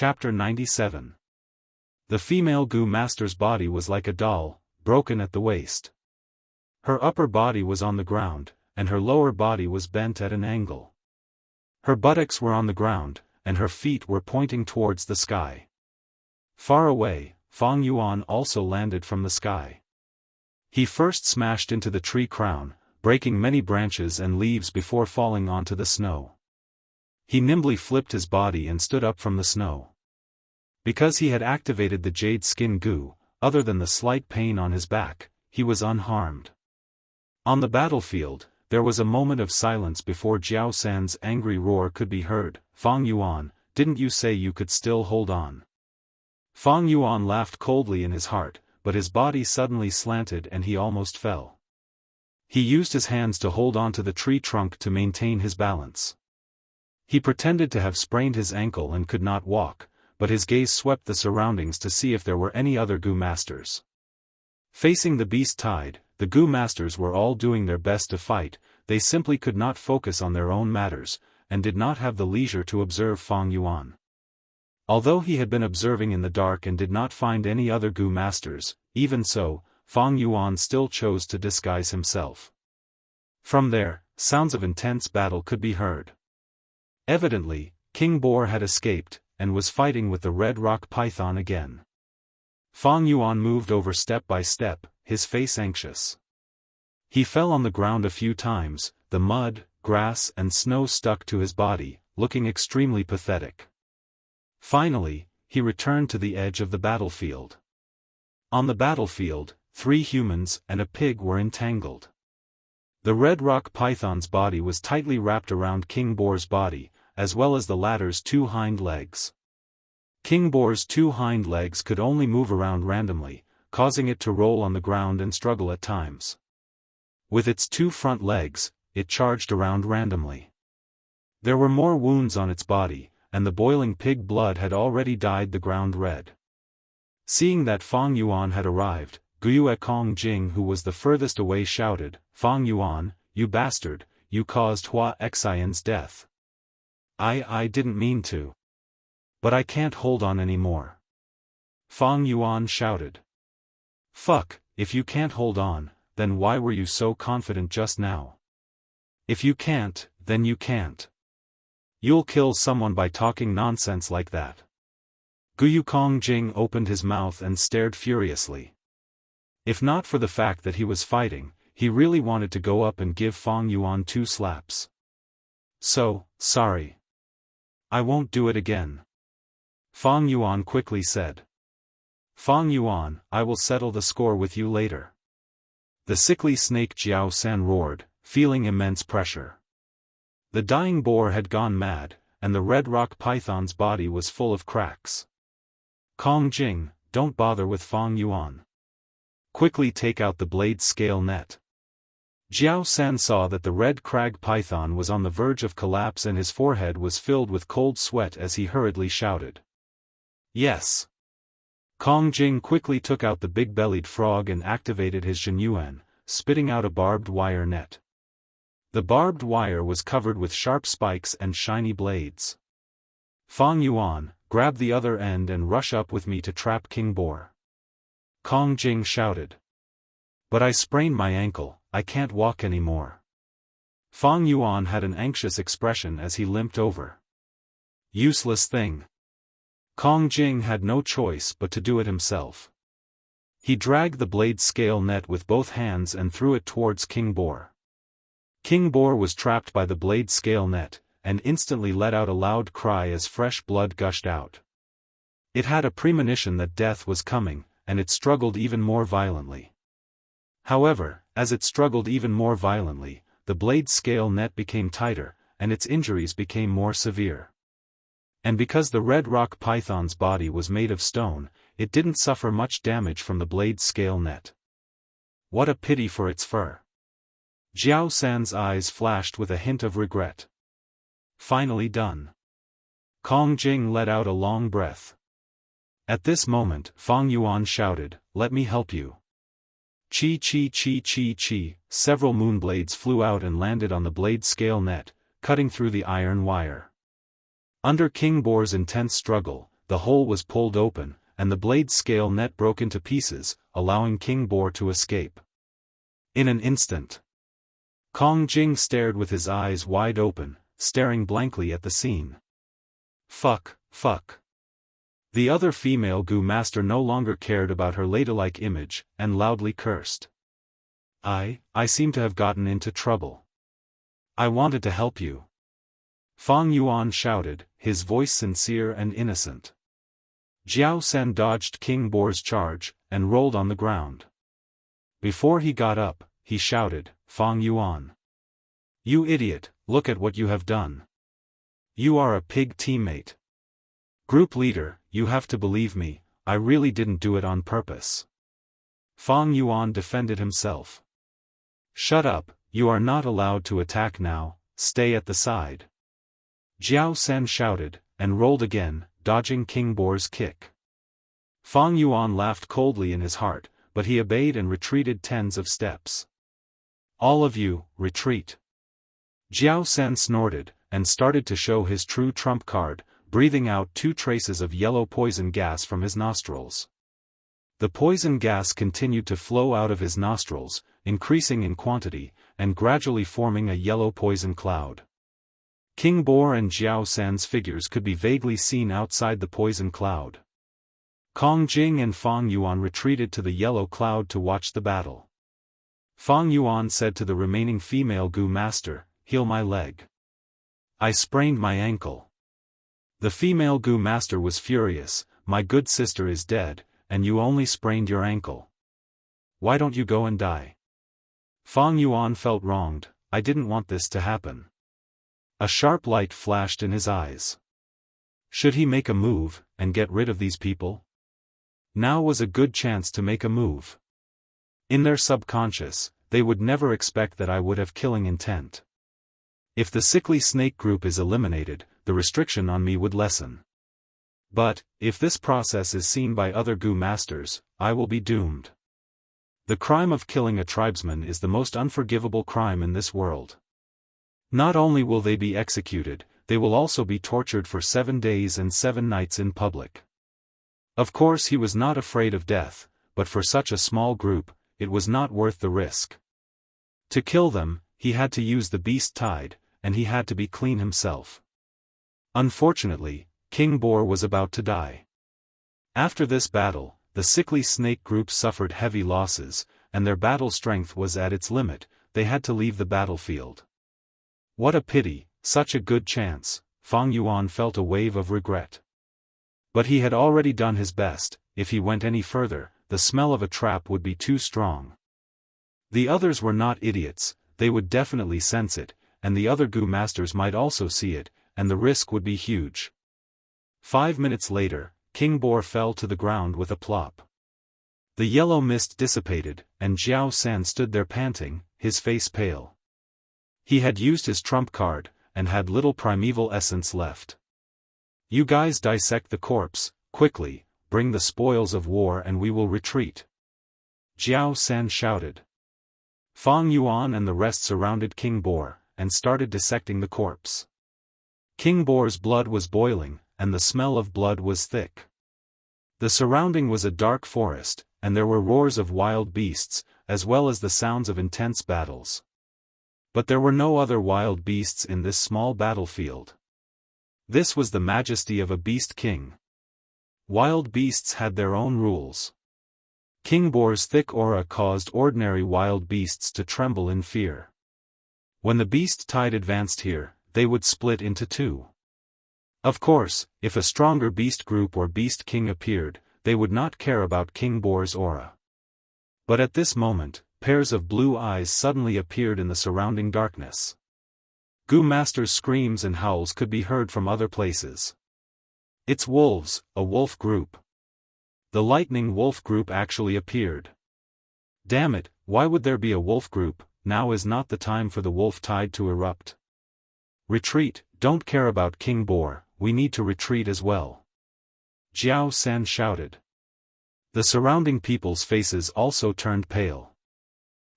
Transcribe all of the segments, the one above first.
Chapter 97. The female Gu Master's body was like a doll, broken at the waist. Her upper body was on the ground, and her lower body was bent at an angle. Her buttocks were on the ground, and her feet were pointing towards the sky. Far away, Fang Yuan also landed from the sky. He first smashed into the tree crown, breaking many branches and leaves before falling onto the snow. He nimbly flipped his body and stood up from the snow. Because he had activated the jade skin Gu, other than the slight pain on his back, he was unharmed. On the battlefield, there was a moment of silence before Jiao San's angry roar could be heard. "Fang Yuan, didn't you say you could still hold on?" Fang Yuan laughed coldly in his heart, but his body suddenly slanted and he almost fell. He used his hands to hold onto the tree trunk to maintain his balance. He pretended to have sprained his ankle and could not walk, but his gaze swept the surroundings to see if there were any other Gu masters. Facing the beast tide, the Gu masters were all doing their best to fight. They simply could not focus on their own matters, and did not have the leisure to observe Fang Yuan. Although he had been observing in the dark and did not find any other Gu masters, even so, Fang Yuan still chose to disguise himself. From there, sounds of intense battle could be heard. Evidently, King Boar had escaped, and was fighting with the red rock python again. Fang Yuan moved over step by step, his face anxious. He fell on the ground a few times, the mud, grass and snow stuck to his body, looking extremely pathetic. Finally, he returned to the edge of the battlefield. On the battlefield, 3 humans and a pig were entangled. The red rock python's body was tightly wrapped around King Boar's body, as well as the latter's 2 hind legs. King Boar's 2 hind legs could only move around randomly, causing it to roll on the ground and struggle at times. With its 2 front legs, it charged around randomly. There were more wounds on its body, and the boiling pig blood had already dyed the ground red. Seeing that Fang Yuan had arrived, Guyue Kong Jing, who was the furthest away, shouted, "Fang Yuan, you bastard, you caused Hua Xian's death." I didn't mean to. But I can't hold on anymore." Fang Yuan shouted. "Fuck, if you can't hold on, then why were you so confident just now? If you can't, then you can't. You'll kill someone by talking nonsense like that." Guyue Kong Jing opened his mouth and stared furiously. If not for the fact that he was fighting, he really wanted to go up and give Fang Yuan 2 slaps. "So, sorry. I won't do it again," Fang Yuan quickly said. "Fang Yuan, I will settle the score with you later." The sickly snake Jiao San roared, feeling immense pressure. The dying boar had gone mad, and the red rock python's body was full of cracks. "Kong Jing, don't bother with Fang Yuan. Quickly take out the blade scale net." Jiao San saw that the red crag python was on the verge of collapse and his forehead was filled with cold sweat as he hurriedly shouted, "Yes." Kong Jing quickly took out the big-bellied frog and activated his Zhenyuan, spitting out a barbed wire net. The barbed wire was covered with sharp spikes and shiny blades. "Fang Yuan, grab the other end and rush up with me to trap King Boar," Kong Jing shouted. "But I sprained my ankle, I can't walk anymore." Fang Yuan had an anxious expression as he limped over. "Useless thing." Kong Jing had no choice but to do it himself. He dragged the blade scale net with both hands and threw it towards King Boar. King Boar was trapped by the blade scale net, and instantly let out a loud cry as fresh blood gushed out. It had a premonition that death was coming, and it struggled even more violently. However, as it struggled even more violently, the blade scale net became tighter, and its injuries became more severe. And because the red rock python's body was made of stone, it didn't suffer much damage from the blade scale net. What a pity for its fur. Jiao San's eyes flashed with a hint of regret. Finally done. Kong Jing let out a long breath. At this moment, Fang Yuan shouted, "Let me help you." Chi chi chi chi chi, several moonblades flew out and landed on the blade scale net, cutting through the iron wire. Under King Boar's intense struggle, the hole was pulled open, and the blade's scale net broke into pieces, allowing King Boar to escape. In an instant, Kong Jing stared with his eyes wide open, staring blankly at the scene. Fuck. The other female Gu master no longer cared about her ladylike image, and loudly cursed. I seem to have gotten into trouble. I wanted to help you. Fang Yuan shouted, his voice sincere and innocent. Jiao Sen dodged King Boar's charge, and rolled on the ground. Before he got up, he shouted, Fang Yuan. You idiot, look at what you have done. You are a pig teammate. Group leader, you have to believe me, I really didn't do it on purpose. Fang Yuan defended himself. Shut up, you are not allowed to attack now, stay at the side. Jiao Sen shouted, and rolled again, dodging King Boar's kick. Fang Yuan laughed coldly in his heart, but he obeyed and retreated tens of steps. All of you, retreat. Jiao Sen snorted, and started to show his true trump card, breathing out 2 traces of yellow poison gas from his nostrils. The poison gas continued to flow out of his nostrils, increasing in quantity, and gradually forming a yellow poison cloud. King Boar and Jiao Sen's figures could be vaguely seen outside the poison cloud. Kong Jing and Fang Yuan retreated to the yellow cloud to watch the battle. Fang Yuan said to the remaining female Gu master, heal my leg. I sprained my ankle. The female Gu master was furious, my good sister is dead, and you only sprained your ankle. Why don't you go and die? Fang Yuan felt wronged, I didn't want this to happen. A sharp light flashed in his eyes. Should he make a move, and get rid of these people? Now was a good chance to make a move. In their subconscious, they would never expect that I would have killing intent. If the sickly snake group is eliminated, the restriction on me would lessen. But, if this process is seen by other Gu masters, I will be doomed. The crime of killing a tribesman is the most unforgivable crime in this world. Not only will they be executed, they will also be tortured for 7 days and 7 nights in public. Of course he was not afraid of death, but for such a small group, it was not worth the risk. To kill them, he had to use the beast tide, and he had to be clean himself. Unfortunately, King Boar was about to die. After this battle, the sickly snake group suffered heavy losses, and their battle strength was at its limit, they had to leave the battlefield. What a pity, such a good chance, Fang Yuan felt a wave of regret. But he had already done his best, if he went any further, the smell of a trap would be too strong. The others were not idiots, they would definitely sense it, and the other Gu masters might also see it, and the risk would be huge. 5 minutes later, King Boar fell to the ground with a plop. The yellow mist dissipated, and Jiao Sen stood there panting, his face pale. He had used his trump card, and had little primeval essence left. You guys dissect the corpse, quickly, bring the spoils of war and we will retreat. Jiao Sen shouted. Fang Yuan and the rest surrounded King Boar, and started dissecting the corpse. King Boar's blood was boiling, and the smell of blood was thick. The surrounding was a dark forest, and there were roars of wild beasts, as well as the sounds of intense battles. But there were no other wild beasts in this small battlefield. This was the majesty of a beast king. Wild beasts had their own rules. King Boar's thick aura caused ordinary wild beasts to tremble in fear. When the beast tide advanced here, they would split into 2. Of course, if a stronger beast group or beast king appeared, they would not care about King Boar's aura. But at this moment, pairs of blue eyes suddenly appeared in the surrounding darkness. Gu Master's screams and howls could be heard from other places. It's wolves, a wolf group. The lightning wolf group actually appeared. Damn it, why would there be a wolf group? Now is not the time for the wolf tide to erupt. Retreat, don't care about King Boar, we need to retreat as well. Jiao Sen shouted. The surrounding people's faces also turned pale.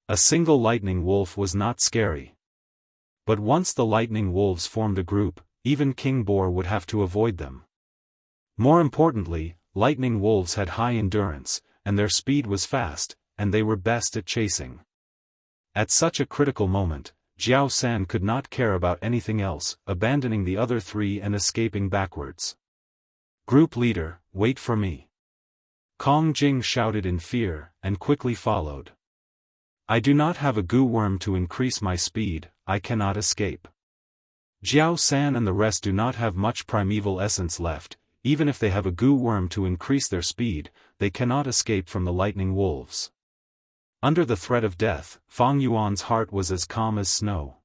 A single lightning wolf was not scary. But once the lightning wolves formed a group, even King Boar would have to avoid them. More importantly, lightning wolves had high endurance, and their speed was fast, and they were best at chasing. At such a critical moment, Jiao San could not care about anything else, abandoning the other three and escaping backwards. "Group leader, wait for me." Kong Jing shouted in fear, and quickly followed. "I do not have a goo worm to increase my speed, I cannot escape." Jiao San and the rest do not have much primeval essence left. Even if they have a goo worm to increase their speed, they cannot escape from the lightning wolves. Under the threat of death, Fang Yuan's heart was as calm as snow.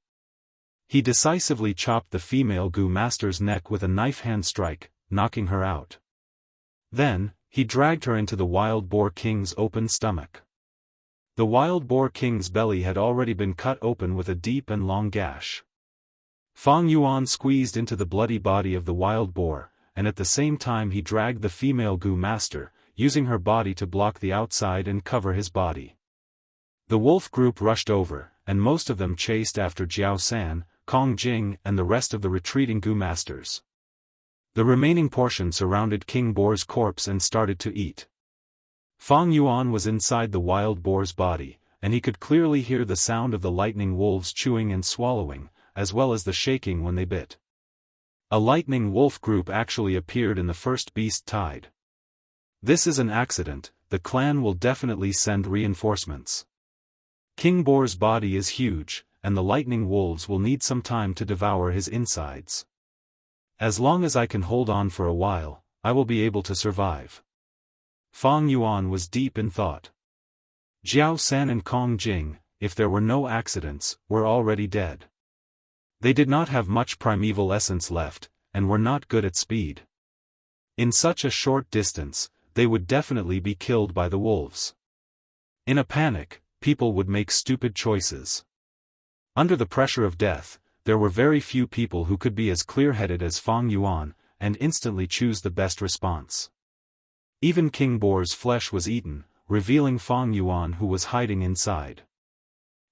He decisively chopped the female goo master's neck with a knife hand strike, knocking her out. Then, he dragged her into the wild boar king's open stomach. The wild boar king's belly had already been cut open with a deep and long gash. Fang Yuan squeezed into the bloody body of the wild boar, and at the same time he dragged the female goo master, using her body to block the outside and cover his body. The wolf group rushed over, and most of them chased after Jiao San, Kong Jing and the rest of the retreating goo masters. The remaining portion surrounded King Boar's corpse and started to eat. Fang Yuan was inside the wild boar's body, and he could clearly hear the sound of the lightning wolves chewing and swallowing, as well as the shaking when they bit. A lightning wolf group actually appeared in the first beast tide. This is an accident, the clan will definitely send reinforcements. King Boar's body is huge, and the lightning wolves will need some time to devour his insides. As long as I can hold on for a while, I will be able to survive. Fang Yuan was deep in thought. Jiao San and Kong Jing, if there were no accidents, were already dead. They did not have much primeval essence left, and were not good at speed. In such a short distance, they would definitely be killed by the wolves. In a panic, people would make stupid choices. Under the pressure of death, there were very few people who could be as clear-headed as Fang Yuan, and instantly choose the best response. Even King Boar's flesh was eaten, revealing Fang Yuan who was hiding inside.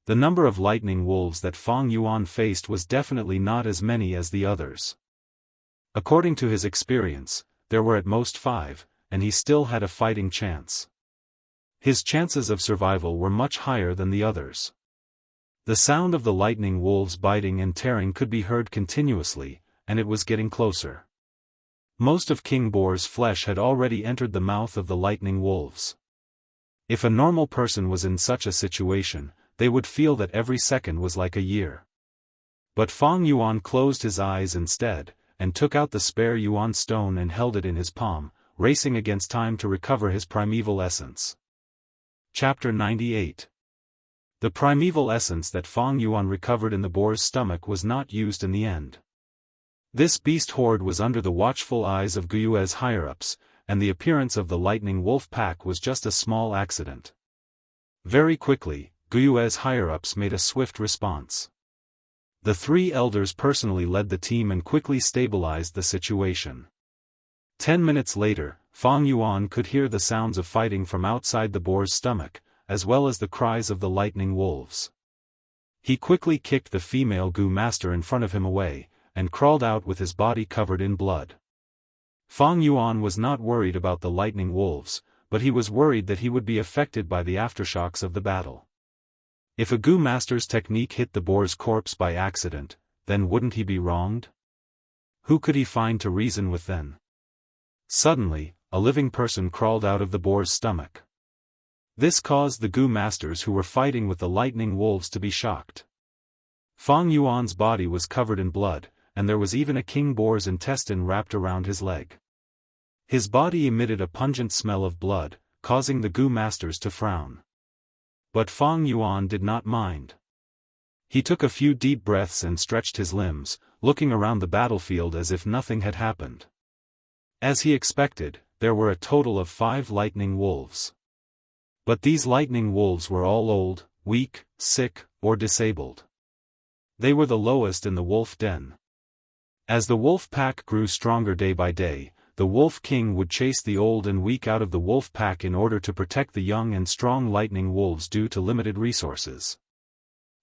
The number of lightning wolves that Fang Yuan faced was definitely not as many as the others. According to his experience, there were at most 5, and he still had a fighting chance. His chances of survival were much higher than the others. The sound of the lightning wolves biting and tearing could be heard continuously, and it was getting closer. Most of King Boar's flesh had already entered the mouth of the lightning wolves. If a normal person was in such a situation, they would feel that every second was like a year. But Fang Yuan closed his eyes instead, and took out the spare Yuan stone and held it in his palm, racing against time to recover his primeval essence. Chapter 98. The primeval essence that Fang Yuan recovered in the boar's stomach was not used in the end. This beast horde was under the watchful eyes of Guyue's higher-ups, and the appearance of the lightning wolf pack was just a small accident. Very quickly, Guyue's higher-ups made a swift response. The 3 elders personally led the team and quickly stabilized the situation. 10 minutes later, Fang Yuan could hear the sounds of fighting from outside the boar's stomach, as well as the cries of the lightning wolves. He quickly kicked the female goo master in front of him away, and crawled out with his body covered in blood. Fang Yuan was not worried about the lightning wolves, but he was worried that he would be affected by the aftershocks of the battle. If a goo master's technique hit the boar's corpse by accident, then wouldn't he be wronged? Who could he find to reason with then? Suddenly, a living person crawled out of the boar's stomach. This caused the goo masters who were fighting with the lightning wolves to be shocked. Fang Yuan's body was covered in blood, and there was even a king boar's intestine wrapped around his leg. His body emitted a pungent smell of blood, causing the goo masters to frown. But Fang Yuan did not mind. He took a few deep breaths and stretched his limbs, looking around the battlefield as if nothing had happened. As he expected, there were a total of 5 lightning wolves. But these lightning wolves were all old, weak, sick, or disabled. They were the lowest in the wolf den. As the wolf pack grew stronger day by day, the Wolf King would chase the old and weak out of the wolf pack in order to protect the young and strong lightning wolves due to limited resources.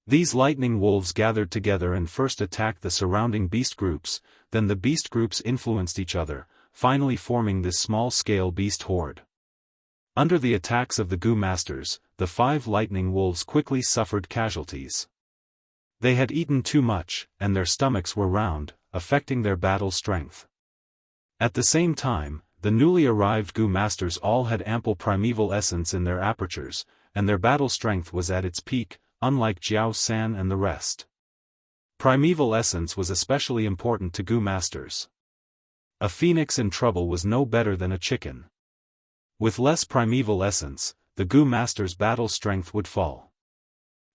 These lightning wolves gathered together and first attacked the surrounding beast groups, then the beast groups influenced each other, finally forming this small-scale beast horde. Under the attacks of the Gu Masters, the 5 lightning wolves quickly suffered casualties. They had eaten too much, and their stomachs were round, affecting their battle strength. At the same time, the newly arrived Gu Masters all had ample primeval essence in their apertures, and their battle strength was at its peak, unlike Jiao San and the rest. Primeval essence was especially important to Gu Masters. A phoenix in trouble was no better than a chicken. With less primeval essence, the Gu Master's battle strength would fall.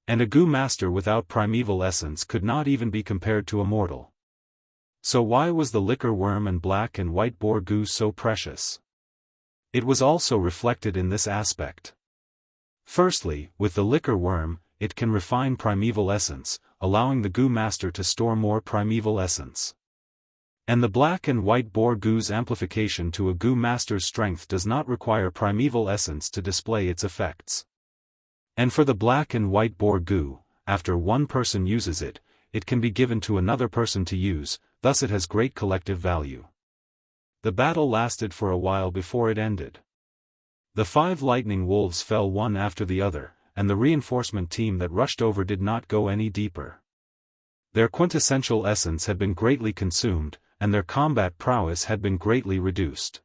And a Gu Master without primeval essence could not even be compared to a mortal. So why was the liquor worm and black and white boar Gu so precious? It was also reflected in this aspect. Firstly, with the liquor worm, it can refine primeval essence, allowing the Gu Master to store more primeval essence. And the black and white boar Gu's amplification to a Gu Master's strength does not require primeval essence to display its effects. And for the black and white boar Gu, after one person uses it, it can be given to another person to use, thus it has great collective value. The battle lasted for a while before it ended. The 5 lightning wolves fell one after the other, and the reinforcement team that rushed over did not go any deeper. Their quintessential essence had been greatly consumed, and their combat prowess had been greatly reduced.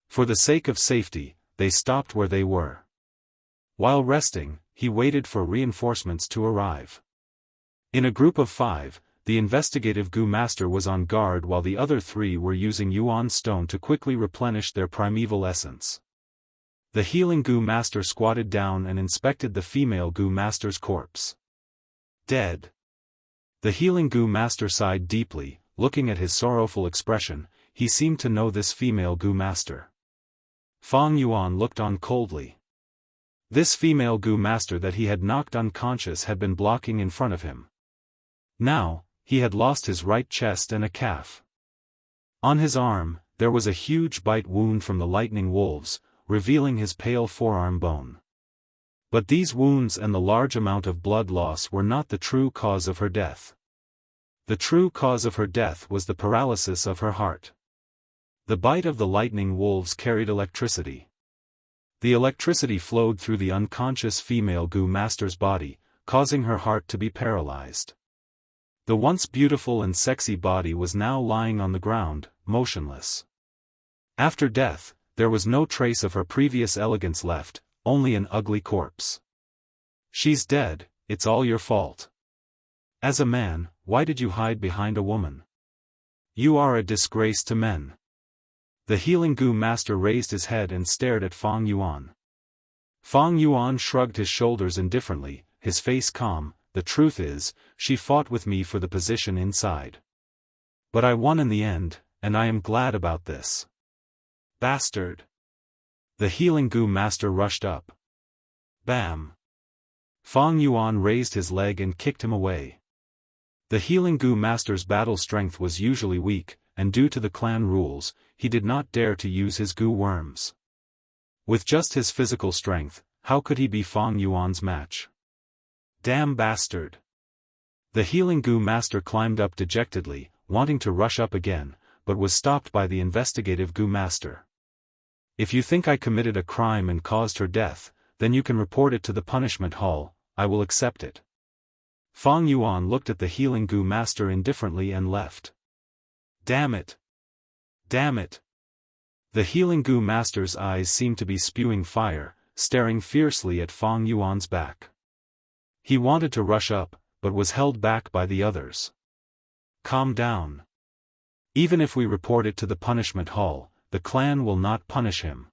For the sake of safety, they stopped where they were. While resting, he waited for reinforcements to arrive. In a group of 5, the investigative Gu Master was on guard while the other 3 were using Yuan Stone to quickly replenish their primeval essence. The healing Gu Master squatted down and inspected the female Gu Master's corpse. Dead. The healing Gu Master sighed deeply. Looking at his sorrowful expression, he seemed to know this female Gu Master. Fang Yuan looked on coldly. This female Gu Master that he had knocked unconscious had been blocking in front of him. Now, he had lost his right chest and a calf. On his arm, there was a huge bite wound from the lightning wolves, revealing his pale forearm bone. But these wounds and the large amount of blood loss were not the true cause of her death. The true cause of her death was the paralysis of her heart. The bite of the lightning wolves carried electricity. The electricity flowed through the unconscious female Gu Master's body, causing her heart to be paralyzed. The once beautiful and sexy body was now lying on the ground, motionless. After death, there was no trace of her previous elegance left, only an ugly corpse. She's dead, it's all your fault. As a man, why did you hide behind a woman? You are a disgrace to men. The healing Gu Master raised his head and stared at Fang Yuan. Fang Yuan shrugged his shoulders indifferently, his face calm. The truth is, she fought with me for the position inside. But I won in the end, and I am glad about this. Bastard! The healing Gu Master rushed up. Bam! Fang Yuan raised his leg and kicked him away. The healing Gu Master's battle strength was usually weak, and due to the clan rules, he did not dare to use his Gu worms. With just his physical strength, how could he be Fang Yuan's match? Damn bastard! The healing Gu Master climbed up dejectedly, wanting to rush up again, but was stopped by the investigative Gu Master. If you think I committed a crime and caused her death, then you can report it to the punishment hall, I will accept it. Fang Yuan looked at the healing Gu Master indifferently and left. Damn it! Damn it! The healing Gu Master's eyes seemed to be spewing fire, staring fiercely at Fang Yuan's back. He wanted to rush up, but was held back by the others. Calm down. Even if we report it to the punishment hall, the clan will not punish him.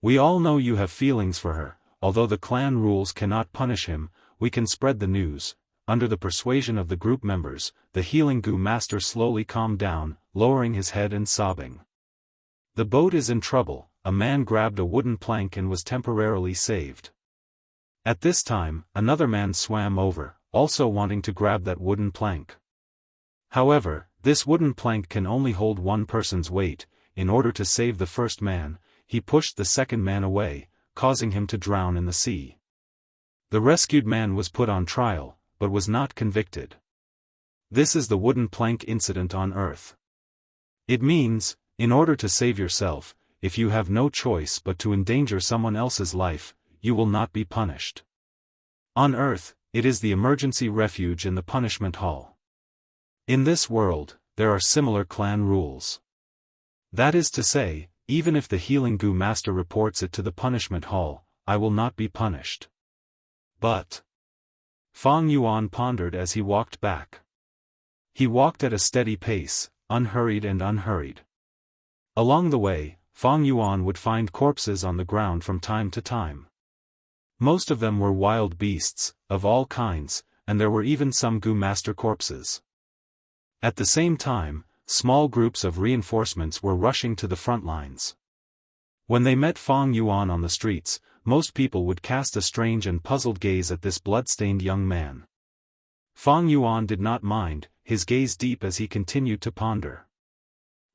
We all know you have feelings for her, although the clan rules cannot punish him, we can spread the news. Under the persuasion of the group members, the healing Gu Master slowly calmed down, lowering his head and sobbing. The boat is in trouble. A man grabbed a wooden plank and was temporarily saved. At this time, another man swam over, also wanting to grab that wooden plank. However, this wooden plank can only hold one person's weight. In order to save the first man, he pushed the second man away, causing him to drown in the sea. The rescued man was put on trial, but was not convicted. This is the wooden plank incident on Earth. It means, In order to save yourself, if you have no choice but to endanger someone else's life, you will not be punished. On Earth, it is the emergency refuge in the punishment hall. In this world, there are similar clan rules. That is to say, even if the healing Gu master reports it to the punishment hall, I will not be punished. But Fang Yuan pondered as he walked back. He walked at a steady pace, unhurried and unhurried. Along the way, Fang Yuan would find corpses on the ground from time to time. Most of them were wild beasts, of all kinds, and there were even some Gu master corpses. At the same time, small groups of reinforcements were rushing to the front lines. When they met Fang Yuan on the streets, most people would cast a strange and puzzled gaze at this blood-stained young man. Fang Yuan did not mind, his gaze deep as he continued to ponder.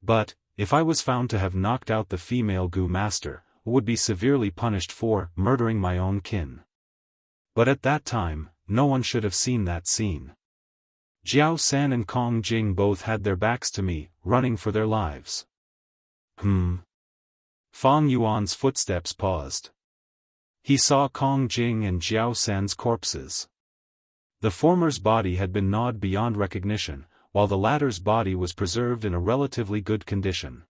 But, if I was found to have knocked out the female Gu master, I would be severely punished for murdering my own kin. But at that time, no one should have seen that scene. Jiao San and Kong Jing both had their backs to me, running for their lives. Fang Yuan's footsteps paused. He saw Kong Jing and Jiao San's corpses. The former's body had been gnawed beyond recognition, while the latter's body was preserved in a relatively good condition.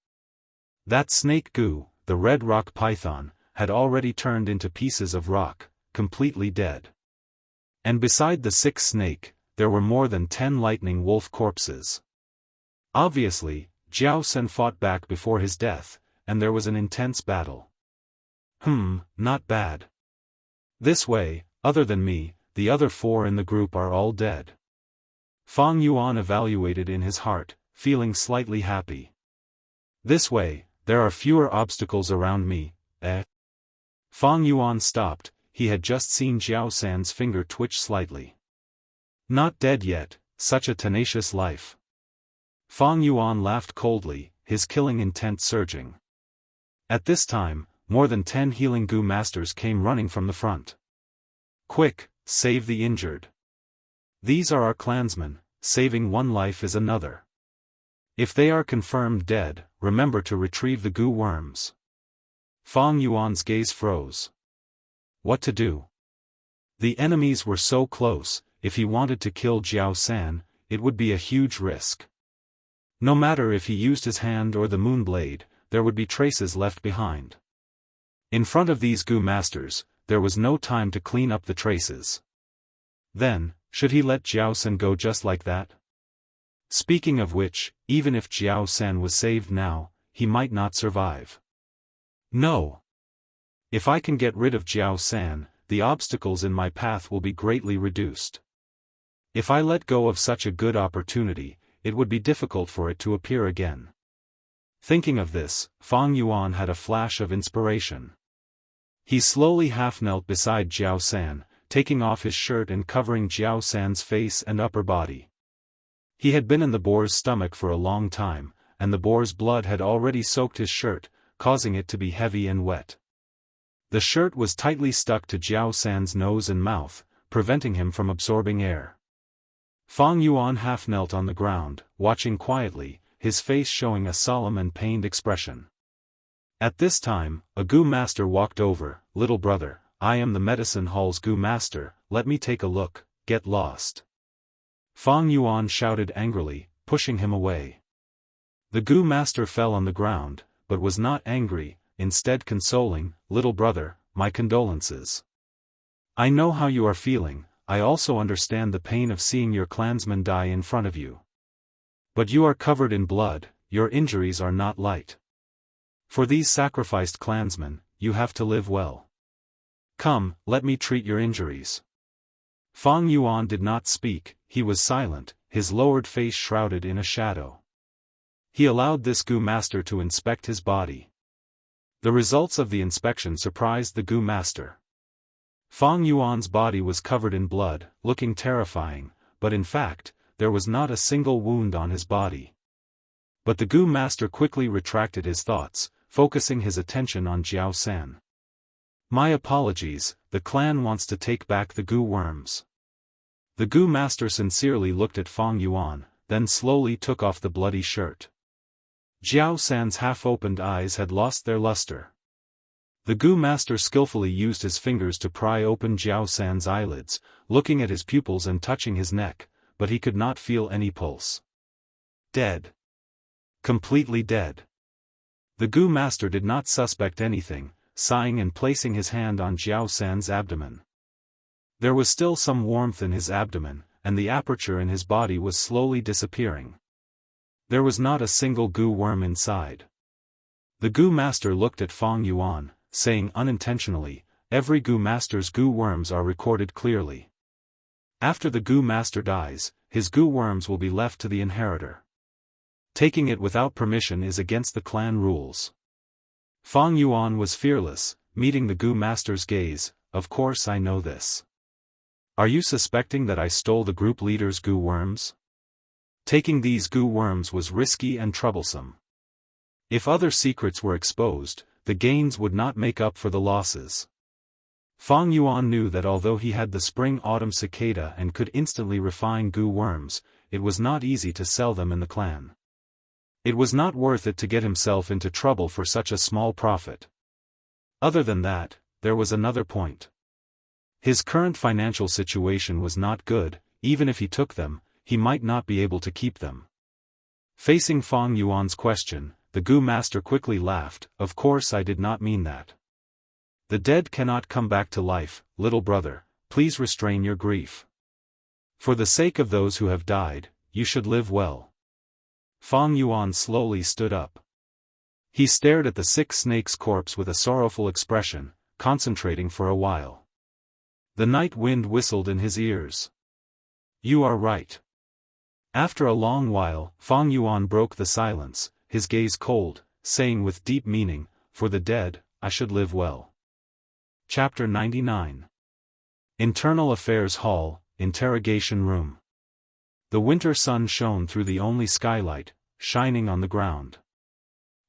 That snake Gu, the red rock python, had already turned into pieces of rock, completely dead. And beside the sixth snake, there were more than 10 lightning wolf corpses. Obviously, Jiao San fought back before his death, and there was an intense battle. Not bad. This way, other than me, the other 4 in the group are all dead. Fang Yuan evaluated in his heart, feeling slightly happy. This way, there are fewer obstacles around me, eh? Fang Yuan stopped, he had just seen Jiao San's finger twitch slightly. Not dead yet, such a tenacious life. Fang Yuan laughed coldly, his killing intent surging. At this time, more than 10 healing Gu masters came running from the front. Quick, save the injured. These are our clansmen, saving one life is another. If they are confirmed dead, remember to retrieve the Gu worms. Fang Yuan's gaze froze. What to do? The enemies were so close, if he wanted to kill Jiao San, it would be a huge risk. No matter if he used his hand or the moon blade, there would be traces left behind. In front of these Gu masters, there was no time to clean up the traces. Then, should he let Jiao San go just like that? Speaking of which, even if Jiao San was saved now, he might not survive. No. If I can get rid of Jiao San, the obstacles in my path will be greatly reduced. If I let go of such a good opportunity, it would be difficult for it to appear again. Thinking of this, Fang Yuan had a flash of inspiration. He slowly half-knelt beside Jiao San, taking off his shirt and covering Jiao San's face and upper body. He had been in the boar's stomach for a long time, and the boar's blood had already soaked his shirt, causing it to be heavy and wet. The shirt was tightly stuck to Jiao San's nose and mouth, preventing him from absorbing air. Fang Yuan half-knelt on the ground, watching quietly, his face showing a solemn and pained expression. At this time, a Gu master walked over. "Little brother, I am the medicine hall's Gu master, let me take a look, get lost." Fang Yuan shouted angrily, pushing him away. The Gu master fell on the ground, but was not angry, instead consoling. "Little brother, my condolences. I know how you are feeling, I also understand the pain of seeing your clansmen die in front of you. But you are covered in blood, your injuries are not light. For these sacrificed clansmen, you have to live well. Come, let me treat your injuries." Fang Yuan did not speak, he was silent, his lowered face shrouded in a shadow. He allowed this Gu master to inspect his body. The results of the inspection surprised the Gu master. Fang Yuan's body was covered in blood, looking terrifying, but in fact, there was not a single wound on his body. But the Gu master quickly retracted his thoughts, focusing his attention on Jiao San. "My apologies, the clan wants to take back the Gu worms." The Gu master sincerely looked at Fang Yuan, then slowly took off the bloody shirt. Jiao San's half-opened eyes had lost their luster. The Gu master skillfully used his fingers to pry open Jiao San's eyelids, looking at his pupils and touching his neck, but he could not feel any pulse. Dead. Completely dead. The Gu master did not suspect anything, sighing and placing his hand on Jiao San's abdomen. There was still some warmth in his abdomen, and the aperture in his body was slowly disappearing. There was not a single Gu worm inside. The Gu master looked at Fang Yuan, saying unintentionally, every Gu master's Gu worms are recorded clearly. After the Gu master dies, his Gu worms will be left to the inheritor. Taking it without permission is against the clan rules. Fang Yuan was fearless, meeting the Gu master's gaze. Of course I know this. Are you suspecting that I stole the group leader's Gu worms? Taking these Gu worms was risky and troublesome. If other secrets were exposed, the gains would not make up for the losses. Fang Yuan knew that although he had the spring-autumn cicada and could instantly refine Gu worms, it was not easy to sell them in the clan. It was not worth it to get himself into trouble for such a small profit. Other than that, there was another point. His current financial situation was not good. Even if he took them, he might not be able to keep them. Facing Fang Yuan's question, the Gu master quickly laughed. Of course I did not mean that. The dead cannot come back to life, little brother, please restrain your grief. For the sake of those who have died, you should live well. Fang Yuan slowly stood up. He stared at the sick snake's corpse with a sorrowful expression, concentrating for a while. The night wind whistled in his ears. You are right. After a long while, Fang Yuan broke the silence, his gaze cold, saying with deep meaning, for the dead, I should live well. Chapter 99. Internal Affairs Hall, Interrogation Room. The winter sun shone through the only skylight, shining on the ground.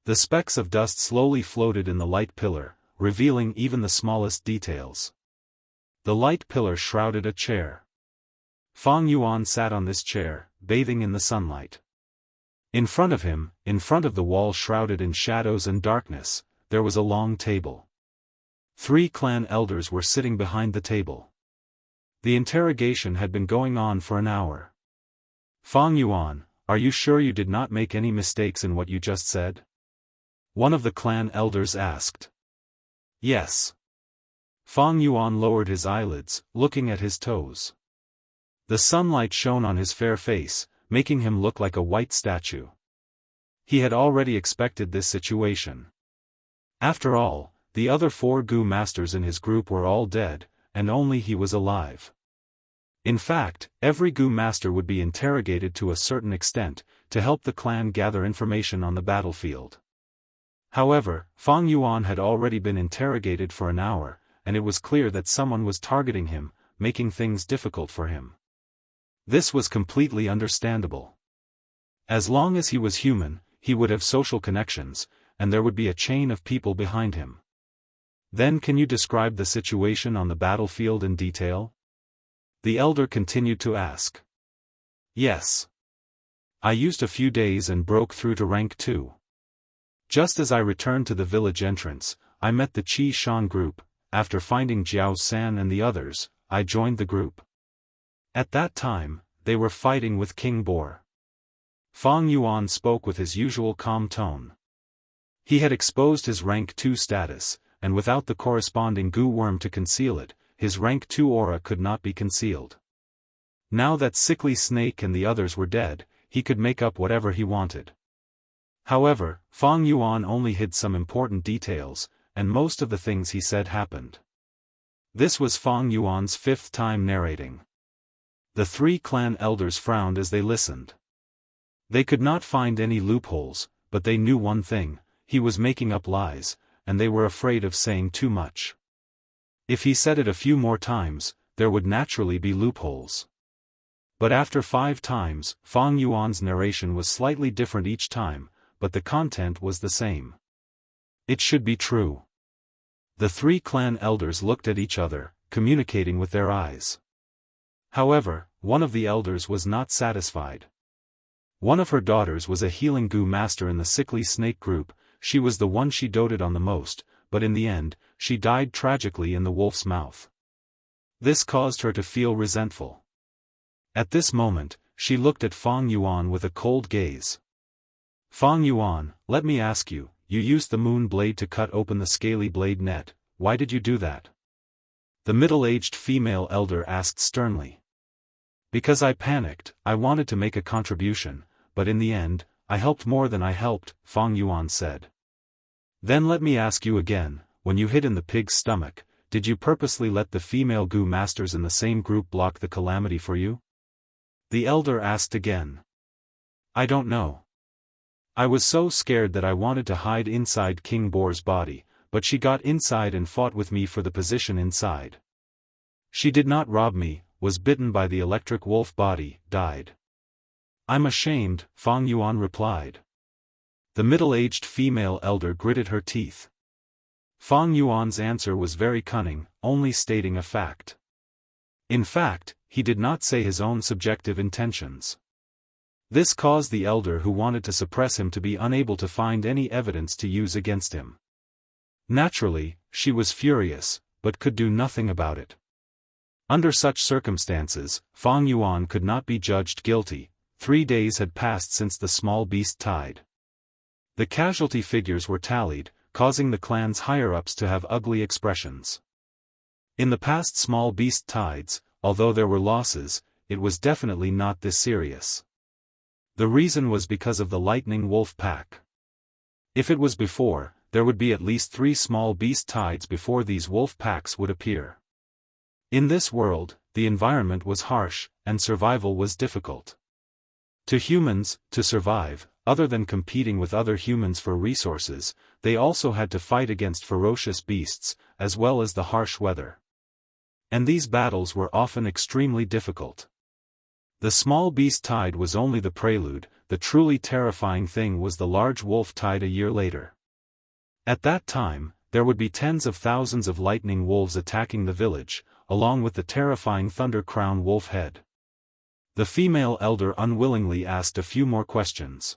The specks of dust slowly floated in the light pillar, revealing even the smallest details. The light pillar shrouded a chair. Fang Yuan sat on this chair, bathing in the sunlight. In front of him, in front of the wall shrouded in shadows and darkness, there was a long table. 3 clan elders were sitting behind the table. The interrogation had been going on for an hour. Fang Yuan, are you sure you did not make any mistakes in what you just said? One of the clan elders asked. Yes. Fang Yuan lowered his eyelids, looking at his toes. The sunlight shone on his fair face, making him look like a white statue. He had already expected this situation. After all, the other 4 Gu masters in his group were all dead, and only he was alive. In fact, every Gu master would be interrogated to a certain extent, to help the clan gather information on the battlefield. However, Fang Yuan had already been interrogated for an hour, and it was clear that someone was targeting him, making things difficult for him. This was completely understandable. As long as he was human, he would have social connections, and there would be a chain of people behind him. Then can you describe the situation on the battlefield in detail? The elder continued to ask. Yes. I used a few days and broke through to rank 2. Just as I returned to the village entrance, I met the Qi Shan group. After finding Jiao San and the others, I joined the group. At that time, they were fighting with King Boar. Fang Yuan spoke with his usual calm tone. He had exposed his rank 2 status, and without the corresponding Gu worm to conceal it, his rank 2 aura could not be concealed. Now that Sickly Snake and the others were dead, he could make up whatever he wanted. However, Fang Yuan only hid some important details, and most of the things he said happened. This was Fang Yuan's 5th time narrating. The 3 clan elders frowned as they listened. They could not find any loopholes, but they knew one thing: he was making up lies, and they were afraid of saying too much. If he said it a few more times, there would naturally be loopholes. But after 5 times, Fang Yuan's narration was slightly different each time, but the content was the same. It should be true. The 3 clan elders looked at each other, communicating with their eyes. However, one of the elders was not satisfied. One of her daughters was a healing goo master in the sickly snake group. She was the one she doted on the most, but in the end, she died tragically in the wolf's mouth. This caused her to feel resentful. At this moment, she looked at Fang Yuan with a cold gaze. Fang Yuan, let me ask you, you used the moon blade to cut open the scaly blade net, why did you do that? The middle-aged female elder asked sternly. Because I panicked, I wanted to make a contribution, but in the end, I helped more than I helped, Fang Yuan said. Then let me ask you again, when you hid in the pig's stomach, did you purposely let the female goo masters in the same group block the calamity for you? The elder asked again. I don't know. I was so scared that I wanted to hide inside King Boar's body, but she got inside and fought with me for the position inside. She did not rob me, was bitten by the electric wolf body, died. I'm ashamed, Fang Yuan replied. The middle-aged female elder gritted her teeth. Fang Yuan's answer was very cunning, only stating a fact. In fact, he did not say his own subjective intentions. This caused the elder who wanted to suppress him to be unable to find any evidence to use against him. Naturally, she was furious, but could do nothing about it. Under such circumstances, Fang Yuan could not be judged guilty. 3 days had passed since the small beast tied. The casualty figures were tallied, causing the clan's higher-ups to have ugly expressions. In the past small beast tides, although there were losses, it was definitely not this serious. The reason was because of the lightning wolf pack. If it was before, there would be at least 3 small beast tides before these wolf packs would appear. In this world, the environment was harsh, and survival was difficult. To humans, to survive, other than competing with other humans for resources, they also had to fight against ferocious beasts, as well as the harsh weather. And these battles were often extremely difficult. The small beast tide was only the prelude, the truly terrifying thing was the large wolf tide a year later. At that time, there would be tens of thousands of lightning wolves attacking the village, along with the terrifying Thunder Crown wolf head. The female elder unwillingly asked a few more questions.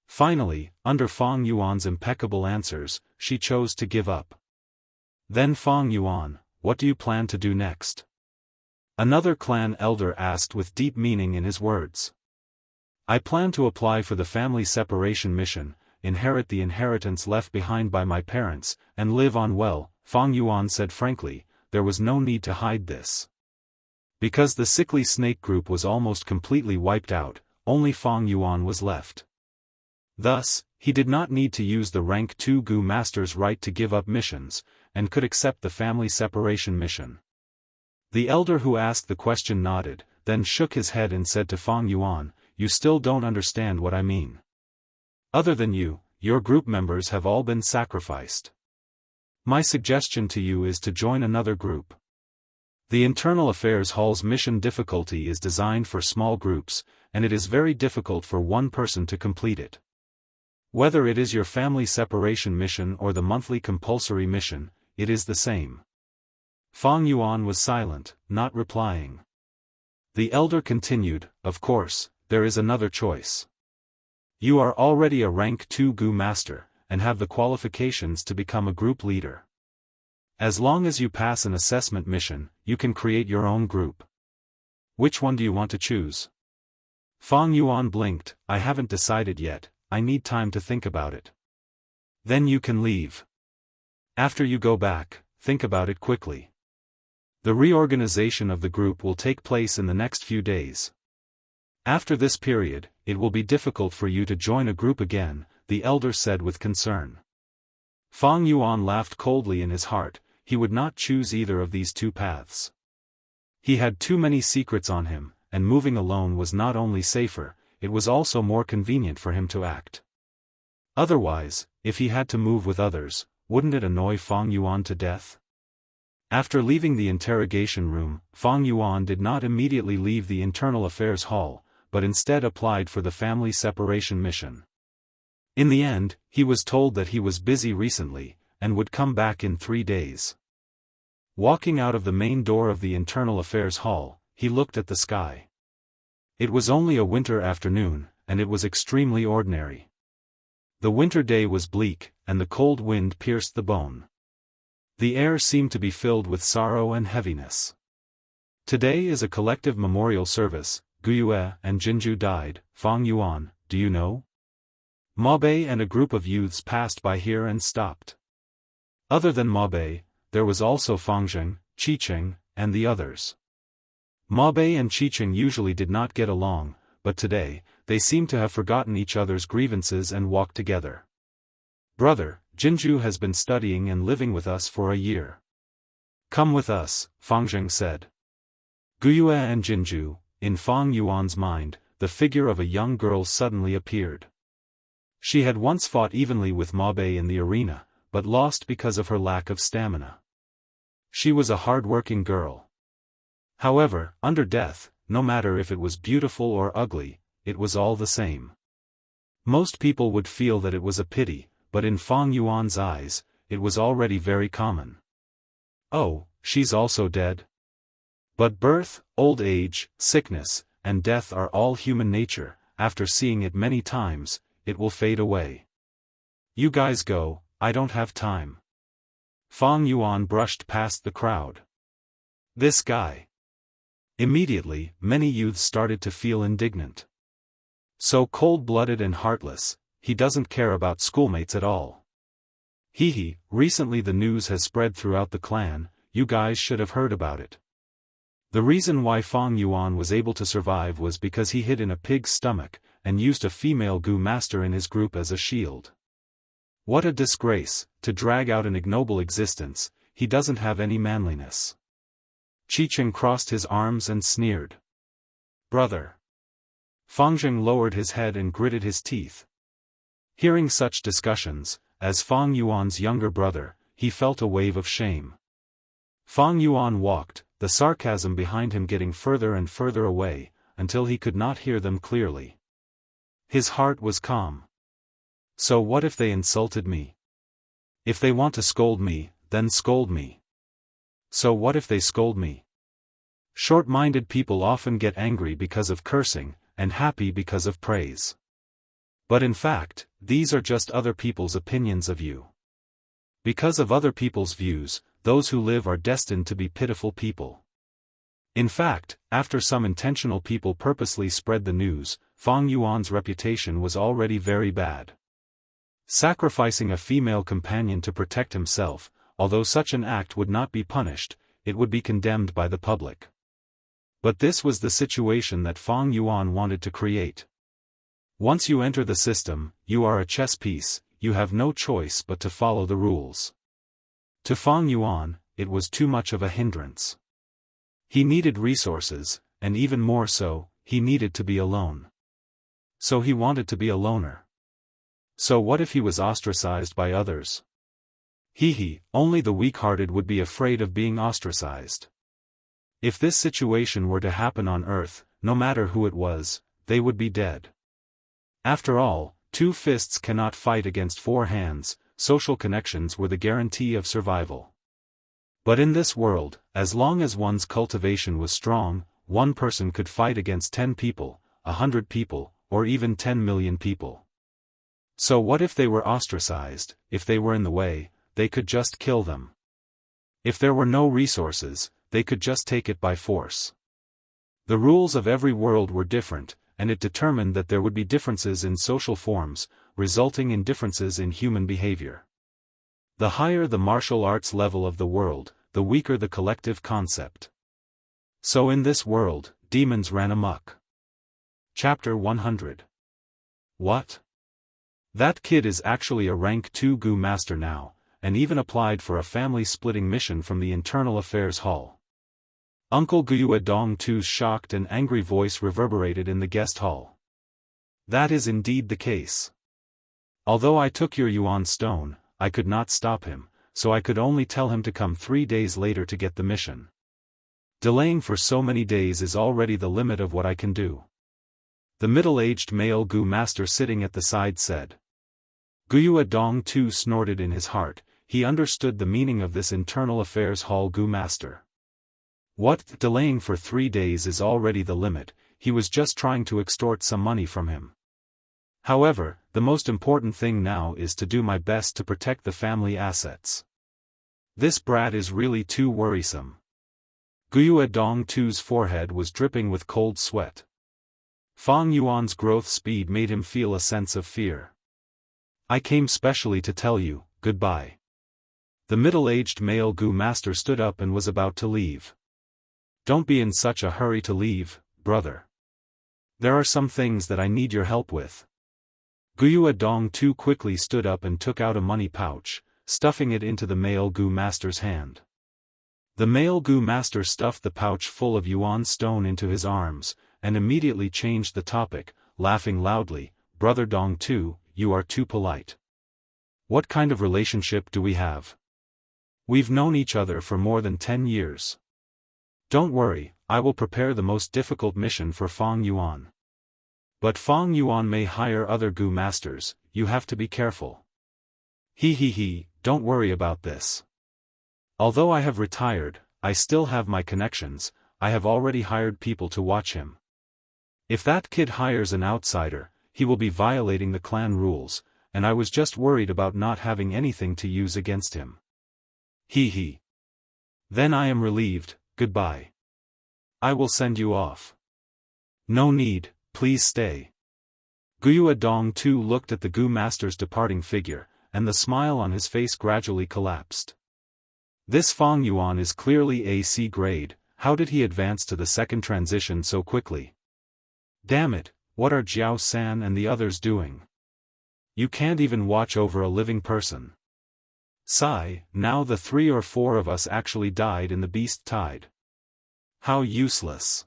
Finally, under Fang Yuan's impeccable answers, she chose to give up. Then Fang Yuan, what do you plan to do next? Another clan elder asked with deep meaning in his words. I plan to apply for the family separation mission, inherit the inheritance left behind by my parents, and live on well, Fang Yuan said frankly. There was no need to hide this. Because the sickly snake group was almost completely wiped out, only Fang Yuan was left. Thus, he did not need to use the rank 2 goo master's right to give up missions, and could accept the family separation mission. The elder who asked the question nodded, then shook his head and said to Fang Yuan, you still don't understand what I mean. Other than you, your group members have all been sacrificed. My suggestion to you is to join another group. The Internal Affairs Hall's mission difficulty is designed for small groups, and it is very difficult for one person to complete it. Whether it is your family separation mission or the monthly compulsory mission, it is the same. Fang Yuan was silent, not replying. The elder continued, of course, there is another choice. You are already a rank 2 goo master, and have the qualifications to become a group leader. As long as you pass an assessment mission, you can create your own group. Which one do you want to choose? Fang Yuan blinked, I haven't decided yet, I need time to think about it. Then you can leave. After you go back, think about it quickly. The reorganization of the group will take place in the next few days. After this period, it will be difficult for you to join a group again, the elder said with concern. Fang Yuan laughed coldly in his heart, he would not choose either of these 2 paths. He had too many secrets on him, and moving alone was not only safer, it was also more convenient for him to act. Otherwise, if he had to move with others, wouldn't it annoy Fang Yuan to death? After leaving the interrogation room, Fang Yuan did not immediately leave the Internal Affairs Hall, but instead applied for the family separation mission. In the end, he was told that he was busy recently, and would come back in 3 days. Walking out of the main door of the Internal Affairs Hall, he looked at the sky. It was only a winter afternoon, and it was extremely ordinary. The winter day was bleak, and the cold wind pierced the bone. The air seemed to be filled with sorrow and heaviness. Today is a collective memorial service. Guyue and Jinju died. Fang Yuan, do you know? Mabe and a group of youths passed by here and stopped. Other than Mabe, there was also Fangzheng, Qiqing, and the others. Mabe and Qiqing usually did not get along, but today, they seemed to have forgotten each other's grievances and walked together. Brother, Jinju has been studying and living with us for a year. Come with us, Fangzheng said. Guyue and Jinju, in Fang Yuan's mind, the figure of a young girl suddenly appeared. She had once fought evenly with Mabe in the arena, but lost because of her lack of stamina. She was a hard-working girl. However, under death, no matter if it was beautiful or ugly, it was all the same. Most people would feel that it was a pity, but in Fang Yuan's eyes, it was already very common. Oh, she's also dead? But birth, old age, sickness, and death are all human nature. After seeing it many times, it will fade away. You guys go, I don't have time. Fang Yuan brushed past the crowd. This guy. Immediately, many youths started to feel indignant. So cold-blooded and heartless, he doesn't care about schoolmates at all. Hee, recently the news has spread throughout the clan, you guys should have heard about it. The reason why Fang Yuan was able to survive was because he hid in a pig's stomach, and used a female Gu master in his group as a shield. What a disgrace, to drag out an ignoble existence, he doesn't have any manliness. Qiqing crossed his arms and sneered. Brother. Fangzheng lowered his head and gritted his teeth. Hearing such discussions, as Fang Yuan's younger brother, he felt a wave of shame. Fang Yuan walked, the sarcasm behind him getting further and further away, until he could not hear them clearly. His heart was calm. So what if they insulted me? If they want to scold me, then scold me. So what if they scold me? Short-minded people often get angry because of cursing, and happy because of praise. But in fact, these are just other people's opinions of you. Because of other people's views, those who live are destined to be pitiful people. In fact, after some intentional people purposely spread the news, Fang Yuan's reputation was already very bad. Sacrificing a female companion to protect himself, although such an act would not be punished, it would be condemned by the public. But this was the situation that Fang Yuan wanted to create. Once you enter the system, you are a chess piece, you have no choice but to follow the rules. To Fang Yuan, it was too much of a hindrance. He needed resources, and even more so, he needed to be alone. So he wanted to be a loner. So what if he was ostracized by others? Only the weak-hearted would be afraid of being ostracized. If this situation were to happen on Earth, no matter who it was, they would be dead. After all, two fists cannot fight against four hands. Social connections were the guarantee of survival. But in this world, as long as one's cultivation was strong, one person could fight against 10 people, 100 people, or even 10 million people. So what if they were ostracized? If they were in the way, they could just kill them. If there were no resources, they could just take it by force. The rules of every world were different, and it determined that there would be differences in social forms, resulting in differences in human behavior. The higher the martial arts level of the world, the weaker the collective concept. So in this world, demons ran amok. Chapter 100. What? That kid is actually a rank 2 Gu master now, and even applied for a family-splitting mission from the Internal Affairs Hall. Uncle Guyue Dongtu's shocked and angry voice reverberated in the guest hall. That is indeed the case. Although I took your Yuan stone, I could not stop him, so I could only tell him to come 3 days later to get the mission. Delaying for so many days is already the limit of what I can do. The middle-aged male Gu master sitting at the side said. Guyue Dongtu snorted in his heart. He understood the meaning of this Internal Affairs Hall Gu master. What, delaying for 3 days is already the limit? He was just trying to extort some money from him. However, the most important thing now is to do my best to protect the family assets. This brat is really too worrisome. Guiyue Dongtu's forehead was dripping with cold sweat. Fang Yuan's growth speed made him feel a sense of fear. I came specially to tell you, goodbye. The middle-aged male Gu master stood up and was about to leave. Don't be in such a hurry to leave, brother. There are some things that I need your help with. Guiyue Dongtu quickly stood up and took out a money pouch, stuffing it into the male Gu master's hand. The male Gu master stuffed the pouch full of yuan stone into his arms, and immediately changed the topic, laughing loudly. Brother Dongtu, you are too polite. What kind of relationship do we have? We've known each other for more than 10 years. Don't worry, I will prepare the most difficult mission for Fang Yuan. But Fang Yuan may hire other Gu masters, you have to be careful. He, don't worry about this. Although I have retired, I still have my connections. I have already hired people to watch him. If that kid hires an outsider, he will be violating the clan rules, and I was just worried about not having anything to use against him. He. Then I am relieved, goodbye. I will send you off. No need, please stay. Guiyue Dongtu looked at the Gu master's departing figure, and the smile on his face gradually collapsed. This Fang Yuan is clearly AC grade. How did he advance to the second transition so quickly? Damn it, what are Jiao San and the others doing? You can't even watch over a living person. Sigh, now the 3 or 4 of us actually died in the beast tide. How useless.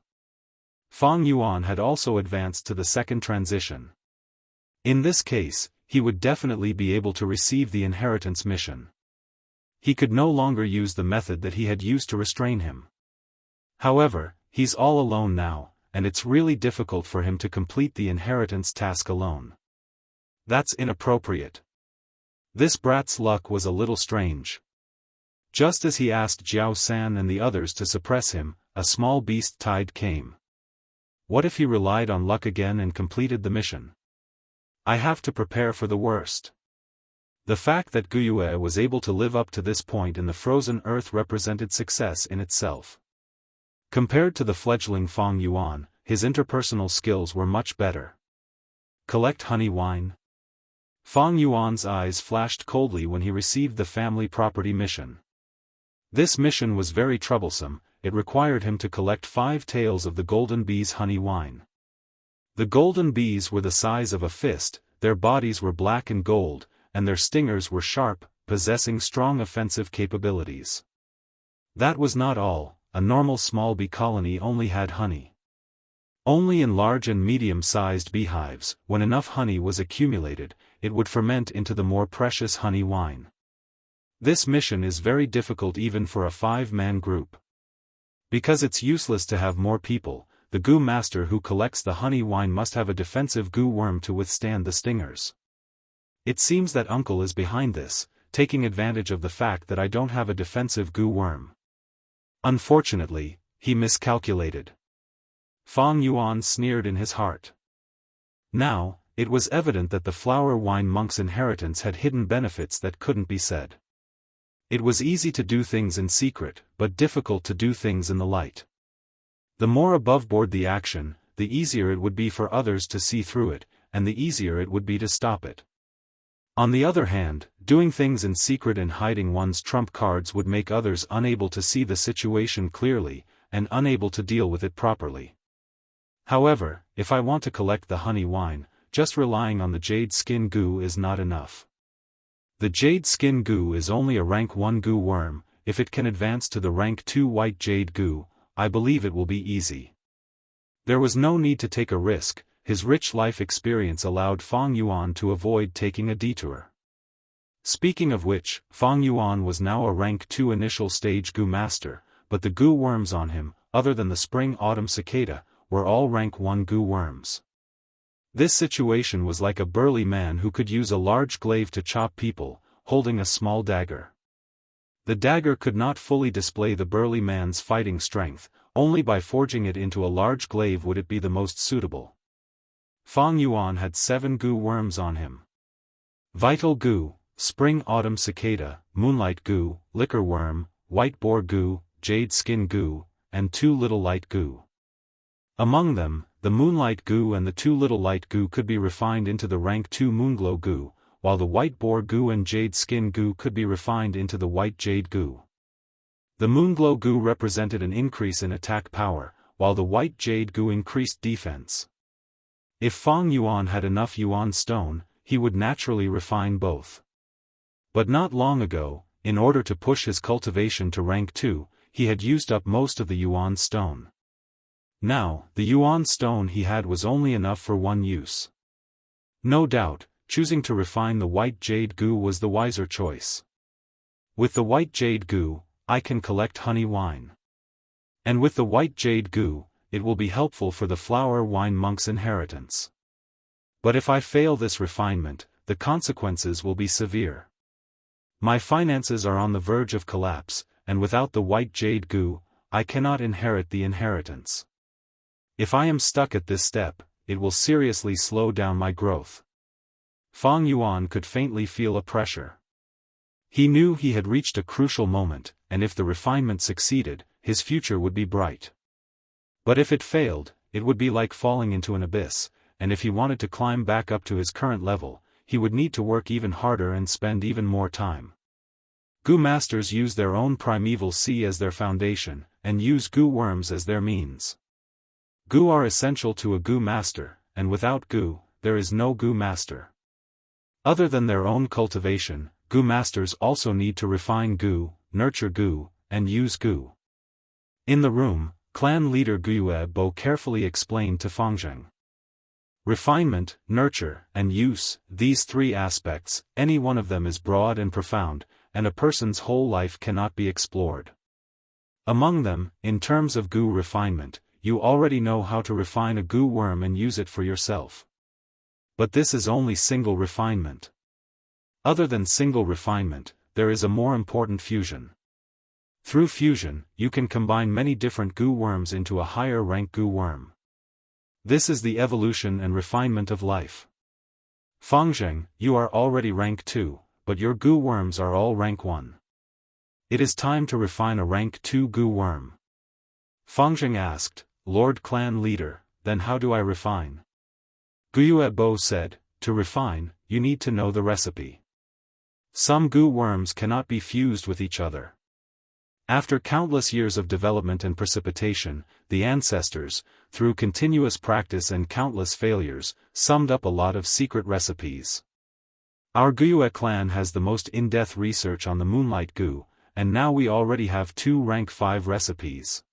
Fang Yuan had also advanced to the second transition. In this case, he would definitely be able to receive the inheritance mission. He could no longer use the method that he had used to restrain him. However, he's all alone now, and it's really difficult for him to complete the inheritance task alone. That's inappropriate. This brat's luck was a little strange. Just as he asked Jiao San and the others to suppress him, a small beast tide came. What if he relied on luck again and completed the mission? I have to prepare for the worst. The fact that Guiyue was able to live up to this point in the frozen earth represented success in itself. Compared to the fledgling Fang Yuan, his interpersonal skills were much better. Collect honey wine? Fang Yuan's eyes flashed coldly when he received the family property mission. This mission was very troublesome. It required him to collect 5 taels of the golden bee's honey wine. The golden bees were the size of a fist, their bodies were black and gold, and their stingers were sharp, possessing strong offensive capabilities. That was not all. A normal small bee colony only had honey. Only in large and medium-sized beehives, when enough honey was accumulated, it would ferment into the more precious honey wine. This mission is very difficult even for a 5-man group. Because it's useless to have more people, the Gu master who collects the honey wine must have a defensive Gu worm to withstand the stingers. It seems that Uncle is behind this, taking advantage of the fact that I don't have a defensive Gu worm. Unfortunately, he miscalculated. Fang Yuan sneered in his heart. Now, it was evident that the flower wine monk's inheritance had hidden benefits that couldn't be said. It was easy to do things in secret, but difficult to do things in the light. The more above-board the action, the easier it would be for others to see through it, and the easier it would be to stop it. On the other hand, doing things in secret and hiding one's trump cards would make others unable to see the situation clearly, and unable to deal with it properly. However, if I want to collect the honey wine, just relying on the jade skin goo is not enough. The jade skin goo is only a rank 1 goo worm. If it can advance to the rank 2 white jade goo, I believe it will be easy. There was no need to take a risk. His rich life experience allowed Fang Yuan to avoid taking a detour. Speaking of which, Fang Yuan was now a rank 2 initial stage Gu master, but the Gu worms on him, other than the spring-autumn cicada, were all rank 1 Gu worms. This situation was like a burly man who could use a large glaive to chop people, holding a small dagger. The dagger could not fully display the burly man's fighting strength, only by forging it into a large glaive would it be the most suitable. Fang Yuan had 7 goo worms on him. Vital goo, spring autumn cicada, moonlight goo, liquor worm, white boar goo, jade skin goo, and 2 little light goo. Among them, the moonlight goo and the 2 little light goo could be refined into the rank 2 moonglow goo, while the white boar goo and jade skin goo could be refined into the white jade goo. The moonglow goo represented an increase in attack power, while the white jade goo increased defense. If Fang Yuan had enough yuan stone, he would naturally refine both. But not long ago, in order to push his cultivation to rank 2, he had used up most of the yuan stone. Now, the yuan stone he had was only enough for one use. No doubt, choosing to refine the white jade goo was the wiser choice. With the white jade goo, I can collect honey wine. And with the white jade goo, it will be helpful for the flower wine monk's inheritance. But if I fail this refinement, the consequences will be severe. My finances are on the verge of collapse, and without the white jade goo, I cannot inherit the inheritance. If I am stuck at this step, it will seriously slow down my growth. Fang Yuan could faintly feel a pressure. He knew he had reached a crucial moment, and if the refinement succeeded, his future would be bright. But if it failed, it would be like falling into an abyss, and if he wanted to climb back up to his current level, he would need to work even harder and spend even more time. Goo masters use their own primeval sea as their foundation, and use goo worms as their means. Goo are essential to a goo master, and without goo, there is no goo master. Other than their own cultivation, goo masters also need to refine goo, nurture goo, and use goo. In the room, clan leader Wuxia Xianxia carefully explained to Fangzheng. Refinement, nurture, and use, these 3 aspects, any one of them is broad and profound, and a person's whole life cannot be explored. Among them, in terms of goo refinement, you already know how to refine a goo worm and use it for yourself. But this is only single refinement. Other than single refinement, there is a more important fusion. Through fusion, you can combine many different goo worms into a higher rank goo worm. This is the evolution and refinement of life. Fangzheng, you are already rank 2, but your goo worms are all rank 1. It is time to refine a rank 2 goo worm. Fangzheng asked, Lord Clan Leader, then how do I refine? Wuxia Xianxia said, to refine, you need to know the recipe. Some goo worms cannot be fused with each other. After countless years of development and precipitation, the ancestors, through continuous practice and countless failures, summed up a lot of secret recipes. Our Wuxia clan has the most in-depth research on the moonlight goo, and now we already have 2 rank 5 recipes.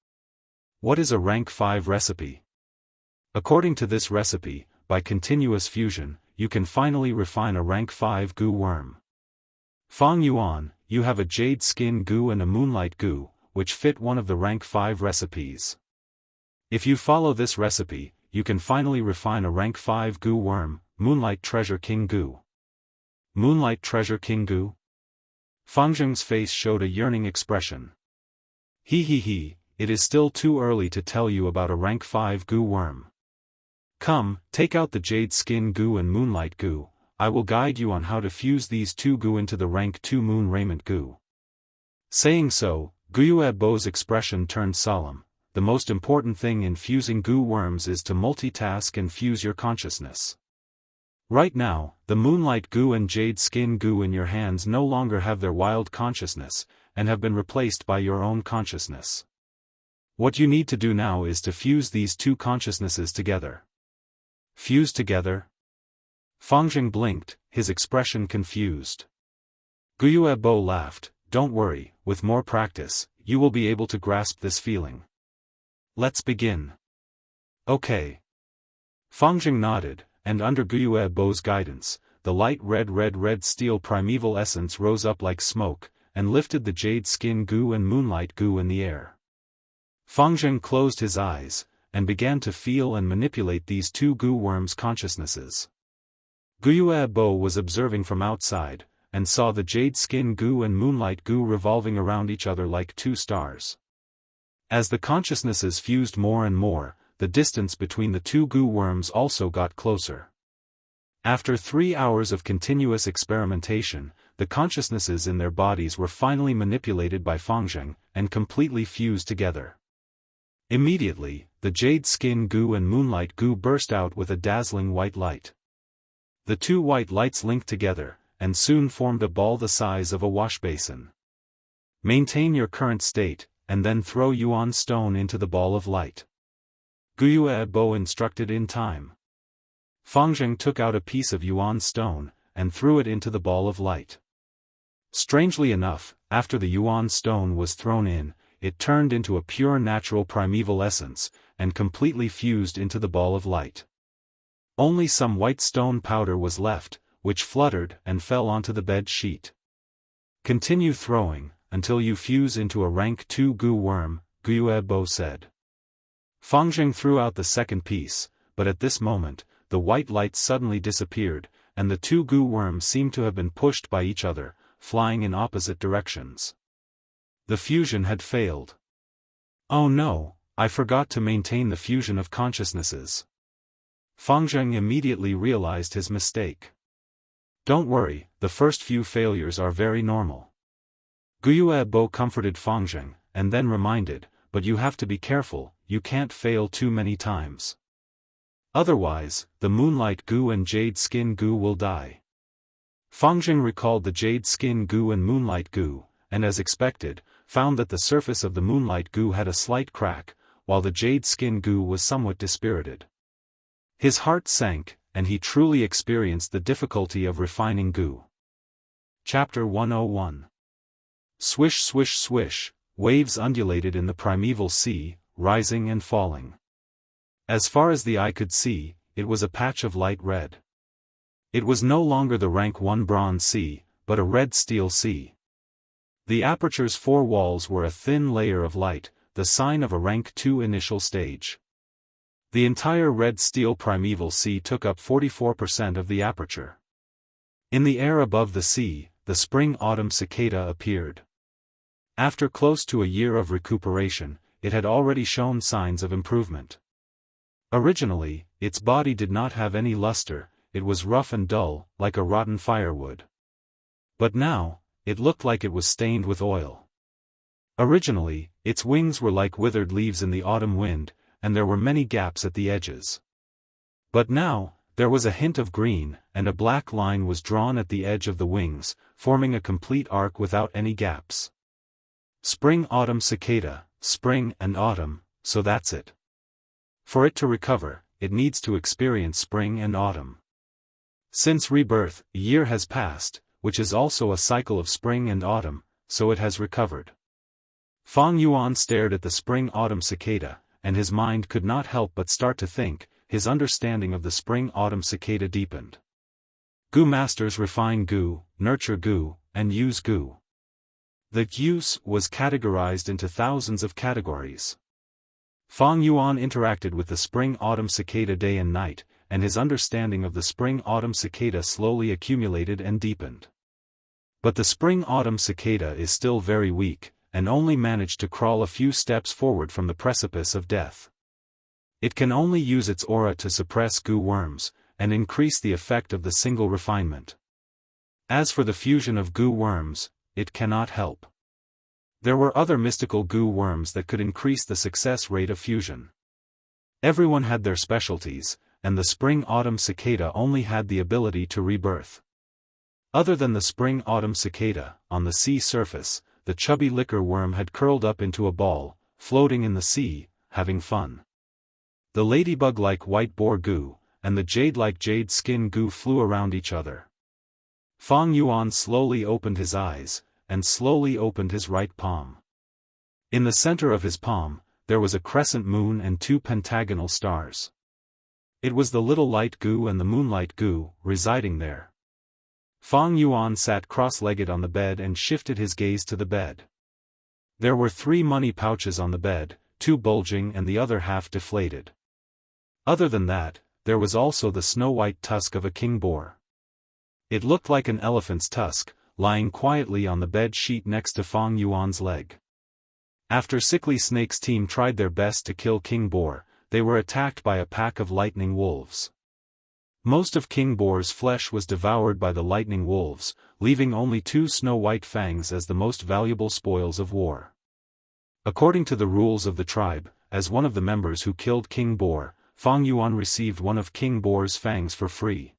What is a rank 5 recipe? According to this recipe, by continuous fusion, you can finally refine a rank 5 goo worm. Fang Yuan, you have a jade skin goo and a moonlight goo, which fit one of the rank 5 recipes. If you follow this recipe, you can finally refine a rank 5 goo worm, Moonlight Treasure King goo. Moonlight Treasure King goo? Fangzheng's face showed a yearning expression. He, it is still too early to tell you about a rank 5 goo worm. Come, take out the jade skin goo and moonlight goo. I will guide you on how to fuse these 2 goo into the rank 2 moon raiment goo. Saying so, Wuxia Xianxia's expression turned solemn. The most important thing in fusing goo worms is to multitask and fuse your consciousness. Right now, the moonlight goo and jade skin goo in your hands no longer have their wild consciousness, and have been replaced by your own consciousness. What you need to do now is to fuse these 2 consciousnesses together. Fuse together? Fangzheng blinked, his expression confused. Wuxia Xianxia laughed, don't worry, with more practice, you will be able to grasp this feeling. Let's begin. Okay. Fangzheng nodded, and under Wuxia Xianxia's guidance, the light red steel primeval essence rose up like smoke, and lifted the jade skin goo and moonlight goo in the air. Fangzheng closed his eyes, and began to feel and manipulate these 2 goo worms' consciousnesses. Wuxia Xianxia was observing from outside, and saw the jade skin goo and moonlight goo revolving around each other like 2 stars. As the consciousnesses fused more and more, the distance between the two goo worms also got closer. After 3 hours of continuous experimentation, the consciousnesses in their bodies were finally manipulated by Fangzheng, and completely fused together. Immediately, the jade skin goo and moonlight goo burst out with a dazzling white light. The two white lights linked together, and soon formed a ball the size of a washbasin. Maintain your current state, and then throw Yuan stone into the ball of light. Guiyue Bo instructed in time. Fangzheng took out a piece of Yuan stone, and threw it into the ball of light. Strangely enough, after the Yuan stone was thrown in, it turned into a pure natural primeval essence, and completely fused into the ball of light. Only some white stone powder was left, which fluttered and fell onto the bed sheet. Continue throwing, until you fuse into a rank 2 goo worm, Guiyue Bo said. Fangzheng threw out the second piece, but at this moment, the white light suddenly disappeared, and the two goo worms seemed to have been pushed by each other, flying in opposite directions. The fusion had failed. Oh no, I forgot to maintain the fusion of consciousnesses. Fangzheng immediately realized his mistake. Don't worry, the first few failures are very normal. Guiyue Bo comforted Fangzheng, and then reminded, but you have to be careful, you can't fail too many times. Otherwise, the moonlight goo and jade skin goo will die. Fangzheng recalled the jade skin goo and moonlight goo, and as expected, found that the surface of the moonlight goo had a slight crack, while the jade skin goo was somewhat dispirited. His heart sank, and he truly experienced the difficulty of refining goo. Chapter 101. Swish swish swish, waves undulated in the primeval sea, rising and falling. As far as the eye could see, it was a patch of light red. It was no longer the rank 1 bronze sea, but a red steel sea. The aperture's 4 walls were a thin layer of light, the sign of a rank 2 initial stage. The entire red steel primeval sea took up 44% of the aperture. In the air above the sea, the spring-autumn cicada appeared. After close to a year of recuperation, it had already shown signs of improvement. Originally, its body did not have any luster, it was rough and dull, like a rotten firewood. But now, it looked like it was stained with oil. Originally, its wings were like withered leaves in the autumn wind, and there were many gaps at the edges. But now, there was a hint of green, and a black line was drawn at the edge of the wings, forming a complete arc without any gaps. Spring-autumn cicada, spring and autumn, so that's it. For it to recover, it needs to experience spring and autumn. Since rebirth, a year has passed, which is also a cycle of spring and autumn, so it has recovered. Fang Yuan stared at the spring-autumn cicada, and his mind could not help but start to think. His understanding of the spring-autumn cicada deepened. Goo masters refine goo, nurture goo, and use goo. The use was categorized into thousands of categories. Fang Yuan interacted with the spring-autumn cicada day and night, and his understanding of the spring-autumn cicada slowly accumulated and deepened. But the spring-autumn cicada is still very weak, and only managed to crawl a few steps forward from the precipice of death. It can only use its aura to suppress goo worms, and increase the effect of the single refinement. As for the fusion of goo worms, it cannot help. There were other mystical goo worms that could increase the success rate of fusion. Everyone had their specialties, and the spring-autumn cicada only had the ability to rebirth. Other than the spring-autumn cicada, on the sea surface, the chubby liquor worm had curled up into a ball, floating in the sea, having fun. The ladybug-like white boar goo, and the jade-like jade skin goo flew around each other. Fang Yuan slowly opened his eyes, and slowly opened his right palm. In the center of his palm, there was a crescent moon and 2 pentagonal stars. It was the little light goo and the moonlight goo, residing there. Fang Yuan sat cross-legged on the bed and shifted his gaze to the bed. There were 3 money pouches on the bed, 2 bulging and the other half deflated. Other than that, there was also the snow-white tusk of a king boar. It looked like an elephant's tusk, lying quietly on the bed sheet next to Fang Yuan's leg. After Sickly Snake's team tried their best to kill King Boar, they were attacked by a pack of lightning wolves. Most of King Boar's flesh was devoured by the lightning wolves, leaving only 2 snow-white fangs as the most valuable spoils of war. According to the rules of the tribe, as one of the members who killed King Boar, Fang Yuan received one of King Boar's fangs for free.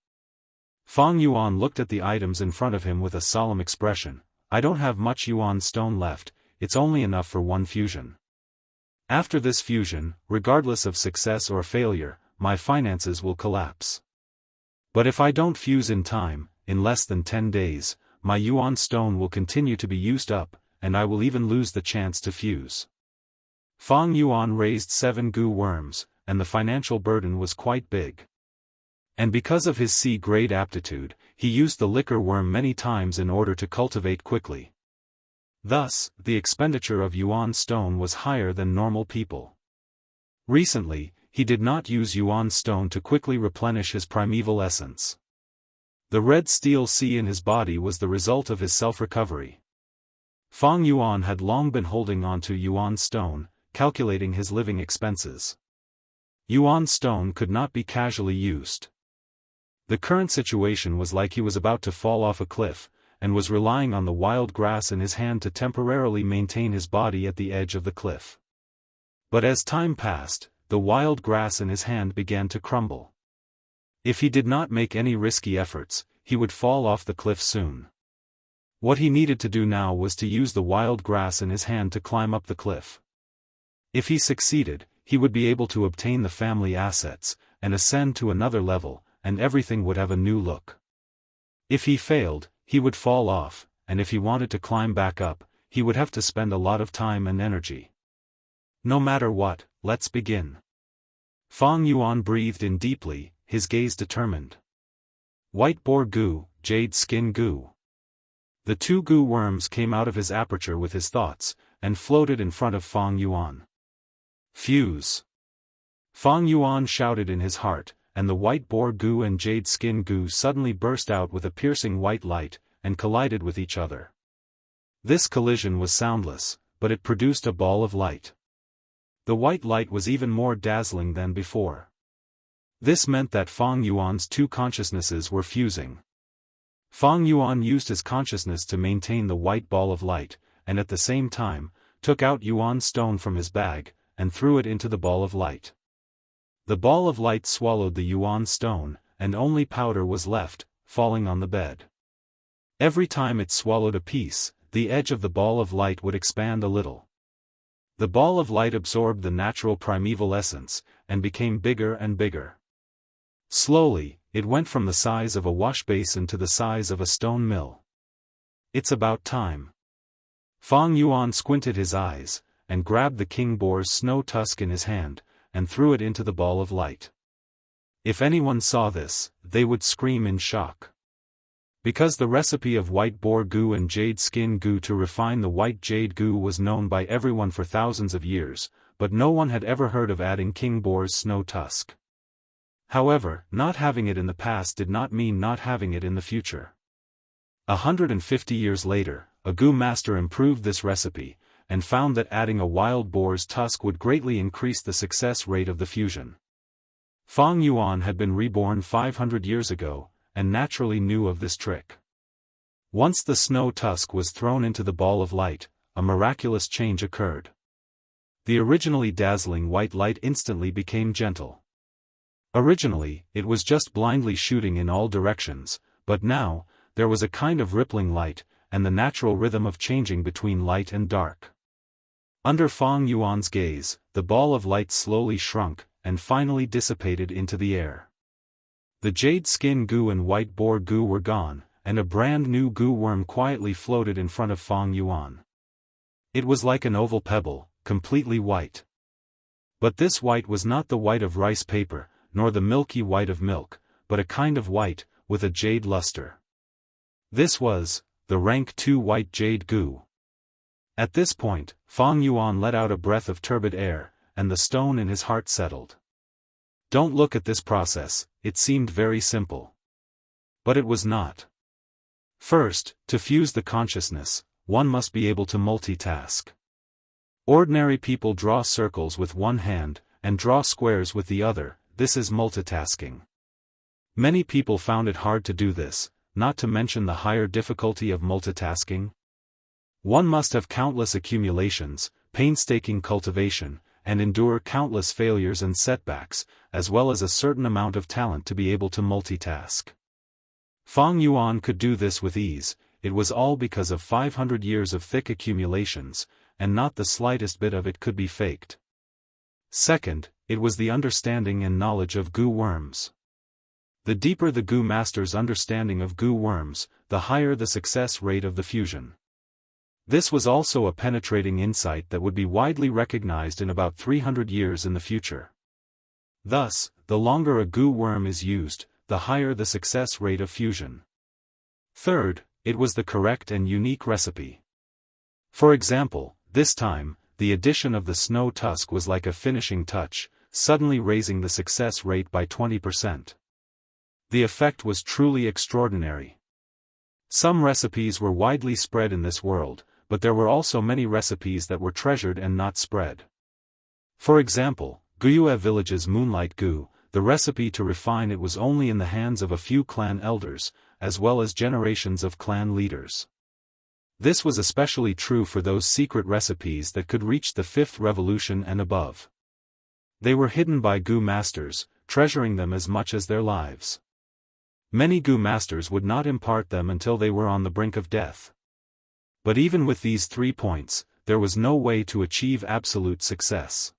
Fang Yuan looked at the items in front of him with a solemn expression. I don't have much Yuan stone left, it's only enough for 1 fusion. After this fusion, regardless of success or failure, my finances will collapse. But if I don't fuse in time, in less than 10 days, my Yuan stone will continue to be used up, and I will even lose the chance to fuse. Fang Yuan raised 7 goo worms, and the financial burden was quite big. And because of his C-grade aptitude, he used the liquor worm many times in order to cultivate quickly. Thus, the expenditure of Yuan stone was higher than normal people. Recently, he did not use Yuan stone to quickly replenish his primeval essence. The red steel sea in his body was the result of his self-recovery. Fang Yuan had long been holding on to Yuan stone, calculating his living expenses. Yuan stone could not be casually used. The current situation was like he was about to fall off a cliff, and was relying on the wild grass in his hand to temporarily maintain his body at the edge of the cliff. But as time passed, the wild grass in his hand began to crumble. If he did not make any risky efforts, he would fall off the cliff soon. What he needed to do now was to use the wild grass in his hand to climb up the cliff. If he succeeded, he would be able to obtain the family assets, and ascend to another level, and everything would have a new look. If he failed, he would fall off, and if he wanted to climb back up, he would have to spend a lot of time and energy. No matter what, let's begin. Fang Yuan breathed in deeply, his gaze determined. White boar goo, jade skin goo. The 2 goo worms came out of his aperture with his thoughts, and floated in front of Fang Yuan. Fuse! Fang Yuan shouted in his heart, and the white boar goo and jade skin goo suddenly burst out with a piercing white light, and collided with each other. This collision was soundless, but it produced a ball of light. The white light was even more dazzling than before. This meant that Fang Yuan's 2 consciousnesses were fusing. Fang Yuan used his consciousness to maintain the white ball of light, and at the same time, took out Yuan stone from his bag, and threw it into the ball of light. The ball of light swallowed the Yuan stone, and only powder was left, falling on the bed. Every time it swallowed a piece, the edge of the ball of light would expand a little. The ball of light absorbed the natural primeval essence, and became bigger and bigger. Slowly, it went from the size of a wash basin to the size of a stone mill. It's about time. Fang Yuan squinted his eyes, and grabbed the king boar's snow tusk in his hand, and threw it into the ball of light. If anyone saw this, they would scream in shock. Because the recipe of white boar goo and jade skin goo to refine the white jade goo was known by everyone for thousands of years, but no one had ever heard of adding king boar's snow tusk. However, not having it in the past did not mean not having it in the future. 150 years later, a goo master improved this recipe, and found that adding a wild boar's tusk would greatly increase the success rate of the fusion. Fang Yuan had been reborn 500 years ago, and naturally knew of this trick. Once the snow tusk was thrown into the ball of light, a miraculous change occurred. The originally dazzling white light instantly became gentle. Originally, it was just blindly shooting in all directions, but now, there was a kind of rippling light, and the natural rhythm of changing between light and dark. Under Fang Yuan's gaze, the ball of light slowly shrunk, and finally dissipated into the air. The jade skin goo and white boar goo were gone, and a brand new goo worm quietly floated in front of Fang Yuan. It was like an oval pebble, completely white. But this white was not the white of rice paper, nor the milky white of milk, but a kind of white, with a jade luster. This was the rank 2 white jade goo. At this point, Fang Yuan let out a breath of turbid air, and the stone in his heart settled. Don't look at this process, it seemed very simple. But it was not. First, to fuse the consciousness, one must be able to multitask. Ordinary people draw circles with one hand, and draw squares with the other. This is multitasking. Many people found it hard to do this, not to mention the higher difficulty of multitasking. One must have countless accumulations, painstaking cultivation, and endure countless failures and setbacks, as well as a certain amount of talent to be able to multitask. Fang Yuan could do this with ease. It was all because of 500 years of thick accumulations, and not the slightest bit of it could be faked. Second, it was the understanding and knowledge of goo worms. The deeper the goo master's understanding of goo worms, the higher the success rate of the fusion. This was also a penetrating insight that would be widely recognized in about 300 years in the future. Thus, the longer a goo worm is used, the higher the success rate of fusion. Third, it was the correct and unique recipe. For example, this time, the addition of the snow tusk was like a finishing touch, suddenly raising the success rate by 20%. The effect was truly extraordinary. Some recipes were widely spread in this world, but there were also many recipes that were treasured and not spread. For example, Guyue village's moonlight goo, the recipe to refine it was only in the hands of a few clan elders, as well as generations of clan leaders. This was especially true for those secret recipes that could reach the 5th revolution and above. They were hidden by goo masters, treasuring them as much as their lives. Many goo masters would not impart them until they were on the brink of death. But even with these 3 points, there was no way to achieve absolute success.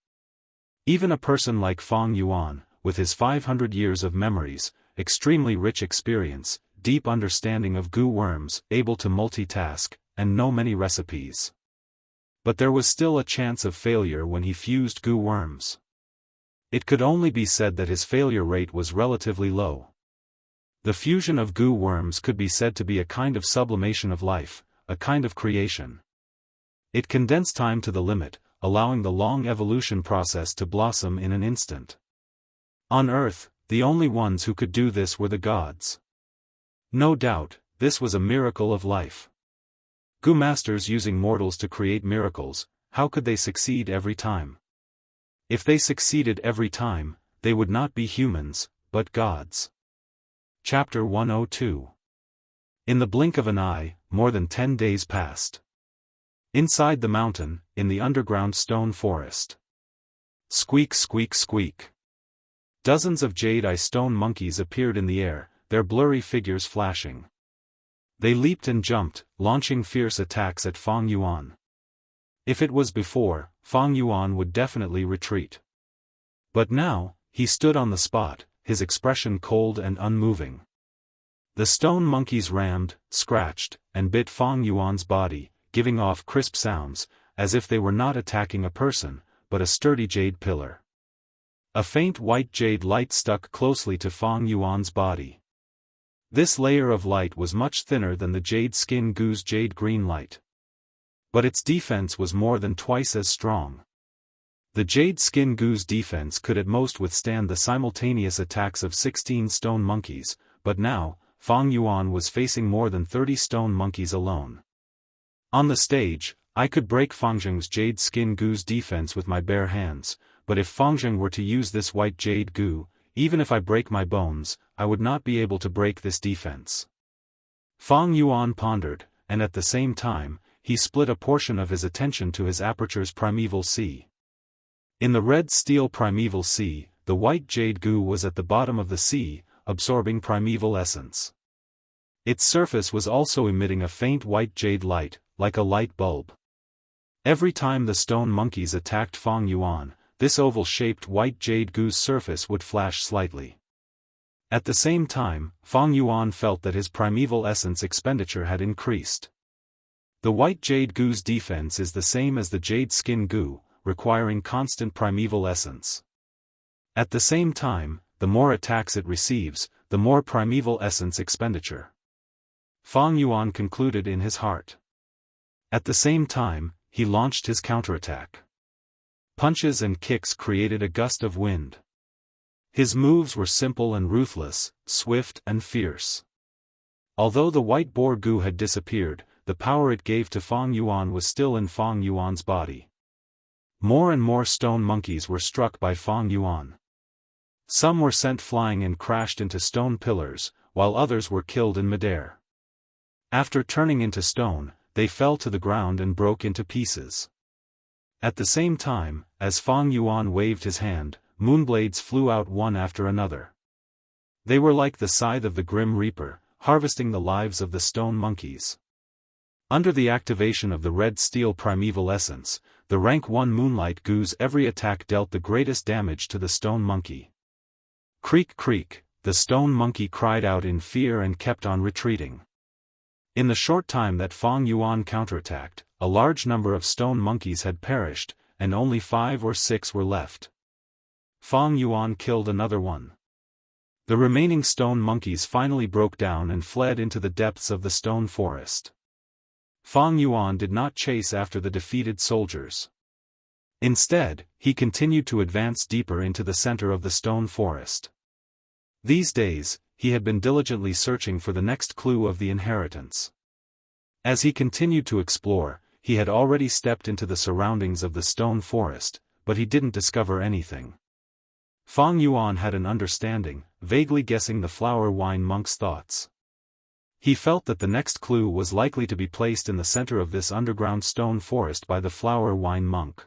Even a person like Fang Yuan, with his 500 years of memories, extremely rich experience, deep understanding of goo worms, able to multitask, and know many recipes. But there was still a chance of failure when he fused goo worms. It could only be said that his failure rate was relatively low. The fusion of goo worms could be said to be a kind of sublimation of life, a kind of creation. It condensed time to the limit, allowing the long evolution process to blossom in an instant. On Earth, the only ones who could do this were the gods. No doubt, this was a miracle of life. Goo masters using mortals to create miracles, how could they succeed every time? If they succeeded every time, they would not be humans, but gods. Chapter 102. In the blink of an eye, more than 10 days passed. Inside the mountain, in the underground stone forest. Squeak, squeak, squeak. Dozens of jade-eye stone monkeys appeared in the air, their blurry figures flashing. They leaped and jumped, launching fierce attacks at Fang Yuan. If it was before, Fang Yuan would definitely retreat. But now, he stood on the spot, his expression cold and unmoving. The stone monkeys rammed, scratched, and bit Fang Yuan's body, giving off crisp sounds, as if they were not attacking a person, but a sturdy jade pillar. A faint white jade light stuck closely to Fang Yuan's body. This layer of light was much thinner than the jade skin goo's jade green light. But its defense was more than twice as strong. The jade skin goo's defense could at most withstand the simultaneous attacks of 16 stone monkeys, but now, Fang Yuan was facing more than 30 stone monkeys alone. On the stage, I could break Fangzheng's jade skin goo's defense with my bare hands, but if Fangzheng were to use this white jade goo, even if I break my bones, I would not be able to break this defense. Fang Yuan pondered, and at the same time, he split a portion of his attention to his aperture's primeval sea. In the red steel primeval sea, the white jade goo was at the bottom of the sea, absorbing primeval essence. Its surface was also emitting a faint white jade light, like a light bulb. Every time the stone monkeys attacked Fang Yuan, this oval-shaped white jade goo's surface would flash slightly. At the same time, Fang Yuan felt that his primeval essence expenditure had increased. The white jade goo's defense is the same as the jade skin goo, requiring constant primeval essence. At the same time, the more attacks it receives, the more primeval essence expenditure. Fang Yuan concluded in his heart. At the same time, he launched his counterattack. Punches and kicks created a gust of wind. His moves were simple and ruthless, swift and fierce. Although the white boar goo had disappeared, the power it gave to Fang Yuan was still in Fang Yuan's body. more and more stone monkeys were struck by Fang Yuan. Some were sent flying and crashed into stone pillars, while others were killed in midair. After turning into stone, they fell to the ground and broke into pieces. At the same time, as Fang Yuan waved his hand, moonblades flew out one after another. They were like the scythe of the Grim Reaper, harvesting the lives of the stone monkeys. Under the activation of the red steel primeval essence, the rank 1 Moonlight Gu's every attack dealt the greatest damage to the stone monkey. Creak creak, the stone monkey cried out in fear and kept on retreating. In the short time that Fang Yuan counterattacked, a large number of stone monkeys had perished, and only 5 or 6 were left. Fang Yuan killed another one. The remaining stone monkeys finally broke down and fled into the depths of the stone forest. Fang Yuan did not chase after the defeated soldiers. Instead, he continued to advance deeper into the center of the stone forest. These days, he had been diligently searching for the next clue of the inheritance. As he continued to explore, he had already stepped into the surroundings of the stone forest, but he didn't discover anything. Fang Yuan had an understanding, vaguely guessing the flower wine monk's thoughts. He felt that the next clue was likely to be placed in the center of this underground stone forest by the flower wine monk.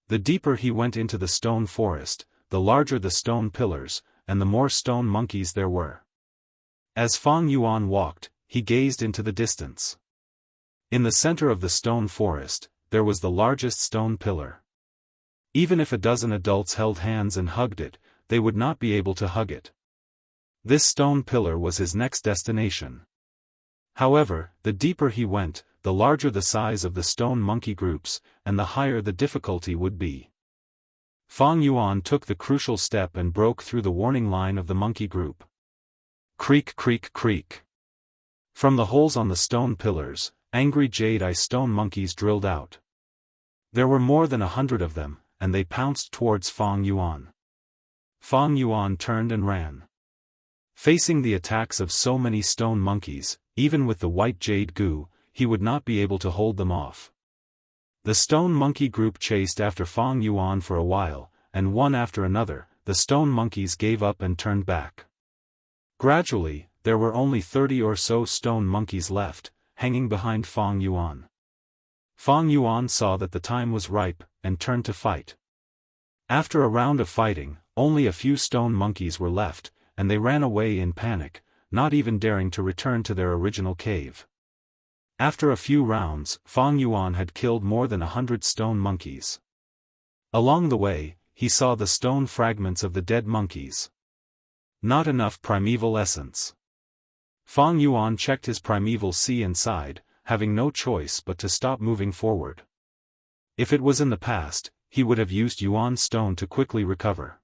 The deeper he went into the stone forest, the larger the stone pillars, and the more stone monkeys there were. As Fang Yuan walked, he gazed into the distance. In the center of the stone forest, there was the largest stone pillar. Even if a dozen adults held hands and hugged it, they would not be able to hug it. This stone pillar was his next destination. However, the deeper he went, the larger the size of the stone monkey groups, and the higher the difficulty would be. Fang Yuan took the crucial step and broke through the warning line of the monkey group. Creak creak creak. From the holes on the stone pillars, angry jade-eye stone monkeys drilled out. There were more than 100 of them, and they pounced towards Fang Yuan. Fang Yuan turned and ran. Facing the attacks of so many stone monkeys, even with the white jade gu, he would not be able to hold them off. The stone monkey group chased after Fang Yuan for a while, and one after another, the stone monkeys gave up and turned back. Gradually, there were only 30 or so stone monkeys left, hanging behind Fang Yuan. Fang Yuan saw that the time was ripe, and turned to fight. After a round of fighting, only a few stone monkeys were left, and they ran away in panic, not even daring to return to their original cave. After a few rounds, Fang Yuan had killed more than 100 stone monkeys. Along the way, he saw the stone fragments of the dead monkeys. Not enough primeval essence. Fang Yuan checked his primeval sea and sighed, having no choice but to stop moving forward. If it was in the past, he would have used Yuan stone to quickly recover.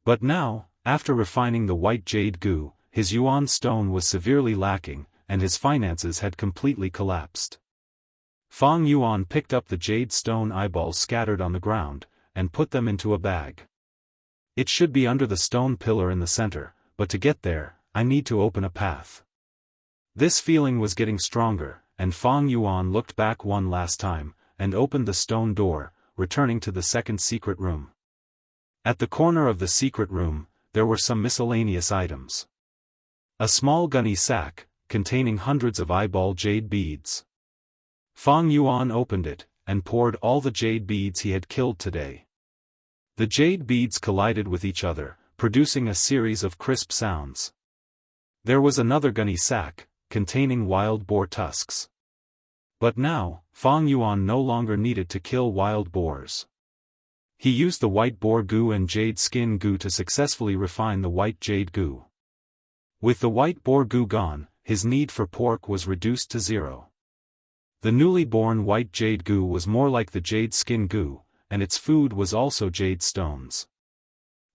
But now, after refining the white jade gu, his Yuan stone was severely lacking, and his finances had completely collapsed. Fang Yuan picked up the jade stone eyeballs scattered on the ground, and put them into a bag. It should be under the stone pillar in the center, but to get there, I need to open a path. This feeling was getting stronger, and Fang Yuan looked back one last time, and opened the stone door, returning to the second secret room. At the corner of the secret room, there were some miscellaneous items. A small gunny sack, containing hundreds of eyeball jade beads. Fang Yuan opened it, and poured all the jade beads he had killed today. The jade beads collided with each other, producing a series of crisp sounds. There was another gunny sack, containing wild boar tusks. But now, Fang Yuan no longer needed to kill wild boars. He used the white boar gu and jade skin gu to successfully refine the white jade gu. With the white boar gu gone, his need for pork was reduced to 0. The newly born white jade gu was more like the jade skin gu, and its food was also jade stones.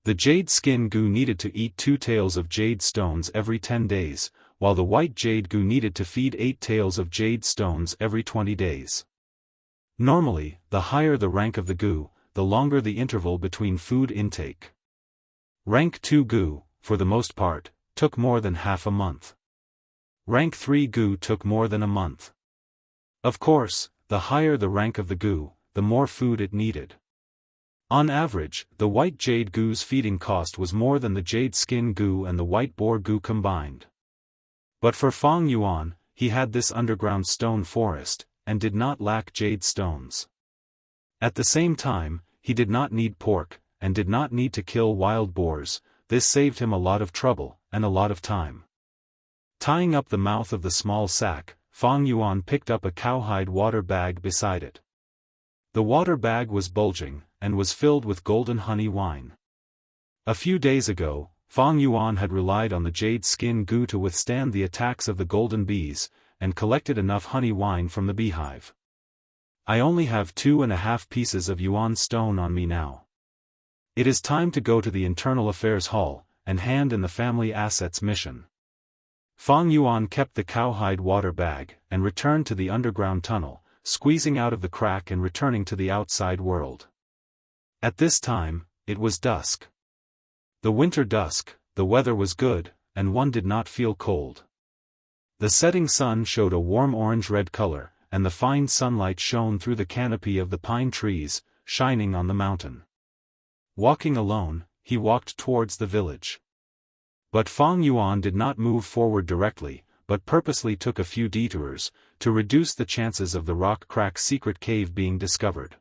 The jade skin gu needed to eat 2 taels of jade stones every 10 days, while the white jade gu needed to feed 8 taels of jade stones every 20 days. Normally, the higher the rank of the gu, the longer the interval between food intake. Rank 2 gu, for the most part, took more than half a month. Rank 3 gu took more than a month. Of course, the higher the rank of the gu, the more food it needed. On average, the white jade goo's feeding cost was more than the jade skin goo and the white boar goo combined. But for Fang Yuan, he had this underground stone forest, and did not lack jade stones. At the same time, he did not need pork, and did not need to kill wild boars. This saved him a lot of trouble, and a lot of time. Tying up the mouth of the small sack, Fang Yuan picked up a cowhide water bag beside it. The water bag was bulging, and was filled with golden honey wine. A few days ago, Fang Yuan had relied on the jade skin goo to withstand the attacks of the golden bees, and collected enough honey wine from the beehive. I only have 2.5 pieces of yuan stone on me now. It is time to go to the Internal Affairs Hall, and hand in the family assets mission. Fang Yuan kept the cowhide water bag, and returned to the underground tunnel, squeezing out of the crack and returning to the outside world. At this time, it was dusk. The winter dusk, the weather was good, and one did not feel cold. The setting sun showed a warm orange-red color, and the fine sunlight shone through the canopy of the pine trees, shining on the mountain. Walking alone, he walked towards the village. But Fang Yuan did not move forward directly, but purposely took a few detours, to reduce the chances of the rock crack's secret cave being discovered.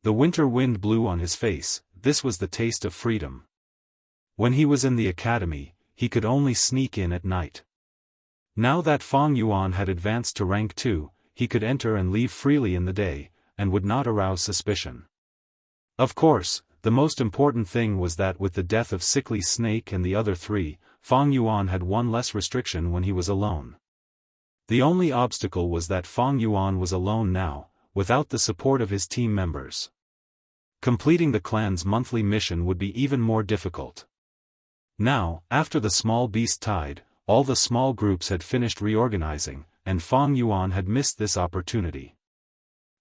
The winter wind blew on his face. This was the taste of freedom. When he was in the academy, he could only sneak in at night. Now that Fang Yuan had advanced to rank 2, he could enter and leave freely in the day, and would not arouse suspicion. Of course, the most important thing was that with the death of Sickly Snake and the other 3, Fang Yuan had one less restriction when he was alone. The only obstacle was that Fang Yuan was alone now, without the support of his team members. Completing the clan's monthly mission would be even more difficult. Now, after the small beast tide, all the small groups had finished reorganizing, and Fang Yuan had missed this opportunity.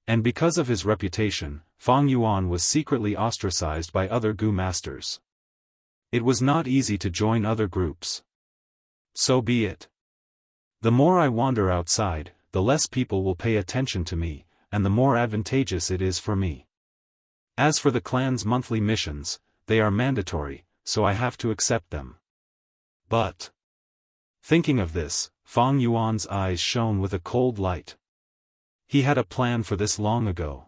And because of his reputation, Fang Yuan was secretly ostracized by other Gu masters. It was not easy to join other groups. So be it. The more I wander outside, the less people will pay attention to me, and the more advantageous it is for me. As for the clan's monthly missions, they are mandatory, so I have to accept them. But, thinking of this, Fang Yuan's eyes shone with a cold light. He had a plan for this long ago.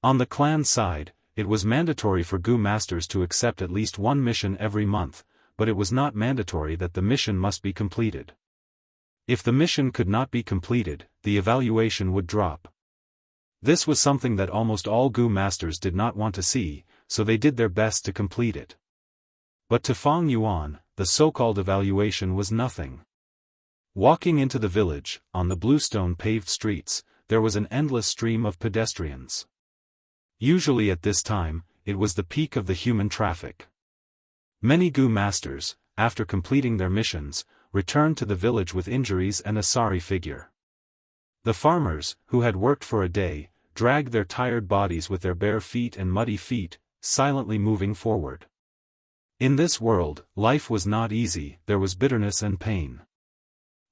On the clan side, it was mandatory for Gu masters to accept at least one mission every month, but it was not mandatory that the mission must be completed. If the mission could not be completed, the evaluation would drop. This was something that almost all Gu masters did not want to see, so they did their best to complete it. But to Fang Yuan, the so-called evaluation was nothing. Walking into the village, on the bluestone-paved streets, there was an endless stream of pedestrians. Usually at this time, it was the peak of the human traffic. Many Gu masters, after completing their missions, returned to the village with injuries and a sorry figure. The farmers, who had worked for a day, dragged their tired bodies with their bare feet and muddy feet, silently moving forward. In this world, life was not easy, there was bitterness and pain.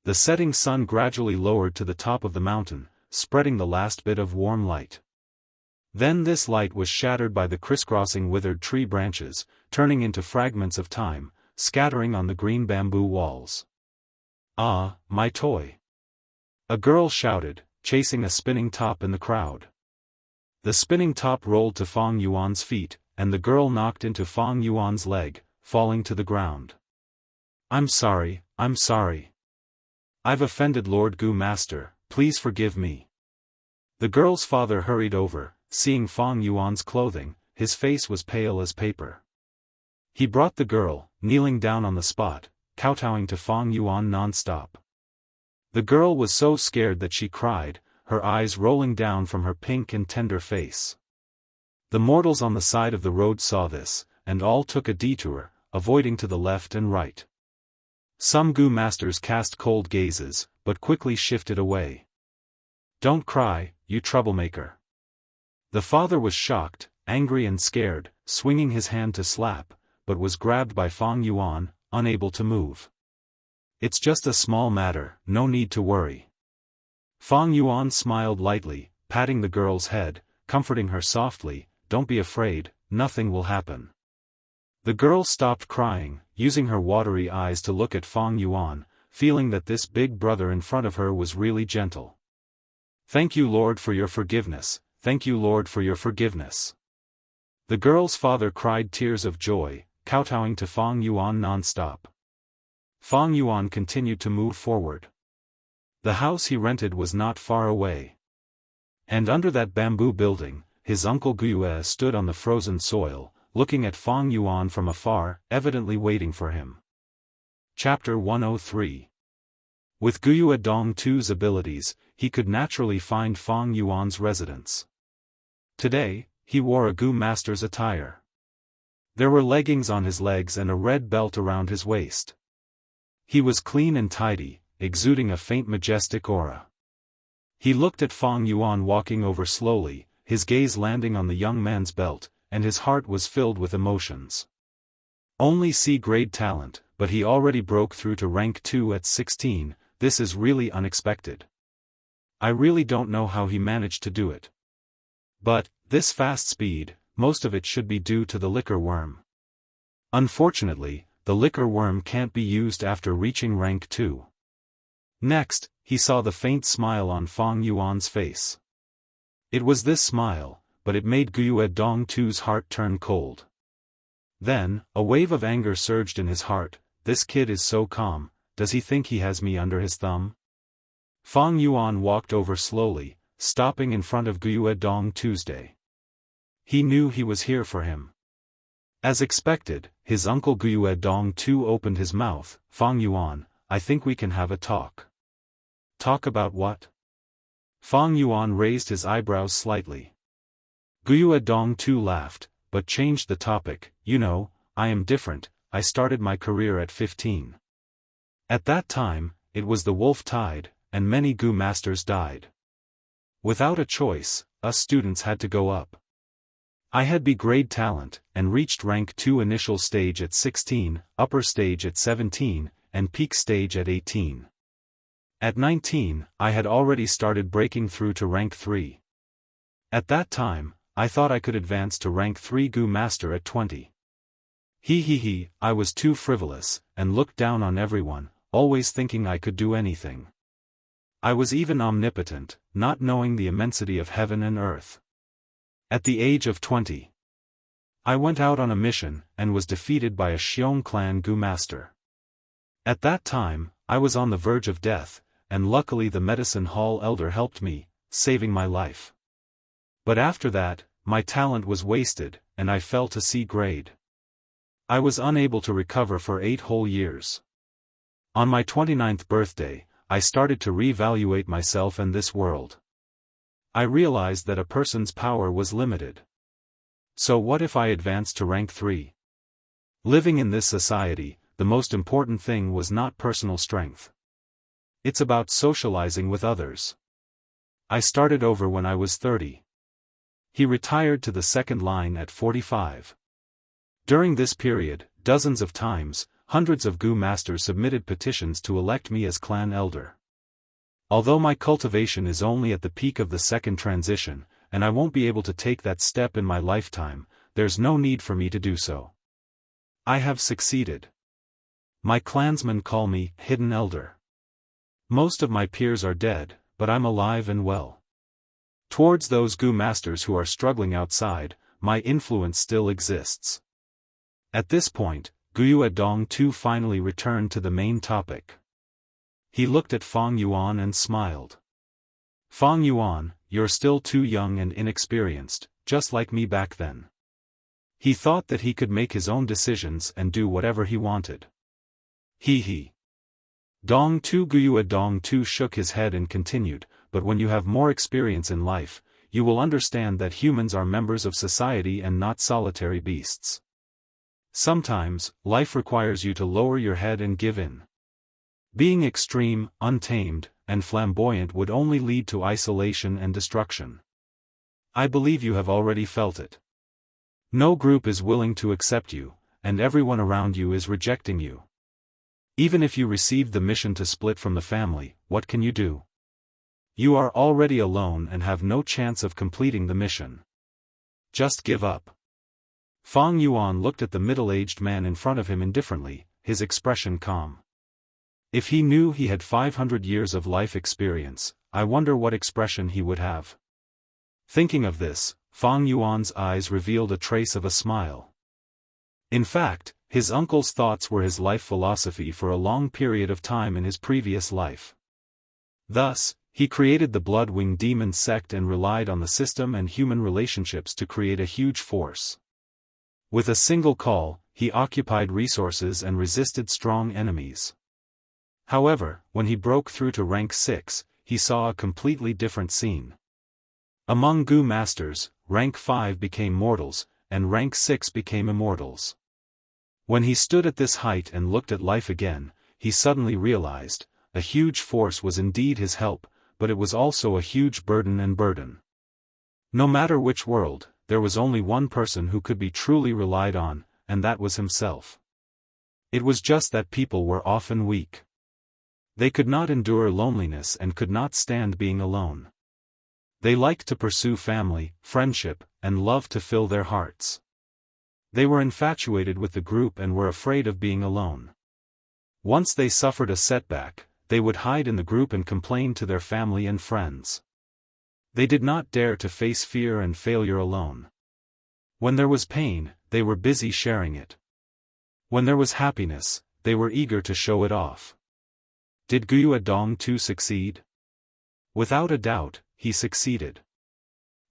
The setting sun gradually lowered to the top of the mountain, spreading the last bit of warm light. Then this light was shattered by the crisscrossing withered tree branches, turning into fragments of time, scattering on the green bamboo walls. "Ah, my toy!" A girl shouted, chasing a spinning top in the crowd. The spinning top rolled to Fang Yuan's feet, and the girl knocked into Fang Yuan's leg, falling to the ground. I'm sorry. I've offended Lord Gu Master, please forgive me." The girl's father hurried over, seeing Fang Yuan's clothing, his face was pale as paper. He brought the girl, kneeling down on the spot, kowtowing to Fang Yuan non-stop. The girl was so scared that she cried, her eyes rolling down from her pink and tender face. The mortals on the side of the road saw this, and all took a detour, avoiding to the left and right. Some Gu masters cast cold gazes, but quickly shifted away. "Don't cry, you troublemaker." The father was shocked, angry and scared, swinging his hand to slap, but was grabbed by Fang Yuan, unable to move. "It's just a small matter, no need to worry." Fang Yuan smiled lightly, patting the girl's head, comforting her softly, "Don't be afraid, nothing will happen." The girl stopped crying, using her watery eyes to look at Fang Yuan, feeling that this big brother in front of her was really gentle. "Thank you, Lord, for your forgiveness, thank you, Lord, for your forgiveness." The girl's father cried tears of joy, kowtowing to Fang Yuan non-stop. Fang Yuan continued to move forward. The house he rented was not far away. And under that bamboo building, his uncle Guiyue stood on the frozen soil, looking at Fang Yuan from afar, evidently waiting for him. Chapter 103. With Guiyue Dongtu's abilities, he could naturally find Fang Yuan's residence. Today, he wore a Gu master's attire. There were leggings on his legs and a red belt around his waist. He was clean and tidy, exuding a faint majestic aura. He looked at Fang Yuan walking over slowly, his gaze landing on the young man's belt, and his heart was filled with emotions. Only C-grade talent, but he already broke through to rank 2 at 16, this is really unexpected. I really don't know how he managed to do it. But, this fast speed, most of it should be due to the liquor worm. Unfortunately, the liquor worm can't be used after reaching rank 2. Next, he saw the faint smile on Fang Yuan's face. It was this smile, but it made Guiyue Dongtu's heart turn cold. Then, a wave of anger surged in his heart. This kid is so calm, does he think he has me under his thumb? Fang Yuan walked over slowly, stopping in front of Guiyue Dongtu's. He knew he was here for him. As expected, his uncle Guiyue Dongtu opened his mouth. "Fang Yuan, I think we can have a talk." "Talk about what?" Fang Yuan raised his eyebrows slightly. Guiyue Dongtu laughed, but changed the topic. "You know, I am different, I started my career at 15. At that time, it was the wolf tide, and many Gu masters died. Without a choice, us students had to go up. I had B-grade talent, and reached rank 2 initial stage at 16, upper stage at 17, and peak stage at 18. At 19, I had already started breaking through to rank 3. At that time, I thought I could advance to rank 3 Gu Master at 20. I was too frivolous, and looked down on everyone, always thinking I could do anything. I was even omnipotent, not knowing the immensity of heaven and earth. At the age of 20, I went out on a mission, and was defeated by a Xiong clan Gu Master. At that time, I was on the verge of death, and luckily the medicine hall elder helped me, saving my life. But after that, my talent was wasted, and I fell to C-grade. I was unable to recover for 8 whole years. On my 29th birthday, I started to reevaluate myself and this world. I realized that a person's power was limited. So what if I advanced to rank 3? Living in this society, the most important thing was not personal strength. It's about socializing with others. I started over when I was 30. He retired to the second line at 45. During this period, dozens of times, hundreds of Gu masters submitted petitions to elect me as clan elder. Although my cultivation is only at the peak of the second transition, and I won't be able to take that step in my lifetime, there's no need for me to do so. I have succeeded. My clansmen call me Hidden Elder. Most of my peers are dead, but I'm alive and well. Towards those Gu masters who are struggling outside, my influence still exists. At this point, Guiyue Dongtu finally returned to the main topic. He looked at Fang Yuan and smiled. "Fang Yuan, you're still too young and inexperienced, just like me back then." He thought that he could make his own decisions and do whatever he wanted. Dongtu Guiyue Dongtu shook his head and continued, "But when you have more experience in life, you will understand that humans are members of society and not solitary beasts. Sometimes, life requires you to lower your head and give in. Being extreme, untamed, and flamboyant would only lead to isolation and destruction. I believe you have already felt it. No group is willing to accept you, and everyone around you is rejecting you. Even if you received the mission to split from the family, what can you do? You are already alone and have no chance of completing the mission. Just give up. Fang Yuan looked at the middle-aged man in front of him indifferently, his expression calm. If he knew he had 500 years of life experience, I wonder what expression he would have. Thinking of this, Fang Yuan's eyes revealed a trace of a smile. In fact, his uncle's thoughts were his life philosophy for a long period of time in his previous life. Thus, he created the Blood-Winged Demon sect and relied on the system and human relationships to create a huge force. With a single call, he occupied resources and resisted strong enemies. However, when he broke through to rank 6, he saw a completely different scene. Among Gu masters, rank 5 became mortals, and rank 6 became immortals. When he stood at this height and looked at life again, he suddenly realized, a huge force was indeed his help, but it was also a huge burden. No matter which world, there was only one person who could be truly relied on, and that was himself. It was just that people were often weak. They could not endure loneliness and could not stand being alone. They liked to pursue family, friendship, and love to fill their hearts. They were infatuated with the group and were afraid of being alone. Once they suffered a setback, they would hide in the group and complain to their family and friends. They did not dare to face fear and failure alone. When there was pain, they were busy sharing it. When there was happiness, they were eager to show it off. Did Guiyue Dong too succeed? Without a doubt, he succeeded.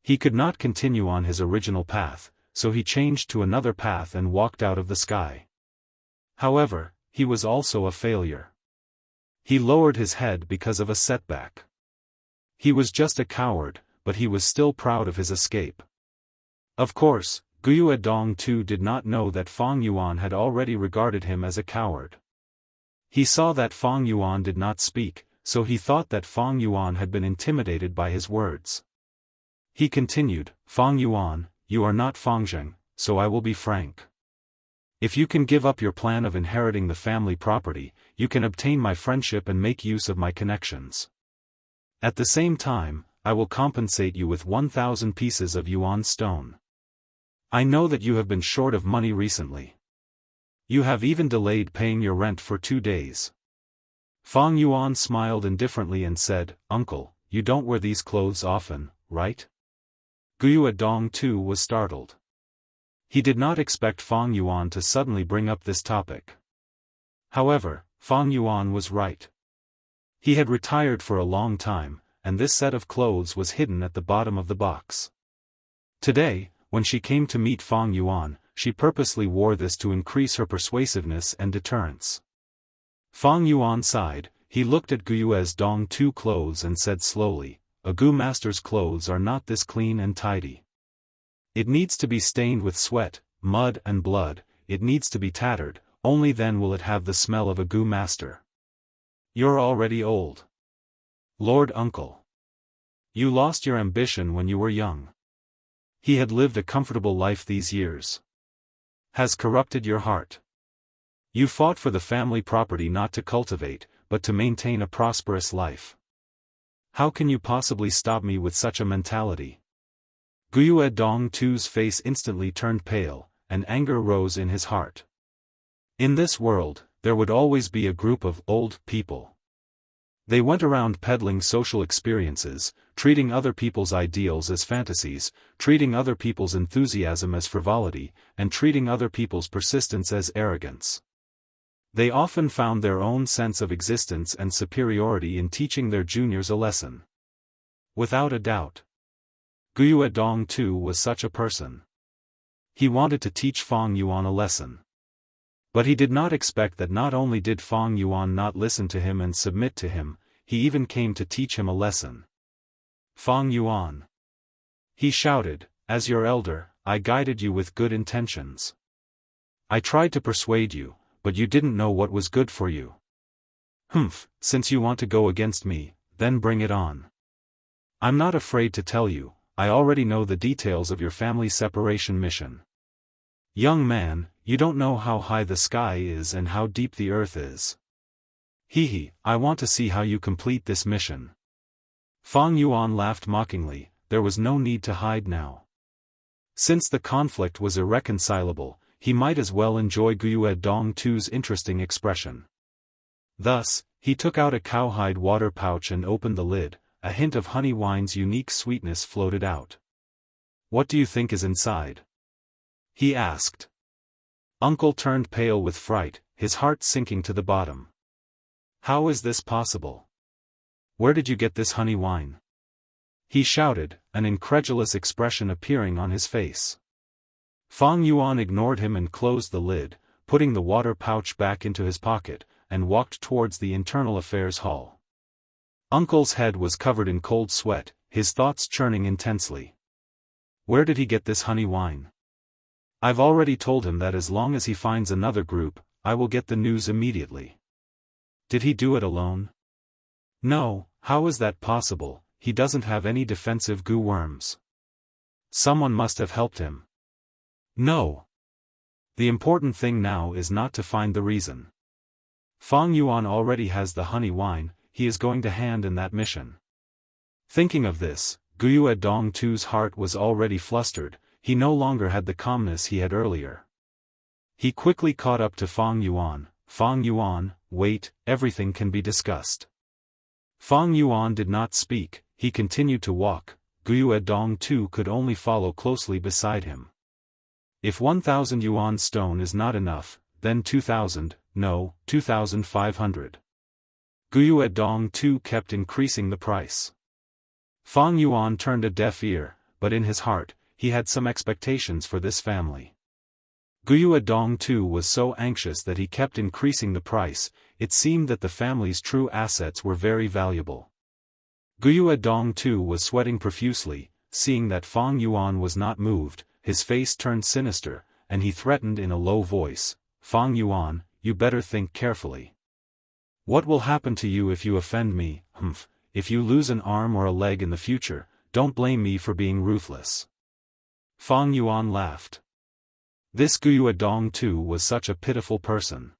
He could not continue on his original path, so he changed to another path and walked out of the sky. However, he was also a failure. He lowered his head because of a setback. He was just a coward, but he was still proud of his escape. Of course, Guiyue Dong too did not know that Fang Yuan had already regarded him as a coward. He saw that Fang Yuan did not speak, so he thought that Fang Yuan had been intimidated by his words. He continued, Fang Yuan, you are not Fangzheng, so I will be frank. If you can give up your plan of inheriting the family property, you can obtain my friendship and make use of my connections. At the same time, I will compensate you with 1,000 pieces of yuan stone. I know that you have been short of money recently. You have even delayed paying your rent for 2 days. Fang Yuan smiled indifferently and said, Uncle, you don't wear these clothes often, right? Guiyue Dong too was startled. He did not expect Fang Yuan to suddenly bring up this topic. However, Fang Yuan was right. He had retired for a long time, and this set of clothes was hidden at the bottom of the box. Today, when she came to meet Fang Yuan, she purposely wore this to increase her persuasiveness and deterrence. Fang Yuan sighed, he looked at Guiyue Dong's clothes and said slowly, a Gu master's clothes are not this clean and tidy. It needs to be stained with sweat, mud and blood, it needs to be tattered, only then will it have the smell of a Gu master. You're already old. Lord Uncle. You lost your ambition when you were young. He had lived a comfortable life these years. Has corrupted your heart. You fought for the family property not to cultivate, but to maintain a prosperous life. How can you possibly stop me with such a mentality? Guiyue Dong's face instantly turned pale, and anger rose in his heart. In this world, there would always be a group of old people. They went around peddling social experiences, treating other people's ideals as fantasies, treating other people's enthusiasm as frivolity, and treating other people's persistence as arrogance. They often found their own sense of existence and superiority in teaching their juniors a lesson. Without a doubt, Guiyue Dong too was such a person. He wanted to teach Fang Yuan a lesson. But he did not expect that not only did Fang Yuan not listen to him and submit to him, he even came to teach him a lesson. Fang Yuan. He shouted, as your elder, I guided you with good intentions. I tried to persuade you, but you didn't know what was good for you. Since you want to go against me, then bring it on. I'm not afraid to tell you, I already know the details of your family separation mission. Young man, you don't know how high the sky is and how deep the earth is. I want to see how you complete this mission. Fang Yuan laughed mockingly. There was no need to hide now. Since the conflict was irreconcilable, he might as well enjoy Guiyue Dongtu's interesting expression. Thus, he took out a cowhide water pouch and opened the lid. A hint of honey wine's unique sweetness floated out. "What do you think is inside?" he asked. Uncle turned pale with fright, his heart sinking to the bottom. "How is this possible? Where did you get this honey wine?" he shouted, an incredulous expression appearing on his face. Fang Yuan ignored him and closed the lid, putting the water pouch back into his pocket, and walked towards the Internal Affairs Hall. Uncle's head was covered in cold sweat, his thoughts churning intensely. Where did he get this honey wine? I've already told him that as long as he finds another group, I will get the news immediately. Did he do it alone? No, how is that possible? He doesn't have any defensive goo worms. Someone must have helped him. No. The important thing now is not to find the reason. Fang Yuan already has the honey wine, he is going to hand in that mission. Thinking of this, Guiyue Dongtu's heart was already flustered, he no longer had the calmness he had earlier. He quickly caught up to Fang Yuan. "Fang Yuan, wait, everything can be discussed." Fang Yuan did not speak, he continued to walk. Guiyue Dongtu could only follow closely beside him. If 1,000 yuan stone is not enough, then 2,000, no, 2,500. Guiyue Dongtu kept increasing the price. Fang Yuan turned a deaf ear, but in his heart, he had some expectations for this family. Guiyue Dongtu was so anxious that he kept increasing the price. It seemed that the family's true assets were very valuable. Guiyue Dongtu was sweating profusely, seeing that Fang Yuan was not moved, his face turned sinister, and he threatened in a low voice, "Fang Yuan, you better think carefully. What will happen to you if you offend me? If you lose an arm or a leg in the future, don't blame me for being ruthless." Fang Yuan laughed. This Guiyue Dongtu was such a pitiful person.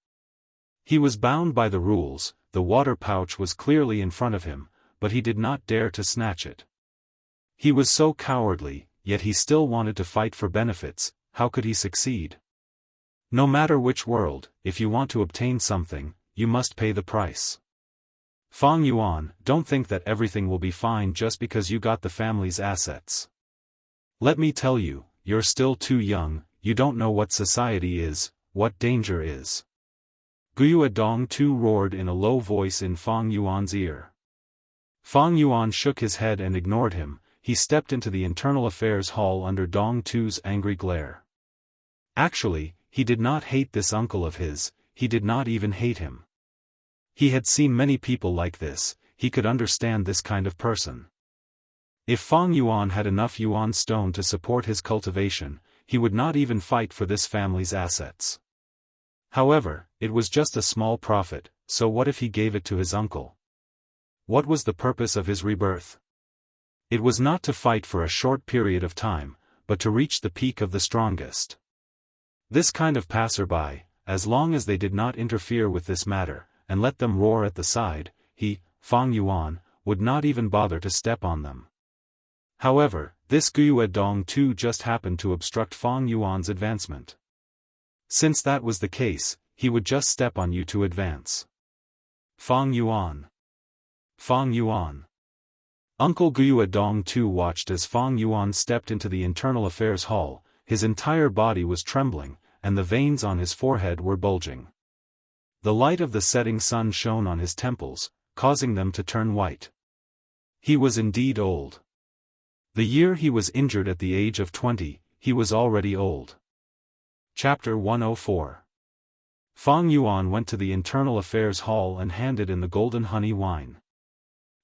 He was bound by the rules, the water pouch was clearly in front of him, but he did not dare to snatch it. He was so cowardly, yet he still wanted to fight for benefits. How could he succeed? No matter which world, if you want to obtain something, you must pay the price. Fang Yuan, don't think that everything will be fine just because you got the family's assets. Let me tell you, you're still too young, you don't know what society is, what danger is. Guiyue Dongtu roared in a low voice in Fang Yuan's ear. Fang Yuan shook his head and ignored him. He stepped into the Internal Affairs Hall under Dongtu's angry glare. Actually, he did not hate this uncle of his, he did not even hate him. He had seen many people like this, he could understand this kind of person. If Fang Yuan had enough yuan stone to support his cultivation, he would not even fight for this family's assets. However, it was just a small profit, so what if he gave it to his uncle? What was the purpose of his rebirth? It was not to fight for a short period of time, but to reach the peak of the strongest. This kind of passerby, as long as they did not interfere with this matter, and let them roar at the side, Fang Yuan, would not even bother to step on them. However, this Guiyue Dongtu just happened to obstruct Fang Yuan's advancement. Since that was the case, he would just step on you to advance. Fang Yuan. Fang Yuan. Uncle Guiyue Dongtu watched as Fang Yuan stepped into the Internal Affairs Hall, his entire body was trembling, and the veins on his forehead were bulging. The light of the setting sun shone on his temples, causing them to turn white. He was indeed old. The year he was injured at the age of 20, he was already old. Chapter 104. Fang Yuan went to the Internal Affairs Hall and handed in the golden honey wine.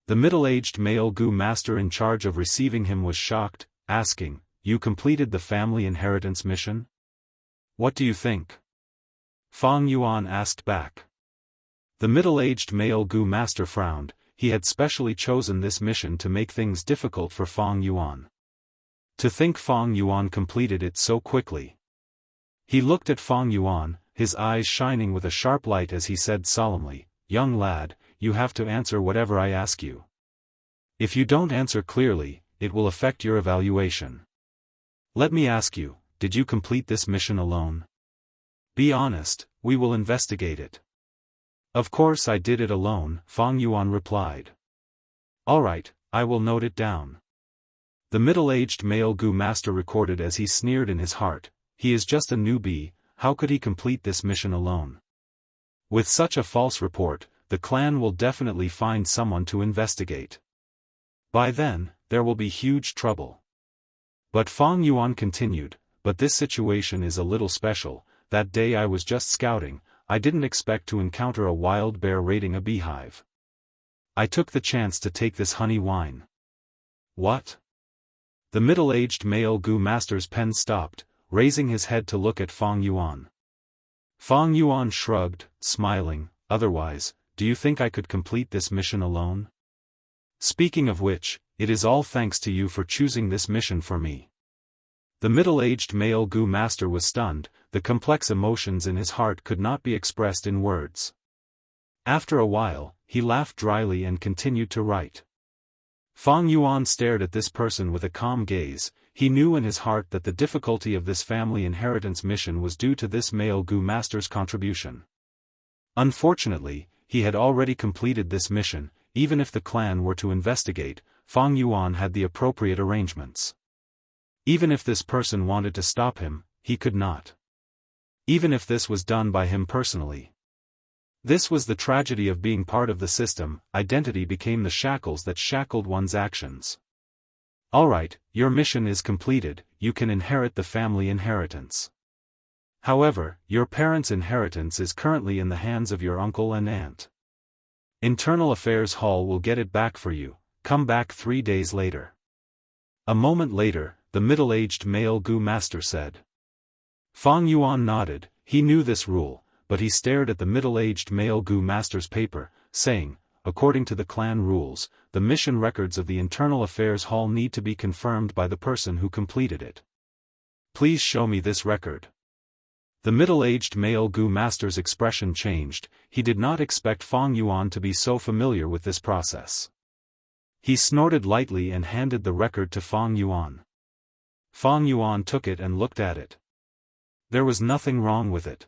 The middle-aged male Gu master in charge of receiving him was shocked, asking, "You completed the family inheritance mission? What do you think?" Fang Yuan asked back. The middle-aged male Gu master frowned, he had specially chosen this mission to make things difficult for Fang Yuan. To think Fang Yuan completed it so quickly. He looked at Fang Yuan, his eyes shining with a sharp light as he said solemnly, "Young lad, you have to answer whatever I ask you." If you don't answer clearly, it will affect your evaluation. Let me ask you, did you complete this mission alone? Be honest, we will investigate it. Of course I did it alone, Fang Yuan replied. Alright, I will note it down. The middle-aged male Gu master recorded as he sneered in his heart, he is just a newbie, how could he complete this mission alone? With such a false report, the clan will definitely find someone to investigate. By then, there will be huge trouble. But Fang Yuan continued, but this situation is a little special, that day I was just scouting, I didn't expect to encounter a wild bear raiding a beehive. I took the chance to take this honey wine. What? The middle-aged male Gu master's pen stopped, raising his head to look at Fang Yuan. Fang Yuan shrugged, smiling, otherwise, do you think I could complete this mission alone? Speaking of which, it is all thanks to you for choosing this mission for me. The middle-aged male Gu master was stunned, the complex emotions in his heart could not be expressed in words. After a while, he laughed dryly and continued to write. Fang Yuan stared at this person with a calm gaze, he knew in his heart that the difficulty of this family inheritance mission was due to this male Gu master's contribution. Unfortunately, he had already completed this mission, even if the clan were to investigate, Fang Yuan had the appropriate arrangements. Even if this person wanted to stop him, he could not. Even if this was done by him personally. This was the tragedy of being part of the system, identity became the shackles that shackled one's actions. Alright, your mission is completed, you can inherit the family inheritance. However, your parents' inheritance is currently in the hands of your uncle and aunt. Internal Affairs Hall will get it back for you, come back 3 days later. A moment later, the middle-aged male Gu master said. Fang Yuan nodded, he knew this rule, but he stared at the middle-aged male Gu master's paper, saying, according to the clan rules, the mission records of the Internal Affairs Hall need to be confirmed by the person who completed it. Please show me this record. The middle-aged male Gu master's expression changed, he did not expect Fang Yuan to be so familiar with this process. He snorted lightly and handed the record to Fang Yuan. Fang Yuan took it and looked at it. There was nothing wrong with it.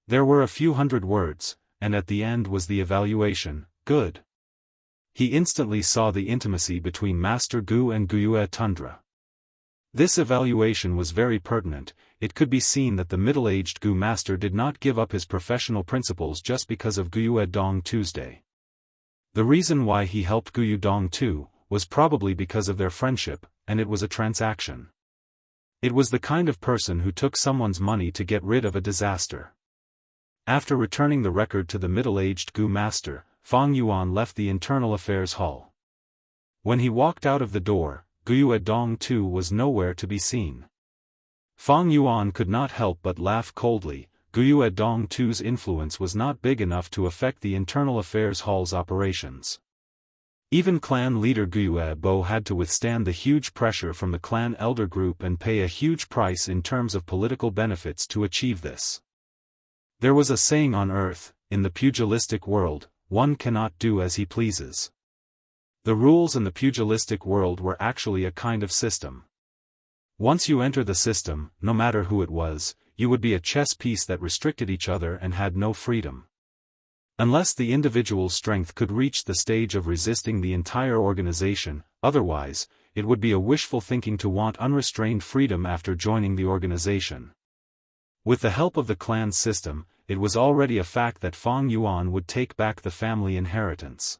There were a few hundred words, and at the end was the evaluation, good. He instantly saw the intimacy between Master Gu and Guyue Tundra. This evaluation was very pertinent, it could be seen that the middle-aged Gu master did not give up his professional principles just because of Guyue Dong Tuesday. The reason why he helped Guyu Dong too, was probably because of their friendship, and it was a transaction. It was the kind of person who took someone's money to get rid of a disaster. After returning the record to the middle-aged Gu master, Fang Yuan left the Internal Affairs Hall. When he walked out of the door, Guyue Dong too was nowhere to be seen. Fang Yuan could not help but laugh coldly, Guyue Dong too's influence was not big enough to affect the Internal Affairs Hall's operations. Even clan leader Guyue Bo had to withstand the huge pressure from the clan elder group and pay a huge price in terms of political benefits to achieve this. There was a saying on Earth, in the pugilistic world, one cannot do as he pleases. The rules in the pugilistic world were actually a kind of system. Once you enter the system, no matter who it was, you would be a chess piece that restricted each other and had no freedom. Unless the individual's strength could reach the stage of resisting the entire organization, otherwise, it would be a wishful thinking to want unrestrained freedom after joining the organization. With the help of the clan system, it was already a fact that Fang Yuan would take back the family inheritance.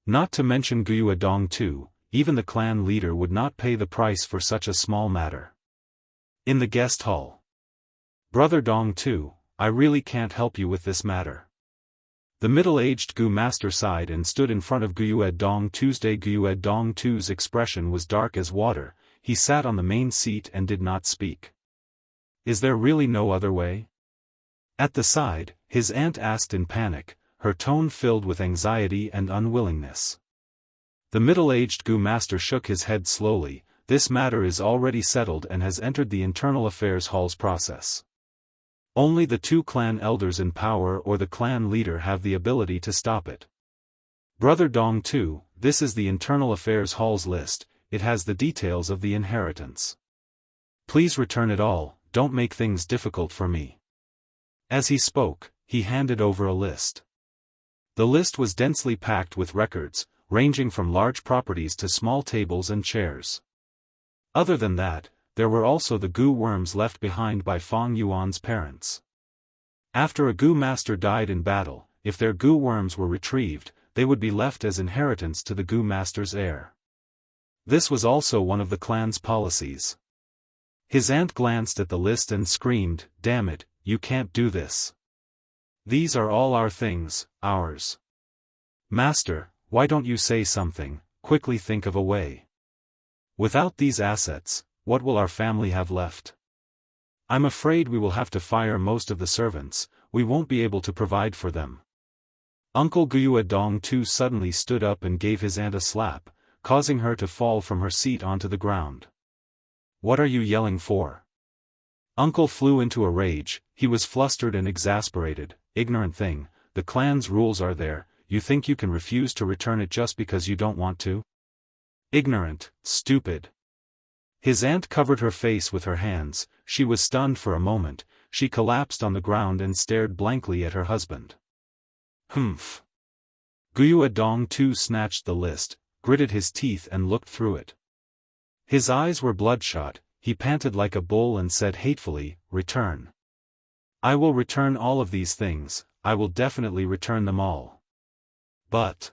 Not to mention Guyue Dong too, even the clan leader would not pay the price for such a small matter. In the guest hall. Brother Dong too, I really can't help you with this matter. The middle-aged Gu master sighed and stood in front of Guyue Dong Tuesday. Guyue Dong too's expression was dark as water, he sat on the main seat and did not speak. Is there really no other way? At the side, his aunt asked in panic, her tone filled with anxiety and unwillingness. The middle-aged Gu master shook his head slowly, this matter is already settled and has entered the Internal Affairs Hall's process. Only the 2 clan elders in power or the clan leader have the ability to stop it. Brother Dong too, this is the Internal Affairs Hall's list, it has the details of the inheritance. Please return it all, don't make things difficult for me. As he spoke, he handed over a list. The list was densely packed with records, ranging from large properties to small tables and chairs. Other than that, there were also the goo worms left behind by Fang Yuan's parents. After a goo master died in battle, if their goo worms were retrieved, they would be left as inheritance to the goo master's heir. This was also one of the clan's policies. His aunt glanced at the list and screamed, "Damn it, you can't do this. These are all our things, ours. Master, why don't you say something, quickly think of a way. Without these assets, what will our family have left? I'm afraid we will have to fire most of the servants, we won't be able to provide for them." Uncle Guiyue Dong too suddenly stood up and gave his aunt a slap, causing her to fall from her seat onto the ground. "What are you yelling for?" Uncle flew into a rage, he was flustered and exasperated. "Ignorant thing, the clan's rules are there, you think you can refuse to return it just because you don't want to? Ignorant, stupid." His aunt covered her face with her hands, she was stunned for a moment, she collapsed on the ground and stared blankly at her husband. "Humph." Guiyue Dong too snatched the list, gritted his teeth and looked through it. His eyes were bloodshot, he panted like a bull and said hatefully, "Return. I will return all of these things, I will definitely return them all. But..."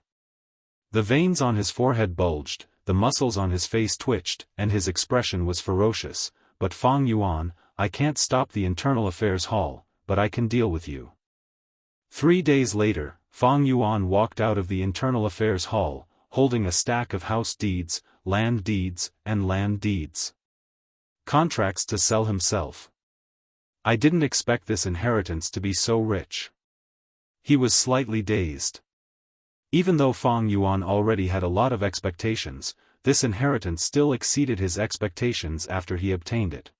The veins on his forehead bulged, the muscles on his face twitched, and his expression was ferocious. "But Fang Yuan, I can't stop the Internal Affairs Hall, but I can deal with you." 3 days later, Fang Yuan walked out of the Internal Affairs Hall, holding a stack of house deeds, land deeds, and land deeds. Contracts to sell himself. "I didn't expect this inheritance to be so rich." He was slightly dazed. Even though Fang Yuan already had a lot of expectations, this inheritance still exceeded his expectations after he obtained it.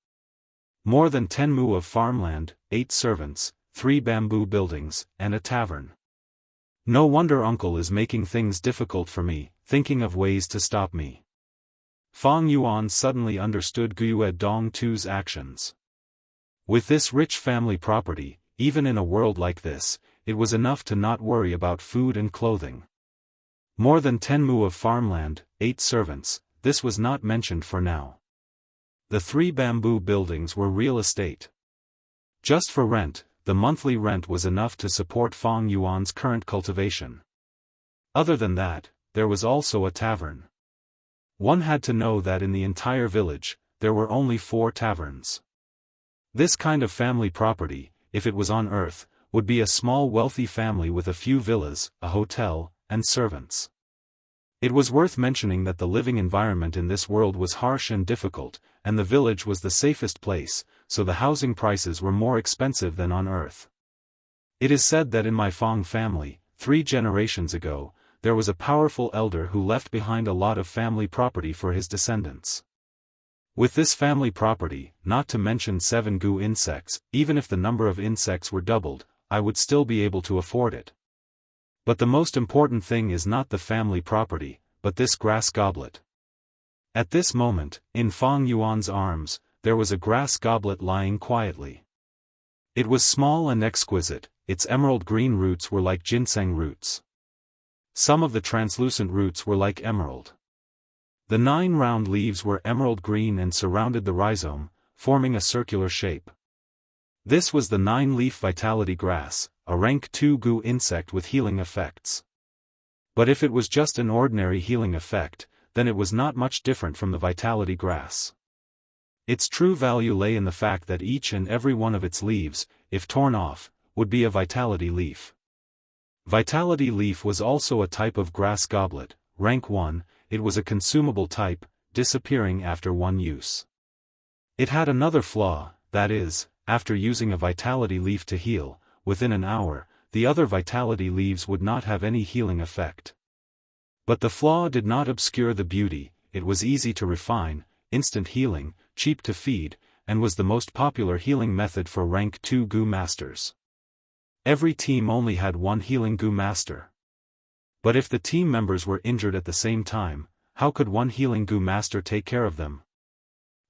More than 10 mu of farmland, 8 servants, 3 bamboo buildings, and a tavern. No wonder uncle is making things difficult for me, thinking of ways to stop me. Fang Yuan suddenly understood Guiyue Dong Tu's actions. With this rich family property, even in a world like this, it was enough to not worry about food and clothing. More than 10 mu of farmland, 8 servants, this was not mentioned for now. The 3 bamboo buildings were real estate. Just for rent, the monthly rent was enough to support Fang Yuan's current cultivation. Other than that, there was also a tavern. One had to know that in the entire village, there were only 4 taverns. This kind of family property, if it was on Earth, would be a small wealthy family with a few villas, a hotel, and servants. It was worth mentioning that the living environment in this world was harsh and difficult, and the village was the safest place, so the housing prices were more expensive than on Earth. It is said that in my Fang family, 3 generations ago, there was a powerful elder who left behind a lot of family property for his descendants. With this family property, not to mention 7 goo insects, even if the number of insects were doubled, I would still be able to afford it. But the most important thing is not the family property, but this grass goblet. At this moment, in Fang Yuan's arms, there was a grass goblet lying quietly. It was small and exquisite, its emerald green roots were like ginseng roots. Some of the translucent roots were like emerald. The 9 round leaves were emerald green and surrounded the rhizome, forming a circular shape. This was the 9-leaf vitality grass, a rank 2 goo insect with healing effects. But if it was just an ordinary healing effect, then it was not much different from the vitality grass. Its true value lay in the fact that each and every one of its leaves, if torn off, would be a vitality leaf. Vitality leaf was also a type of grass goblet, rank 1, it was a consumable type, disappearing after 1 use. It had another flaw, that is, after using a vitality leaf to heal, within an hour, the other vitality leaves would not have any healing effect. But the flaw did not obscure the beauty, it was easy to refine, instant healing, cheap to feed, and was the most popular healing method for rank 2 goo masters. Every team only had 1 healing goo master. But if the team members were injured at the same time, how could one healing Gu master take care of them?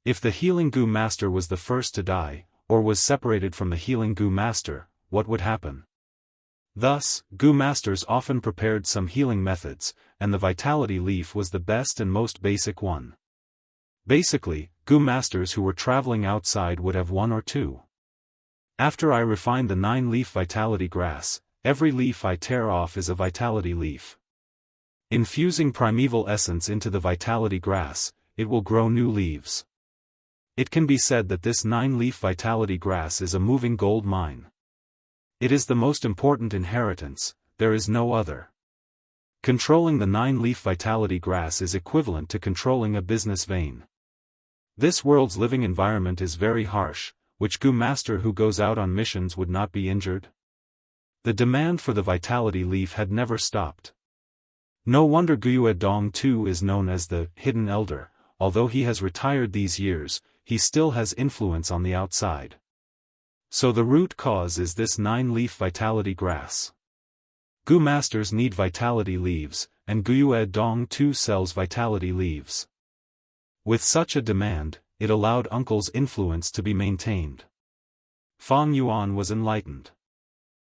If the healing Gu master was the first to die, or was separated from the healing Gu master, what would happen? Thus, Gu masters often prepared some healing methods, and the vitality leaf was the best and most basic one. Basically, Gu masters who were traveling outside would have one or two. After I refine the 9-leaf vitality grass, every leaf I tear off is a vitality leaf. Infusing primeval essence into the vitality grass, it will grow new leaves. It can be said that this 9-leaf vitality grass is a moving gold mine. It is the most important inheritance, there is no other. Controlling the 9-leaf vitality grass is equivalent to controlling a business vein. This world's living environment is very harsh, which Gu master who goes out on missions would not be injured? The demand for the vitality leaf had never stopped. No wonder Guiyue Dong too is known as the Hidden Elder. Although he has retired these years, he still has influence on the outside. So the root cause is this 9-leaf vitality grass. Gu masters need vitality leaves, and Guiyue Dong too sells vitality leaves. With such a demand, it allowed Uncle's influence to be maintained. Fang Yuan was enlightened.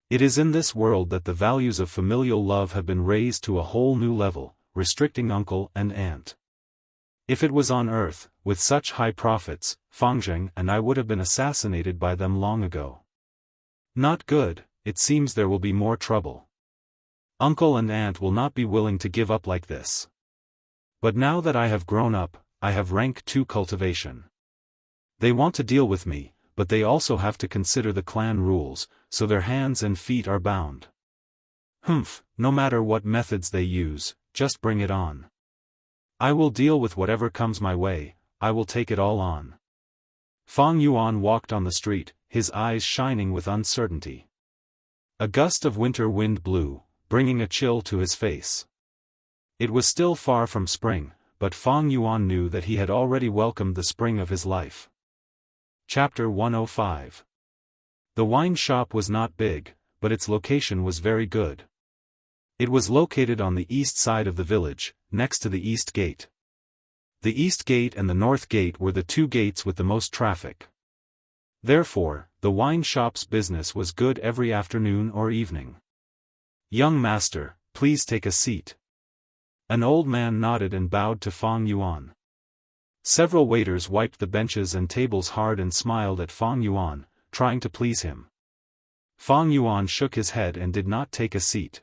It is in this world that the values of familial love have been raised to a whole new level, restricting uncle and aunt. If it was on Earth, with such high profits, Fangzheng and I would have been assassinated by them long ago. Not good, it seems there will be more trouble. Uncle and aunt will not be willing to give up like this. But now that I have grown up, I have rank 2 cultivation. They want to deal with me, but they also have to consider the clan rules, so their hands and feet are bound. Humph, no matter what methods they use, just bring it on. I will deal with whatever comes my way, I will take it all on. Fang Yuan walked on the street, his eyes shining with uncertainty. A gust of winter wind blew, bringing a chill to his face. It was still far from spring, but Fang Yuan knew that he had already welcomed the spring of his life. Chapter 105. The wine shop was not big, but its location was very good. It was located on the east side of the village, next to the east gate. The east gate and the north gate were the 2 gates with the most traffic. Therefore, the wine shop's business was good every afternoon or evening. "Young master, please take a seat." An old man nodded and bowed to Fang Yuan. Several waiters wiped the benches and tables hard and smiled at Fang Yuan, trying to please him. Fang Yuan shook his head and did not take a seat.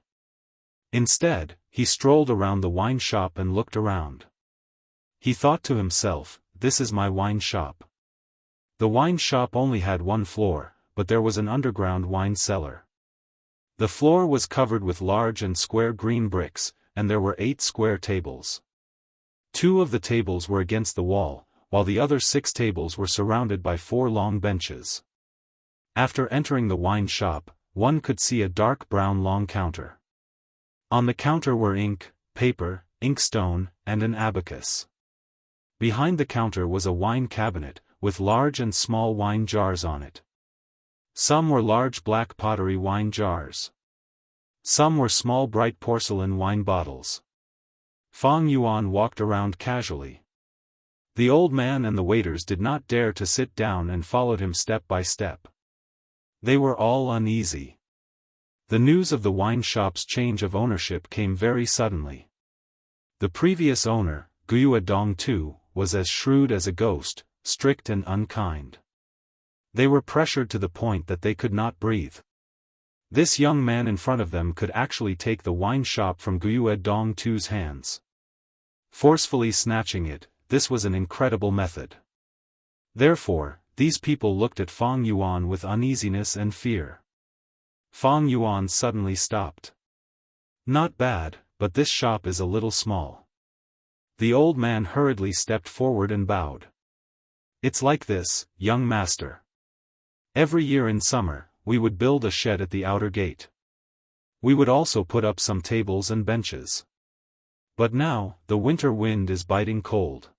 Instead, he strolled around the wine shop and looked around. He thought to himself, this is my wine shop. The wine shop only had 1 floor, but there was an underground wine cellar. The floor was covered with large and square green bricks, and there were 8 square tables. 2 of the tables were against the wall, while the other 6 tables were surrounded by 4 long benches. After entering the wine shop, one could see a dark brown long counter. On the counter were ink, paper, inkstone, and an abacus. Behind the counter was a wine cabinet, with large and small wine jars on it. Some were large black pottery wine jars. Some were small bright porcelain wine bottles. Fang Yuan walked around casually. The old man and the waiters did not dare to sit down and followed him step by step. They were all uneasy. The news of the wine shop's change of ownership came very suddenly. The previous owner, Guiyue Dong too, was as shrewd as a ghost, strict and unkind. They were pressured to the point that they could not breathe. This young man in front of them could actually take the wine shop from Guiyue Dong too's hands. Forcefully snatching it, this was an incredible method. Therefore, these people looked at Fang Yuan with uneasiness and fear. Fang Yuan suddenly stopped. Not bad, but this shop is a little small. The old man hurriedly stepped forward and bowed. It's like this, young master. Every year in summer, we would build a shed at the outer gate. We would also put up some tables and benches. But now, the winter wind is biting cold.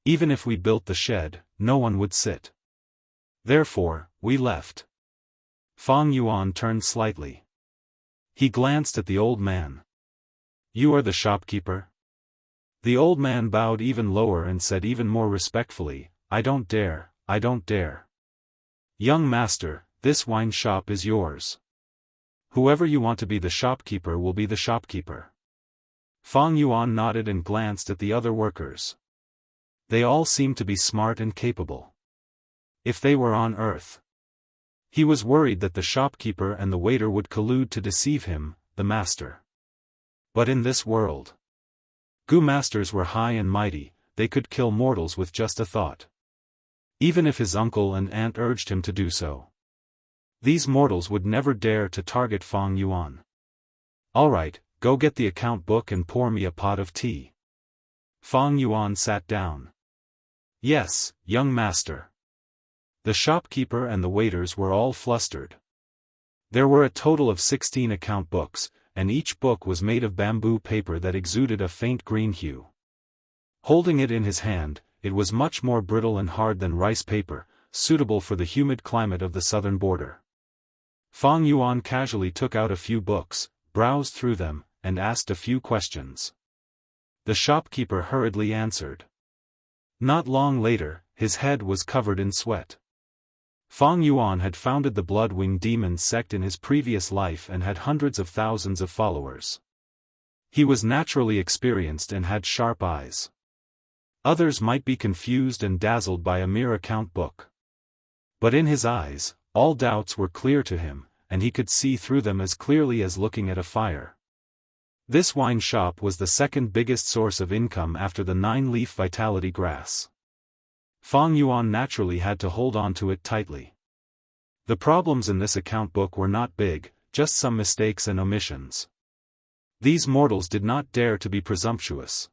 Even if we built the shed, no one would sit. Therefore, we left. Fang Yuan turned slightly. He glanced at the old man. You are the shopkeeper? The old man bowed even lower and said even more respectfully, I don't dare, I don't dare. Young master, this wine shop is yours. Whoever you want to be the shopkeeper will be the shopkeeper. Fang Yuan nodded and glanced at the other workers. They all seemed to be smart and capable. If they were on Earth. He was worried that the shopkeeper and the waiter would collude to deceive him, the master. But in this world, Gu masters were high and mighty, they could kill mortals with just a thought. Even if his uncle and aunt urged him to do so. These mortals would never dare to target Fang Yuan. All right, go get the account book and pour me a pot of tea. Fang Yuan sat down. Yes, young master. The shopkeeper and the waiters were all flustered. There were a total of 16 account books, and each book was made of bamboo paper that exuded a faint green hue. Holding it in his hand, it was much more brittle and hard than rice paper, suitable for the humid climate of the southern border. Fang Yuan casually took out a few books, browsed through them, and asked a few questions. The shopkeeper hurriedly answered. Not long later, his head was covered in sweat. Fang Yuan had founded the Blood-Winged Demon sect in his previous life and had hundreds of thousands of followers. He was naturally experienced and had sharp eyes. Others might be confused and dazzled by a mere account book. But in his eyes, all doubts were clear to him, and he could see through them as clearly as looking at a fire. This wine shop was the second biggest source of income after the 9-leaf vitality grass. Fang Yuan naturally had to hold on to it tightly. The problems in this account book were not big, just some mistakes and omissions. These mortals did not dare to be presumptuous.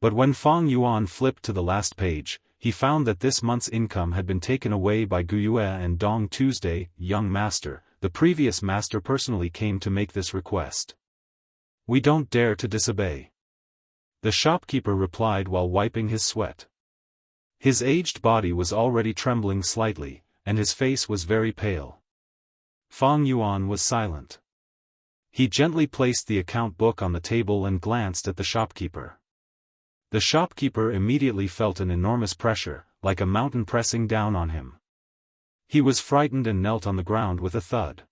But when Fang Yuan flipped to the last page, he found that this month's income had been taken away by Guyue and Dong Tuesday, young master. The previous master personally came to make this request. We don't dare to disobey. The shopkeeper replied while wiping his sweat. His aged body was already trembling slightly, and his face was very pale. Fang Yuan was silent. He gently placed the account book on the table and glanced at the shopkeeper. The shopkeeper immediately felt an enormous pressure, like a mountain pressing down on him. He was frightened and knelt on the ground with a thud.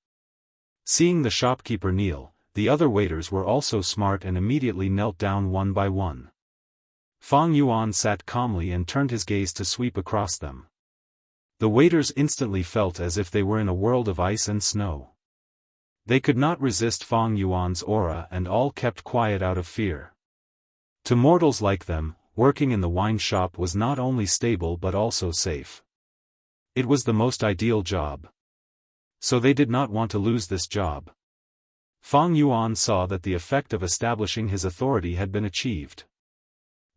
Seeing the shopkeeper kneel, the other waiters were also smart and immediately knelt down one by one. Fang Yuan sat calmly and turned his gaze to sweep across them. The waiters instantly felt as if they were in a world of ice and snow. They could not resist Fang Yuan's aura and all kept quiet out of fear. To mortals like them, working in the wine shop was not only stable but also safe. It was the most ideal job. So they did not want to lose this job. Fang Yuan saw that the effect of establishing his authority had been achieved.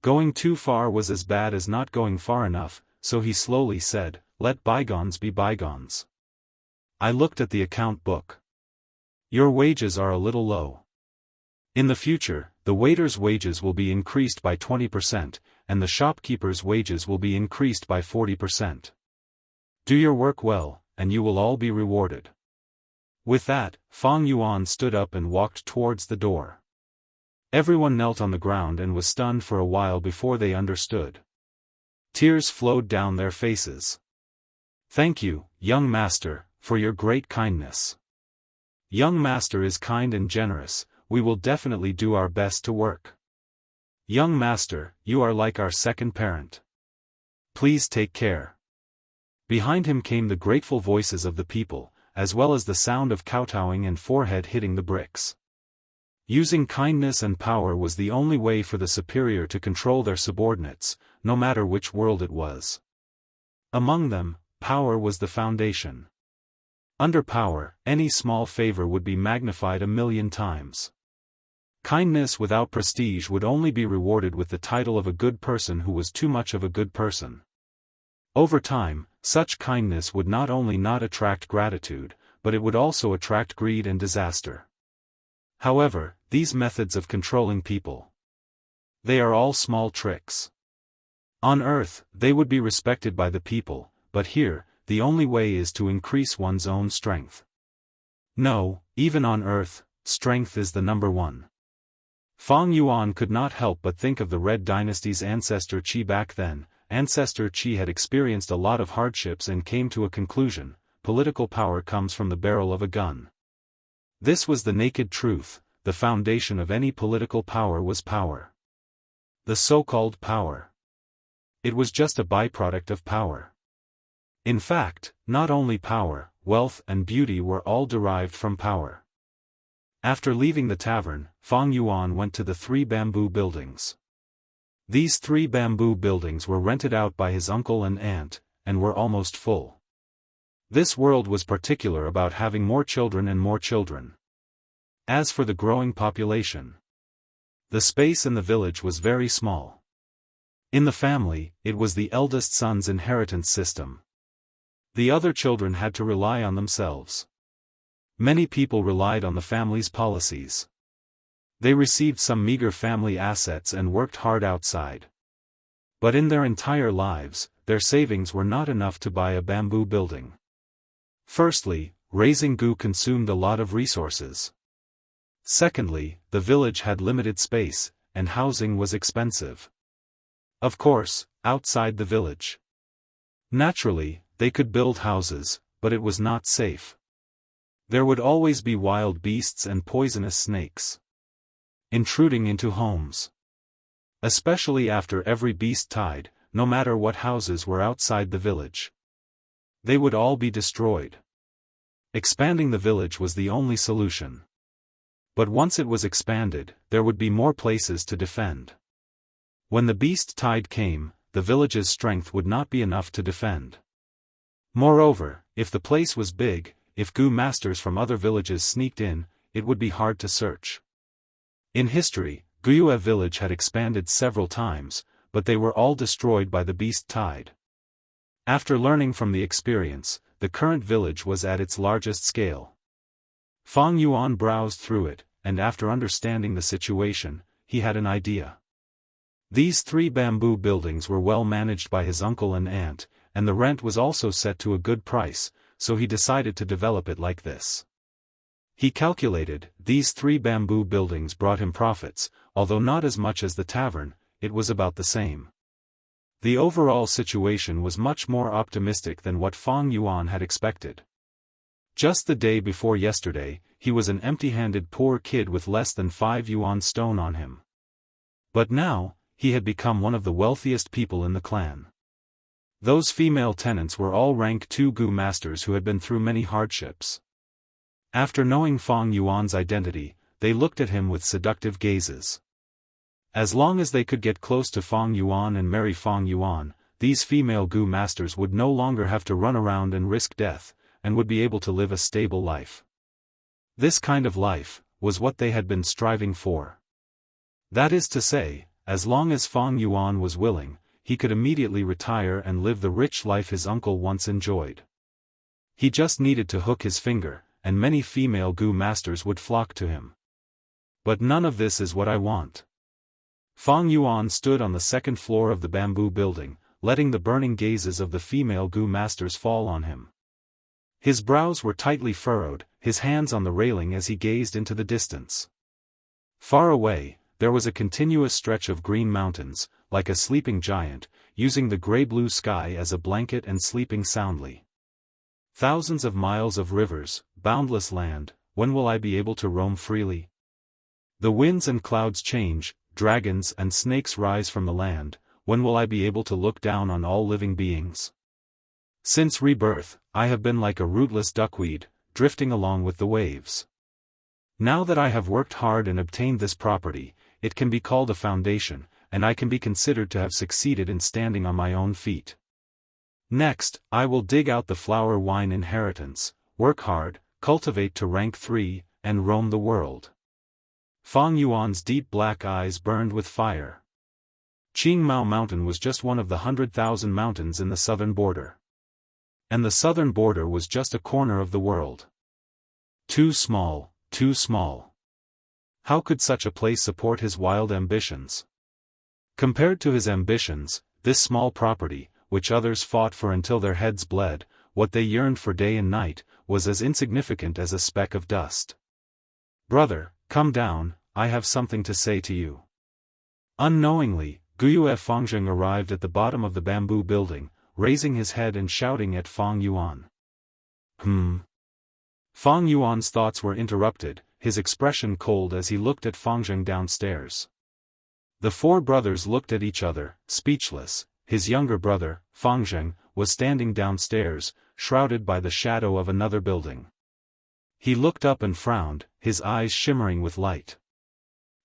Going too far was as bad as not going far enough, so he slowly said, "Let bygones be bygones." I looked at the account book. Your wages are a little low. In the future, the waiters' wages will be increased by 20%, and the shopkeepers' wages will be increased by 40%. Do your work well, and you will all be rewarded. With that, Fang Yuan stood up and walked towards the door. Everyone knelt on the ground and was stunned for a while before they understood. Tears flowed down their faces. Thank you, young master, for your great kindness. Young master is kind and generous, we will definitely do our best to work. Young master, you are like our second parent. Please take care. Behind him came the grateful voices of the people, as well as the sound of kowtowing and forehead hitting the bricks. Using kindness and power was the only way for the superior to control their subordinates, no matter which world it was. Among them, power was the foundation. Under power, any small favor would be magnified 1,000,000 times. Kindness without prestige would only be rewarded with the title of a good person who was too much of a good person. Over time, such kindness would not only not attract gratitude, but it would also attract greed and disaster. However, these methods of controlling people, they are all small tricks. On Earth, they would be respected by the people, but here, the only way is to increase one's own strength. No, even on Earth, strength is the number one. Fang Yuan could not help but think of the Red Dynasty's ancestor Qi back then. Ancestor Qi had experienced a lot of hardships and came to a conclusion: political power comes from the barrel of a gun. This was the naked truth. The foundation of any political power was power. The so-called power. It was just a byproduct of power. In fact, not only power, wealth and beauty were all derived from power. After leaving the tavern, Fang Yuan went to the 3 bamboo buildings. These 3 bamboo buildings were rented out by his uncle and aunt, and were almost full. This world was particular about having more children and more children. As for the growing population, the space in the village was very small. In the family, it was the eldest son's inheritance system. The other children had to rely on themselves. Many people relied on the family's policies. They received some meager family assets and worked hard outside. But in their entire lives, their savings were not enough to buy a bamboo building. Firstly, raising gu consumed a lot of resources. Secondly, the village had limited space, and housing was expensive. Of course, outside the village. Naturally, they could build houses, but it was not safe. There would always be wild beasts and poisonous snakes intruding into homes. Especially after every beast died, no matter what houses were outside the village. They would all be destroyed. Expanding the village was the only solution. But once it was expanded, there would be more places to defend. When the beast tide came, the village's strength would not be enough to defend. Moreover, if the place was big, if gu masters from other villages sneaked in, it would be hard to search. In history, Guyue village had expanded several times, but they were all destroyed by the beast tide. After learning from the experience, the current village was at its largest scale. Fang Yuan browsed through it, and after understanding the situation, he had an idea. These 3 bamboo buildings were well managed by his uncle and aunt, and the rent was also set to a good price, so he decided to develop it like this. He calculated, these 3 bamboo buildings brought him profits, although not as much as the tavern, it was about the same. The overall situation was much more optimistic than what Fang Yuan had expected. Just the day before yesterday, he was an empty-handed poor kid with less than 5 yuan stone on him. But now, he had become one of the wealthiest people in the clan. Those female tenants were all rank 2 gu masters who had been through many hardships. After knowing Fang Yuan's identity, they looked at him with seductive gazes. As long as they could get close to Fang Yuan and marry Fang Yuan, these female gu masters would no longer have to run around and risk death, and would be able to live a stable life. This kind of life was what they had been striving for. That is to say, as long as Fang Yuan was willing, he could immediately retire and live the rich life his uncle once enjoyed. He just needed to hook his finger, and many female gu masters would flock to him. But none of this is what I want. Fang Yuan stood on the 2nd floor of the bamboo building, letting the burning gazes of the female gu masters fall on him. His brows were tightly furrowed, his hands on the railing as he gazed into the distance. Far away, there was a continuous stretch of green mountains, like a sleeping giant, using the gray-blue sky as a blanket and sleeping soundly. Thousands of miles of rivers, boundless land, when will I be able to roam freely? The winds and clouds change, dragons and snakes rise from the land, when will I be able to look down on all living beings? Since rebirth, I have been like a rootless duckweed, drifting along with the waves. Now that I have worked hard and obtained this property, it can be called a foundation, and I can be considered to have succeeded in standing on my own feet. Next, I will dig out the flower wine inheritance, work hard, cultivate to rank 3, and roam the world. Fang Yuan's deep black eyes burned with fire. Qingmao Mountain was just one of the 100,000 mountains in the southern border. And the southern border was just a corner of the world. Too small, too small. How could such a place support his wild ambitions? Compared to his ambitions, this small property, which others fought for until their heads bled, what they yearned for day and night, was as insignificant as a speck of dust. Brother, come down, I have something to say to you. Unknowingly, Guyue Fangzheng arrived at the bottom of the bamboo building, raising his head and shouting at Fang Yuan. Fang Yuan's thoughts were interrupted, his expression cold as he looked at Fangzheng downstairs. The four brothers looked at each other, speechless. His younger brother, Fangzheng, was standing downstairs, shrouded by the shadow of another building. He looked up and frowned, his eyes shimmering with light.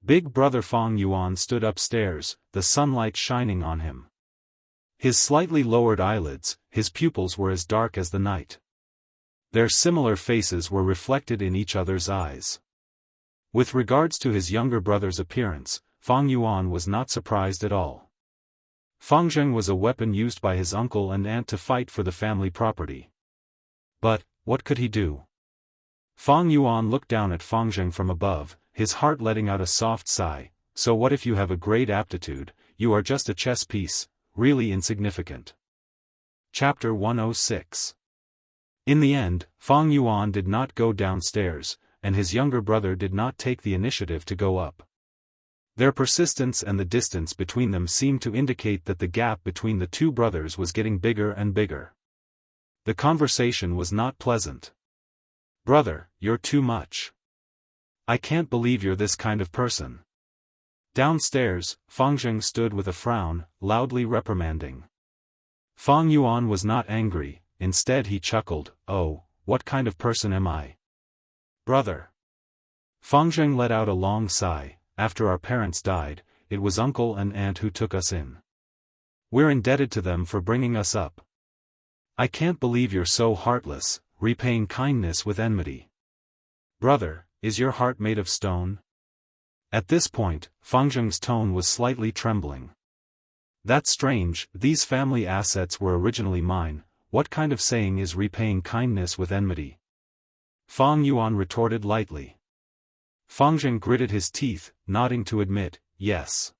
Big brother Fang Yuan stood upstairs, the sunlight shining on him. His slightly lowered eyelids, his pupils were as dark as the night. Their similar faces were reflected in each other's eyes. With regards to his younger brother's appearance, Fang Yuan was not surprised at all. Fangzheng was a weapon used by his uncle and aunt to fight for the family property. But, what could he do? Fang Yuan looked down at Fangzheng from above, his heart letting out a soft sigh. So what if you have a great aptitude, you are just a chess piece, really insignificant. Chapter 106. In the end, Fang Yuan did not go downstairs, and his younger brother did not take the initiative to go up. Their persistence and the distance between them seemed to indicate that the gap between the two brothers was getting bigger and bigger. The conversation was not pleasant. "Brother, you're too much. I can't believe you're this kind of person." Downstairs, Fangzheng stood with a frown, loudly reprimanding. Fang Yuan was not angry, instead he chuckled, "Oh, what kind of person am I? Brother." Fangzheng let out a long sigh. "After our parents died, it was uncle and aunt who took us in. We're indebted to them for bringing us up. I can't believe you're so heartless, repaying kindness with enmity. Brother, is your heart made of stone?" At this point, Fangzheng's tone was slightly trembling. "That's strange, these family assets were originally mine. What kind of saying is repaying kindness with enmity?" Fang Yuan retorted lightly. Fangzheng gritted his teeth, nodding to admit, "Yes.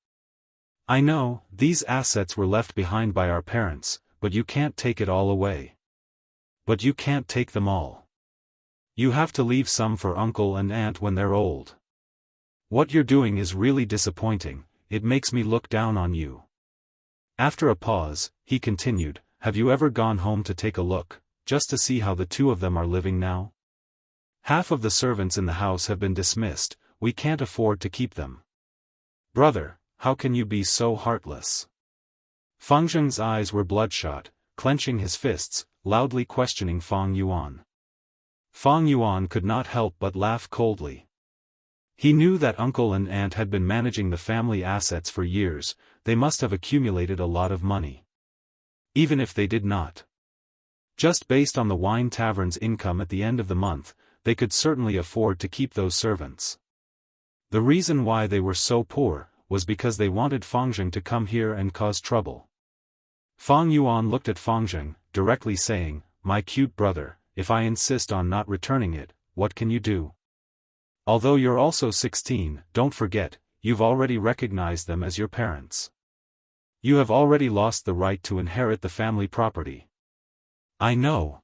I know, these assets were left behind by our parents, but you can't take it all away. But you can't take them all. You have to leave some for uncle and aunt when they're old. What you're doing is really disappointing, it makes me look down on you." After a pause, he continued, "Have you ever gone home to take a look, just to see how the two of them are living now? Half of the servants in the house have been dismissed, we can't afford to keep them. Brother, how can you be so heartless?" Fangzheng's eyes were bloodshot, clenching his fists, loudly questioning Fang Yuan. Fang Yuan could not help but laugh coldly. He knew that uncle and aunt had been managing the family assets for years, they must have accumulated a lot of money. Even if they did not. Just based on the wine tavern's income at the end of the month, they could certainly afford to keep those servants. The reason why they were so poor, was because they wanted Fangzheng to come here and cause trouble. Fang Yuan looked at Fangzheng, directly saying, "My cute brother, if I insist on not returning it, what can you do? Although you're also 16, don't forget, you've already recognized them as your parents. You have already lost the right to inherit the family property." "I know."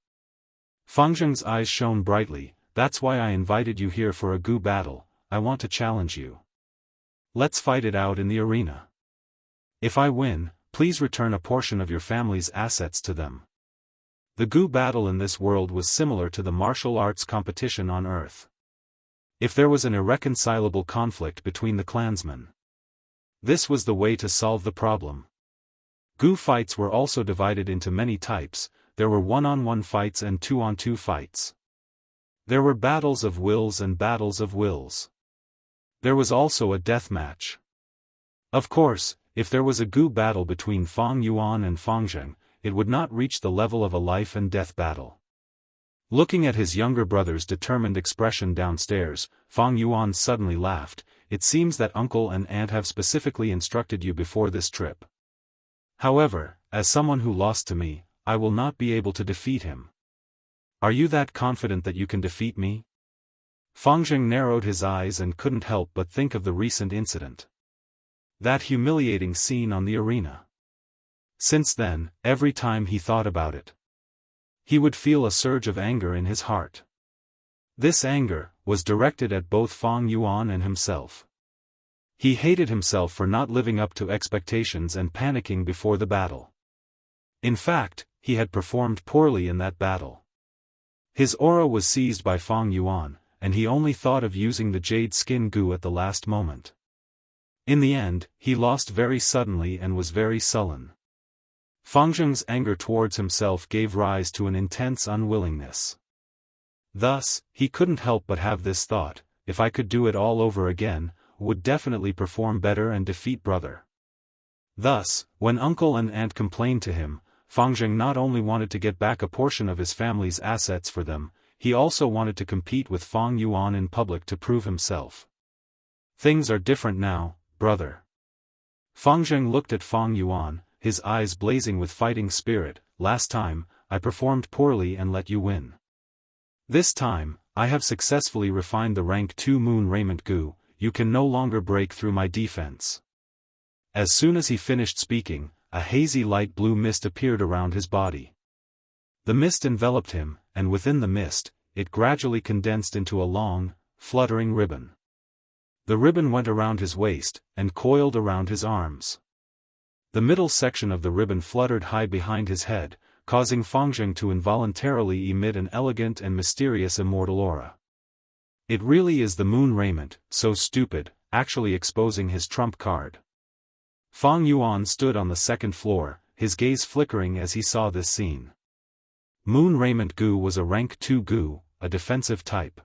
Fangzheng's eyes shone brightly, "That's why I invited you here for a gu battle, I want to challenge you. Let's fight it out in the arena. If I win, please return a portion of your family's assets to them." The gu battle in this world was similar to the martial arts competition on Earth. If there was an irreconcilable conflict between the clansmen, this was the way to solve the problem. Gu fights were also divided into many types, there were one-on-one fights and two-on-two fights. There were battles of wills and battles of wills. There was also a death match. Of course, if there was a gu battle between Fang Yuan and Fangzheng, it would not reach the level of a life and death battle. Looking at his younger brother's determined expression downstairs, Fang Yuan suddenly laughed. "It seems that uncle and aunt have specifically instructed you before this trip. However, as someone who lost to me, I will not be able to defeat him. Are you that confident that you can defeat me?" Fangzheng narrowed his eyes and couldn't help but think of the recent incident. That humiliating scene on the arena. Since then, every time he thought about it, he would feel a surge of anger in his heart. This anger was directed at both Fang Yuan and himself. He hated himself for not living up to expectations and panicking before the battle. In fact, he had performed poorly in that battle. His aura was seized by Fang Yuan, and he only thought of using the jade skin goo at the last moment. In the end, he lost very suddenly and was very sullen. Fang Zheng's anger towards himself gave rise to an intense unwillingness. Thus, he couldn't help but have this thought: if I could do it all over again, would definitely perform better and defeat brother. Thus, when uncle and aunt complained to him, Fang Zheng not only wanted to get back a portion of his family's assets for them, he also wanted to compete with Fang Yuan in public to prove himself. Things are different now, brother. Fang Zheng looked at Fang Yuan, his eyes blazing with fighting spirit. Last time, I performed poorly and let you win. This time, I have successfully refined the rank 2 moon raiment goo, you can no longer break through my defense. As soon as he finished speaking, a hazy light blue mist appeared around his body. The mist enveloped him, and within the mist, it gradually condensed into a long, fluttering ribbon. The ribbon went around his waist, and coiled around his arms. The middle section of the ribbon fluttered high behind his head, causing Fang Zheng to involuntarily emit an elegant and mysterious immortal aura. It really is the moon raiment, so stupid, actually exposing his trump card. Fang Yuan stood on the second floor, his gaze flickering as he saw this scene. Moon raiment goo was a rank 2 goo, a defensive type.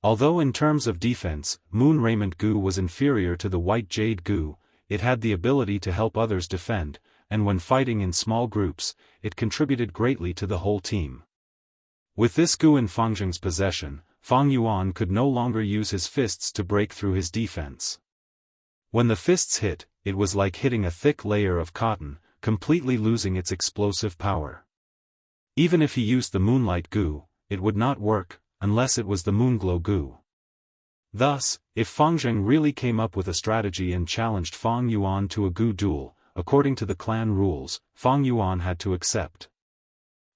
Although in terms of defense, moon raiment goo was inferior to the white jade goo, it had the ability to help others defend, and when fighting in small groups, it contributed greatly to the whole team. With this goo in Fang Zheng's possession, Fang Yuan could no longer use his fists to break through his defense. When the fists hit, it was like hitting a thick layer of cotton, completely losing its explosive power. Even if he used the moonlight goo, it would not work, unless it was the moonglow goo. Thus, if Fang Zheng really came up with a strategy and challenged Fang Yuan to a goo duel, according to the clan rules, Fang Yuan had to accept.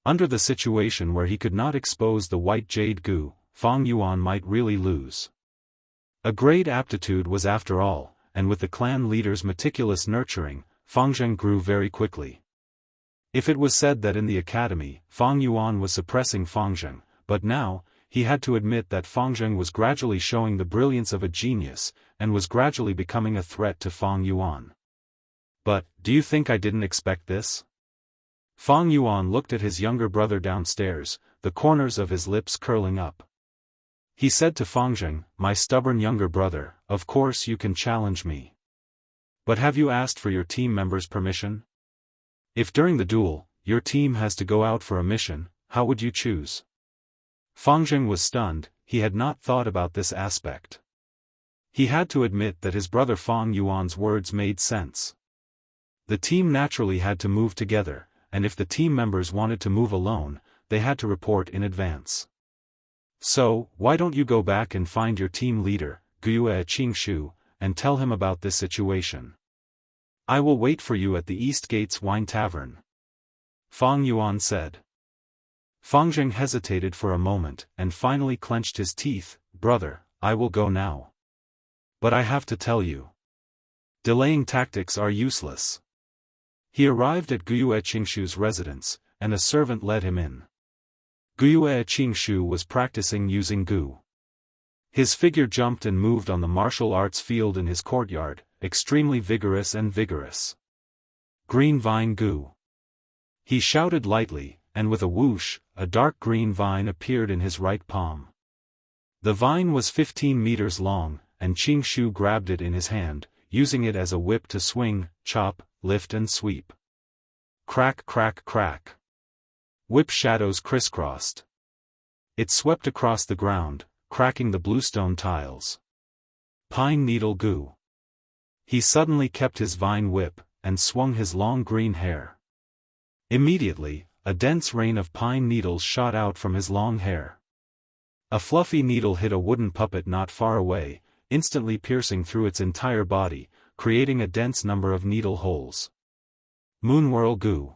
Under the situation where he could not expose the white jade goo, Fang Yuan might really lose. A great aptitude was after all, and with the clan leader's meticulous nurturing, Fang Zheng grew very quickly. If it was said that in the academy, Fang Yuan was suppressing Fang Zheng, but now, he had to admit that Fang Zheng was gradually showing the brilliance of a genius, and was gradually becoming a threat to Fang Yuan. But, do you think I didn't expect this? Fang Yuan looked at his younger brother downstairs, the corners of his lips curling up. He said to Fang Zheng, my stubborn younger brother, of course you can challenge me. But have you asked for your team members' permission? If during the duel, your team has to go out for a mission, how would you choose? Fang Zheng was stunned, he had not thought about this aspect. He had to admit that his brother Fang Yuan's words made sense. The team naturally had to move together, and if the team members wanted to move alone, they had to report in advance. So, why don't you go back and find your team leader, Wuxia Xianxia, and tell him about this situation? I will wait for you at the East Gates Wine Tavern. Fang Yuan said. Fang Zheng hesitated for a moment and finally clenched his teeth. Brother, I will go now. But I have to tell you. Delaying tactics are useless. He arrived at Wuxia Xianxia's residence, and a servant led him in. Wuxia Xianxia was practicing using goo. His figure jumped and moved on the martial arts field in his courtyard, extremely vigorous and vigorous. Green vine goo. He shouted lightly, and with a whoosh, a dark green vine appeared in his right palm. The vine was 15 meters long, and Xianxia grabbed it in his hand, using it as a whip to swing, chop, lift and sweep. Crack crack crack. Whip shadows crisscrossed. It swept across the ground, cracking the bluestone tiles. Pine needle goo. He suddenly kept his vine whip, and swung his long green hair. Immediately, a dense rain of pine needles shot out from his long hair. A fluffy needle hit a wooden puppet not far away, instantly piercing through its entire body, creating a dense number of needle holes. Moonwhirl goo.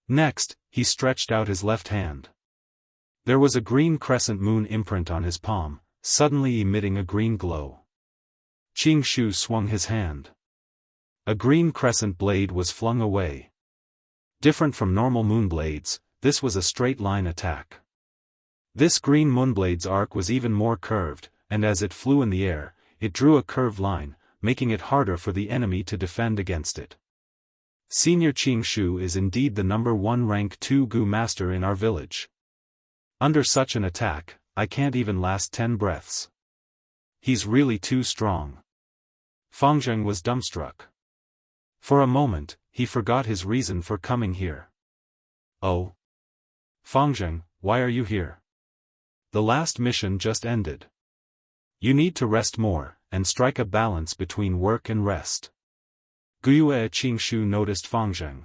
Next, he stretched out his left hand. There was a green crescent moon imprint on his palm, suddenly emitting a green glow. Qing Shu swung his hand. A green crescent blade was flung away. Different from normal moonblades, this was a straight-line attack. This green moonblade's arc was even more curved, and as it flew in the air, it drew a curved line, making it harder for the enemy to defend against it. Senior Qing Shu is indeed the number 1 rank 2 Gu master in our village. Under such an attack, I can't even last 10 breaths. He's really too strong. Fang Zheng was dumbstruck. For a moment, he forgot his reason for coming here. Oh. Fang Zheng, why are you here? The last mission just ended. You need to rest more, and strike a balance between work and rest. Wuxia Xianxia noticed Fang Zheng.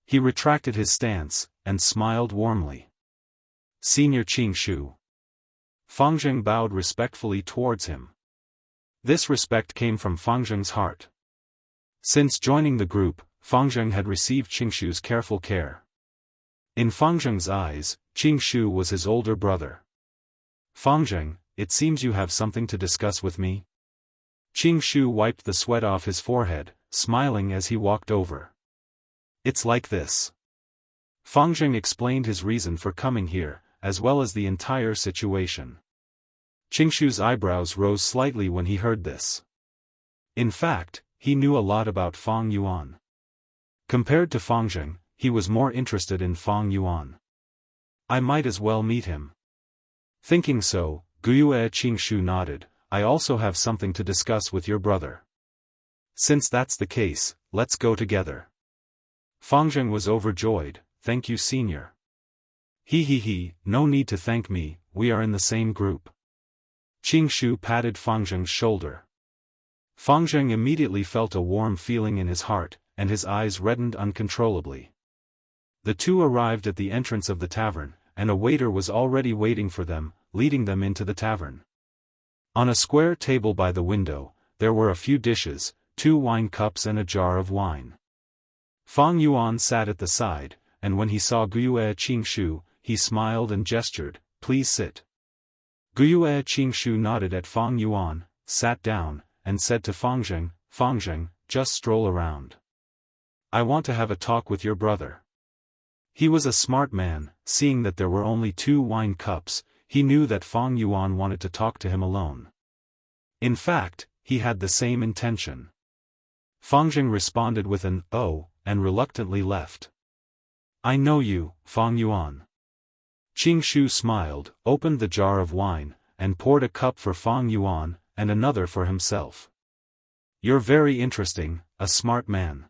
He retracted his stance, and smiled warmly. Senior Qing Shu. Fang Zheng bowed respectfully towards him. This respect came from Fang Zheng's heart. Since joining the group, Fang Zheng had received Qing Shu's careful care. In Fang Zheng's eyes, Qing Shu was his older brother. Fang Zheng, it seems you have something to discuss with me? Qing Shu wiped the sweat off his forehead, smiling as he walked over. It's like this. Fang Zheng explained his reason for coming here, as well as the entire situation. Qing Shu's eyebrows rose slightly when he heard this. In fact, he knew a lot about Fang Yuan. Compared to Fang Zheng, he was more interested in Fang Yuan. I might as well meet him. Thinking so, Wuxia Xianxia nodded. I also have something to discuss with your brother. Since that's the case, let's go together. Fang Zheng was overjoyed. Thank you, senior. He, no need to thank me, we are in the same group. Qing Shu patted Fang Zheng's shoulder. Fang Zheng immediately felt a warm feeling in his heart, and his eyes reddened uncontrollably. The two arrived at the entrance of the tavern, and a waiter was already waiting for them, leading them into the tavern. On a square table by the window, there were a few dishes, 2 wine cups and a jar of wine. Fang Yuan sat at the side, and when he saw Wuxia Xianxia, he smiled and gestured, please sit. Wuxia Xianxia nodded at Fang Yuan, sat down, and said to Fang Zheng, just stroll around. I want to have a talk with your brother. He was a smart man, seeing that there were only 2 wine cups, he knew that Fang Yuan wanted to talk to him alone. In fact, he had the same intention. Fang Zheng responded with an, oh, and reluctantly left. I know you, Fang Yuan. Qing Shu smiled, opened the jar of wine, and poured a cup for Fang Yuan, and another for himself. You're very interesting, a smart man.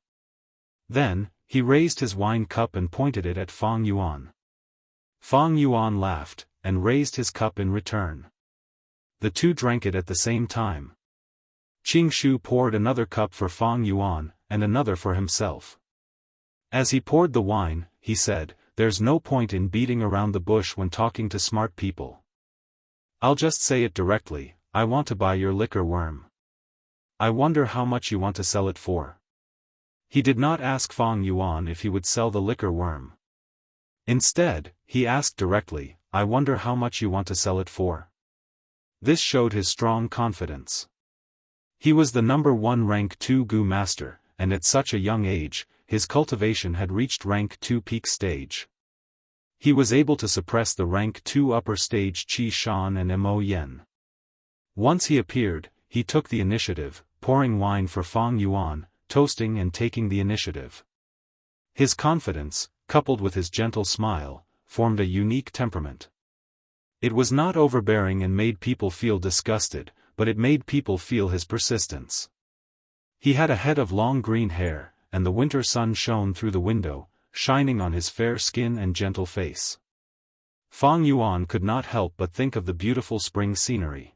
Then, he raised his wine cup and pointed it at Fang Yuan. Fang Yuan laughed, and raised his cup in return. The two drank it at the same time. Qing Shu poured another cup for Fang Yuan, and another for himself. As he poured the wine, he said, there's no point in beating around the bush when talking to smart people. I'll just say it directly, I want to buy your liquor worm. I wonder how much you want to sell it for. He did not ask Fang Yuan if he would sell the liquor worm. Instead, he asked directly, I wonder how much you want to sell it for. This showed his strong confidence. He was the number 1 rank 2 Gu master, and at such a young age, his cultivation had reached rank 2 peak stage. He was able to suppress the rank 2 upper stage Qi Shan and Mo Yen. Once he appeared, he took the initiative, pouring wine for Fang Yuan, toasting and taking the initiative. His confidence, coupled with his gentle smile, formed a unique temperament. It was not overbearing and made people feel disgusted, but it made people feel his persistence. He had a head of long green hair, and the winter sun shone through the window, shining on his fair skin and gentle face. Fang Yuan could not help but think of the beautiful spring scenery.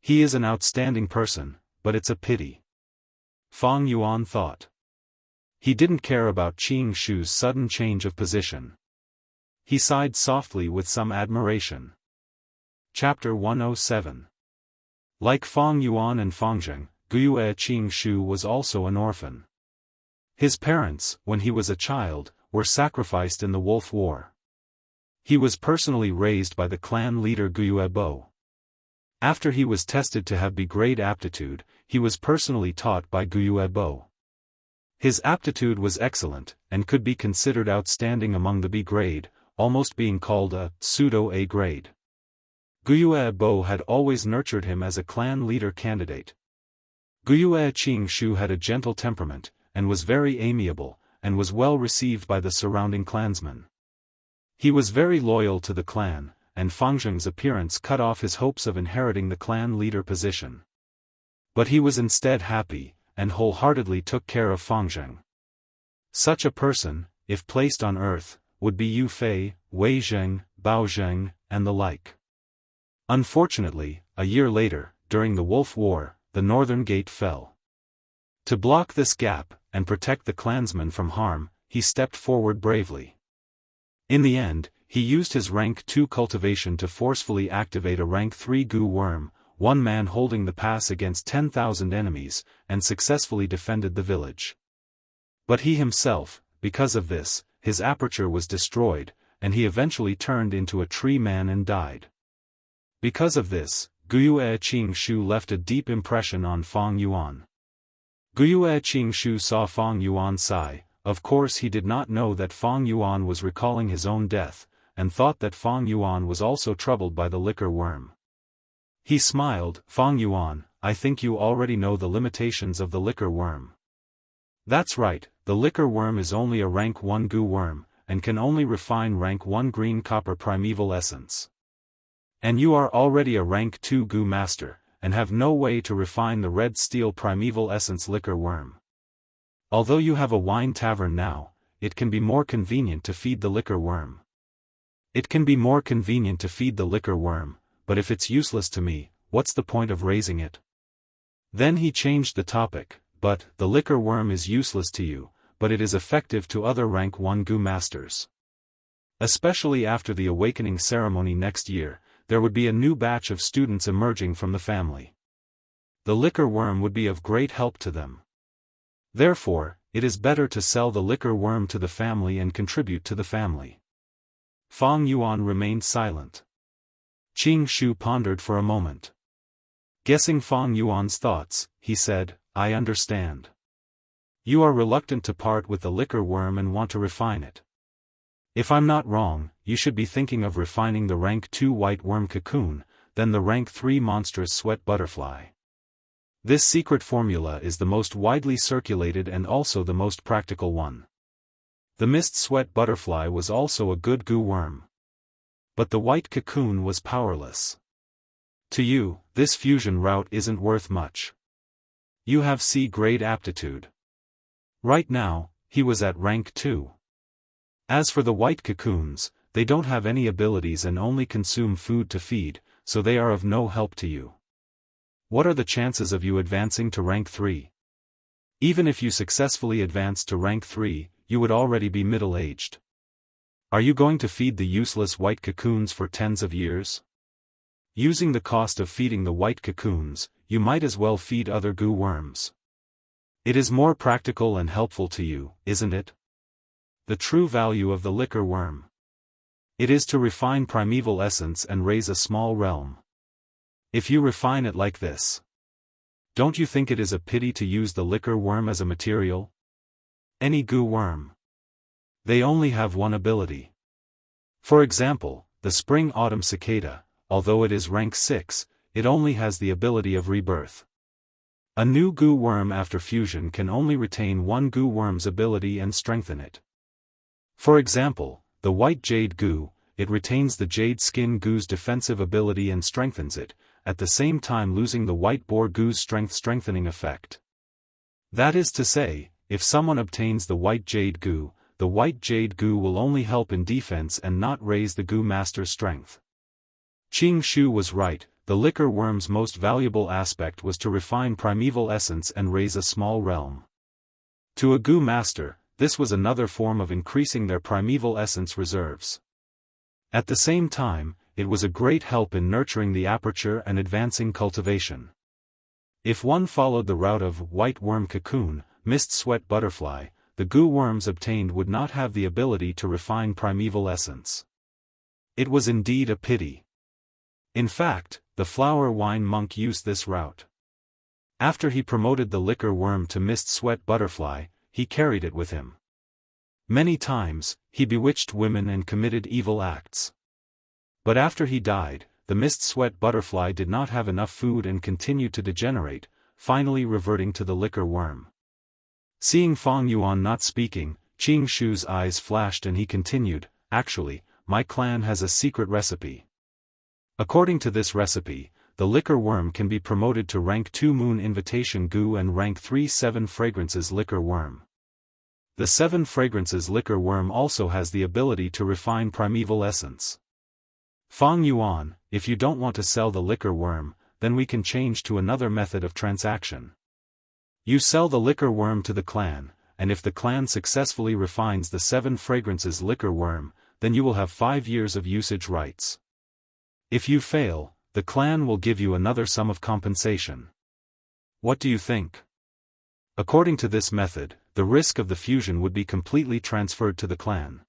He is an outstanding person, but it's a pity. Fang Yuan thought. He didn't care about Qing Shu's sudden change of position. He sighed softly with some admiration. Chapter 107. Like Fang Yuan and Fang Zheng, Wuxia Xianxia was also an orphan. His parents, when he was a child, were sacrificed in the Wolf War. He was personally raised by the clan leader Wuxia Bo. After he was tested to have B-grade aptitude, he was personally taught by Guyue Bo. His aptitude was excellent, and could be considered outstanding among the B-grade, almost being called a pseudo-A grade. Guyue Bo had always nurtured him as a clan leader candidate. Guyue Xianxia had a gentle temperament, and was very amiable, and was well received by the surrounding clansmen. He was very loyal to the clan, and Fangzheng's appearance cut off his hopes of inheriting the clan leader position. But he was instead happy, and wholeheartedly took care of Fangzheng. Such a person, if placed on earth, would be Yu Fei, Wei Zheng, Bao Zheng, and the like. Unfortunately, a year later, during the Wolf War, the Northern Gate fell. To block this gap, and protect the clansmen from harm, he stepped forward bravely. In the end, he used his rank 2 cultivation to forcefully activate a rank 3 Gu worm, one man holding the pass against 10,000 enemies, and successfully defended the village. But he himself, because of this, his aperture was destroyed, and he eventually turned into a tree man and died. Because of this, Guyue Xianxia left a deep impression on Fang Yuan. Guyue Xianxia saw Fang Yuan sigh. Of course he did not know that Fang Yuan was recalling his own death, and thought that Fang Yuan was also troubled by the liquor worm. He smiled. Fang Yuan, I think you already know the limitations of the liquor worm. That's right, the liquor worm is only a rank 1 Gu worm, and can only refine rank 1 green copper primeval essence. And you are already a rank 2 Gu master, and have no way to refine the red steel primeval essence liquor worm. Although you have a wine tavern now, it can be more convenient to feed the liquor worm. It can be more convenient to feed the liquor worm, but if it's useless to me, what's the point of raising it? Then he changed the topic. But, the liquor worm is useless to you, but it is effective to other rank 1 Gu masters. Especially after the awakening ceremony next year, there would be a new batch of students emerging from the family. The liquor worm would be of great help to them. Therefore, it is better to sell the liquor worm to the family and contribute to the family. Fang Yuan remained silent. Xianxia pondered for a moment. Guessing Fang Yuan's thoughts, he said, I understand. You are reluctant to part with the liquor worm and want to refine it. If I'm not wrong, you should be thinking of refining the rank 2 white worm cocoon, then the rank 3 monstrous sweat butterfly. This secret formula is the most widely circulated and also the most practical one. The mist sweat butterfly was also a good Gu worm. But the white cocoon was powerless. To you, this fusion route isn't worth much. You have C-grade aptitude. Right now, he was at rank 2. As for the white cocoons, they don't have any abilities and only consume food to feed, so they are of no help to you. What are the chances of you advancing to rank 3? Even if you successfully advanced to rank 3, you would already be middle-aged. Are you going to feed the useless white cocoons for tens of years? Using the cost of feeding the white cocoons, you might as well feed other Gu worms. It is more practical and helpful to you, isn't it? The true value of the liquor worm. It is to refine primeval essence and raise a small realm. If you refine it like this, don't you think it is a pity to use the liquor worm as a material? Any Gu worm. They only have one ability. For example, the spring-autumn cicada, although it is rank 6, it only has the ability of rebirth. A new Gu worm after fusion can only retain one Gu worm's ability and strengthen it. For example, the white jade Gu, it retains the jade skin Gu's defensive ability and strengthens it, at the same time losing the white boar Gu's strengthening effect. That is to say, if someone obtains the white jade Gu will only help in defense and not raise the Gu master's strength. Xianxia was right. The liquor worm's most valuable aspect was to refine primeval essence and raise a small realm. To a Gu master, this was another form of increasing their primeval essence reserves. At the same time, it was a great help in nurturing the aperture and advancing cultivation. If one followed the route of white worm cocoon, mist sweat butterfly, the Gu worms obtained would not have the ability to refine primeval essence. It was indeed a pity. In fact, the flower wine monk used this route. After he promoted the liquor worm to mist sweat butterfly, he carried it with him. Many times, he bewitched women and committed evil acts. But after he died, the mist sweat butterfly did not have enough food and continued to degenerate, finally reverting to the liquor worm. Seeing Fang Yuan not speaking, Qing Shu's eyes flashed and he continued, "Actually, my clan has a secret recipe. According to this recipe, the liquor worm can be promoted to rank 2 Moon Invitation Gu and rank 3 7 Fragrances Liquor Worm. The 7 Fragrances Liquor Worm also has the ability to refine primeval essence. Fang Yuan, if you don't want to sell the liquor worm, then we can change to another method of transaction. You sell the liquor worm to the clan, and if the clan successfully refines the 7 Fragrances Liquor Worm, then you will have 5 years of usage rights. If you fail, the clan will give you another sum of compensation. What do you think?" According to this method, the risk of the fusion would be completely transferred to the clan.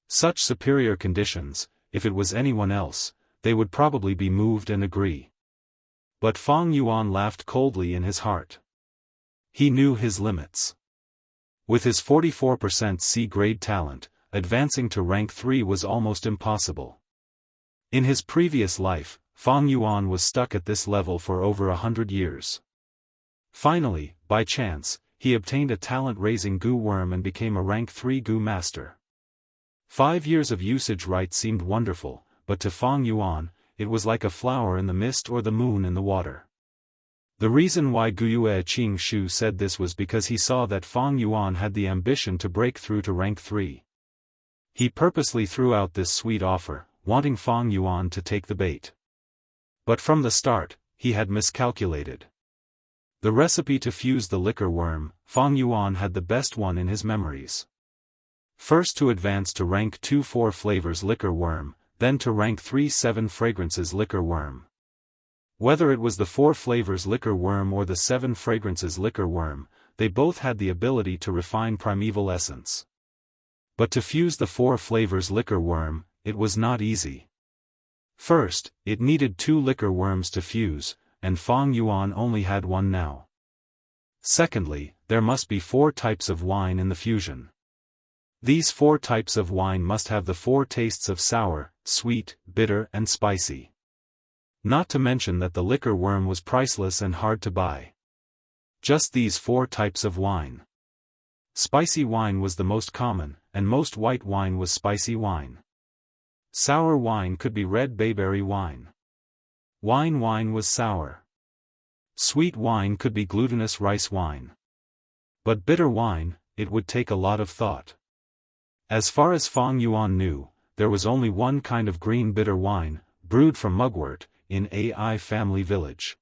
Such superior conditions, if it was anyone else, they would probably be moved and agree. But Fang Yuan laughed coldly in his heart. He knew his limits. With his 44% C-grade talent, advancing to rank 3 was almost impossible. In his previous life, Fang Yuan was stuck at this level for over 100 years. Finally, by chance, he obtained a talent-raising Gu worm and became a rank 3 Gu master. 5 years of usage rights seemed wonderful, but to Fang Yuan, it was like a flower in the mist or the moon in the water. The reason why Guyue Qing Shu said this was because he saw that Fang Yuan had the ambition to break through to rank 3. He purposely threw out this sweet offer, wanting Fang Yuan to take the bait. But from the start, he had miscalculated. The recipe to fuse the liquor worm, Fang Yuan had the best one in his memories. First to advance to rank 2 4 flavors liquor worm, then to rank 3 7 fragrances liquor worm. Whether it was the 4 flavors liquor worm or the 7 fragrances liquor worm, they both had the ability to refine primeval essence. But to fuse the 4 flavors liquor worm, it was not easy. First, it needed 2 liquor worms to fuse, and Fang Yuan only had 1 now. Secondly, there must be 4 types of wine in the fusion. These 4 types of wine must have the 4 tastes of sour, sweet, bitter and spicy. Not to mention that the liquor worm was priceless and hard to buy. Just these 4 types of wine. Spicy wine was the most common, and most white wine was spicy wine. Sour wine could be red bayberry wine. Wine was sour. Sweet wine could be glutinous rice wine. But bitter wine, it would take a lot of thought. As far as Fang Yuan knew, there was only one kind of green bitter wine, brewed from mugwort, in AI Family Village.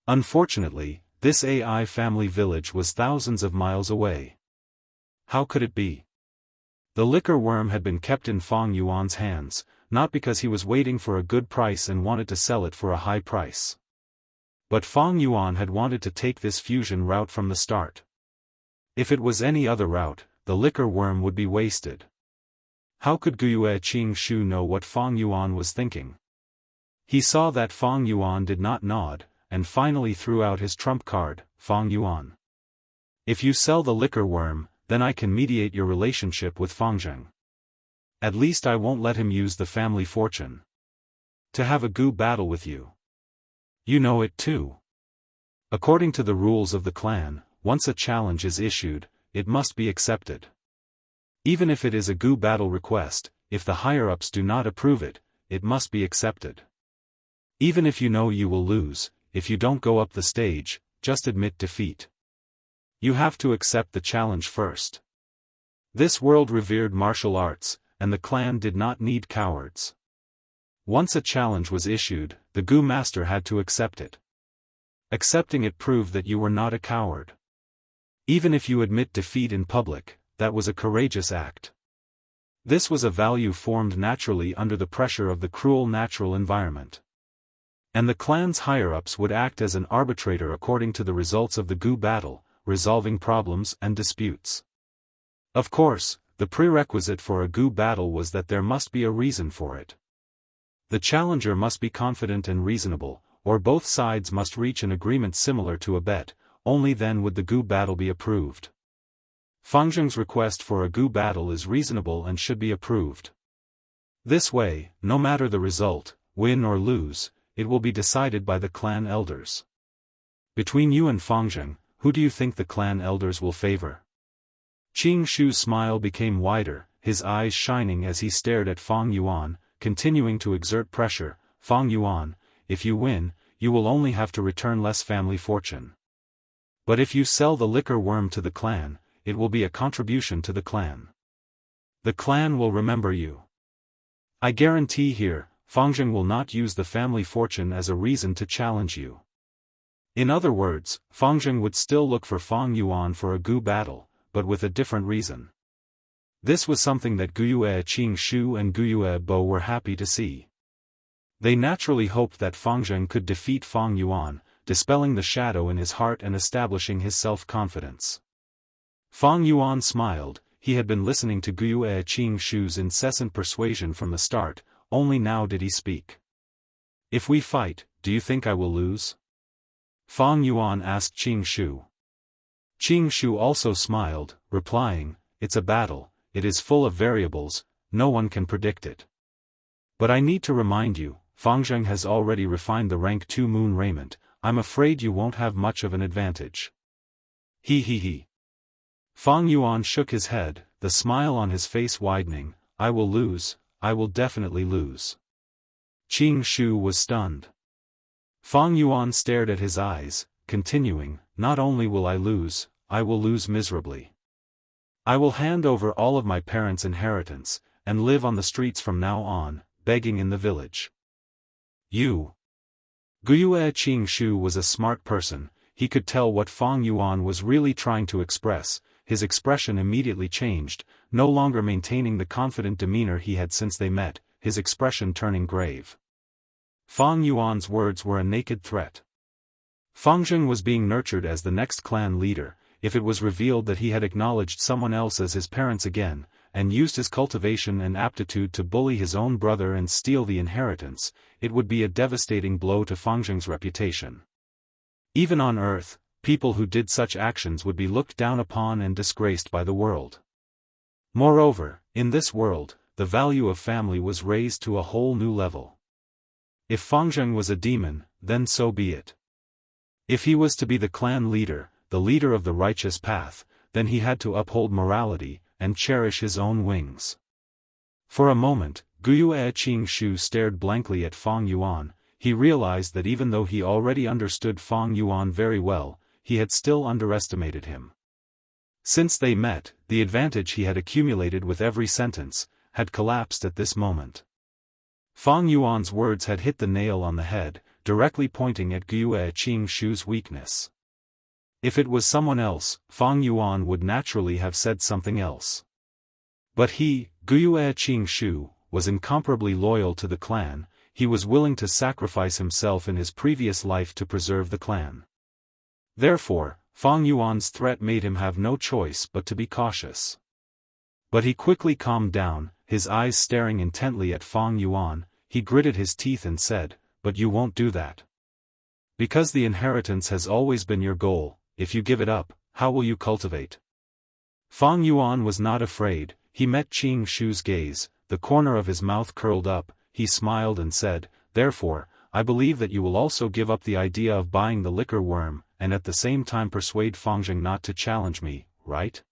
Unfortunately, this AI Family Village was thousands of miles away. How could it be? The liquor worm had been kept in Fang Yuan's hands, not because he was waiting for a good price and wanted to sell it for a high price. But Fang Yuan had wanted to take this fusion route from the start. If it was any other route, the liquor worm would be wasted. How could Guyue Qing Shu know what Fang Yuan was thinking? He saw that Fang Yuan did not nod, and finally threw out his trump card, Fang Yuan. If you sell the liquor worm, then I can mediate your relationship with Fangzheng. At least I won't let him use the family fortune to have a Gu battle with you. You know it too. According to the rules of the clan, once a challenge is issued, it must be accepted. Even if it is a Gu battle request, if the higher-ups do not approve it, it must be accepted. Even if you know you will lose, if you don't go up the stage, just admit defeat. You have to accept the challenge first. This world revered martial arts, and the clan did not need cowards. Once a challenge was issued, the Gu master had to accept it. Accepting it proved that you were not a coward. Even if you admit defeat in public, that was a courageous act. This was a value formed naturally under the pressure of the cruel natural environment. And the clan's higher-ups would act as an arbitrator according to the results of the Gu battle, resolving problems and disputes. Of course, the prerequisite for a Gu battle was that there must be a reason for it. The challenger must be confident and reasonable, or both sides must reach an agreement similar to a bet, only then would the Gu battle be approved. Fang Zheng's request for a Gu battle is reasonable and should be approved. This way, no matter the result, win or lose, it will be decided by the clan elders. Between you and Fang Zheng, who do you think the clan elders will favor? Qing Shu's smile became wider, his eyes shining as he stared at Fang Yuan, continuing to exert pressure. Fang Yuan, if you win, you will only have to return less family fortune. But if you sell the liquor worm to the clan, it will be a contribution to the clan. The clan will remember you. I guarantee here, Fang Zheng will not use the family fortune as a reason to challenge you. In other words, Fang Zheng would still look for Fang Yuan for a Gu battle, but with a different reason. This was something that Guyue Qing Shu and Guyue Bo were happy to see. They naturally hoped that Fang Zheng could defeat Fang Yuan, dispelling the shadow in his heart and establishing his self-confidence. Fang Yuan smiled. He had been listening to Guyue Qing Shu's incessant persuasion from the start, only now did he speak. If we fight, do you think I will lose? Fang Yuan asked Qing Shu. Qing Shu also smiled, replying, it's a battle, it is full of variables, no one can predict it. But I need to remind you, Fang Zheng has already refined the rank 2 moon raiment, I'm afraid you won't have much of an advantage. He. Fang Yuan shook his head, the smile on his face widening, I will lose, I will definitely lose. Qing Shu was stunned. Fang Yuan stared at his eyes, continuing, not only will I will lose miserably. I will hand over all of my parents' inheritance, and live on the streets from now on, begging in the village. You. Guyue Qing Shu was a smart person, he could tell what Fang Yuan was really trying to express. His expression immediately changed, no longer maintaining the confident demeanor he had since they met, his expression turning grave. Fang Yuan's words were a naked threat. Fang Zheng was being nurtured as the next clan leader. If it was revealed that he had acknowledged someone else as his parents again, and used his cultivation and aptitude to bully his own brother and steal the inheritance, it would be a devastating blow to Fang Zheng's reputation. Even on Earth, people who did such actions would be looked down upon and disgraced by the world. Moreover, in this world, the value of family was raised to a whole new level. If Fang Zheng was a demon, then so be it. If he was to be the clan leader, the leader of the righteous path, then he had to uphold morality, and cherish his own wings. For a moment, Guyue Qing Shu stared blankly at Fang Yuan. He realized that even though he already understood Fang Yuan very well, he had still underestimated him. Since they met, the advantage he had accumulated with every sentence, had collapsed at this moment. Fang Yuan's words had hit the nail on the head, directly pointing at Guyue Qing Shu's weakness. If it was someone else, Fang Yuan would naturally have said something else. But he, Guyue Qing Shu, was incomparably loyal to the clan. He was willing to sacrifice himself in his previous life to preserve the clan. Therefore, Fang Yuan's threat made him have no choice but to be cautious. But he quickly calmed down, his eyes staring intently at Fang Yuan. He gritted his teeth and said, "But you won't do that. Because the inheritance has always been your goal, if you give it up, how will you cultivate?" Fang Yuan was not afraid. He met Qing Shu's gaze, the corner of his mouth curled up, he smiled and said, "Therefore, I believe that you will also give up the idea of buying the liquor worm, and at the same time persuade Fang Zheng not to challenge me, right?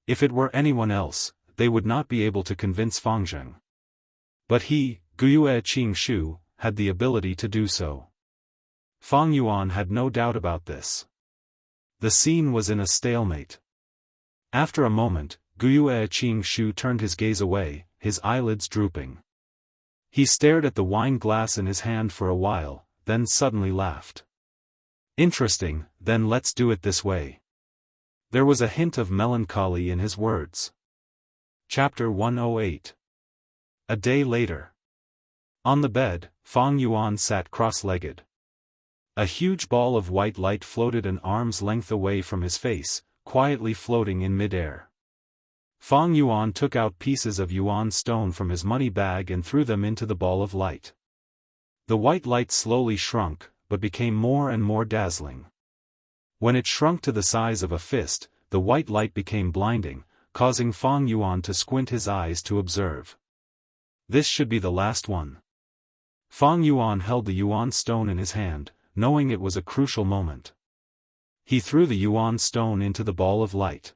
If it were anyone else, they would not be able to convince Fang Zheng. But he, Guyue Qing Shu, had the ability to do so." Fang Yuan had no doubt about this. The scene was in a stalemate. After a moment, Guyue Qing Shu turned his gaze away, his eyelids drooping. He stared at the wine glass in his hand for a while, then suddenly laughed. "Interesting, then let's do it this way." There was a hint of melancholy in his words. Chapter 108. A day later. On the bed, Fang Yuan sat cross-legged. A huge ball of white light floated an arm's length away from his face, quietly floating in mid-air. Fang Yuan took out pieces of yuan stone from his money bag and threw them into the ball of light. The white light slowly shrunk, but became more and more dazzling. When it shrunk to the size of a fist, the white light became blinding, causing Fang Yuan to squint his eyes to observe. This should be the last one. Fang Yuan held the yuan stone in his hand, knowing it was a crucial moment. He threw the yuan stone into the ball of light.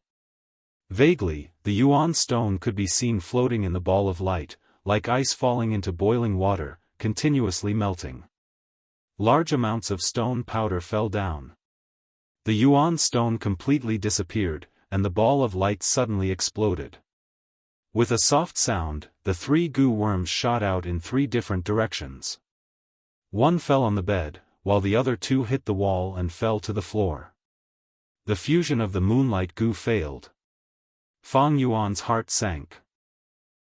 Vaguely, the yuan stone could be seen floating in the ball of light, like ice falling into boiling water, continuously melting. Large amounts of stone powder fell down. The yuan stone completely disappeared, and the ball of light suddenly exploded. With a soft sound, the 3 goo worms shot out in 3 different directions. One fell on the bed, while the other 2 hit the wall and fell to the floor. The fusion of the moonlight goo failed. Fang Yuan's heart sank.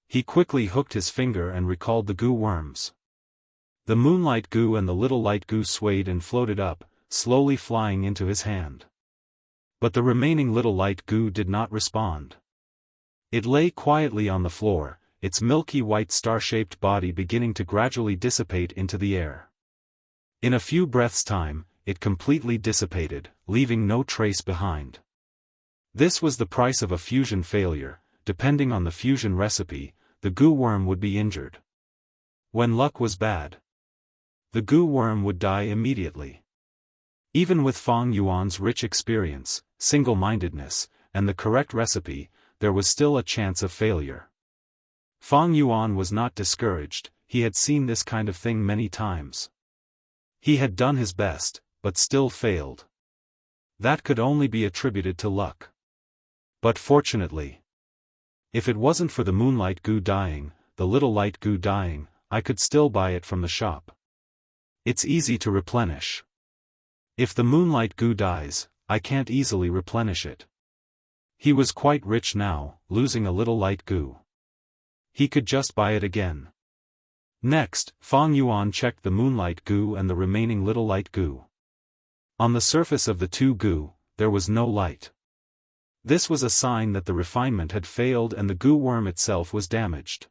He quickly hooked his finger and recalled the goo worms. The moonlight goo and the little light goo swayed and floated up, slowly flying into his hand. But the remaining little light goo did not respond. It lay quietly on the floor, its milky white star-shaped body beginning to gradually dissipate into the air. In a few breaths' time, it completely dissipated, leaving no trace behind. This was the price of a fusion failure. Depending on the fusion recipe, the goo worm would be injured. When luck was bad, the goo worm would die immediately. Even with Fang Yuan's rich experience, single-mindedness, and the correct recipe, there was still a chance of failure. Fang Yuan was not discouraged. He had seen this kind of thing many times. He had done his best, but still failed. That could only be attributed to luck. But fortunately, if it wasn't for the moonlight goo dying, the little light goo dying, I could still buy it from the shop. It's easy to replenish. If the moonlight goo dies, I can't easily replenish it. He was quite rich now, losing a little light goo. He could just buy it again. Next, Fang Yuan checked the moonlight goo and the remaining little light goo. On the surface of the 2 goo, there was no light. This was a sign that the refinement had failed and the goo worm itself was damaged.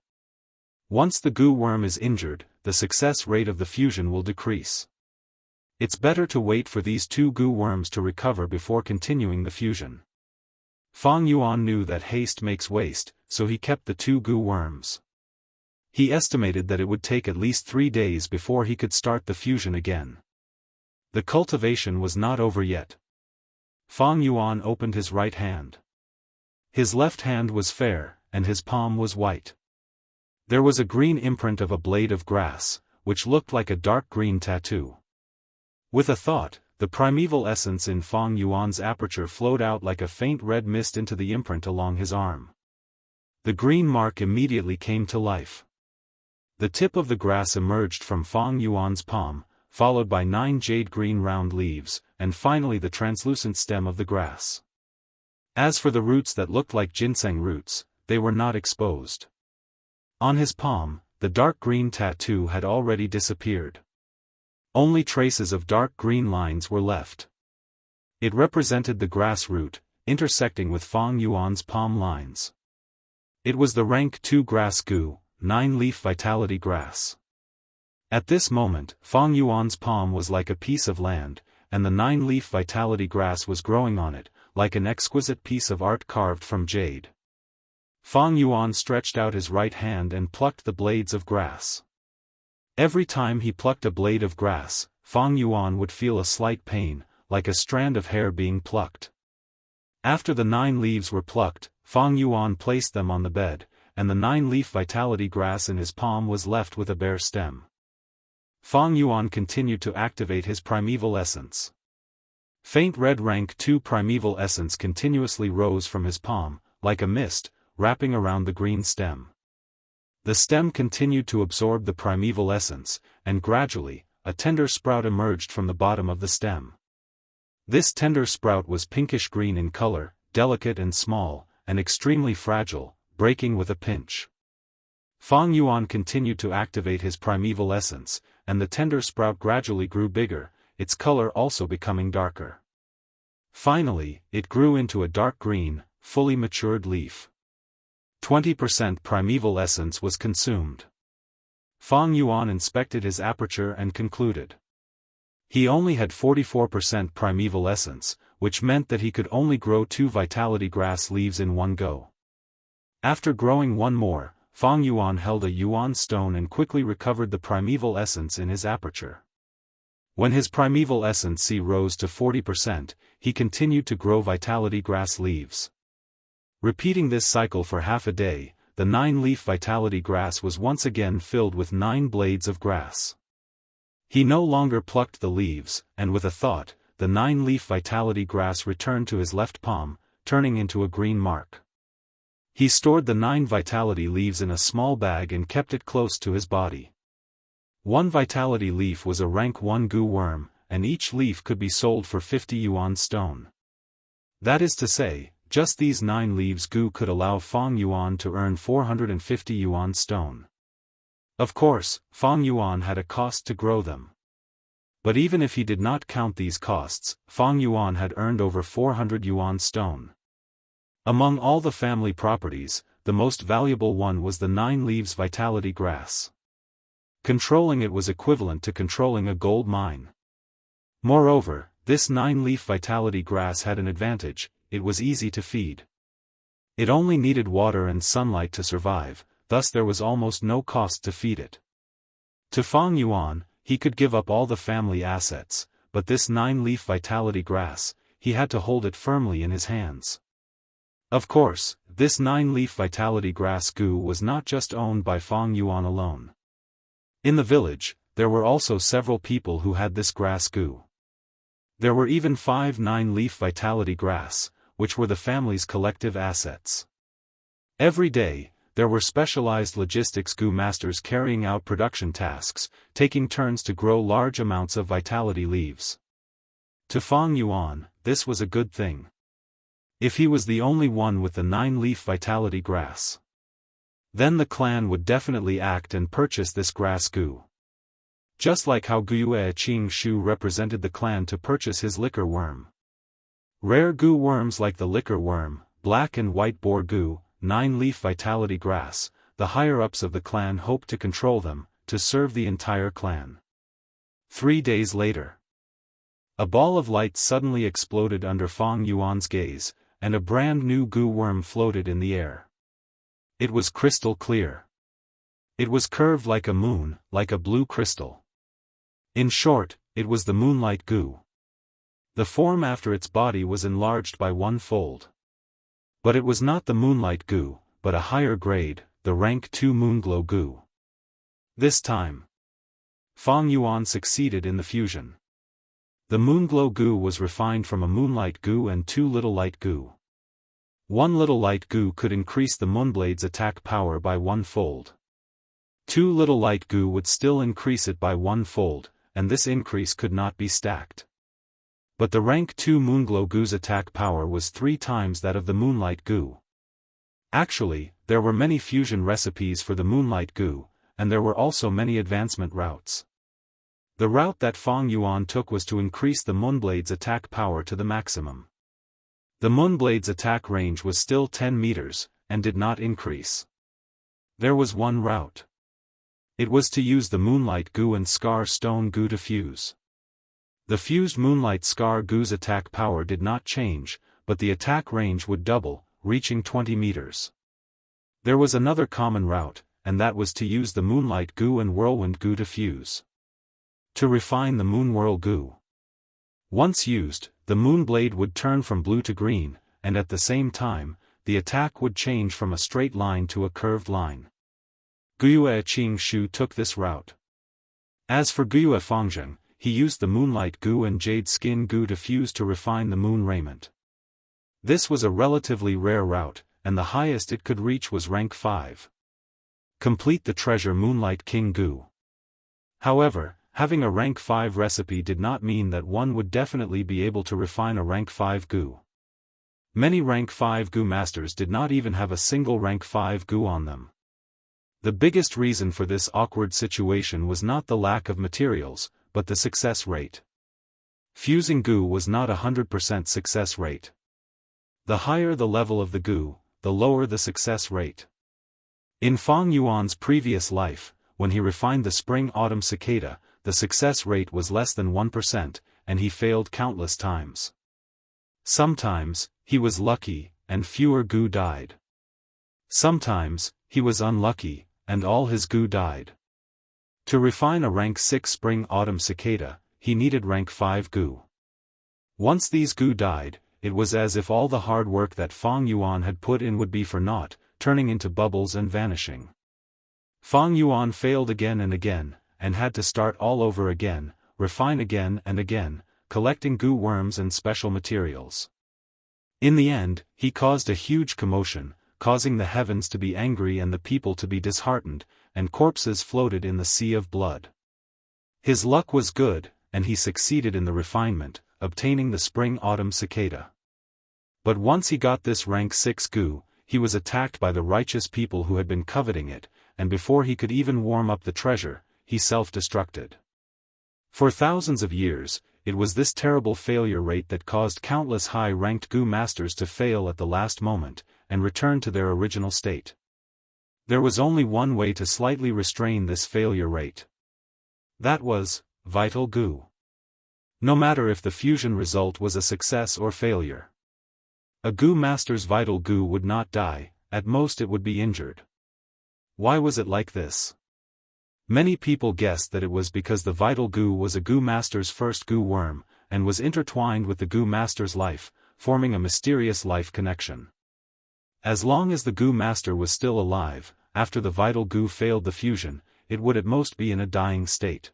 Once the goo worm is injured, the success rate of the fusion will decrease. It's better to wait for these 2 goo worms to recover before continuing the fusion. Fang Yuan knew that haste makes waste, so he kept the 2 goo worms. He estimated that it would take at least 3 days before he could start the fusion again. The cultivation was not over yet. Fang Yuan opened his right hand. His left hand was fair, and his palm was white. There was a green imprint of a blade of grass, which looked like a dark green tattoo. With a thought, the primeval essence in Fang Yuan's aperture flowed out like a faint red mist into the imprint along his arm. The green mark immediately came to life. The tip of the grass emerged from Fang Yuan's palm, followed by 9 jade-green round leaves, and finally the translucent stem of the grass. As for the roots that looked like ginseng roots, they were not exposed. On his palm, the dark green tattoo had already disappeared. Only traces of dark green lines were left. It represented the grass root, intersecting with Fang Yuan's palm lines. It was the rank 2 grass goo, 9-leaf vitality grass. At this moment, Fang Yuan's palm was like a piece of land, and the 9-leaf vitality grass was growing on it, like an exquisite piece of art carved from jade. Fang Yuan stretched out his right hand and plucked the blades of grass. Every time he plucked a blade of grass, Fang Yuan would feel a slight pain, like a strand of hair being plucked. After the 9 leaves were plucked, Fang Yuan placed them on the bed, and the 9-leaf vitality grass in his palm was left with a bare stem. Fang Yuan continued to activate his primeval essence. Faint red rank 2 primeval essence continuously rose from his palm, like a mist, wrapping around the green stem. The stem continued to absorb the primeval essence, and gradually, a tender sprout emerged from the bottom of the stem. This tender sprout was pinkish-green in color, delicate and small, and extremely fragile, breaking with a pinch. Fang Yuan continued to activate his primeval essence, and the tender sprout gradually grew bigger, its color also becoming darker. Finally, it grew into a dark green, fully matured leaf. 20% primeval essence was consumed. Fang Yuan inspected his aperture and concluded. He only had 44% primeval essence, which meant that he could only grow 2 vitality grass leaves in one go. After growing one more, Fang Yuan held a yuan stone and quickly recovered the primeval essence in his aperture. When his primeval essence rose to 40%, he continued to grow vitality grass leaves. Repeating this cycle for half a day, the 9-leaf vitality grass was once again filled with 9 blades of grass. He no longer plucked the leaves, and with a thought, the 9-leaf vitality grass returned to his left palm, turning into a green mark. He stored the 9 vitality leaves in a small bag and kept it close to his body. One vitality leaf was a rank 1 goo worm, and each leaf could be sold for 50 yuan stone. That is to say, just these 9 leaves goo could allow Fang Yuan to earn 450 yuan stone. Of course, Fang Yuan had a cost to grow them. But even if he did not count these costs, Fang Yuan had earned over 400 yuan stone. Among all the family properties, the most valuable one was the 9 leaves vitality grass. Controlling it was equivalent to controlling a gold mine. Moreover, this 9-leaf vitality grass had an advantage: it was easy to feed. It only needed water and sunlight to survive, thus there was almost no cost to feed it. To Fang Yuan, he could give up all the family assets, but this 9-leaf vitality grass, he had to hold it firmly in his hands. Of course, this 9-leaf vitality grass goo was not just owned by Fang Yuan alone. In the village, there were also several people who had this grass goo. There were even 5 9-leaf vitality grass, which were the family's collective assets. Every day, there were specialized logistics goo masters carrying out production tasks, taking turns to grow large amounts of vitality leaves. To Fang Yuan, this was a good thing. If he was the only one with the 9-leaf vitality grass, then the clan would definitely act and purchase this grass goo. Just like how Wuxia Xianxia represented the clan to purchase his liquor worm. Rare goo worms like the liquor worm, black and white boar goo, 9-leaf vitality grass, the higher-ups of the clan hoped to control them, to serve the entire clan. 3 days later, a ball of light suddenly exploded under Fang Yuan's gaze, and a brand new goo worm floated in the air. It was crystal clear. It was curved like a moon, like a blue crystal. In short, it was the moonlight goo. The form after its body was enlarged by 1 fold. But it was not the moonlight goo, but a higher grade, the rank 2 moonglow goo. This time, Fang Yuan succeeded in the fusion. The moonglow goo was refined from a moonlight goo and 2 little light goo. 1 little light goo could increase the moonblade's attack power by 1 fold. 2 little light goo would still increase it by 1 fold, and this increase could not be stacked. But the rank 2 moonglow goo's attack power was 3 times that of the moonlight goo. Actually, there were many fusion recipes for the moonlight goo, and there were also many advancement routes. The route that Fang Yuan took was to increase the moonblade's attack power to the maximum. The moonblade's attack range was still 10 meters, and did not increase. There was one route. It was to use the moonlight goo and scar stone goo to fuse. The fused moonlight scar goo's attack power did not change, but the attack range would double, reaching 20 meters. There was another common route, and that was to use the moonlight goo and whirlwind goo to fuse. To refine the moonwhirl goo. Once used, the moonblade would turn from blue to green, and at the same time, the attack would change from a straight line to a curved line. Wuxia Xianxia took this route. As for Wuxia Fangzheng, he used the moonlight goo and jade skin goo to fuse to refine the moon raiment. This was a relatively rare route, and the highest it could reach was rank 5. Complete the treasure moonlight king goo. However, having a rank 5 recipe did not mean that one would definitely be able to refine a rank 5 goo. Many rank 5 goo masters did not even have a single rank 5 goo on them. The biggest reason for this awkward situation was not the lack of materials, but the success rate. Fusing goo was not 100% success rate. The higher the level of the goo, the lower the success rate. In Fang Yuan's previous life, when he refined the spring-autumn cicada, the success rate was less than 1%, and he failed countless times. Sometimes, he was lucky, and fewer gu died. Sometimes, he was unlucky, and all his gu died. To refine a rank 6 spring-autumn cicada, he needed rank 5 gu. Once these gu died, it was as if all the hard work that Fang Yuan had put in would be for naught, turning into bubbles and vanishing. Fang Yuan failed again and again, and had to start all over again, refine again and again, collecting gu worms and special materials. In the end, he caused a huge commotion, causing the heavens to be angry and the people to be disheartened, and corpses floated in the sea of blood. His luck was good, and he succeeded in the refinement, obtaining the spring-autumn cicada. But once he got this rank 6 gu, he was attacked by the righteous people who had been coveting it, and before he could even warm up the treasure, he self-destructed. For thousands of years, it was this terrible failure rate that caused countless high-ranked gu masters to fail at the last moment, and return to their original state. There was only one way to slightly restrain this failure rate. That was, vital gu. No matter if the fusion result was a success or failure. A gu master's vital gu would not die, at most it would be injured. Why was it like this? Many people guessed that it was because the vital gu was a gu master's first gu worm, and was intertwined with the gu master's life, forming a mysterious life connection. As long as the gu master was still alive, after the vital gu failed the fusion, it would at most be in a dying state.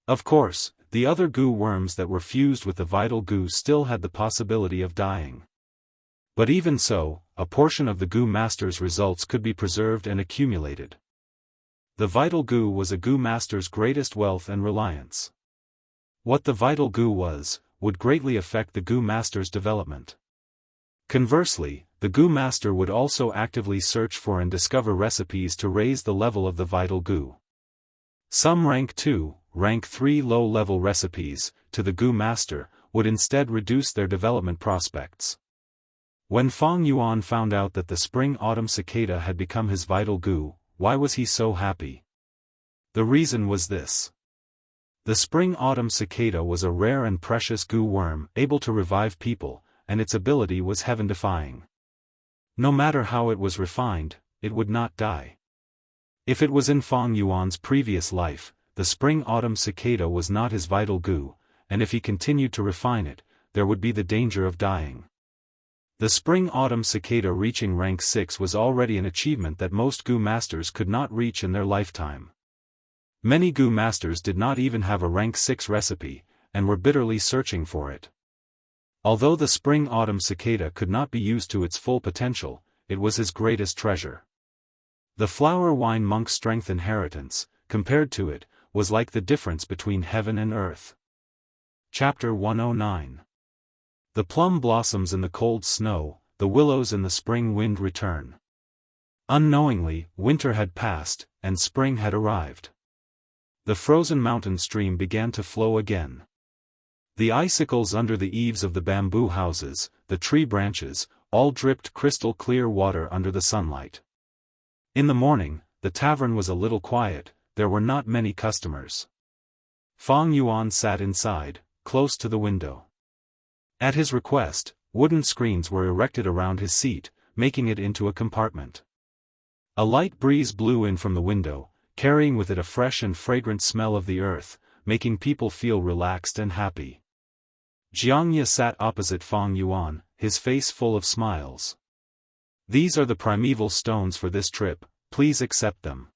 Of course, the other gu worms that were fused with the vital gu still had the possibility of dying. But even so, a portion of the gu master's results could be preserved and accumulated. The vital gu was a gu master's greatest wealth and reliance. What the vital gu was, would greatly affect the gu master's development. Conversely, the gu master would also actively search for and discover recipes to raise the level of the vital gu. Some rank 2, rank 3 low-level recipes, to the gu master, would instead reduce their development prospects. When Fang Yuan found out that the spring-autumn cicada had become his vital gu, why was he so happy? The reason was this. The spring-autumn cicada was a rare and precious gu worm, able to revive people, and its ability was heaven-defying. No matter how it was refined, it would not die. If it was in Fang Yuan's previous life, the spring-autumn cicada was not his vital gu, and if he continued to refine it, there would be the danger of dying. The spring-autumn cicada reaching rank 6 was already an achievement that most gu masters could not reach in their lifetime. Many gu masters did not even have a rank 6 recipe, and were bitterly searching for it. Although the spring-autumn cicada could not be used to its full potential, it was his greatest treasure. The flower wine monk's strength inheritance, compared to it, was like the difference between heaven and earth. Chapter 109. The plum blossoms in the cold snow, the willows in the spring wind return. Unknowingly, winter had passed, and spring had arrived. The frozen mountain stream began to flow again. The icicles under the eaves of the bamboo houses, the tree branches, all dripped crystal clear water under the sunlight. In the morning, the tavern was a little quiet, there were not many customers. Fang Yuan sat inside, close to the window. At his request, wooden screens were erected around his seat, making it into a compartment. A light breeze blew in from the window, carrying with it a fresh and fragrant smell of the earth, making people feel relaxed and happy. Jianghu sat opposite Fang Yuan, his face full of smiles. "These are the primeval stones for this trip, please accept them."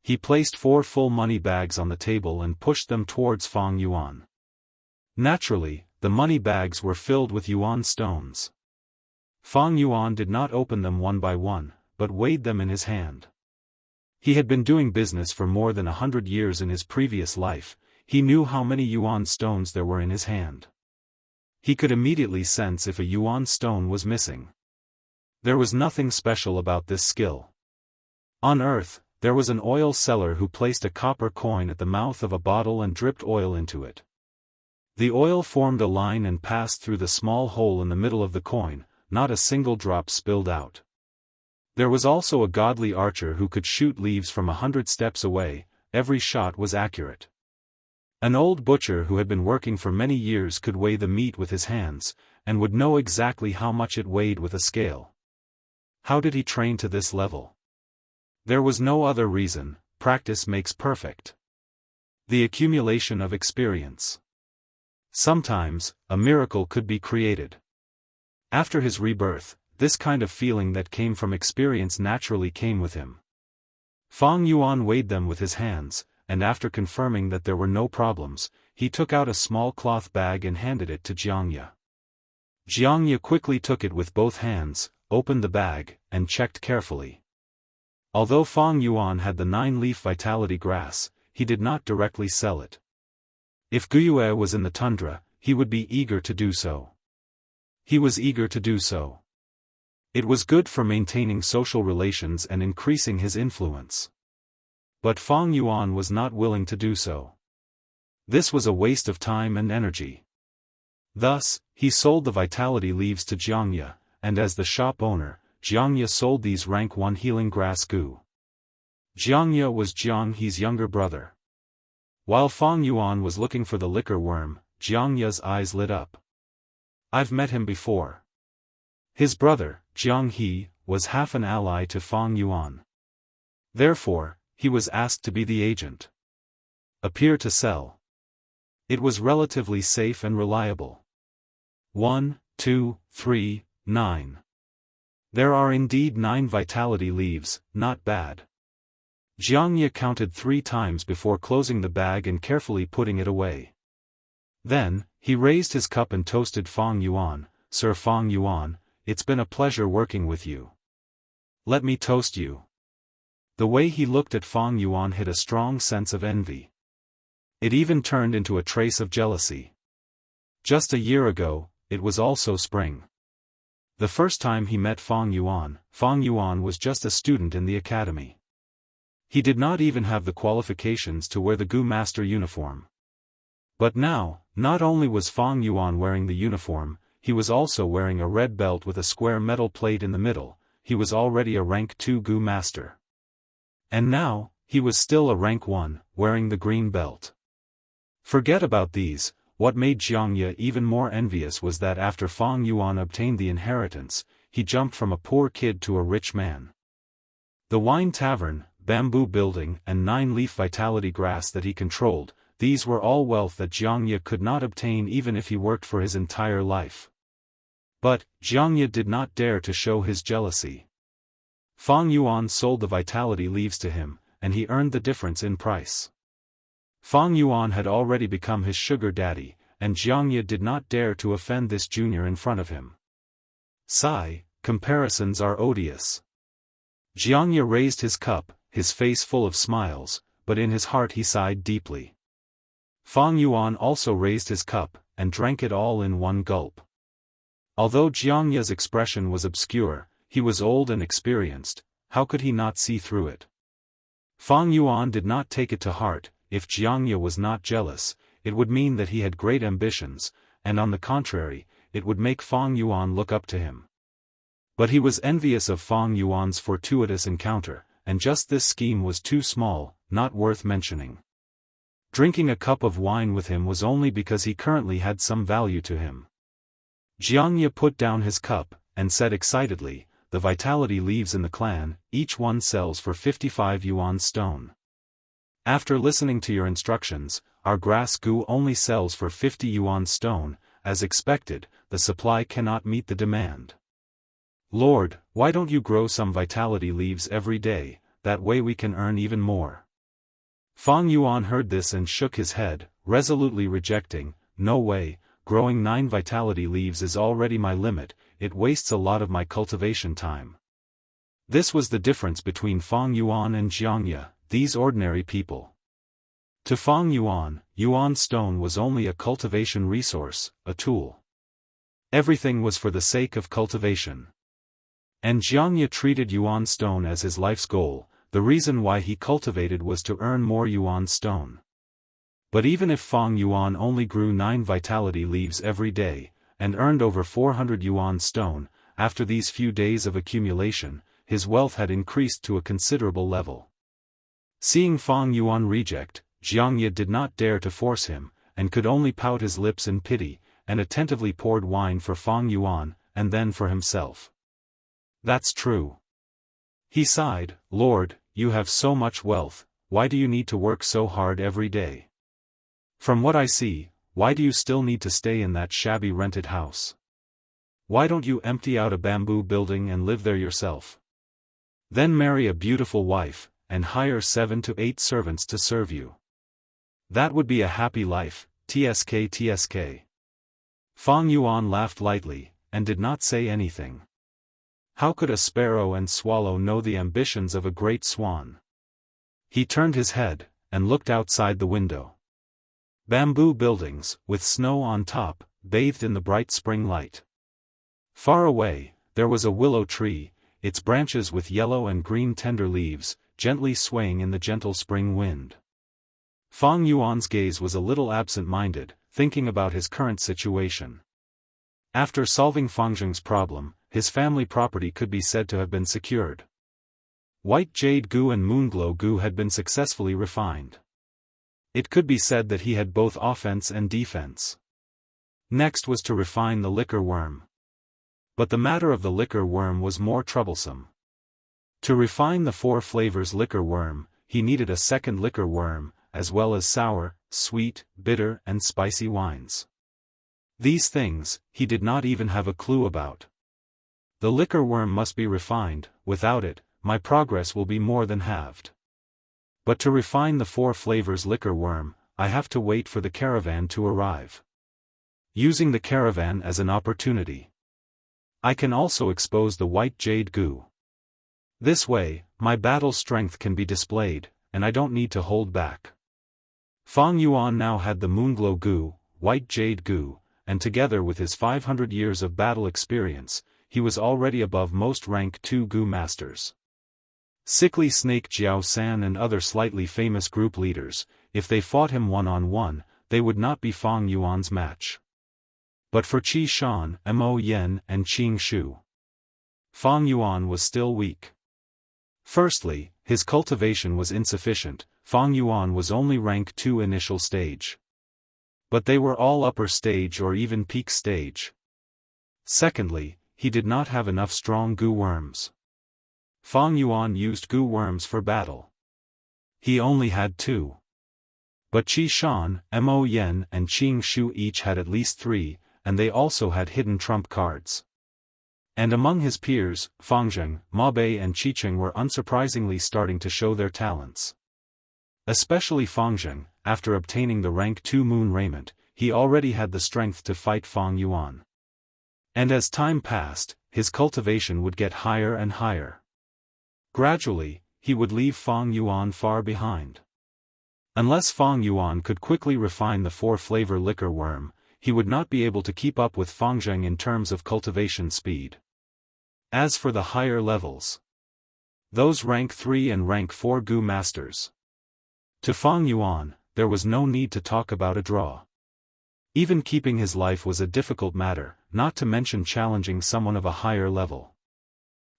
He placed 4 full money bags on the table and pushed them towards Fang Yuan. Naturally, the money bags were filled with yuan stones. Fang Yuan did not open them one by one, but weighed them in his hand. He had been doing business for more than 100 years in his previous life, he knew how many yuan stones there were in his hand. He could immediately sense if a yuan stone was missing. There was nothing special about this skill. On Earth, there was an oil seller who placed a copper coin at the mouth of a bottle and dripped oil into it. The oil formed a line and passed through the small hole in the middle of the coin, not a single drop spilled out. There was also a godly archer who could shoot leaves from 100 steps away. Every shot was accurate. An old butcher who had been working for many years could weigh the meat with his hands, and would know exactly how much it weighed with a scale. How did he train to this level? There was no other reason. Practice makes perfect. The accumulation of experience. Sometimes, a miracle could be created. After his rebirth, this kind of feeling that came from experience naturally came with him. Fang Yuan weighed them with his hands, and after confirming that there were no problems, he took out a small cloth bag and handed it to Xianxia. Xianxia quickly took it with both hands, opened the bag, and checked carefully. Although Fang Yuan had the 9-leaf vitality grass, he did not directly sell it. If Guyue was in the tundra, he would be eager to do so. He was eager to do so. It was good for maintaining social relations and increasing his influence. But Fang Yuan was not willing to do so. This was a waste of time and energy. Thus, he sold the vitality leaves to Xianxia, and as the shop owner, Xianxia sold these rank 1 healing grass goo. Xianxia was Jianghu's younger brother. While Fang Yuan was looking for the liquor worm, Jiangya's eyes lit up. I've met him before. His brother, Jianghu, was half an ally to Fang Yuan. Therefore, he was asked to be the agent. Appear to sell. It was relatively safe and reliable. 1, 2, 3, 9. There are indeed 9 vitality leaves, not bad. Xianxia counted 3 times before closing the bag and carefully putting it away. Then, he raised his cup and toasted Fang Yuan. Sir Fang Yuan, it's been a pleasure working with you. Let me toast you. The way he looked at Fang Yuan hid a strong sense of envy. It even turned into a trace of jealousy. Just a year ago, it was also spring. The first time he met Fang Yuan was just a student in the academy. He did not even have the qualifications to wear the Gu Master uniform. But now, not only was Fang Yuan wearing the uniform, he was also wearing a red belt with a square metal plate in the middle. He was already a rank 2 Gu Master. And now, he was still a rank 1, wearing the green belt. Forget about these. What made Xianxia even more envious was that after Fang Yuan obtained the inheritance, he jumped from a poor kid to a rich man. The wine tavern, bamboo building and 9-leaf vitality grass that he controlled, these were all wealth that Xianxia could not obtain even if he worked for his entire life. But, Xianxia did not dare to show his jealousy. Fang Yuan sold the vitality leaves to him, and he earned the difference in price. Fang Yuan had already become his sugar daddy, and Xianxia did not dare to offend this junior in front of him. Sigh, comparisons are odious. Xianxia raised his cup, his face full of smiles, but in his heart he sighed deeply. Fang Yuan also raised his cup, and drank it all in one gulp. Although Xianxia's expression was obscure, he was old and experienced. How could he not see through it? Fang Yuan did not take it to heart. If Xianxia was not jealous, it would mean that he had great ambitions, and on the contrary, it would make Fang Yuan look up to him. But he was envious of Fang Yuan's fortuitous encounter, and just this scheme was too small, not worth mentioning. Drinking a cup of wine with him was only because he currently had some value to him. Xianxia put down his cup, and said excitedly, the vitality leaves in the clan, each one sells for 55 yuan stone. After listening to your instructions, our grass goo only sells for 50 yuan stone. As expected, the supply cannot meet the demand. Lord, why don't you grow some vitality leaves every day, that way we can earn even more. Fang Yuan heard this and shook his head, resolutely rejecting, no way, growing 9 vitality leaves is already my limit, it wastes a lot of my cultivation time. This was the difference between Fang Yuan and Xianxia, these ordinary people. To Fang Yuan, yuan stone was only a cultivation resource, a tool. Everything was for the sake of cultivation. And Xianxia treated yuan stone as his life's goal. The reason why he cultivated was to earn more yuan stone. But even if Fang Yuan only grew 9 vitality leaves every day, and earned over 400 yuan stone, after these few days of accumulation, his wealth had increased to a considerable level. Seeing Fang Yuan reject, Xianxia did not dare to force him, and could only pout his lips in pity, and attentively poured wine for Fang Yuan, and then for himself. "That's true," he sighed, "Lord, you have so much wealth, why do you need to work so hard every day? From what I see, why do you still need to stay in that shabby rented house? Why don't you empty out a bamboo building and live there yourself? Then marry a beautiful wife, and hire 7 to 8 servants to serve you. That would be a happy life, tsk. Fang Yuan laughed lightly, and did not say anything. How could a sparrow and swallow know the ambitions of a great swan? He turned his head, and looked outside the window. Bamboo buildings, with snow on top, bathed in the bright spring light. Far away, there was a willow tree, its branches with yellow and green tender leaves, gently swaying in the gentle spring wind. Fang Yuan's gaze was a little absent-minded, thinking about his current situation. After solving Fangzheng's problem, his family property could be said to have been secured. White jade goo and moonglow goo had been successfully refined. It could be said that he had both offense and defense. Next was to refine the liquor worm. But the matter of the liquor worm was more troublesome. To refine the 4 flavors liquor worm, he needed a second liquor worm, as well as sour, sweet, bitter and spicy wines. These things, he did not even have a clue about. The liquor worm must be refined, without it, my progress will be more than halved. But to refine the 4 flavors liquor worm, I have to wait for the caravan to arrive. Using the caravan as an opportunity, I can also expose the white jade goo. This way, my battle strength can be displayed, and I don't need to hold back. Fang Yuan now had the moonglow goo, white jade goo, and together with his 500 years of battle experience, he was already above most rank 2 goo masters. Sickly Snake Jiao San and other slightly famous group leaders, if they fought him one-on-one, they would not be Fang Yuan's match. But for Qi Shan, Mo Yen and Qing Shu, Fang Yuan was still weak. Firstly, his cultivation was insufficient, Fang Yuan was only rank 2 initial stage. But they were all upper stage or even peak stage. Secondly, he did not have enough strong goo worms. Fang Yuan used goo worms for battle. He only had 2. But Qi Shan, Mo Yen and Qing Shu each had at least 3, and they also had hidden trump cards. And among his peers, Fangzheng, Ma Bei and Qiqing were unsurprisingly starting to show their talents. Especially Fangzheng, after obtaining the rank 2 moon raiment, he already had the strength to fight Fang Yuan. And as time passed, his cultivation would get higher and higher. Gradually, he would leave Fang Yuan far behind. Unless Fang Yuan could quickly refine the 4-flavor liquor worm, he would not be able to keep up with Fangzheng in terms of cultivation speed. As for the higher levels, those rank 3 and rank 4 goo masters, to Fang Yuan, there was no need to talk about a draw. Even keeping his life was a difficult matter, not to mention challenging someone of a higher level.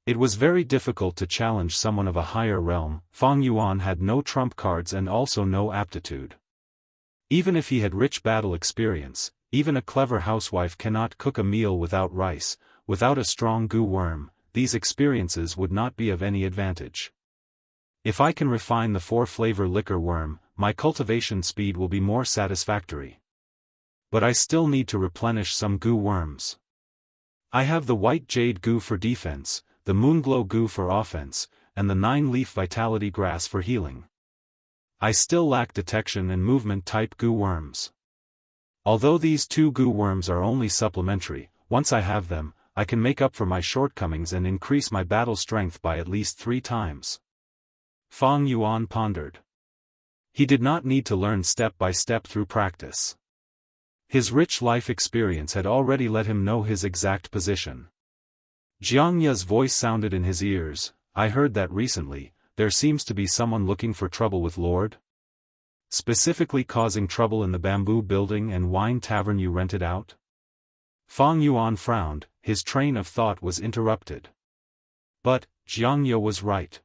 It was very difficult to challenge someone of a higher realm. Fang Yuan had no trump cards and also no aptitude. Even if he had rich battle experience, even a clever housewife cannot cook a meal without rice, without a strong goo worm, these experiences would not be of any advantage. If I can refine the 4-flavor liquor worm, my cultivation speed will be more satisfactory. But I still need to replenish some goo worms. I have the white jade goo for defense, the moonglow goo for offense, and the 9-leaf vitality grass for healing. I still lack detection and movement type goo worms. Although these 2 goo worms are only supplementary, once I have them, I can make up for my shortcomings and increase my battle strength by at least 3 times. Fang Yuan pondered. He did not need to learn step by step through practice. His rich life experience had already let him know his exact position. Jiangya's voice sounded in his ears. I heard that recently, there seems to be someone looking for trouble with Lord? Specifically causing trouble in the bamboo building and wine tavern you rented out? Fang Yuan frowned, his train of thought was interrupted. But, Xianxia was right.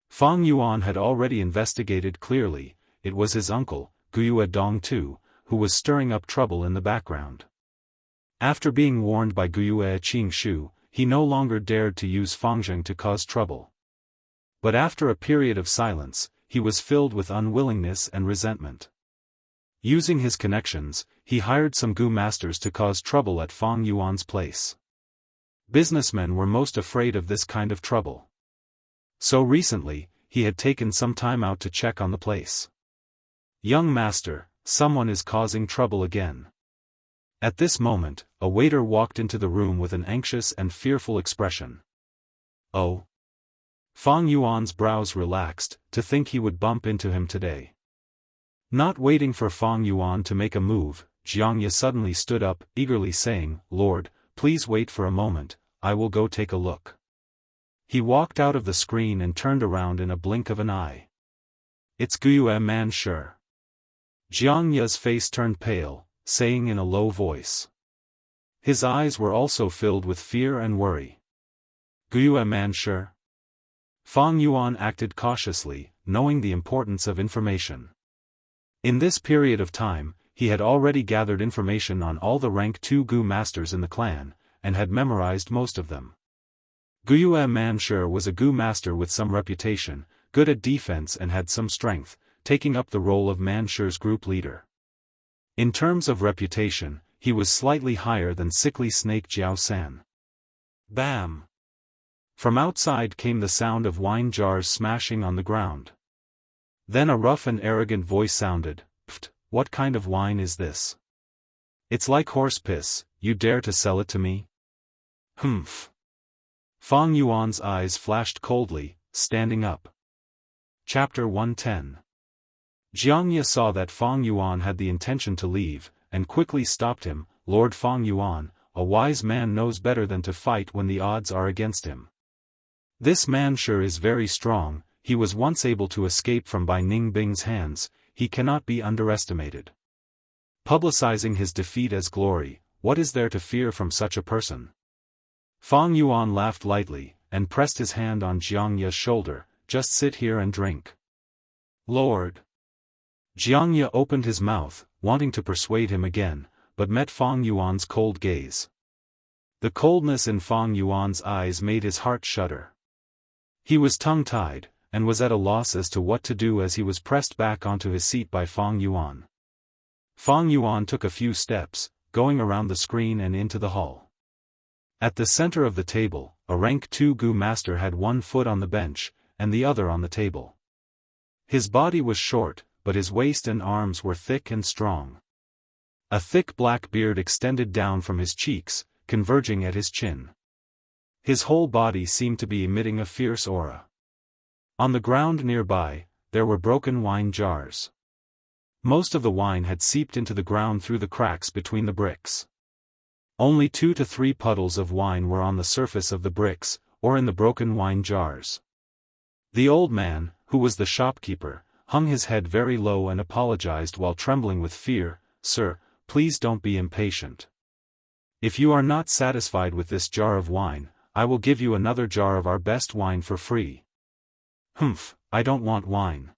Fang Yuan had already investigated clearly, it was his uncle, Guiyue Dong too, who was stirring up trouble in the background. After being warned by Guiyue Qingshu, he no longer dared to use Fangzheng to cause trouble. But after a period of silence, he was filled with unwillingness and resentment. Using his connections, he hired some Gu masters to cause trouble at Fang Yuan's place. Businessmen were most afraid of this kind of trouble. So recently, he had taken some time out to check on the place. "Young master, someone is causing trouble again." At this moment, a waiter walked into the room with an anxious and fearful expression. "Oh." Fang Yuan's brows relaxed, to think he would bump into him today. Not waiting for Fang Yuan to make a move, Xianxia suddenly stood up, eagerly saying, "Lord, please wait for a moment, I will go take a look." He walked out of the screen and turned around in a blink of an eye. "It's Guiyue Man sure." Jiangya's face turned pale, saying in a low voice. His eyes were also filled with fear and worry. "Guiyue Man sure?" Fang Yuan acted cautiously, knowing the importance of information. In this period of time, he had already gathered information on all the rank 2 Gu masters in the clan, and had memorized most of them. Guiyue Manshur was a Gu master with some reputation, good at defense and had some strength, taking up the role of Manshur's group leader. In terms of reputation, he was slightly higher than sickly snake Jiao San. Bam! From outside came the sound of wine jars smashing on the ground. Then a rough and arrogant voice sounded, "Pft, what kind of wine is this? It's like horse piss, you dare to sell it to me?" "Humph." Fang Yuan's eyes flashed coldly, standing up. Chapter 110. Jiangxia saw that Fang Yuan had the intention to leave, and quickly stopped him. "Lord Fang Yuan, a wise man knows better than to fight when the odds are against him. This man sure is very strong, he was once able to escape from Bai Ningbing's hands, he cannot be underestimated. Publicizing his defeat as glory, what is there to fear from such a person?" Fang Yuan laughed lightly, and pressed his hand on Jiangya's shoulder, "Just sit here and drink." "Lord." Jiangxia opened his mouth, wanting to persuade him again, but met Fang Yuan's cold gaze. The coldness in Fang Yuan's eyes made his heart shudder. He was tongue-tied, and was at a loss as to what to do as he was pressed back onto his seat by Fang Yuan. Fang Yuan took a few steps, going around the screen and into the hall. At the center of the table, a rank 2 Gu master had one foot on the bench, and the other on the table. His body was short, but his waist and arms were thick and strong. A thick black beard extended down from his cheeks, converging at his chin. His whole body seemed to be emitting a fierce aura. On the ground nearby, there were broken wine jars. Most of the wine had seeped into the ground through the cracks between the bricks. Only 2 to 3 puddles of wine were on the surface of the bricks, or in the broken wine jars. The old man, who was the shopkeeper, hung his head very low and apologized while trembling with fear, "Sir, please don't be impatient. If you are not satisfied with this jar of wine, I will give you another jar of our best wine for free." "Humph, I don't want wine."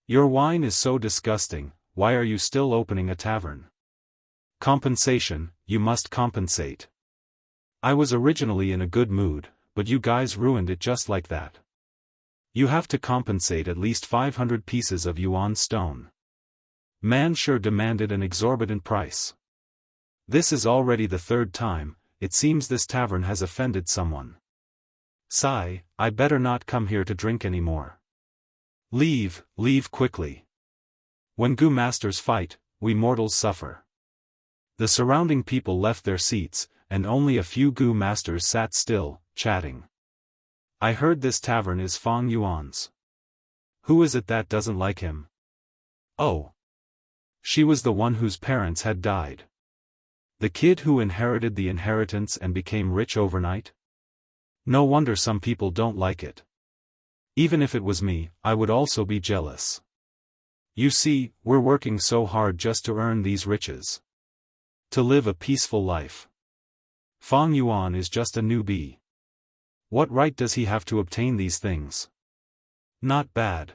"Your wine is so disgusting, why are you still opening a tavern?" "Compensation, you must compensate. I was originally in a good mood, but you guys ruined it just like that. You have to compensate at least 500 pieces of yuan stone." Manshur demanded an exorbitant price. "This is already the 3rd time, it seems this tavern has offended someone. Sigh, I better not come here to drink anymore. Leave quickly. When Gu masters fight, we mortals suffer." The surrounding people left their seats, and only a few Gu masters sat still, chatting. "I heard this tavern is Fang Yuan's. Who is it that doesn't like him?" "Oh. She was the one whose parents had died. The kid who inherited the inheritance and became rich overnight? No wonder some people don't like it. Even if it was me, I would also be jealous. You see, we're working so hard just to earn these riches. To live a peaceful life. Fang Yuan is just a newbie. What right does he have to obtain these things? Not bad.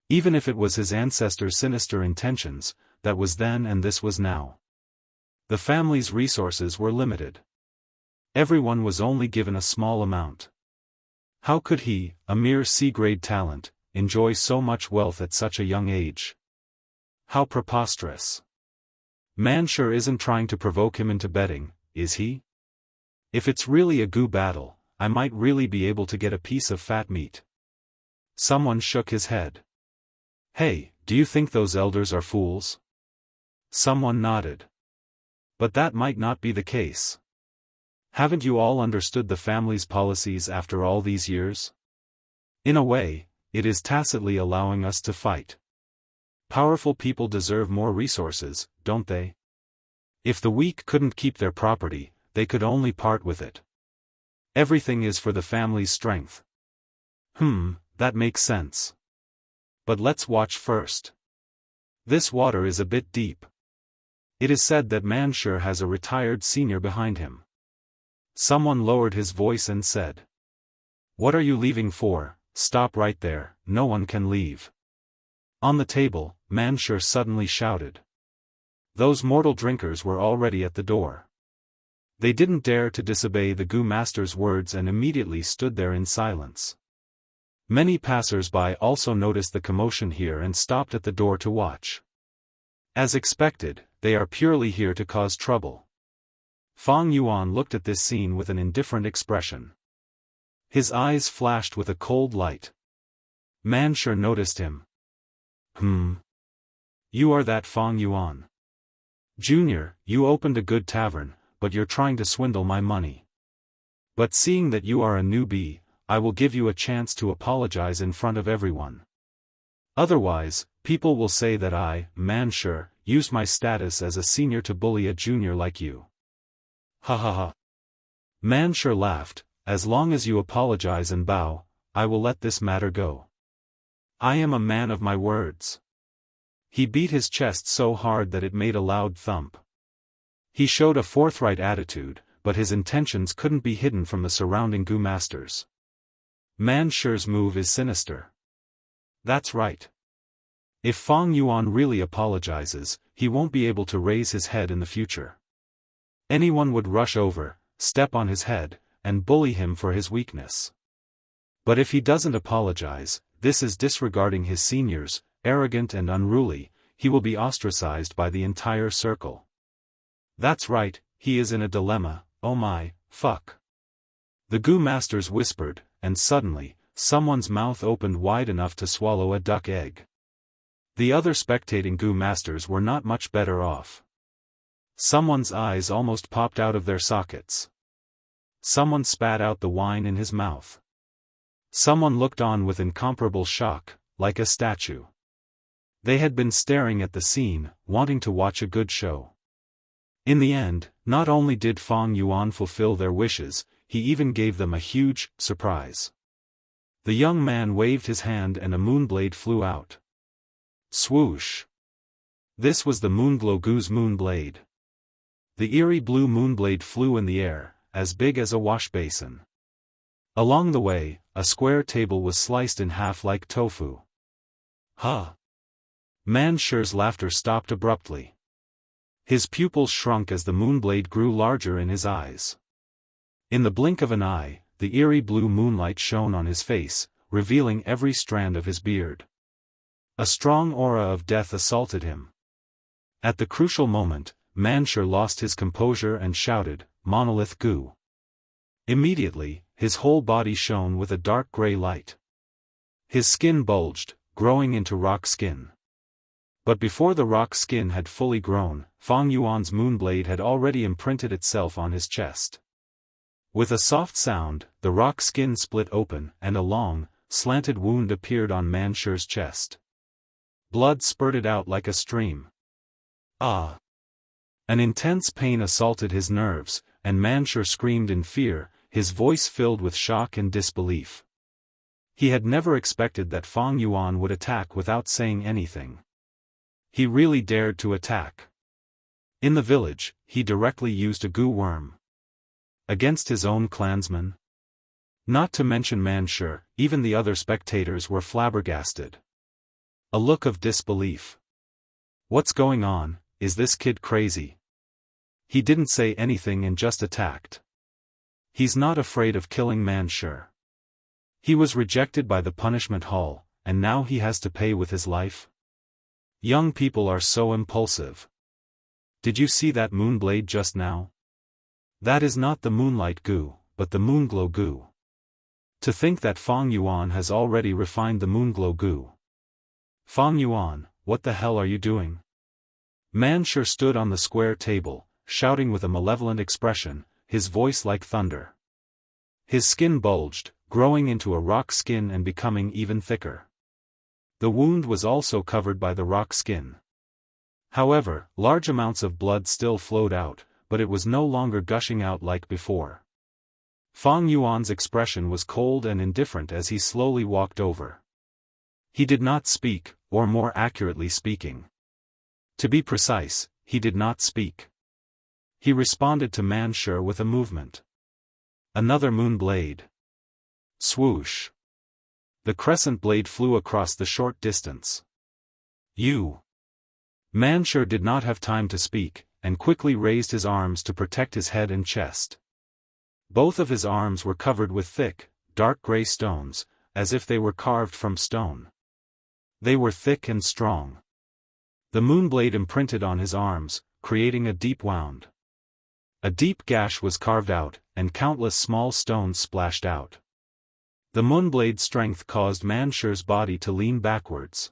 Even if it was his ancestors' sinister intentions, that was then and this was now. The family's resources were limited. Everyone was only given a small amount. How could he, a mere C-grade talent, enjoy so much wealth at such a young age? How preposterous. Man sure isn't trying to provoke him into betting, is he? If it's really a goo battle, I might really be able to get a piece of fat meat. Someone shook his head. Hey, do you think those elders are fools? Someone nodded. But that might not be the case. Haven't you all understood the family's policies after all these years? In a way, it is tacitly allowing us to fight. Powerful people deserve more resources, don't they? If the weak couldn't keep their property, they could only part with it. Everything is for the family's strength. That makes sense. But let's watch first. This water is a bit deep. It is said that Manshur has a retired senior behind him. Someone lowered his voice and said. What are you leaving for? Stop right there, no one can leave. On the table, Manshur suddenly shouted. Those mortal drinkers were already at the door. They didn't dare to disobey the Gu Master's words and immediately stood there in silence. Many passers-by also noticed the commotion here and stopped at the door to watch. As expected, they are purely here to cause trouble. Fang Yuan looked at this scene with an indifferent expression. His eyes flashed with a cold light. Manshur noticed him. You are that Fang Yuan. Junior, you opened a good tavern, but you're trying to swindle my money. But seeing that you are a newbie, I will give you a chance to apologize in front of everyone. Otherwise, people will say that I, Manshur, used my status as a senior to bully a junior like you. Ha ha ha. Manshur laughed. As long as you apologize and bow, I will let this matter go. I am a man of my words. He beat his chest so hard that it made a loud thump. He showed a forthright attitude, but his intentions couldn't be hidden from the surrounding Gu Masters. Manshur's move is sinister. That's right. If Fang Yuan really apologizes, he won't be able to raise his head in the future. Anyone would rush over, step on his head, and bully him for his weakness. But if he doesn't apologize, this is disregarding his seniors, arrogant and unruly, he will be ostracized by the entire circle. That's right, he is in a dilemma, oh my, fuck. The Gu Masters whispered, and suddenly, someone's mouth opened wide enough to swallow a duck egg. The other spectating Gu Masters were not much better off. Someone's eyes almost popped out of their sockets. Someone spat out the wine in his mouth. Someone looked on with incomparable shock, like a statue. They had been staring at the scene, wanting to watch a good show. In the end, not only did Fang Yuan fulfill their wishes, he even gave them a huge surprise. The young man waved his hand and a moonblade flew out. Swoosh! This was the Moonglow Gu's moonblade. The eerie blue moonblade flew in the air, as big as a wash basin. Along the way, a square table was sliced in half like tofu. Huh! Manshur's laughter stopped abruptly. His pupils shrunk as the moonblade grew larger in his eyes. In the blink of an eye, the eerie blue moonlight shone on his face, revealing every strand of his beard. A strong aura of death assaulted him. At the crucial moment, Manshur lost his composure and shouted, "Monolith Gu." Immediately, his whole body shone with a dark gray light. His skin bulged, growing into rock skin. But before the rock skin had fully grown, Fang Yuan's moonblade had already imprinted itself on his chest. With a soft sound, the rock skin split open and a long, slanted wound appeared on Manshur's chest. Blood spurted out like a stream. Ah! An intense pain assaulted his nerves, and Manshur screamed in fear, his voice filled with shock and disbelief. He had never expected that Fang Yuan would attack without saying anything. He really dared to attack. In the village, he directly used a goo worm. Against his own clansmen? Not to mention Manshur, even the other spectators were flabbergasted. A look of disbelief. What's going on? Is this kid crazy? He didn't say anything and just attacked. He's not afraid of killing Manshur. He was rejected by the punishment hall, and now he has to pay with his life? Young people are so impulsive. Did you see that moonblade just now? That is not the moonlight goo, but the moonglow goo. To think that Fang Yuan has already refined the moonglow goo. Fang Yuan, what the hell are you doing? Manshur stood on the square table, shouting with a malevolent expression, his voice like thunder. His skin bulged, growing into a rock skin and becoming even thicker. The wound was also covered by the rock skin. However, large amounts of blood still flowed out, but it was no longer gushing out like before. Fang Yuan's expression was cold and indifferent as he slowly walked over. He did not speak, or more accurately speaking. To be precise, he did not speak. He responded to Manshur with a movement. Another moon blade. Swoosh. The crescent blade flew across the short distance. You. Manshur did not have time to speak, and quickly raised his arms to protect his head and chest. Both of his arms were covered with thick, dark gray stones, as if they were carved from stone. They were thick and strong. The moonblade imprinted on his arms, creating a deep wound. A deep gash was carved out, and countless small stones splashed out. The moonblade's strength caused Manshur's body to lean backwards.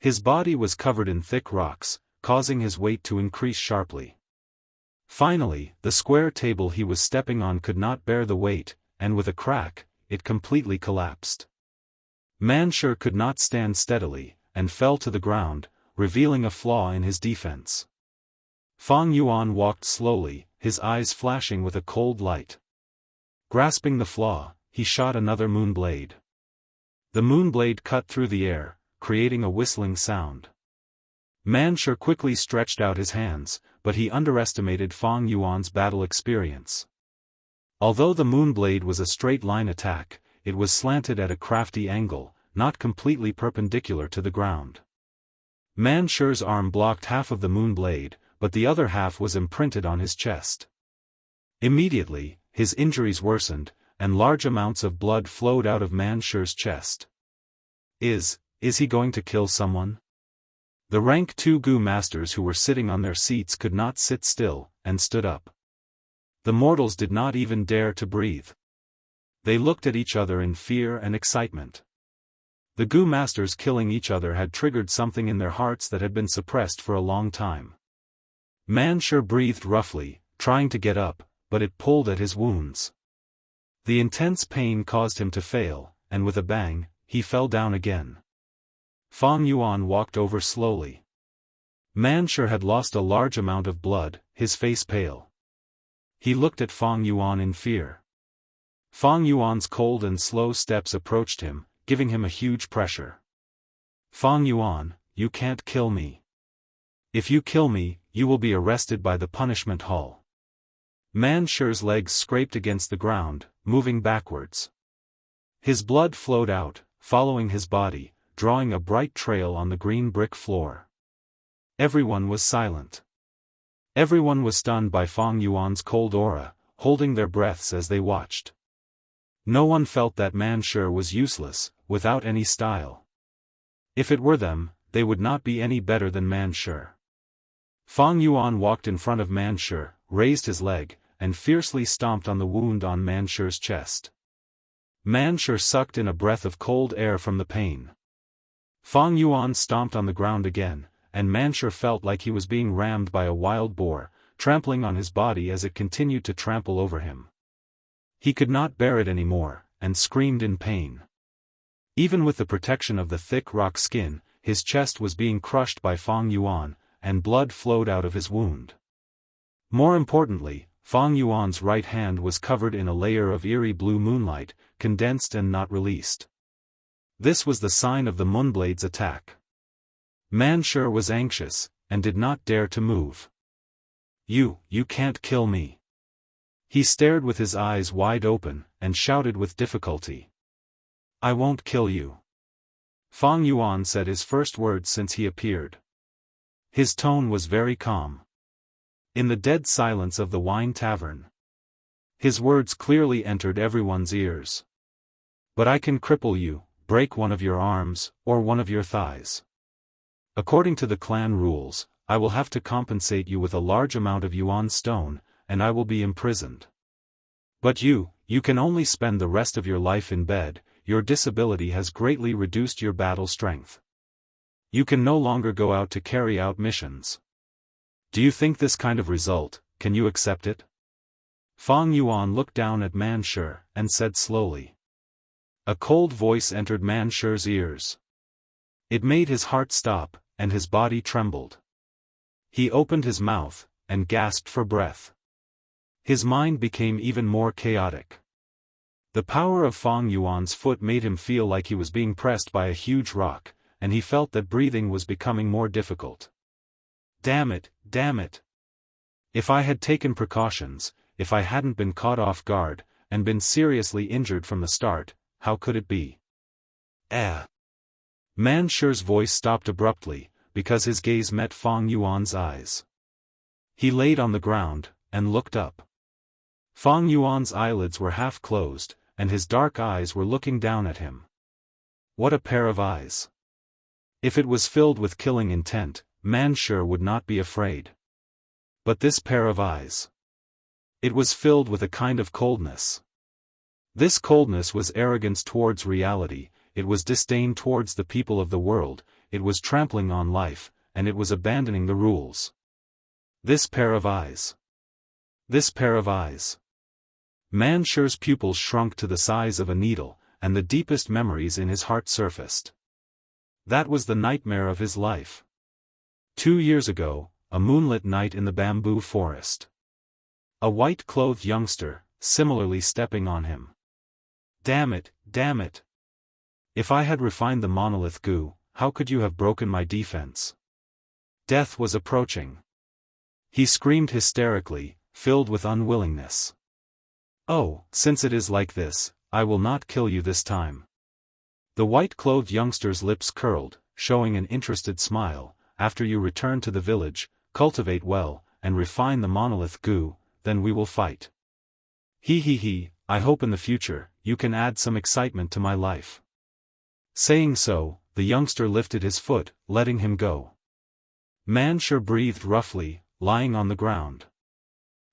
His body was covered in thick rocks, causing his weight to increase sharply. Finally, the square table he was stepping on could not bear the weight, and with a crack, it completely collapsed. Manshur could not stand steadily, and fell to the ground, revealing a flaw in his defense. Fang Yuan walked slowly, his eyes flashing with a cold light. Grasping the flaw, he shot another moonblade. The moonblade cut through the air, creating a whistling sound. Manshur quickly stretched out his hands, but he underestimated Fang Yuan's battle experience. Although the moonblade was a straight-line attack, it was slanted at a crafty angle, not completely perpendicular to the ground. Manshur's arm blocked half of the moonblade, but the other half was imprinted on his chest. Immediately, his injuries worsened, and large amounts of blood flowed out of Manshur's chest. Is he going to kill someone? The rank 2 Gu masters who were sitting on their seats could not sit still, and stood up. The mortals did not even dare to breathe. They looked at each other in fear and excitement. The Gu masters killing each other had triggered something in their hearts that had been suppressed for a long time. Manshur breathed roughly, trying to get up, but it pulled at his wounds. The intense pain caused him to fail, and with a bang, he fell down again. Fang Yuan walked over slowly. Manshur had lost a large amount of blood, his face pale. He looked at Fang Yuan in fear. Fang Yuan's cold and slow steps approached him, giving him a huge pressure. Fang Yuan, you can't kill me. If you kill me, you will be arrested by the punishment hall. Manshur's legs scraped against the ground, moving backwards. His blood flowed out, following his body, drawing a bright trail on the green brick floor. Everyone was silent. Everyone was stunned by Fang Yuan's cold aura, holding their breaths as they watched. No one felt that Manshur was useless, without any style. If it were them, they would not be any better than Manshur. Fang Yuan walked in front of Manshur, raised his leg, and fiercely stomped on the wound on Manshur's chest. Manshur sucked in a breath of cold air from the pain. Fang Yuan stomped on the ground again, and Manshur felt like he was being rammed by a wild boar, trampling on his body as it continued to trample over him. He could not bear it anymore, and screamed in pain. Even with the protection of the thick rock skin, his chest was being crushed by Fang Yuan, and blood flowed out of his wound. More importantly, Fang Yuan's right hand was covered in a layer of eerie blue moonlight, condensed and not released. This was the sign of the moonblade's attack. Manshur was anxious, and did not dare to move. You can't kill me." He stared with his eyes wide open, and shouted with difficulty. "I won't kill you." Fang Yuan said his first words since he appeared. His tone was very calm. In the dead silence of the wine tavern, his words clearly entered everyone's ears. "But I can cripple you, break one of your arms, or one of your thighs. According to the clan rules, I will have to compensate you with a large amount of yuan stone, and I will be imprisoned. But you can only spend the rest of your life in bed. Your disability has greatly reduced your battle strength. You can no longer go out to carry out missions. Do you think this kind of result, can you accept it?" Fang Yuan looked down at Manshur, and said slowly. A cold voice entered Manshur's ears. It made his heart stop, and his body trembled. He opened his mouth, and gasped for breath. His mind became even more chaotic. The power of Fang Yuan's foot made him feel like he was being pressed by a huge rock, and he felt that breathing was becoming more difficult. Damn it! If I had taken precautions, if I hadn't been caught off guard, and been seriously injured from the start, how could it be? Manshur's voice stopped abruptly, because his gaze met Fang Yuan's eyes. He laid on the ground, and looked up. Fang Yuan's eyelids were half closed, and his dark eyes were looking down at him. What a pair of eyes! If it was filled with killing intent, Manshur would not be afraid. But this pair of eyes. It was filled with a kind of coldness. This coldness was arrogance towards reality, it was disdain towards the people of the world, it was trampling on life, and it was abandoning the rules. This pair of eyes. This pair of eyes. Manshur's pupils shrunk to the size of a needle, and the deepest memories in his heart surfaced. That was the nightmare of his life. 2 years ago, a moonlit night in the bamboo forest. A white-clothed youngster, similarly stepping on him. Damn it! If I had refined the monolith goo, how could you have broken my defense? Death was approaching. He screamed hysterically, filled with unwillingness. "Oh, since it is like this, I will not kill you this time." The white-clothed youngster's lips curled, showing an interested smile. "After you return to the village, cultivate well, and refine the monolith goo, then we will fight. I hope in the future, you can add some excitement to my life." Saying so, the youngster lifted his foot, letting him go. Manshur breathed roughly, lying on the ground.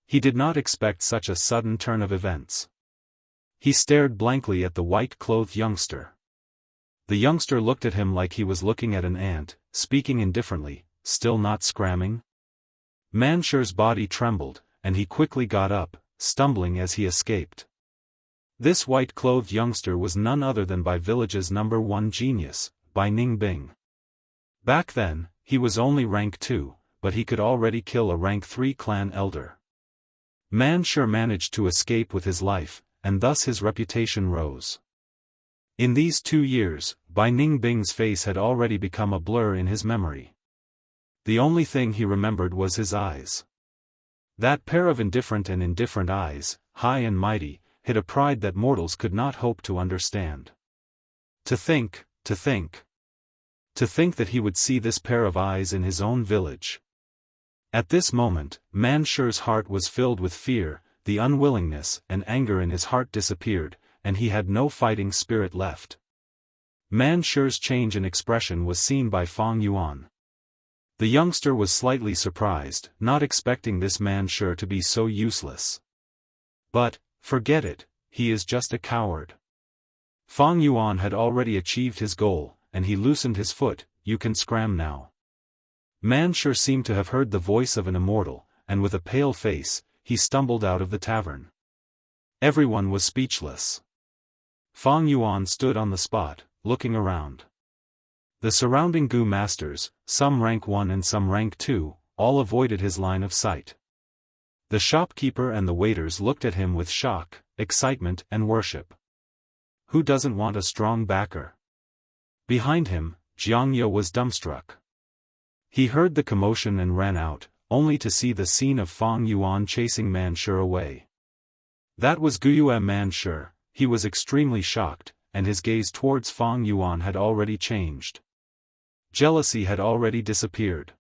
He did not expect such a sudden turn of events. He stared blankly at the white-clothed youngster. The youngster looked at him like he was looking at an ant, speaking indifferently, still not scramming. Manshur's body trembled, and he quickly got up, stumbling as he escaped. This white-clothed youngster was none other than Bai Village's #1 genius, Bai Ningbing. Back then, he was only rank 2, but he could already kill a rank 3 clan elder. Manshur managed to escape with his life, and thus his reputation rose. In these 2 years, Bai Ningbing's face had already become a blur in his memory. The only thing he remembered was his eyes. That pair of indifferent eyes, high and mighty, hid a pride that mortals could not hope to understand. To think that he would see this pair of eyes in his own village. At this moment, Manshur's heart was filled with fear, the unwillingness and anger in his heart disappeared, and he had no fighting spirit left. Manshur's change in expression was seen by Fang Yuan. The youngster was slightly surprised, not expecting this Manshur to be so useless. But, forget it, he is just a coward. Fang Yuan had already achieved his goal, and he loosened his foot. "You can scram now." Manshur seemed to have heard the voice of an immortal, and with a pale face, he stumbled out of the tavern. Everyone was speechless. Fang Yuan stood on the spot, looking around. The surrounding Gu masters, some rank 1 and some rank 2, all avoided his line of sight. The shopkeeper and the waiters looked at him with shock, excitement and worship. Who doesn't want a strong backer? Behind him, Jianghu was dumbstruck. He heard the commotion and ran out, only to see the scene of Fang Yuan chasing Manshur away. That was Guyue Manshur. He was extremely shocked, and his gaze towards Fang Yuan had already changed. Jealousy had already disappeared.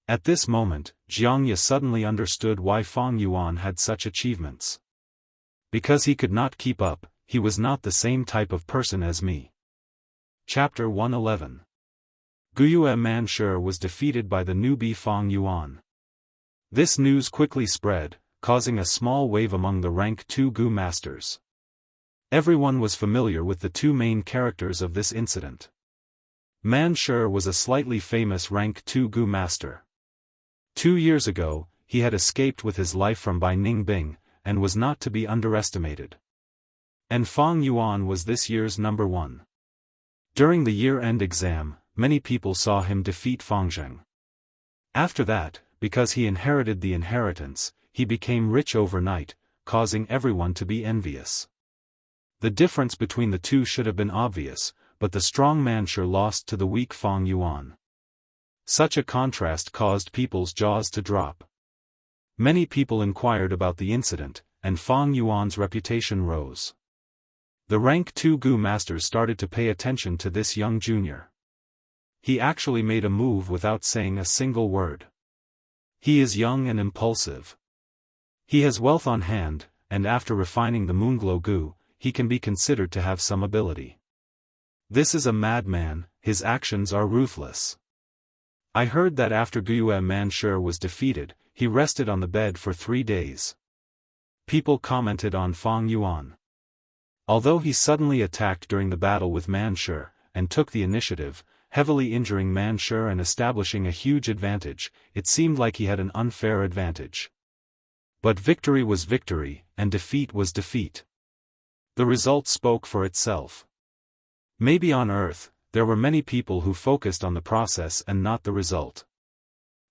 At this moment, Xianxia suddenly understood why Fang Yuan had such achievements. Because he could not keep up, he was not the same type of person as me. Chapter 111. Guyue Manshur was defeated by the newbie Fang Yuan. This news quickly spread, causing a small wave among the rank 2 Gu masters. Everyone was familiar with the two main characters of this incident. Manshur was a slightly famous rank 2 Gu master. 2 years ago, he had escaped with his life from Bai Ningbing, and was not to be underestimated. And Fang Yuan was this year's number 1. During the year-end exam, many people saw him defeat Fang Zheng. After that, because he inherited the inheritance, he became rich overnight, causing everyone to be envious. The difference between the two should have been obvious, but the strong Manshur lost to the weak Fang Yuan. Such a contrast caused people's jaws to drop. Many people inquired about the incident, and Fang Yuan's reputation rose. The rank 2 Gu masters started to pay attention to this young junior. He actually made a move without saying a single word. He is young and impulsive. He has wealth on hand, and after refining the Moonglow Gu, he can be considered to have some ability. This is a madman, his actions are ruthless. I heard that after Guyue Manshur was defeated, he rested on the bed for 3 days. People commented on Fang Yuan. Although he suddenly attacked during the battle with Manshur, and took the initiative, heavily injuring Manshur and establishing a huge advantage, it seemed like he had an unfair advantage. But victory was victory, and defeat was defeat. The result spoke for itself. Maybe on Earth, there were many people who focused on the process and not the result.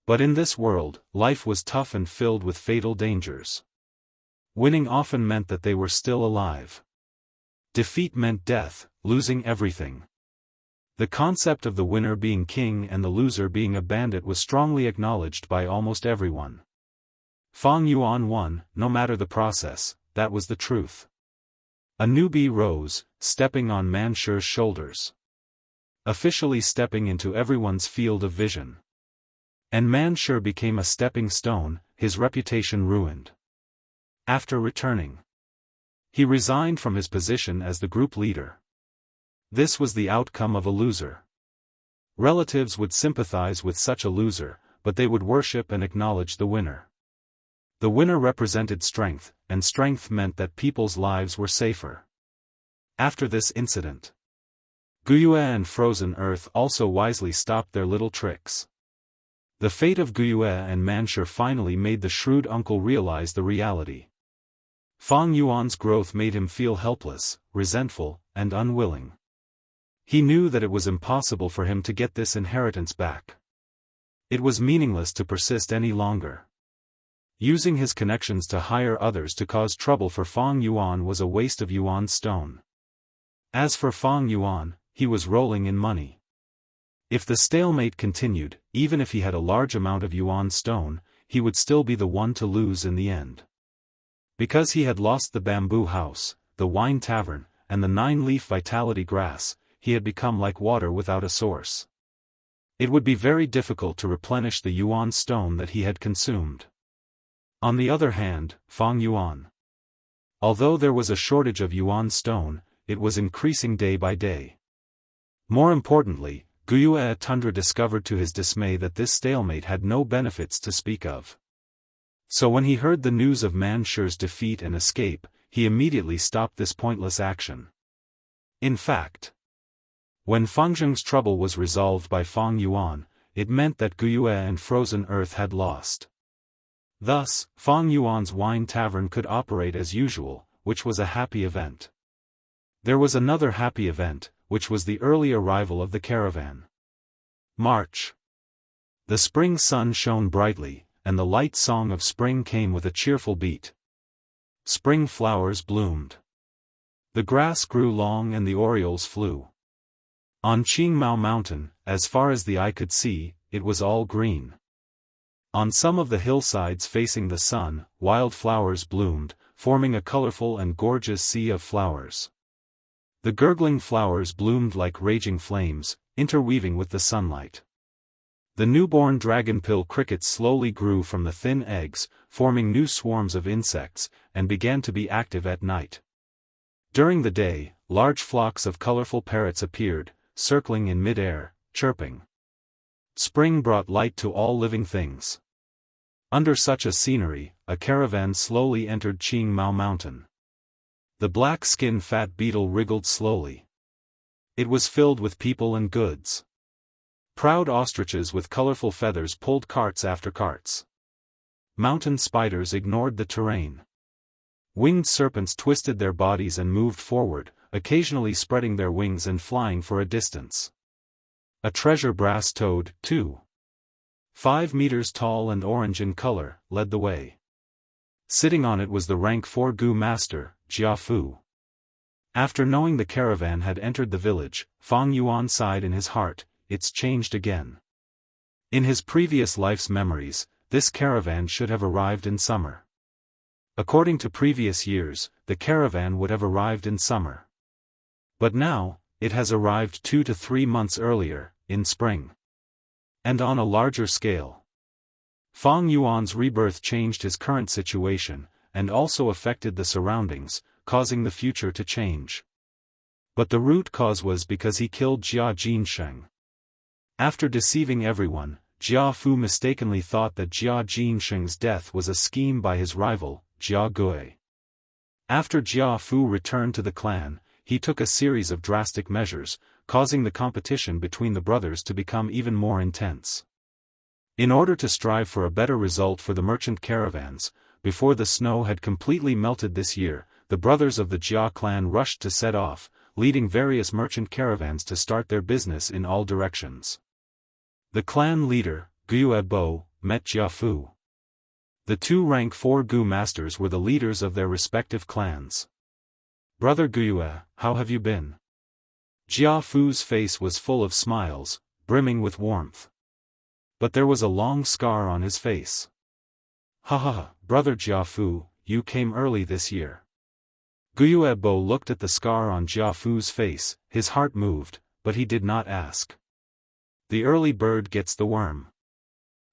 But in this world, life was tough and filled with fatal dangers. Winning often meant that they were still alive. Defeat meant death, losing everything. The concept of the winner being king and the loser being a bandit was strongly acknowledged by almost everyone. Fang Yuan won, no matter the process, that was the truth. A newbie rose, stepping on Manshur's shoulders. Officially stepping into everyone's field of vision. And Manshur became a stepping stone, his reputation ruined. After returning, he resigned from his position as the group leader. This was the outcome of a loser. Relatives would sympathize with such a loser, but they would worship and acknowledge the winner. The winner represented strength, and strength meant that people's lives were safer. After this incident, Guyue and Frozen Earth also wisely stopped their little tricks. The fate of Guyue and Manshur finally made the shrewd uncle realize the reality. Fang Yuan's growth made him feel helpless, resentful, and unwilling. He knew that it was impossible for him to get this inheritance back. It was meaningless to persist any longer. Using his connections to hire others to cause trouble for Fang Yuan was a waste of Yuan stone. As for Fang Yuan, he was rolling in money. If the stalemate continued, even if he had a large amount of Yuan stone, he would still be the one to lose in the end. Because he had lost the bamboo house, the wine tavern, and the 9-leaf vitality grass, he had become like water without a source. It would be very difficult to replenish the Yuan stone that he had consumed. On the other hand, Fang Yuan. Although there was a shortage of Yuan stone, it was increasing day by day. More importantly, Guyue Tundra discovered to his dismay that this stalemate had no benefits to speak of. So when he heard the news of Manshur's defeat and escape, he immediately stopped this pointless action. In fact, when Fang Zheng's trouble was resolved by Fang Yuan, it meant that Guyue and Frozen Earth had lost. Thus, Fang Yuan's wine tavern could operate as usual, which was a happy event. There was another happy event, which was the early arrival of the caravan. March. The spring sun shone brightly, and the light song of spring came with a cheerful beat. Spring flowers bloomed. The grass grew long and the orioles flew. On Qingmao Mountain, as far as the eye could see, it was all green. On some of the hillsides facing the sun, wild flowers bloomed, forming a colorful and gorgeous sea of flowers. The gurgling flowers bloomed like raging flames, interweaving with the sunlight. The newborn dragonpill crickets slowly grew from the thin eggs, forming new swarms of insects, and began to be active at night. During the day, large flocks of colorful parrots appeared, circling in mid-air, chirping. Spring brought light to all living things. Under such a scenery, a caravan slowly entered Qingmao Mountain. The black-skinned fat beetle wriggled slowly. It was filled with people and goods. Proud ostriches with colorful feathers pulled carts after carts. Mountain spiders ignored the terrain. Winged serpents twisted their bodies and moved forward, occasionally spreading their wings and flying for a distance. A treasure brass toad, too, 5 meters tall and orange in color, led the way. Sitting on it was the rank 4 Gu master, Jianghu. After knowing the caravan had entered the village, Fang Yuan sighed in his heart, it's changed again. In his previous life's memories, this caravan should have arrived in summer. According to previous years, the caravan would have arrived in summer. But now, it has arrived 2 to 3 months earlier, in spring. And on a larger scale. Fang Yuan's rebirth changed his current situation, and also affected the surroundings, causing the future to change. But the root cause was because he killed Jia Jinsheng. After deceiving everyone, Jianghu mistakenly thought that Jia Jinsheng's death was a scheme by his rival, Jia Gui. After Jianghu returned to the clan, he took a series of drastic measures, causing the competition between the brothers to become even more intense. In order to strive for a better result for the merchant caravans, before the snow had completely melted this year, the brothers of the Jia clan rushed to set off, leading various merchant caravans to start their business in all directions. The clan leader, Guiyue Bo, met Jianghu. The 2 rank 4 Gu masters were the leaders of their respective clans. "Brother Guiyue, how have you been?" Jianghu's face was full of smiles, brimming with warmth. But there was a long scar on his face. "Ha ha ha, brother Jianghu, you came early this year." Guiyue Bo looked at the scar on Jianghu's face, his heart moved, but he did not ask. The early bird gets the worm.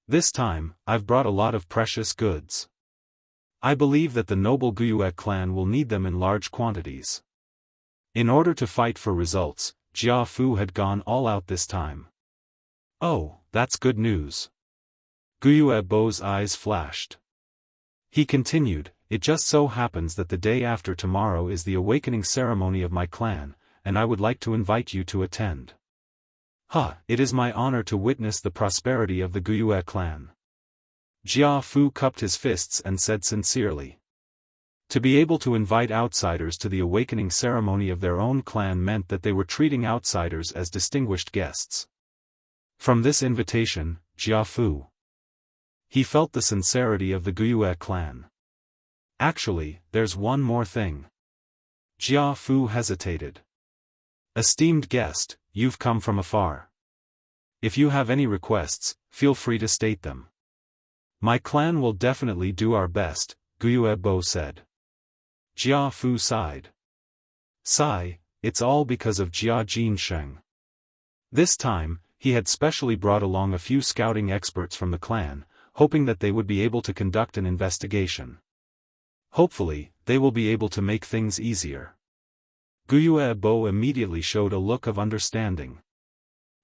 This time, I've brought a lot of precious goods. I believe that the noble Guiyue clan will need them in large quantities. In order to fight for results, Jianghu had gone all out this time. "Oh, that's good news." Guiyue Bo's eyes flashed. He continued, "It just so happens that the day after tomorrow is the awakening ceremony of my clan, and I would like to invite you to attend." It is my honor to witness the prosperity of the Guiyue clan." Jianghu cupped his fists and said sincerely. To be able to invite outsiders to the awakening ceremony of their own clan meant that they were treating outsiders as distinguished guests. From this invitation, Jianghu. He felt the sincerity of the Guiyue clan. "Actually, there's one more thing." Jianghu hesitated. "Esteemed guest, you've come from afar. If you have any requests, feel free to state them." "My clan will definitely do our best," Guiyue Bo said. Jianghu sighed. "Sigh, it's all because of Jia Jinsheng." This time, he had specially brought along a few scouting experts from the clan, hoping that they would be able to conduct an investigation. Hopefully, they will be able to make things easier. Guiyue Bo immediately showed a look of understanding.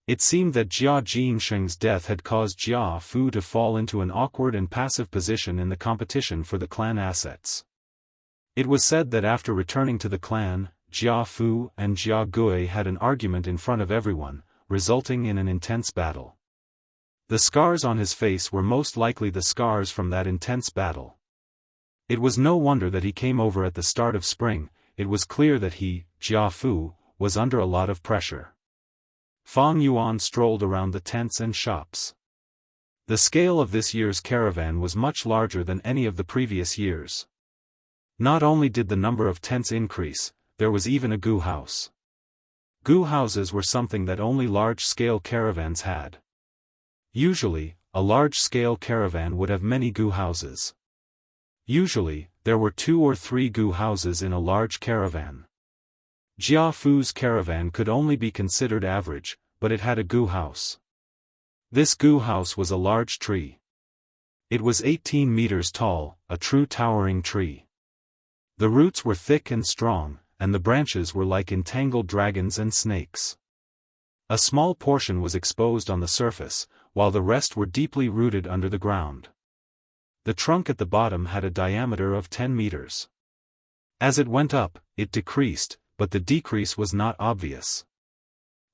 It seemed that Jia Jinsheng's death had caused Jianghu to fall into an awkward and passive position in the competition for the clan assets. It was said that after returning to the clan, Jianghu and Jia Gui had an argument in front of everyone, resulting in an intense battle. The scars on his face were most likely the scars from that intense battle. It was no wonder that he came over at the start of spring. It was clear that he, Jianghu, was under a lot of pressure. Fang Yuan strolled around the tents and shops. The scale of this year's caravan was much larger than any of the previous years. Not only did the number of tents increase, there was even a gu house. Gu houses were something that only large-scale caravans had. Usually, a large-scale caravan would have many gu houses. Usually, there were 2 or 3 gu houses in a large caravan. Jia Fu's caravan could only be considered average, but it had a gu house. This gu house was a large tree. It was 18 meters tall, a true towering tree. The roots were thick and strong, and the branches were like entangled dragons and snakes. A small portion was exposed on the surface, while the rest were deeply rooted under the ground. The trunk at the bottom had a diameter of 10 meters. As it went up, it decreased, but the decrease was not obvious.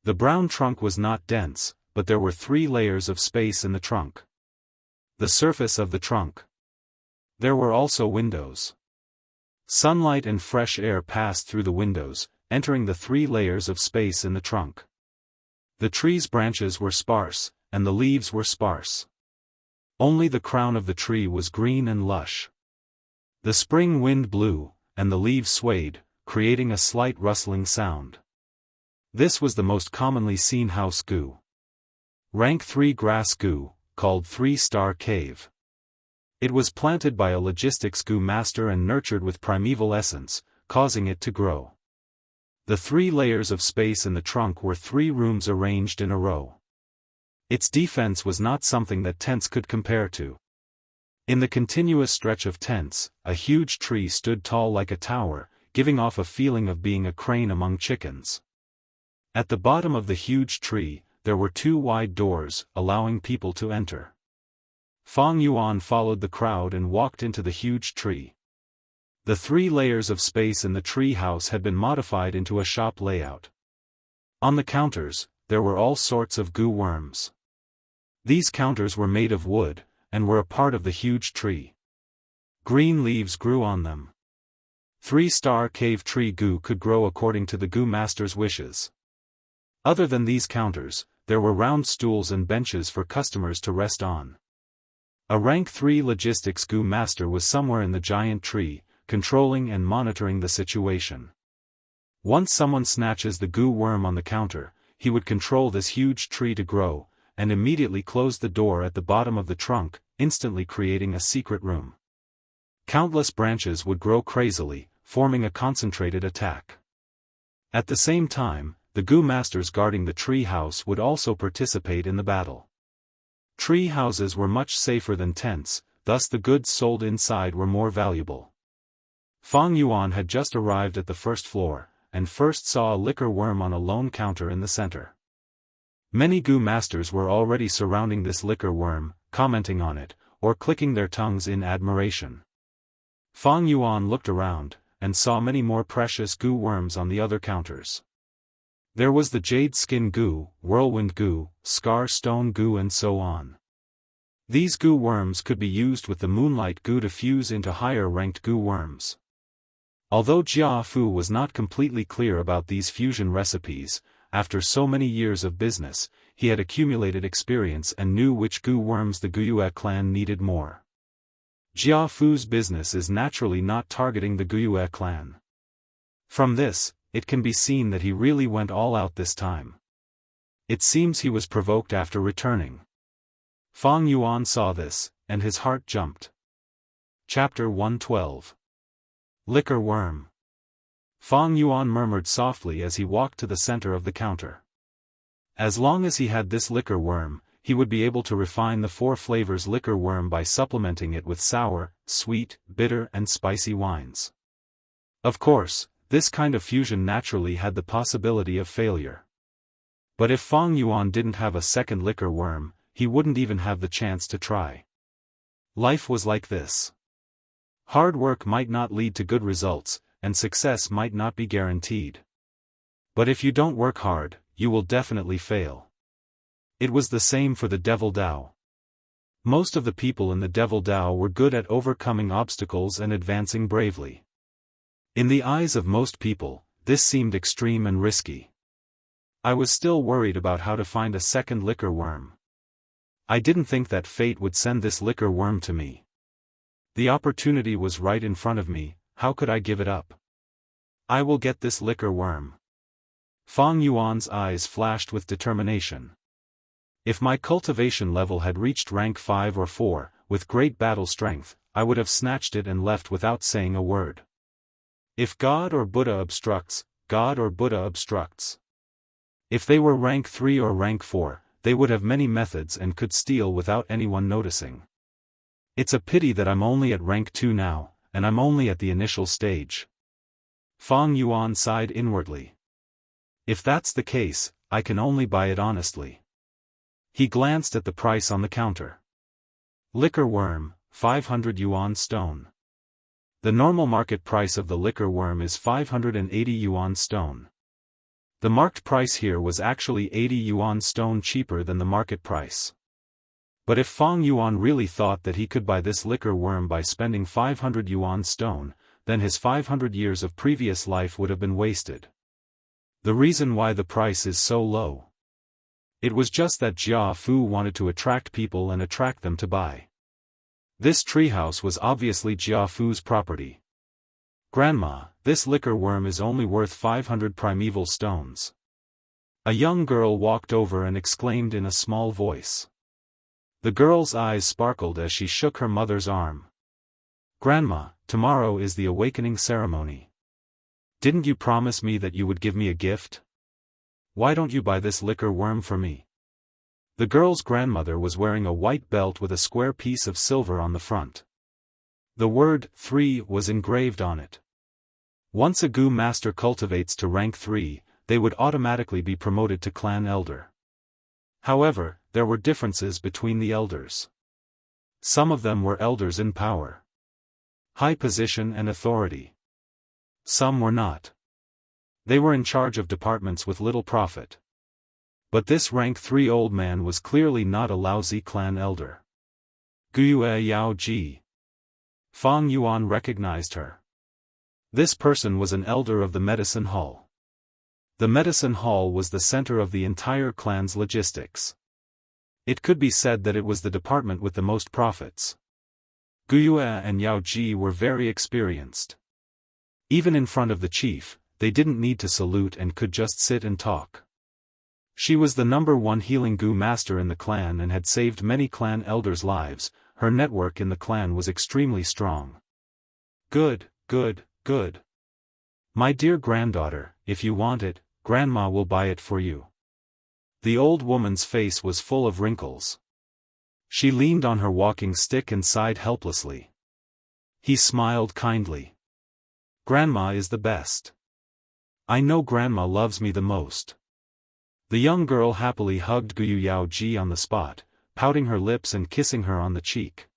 The brown trunk was not dense, but there were 3 layers of space in the trunk. The surface of the trunk. There were also windows. Sunlight and fresh air passed through the windows, entering the 3 layers of space in the trunk. The tree's branches were sparse, and the leaves were sparse. Only the crown of the tree was green and lush. The spring wind blew, and the leaves swayed, creating a slight rustling sound. This was the most commonly seen house gu. Rank 3 grass gu, called 3-star cave. It was planted by a logistics gu master and nurtured with primeval essence, causing it to grow. The 3 layers of space in the trunk were 3 rooms arranged in a row. Its defense was not something that tents could compare to. In the continuous stretch of tents, a huge tree stood tall like a tower, giving off a feeling of being a crane among chickens. At the bottom of the huge tree, there were 2 wide doors, allowing people to enter. Fang Yuan followed the crowd and walked into the huge tree. The 3 layers of space in the tree house had been modified into a shop layout. On the counters, there were all sorts of gu worms. These counters were made of wood, and were a part of the huge tree. Green leaves grew on them. 3-star cave tree gu could grow according to the gu master's wishes. Other than these counters, there were round stools and benches for customers to rest on. A rank 3 logistics gu master was somewhere in the giant tree, controlling and monitoring the situation. Once someone snatches the gu worm on the counter, he would control this huge tree to grow, and immediately close the door at the bottom of the trunk, instantly creating a secret room. Countless branches would grow crazily, forming a concentrated attack. At the same time, the gu masters guarding the tree house would also participate in the battle. Tree houses were much safer than tents, thus the goods sold inside were more valuable. Fang Yuan had just arrived at the first floor, and first saw a liquor worm on a lone counter in the center. Many gu masters were already surrounding this liquor worm, commenting on it, or clicking their tongues in admiration. Fang Yuan looked around, and saw many more precious gu worms on the other counters. There was the jade skin gu, whirlwind gu, scar stone gu and so on. These gu worms could be used with the moonlight gu to fuse into higher-ranked gu worms. Although Jia Fu was not completely clear about these fusion recipes, after so many years of business, he had accumulated experience and knew which gu worms the Guyue clan needed more. Jia Fu's business is naturally not targeting the Guyue clan. From this, it can be seen that he really went all out this time. It seems he was provoked after returning. Fang Yuan saw this, and his heart jumped. Chapter 112. Liquor Worm. Fang Yuan murmured softly as he walked to the center of the counter. As long as he had this liquor worm, he would be able to refine the 4 flavors liquor worm by supplementing it with sour, sweet, bitter and spicy wines. Of course, this kind of fusion naturally had the possibility of failure. But if Fang Yuan didn't have a second liquor worm, he wouldn't even have the chance to try. Life was like this. Hard work might not lead to good results, and success might not be guaranteed. But if you don't work hard, you will definitely fail. It was the same for the Devil Dao. Most of the people in the Devil Dao were good at overcoming obstacles and advancing bravely. In the eyes of most people, this seemed extreme and risky. I was still worried about how to find a second liquor worm. I didn't think that fate would send this liquor worm to me. The opportunity was right in front of me, how could I give it up? I will get this liquor worm. Fang Yuan's eyes flashed with determination. If my cultivation level had reached rank 5 or 4, with great battle strength, I would have snatched it and left without saying a word. If God or Buddha obstructs, God or Buddha obstructs. If they were rank 3 or rank 4, they would have many methods and could steal without anyone noticing. It's a pity that I'm only at rank 2 now, and I'm only at the initial stage. Fang Yuan sighed inwardly. If that's the case, I can only buy it honestly. He glanced at the price on the counter. Liquor worm, 500 yuan stone. The normal market price of the liquor worm is 580 yuan stone. The marked price here was actually 80 yuan stone cheaper than the market price. But if Fang Yuan really thought that he could buy this liquor worm by spending 500 yuan stone, then his 500 years of previous life would have been wasted. The reason why the price is so low. It was just that Jianghu wanted to attract people and attract them to buy. This treehouse was obviously Jianghu's property. Grandma, this liquor worm is only worth 500 primeval stones. A young girl walked over and exclaimed in a small voice. The girl's eyes sparkled as she shook her mother's arm. Grandma, tomorrow is the awakening ceremony. Didn't you promise me that you would give me a gift? Why don't you buy this liquor worm for me? The girl's grandmother was wearing a white belt with a square piece of silver on the front. The word 3 was engraved on it. Once a Gu master cultivates to rank 3, they would automatically be promoted to clan elder. However, there were differences between the elders. Some of them were elders in power, high position and authority. Some were not. They were in charge of departments with little profit. But this rank 3 old man was clearly not a lousy clan elder. Guyue Yao Ji. Fang Yuan recognized her. This person was an elder of the medicine hall. The medicine hall was the center of the entire clan's logistics. It could be said that it was the department with the most profits. Guyue and Yao Ji were very experienced. Even in front of the chief, they didn't need to salute and could just sit and talk. She was the #1 healing Gu master in the clan and had saved many clan elders' lives. Her network in the clan was extremely strong. Good, good, good. My dear granddaughter, if you want it, Grandma will buy it for you. The old woman's face was full of wrinkles. She leaned on her walking stick and sighed helplessly. He smiled kindly. Grandma is the best. I know Grandma loves me the most. The young girl happily hugged Guyu Yao Ji on the spot, pouting her lips and kissing her on the cheek.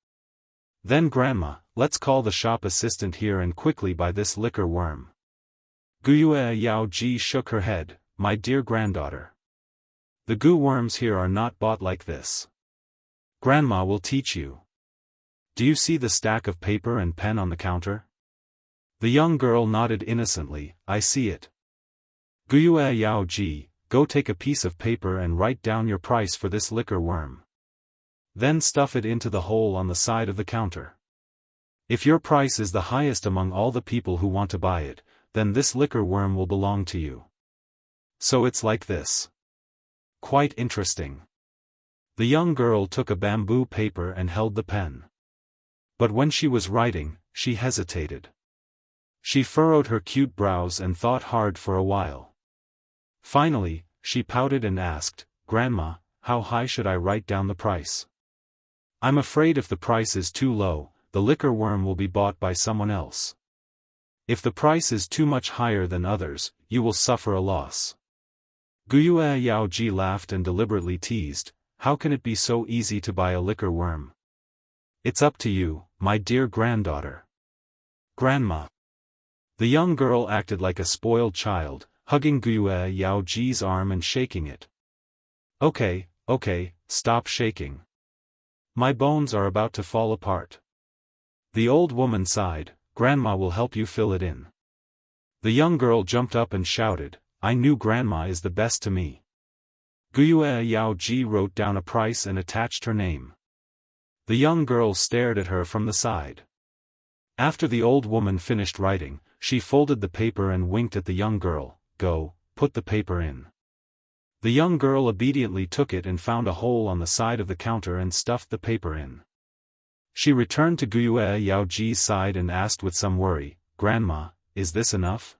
Then Grandma, let's call the shop assistant here and quickly buy this liquor worm. Guyu Yao Ji shook her head, my dear granddaughter. The Gu worms here are not bought like this. Grandma will teach you. Do you see the stack of paper and pen on the counter? The young girl nodded innocently, I see it. Guyu Yao Ji, go take a piece of paper and write down your price for this liquor worm. Then stuff it into the hole on the side of the counter. If your price is the highest among all the people who want to buy it, then this liquor worm will belong to you. So it's like this. Quite interesting. The young girl took a bamboo paper and held the pen. But when she was writing, she hesitated. She furrowed her cute brows and thought hard for a while. Finally, she pouted and asked, Grandma, how high should I write down the price? I'm afraid if the price is too low, the liquor worm will be bought by someone else. If the price is too much higher than others, you will suffer a loss. Guyu Yao Ji laughed and deliberately teased, how can it be so easy to buy a liquor worm? It's up to you, my dear granddaughter. Grandma. The young girl acted like a spoiled child, hugging Guyu Yao Ji's arm and shaking it. Okay, stop shaking. My bones are about to fall apart. The old woman sighed, Grandma will help you fill it in. The young girl jumped up and shouted, I knew Grandma is the best to me. Guyu Yao Ji wrote down a price and attached her name. The young girl stared at her from the side. After the old woman finished writing, she folded the paper and winked at the young girl, go, put the paper in. The young girl obediently took it and found a hole on the side of the counter and stuffed the paper in. She returned to Wuxia Xianxia's side and asked with some worry, "Grandma, is this enough?"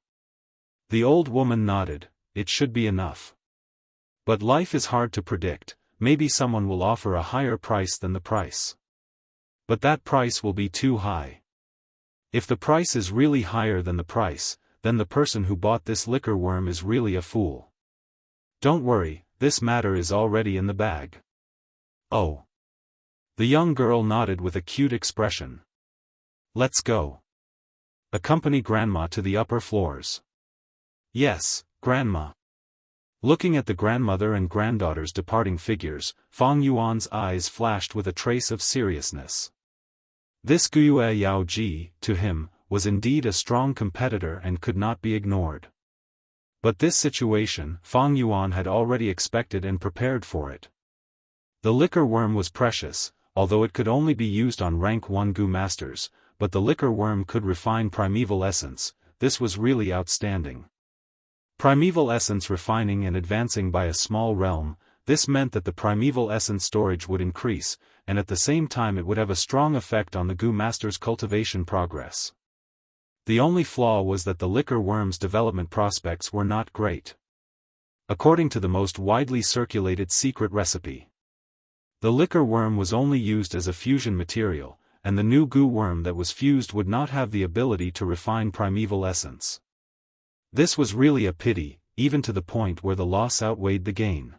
The old woman nodded. "It should be enough. But life is hard to predict, maybe someone will offer a higher price than the price. But that price will be too high. If the price is really higher than the price, then the person who bought this liquor worm is really a fool. Don't worry, this matter is already in the bag." "Oh." The young girl nodded with a cute expression. "Let's go. Accompany Grandma to the upper floors." "Yes, Grandma." Looking at the grandmother and granddaughter's departing figures, Fang Yuan's eyes flashed with a trace of seriousness. This Wuxia Xianxia, to him, was indeed a strong competitor and could not be ignored. But this situation, Fang Yuan had already expected and prepared for it. The liquor worm was precious, although it could only be used on rank 1 Gu masters, but the liquor worm could refine primeval essence. This was really outstanding. Primeval essence refining and advancing by a small realm, this meant that the primeval essence storage would increase, and at the same time it would have a strong effect on the Gu master's cultivation progress. The only flaw was that the liquor worm's development prospects were not great. According to the most widely circulated secret recipe, the liquor worm was only used as a fusion material, and the new Gu worm that was fused would not have the ability to refine primeval essence. This was really a pity, even to the point where the loss outweighed the gain.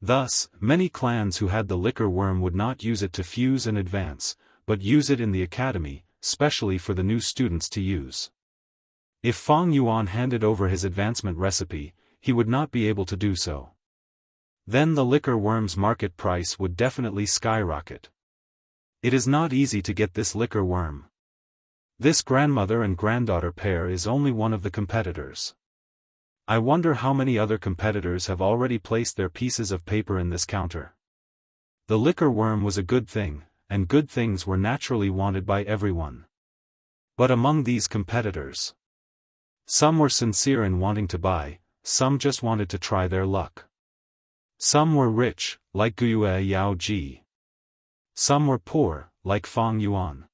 Thus, many clans who had the liquor worm would not use it to fuse and advance, but use it in the academy, specially for the new students to use. If Fang Yuan handed over his advancement recipe, he would not be able to do so. Then the liquor worm's market price would definitely skyrocket. It is not easy to get this liquor worm. This grandmother and granddaughter pair is only one of the competitors. I wonder how many other competitors have already placed their pieces of paper in this counter. The liquor worm was a good thing, and good things were naturally wanted by everyone. But among these competitors, some were sincere in wanting to buy, some just wanted to try their luck. Some were rich, like Wuxia Xianxia. Some were poor, like Fang Yuan.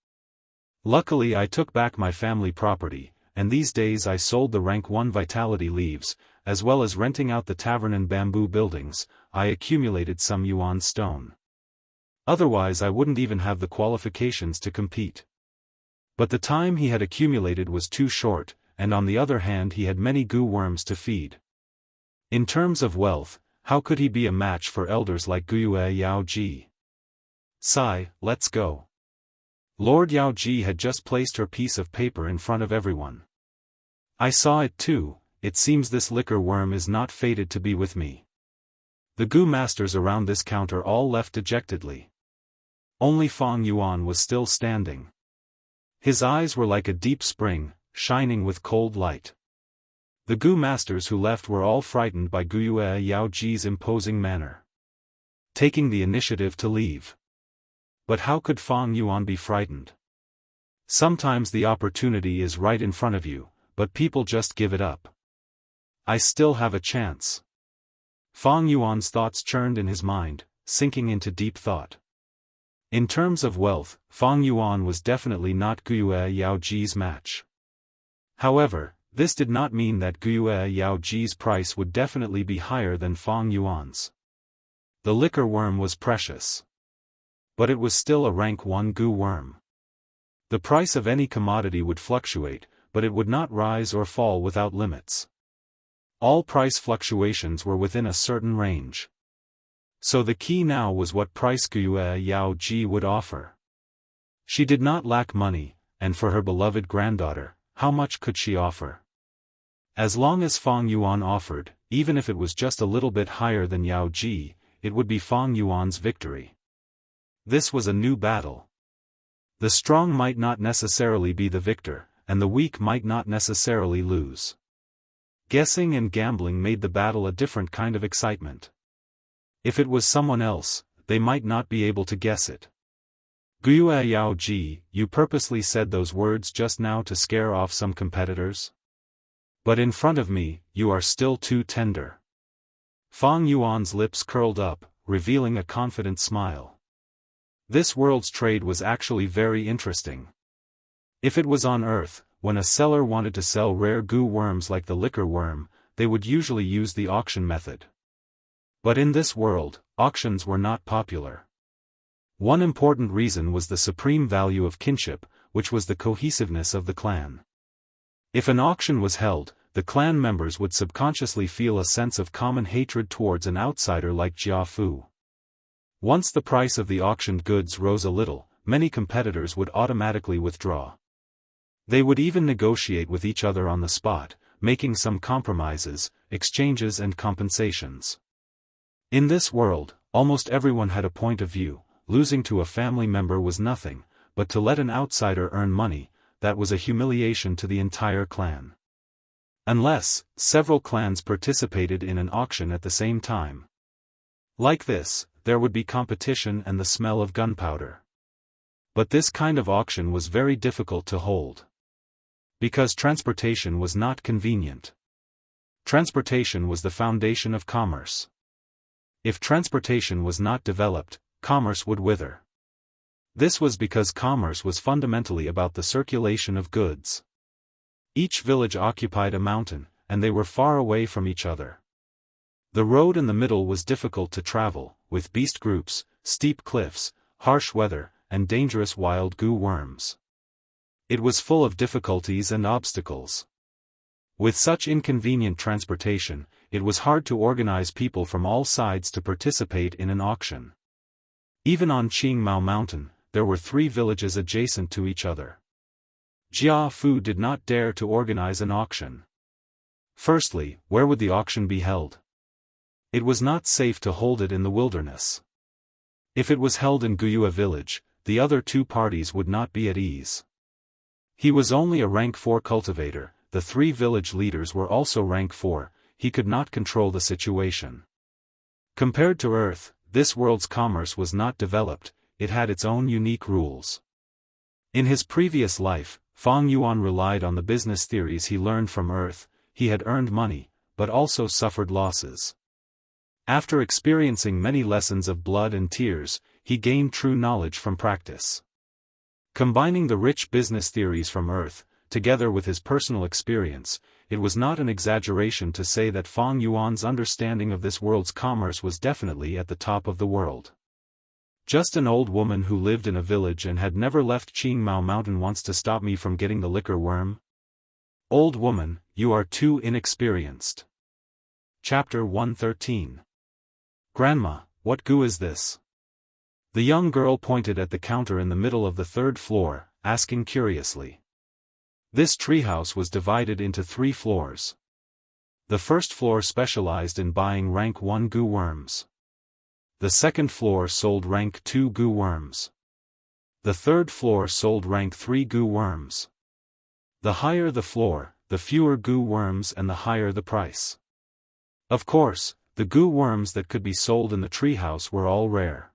Luckily I took back my family property, and these days I sold the rank 1 vitality leaves, as well as renting out the tavern and bamboo buildings. I accumulated some yuan stone. Otherwise I wouldn't even have the qualifications to compete. But the time he had accumulated was too short, and on the other hand he had many Gu worms to feed. In terms of wealth, how could he be a match for elders like Wuxia Xianxia? "Sai, let's go." Lord Xiaoji had just placed her piece of paper in front of everyone. "I saw it too, it seems this liquor worm is not fated to be with me." The Gu masters around this counter all left dejectedly. Only Fang Yuan was still standing. His eyes were like a deep spring, shining with cold light. The Gu masters who left were all frightened by Wuxia Xianxia's imposing manner, taking the initiative to leave. But how could Fang Yuan be frightened? Sometimes the opportunity is right in front of you, but people just give it up. I still have a chance. Fang Yuan's thoughts churned in his mind, sinking into deep thought. In terms of wealth, Fang Yuan was definitely not Wuxia Xianxia's match. However, this did not mean that Wuxia Xianxia's price would definitely be higher than Fang Yuan's. The liquor worm was precious. But it was still a rank 1 Gu worm. The price of any commodity would fluctuate, but it would not rise or fall without limits. All price fluctuations were within a certain range. So the key now was what price Wuxia Xianxia would offer. She did not lack money, and for her beloved granddaughter, how much could she offer? As long as Fang Yuan offered, even if it was just a little bit higher than Xiaoji, it would be Fang Yuan's victory. This was a new battle. The strong might not necessarily be the victor, and the weak might not necessarily lose. Guessing and gambling made the battle a different kind of excitement. If it was someone else, they might not be able to guess it. Wuxia Xianxia, you purposely said those words just now to scare off some competitors? But in front of me, you are still too tender. Fang Yuan's lips curled up, revealing a confident smile. This world's trade was actually very interesting. If it was on Earth, when a seller wanted to sell rare goo worms like the liquor worm, they would usually use the auction method. But in this world, auctions were not popular. One important reason was the supreme value of kinship, which was the cohesiveness of the clan. If an auction was held, the clan members would subconsciously feel a sense of common hatred towards an outsider like Jianghu. Once the price of the auctioned goods rose a little, many competitors would automatically withdraw. They would even negotiate with each other on the spot, making some compromises, exchanges and compensations. In this world, almost everyone had a point of view. Losing to a family member was nothing, but to let an outsider earn money, that was a humiliation to the entire clan. Unless, several clans participated in an auction at the same time. Like this, there would be competition and the smell of gunpowder. But this kind of auction was very difficult to hold. Because transportation was not convenient. Transportation was the foundation of commerce. If transportation was not developed, commerce would wither. This was because commerce was fundamentally about the circulation of goods. Each village occupied a mountain, and they were far away from each other. The road in the middle was difficult to travel, with beast groups, steep cliffs, harsh weather, and dangerous wild goo worms. It was full of difficulties and obstacles. With such inconvenient transportation, it was hard to organize people from all sides to participate in an auction. Even on Qingmao Mountain, there were 3 villages adjacent to each other. Jianghu did not dare to organize an auction. Firstly, where would the auction be held? It was not safe to hold it in the wilderness. If it was held in Guyue village, the other 2 parties would not be at ease. He was only a rank 4 cultivator, the 3 village leaders were also rank 4, he could not control the situation. Compared to Earth, this world's commerce was not developed, it had its own unique rules. In his previous life, Fang Yuan relied on the business theories he learned from Earth. He had earned money, but also suffered losses. After experiencing many lessons of blood and tears, he gained true knowledge from practice. Combining the rich business theories from Earth, together with his personal experience, it was not an exaggeration to say that Fang Yuan's understanding of this world's commerce was definitely at the top of the world. Just an old woman who lived in a village and had never left Qingmao Mountain wants to stop me from getting the liquor worm? Old woman, you are too inexperienced. Chapter 113. Grandma, what goo is this? The young girl pointed at the counter in the middle of the 3rd floor, asking curiously. This treehouse was divided into 3 floors. The first floor specialized in buying rank 1 goo worms. The second floor sold rank 2 goo worms. The third floor sold rank 3 goo worms. The higher the floor, the fewer goo worms and the higher the price. Of course, the goo worms that could be sold in the treehouse were all rare.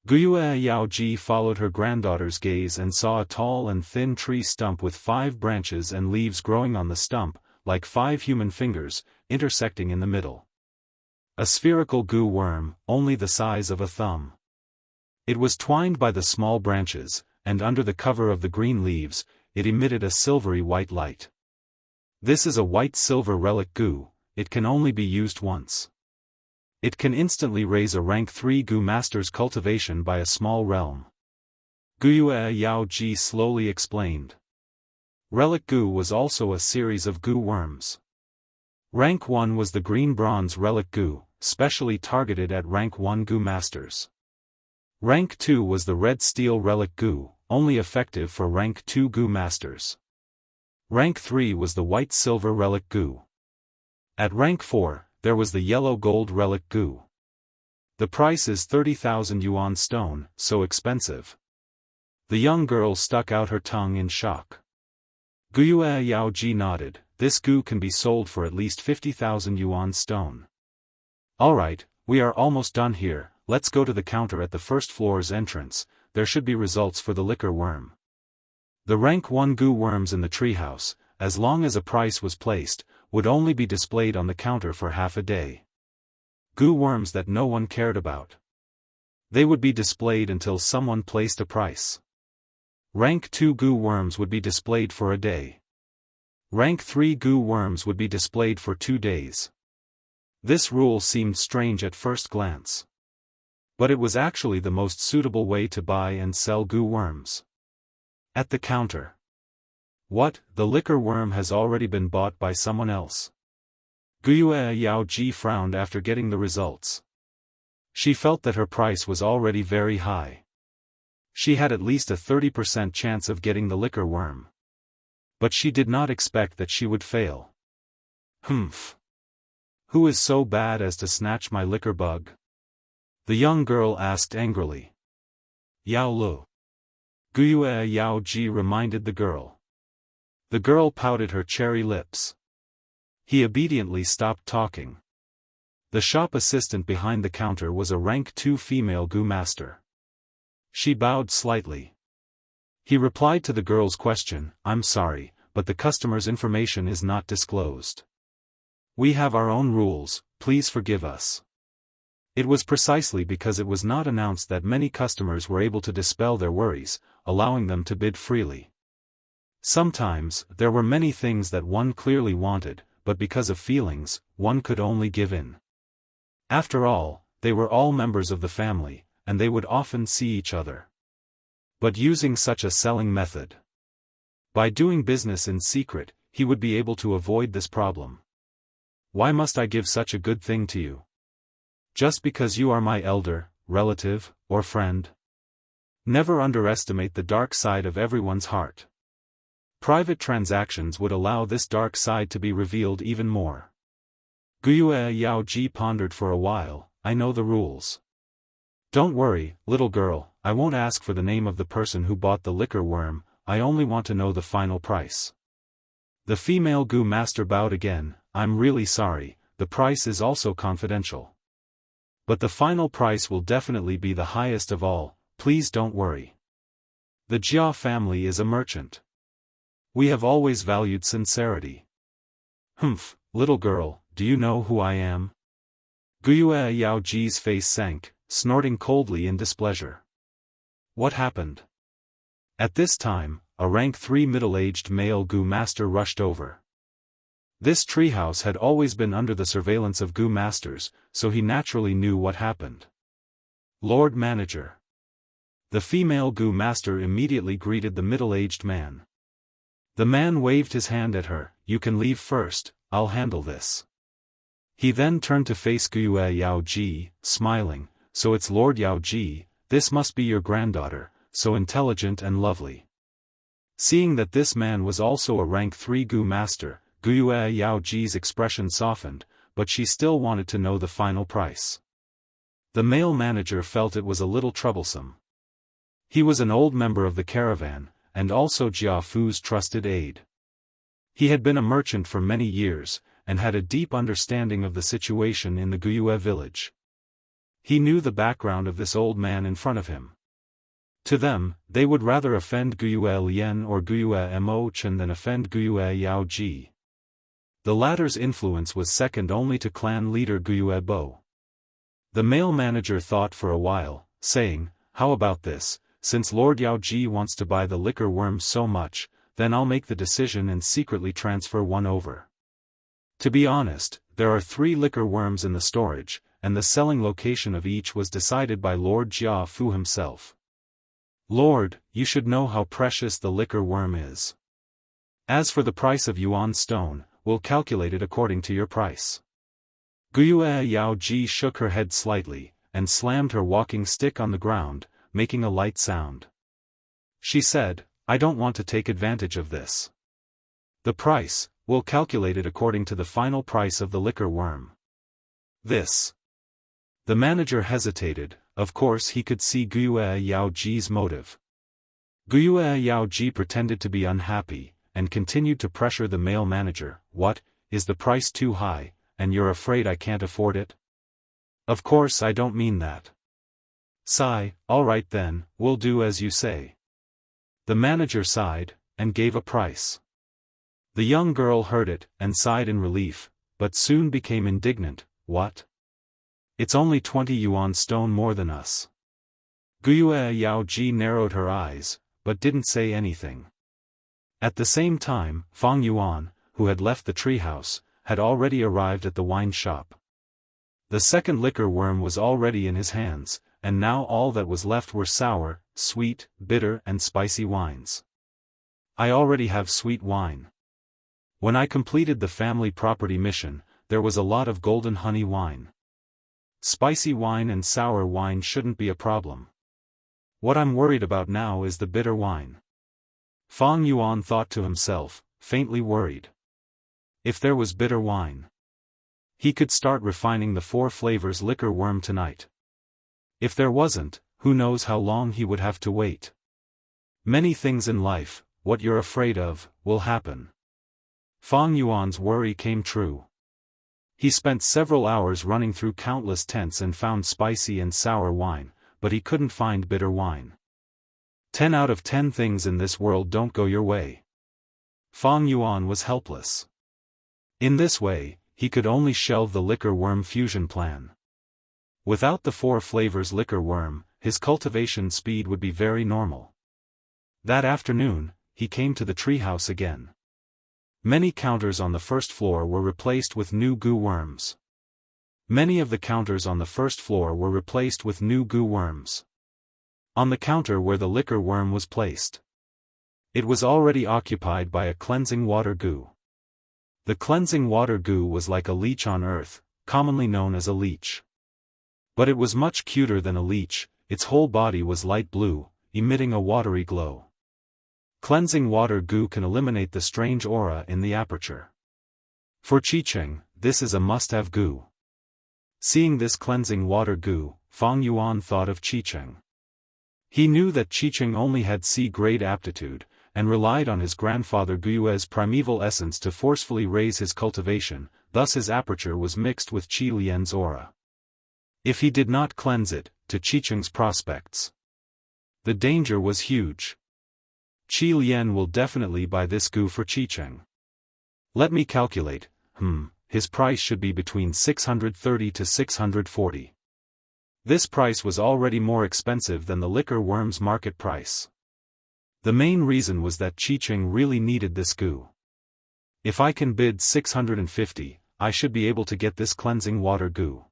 Wuxia Xianxia followed her granddaughter's gaze and saw a tall and thin tree stump with 5 branches and leaves growing on the stump, like 5 human fingers, intersecting in the middle. A spherical goo worm, only the size of a thumb. It was twined by the small branches, and under the cover of the green leaves, it emitted a silvery white light. This is a white-silver relic goo, it can only be used once. It can instantly raise a rank 3 goo master's cultivation by a small realm. Wuxia Xianxia slowly explained. Relic goo was also a series of goo worms. Rank 1 was the green bronze relic goo, specially targeted at rank 1 goo masters. Rank 2 was the red steel relic goo, only effective for rank 2 goo masters. Rank 3 was the white silver relic goo. At rank 4, there was the yellow gold relic goo. The price is 30,000 yuan stone, so expensive. The young girl stuck out her tongue in shock. Wuxia Xianxia nodded, this goo can be sold for at least 50,000 yuan stone. Alright, we are almost done here, let's go to the counter at the first floor's entrance, there should be results for the liquor worm. The rank 1 goo worms in the treehouse, as long as a price was placed, would only be displayed on the counter for half a day. Goo worms that no one cared about. They would be displayed until someone placed a price. Rank 2 goo worms would be displayed for a day. Rank 3 goo worms would be displayed for 2 days. This rule seemed strange at first glance. But it was actually the most suitable way to buy and sell goo worms. At the counter. What, the liquor worm has already been bought by someone else? Guiyue Yaoji frowned after getting the results. She felt that her price was already very high. She had at least a 30% chance of getting the liquor worm. But she did not expect that she would fail. Humph. Who is so bad as to snatch my liquor bug? The young girl asked angrily. Yao Lu. Guiyue Yaoji reminded the girl. The girl pouted her cherry lips. He obediently stopped talking. The shop assistant behind the counter was a rank 2 female goo master. She bowed slightly. He replied to the girl's question, "I'm sorry, but the customer's information is not disclosed. We have our own rules, please forgive us." It was precisely because it was not announced that many customers were able to dispel their worries, allowing them to bid freely. Sometimes, there were many things that one clearly wanted, but because of feelings, one could only give in. After all, they were all members of the family, and they would often see each other. But using such a selling method, by doing business in secret, he would be able to avoid this problem. Why must I give such a good thing to you? Just because you are my elder, relative, or friend? Never underestimate the dark side of everyone's heart. Private transactions would allow this dark side to be revealed even more. Guiyue Yaoji pondered for a while. I know the rules. Don't worry, little girl, I won't ask for the name of the person who bought the liquor worm, I only want to know the final price. The female goo master bowed again. I'm really sorry, the price is also confidential. But the final price will definitely be the highest of all, please don't worry. The Jia family is a merchant. We have always valued sincerity. Humph, little girl, do you know who I am? Guiyue Yaoji's face sank, snorting coldly in displeasure. What happened? At this time, a rank 3 middle-aged male goo master rushed over. This treehouse had always been under the surveillance of goo masters, so he naturally knew what happened. Lord Manager. The female goo master immediately greeted the middle-aged man. The man waved his hand at her. You can leave first, I'll handle this. He then turned to face Guiyue Yaoji, smiling. So it's Lord Yaoji, this must be your granddaughter, so intelligent and lovely. Seeing that this man was also a rank 3 goo master, Guiyue Yaoji's expression softened, but she still wanted to know the final price. The male manager felt it was a little troublesome. He was an old member of the caravan, and also Jia Fu's trusted aide. He had been a merchant for many years, and had a deep understanding of the situation in the Guiyue village. He knew the background of this old man in front of him. To them, they would rather offend Guiyue Lian or Guiyue Mo Chen than offend Guiyue Yaoji. The latter's influence was second only to clan leader Guiyue Bo. The male manager thought for a while, saying, how about this, since Lord Yaoji wants to buy the liquor worm so much, then I'll make the decision and secretly transfer one over. To be honest, there are 3 liquor worms in the storage, and the selling location of each was decided by Lord Jia Fu himself. Lord, you should know how precious the liquor worm is. As for the price of yuan stone, we'll calculate it according to your price. Guiyue Yaoji shook her head slightly, and slammed her walking stick on the ground, making a light sound. She said, I don't want to take advantage of this. The price, we'll calculate it according to the final price of the liquor worm. This. The manager hesitated. Of course he could see Guiyue Yaoji's motive. Guiyue Yaoji pretended to be unhappy, and continued to pressure the male manager. What, is the price too high, and you're afraid I can't afford it? Of course I don't mean that. Sigh, alright then, we'll do as you say. The manager sighed, and gave a price. The young girl heard it, and sighed in relief, but soon became indignant. What? It's only 20 yuan stone more than us. Guiyue Yaoji narrowed her eyes, but didn't say anything. At the same time, Fang Yuan, who had left the treehouse, had already arrived at the wine shop. The second liquor worm was already in his hands, and now all that was left were sour, sweet, bitter and spicy wines. I already have sweet wine. When I completed the family property mission, there was a lot of golden honey wine. Spicy wine and sour wine shouldn't be a problem. What I'm worried about now is the bitter wine. Fang Yuan thought to himself, faintly worried. If there was bitter wine, he could start refining the 4 flavors liquor worm tonight. If there wasn't, who knows how long he would have to wait. Many things in life, what you're afraid of, will happen. Fang Yuan's worry came true. He spent several hours running through countless tents and found spicy and sour wine, but he couldn't find bitter wine. 10 out of 10 things in this world don't go your way. Fang Yuan was helpless. In this way, he could only shelve the liquor worm fusion plan. Without the 4 flavors liquor worm, his cultivation speed would be very normal. That afternoon, he came to the treehouse again. Many counters on the first floor were replaced with new goo worms. Many of the counters on the first floor were replaced with new goo worms. On the counter where the liquor worm was placed, it was already occupied by a cleansing water goo. The cleansing water goo was like a leech on earth, commonly known as a leech. But it was much cuter than a leech, its whole body was light blue, emitting a watery glow. Cleansing water goo can eliminate the strange aura in the aperture. For Qiqing, this is a must-have goo. Seeing this cleansing water goo, Fang Yuan thought of Qiqing. He knew that Qiqing only had C-grade aptitude, and relied on his grandfather Guiyue's primeval essence to forcefully raise his cultivation, thus his aperture was mixed with Qi Lian's aura. If he did not cleanse it, to Qiqing's prospects, the danger was huge. Qi Lian will definitely buy this goo for Qiqing. Let me calculate, his price should be between 630 to 640. This price was already more expensive than the liquor worm's market price. The main reason was that Qiqing really needed this goo. If I can bid 650, I should be able to get this cleansing water goo.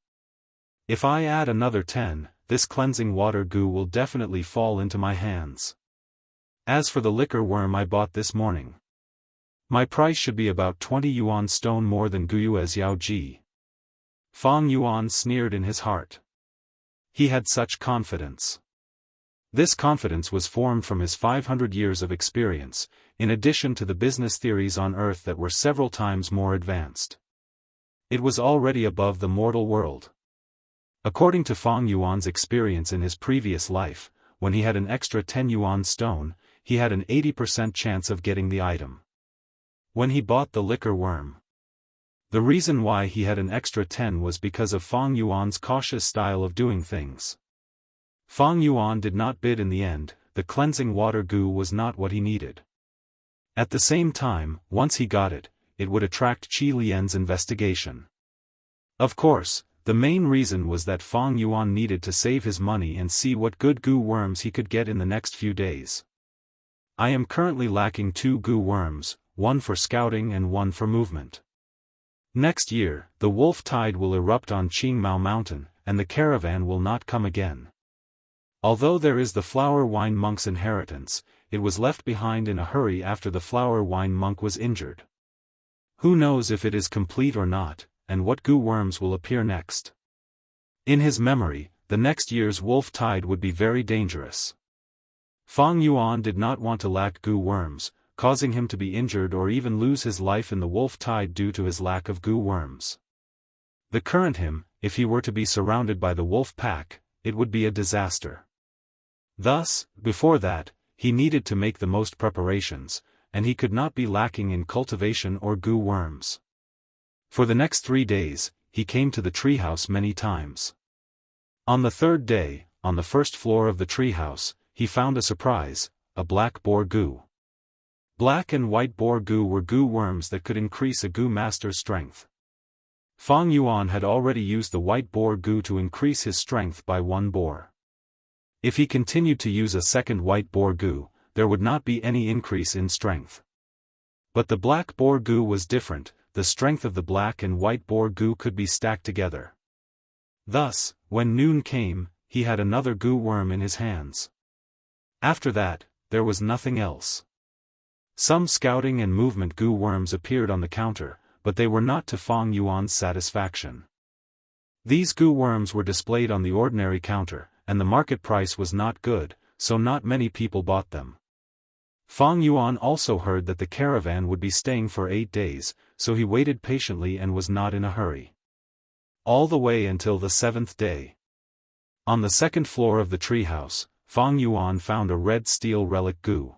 If I add another 10, this cleansing water goo will definitely fall into my hands. As for the liquor worm I bought this morning, my price should be about 20 yuan stone more than Guiyue's Yaoji. Fang Yuan sneered in his heart. He had such confidence. This confidence was formed from his 500 years of experience, in addition to the business theories on Earth that were several times more advanced. It was already above the mortal world. According to Fang Yuan's experience in his previous life, when he had an extra 10 yuan stone, he had an 80% chance of getting the item. When he bought the liquor worm, the reason why he had an extra 10 was because of Fang Yuan's cautious style of doing things. Fang Yuan did not bid in the end, the cleansing water goo was not what he needed. At the same time, once he got it, it would attract Qi Lian's investigation. Of course, the main reason was that Fang Yuan needed to save his money and see what good goo worms he could get in the next few days. I am currently lacking 2 goo worms, one for scouting and one for movement. Next year, the wolf tide will erupt on Qingmao Mountain, and the caravan will not come again. Although there is the flower wine monk's inheritance, it was left behind in a hurry after the flower wine monk was injured. Who knows if it is complete or not, and what goo worms will appear next. In his memory, the next year's wolf tide would be very dangerous. Fang Yuan did not want to lack goo worms, causing him to be injured or even lose his life in the wolf tide due to his lack of goo worms. The current him, if he were to be surrounded by the wolf pack, it would be a disaster. Thus, before that, he needed to make the most preparations, and he could not be lacking in cultivation or goo worms. For the next 3 days, he came to the treehouse many times. On the 3rd day, on the first floor of the treehouse, he found a surprise, a black boar goo. Black and white boar goo were goo worms that could increase a goo master's strength. Fang Yuan had already used the white boar goo to increase his strength by 1 boar. If he continued to use a second white boar goo, there would not be any increase in strength. But the black boar goo was different, the strength of the black and white boar goo could be stacked together. Thus, when noon came, he had another goo worm in his hands. After that, there was nothing else. Some scouting and movement goo worms appeared on the counter, but they were not to Fang Yuan's satisfaction. These goo worms were displayed on the ordinary counter, and the market price was not good, so not many people bought them. Fang Yuan also heard that the caravan would be staying for 8 days, so he waited patiently and was not in a hurry. All the way until the 7th day. On the 2nd floor of the treehouse, Fang Yuan found a red steel relic goo.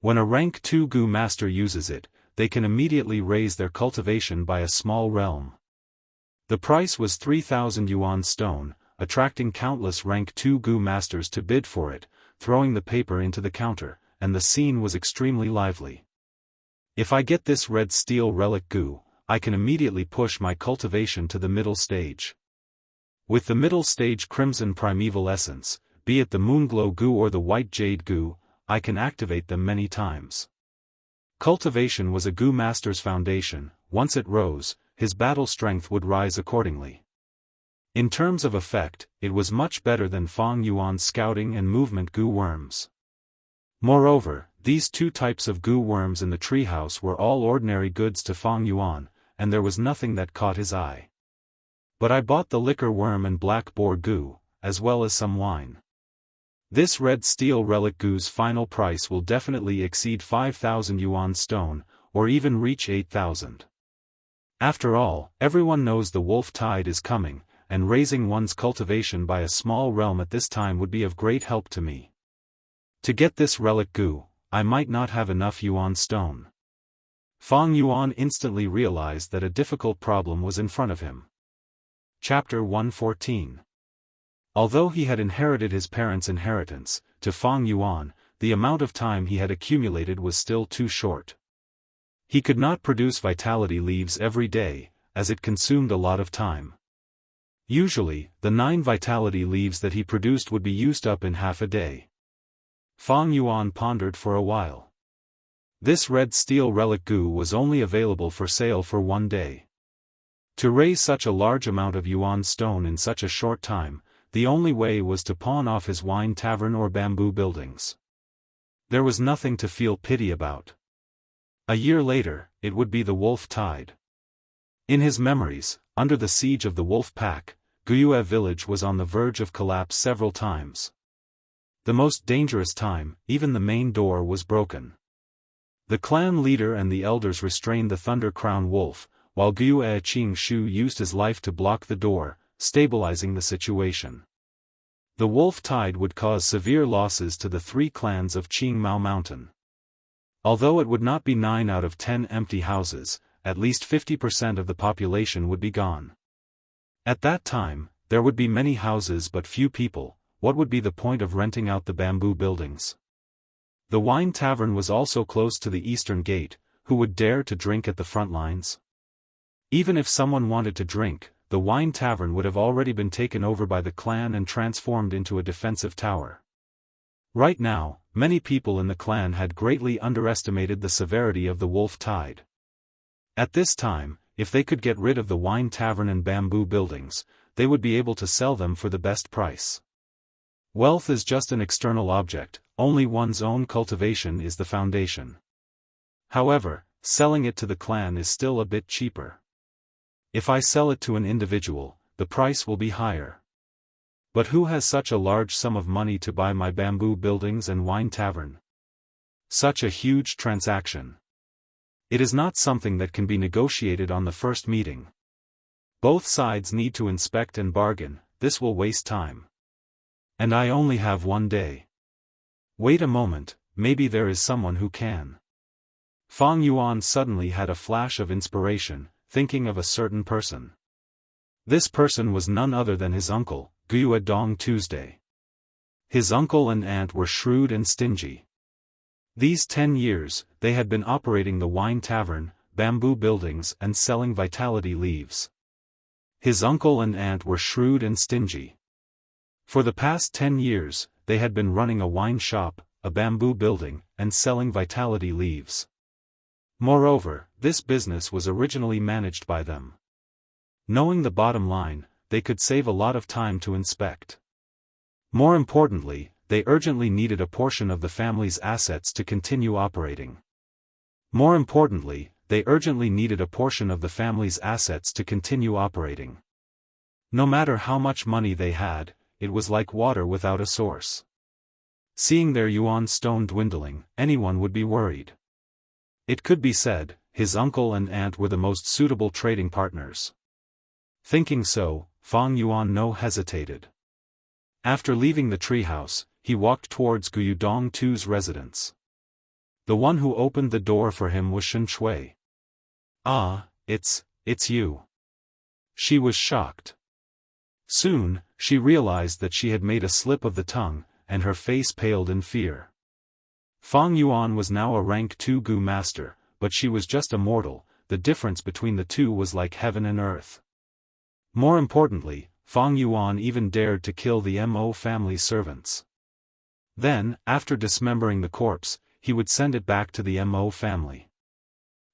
When a rank 2 goo master uses it, they can immediately raise their cultivation by a small realm. The price was 3,000 yuan stone, attracting countless rank 2 goo masters to bid for it, throwing the paper into the counter, and the scene was extremely lively. If I get this red steel relic goo, I can immediately push my cultivation to the middle stage. With the middle stage crimson primeval essence, be it the moonglow goo or the white jade goo, I can activate them many times. Cultivation was a goo master's foundation. Once it rose, his battle strength would rise accordingly. In terms of effect, it was much better than Fang Yuan's scouting and movement goo worms. Moreover, these 2 types of goo worms in the treehouse were all ordinary goods to Fang Yuan, and there was nothing that caught his eye. But I bought the liquor worm and black boar goo, as well as some wine. This red steel relic goo's final price will definitely exceed 5,000 yuan stone, or even reach 8,000. After all, everyone knows the wolf tide is coming, and raising one's cultivation by a small realm at this time would be of great help to me. To get this relic goo, I might not have enough yuan stone. Fang Yuan instantly realized that a difficult problem was in front of him. Chapter 114. Although he had inherited his parents' inheritance, to Fang Yuan, the amount of time he had accumulated was still too short. He could not produce vitality leaves every day, as it consumed a lot of time. Usually, the 9 vitality leaves that he produced would be used up in half a day. Fang Yuan pondered for a while. This red steel relic goo was only available for sale for 1 day. To raise such a large amount of yuan stone in such a short time, the only way was to pawn off his wine tavern or bamboo buildings. There was nothing to feel pity about. A year later, it would be the wolf tide. In his memories, under the siege of the wolf pack, Guyue village was on the verge of collapse several times. The most dangerous time, even the main door was broken. The clan leader and the elders restrained the Thunder Crown Wolf, while Guyue Qingshu used his life to block the door, stabilizing the situation. The wolf tide would cause severe losses to the 3 clans of Qingmao Mountain. Although it would not be 9 out of 10 empty houses, at least 50% of the population would be gone. At that time, there would be many houses but few people. What would be the point of renting out the bamboo buildings? The wine tavern was also close to the eastern gate. Who would dare to drink at the front lines? Even if someone wanted to drink, the wine tavern would have already been taken over by the clan and transformed into a defensive tower. Right now, many people in the clan had greatly underestimated the severity of the wolf tide. At this time, if they could get rid of the wine tavern and bamboo buildings, they would be able to sell them for the best price. Wealth is just an external object, only one's own cultivation is the foundation. However, selling it to the clan is still a bit cheaper. If I sell it to an individual, the price will be higher. But who has such a large sum of money to buy my bamboo buildings and wine tavern? Such a huge transaction. It is not something that can be negotiated on the first meeting. Both sides need to inspect and bargain. This will waste time. And I only have 1 day. Wait a moment, maybe there is someone who can. Fang Yuan suddenly had a flash of inspiration, thinking of a certain person. This person was none other than his uncle, Guyue Dong Tuesday. His uncle and aunt were shrewd and stingy. These 10 years, they had been operating the wine tavern, bamboo buildings and selling vitality leaves. His uncle and aunt were shrewd and stingy. For the past 10 years, they had been running a wine shop, a bamboo building, and selling vitality leaves. Moreover, this business was originally managed by them. Knowing the bottom line, they could save a lot of time to inspect. More importantly, they urgently needed a portion of the family's assets to continue operating. No matter how much money they had, it was like water without a source. Seeing their yuan stone dwindling, anyone would be worried. It could be said, his uncle and aunt were the most suitable trading partners. Thinking so, Fang Yuan no hesitated. After leaving the treehouse, he walked towards Guyu Dongtu's residence. The one who opened the door for him was Shen Shui. "Ah, it's you." She was shocked. Soon, she realized that she had made a slip of the tongue, and her face paled in fear. Fang Yuan was now a rank 2 Gu master, but she was just a mortal. The difference between the two was like heaven and earth. More importantly, Fang Yuan even dared to kill the Mo family's servants. Then, after dismembering the corpse, he would send it back to the Mo family.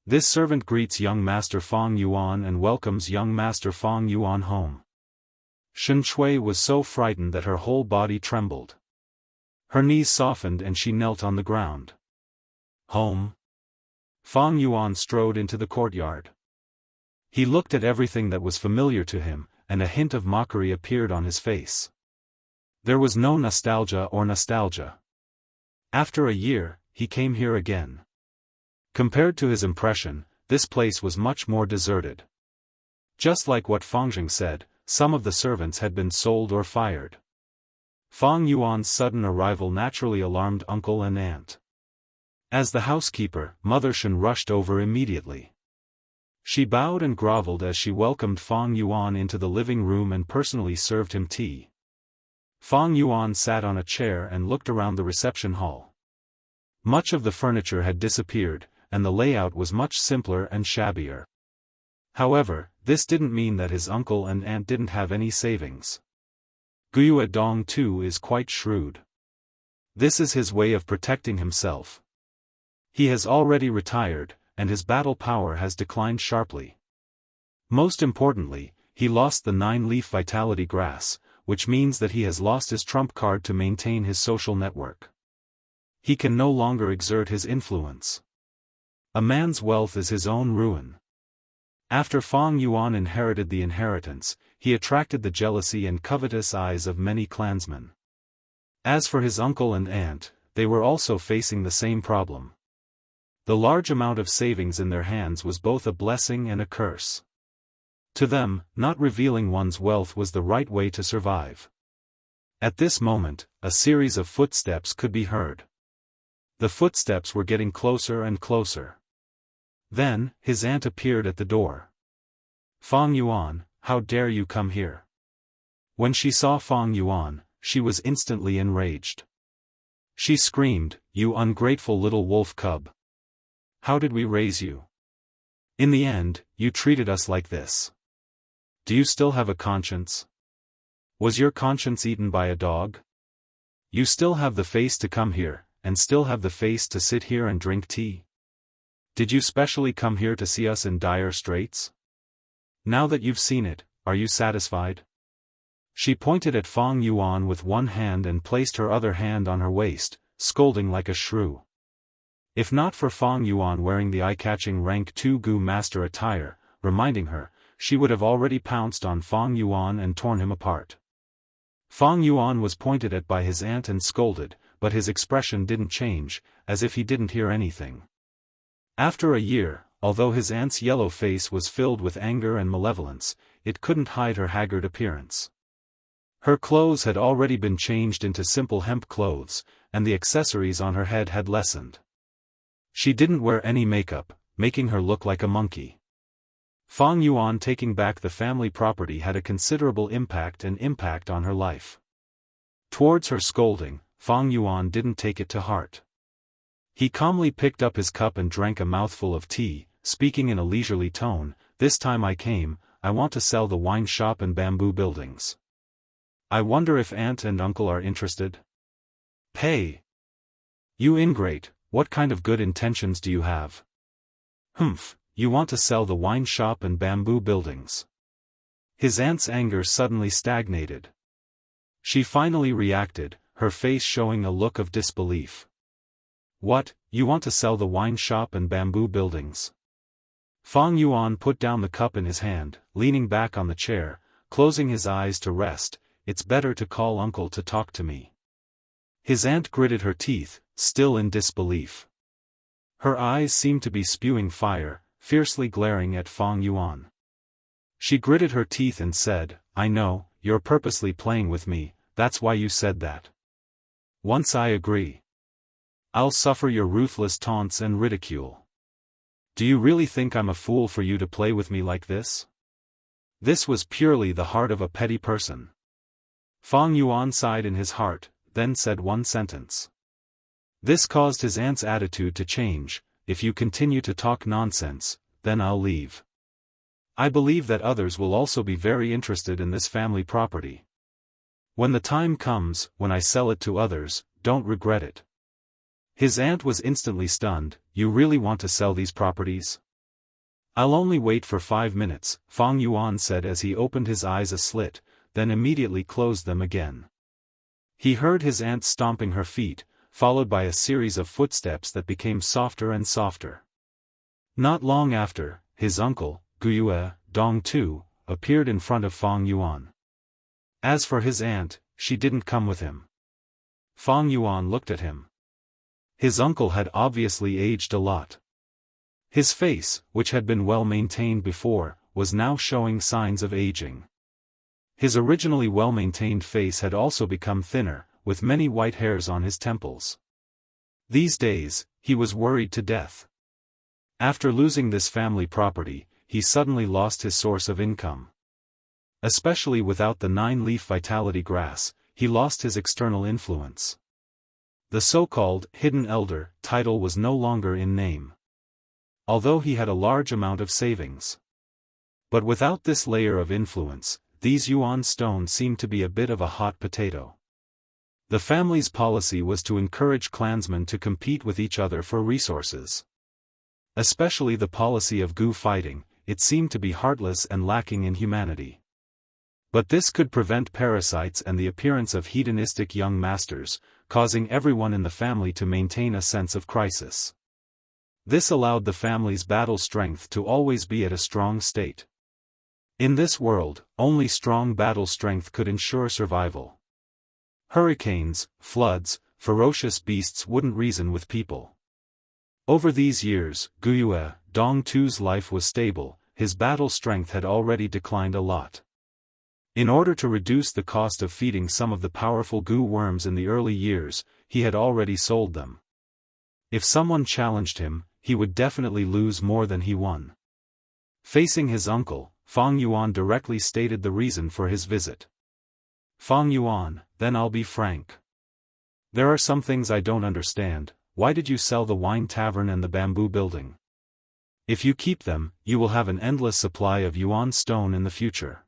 This servant greets young Master Fang Yuan and welcomes young Master Fang Yuan home. Shen Shui was so frightened that her whole body trembled. Her knees softened and she knelt on the ground. "Home?" Fang Yuan strode into the courtyard. He looked at everything that was familiar to him, and a hint of mockery appeared on his face. There was no nostalgia. After a year, he came here again. Compared to his impression, this place was much more deserted. Just like what Fangjing said, some of the servants had been sold or fired. Fang Yuan's sudden arrival naturally alarmed uncle and aunt. As the housekeeper, Mother Shen rushed over immediately. She bowed and groveled as she welcomed Fang Yuan into the living room and personally served him tea. Fang Yuan sat on a chair and looked around the reception hall. Much of the furniture had disappeared, and the layout was much simpler and shabbier. However, this didn't mean that his uncle and aunt didn't have any savings. Guyu Dongtu is quite shrewd. This is his way of protecting himself. He has already retired, and his battle power has declined sharply. Most importantly, he lost the 9-leaf vitality grass, which means that he has lost his trump card to maintain his social network. He can no longer exert his influence. A man's wealth is his own ruin. After Fang Yuan inherited the inheritance, he attracted the jealousy and covetous eyes of many clansmen. As for his uncle and aunt, they were also facing the same problem. The large amount of savings in their hands was both a blessing and a curse. To them, not revealing one's wealth was the right way to survive. At this moment, a series of footsteps could be heard. The footsteps were getting closer and closer. Then, his aunt appeared at the door. "Fang Yuan, how dare you come here?" When she saw Fang Yuan, she was instantly enraged. She screamed, "You ungrateful little wolf cub! How did we raise you? In the end, you treated us like this. Do you still have a conscience? Was your conscience eaten by a dog? You still have the face to come here, and still have the face to sit here and drink tea? Did you specially come here to see us in dire straits? Now that you've seen it, are you satisfied?" She pointed at Fang Yuan with one hand and placed her other hand on her waist, scolding like a shrew. If not for Fang Yuan wearing the eye-catching rank 2 Gu master attire, reminding her, she would have already pounced on Fang Yuan and torn him apart. Fang Yuan was pointed at by his aunt and scolded, but his expression didn't change, as if he didn't hear anything. After a year, although his aunt's yellow face was filled with anger and malevolence, it couldn't hide her haggard appearance. Her clothes had already been changed into simple hemp clothes, and the accessories on her head had lessened. She didn't wear any makeup, making her look like a monkey. Fang Yuan taking back the family property had a considerable impact on her life. Towards her scolding, Fang Yuan didn't take it to heart. He calmly picked up his cup and drank a mouthful of tea, speaking in a leisurely tone, "This time I came, I want to sell the wine shop and bamboo buildings. I wonder if aunt and uncle are interested? Pay. You ingrate, what kind of good intentions do you have? Humph, you want to sell the wine shop and bamboo buildings. His aunt's anger suddenly stagnated. She finally reacted, her face showing a look of disbelief. What, you want to sell the wine shop and bamboo buildings? Fang Yuan put down the cup in his hand, leaning back on the chair, closing his eyes to rest. It's better to call uncle to talk to me. His aunt gritted her teeth, still in disbelief. Her eyes seemed to be spewing fire, fiercely glaring at Fang Yuan. She gritted her teeth and said, I know, you're purposely playing with me, that's why you said that. Once I agree, I'll suffer your ruthless taunts and ridicule. Do you really think I'm a fool for you to play with me like this? This was purely the heart of a petty person. Fang Yuan sighed in his heart, then said one sentence. This caused his aunt's attitude to change. If you continue to talk nonsense, then I'll leave. I believe that others will also be very interested in this family property. When the time comes, when I sell it to others, don't regret it. His aunt was instantly stunned. You really want to sell these properties? I'll only wait for 5 minutes, Fang Yuan said as he opened his eyes a slit, then immediately closed them again. He heard his aunt stomping her feet, followed by a series of footsteps that became softer and softer. Not long after, his uncle, Guiyue, Dongtu, appeared in front of Fang Yuan. As for his aunt, she didn't come with him. Fang Yuan looked at him. His uncle had obviously aged a lot. His face, which had been well maintained before, was now showing signs of aging. His originally well-maintained face had also become thinner, with many white hairs on his temples. These days, he was worried to death. After losing this family property, he suddenly lost his source of income. Especially without the 9-leaf vitality grass, he lost his external influence. The so-called hidden elder title was no longer in name. Although he had a large amount of savings. But without this layer of influence, these yuan stones seemed to be a bit of a hot potato. The family's policy was to encourage clansmen to compete with each other for resources. Especially the policy of gu fighting, it seemed to be heartless and lacking in humanity. But this could prevent parasites and the appearance of hedonistic young masters, causing everyone in the family to maintain a sense of crisis. This allowed the family's battle strength to always be at a strong state. In this world, only strong battle strength could ensure survival. Hurricanes, floods, ferocious beasts wouldn't reason with people. Over these years, Guiyue, Dongtu's life was stable, his battle strength had already declined a lot. In order to reduce the cost of feeding some of the powerful gu worms in the early years, he had already sold them. If someone challenged him, he would definitely lose more than he won. Facing his uncle, Fang Yuan directly stated the reason for his visit. Fang Yuan, then I'll be frank. There are some things I don't understand. Why did you sell the wine tavern and the bamboo building? If you keep them, you will have an endless supply of yuan stone in the future.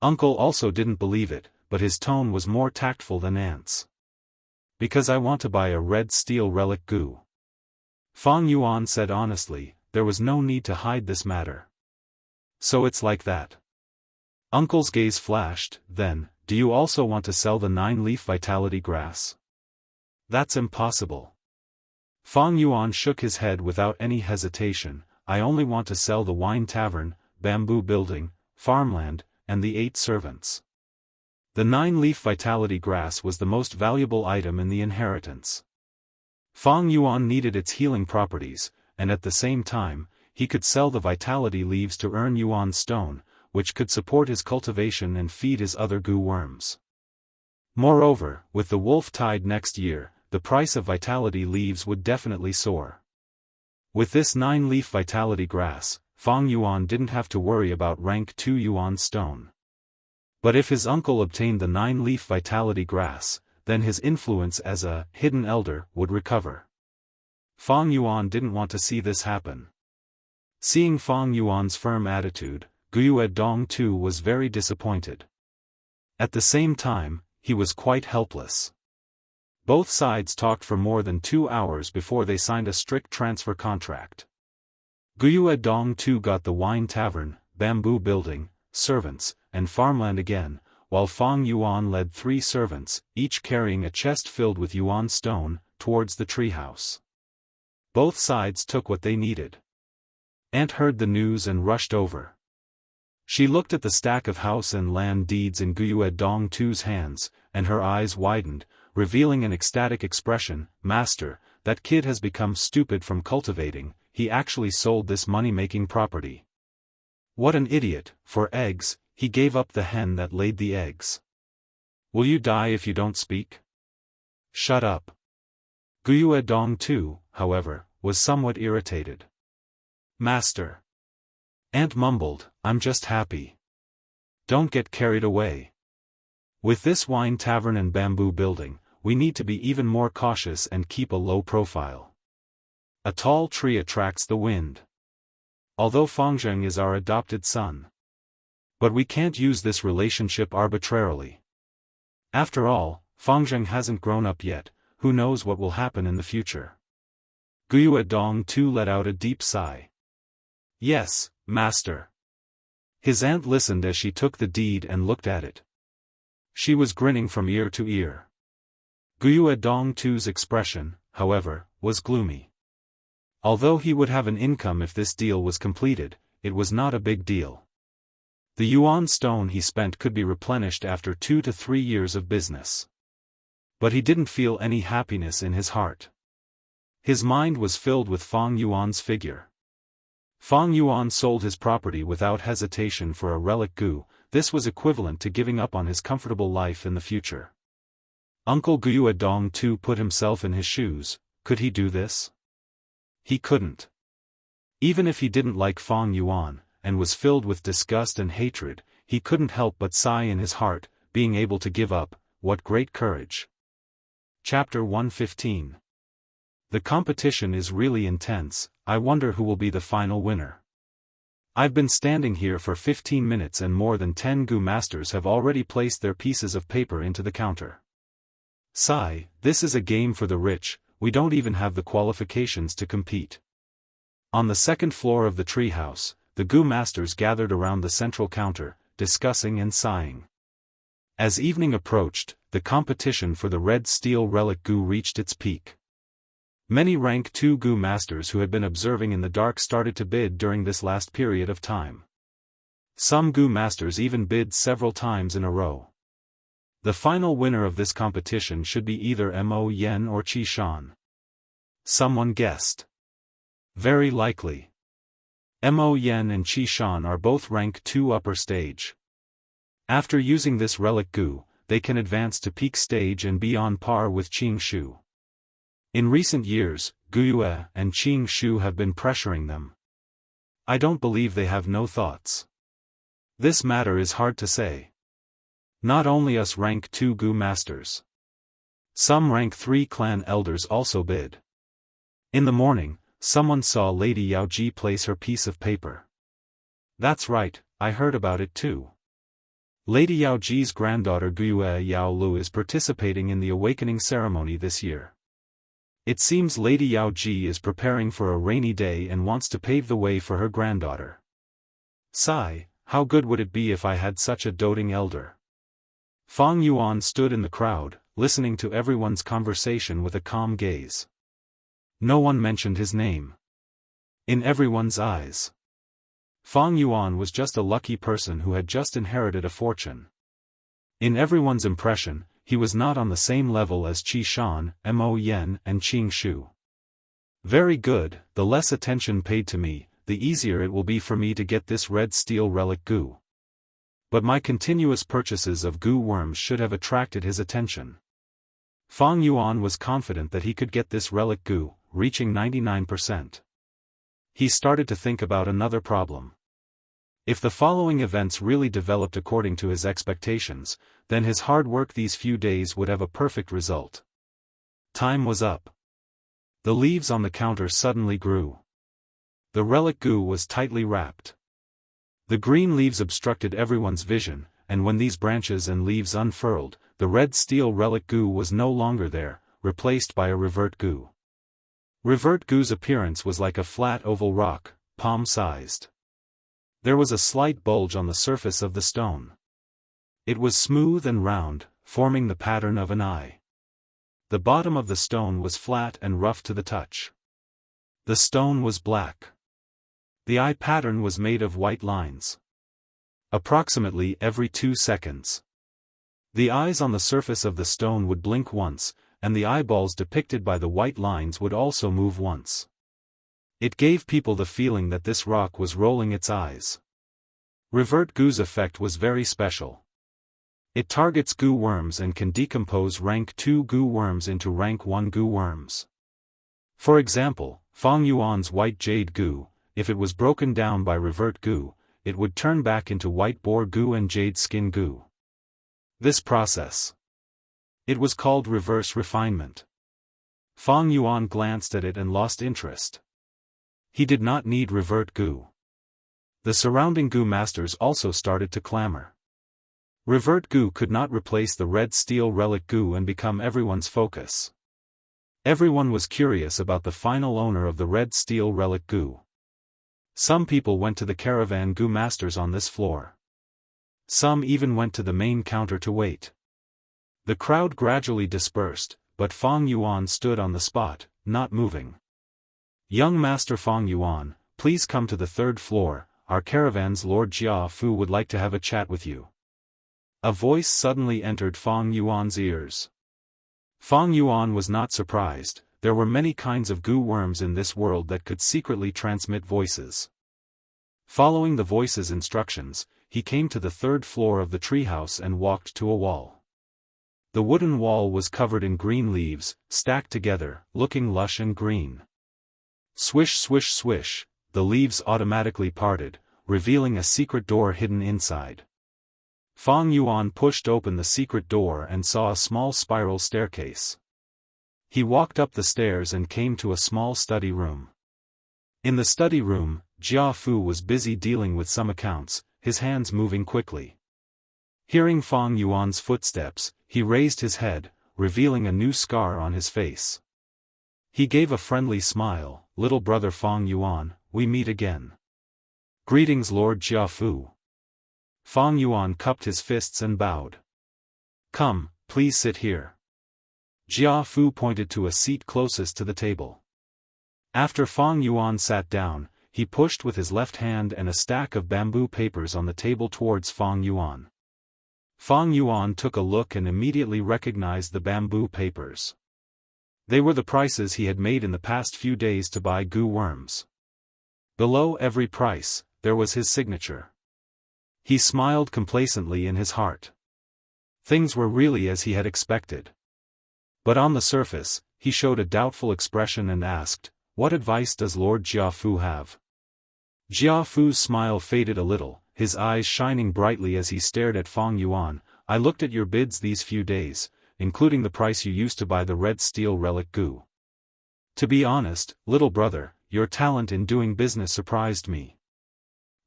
Uncle also didn't believe it, but his tone was more tactful than aunt's. Because I want to buy a red steel relic gu. Fang Yuan said honestly, there was no need to hide this matter. So it's like that. Uncle's gaze flashed, then, do you also want to sell the 9-leaf vitality grass? That's impossible. Fang Yuan shook his head without any hesitation. I only want to sell the wine tavern, bamboo building, farmland, and the 8 servants. The 9-leaf vitality grass was the most valuable item in the inheritance. Fang Yuan needed its healing properties, and at the same time, he could sell the vitality leaves to earn yuan stone, which could support his cultivation and feed his other gu worms. Moreover, with the wolf tide next year, the price of vitality leaves would definitely soar. With this 9-leaf vitality grass, Fang Yuan didn't have to worry about rank 2 yuan stone. But if his uncle obtained the 9-leaf vitality grass, then his influence as a hidden elder would recover. Fang Yuan didn't want to see this happen. Seeing Fang Yuan's firm attitude, Guyue Dong too was very disappointed. At the same time, he was quite helpless. Both sides talked for more than 2 hours before they signed a strict transfer contract. Guyue Dong too got the wine tavern, bamboo building, servants, and farmland again, while Fang Yuan led 3 servants, each carrying a chest filled with yuan stone, towards the treehouse. Both sides took what they needed. Aunt heard the news and rushed over. She looked at the stack of house and land deeds in Guyue Dong too's hands, and her eyes widened, revealing an ecstatic expression. "Master, that kid has become stupid from cultivating, he actually sold this money-making property. What an idiot, for eggs, he gave up the hen that laid the eggs. Will you die if you don't speak? Shut up." Guyue Dong too, however, was somewhat irritated. "Master." Aunt mumbled, "I'm just happy. Don't get carried away. With this wine tavern and bamboo building, we need to be even more cautious and keep a low profile. A tall tree attracts the wind. Although Fangzheng is our adopted son. But we can't use this relationship arbitrarily. After all, Fangzheng hasn't grown up yet, who knows what will happen in the future." Guyue Dong too let out a deep sigh. "Yes, master." His aunt listened as she took the deed and looked at it. She was grinning from ear to ear. Guyue Dong too's expression, however, was gloomy. Although he would have an income if this deal was completed, it was not a big deal. The yuan stone he spent could be replenished after 2 to 3 years of business. But he didn't feel any happiness in his heart. His mind was filled with Fang Yuan's figure. Fang Yuan sold his property without hesitation for a relic gu. This was equivalent to giving up on his comfortable life in the future. Uncle Guyue Dong too put himself in his shoes. Could he do this? He couldn't. Even if he didn't like Fang Yuan, and was filled with disgust and hatred, he couldn't help but sigh in his heart, being able to give up. What great courage. Chapter 115. The competition is really intense. I wonder who will be the final winner. I've been standing here for 15 minutes and more than 10 gu masters have already placed their pieces of paper into the counter. Sigh, this is a game for the rich, we don't even have the qualifications to compete. On the second floor of the treehouse, the gu masters gathered around the central counter, discussing and sighing. As evening approached, the competition for the red steel relic gu reached its peak. Many rank 2 gu masters who had been observing in the dark started to bid during this last period of time. Some gu masters even bid several times in a row. The final winner of this competition should be either Mo Yen or Qi Shan. Someone guessed. Very likely. Mo Yen and Qi Shan are both rank 2 upper stage. After using this relic gu, they can advance to peak stage and be on par with Qing Shu. In recent years, Guyue and Qing Shu have been pressuring them. I don't believe they have no thoughts. This matter is hard to say. Not only us rank 2 gu masters. Some rank 3 clan elders also bid. In the morning, someone saw Lady Yao Ji place her piece of paper. That's right, I heard about it too. Lady Yao Ji's granddaughter Guyue Yao Lu is participating in the awakening ceremony this year. It seems Lady Yao Ji is preparing for a rainy day and wants to pave the way for her granddaughter. Sigh, how good would it be if I had such a doting elder? Fang Yuan stood in the crowd, listening to everyone's conversation with a calm gaze. No one mentioned his name. In everyone's eyes, Fang Yuan was just a lucky person who had just inherited a fortune. In everyone's impression, he was not on the same level as Qi Shan, Mo Yen and Qing Shu. Very good, the less attention paid to me, the easier it will be for me to get this red steel relic gu. But my continuous purchases of gu worms should have attracted his attention. Fang Yuan was confident that he could get this relic gu, reaching 99%. He started to think about another problem. If the following events really developed according to his expectations, then his hard work these few days would have a perfect result. Time was up. The leaves on the counter suddenly grew. The relic gu was tightly wrapped. The green leaves obstructed everyone's vision, and when these branches and leaves unfurled, the red steel relic Gu was no longer there, replaced by a revert Gu. Revert Gu's appearance was like a flat oval rock, palm-sized. There was a slight bulge on the surface of the stone. It was smooth and round, forming the pattern of an eye. The bottom of the stone was flat and rough to the touch. The stone was black. The eye pattern was made of white lines. Approximately every 2 seconds. The eyes on the surface of the stone would blink once, and the eyeballs depicted by the white lines would also move once. It gave people the feeling that this rock was rolling its eyes. Revert Gu's effect was very special. It targets Gu worms and can decompose rank 2 Gu worms into rank 1 Gu worms. For example, Fang Yuan's white jade Gu, if it was broken down by revert Gu, it would turn back into white boar Gu and jade skin Gu. This process. It was called reverse refinement. Fang Yuan glanced at it and lost interest. He did not need revert Gu. The surrounding Gu masters also started to clamor. Revert Gu could not replace the red steel relic Gu and become everyone's focus. Everyone was curious about the final owner of the red steel relic Gu. Some people went to the caravan Gu masters on this floor. Some even went to the main counter to wait. The crowd gradually dispersed, but Fang Yuan stood on the spot, not moving. "Young Master Fang Yuan, please come to the 3rd floor, our caravan's Lord Jianghu would like to have a chat with you." A voice suddenly entered Fang Yuan's ears. Fang Yuan was not surprised. There were many kinds of Gu worms in this world that could secretly transmit voices. Following the voice's instructions, he came to the 3rd floor of the treehouse and walked to a wall. The wooden wall was covered in green leaves, stacked together, looking lush and green. Swish swish swish, the leaves automatically parted, revealing a secret door hidden inside. Fang Yuan pushed open the secret door and saw a small spiral staircase. He walked up the stairs and came to a small study room. In the study room, Jianghu was busy dealing with some accounts, his hands moving quickly. Hearing Fang Yuan's footsteps, he raised his head, revealing a new scar on his face. He gave a friendly smile. "Little brother Fang Yuan, we meet again." "Greetings Lord Jianghu." Fang Yuan cupped his fists and bowed. "Come, please sit here." Jianghu pointed to a seat closest to the table. After Fang Yuan sat down, he pushed with his left hand and a stack of bamboo papers on the table towards Fang Yuan. Fang Yuan took a look and immediately recognized the bamboo papers. They were the prices he had made in the past few days to buy Gu worms. Below every price, there was his signature. He smiled complacently in his heart. Things were really as he had expected. But on the surface, he showed a doubtful expression and asked, "What advice does Lord Jianghu have?" Jianghu's smile faded a little, his eyes shining brightly as he stared at Fang Yuan. "I looked at your bids these few days, including the price you used to buy the red steel relic Gu. To be honest, little brother, your talent in doing business surprised me.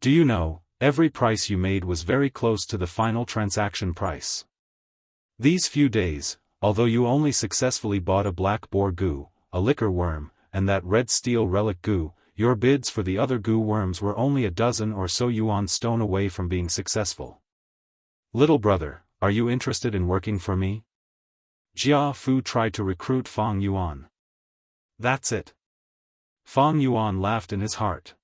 Do you know, every price you made was very close to the final transaction price. These few days, although you only successfully bought a black boar Gu, a liquor worm, and that red steel relic Gu, your bids for the other Gu worms were only a dozen or so yuan stone away from being successful. Little brother, are you interested in working for me?" Jianghu tried to recruit Fang Yuan. "That's it." Fang Yuan laughed in his heart.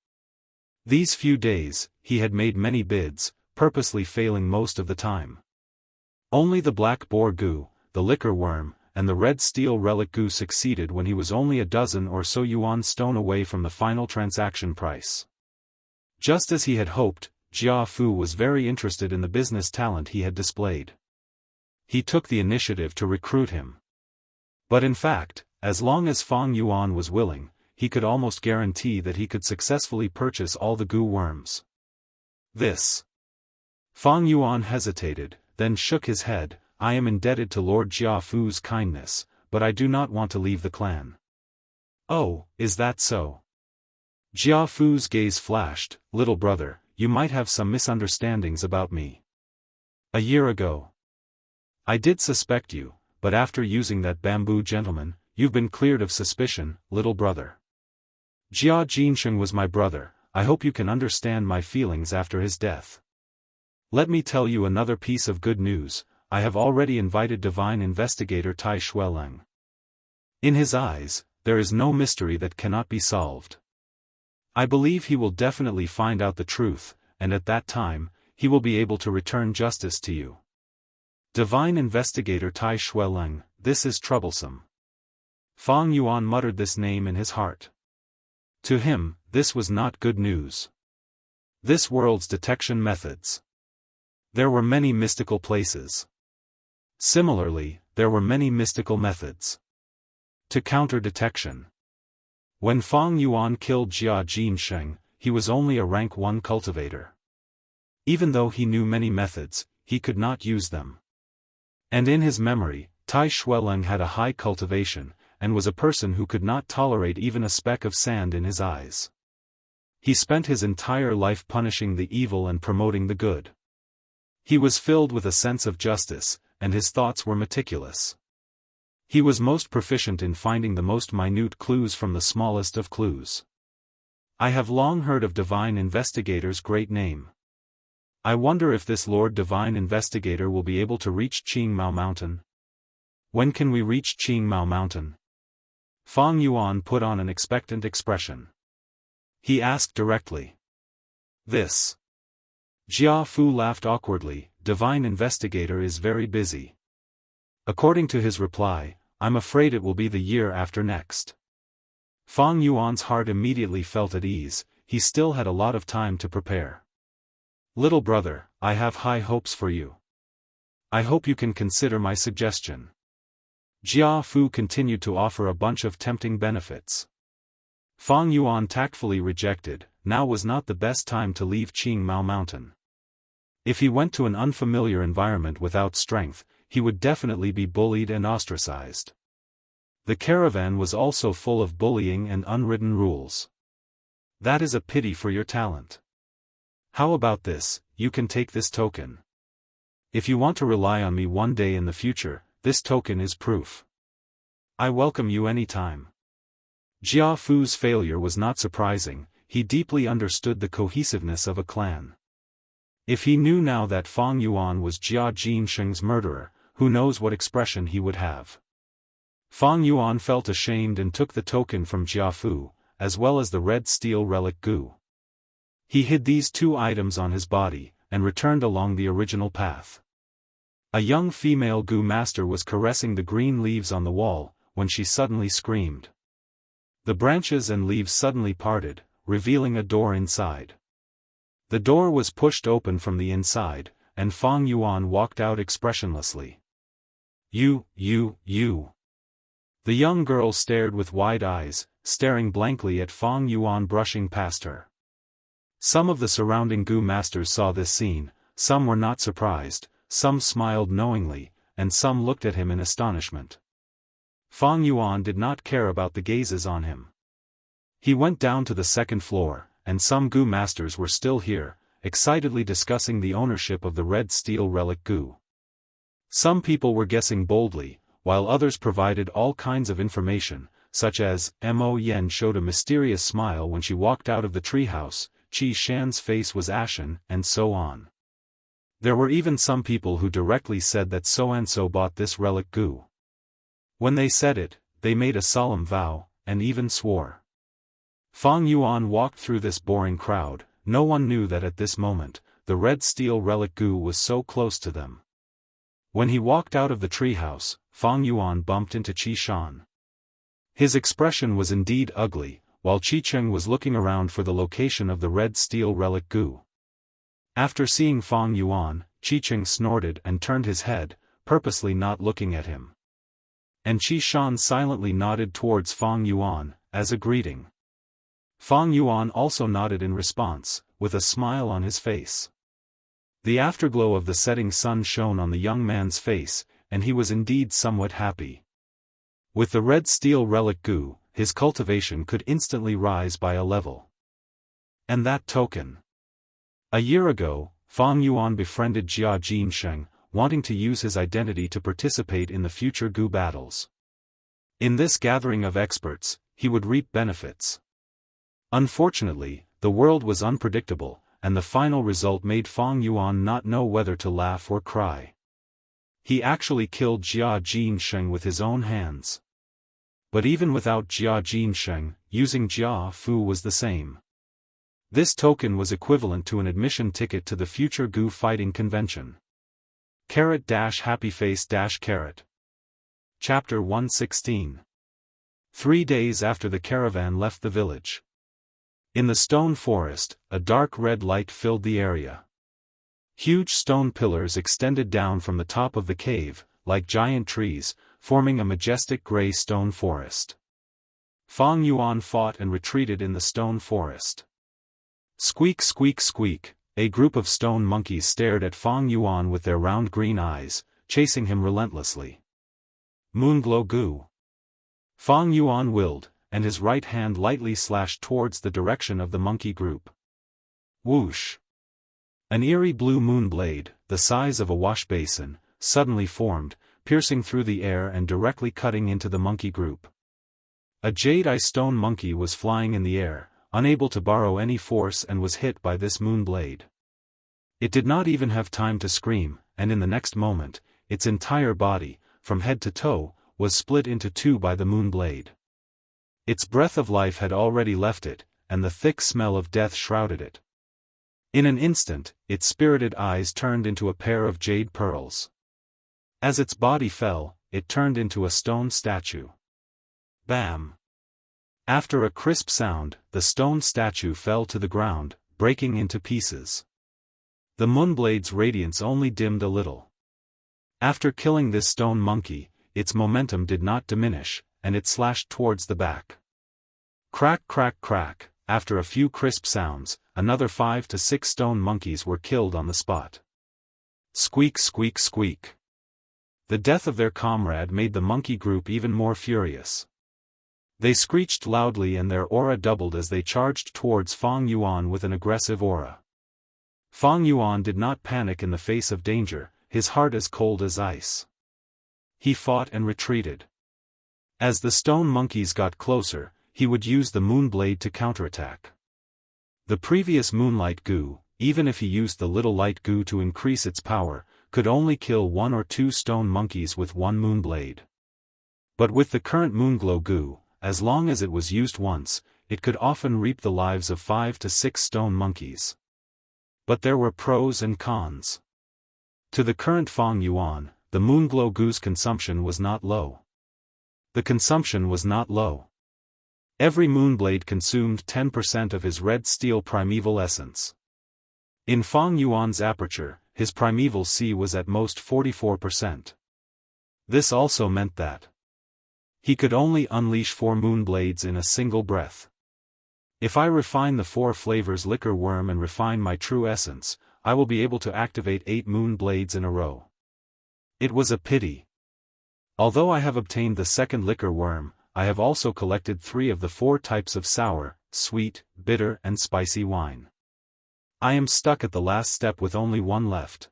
These few days, he had made many bids, purposely failing most of the time. Only the black boar Gu, the liquor worm, and the red steel relic Gu succeeded when he was only a dozen or so yuan stone away from the final transaction price. Just as he had hoped, Jianghu was very interested in the business talent he had displayed. He took the initiative to recruit him. But in fact, as long as Fang Yuan was willing, he could almost guarantee that he could successfully purchase all the Gu worms. This. Fang Yuan hesitated, then shook his head. "I am indebted to Lord Jianghu's kindness, but I do not want to leave the clan." "Oh, is that so?" Jianghu's gaze flashed. "Little brother, you might have some misunderstandings about me. A year ago, I did suspect you, but after using that bamboo gentleman, you've been cleared of suspicion, little brother. Jia Jinsheng was my brother. I hope you can understand my feelings after his death. Let me tell you another piece of good news. I have already invited divine investigator Tai Shueleng. In his eyes, there is no mystery that cannot be solved. I believe he will definitely find out the truth, and at that time, he will be able to return justice to you. Divine investigator Tai Shueleng, this is troublesome. Fang Yuan muttered this name in his heart. To him, this was not good news. This world's detection methods. There were many mystical places. Similarly, there were many mystical methods to counter detection. When Fang Yuan killed Jia Jinsheng, he was only a rank 1 cultivator. Even though he knew many methods, he could not use them. And in his memory, Tai Shueleng had a high cultivation, and was a person who could not tolerate even a speck of sand in his eyes. He spent his entire life punishing the evil and promoting the good. He was filled with a sense of justice, and his thoughts were meticulous. He was most proficient in finding the most minute clues from the smallest of clues. I have long heard of Divine Investigator's great name. I wonder if this Lord Divine Investigator will be able to reach Qingmao Mountain. When can we reach Qingmao Mountain? Fang Yuan put on an expectant expression. He asked directly. This. Jia Fu laughed awkwardly. Divine Investigator is very busy. According to his reply, I'm afraid it will be the year after next. Fang Yuan's heart immediately felt at ease. He still had a lot of time to prepare. Little brother, I have high hopes for you. I hope you can consider my suggestion. Jia Fu continued to offer a bunch of tempting benefits. Fang Yuan tactfully rejected. Now was not the best time to leave Qingmao Mountain. If he went to an unfamiliar environment without strength, he would definitely be bullied and ostracized. The caravan was also full of bullying and unwritten rules. That is a pity for your talent. How about this? You can take this token. If you want to rely on me one day in the future, this token is proof. I welcome you anytime. Jia Fu's failure was not surprising. He deeply understood the cohesiveness of a clan. If he knew now that Fang Yuan was Jia Jinsheng's murderer, who knows what expression he would have. Fang Yuan felt ashamed and took the token from Jia Fu, as well as the red steel relic Gu. He hid these 2 items on his body, and returned along the original path. A young female Gu master was caressing the green leaves on the wall, when she suddenly screamed. The branches and leaves suddenly parted, revealing a door inside. The door was pushed open from the inside, and Fang Yuan walked out expressionlessly. You. The young girl stared with wide eyes, staring blankly at Fang Yuan brushing past her. Some of the surrounding Gu masters saw this scene. Some were not surprised, some smiled knowingly, and some looked at him in astonishment. Fang Yuan did not care about the gazes on him. He went down to the 2nd floor, and some Gu masters were still here, excitedly discussing the ownership of the red steel relic Gu. Some people were guessing boldly, while others provided all kinds of information, such as, Mo Yen showed a mysterious smile when she walked out of the treehouse, Qi Shan's face was ashen, and so on. There were even some people who directly said that so-and-so bought this relic Gu. When they said it, they made a solemn vow, and even swore. Fang Yuan walked through this boring crowd. No one knew that at this moment, the red steel relic Gu was so close to them. When he walked out of the treehouse, Fang Yuan bumped into Qi Shan. His expression was indeed ugly, while Qi Cheng was looking around for the location of the red steel relic Gu. After seeing Fang Yuan, Qi Cheng snorted and turned his head, purposely not looking at him. And Qi Shan silently nodded towards Fang Yuan, as a greeting. Fang Yuan also nodded in response, with a smile on his face. The afterglow of the setting sun shone on the young man's face, and he was indeed somewhat happy. With the red steel relic Gu, his cultivation could instantly rise by a level. And that token. A year ago, Fang Yuan befriended Jia Jinsheng, wanting to use his identity to participate in the future Gu battles. In this gathering of experts, he would reap benefits. Unfortunately, the world was unpredictable, and the final result made Fang Yuan not know whether to laugh or cry. He actually killed Jia Jinsheng with his own hands. But even without Jia Jinsheng, using Jia Fu was the same. This token was equivalent to an admission ticket to the future Gu fighting convention. Happy face carrot. Chapter 116. 3 days after the caravan left the village. In the stone forest, a dark red light filled the area. Huge stone pillars extended down from the top of the cave, like giant trees, forming a majestic gray stone forest. Fang Yuan fought and retreated in the stone forest. Squeak squeak squeak, a group of stone monkeys stared at Fang Yuan with their round green eyes, chasing him relentlessly. Moonglow Gu. Fang Yuan willed, and his right hand lightly slashed towards the direction of the monkey group. Whoosh! An eerie blue moon blade, the size of a wash basin, suddenly formed, piercing through the air and directly cutting into the monkey group. A jade-eye stone monkey was flying in the air, unable to borrow any force, and was hit by this moon blade. It did not even have time to scream, and in the next moment, its entire body, from head to toe, was split into two by the moon blade. Its breath of life had already left it, and the thick smell of death shrouded it. In an instant, its spirited eyes turned into a pair of jade pearls. As its body fell, it turned into a stone statue. Bam! After a crisp sound, the stone statue fell to the ground, breaking into pieces. The moonblade's radiance only dimmed a little. After killing this stone monkey, its momentum did not diminish, and it slashed towards the back. Crack crack crack, after a few crisp sounds, another 5 to 6 stone monkeys were killed on the spot. Squeak squeak squeak. The death of their comrade made the monkey group even more furious. They screeched loudly and their aura doubled as they charged towards Fang Yuan with an aggressive aura. Fang Yuan did not panic in the face of danger, his heart as cold as ice. He fought and retreated. As the stone monkeys got closer, he would use the moon blade to counterattack. The previous Moonlight Gu, even if he used the Little Light Gu to increase its power, could only kill 1 or 2 stone monkeys with one moon blade. But with the current Moonglow Gu, as long as it was used once, it could often reap the lives of 5 to 6 stone monkeys. But there were pros and cons. To the current Fang Yuan, the Moonglow Gu's consumption was not low. The consumption was not low. Every moonblade consumed 10% of his red steel primeval essence. In Fang Yuan's aperture, his primeval C was at most 44%. This also meant that he could only unleash 4 moonblades in a single breath. If I refine the 4 flavors liquor worm and refine my true essence, I will be able to activate 8 moonblades in a row. It was a pity. Although I have obtained the second liquor worm, I have also collected 3 of the 4 types of sour, sweet, bitter and spicy wine. I am stuck at the last step with only 1 left.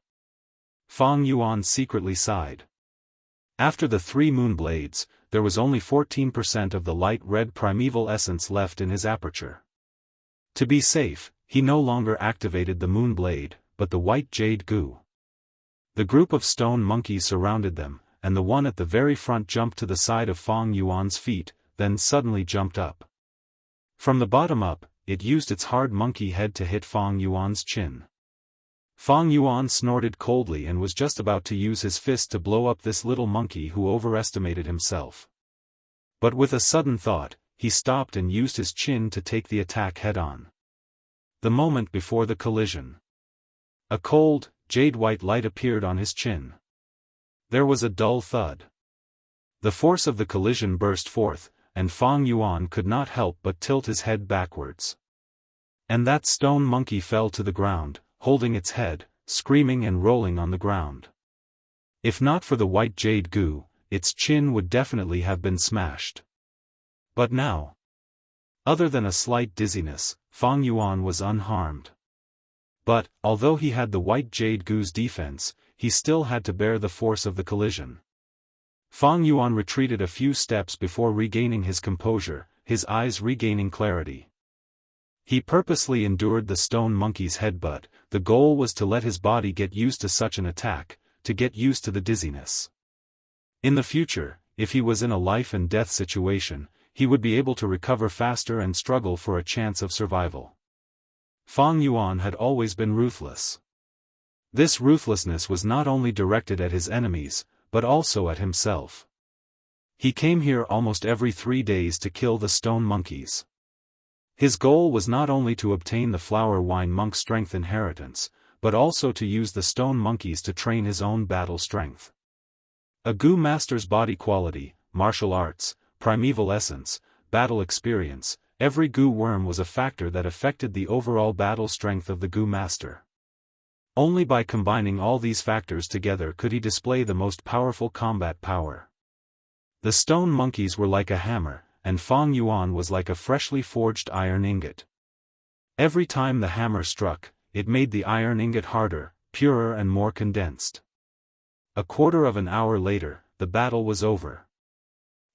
Fang Yuan secretly sighed. After the 3 moonblades, there was only 14% of the light red primeval essence left in his aperture. To be safe, he no longer activated the moonblade, but the white jade Gu. The group of stone monkeys surrounded them, and the one at the very front jumped to the side of Fang Yuan's feet, then suddenly jumped up. From the bottom up, it used its hard monkey head to hit Fang Yuan's chin. Fang Yuan snorted coldly and was just about to use his fist to blow up this little monkey who overestimated himself. But with a sudden thought, he stopped and used his chin to take the attack head-on. The moment before the collision, a cold, jade-white light appeared on his chin. There was a dull thud. The force of the collision burst forth, and Fang Yuan could not help but tilt his head backwards. And that stone monkey fell to the ground, holding its head, screaming and rolling on the ground. If not for the white jade Gu, its chin would definitely have been smashed. But now, other than a slight dizziness, Fang Yuan was unharmed. But, although he had the white jade Gu's defense, he still had to bear the force of the collision. Fang Yuan retreated a few steps before regaining his composure, his eyes regaining clarity. He purposely endured the stone monkey's headbutt. The goal was to let his body get used to such an attack, to get used to the dizziness. In the future, if he was in a life and death situation, he would be able to recover faster and struggle for a chance of survival. Fang Yuan had always been ruthless. This ruthlessness was not only directed at his enemies, but also at himself. He came here almost every 3 days to kill the stone monkeys. His goal was not only to obtain the flower wine monk strength inheritance, but also to use the stone monkeys to train his own battle strength. A Gu master's body quality, martial arts, primeval essence, battle experience, every Gu worm was a factor that affected the overall battle strength of the Gu master. Only by combining all these factors together could he display the most powerful combat power. The stone monkeys were like a hammer, and Fang Yuan was like a freshly forged iron ingot. Every time the hammer struck, it made the iron ingot harder, purer and more condensed. A quarter of an hour later, the battle was over.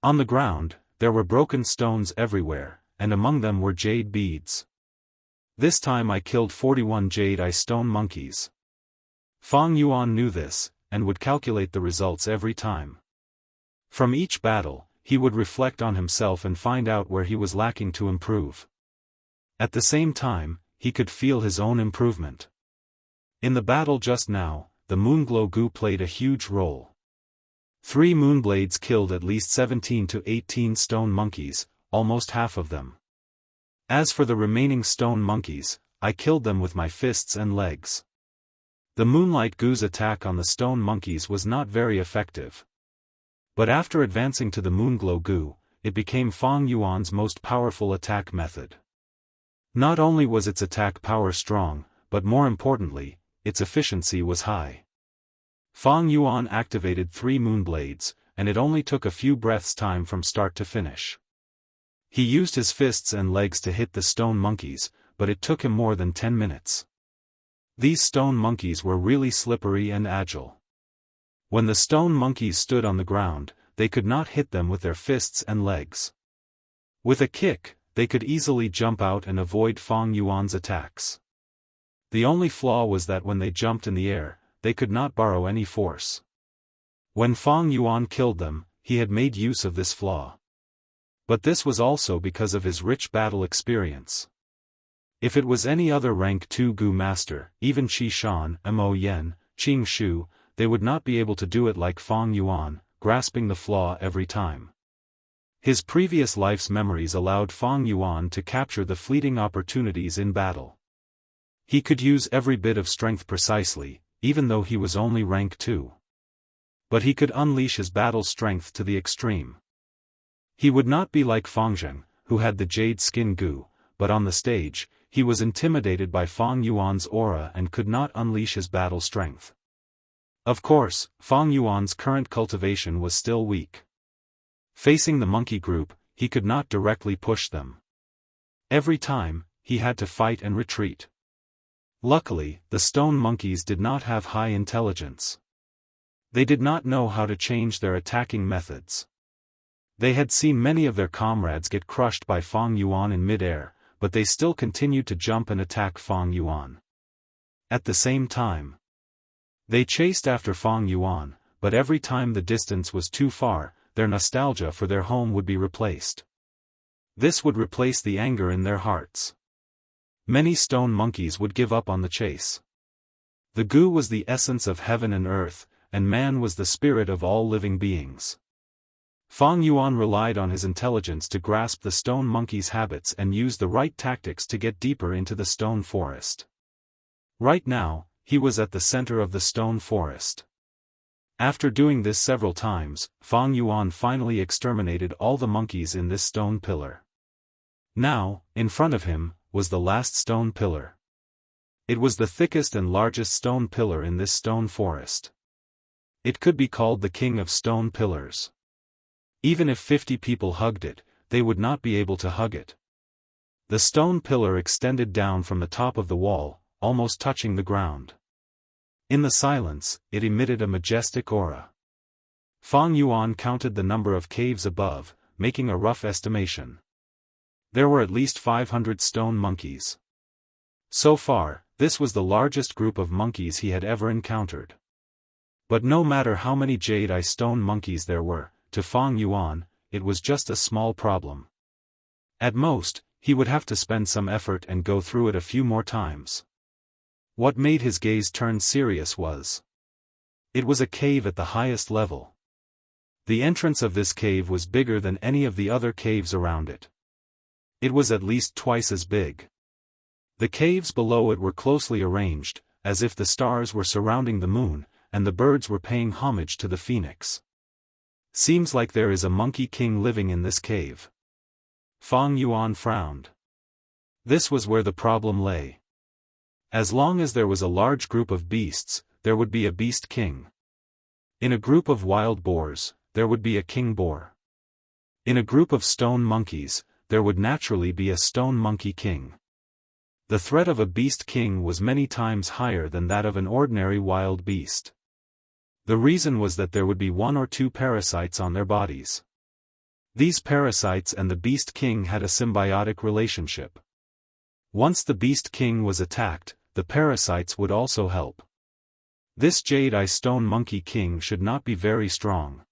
On the ground, there were broken stones everywhere, and among them were jade beads. This time I killed 41 jade eye stone monkeys. Fang Yuan knew this, and would calculate the results every time. From each battle, he would reflect on himself and find out where he was lacking to improve. At the same time, he could feel his own improvement. In the battle just now, the Moonglow Gu played a huge role. 3 Moonblades killed at least 17 to 18 stone monkeys, almost half of them. As for the remaining stone monkeys, I killed them with my fists and legs. The Moonlight Gu's attack on the stone monkeys was not very effective. But after advancing to the Moonglow Gu, it became Fang Yuan's most powerful attack method. Not only was its attack power strong, but more importantly, its efficiency was high. Fang Yuan activated 3 Moonblades, and it only took a few breaths' time from start to finish. He used his fists and legs to hit the stone monkeys, but it took him more than 10 minutes. These stone monkeys were really slippery and agile. When the stone monkeys stood on the ground, they could not hit them with their fists and legs. With a kick, they could easily jump out and avoid Fang Yuan's attacks. The only flaw was that when they jumped in the air, they could not borrow any force. When Fang Yuan killed them, he had made use of this flaw. But this was also because of his rich battle experience. If it was any other rank 2 Gu master, even Qi Shan, Mo Yen, Qing Shu, they would not be able to do it like Fang Yuan, grasping the flaw every time. His previous life's memories allowed Fang Yuan to capture the fleeting opportunities in battle. He could use every bit of strength precisely, even though he was only rank 2. But he could unleash his battle strength to the extreme. He would not be like Fang Zheng, who had the jade skin Gu, but on the stage, he was intimidated by Fang Yuan's aura and could not unleash his battle strength. Of course, Fang Yuan's current cultivation was still weak. Facing the monkey group, he could not directly push them. Every time, he had to fight and retreat. Luckily, the stone monkeys did not have high intelligence. They did not know how to change their attacking methods. They had seen many of their comrades get crushed by Fang Yuan in mid-air, but they still continued to jump and attack Fang Yuan. At the same time, they chased after Fang Yuan, but every time the distance was too far, their nostalgia for their home would be replaced. This would replace the anger in their hearts. Many stone monkeys would give up on the chase. The Gu was the essence of heaven and earth, and man was the spirit of all living beings. Fang Yuan relied on his intelligence to grasp the stone monkey's habits and use the right tactics to get deeper into the stone forest. Right now, he was at the center of the stone forest. After doing this several times, Fang Yuan finally exterminated all the monkeys in this stone pillar. Now, in front of him, was the last stone pillar. It was the thickest and largest stone pillar in this stone forest. It could be called the king of stone pillars. Even if 50 people hugged it, they would not be able to hug it. The stone pillar extended down from the top of the wall, almost touching the ground. In the silence, it emitted a majestic aura. Fang Yuan counted the number of caves above, making a rough estimation. There were at least 500 stone monkeys. So far, this was the largest group of monkeys he had ever encountered. But no matter how many jade-eye stone monkeys there were, to Fang Yuan, it was just a small problem. At most, he would have to spend some effort and go through it a few more times. What made his gaze turn serious was, it was a cave at the highest level. The entrance of this cave was bigger than any of the other caves around it. It was at least twice as big. The caves below it were closely arranged, as if the stars were surrounding the moon, and the birds were paying homage to the phoenix. Seems like there is a monkey king living in this cave. Fang Yuan frowned. This was where the problem lay. As long as there was a large group of beasts, there would be a beast king. In a group of wild boars, there would be a king boar. In a group of stone monkeys, there would naturally be a stone monkey king. The threat of a beast king was many times higher than that of an ordinary wild beast. The reason was that there would be one or two parasites on their bodies. These parasites and the beast king had a symbiotic relationship. Once the beast king was attacked, the parasites would also help. This jade-eye stone monkey king should not be very strong.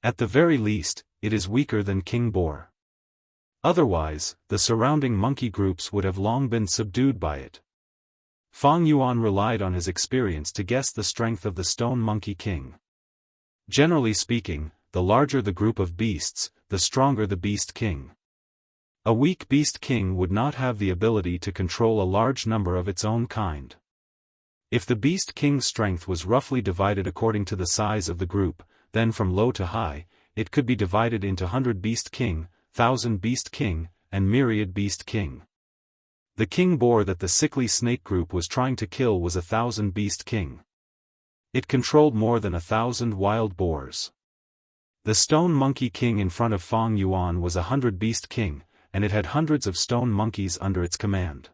At the very least, it is weaker than king boar. Otherwise, the surrounding monkey groups would have long been subdued by it. Fang Yuan relied on his experience to guess the strength of the stone monkey king. Generally speaking, the larger the group of beasts, the stronger the beast king. A weak beast king would not have the ability to control a large number of its own kind. If the beast king's strength was roughly divided according to the size of the group, then from low to high, it could be divided into 100 beast king, 1,000 beast king, and myriad beast king. The king boar that the sickly snake group was trying to kill was 1,000 beast king. It controlled more than 1,000 wild boars. The stone monkey king in front of Fang Yuan was 100 beast king, and it had hundreds of stone monkeys under its command.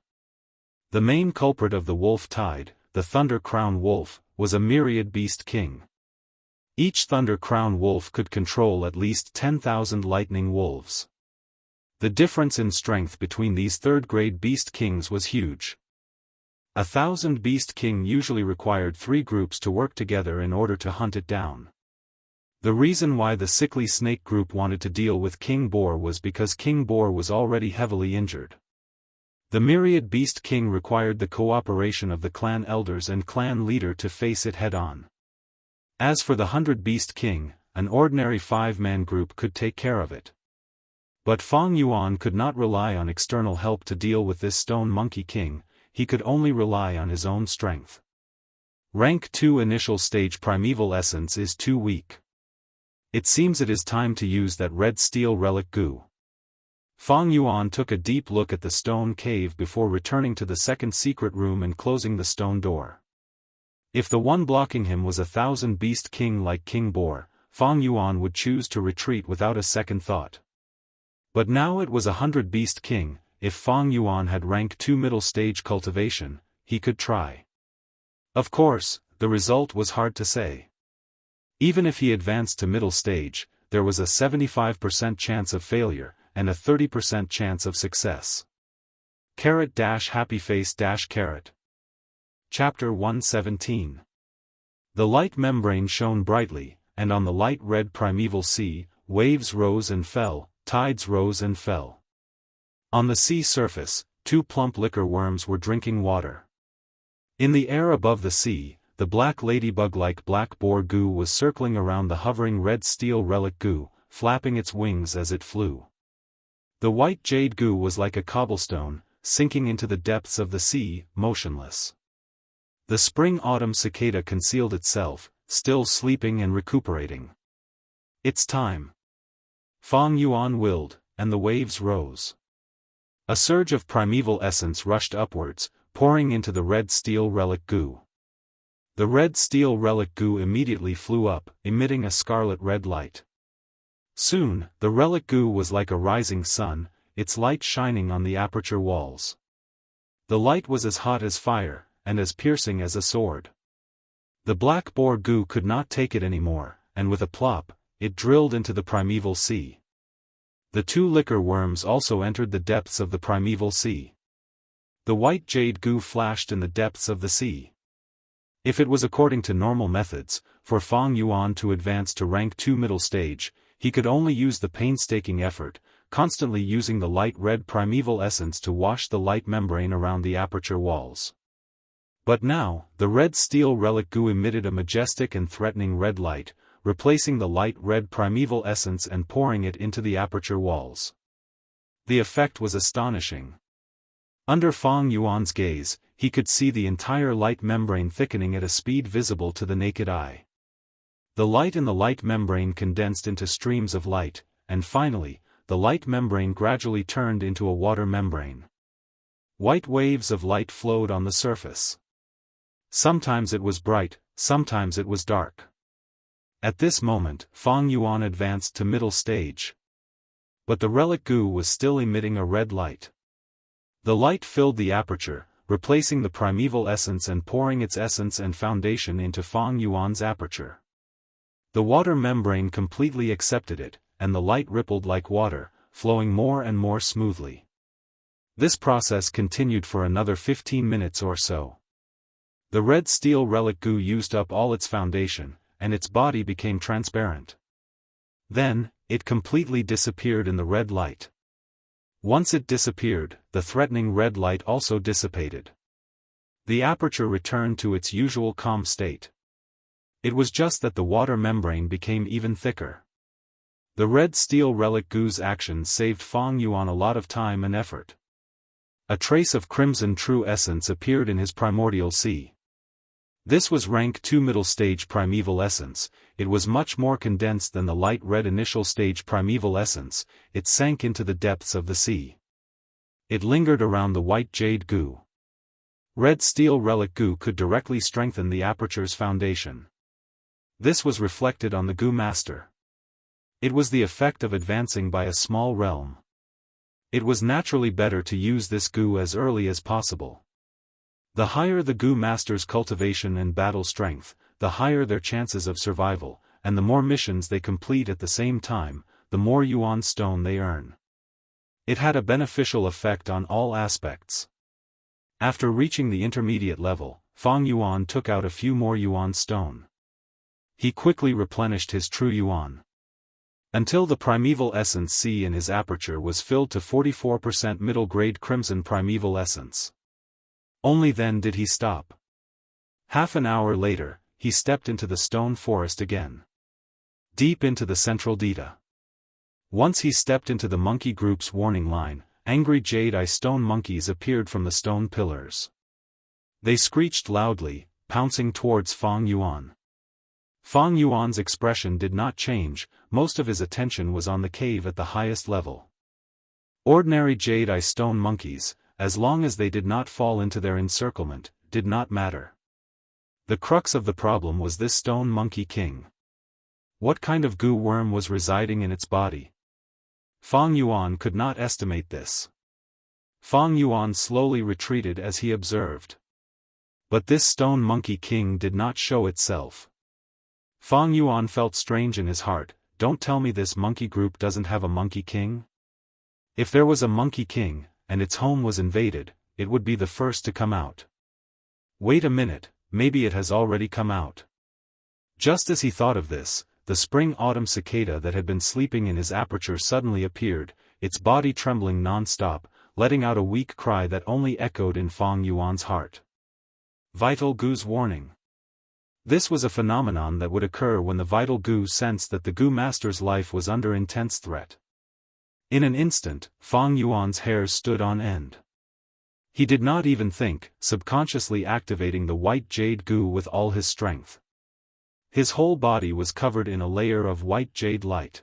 The main culprit of the wolf tide, the Thunder Crown Wolf, was a myriad beast king. Each Thunder Crown Wolf could control at least 10,000 lightning wolves. The difference in strength between these third-grade beast kings was huge. 1,000 beast king usually required 3 groups to work together in order to hunt it down. The reason why the sickly snake group wanted to deal with King Boar was because King Boar was already heavily injured. The myriad beast king required the cooperation of the clan elders and clan leader to face it head-on. As for the 100 beast king, an ordinary 5-man group could take care of it. But Fang Yuan could not rely on external help to deal with this stone monkey king, he could only rely on his own strength. Rank 2 initial stage primeval essence is too weak. It seems it is time to use that red steel relic goo. Fang Yuan took a deep look at the stone cave before returning to the second secret room and closing the stone door. If the one blocking him was 1,000 beast king like King Boar, Fang Yuan would choose to retreat without a second thought. But now it was 100 beast king. If Fang Yuan had rank 2 middle stage cultivation, he could try. Of course, the result was hard to say. Even if he advanced to middle stage, there was a 75% chance of failure, and a 30% chance of success. Happy face carrot. Chapter 117. The light membrane shone brightly, and on the light red primeval sea, waves rose and fell, tides rose and fell. On the sea surface, 2 plump liquor worms were drinking water. In the air above the sea, the black ladybug-like black boar goo was circling around the hovering red steel relic goo, flapping its wings as it flew. The white jade goo was like a cobblestone, sinking into the depths of the sea, motionless. The spring-autumn cicada concealed itself, still sleeping and recuperating. It's time. Fang Yuan willed, and the waves rose. A surge of primeval essence rushed upwards, pouring into the red steel relic goo. The red steel relic goo immediately flew up, emitting a scarlet-red light. Soon, the relic goo was like a rising sun, its light shining on the aperture walls. The light was as hot as fire, and as piercing as a sword. The black boar goo could not take it anymore, and with a plop, it drilled into the primeval sea. The 2 liquor worms also entered the depths of the primeval sea. The white jade goo flashed in the depths of the sea. If it was according to normal methods, for Fang Yuan to advance to rank 2 middle stage, he could only use the painstaking effort, constantly using the light red primeval essence to wash the light membrane around the aperture walls. But now, the red steel relic goo emitted a majestic and threatening red light, replacing the light red primeval essence and pouring it into the aperture walls. The effect was astonishing. Under Fang Yuan's gaze, he could see the entire light membrane thickening at a speed visible to the naked eye. The light in the light membrane condensed into streams of light, and finally, the light membrane gradually turned into a water membrane. White waves of light flowed on the surface. Sometimes it was bright, sometimes it was dark. At this moment, Fang Yuan advanced to middle stage. But the relic goo was still emitting a red light. The light filled the aperture, replacing the primeval essence and pouring its essence and foundation into Fang Yuan's aperture. The water membrane completely accepted it, and the light rippled like water, flowing more and more smoothly. This process continued for another 15 minutes or so. The red steel relic goo used up all its foundation, and its body became transparent. Then, it completely disappeared in the red light. Once it disappeared, the threatening red light also dissipated. The aperture returned to its usual calm state. It was just that the water membrane became even thicker. The red steel relic goo's actions saved Fang Yuan a lot of time and effort. A trace of crimson true essence appeared in his primordial sea. This was rank 2 middle stage primeval essence. It was much more condensed than the light red initial stage primeval essence. It sank into the depths of the sea. It lingered around the white jade goo. Red steel relic goo could directly strengthen the aperture's foundation. This was reflected on the goo master. It was the effect of advancing by a small realm. It was naturally better to use this goo as early as possible. The higher the goo master's cultivation and battle strength, the higher their chances of survival, and the more missions they complete at the same time, the more yuan stone they earn. It had a beneficial effect on all aspects. After reaching the intermediate level, Fang Yuan took out a few more yuan stone. He quickly replenished his true yuan. Until the primeval essence C in his aperture was filled to 44% middle-grade crimson primeval essence. Only then did he stop. Half an hour later, he stepped into the stone forest again. Deep into the central delta. Once he stepped into the monkey group's warning line, angry jade-eye stone monkeys appeared from the stone pillars. They screeched loudly, pouncing towards Fang Yuan. Fang Yuan's expression did not change, most of his attention was on the cave at the highest level. Ordinary jade-eye stone monkeys, as long as they did not fall into their encirclement, did not matter. The crux of the problem was this stone monkey king. What kind of goo worm was residing in its body? Fang Yuan could not estimate this. Fang Yuan slowly retreated as he observed. But this stone monkey king did not show itself. Fang Yuan felt strange in his heart. Don't tell me this monkey group doesn't have a monkey king? If there was a monkey king, and its home was invaded, it would be the first to come out. Wait a minute, maybe it has already come out. Just as he thought of this, the spring-autumn cicada that had been sleeping in his aperture suddenly appeared, its body trembling non-stop, letting out a weak cry that only echoed in Fang Yuan's heart. Vital Goo's warning. This was a phenomenon that would occur when the vital goo sensed that the goo master's life was under intense threat. In an instant, Fang Yuan's hairs stood on end. He did not even think, subconsciously activating the white jade goo with all his strength. His whole body was covered in a layer of white jade light.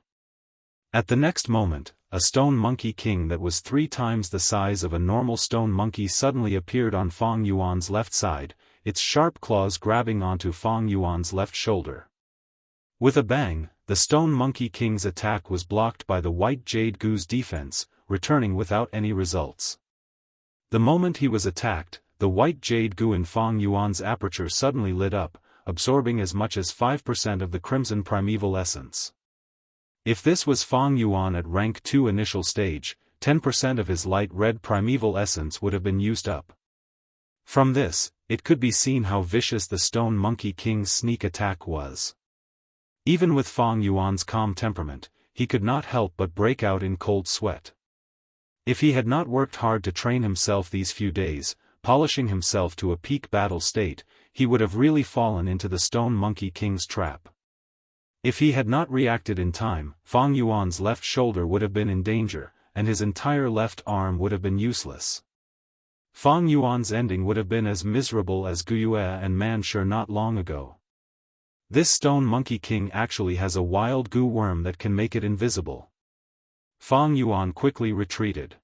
At the next moment, a stone monkey king that was 3 times the size of a normal stone monkey suddenly appeared on Fang Yuan's left side, its sharp claws grabbing onto Fang Yuan's left shoulder. With a bang, the stone monkey king's attack was blocked by the white jade goo's defense, returning without any results. The moment he was attacked, the white jade goo in Fang Yuan's aperture suddenly lit up, absorbing as much as 5% of the crimson primeval essence. If this was Fang Yuan at rank 2 initial stage, 10% of his light red primeval essence would have been used up. From this, it could be seen how vicious the Stone Monkey King's sneak attack was. Even with Fang Yuan's calm temperament, he could not help but break out in cold sweat. If he had not worked hard to train himself these few days, polishing himself to a peak battle state, he would have really fallen into the Stone Monkey King's trap. If he had not reacted in time, Fang Yuan's left shoulder would have been in danger, and his entire left arm would have been useless. Fang Yuan's ending would have been as miserable as Guyue and Manshur not long ago. This Stone Monkey King actually has a wild goo worm that can make it invisible. Fang Yuan quickly retreated.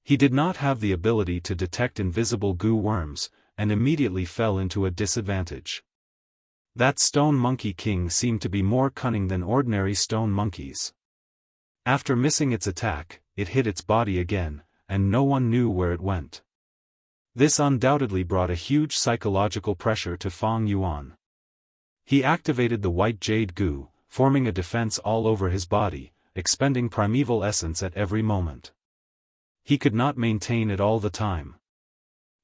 He did not have the ability to detect invisible goo worms, and immediately fell into a disadvantage. That Stone Monkey King seemed to be more cunning than ordinary stone monkeys. After missing its attack, it hit its body again, and no one knew where it went. This undoubtedly brought a huge psychological pressure to Fang Yuan. He activated the white jade goo, forming a defense all over his body, expending primeval essence at every moment. He could not maintain it all the time.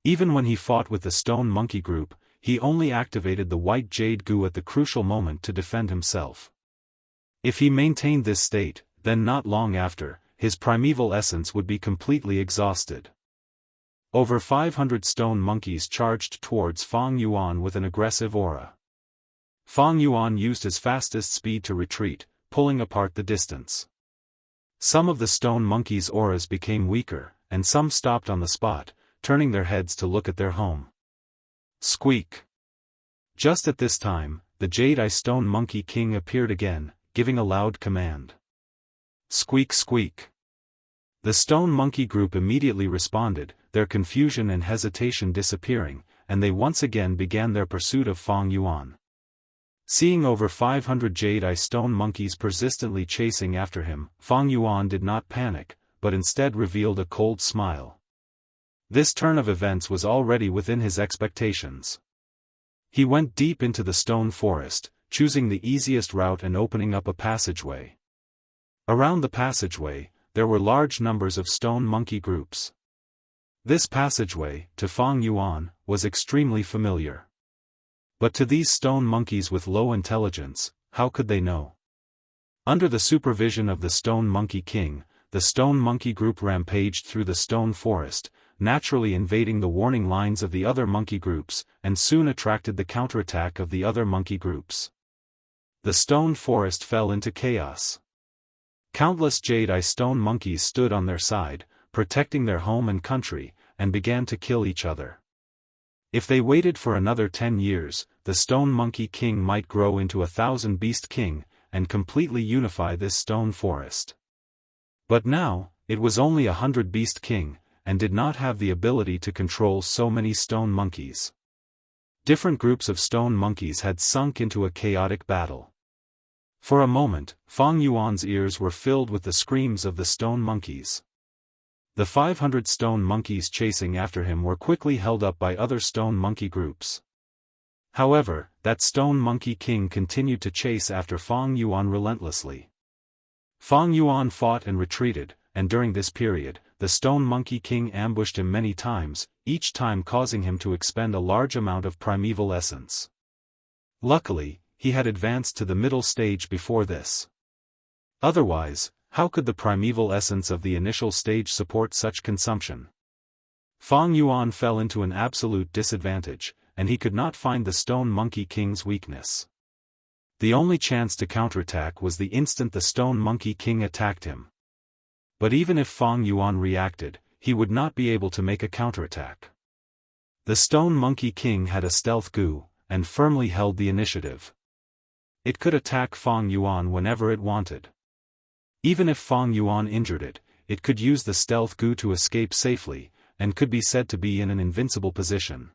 Even when he fought with the Stone Monkey group, he only activated the white jade goo at the crucial moment to defend himself. If he maintained this state, then not long after, his primeval essence would be completely exhausted. Over 500 stone monkeys charged towards Fang Yuan with an aggressive aura. Fang Yuan used his fastest speed to retreat, pulling apart the distance. Some of the stone monkeys' auras became weaker, and some stopped on the spot, turning their heads to look at their home. Squeak! Just at this time, the Jade-Eye Stone Monkey King appeared again, giving a loud command. Squeak squeak! The Stone Monkey group immediately responded, their confusion and hesitation disappearing, and they once again began their pursuit of Fang Yuan. Seeing over 500 Jade-Eye Stone Monkeys persistently chasing after him, Fang Yuan did not panic, but instead revealed a cold smile. This turn of events was already within his expectations. He went deep into the stone forest, choosing the easiest route and opening up a passageway. Around the passageway, there were large numbers of stone monkey groups. This passageway, to Fang Yuan, was extremely familiar. But to these stone monkeys with low intelligence, how could they know? Under the supervision of the Stone Monkey King, the Stone Monkey group rampaged through the stone forest, naturally invading the warning lines of the other monkey groups, and soon attracted the counterattack of the other monkey groups. The stone forest fell into chaos. Countless Jade-Eye Stone Monkeys stood on their side, protecting their home and country, and began to kill each other. If they waited for another 10 years, the Stone Monkey King might grow into a 1,000-beast king, and completely unify this stone forest. But now, it was only a 100-beast king, and did not have the ability to control so many stone monkeys. Different groups of stone monkeys had sunk into a chaotic battle. For a moment, Fang Yuan's ears were filled with the screams of the stone monkeys. The 500 stone monkeys chasing after him were quickly held up by other stone monkey groups. However, that Stone Monkey King continued to chase after Fang Yuan relentlessly. Fang Yuan fought and retreated, and during this period, the Stone Monkey King ambushed him many times, each time causing him to expend a large amount of primeval essence. Luckily, he had advanced to the middle stage before this. Otherwise, how could the primeval essence of the initial stage support such consumption? Fang Yuan fell into an absolute disadvantage, and he could not find the Stone Monkey King's weakness. The only chance to counterattack was the instant the Stone Monkey King attacked him. But even if Fang Yuan reacted, he would not be able to make a counterattack. The Stone Monkey King had a stealth goo, and firmly held the initiative. It could attack Fang Yuan whenever it wanted. Even if Fang Yuan injured it, it could use the stealth goo to escape safely, and could be said to be in an invincible position.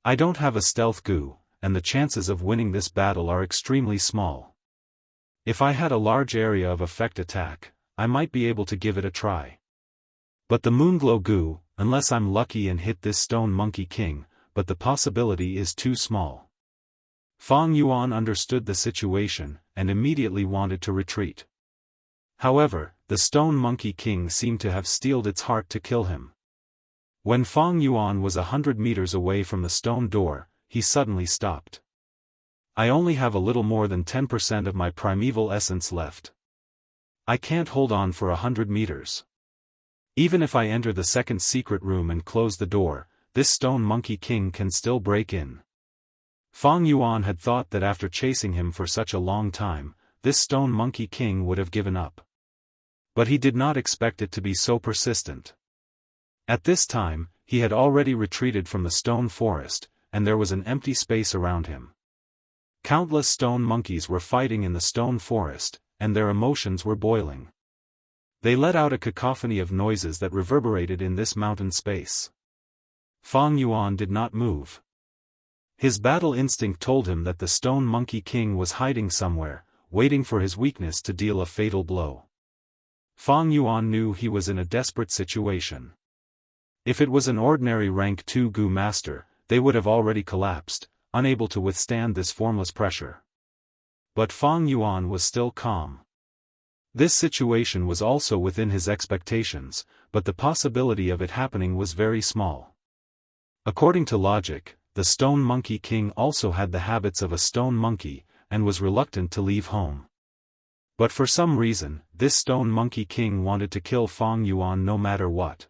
I don't have a stealth goo, and the chances of winning this battle are extremely small. If I had a large area of effect attack, I might be able to give it a try. But the Moonglow goo, unless I'm lucky and hit this stone monkey king, but the possibility is too small. Fang Yuan understood the situation, and immediately wanted to retreat. However, the stone monkey king seemed to have steeled its heart to kill him. When Fang Yuan was 100 meters away from the stone door, he suddenly stopped. I only have a little more than 10% of my primeval essence left. I can't hold on for 100 meters. Even if I enter the second secret room and close the door, this stone monkey king can still break in. Fang Yuan had thought that after chasing him for such a long time, this stone monkey king would have given up. But he did not expect it to be so persistent. At this time, he had already retreated from the stone forest, and there was an empty space around him. Countless stone monkeys were fighting in the stone forest, and their emotions were boiling. They let out a cacophony of noises that reverberated in this mountain space. Fang Yuan did not move. His battle instinct told him that the stone monkey king was hiding somewhere, waiting for his weakness to deal a fatal blow. Fang Yuan knew he was in a desperate situation. If it was an ordinary rank 2 Gu master, they would have already collapsed, unable to withstand this formless pressure. But Fang Yuan was still calm. This situation was also within his expectations, but the possibility of it happening was very small. According to logic, the stone monkey king also had the habits of a stone monkey, and was reluctant to leave home. But for some reason, this stone monkey king wanted to kill Fang Yuan no matter what.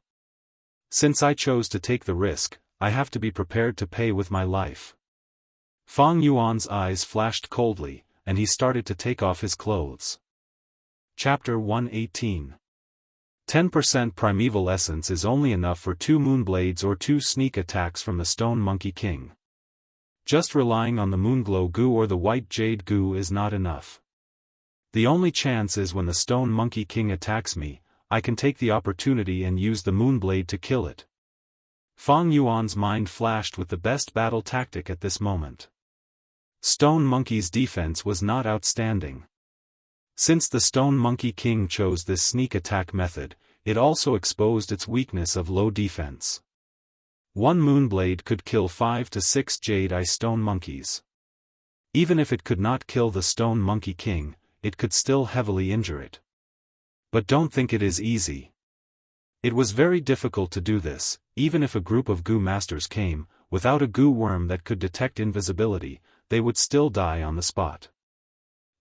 Since I chose to take the risk, I have to be prepared to pay with my life. Fang Yuan's eyes flashed coldly, and he started to take off his clothes. Chapter 118. 10% primeval essence is only enough for 2 moonblades or 2 sneak attacks from the stone monkey king. Just relying on the moonglow goo or the white jade goo is not enough. The only chance is when the stone monkey king attacks me, I can take the opportunity and use the moonblade to kill it. Fang Yuan's mind flashed with the best battle tactic at this moment. Stone monkey's defense was not outstanding. Since the stone monkey king chose this sneak attack method, it also exposed its weakness of low defense. One moonblade could kill 5 to 6 jade-eye stone monkeys. Even if it could not kill the stone monkey king, it could still heavily injure it. But don't think it is easy. It was very difficult to do this. Even if a group of goo masters came, without a goo worm that could detect invisibility, they would still die on the spot.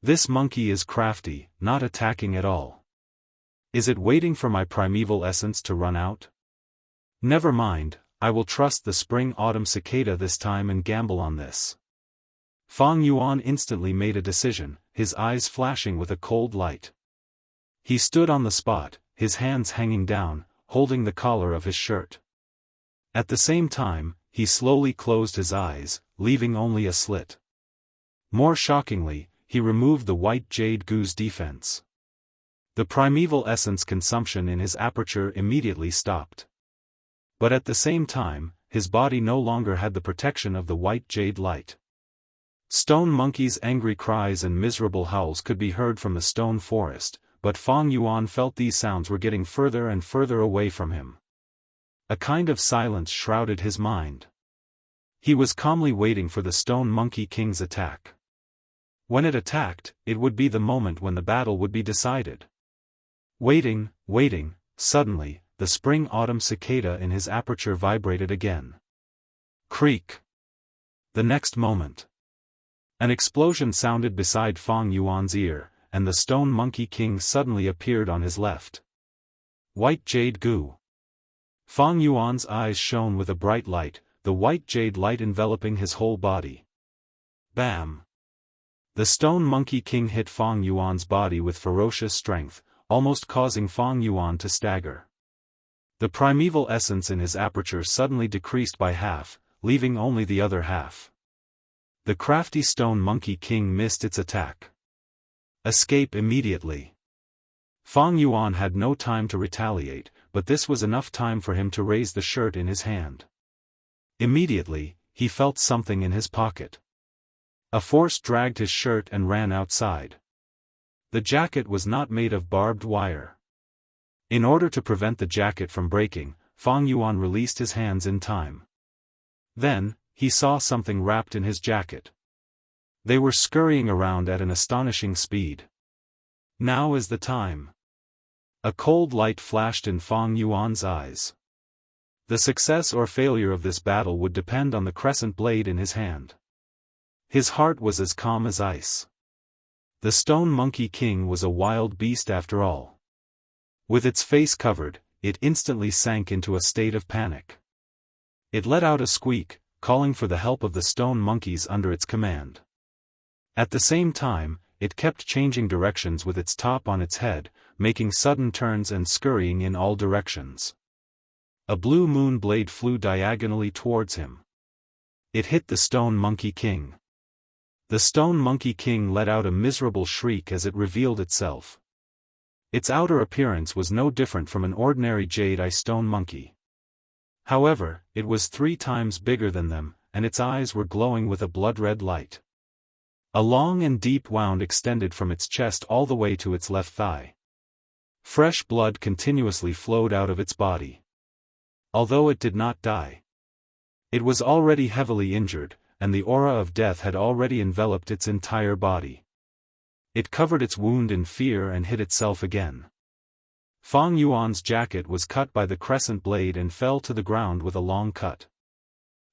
This monkey is crafty, not attacking at all. Is it waiting for my primeval essence to run out? Never mind, I will trust the spring-autumn cicada this time and gamble on this. Fang Yuan instantly made a decision, his eyes flashing with a cold light. He stood on the spot, his hands hanging down, holding the collar of his shirt. At the same time, he slowly closed his eyes, leaving only a slit. More shockingly, he removed the white jade goo's defense. The primeval essence consumption in his aperture immediately stopped. But at the same time, his body no longer had the protection of the white jade light. Stone monkeys' angry cries and miserable howls could be heard from the stone forest, but Fang Yuan felt these sounds were getting further and further away from him. A kind of silence shrouded his mind. He was calmly waiting for the stone monkey king's attack. When it attacked, it would be the moment when the battle would be decided. Waiting, suddenly, the spring-autumn cicada in his aperture vibrated again. Creak. The next moment, an explosion sounded beside Fang Yuan's ear, and the stone monkey king suddenly appeared on his left. White jade goo. Fang Yuan's eyes shone with a bright light, the white jade light enveloping his whole body. Bam! The stone monkey king hit Fang Yuan's body with ferocious strength, almost causing Fang Yuan to stagger. The primeval essence in his aperture suddenly decreased by half, leaving only the other half. The crafty stone monkey king missed its attack. Escape immediately. Fang Yuan had no time to retaliate, but this was enough time for him to raise the shirt in his hand. Immediately, he felt something in his pocket. A force dragged his shirt and ran outside. The jacket was not made of barbed wire. In order to prevent the jacket from breaking, Fang Yuan released his hands in time. Then, he saw something wrapped in his jacket. They were scurrying around at an astonishing speed. Now is the time. A cold light flashed in Fang Yuan's eyes. The success or failure of this battle would depend on the crescent blade in his hand. His heart was as calm as ice. The Stone Monkey King was a wild beast after all. With its face covered, it instantly sank into a state of panic. It let out a squeak, calling for the help of the stone monkeys under its command. At the same time, it kept changing directions with its top on its head, making sudden turns and scurrying in all directions. A blue moon blade flew diagonally towards him. It hit the Stone Monkey King. The Stone Monkey King let out a miserable shriek as it revealed itself. Its outer appearance was no different from an ordinary jade-eye stone monkey. However, it was 3 times bigger than them, and its eyes were glowing with a blood-red light. A long and deep wound extended from its chest all the way to its left thigh. Fresh blood continuously flowed out of its body. Although it did not die, it was already heavily injured, and the aura of death had already enveloped its entire body. It covered its wound in fear and hid itself again. Fang Yuan's jacket was cut by the crescent blade and fell to the ground with a long cut.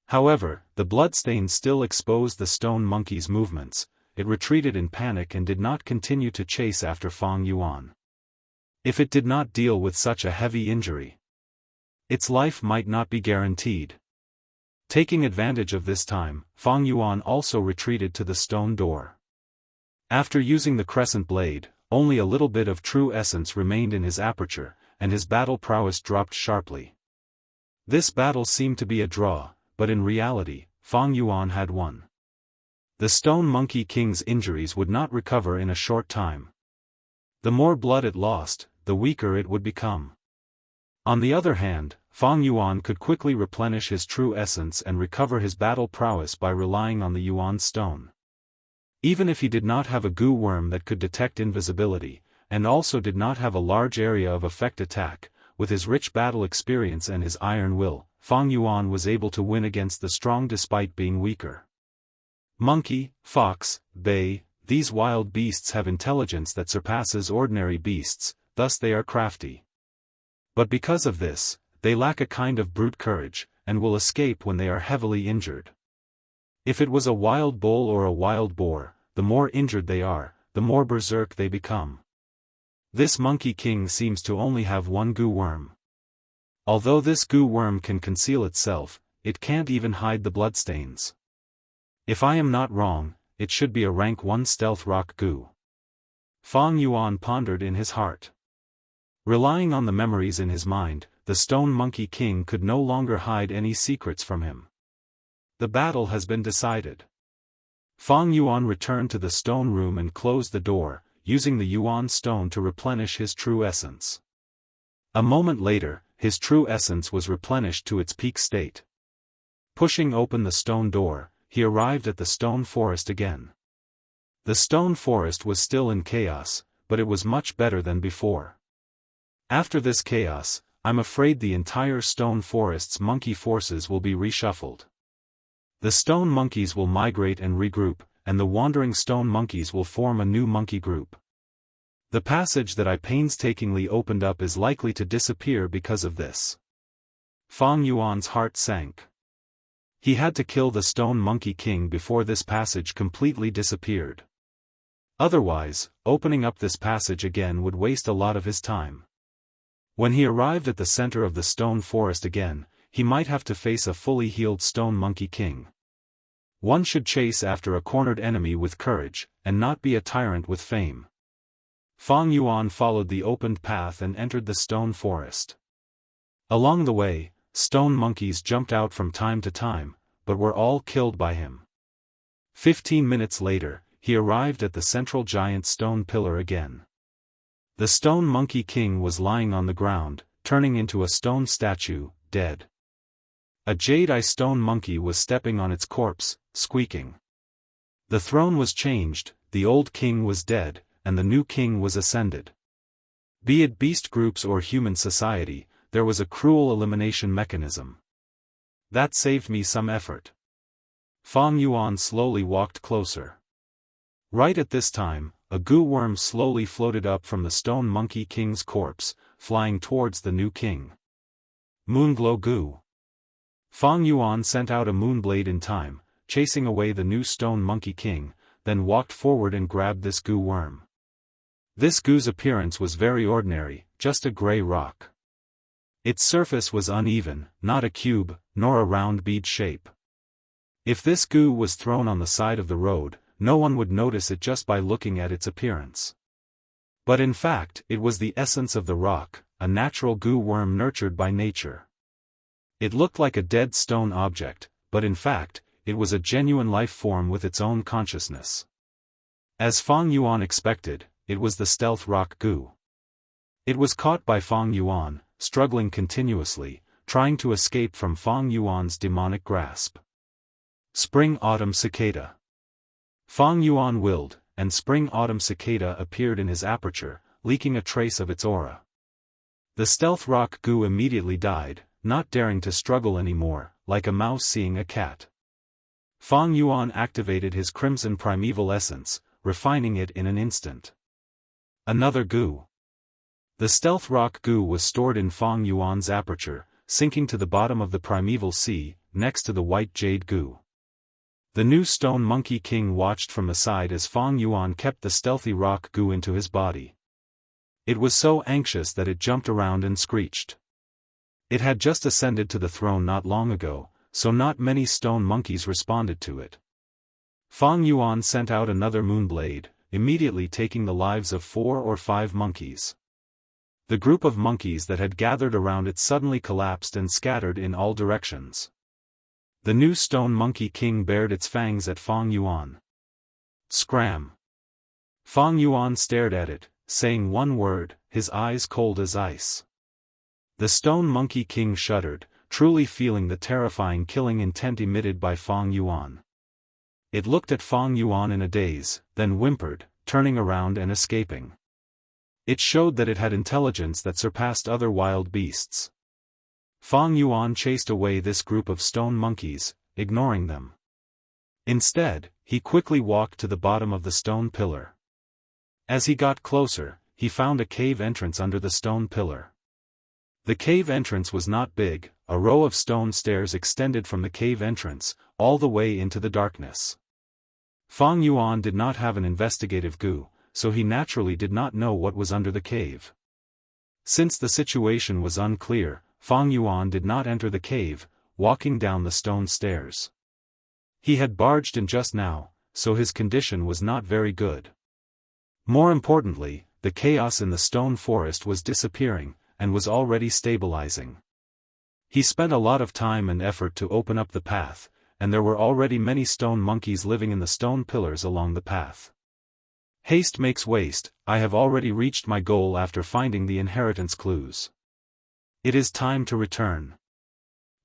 However, the bloodstain still exposed the stone monkey's movements. It retreated in panic and did not continue to chase after Fang Yuan. If it did not deal with such a heavy injury, its life might not be guaranteed. Taking advantage of this time, Fang Yuan also retreated to the stone door. After using the crescent blade, only a little bit of true essence remained in his aperture, and his battle prowess dropped sharply. This battle seemed to be a draw, but in reality, Fang Yuan had won. The Stone Monkey King's injuries would not recover in a short time. The more blood it lost, the weaker it would become. On the other hand, Fang Yuan could quickly replenish his true essence and recover his battle prowess by relying on the Yuan stone. Even if he did not have a goo worm that could detect invisibility, and also did not have a large area of effect attack, with his rich battle experience and his iron will, Fang Yuan was able to win against the strong despite being weaker. Monkey, fox, bay, these wild beasts have intelligence that surpasses ordinary beasts, thus they are crafty. But because of this, they lack a kind of brute courage, and will escape when they are heavily injured. If it was a wild bull or a wild boar, the more injured they are, the more berserk they become. This Monkey King seems to only have one goo worm. Although this goo worm can conceal itself, it can't even hide the bloodstains. If I am not wrong, it should be a rank 1 stealth rock goo. Fang Yuan pondered in his heart. Relying on the memories in his mind, the Stone Monkey King could no longer hide any secrets from him. The battle has been decided. Fang Yuan returned to the stone room and closed the door, using the Yuan stone to replenish his true essence. A moment later, his true essence was replenished to its peak state. Pushing open the stone door, he arrived at the stone forest again. The stone forest was still in chaos, but it was much better than before. After this chaos, I'm afraid the entire stone forest's monkey forces will be reshuffled. The stone monkeys will migrate and regroup, and the wandering stone monkeys will form a new monkey group. The passage that I painstakingly opened up is likely to disappear because of this. Fang Yuan's heart sank. He had to kill the Stone Monkey King before this passage completely disappeared. Otherwise, opening up this passage again would waste a lot of his time. When he arrived at the center of the stone forest again, he might have to face a fully healed Stone Monkey King. One should chase after a cornered enemy with courage, and not be a tyrant with fame. Fang Yuan followed the opened path and entered the stone forest. Along the way, stone monkeys jumped out from time to time, but were all killed by him. 15 minutes later, he arrived at the central giant stone pillar again. The Stone Monkey King was lying on the ground, turning into a stone statue, dead. A jade-eye stone monkey was stepping on its corpse, squeaking. The throne was changed, the old king was dead, and the new king was ascended. Be it beast groups or human society, there was a cruel elimination mechanism. That saved me some effort. Fang Yuan slowly walked closer. Right at this time, a goo worm slowly floated up from the Stone Monkey King's corpse, flying towards the new king. Moonglow goo. Fang Yuan sent out a moonblade in time, chasing away the new Stone Monkey King, then walked forward and grabbed this goo worm. This goo's appearance was very ordinary, just a gray rock. Its surface was uneven, not a cube, nor a round bead shape. If this goo was thrown on the side of the road, no one would notice it just by looking at its appearance. But in fact, it was the essence of the rock, a natural goo worm nurtured by nature. It looked like a dead stone object, but in fact, it was a genuine life form with its own consciousness. As Fang Yuan expected, it was the stealth rock goo. It was caught by Fang Yuan, struggling continuously, trying to escape from Fang Yuan's demonic grasp. Spring-Autumn Cicada. Fang Yuan willed, and Spring-Autumn Cicada appeared in his aperture, leaking a trace of its aura. The stealth rock goo immediately died, not daring to struggle anymore, like a mouse seeing a cat. Fang Yuan activated his crimson primeval essence, refining it in an instant. Another goo. The stealth rock goo was stored in Fang Yuan's aperture, sinking to the bottom of the primeval sea, next to the white jade goo. The new Stone Monkey King watched from the side as Fang Yuan kept the stealthy rock goo into his body. It was so anxious that it jumped around and screeched. It had just ascended to the throne not long ago, so not many stone monkeys responded to it. Fang Yuan sent out another moonblade, immediately taking the lives of 4 or 5 monkeys. The group of monkeys that had gathered around it suddenly collapsed and scattered in all directions. The new Stone Monkey King bared its fangs at Fang Yuan. Scram! Fang Yuan stared at it, saying one word, his eyes cold as ice. The Stone Monkey King shuddered, truly feeling the terrifying killing intent emitted by Fang Yuan. It looked at Fang Yuan in a daze, then whimpered, turning around and escaping. It showed that it had intelligence that surpassed other wild beasts. Fang Yuan chased away this group of stone monkeys, ignoring them. Instead, he quickly walked to the bottom of the stone pillar. As he got closer, he found a cave entrance under the stone pillar. The cave entrance was not big, a row of stone stairs extended from the cave entrance, all the way into the darkness. Fang Yuan did not have an investigative goo, so he naturally did not know what was under the cave. Since the situation was unclear, Fang Yuan did not enter the cave, walking down the stone stairs. He had barged in just now, so his condition was not very good. More importantly, the chaos in the stone forest was disappearing, and was already stabilizing. He spent a lot of time and effort to open up the path, and there were already many stone monkeys living in the stone pillars along the path. Haste makes waste. I have already reached my goal after finding the inheritance clues. It is time to return.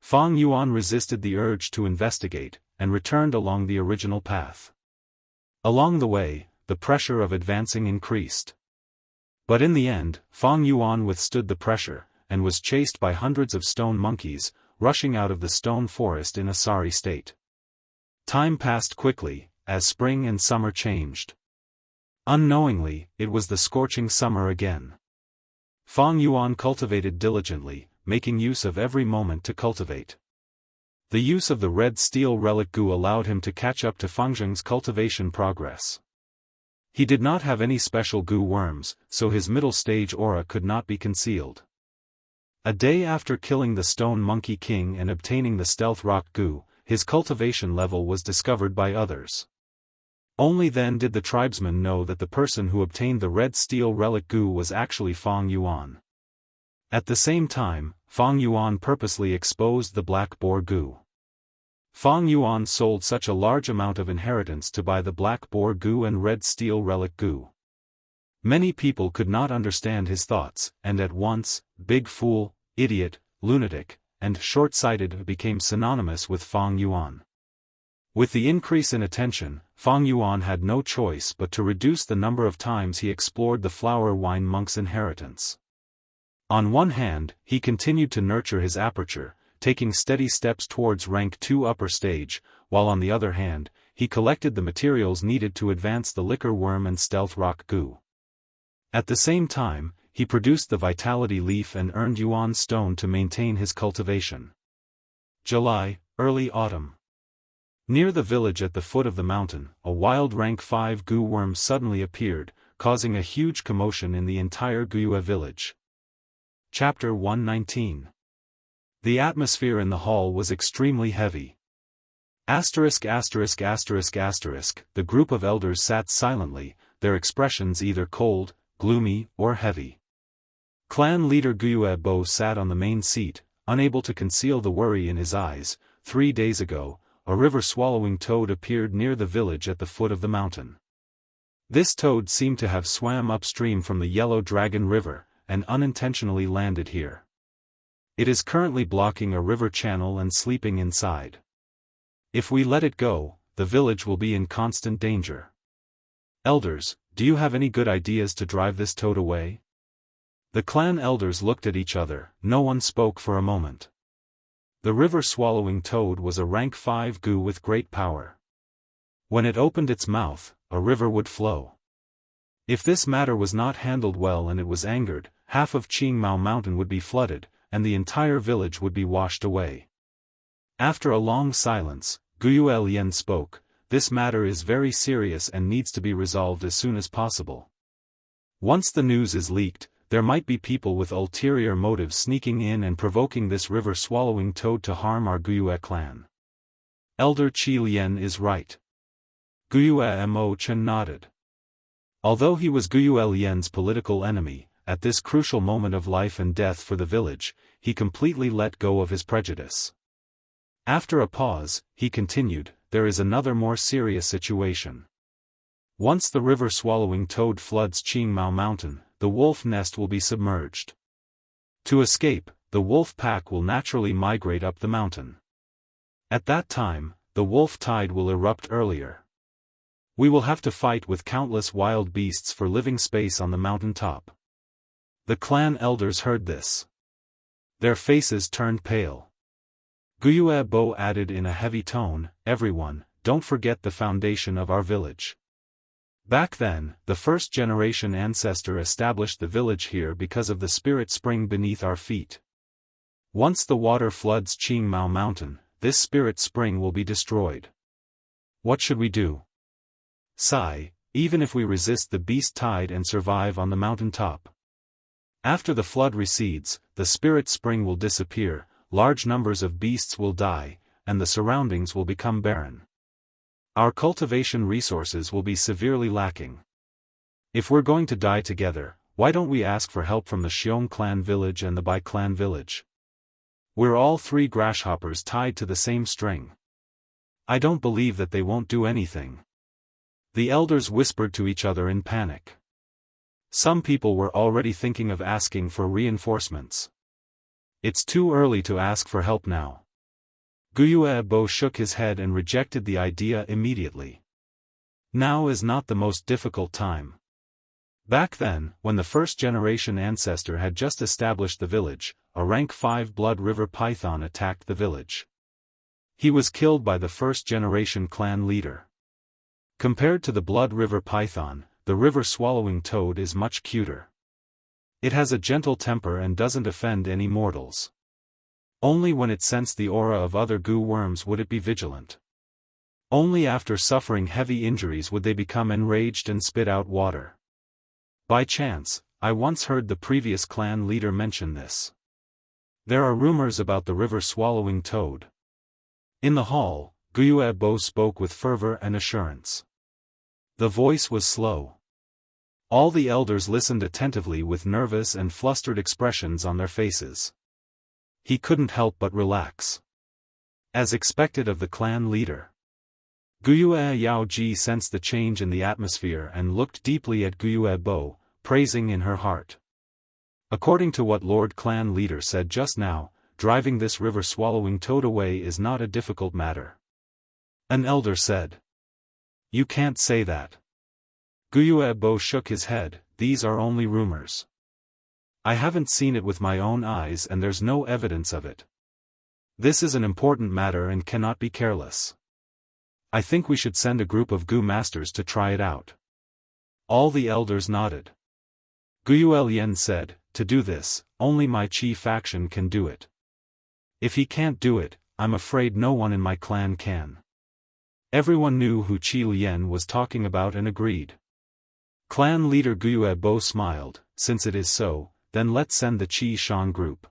Fang Yuan resisted the urge to investigate, and returned along the original path. Along the way, the pressure of advancing increased. But in the end, Fang Yuan withstood the pressure, and was chased by hundreds of stone monkeys, rushing out of the stone forest in a sorry state. Time passed quickly, as spring and summer changed. Unknowingly, it was the scorching summer again. Fang Yuan cultivated diligently, making use of every moment to cultivate. The use of the red steel relic goo allowed him to catch up to Fangzheng's cultivation progress. He did not have any special goo worms, so his middle stage aura could not be concealed. A day after killing the Stone Monkey King and obtaining the stealth rock goo, his cultivation level was discovered by others. Only then did the tribesmen know that the person who obtained the red steel relic goo was actually Fang Yuan. At the same time, Fang Yuan purposely exposed the black boar goo. Fang Yuan sold such a large amount of inheritance to buy the black boar goo and red steel relic goo. Many people could not understand his thoughts, and at once, big fool, idiot, lunatic, and short-sighted became synonymous with Fang Yuan. With the increase in attention, Fang Yuan had no choice but to reduce the number of times he explored the flower wine monk's inheritance. On one hand, he continued to nurture his aperture, taking steady steps towards rank 2 upper stage, while on the other hand, he collected the materials needed to advance the liquor worm and stealth rock goo. At the same time, he produced the vitality leaf and earned yuan stone to maintain his cultivation. July, early autumn. Near the village at the foot of the mountain, a wild rank 5 goo worm suddenly appeared, causing a huge commotion in the entire Guyue village. Chapter 119. The atmosphere in the hall was extremely heavy. The group of elders sat silently, their expressions either cold, gloomy, or heavy. Clan leader Guyue Bo sat on the main seat, unable to conceal the worry in his eyes. 3 days ago, a river-swallowing toad appeared near the village at the foot of the mountain. This toad seemed to have swam upstream from the Yellow Dragon River, and unintentionally landed here. It is currently blocking a river channel and sleeping inside. If we let it go, the village will be in constant danger. Elders, do you have any good ideas to drive this toad away? The clan elders looked at each other, no one spoke for a moment. The river-swallowing toad was a rank 5 goo with great power. When it opened its mouth, a river would flow. If this matter was not handled well and it was angered, half of Qingmao Mountain would be flooded, and the entire village would be washed away. After a long silence, Guyue Lian spoke, "This matter is very serious and needs to be resolved as soon as possible. Once the news is leaked, there might be people with ulterior motives sneaking in and provoking this river-swallowing toad to harm our Guyue clan." Elder Qi Lian is right. Guyue Mo Chen nodded. Although he was Guyue Lian's political enemy, at this crucial moment of life and death for the village, he completely let go of his prejudice. After a pause, he continued, "There is another more serious situation. Once the river-swallowing toad floods Qingmao Mountain, the wolf nest will be submerged. To escape, the wolf pack will naturally migrate up the mountain. At that time, the wolf tide will erupt earlier. We will have to fight with countless wild beasts for living space on the mountain top." The clan elders heard this. Their faces turned pale. Guyue Bo added in a heavy tone, "Everyone, don't forget the foundation of our village. Back then, the first-generation ancestor established the village here because of the spirit spring beneath our feet. Once the water floods Qingmao Mountain, this spirit spring will be destroyed. What should we do? Sigh, even if we resist the beast tide and survive on the mountain top. After the flood recedes, the spirit spring will disappear, large numbers of beasts will die, and the surroundings will become barren. Our cultivation resources will be severely lacking. If we're going to die together, why don't we ask for help from the Xiong clan village and the Bai clan village? We're all 3 grasshoppers tied to the same string. I don't believe that they won't do anything." The elders whispered to each other in panic. Some people were already thinking of asking for reinforcements. It's too early to ask for help now. Guyue Bo shook his head and rejected the idea immediately. Now is not the most difficult time. Back then, when the first-generation ancestor had just established the village, a rank 5 blood river python attacked the village. He was killed by the first-generation clan leader. Compared to the blood river python, the river-swallowing toad is much cuter. It has a gentle temper and doesn't offend any mortals. Only when it sensed the aura of other goo worms would it be vigilant. Only after suffering heavy injuries would they become enraged and spit out water. By chance, I once heard the previous clan leader mention this. There are rumors about the river-swallowing toad. In the hall, Guyue Bo spoke with fervor and assurance. The voice was slow. All the elders listened attentively with nervous and flustered expressions on their faces. He couldn't help but relax. As expected of the clan leader. Guyue Yaoji sensed the change in the atmosphere and looked deeply at Guyue Bo, praising in her heart. According to what Lord Clan Leader said just now, driving this river-swallowing toad away is not a difficult matter. An elder said. You can't say that. Guyue Bo shook his head, these are only rumors. I haven't seen it with my own eyes and there's no evidence of it. This is an important matter and cannot be careless. I think we should send a group of Gu masters to try it out. All the elders nodded. Guiyue Lian said, to do this, only my Qi faction can do it. If he can't do it, I'm afraid no one in my clan can. Everyone knew who Qi Lian was talking about and agreed. Clan leader Guiyue Bo smiled, since it is so, then let's send the Qi Shan group.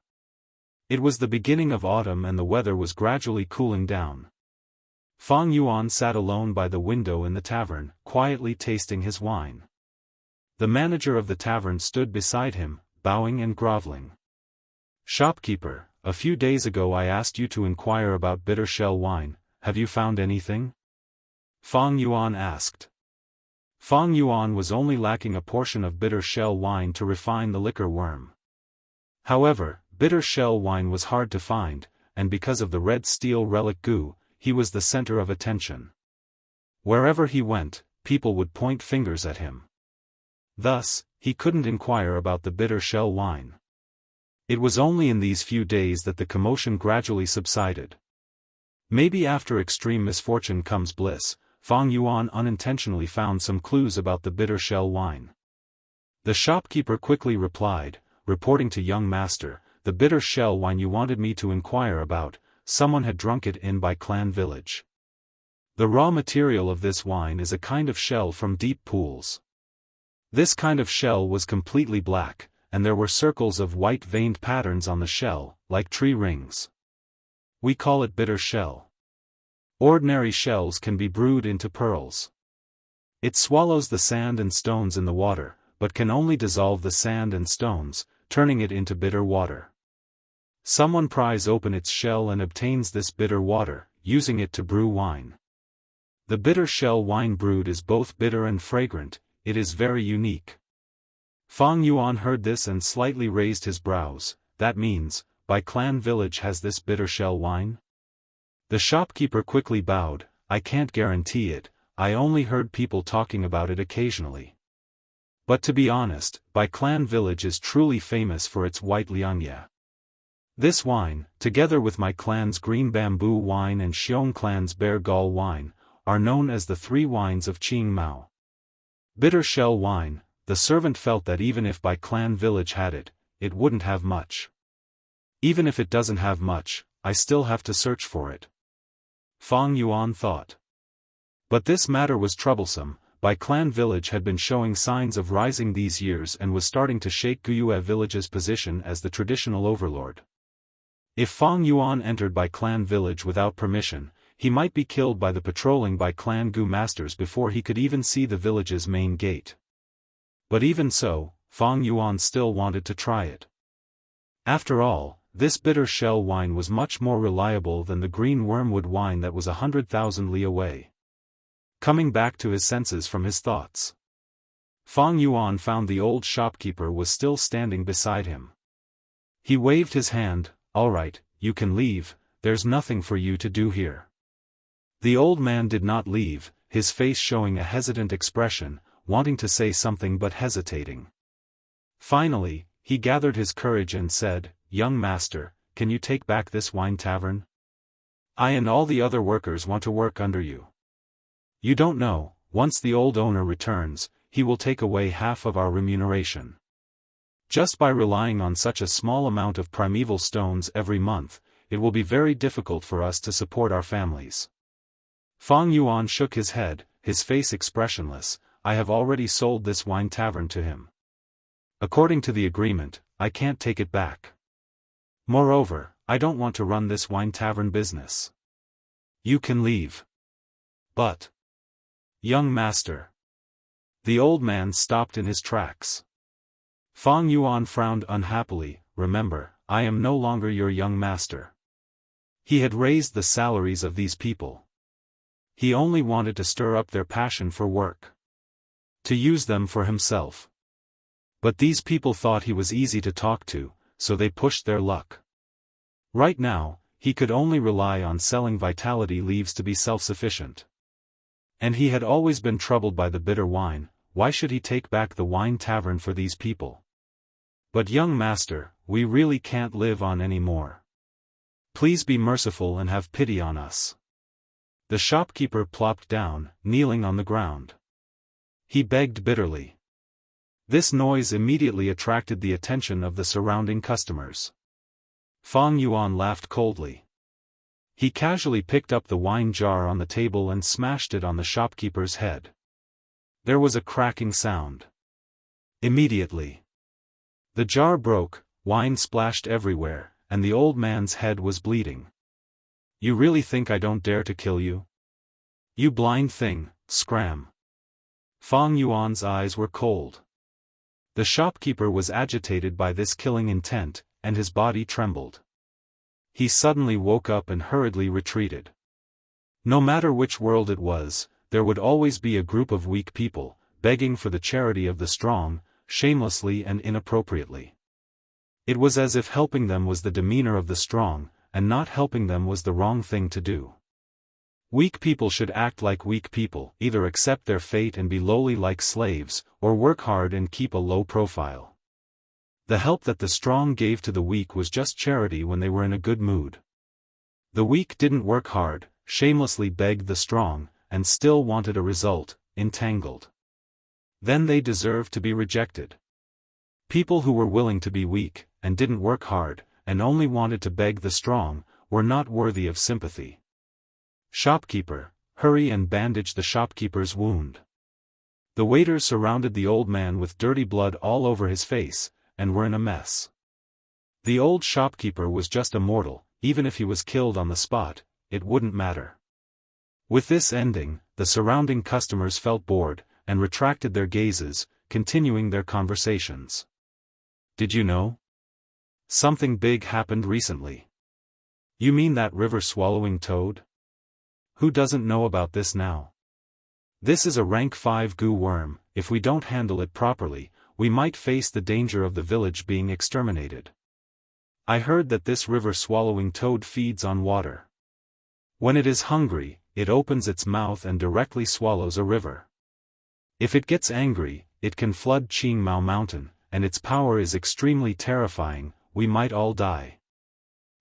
It was the beginning of autumn and the weather was gradually cooling down. Fang Yuan sat alone by the window in the tavern, quietly tasting his wine. The manager of the tavern stood beside him, bowing and groveling. Shopkeeper, a few days ago I asked you to inquire about bitter shell wine, have you found anything? Fang Yuan asked. Fang Yuan was only lacking a portion of bitter shell wine to refine the liquor worm. However, bitter shell wine was hard to find, and because of the red steel relic Gu, he was the center of attention. Wherever he went, people would point fingers at him. Thus, he couldn't inquire about the bitter shell wine. It was only in these few days that the commotion gradually subsided. Maybe after extreme misfortune comes bliss, Fang Yuan unintentionally found some clues about the bitter shell wine. The shopkeeper quickly replied, reporting to young master, the bitter shell wine you wanted me to inquire about, someone had drunk it in by clan village. The raw material of this wine is a kind of shell from deep pools. This kind of shell was completely black, and there were circles of white veined patterns on the shell, like tree rings. We call it bitter shell. Ordinary shells can be brewed into pearls. It swallows the sand and stones in the water, but can only dissolve the sand and stones, turning it into bitter water. Someone pries open its shell and obtains this bitter water, using it to brew wine. The bitter shell wine brewed is both bitter and fragrant, it is very unique. Fang Yuan heard this and slightly raised his brows, that means, by clan village has this bitter shell wine? The shopkeeper quickly bowed, I can't guarantee it, I only heard people talking about it occasionally. But to be honest, Bai Clan village is truly famous for its white liangye. This wine, together with my clan's green bamboo wine and Xiong clan's bear gall wine, are known as the three wines of Qing Mao. Bitter shell wine, the servant felt that even if Bai Clan village had it, it wouldn't have much. Even if it doesn't have much, I still have to search for it. Fang Yuan thought. But this matter was troublesome. Bai Clan village had been showing signs of rising these years and was starting to shake Guiyue village's position as the traditional overlord. If Fang Yuan entered Bai Clan village without permission, he might be killed by the patrolling Bai Clan Gu masters before he could even see the village's main gate. But even so, Fang Yuan still wanted to try it. After all, this bitter shell wine was much more reliable than the green wormwood wine that was 100,000 li away. Coming back to his senses from his thoughts, Fang Yuan found the old shopkeeper was still standing beside him. He waved his hand, all right, you can leave, there's nothing for you to do here. The old man did not leave, his face showing a hesitant expression, wanting to say something but hesitating. Finally, he gathered his courage and said, young master, can you take back this wine tavern? I and all the other workers want to work under you. You don't know, once the old owner returns, he will take away half of our remuneration. Just by relying on such a small amount of primeval stones every month, it will be very difficult for us to support our families. Fang Yuan shook his head, his face expressionless, I have already sold this wine tavern to him. According to the agreement, I can't take it back. Moreover, I don't want to run this wine tavern business. You can leave. But, young master. The old man stopped in his tracks. Fang Yuan frowned unhappily, remember, I am no longer your young master. He had raised the salaries of these people. He only wanted to stir up their passion for work. To use them for himself. But these people thought he was easy to talk to, so they pushed their luck. Right now, he could only rely on selling vitality leaves to be self-sufficient. And he had always been troubled by the bitter wine, why should he take back the wine tavern for these people? But young master, we really can't live on any more. Please be merciful and have pity on us. The shopkeeper plopped down, kneeling on the ground. He begged bitterly. This noise immediately attracted the attention of the surrounding customers. Fang Yuan laughed coldly. He casually picked up the wine jar on the table and smashed it on the shopkeeper's head. There was a cracking sound. Immediately, the jar broke, wine splashed everywhere, and the old man's head was bleeding. You really think I don't dare to kill you? You blind thing, scram. Fang Yuan's eyes were cold. The shopkeeper was agitated by this killing intent, and his body trembled. He suddenly woke up and hurriedly retreated. No matter which world it was, there would always be a group of weak people, begging for the charity of the strong, shamelessly and inappropriately. It was as if helping them was the demeanor of the strong, and not helping them was the wrong thing to do. Weak people should act like weak people, either accept their fate and be lowly like slaves, or work hard and keep a low profile. The help that the strong gave to the weak was just charity when they were in a good mood. The weak didn't work hard, shamelessly begged the strong, and still wanted a result, entangled. Then they deserved to be rejected. People who were willing to be weak, and didn't work hard, and only wanted to beg the strong, were not worthy of sympathy. Shopkeeper, hurry and bandage the shopkeeper's wound. The waiters surrounded the old man with dirty blood all over his face, and were in a mess. The old shopkeeper was just a mortal, even if he was killed on the spot, it wouldn't matter. With this ending, the surrounding customers felt bored, and retracted their gazes, continuing their conversations. Did you know? Something big happened recently. You mean that river-swallowing toad? Who doesn't know about this now? This is a rank 5 goo worm. If we don't handle it properly, we might face the danger of the village being exterminated. I heard that this river-swallowing toad feeds on water. When it is hungry, it opens its mouth and directly swallows a river. If it gets angry, it can flood Qingmao Mountain, and its power is extremely terrifying. We might all die.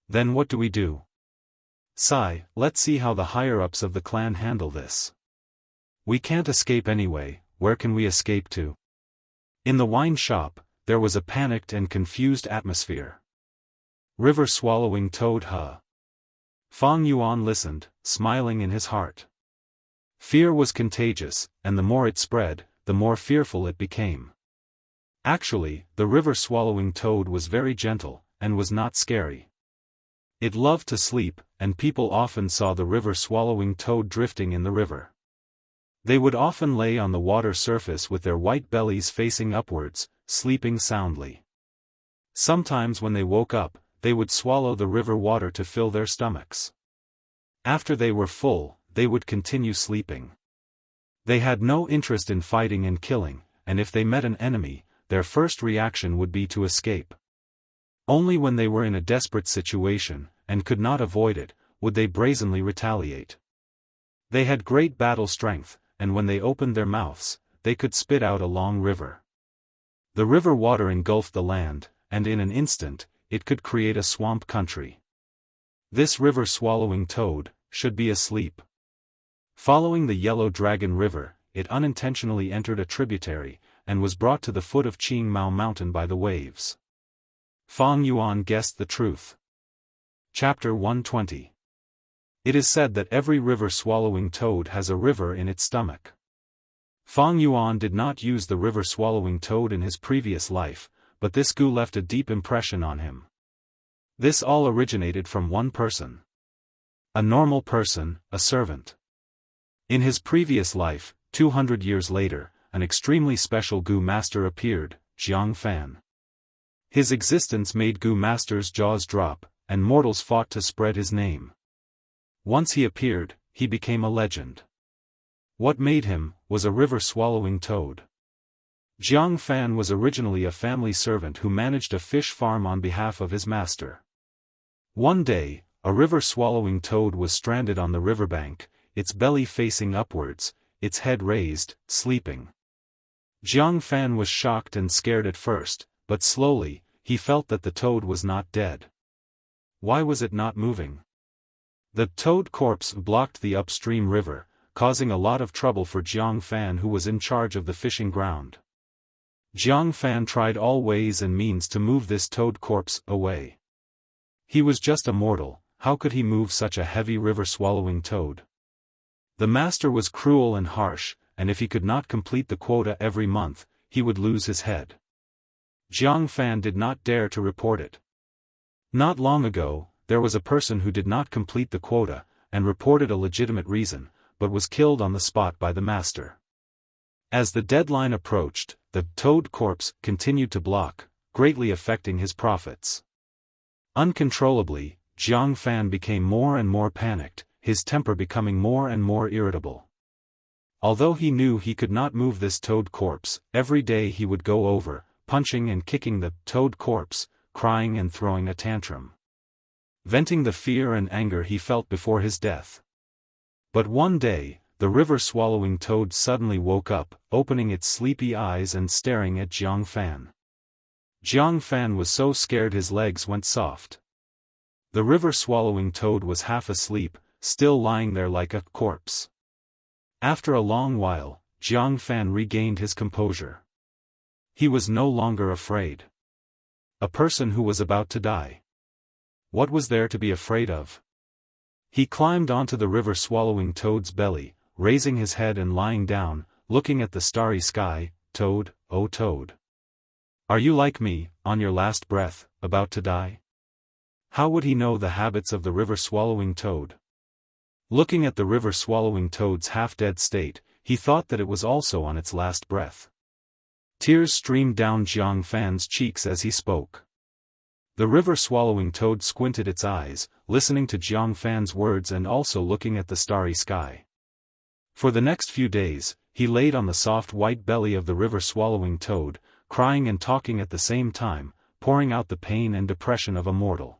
Then what do we do? Sigh, let's see how the higher-ups of the clan handle this. We can't escape anyway, where can we escape to? In the wine shop, there was a panicked and confused atmosphere. River-swallowing toad, huh? Fang Yuan listened, smiling in his heart. Fear was contagious, and the more it spread, the more fearful it became. Actually, the river-swallowing toad was very gentle, and was not scary. It loved to sleep, and people often saw the river-swallowing toad drifting in the river. They would often lay on the water surface with their white bellies facing upwards, sleeping soundly. Sometimes when they woke up, they would swallow the river water to fill their stomachs. After they were full, they would continue sleeping. They had no interest in fighting and killing, and if they met an enemy, their first reaction would be to escape. Only when they were in a desperate situation, and could not avoid it, would they brazenly retaliate. They had great battle strength, and when they opened their mouths, they could spit out a long river. The river water engulfed the land, and in an instant, it could create a swamp country. This river-swallowing toad should be asleep. Following the Yellow Dragon River, it unintentionally entered a tributary, and was brought to the foot of Qingmao Mountain by the waves. Fang Yuan guessed the truth. Chapter 120. It is said that every river-swallowing toad has a river in its stomach. Fang Yuan did not use the river-swallowing toad in his previous life, but this goo left a deep impression on him. This all originated from one person. A normal person, a servant. In his previous life, 200 years later, an extremely special goo master appeared, Jianghu. His existence made goo masters' jaws drop, and mortals fought to spread his name. Once he appeared, he became a legend. What made him was a river-swallowing toad. Jianghu was originally a family servant who managed a fish farm on behalf of his master. One day, a river-swallowing toad was stranded on the riverbank, its belly facing upwards, its head raised, sleeping. Jianghu was shocked and scared at first, but slowly, he felt that the toad was not dead. Why was it not moving? The toad corpse blocked the upstream river, causing a lot of trouble for Jiang Fan, who was in charge of the fishing ground. Jiang Fan tried all ways and means to move this toad corpse away. He was just a mortal, how could he move such a heavy river-swallowing toad? The master was cruel and harsh, and if he could not complete the quota every month, he would lose his head. Jiang Fan did not dare to report it. Not long ago, there was a person who did not complete the quota, and reported a legitimate reason, but was killed on the spot by the master. As the deadline approached, the toad corpse continued to block, greatly affecting his profits. Uncontrollably, Jiang Fan became more and more panicked, his temper becoming more and more irritable. Although he knew he could not move this toad corpse, every day he would go over, punching and kicking the toad corpse, crying and throwing a tantrum, venting the fear and anger he felt before his death. But one day, the river-swallowing toad suddenly woke up, opening its sleepy eyes and staring at Jiang Fan. Jiang Fan was so scared his legs went soft. The river-swallowing toad was half asleep, still lying there like a corpse. After a long while, Jiang Fan regained his composure. He was no longer afraid. A person who was about to die. What was there to be afraid of? He climbed onto the river-swallowing toad's belly, raising his head and lying down, looking at the starry sky. Toad, oh Toad. Are you like me, on your last breath, about to die? How would he know the habits of the river-swallowing toad? Looking at the river-swallowing toad's half-dead state, he thought that it was also on its last breath. Tears streamed down Jiang Fan's cheeks as he spoke. The river-swallowing toad squinted its eyes, listening to Jiang Fan's words and also looking at the starry sky. For the next few days, he laid on the soft white belly of the river-swallowing toad, crying and talking at the same time, pouring out the pain and depression of a mortal.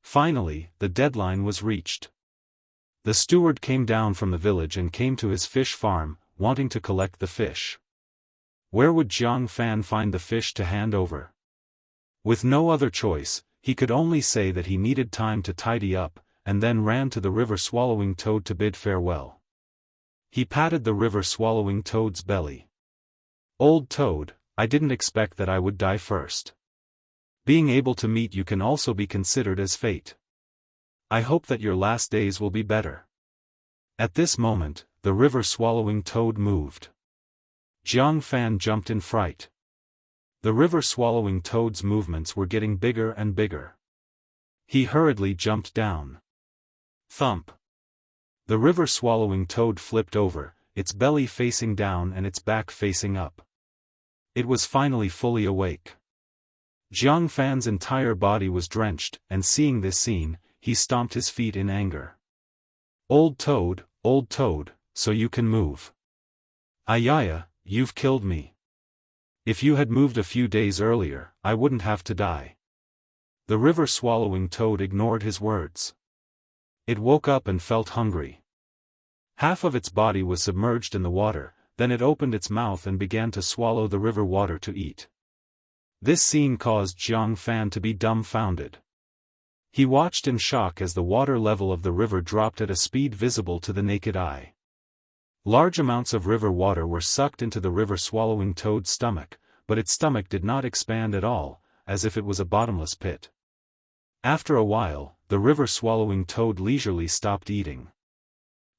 Finally, the deadline was reached. The steward came down from the village and came to his fish farm, wanting to collect the fish. Where would Jiang Fan find the fish to hand over? With no other choice, he could only say that he needed time to tidy up, and then ran to the river-swallowing toad to bid farewell. He patted the river-swallowing toad's belly. Old toad, I didn't expect that I would die first. Being able to meet you can also be considered as fate. I hope that your last days will be better. At this moment, the river-swallowing toad moved. Jiang Fan jumped in fright. The river-swallowing toad's movements were getting bigger and bigger. He hurriedly jumped down. Thump! The river-swallowing toad flipped over, its belly facing down and its back facing up. It was finally fully awake. Jiang Fan's entire body was drenched, and seeing this scene, he stomped his feet in anger. Old toad, so you can move. Ayaya, you've killed me. If you had moved a few days earlier, I wouldn't have to die. The river-swallowing toad ignored his words. It woke up and felt hungry. Half of its body was submerged in the water, then it opened its mouth and began to swallow the river water to eat. This scene caused Jiang Fan to be dumbfounded. He watched in shock as the water level of the river dropped at a speed visible to the naked eye. Large amounts of river water were sucked into the river-swallowing toad's stomach, but its stomach did not expand at all, as if it was a bottomless pit. After a while, the river-swallowing toad leisurely stopped eating.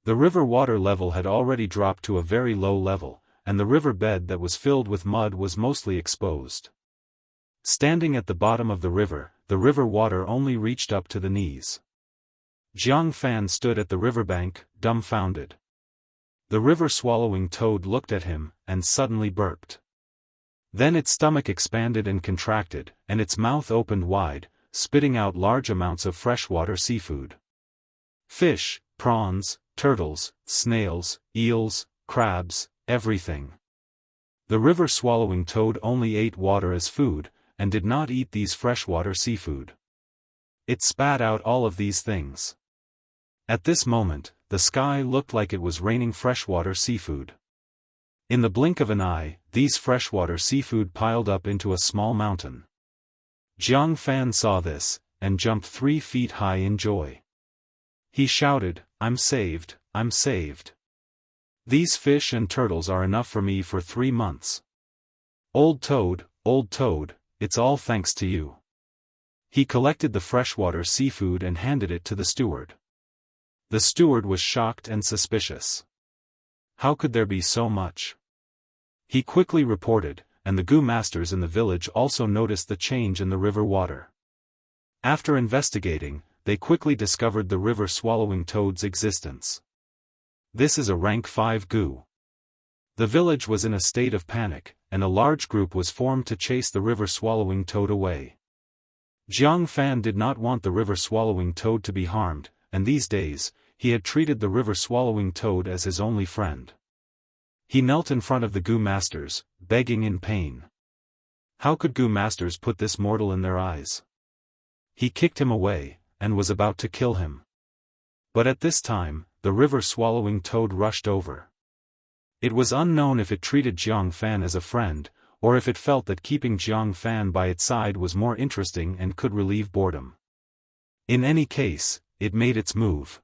The river water level had already dropped to a very low level, and the river bed that was filled with mud was mostly exposed. Standing at the bottom of the river water only reached up to the knees. Jiang Fan stood at the riverbank, dumbfounded. The river-swallowing toad looked at him, and suddenly burped. Then its stomach expanded and contracted, and its mouth opened wide, spitting out large amounts of freshwater seafood. Fish, prawns, turtles, snails, eels, crabs, everything. The river-swallowing toad only ate water as food, and did not eat these freshwater seafood. It spat out all of these things. At this moment, the sky looked like it was raining freshwater seafood. In the blink of an eye, these freshwater seafood piled up into a small mountain. Jiang Fan saw this, and jumped 3 feet high in joy. He shouted, "I'm saved, I'm saved. These fish and turtles are enough for me for 3 months. Old Toad, it's all thanks to you." He collected the freshwater seafood and handed it to the steward. The steward was shocked and suspicious. How could there be so much? He quickly reported, and the Gu masters in the village also noticed the change in the river water. After investigating, they quickly discovered the river swallowing toad's existence. This is a rank 5 Gu. The village was in a state of panic, and a large group was formed to chase the river swallowing toad away. Jiang Fan did not want the river swallowing toad to be harmed, and these days, he had treated the river swallowing toad as his only friend. He knelt in front of the Gu masters, begging in pain. How could Gu masters put this mortal in their eyes? He kicked him away, and was about to kill him. But at this time, the river swallowing toad rushed over. It was unknown if it treated Jiang Fan as a friend, or if it felt that keeping Jiang Fan by its side was more interesting and could relieve boredom. In any case, it made its move.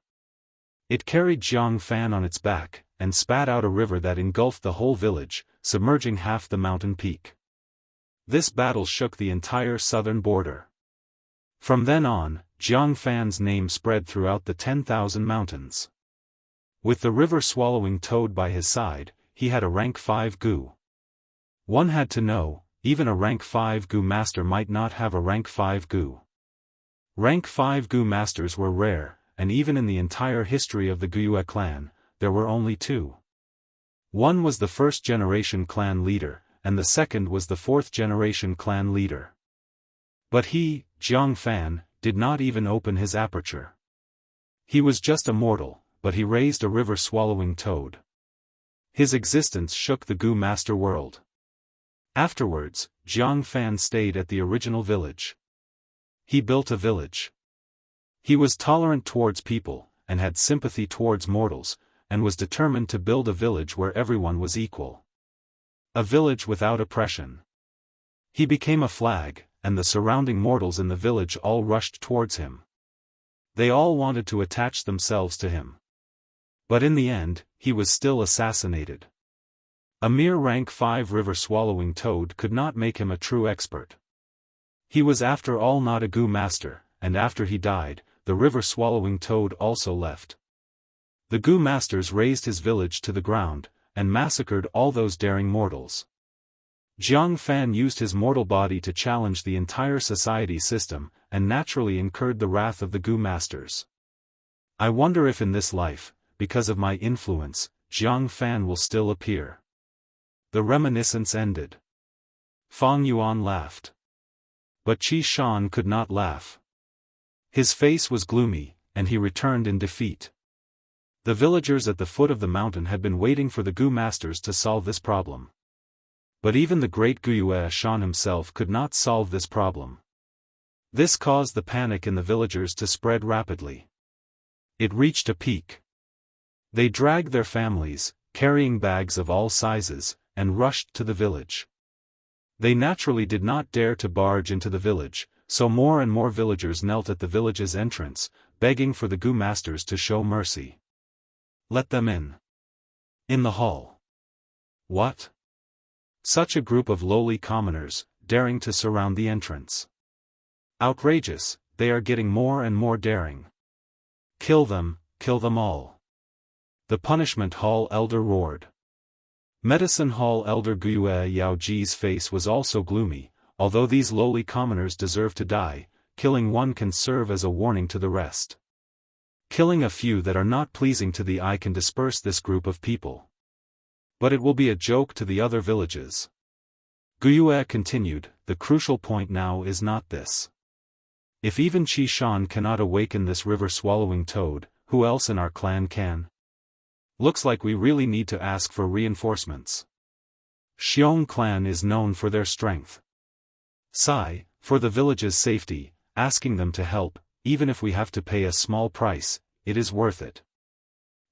It carried Jiang Fan on its back, and spat out a river that engulfed the whole village, submerging half the mountain peak. This battle shook the entire southern border. From then on, Jiang Fan's name spread throughout the 10,000 mountains. With the river swallowing toad by his side, he had a rank 5 Gu. One had to know, even a rank 5 Gu master might not have a rank 5 Gu. Rank 5 Gu masters were rare, and even in the entire history of the Guiyue clan, there were only 2. One was the first-generation clan leader, and the second was the 4th-generation clan leader. But he, Jiang Fan, did not even open his aperture. He was just a mortal, but he raised a river-swallowing toad. His existence shook the Gu master world. Afterwards, Jiang Fan stayed at the original village. He built a village. He was tolerant towards people, and had sympathy towards mortals, and was determined to build a village where everyone was equal. A village without oppression. He became a flag, and the surrounding mortals in the village all rushed towards him. They all wanted to attach themselves to him. But in the end, he was still assassinated. A mere rank 5 river-swallowing toad could not make him a true expert. He was after all not a Gu master, and after he died, the river-swallowing toad also left. The Gu masters razed his village to the ground, and massacred all those daring mortals. Jiang Fan used his mortal body to challenge the entire society system, and naturally incurred the wrath of the Gu masters. I wonder if in this life, because of my influence, Jiang Fan will still appear. The reminiscence ended. Fang Yuan laughed. But Qi Shan could not laugh. His face was gloomy, and he returned in defeat. The villagers at the foot of the mountain had been waiting for the Gu masters to solve this problem. But even the great Wuxia Xianxia himself could not solve this problem. This caused the panic in the villagers to spread rapidly. It reached a peak. They dragged their families, carrying bags of all sizes, and rushed to the village. They naturally did not dare to barge into the village, so more and more villagers knelt at the village's entrance, begging for the Gu masters to show mercy. Let them in. In the hall. What? Such a group of lowly commoners, daring to surround the entrance. Outrageous, they are getting more and more daring. Kill them all. The Punishment Hall elder roared. Medicine Hall elder Guiyue Yaoji's face was also gloomy. Although these lowly commoners deserve to die, killing one can serve as a warning to the rest. Killing a few that are not pleasing to the eye can disperse this group of people. But it will be a joke to the other villages. Guiyue continued, the crucial point now is not this. If even Qi Shan cannot awaken this river-swallowing toad, who else in our clan can? Looks like we really need to ask for reinforcements. Xiong clan is known for their strength. Sigh, for the village's safety, asking them to help, even if we have to pay a small price, it is worth it.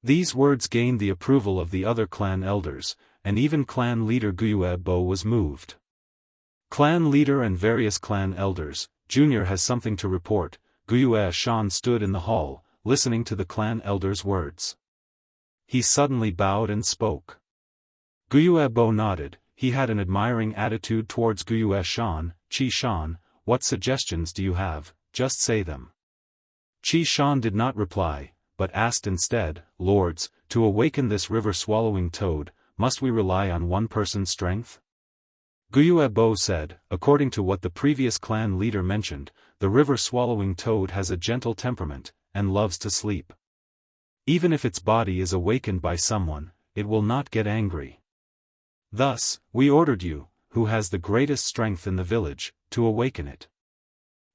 These words gained the approval of the other clan elders, and even clan leader Guiyue Bo was moved. Clan leader and various clan elders, Junior has something to report. Guiyue Shan stood in the hall, listening to the clan elder's words. He suddenly bowed and spoke. Guiyue Bo nodded. He had an admiring attitude towards Guiyue Shan. Qi Shan, what suggestions do you have? Just say them. Qi Shan did not reply, but asked instead, Lords, to awaken this river-swallowing toad, must we rely on one person's strength? Guiyue Bo said, according to what the previous clan leader mentioned, the river-swallowing toad has a gentle temperament, and loves to sleep. Even if its body is awakened by someone, it will not get angry. Thus, we ordered you, who has the greatest strength in the village, to awaken it.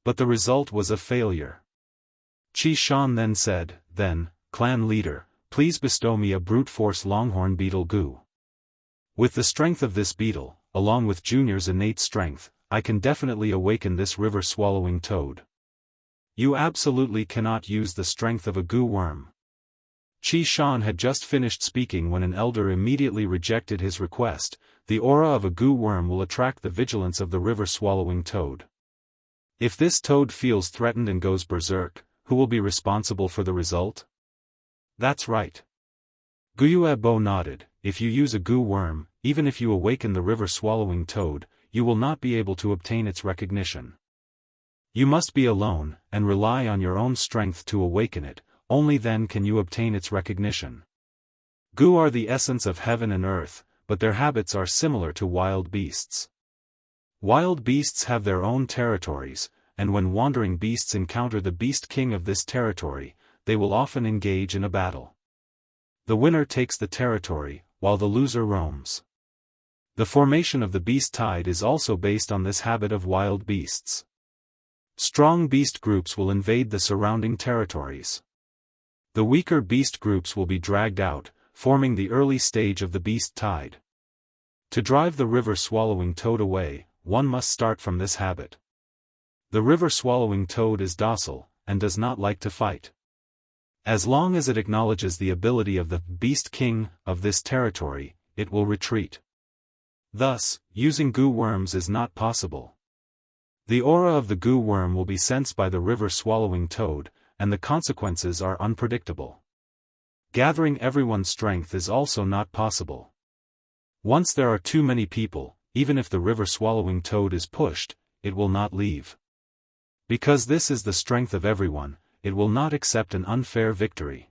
But the result was a failure. Qi Shan then said, clan leader, please bestow me a brute force longhorn beetle Gu. With the strength of this beetle, along with Junior's innate strength, I can definitely awaken this river-swallowing toad. You absolutely cannot use the strength of a Gu worm. Qi Shan had just finished speaking when an elder immediately rejected his request. The aura of a Gu worm will attract the vigilance of the river-swallowing toad. If this toad feels threatened and goes berserk, who will be responsible for the result? That's right. Guiyue Bo nodded. If you use a Gu worm, even if you awaken the river-swallowing toad, you will not be able to obtain its recognition. You must be alone, and rely on your own strength to awaken it, only then can you obtain its recognition. Gu are the essence of heaven and earth, but their habits are similar to wild beasts. Wild beasts have their own territories, and when wandering beasts encounter the beast king of this territory, they will often engage in a battle. The winner takes the territory, while the loser roams. The formation of the beast tide is also based on this habit of wild beasts. Strong beast groups will invade the surrounding territories. The weaker beast groups will be dragged out, forming the early stage of the beast tide. To drive the river-swallowing toad away, one must start from this habit. The river-swallowing toad is docile, and does not like to fight. As long as it acknowledges the ability of the beast king of this territory, it will retreat. Thus, using Gu worms is not possible. The aura of the Gu worm will be sensed by the river-swallowing toad, and the consequences are unpredictable. Gathering everyone's strength is also not possible. Once there are too many people, even if the river-swallowing toad is pushed, it will not leave. Because this is the strength of everyone, it will not accept an unfair victory.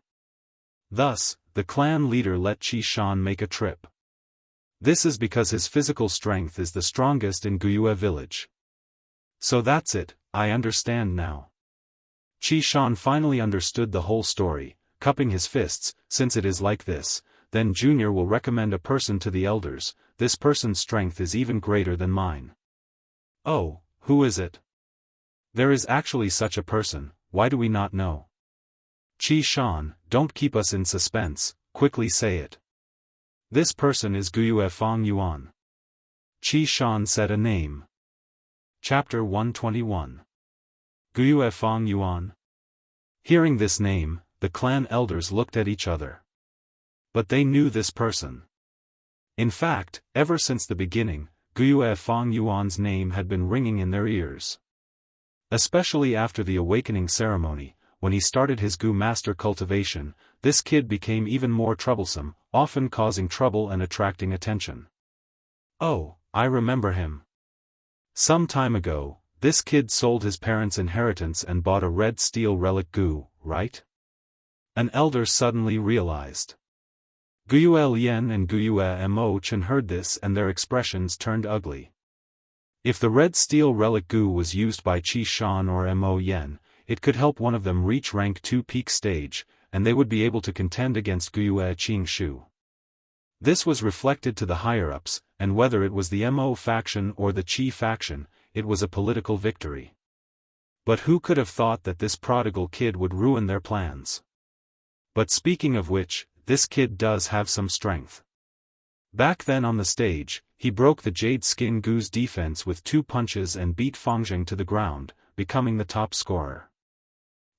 Thus, the clan leader let Qi Shan make a trip. This is because his physical strength is the strongest in Guiyue village. So that's it, I understand now. Qi Shan finally understood the whole story, cupping his fists. Since it is like this, then Junior will recommend a person to the elders. This person's strength is even greater than mine. Oh, who is it? There is actually such a person, why do we not know? Qi Shan, don't keep us in suspense, quickly say it. This person is Guiyue Fang Yuan. Qi Shan said a name. Chapter 121. Guiyue Fang Yuan. Hearing this name, the clan elders looked at each other. But they knew this person. In fact, ever since the beginning, Guiyue Fang Yuan's name had been ringing in their ears. Especially after the awakening ceremony, when he started his Gu master cultivation, this kid became even more troublesome, often causing trouble and attracting attention. Oh, I remember him. Some time ago, this kid sold his parents' inheritance and bought a red steel relic Gu, right? An elder suddenly realized. Guiyue Lian and Guiyue Mo Chen heard this and their expressions turned ugly. If the red steel relic Gu was used by Qi Shan or Mo Yen, it could help one of them reach rank 2 peak stage, and they would be able to contend against Guiyue Qingshu. This was reflected to the higher-ups, and whether it was the Mo faction or the Qi faction, it was a political victory. But who could have thought that this prodigal kid would ruin their plans? But speaking of which, this kid does have some strength. Back then on the stage, he broke the Jade Skin Gu's defense with 2 punches and beat Fangzheng to the ground, becoming the top scorer.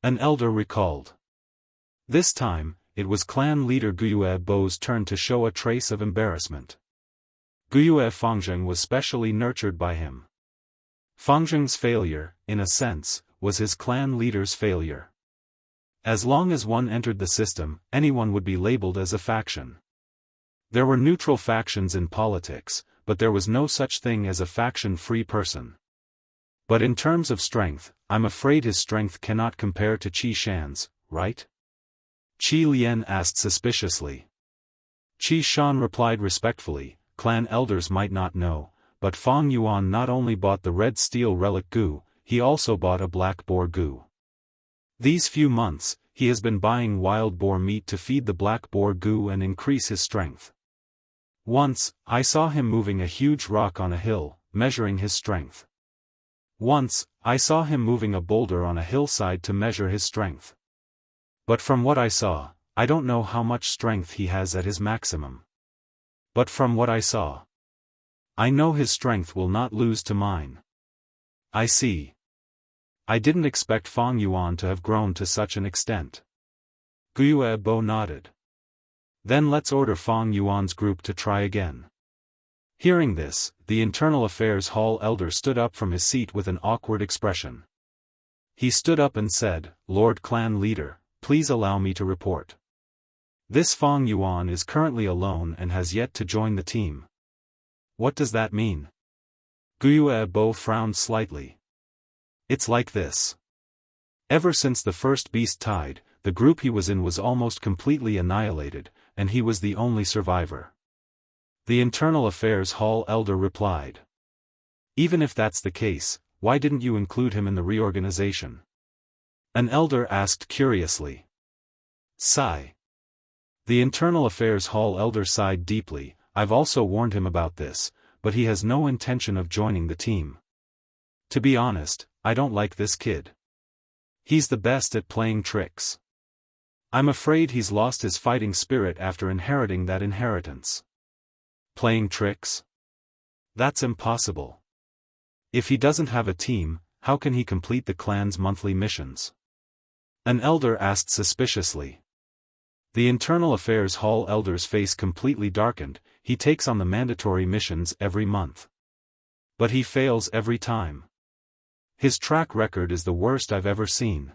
An elder recalled. This time, it was clan leader Guiyue Bo's turn to show a trace of embarrassment. Guyue Fangzheng was specially nurtured by him. Fangzheng's failure, in a sense, was his clan leader's failure. As long as one entered the system, anyone would be labeled as a faction. There were neutral factions in politics, but there was no such thing as a faction-free person. But in terms of strength, I'm afraid his strength cannot compare to Qi Shan's, right? Qi Lian asked suspiciously. Qi Shan replied respectfully, clan elders might not know, but Fang Yuan not only bought the red steel relic gu, he also bought a black boar gu. These few months, he has been buying wild boar meat to feed the black boar gu and increase his strength. Once, I saw him moving a huge rock on a hill, measuring his strength. Once, I saw him moving a boulder on a hillside to measure his strength. But from what I saw, I don't know how much strength he has at his maximum. But from what I saw, I know his strength will not lose to mine. I see. I didn't expect Fang Yuan to have grown to such an extent. Guyue Bo nodded. Then let's order Fang Yuan's group to try again. Hearing this, the Internal Affairs Hall elder stood up from his seat with an awkward expression. He stood up and said, Lord Clan Leader, please allow me to report. This Fang Yuan is currently alone and has yet to join the team. What does that mean? Guyue Bo frowned slightly. It's like this. Ever since the first beast tied, the group he was in was almost completely annihilated, and he was the only survivor. The Internal Affairs Hall elder replied. Even if that's the case, why didn't you include him in the reorganization? An elder asked curiously. Sigh. The Internal Affairs Hall elder sighed deeply. I've also warned him about this, but he has no intention of joining the team. To be honest, I don't like this kid. He's the best at playing tricks. I'm afraid he's lost his fighting spirit after inheriting that inheritance. Playing tricks? That's impossible. If he doesn't have a team, how can he complete the clan's monthly missions? An elder asked suspiciously. The Internal Affairs Hall elder's face completely darkened. He takes on the mandatory missions every month. But he fails every time. His track record is the worst I've ever seen.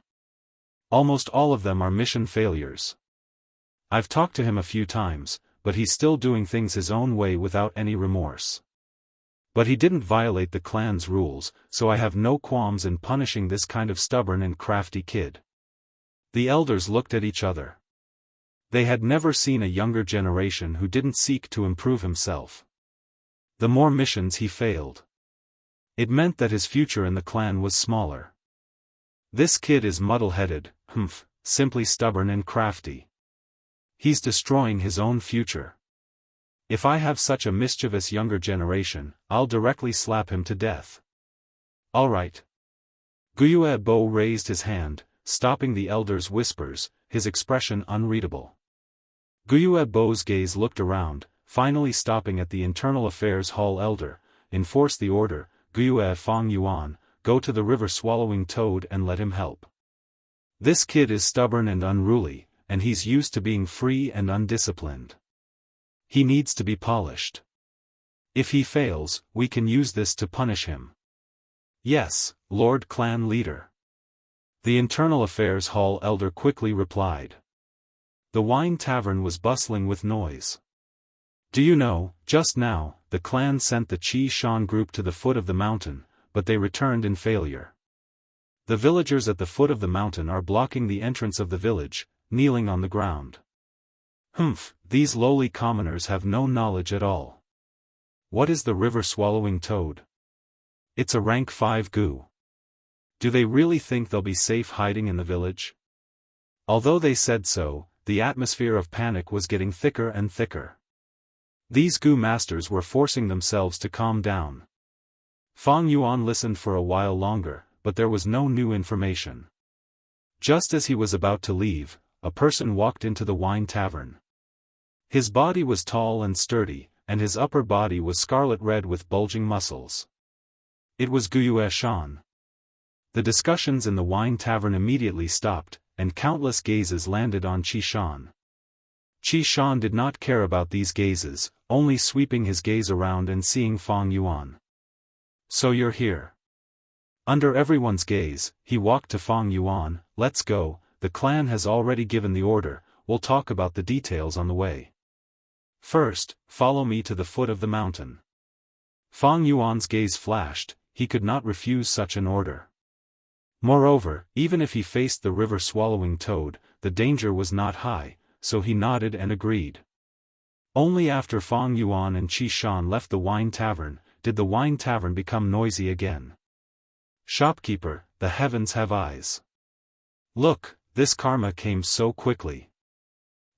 Almost all of them are mission failures. I've talked to him a few times, but he's still doing things his own way without any remorse. But he didn't violate the clan's rules, so I have no qualms in punishing this kind of stubborn and crafty kid. The elders looked at each other. They had never seen a younger generation who didn't seek to improve himself. The more missions he failed, it meant that his future in the clan was smaller. This kid is muddle-headed, simply stubborn and crafty. He's destroying his own future. If I have such a mischievous younger generation, I'll directly slap him to death. All right. Guyue Bo raised his hand, stopping the elder's whispers, his expression unreadable. Guyue Bo's gaze looked around, finally stopping at the Internal Affairs Hall elder. Enforce the order, Guyue Fang Yuan, go to the river swallowing toad and let him help. This kid is stubborn and unruly, and he's used to being free and undisciplined. He needs to be polished. If he fails, we can use this to punish him. Yes, Lord Clan Leader. The Internal Affairs Hall elder quickly replied. The wine tavern was bustling with noise. Do you know, just now, the clan sent the Qi Shan group to the foot of the mountain, but they returned in failure. The villagers at the foot of the mountain are blocking the entrance of the village, kneeling on the ground. These lowly commoners have no knowledge at all. What is the river-swallowing toad? It's a rank 5 gu. Do they really think they'll be safe hiding in the village? Although they said so, the atmosphere of panic was getting thicker and thicker. These gu masters were forcing themselves to calm down. Fang Yuan listened for a while longer, but there was no new information. Just as he was about to leave, a person walked into the wine tavern. His body was tall and sturdy, and his upper body was scarlet red with bulging muscles. It was Guyue Shan. The discussions in the wine tavern immediately stopped, and countless gazes landed on Qi Shan. Qi Shan did not care about these gazes, only sweeping his gaze around and seeing Fang Yuan. So you're here. Under everyone's gaze, he walked to Fang Yuan. Let's go, the clan has already given the order, we'll talk about the details on the way. First, follow me to the foot of the mountain. Fang Yuan's gaze flashed, he could not refuse such an order. Moreover, even if he faced the river-swallowing toad, the danger was not high, so he nodded and agreed. Only after Fang Yuan and Qi Shan left the wine tavern, did the wine tavern become noisy again. Shopkeeper, the heavens have eyes. Look, this karma came so quickly.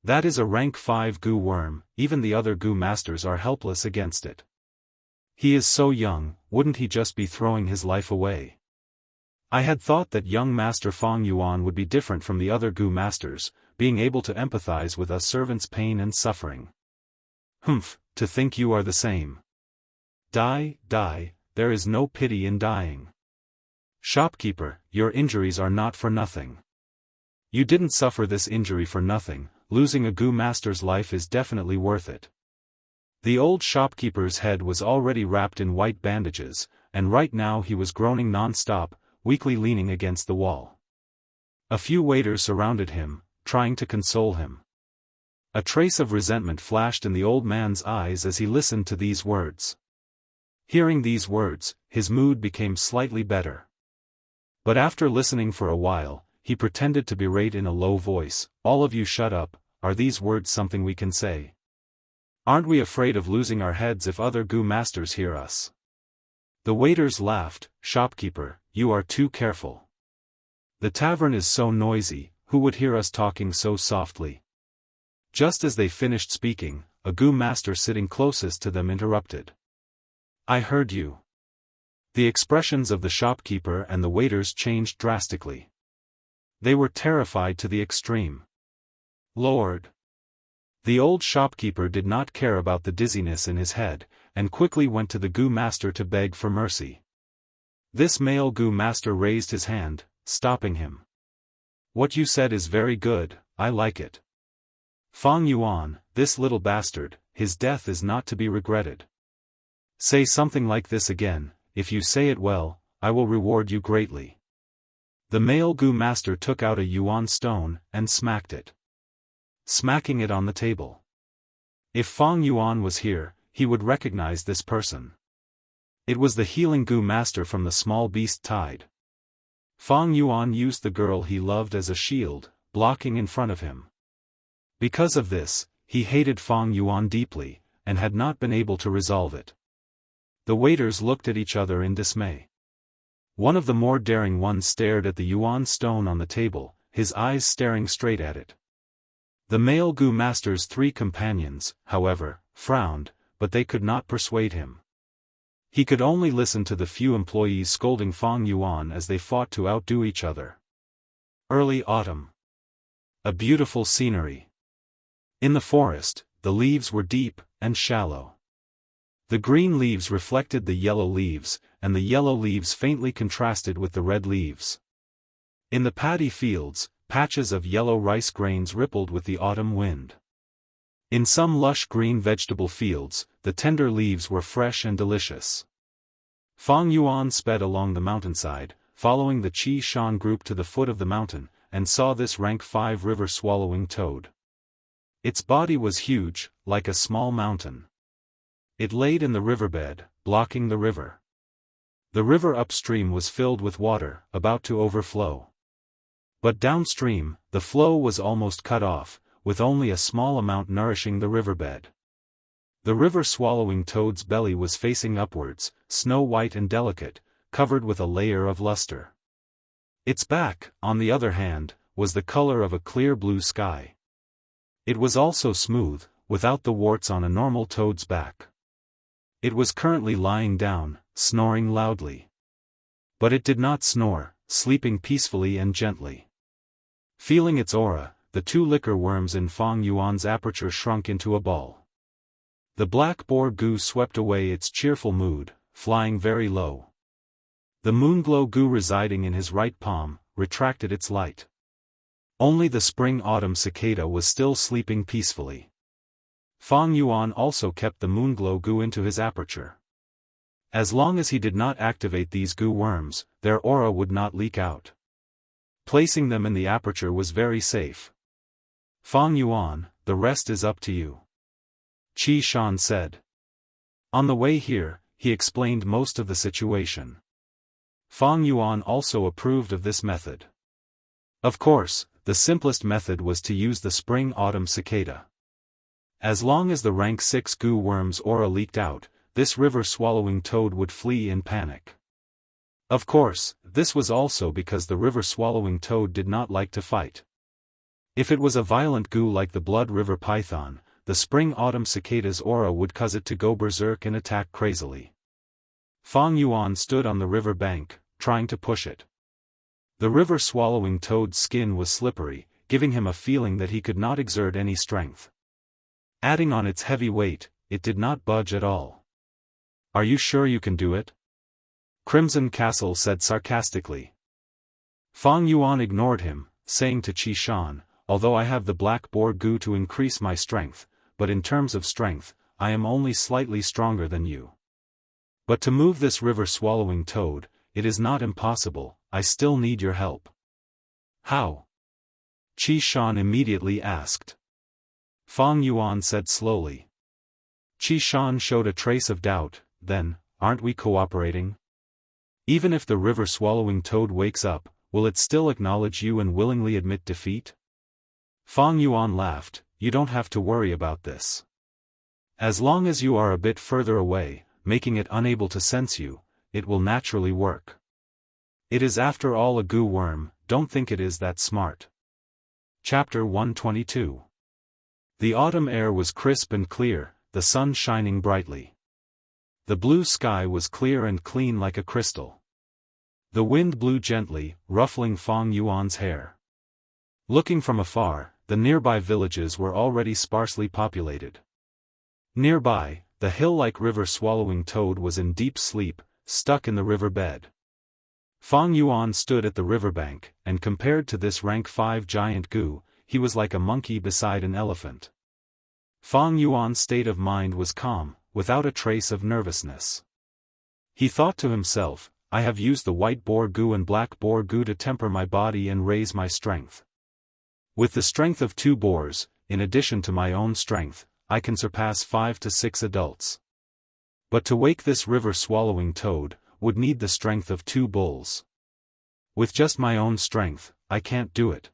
That is a rank 5 goo worm, even the other goo masters are helpless against it. He is so young, wouldn't he just be throwing his life away? I had thought that young Master Fang Yuan would be different from the other goo masters, being able to empathize with us servants' pain and suffering. Humph, to think you are the same. Die, there is no pity in dying. Shopkeeper, your injuries are not for nothing. You didn't suffer this injury for nothing, losing a goo master's life is definitely worth it. The old shopkeeper's head was already wrapped in white bandages, and right now he was groaning non-stop, weakly leaning against the wall. A few waiters surrounded him, trying to console him. A trace of resentment flashed in the old man's eyes as he listened to these words. Hearing these words, his mood became slightly better. But after listening for a while, he pretended to berate in a low voice, "All of you shut up, are these words something we can say? Aren't we afraid of losing our heads if other goo masters hear us?" The waiters laughed. "Shopkeeper, you are too careful. The tavern is so noisy, who would hear us talking so softly?" Just as they finished speaking, a goo master sitting closest to them interrupted. "I heard you." The expressions of the shopkeeper and the waiters changed drastically. They were terrified to the extreme. "Lord!" The old shopkeeper did not care about the dizziness in his head, and quickly went to the goo master to beg for mercy. This male goo master raised his hand, stopping him. "What you said is very good, I like it. Fang Yuan, this little bastard, his death is not to be regretted. Say something like this again, if you say it well, I will reward you greatly." The male goo master took out a yuan stone, and smacked it. Smacking it on the table. If Fang Yuan was here, he would recognize this person. It was the healing goo master from the small beast tide. Fang Yuan used the girl he loved as a shield, blocking in front of him. Because of this, he hated Fang Yuan deeply, and had not been able to resolve it. The waiters looked at each other in dismay. One of the more daring ones stared at the yuan stone on the table, his eyes staring straight at it. The male goo master's 3 companions, however, frowned, but they could not persuade him. He could only listen to the few employees scolding Fang Yuan as they fought to outdo each other. Early autumn. A beautiful scenery. In the forest, the leaves were deep and shallow. The green leaves reflected the yellow leaves, and the yellow leaves faintly contrasted with the red leaves. In the paddy fields, patches of yellow rice grains rippled with the autumn wind. In some lush green vegetable fields, the tender leaves were fresh and delicious. Fang Yuan sped along the mountainside, following the Qi Shan group to the foot of the mountain, and saw this rank 5 river-swallowing toad. Its body was huge, like a small mountain. It laid in the riverbed, blocking the river. The river upstream was filled with water, about to overflow. But downstream, the flow was almost cut off, with only a small amount nourishing the riverbed. The river-swallowing toad's belly was facing upwards, snow-white and delicate, covered with a layer of luster. Its back, on the other hand, was the color of a clear blue sky. It was also smooth, without the warts on a normal toad's back. It was currently lying down, snoring loudly. But it did not snore, sleeping peacefully and gently. Feeling its aura, the 2 liquor worms in Fang Yuan's aperture shrunk into a ball. The black boar goo swept away its cheerful mood, flying very low. The moonglow goo residing in his right palm, retracted its light. Only the spring-autumn cicada was still sleeping peacefully. Fang Yuan also kept the moonglow goo into his aperture. As long as he did not activate these goo worms, their aura would not leak out. Placing them in the aperture was very safe. Fang Yuan, the rest is up to you, Qi Shan said. On the way here, he explained most of the situation. Fang Yuan also approved of this method. Of course, the simplest method was to use the spring-autumn cicada. As long as the rank 6 goo worm's aura leaked out, this river-swallowing toad would flee in panic. Of course, this was also because the river-swallowing toad did not like to fight. If it was a violent goo like the blood river python, the spring-autumn cicada's aura would cause it to go berserk and attack crazily. Fang Yuan stood on the river bank, trying to push it. The river-swallowing toad's skin was slippery, giving him a feeling that he could not exert any strength. Adding on its heavy weight, it did not budge at all. Are you sure you can do it? Crimson Castle said sarcastically. Fang Yuan ignored him, saying to Qi Shan, although I have the black boar goo to increase my strength, but in terms of strength, I am only slightly stronger than you. But to move this river-swallowing toad, it is not impossible, I still need your help. How? Qi Shan immediately asked. Fang Yuan said slowly. Qi Shan showed a trace of doubt, then, aren't we cooperating? Even if the river-swallowing toad wakes up, will it still acknowledge you and willingly admit defeat? Fang Yuan laughed, you don't have to worry about this. As long as you are a bit further away, making it unable to sense you, it will naturally work. It is after all a goo worm, don't think it is that smart. Chapter 122. The autumn air was crisp and clear, the sun shining brightly. The blue sky was clear and clean like a crystal. The wind blew gently, ruffling Fang Yuan's hair. Looking from afar, the nearby villages were already sparsely populated. Nearby, the hill-like river-swallowing toad was in deep sleep, stuck in the river bed. Fang Yuan stood at the riverbank, and compared to this rank 5 giant goo, he was like a monkey beside an elephant. Fang Yuan's state of mind was calm, without a trace of nervousness. He thought to himself, I have used the white boar goo and black boar goo to temper my body and raise my strength. With the strength of 2 boars, in addition to my own strength, I can surpass 5 to 6 adults. But to wake this river-swallowing toad, would need the strength of 2 bulls. With just my own strength, I can't do it.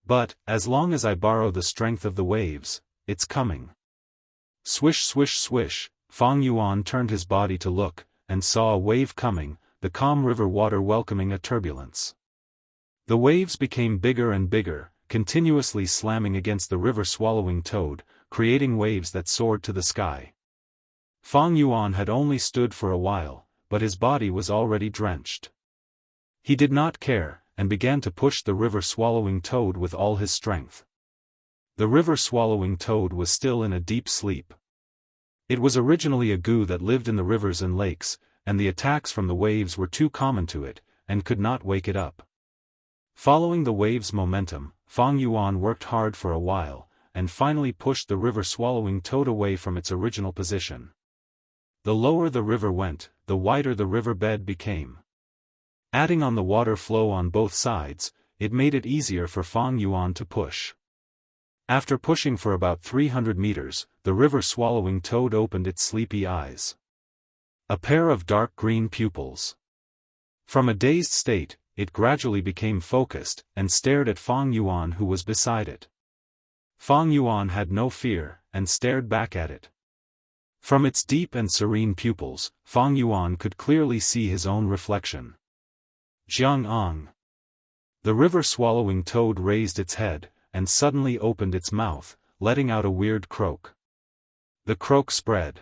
But, as long as I borrow the strength of the waves, it's coming. Swish swish swish, Fang Yuan turned his body to look, and saw a wave coming, the calm river water welcoming a turbulence. The waves became bigger and bigger, continuously slamming against the river-swallowing toad, creating waves that soared to the sky. Fang Yuan had only stood for a while, but his body was already drenched. He did not care, and began to push the river-swallowing toad with all his strength. The river-swallowing toad was still in a deep sleep. It was originally a goo that lived in the rivers and lakes, and the attacks from the waves were too common to it, and could not wake it up. Following the waves' momentum, Fang Yuan worked hard for a while, and finally pushed the river-swallowing toad away from its original position. The lower the river went, the wider the river bed became. Adding on the water flow on both sides, it made it easier for Fang Yuan to push. After pushing for about 300 meters, the river-swallowing toad opened its sleepy eyes. A pair of dark green pupils. From a dazed state, it gradually became focused, and stared at Fang Yuan who was beside it. Fang Yuan had no fear, and stared back at it. From its deep and serene pupils, Fang Yuan could clearly see his own reflection. Jianghu. The river-swallowing toad raised its head, and suddenly opened its mouth, letting out a weird croak. The croak spread.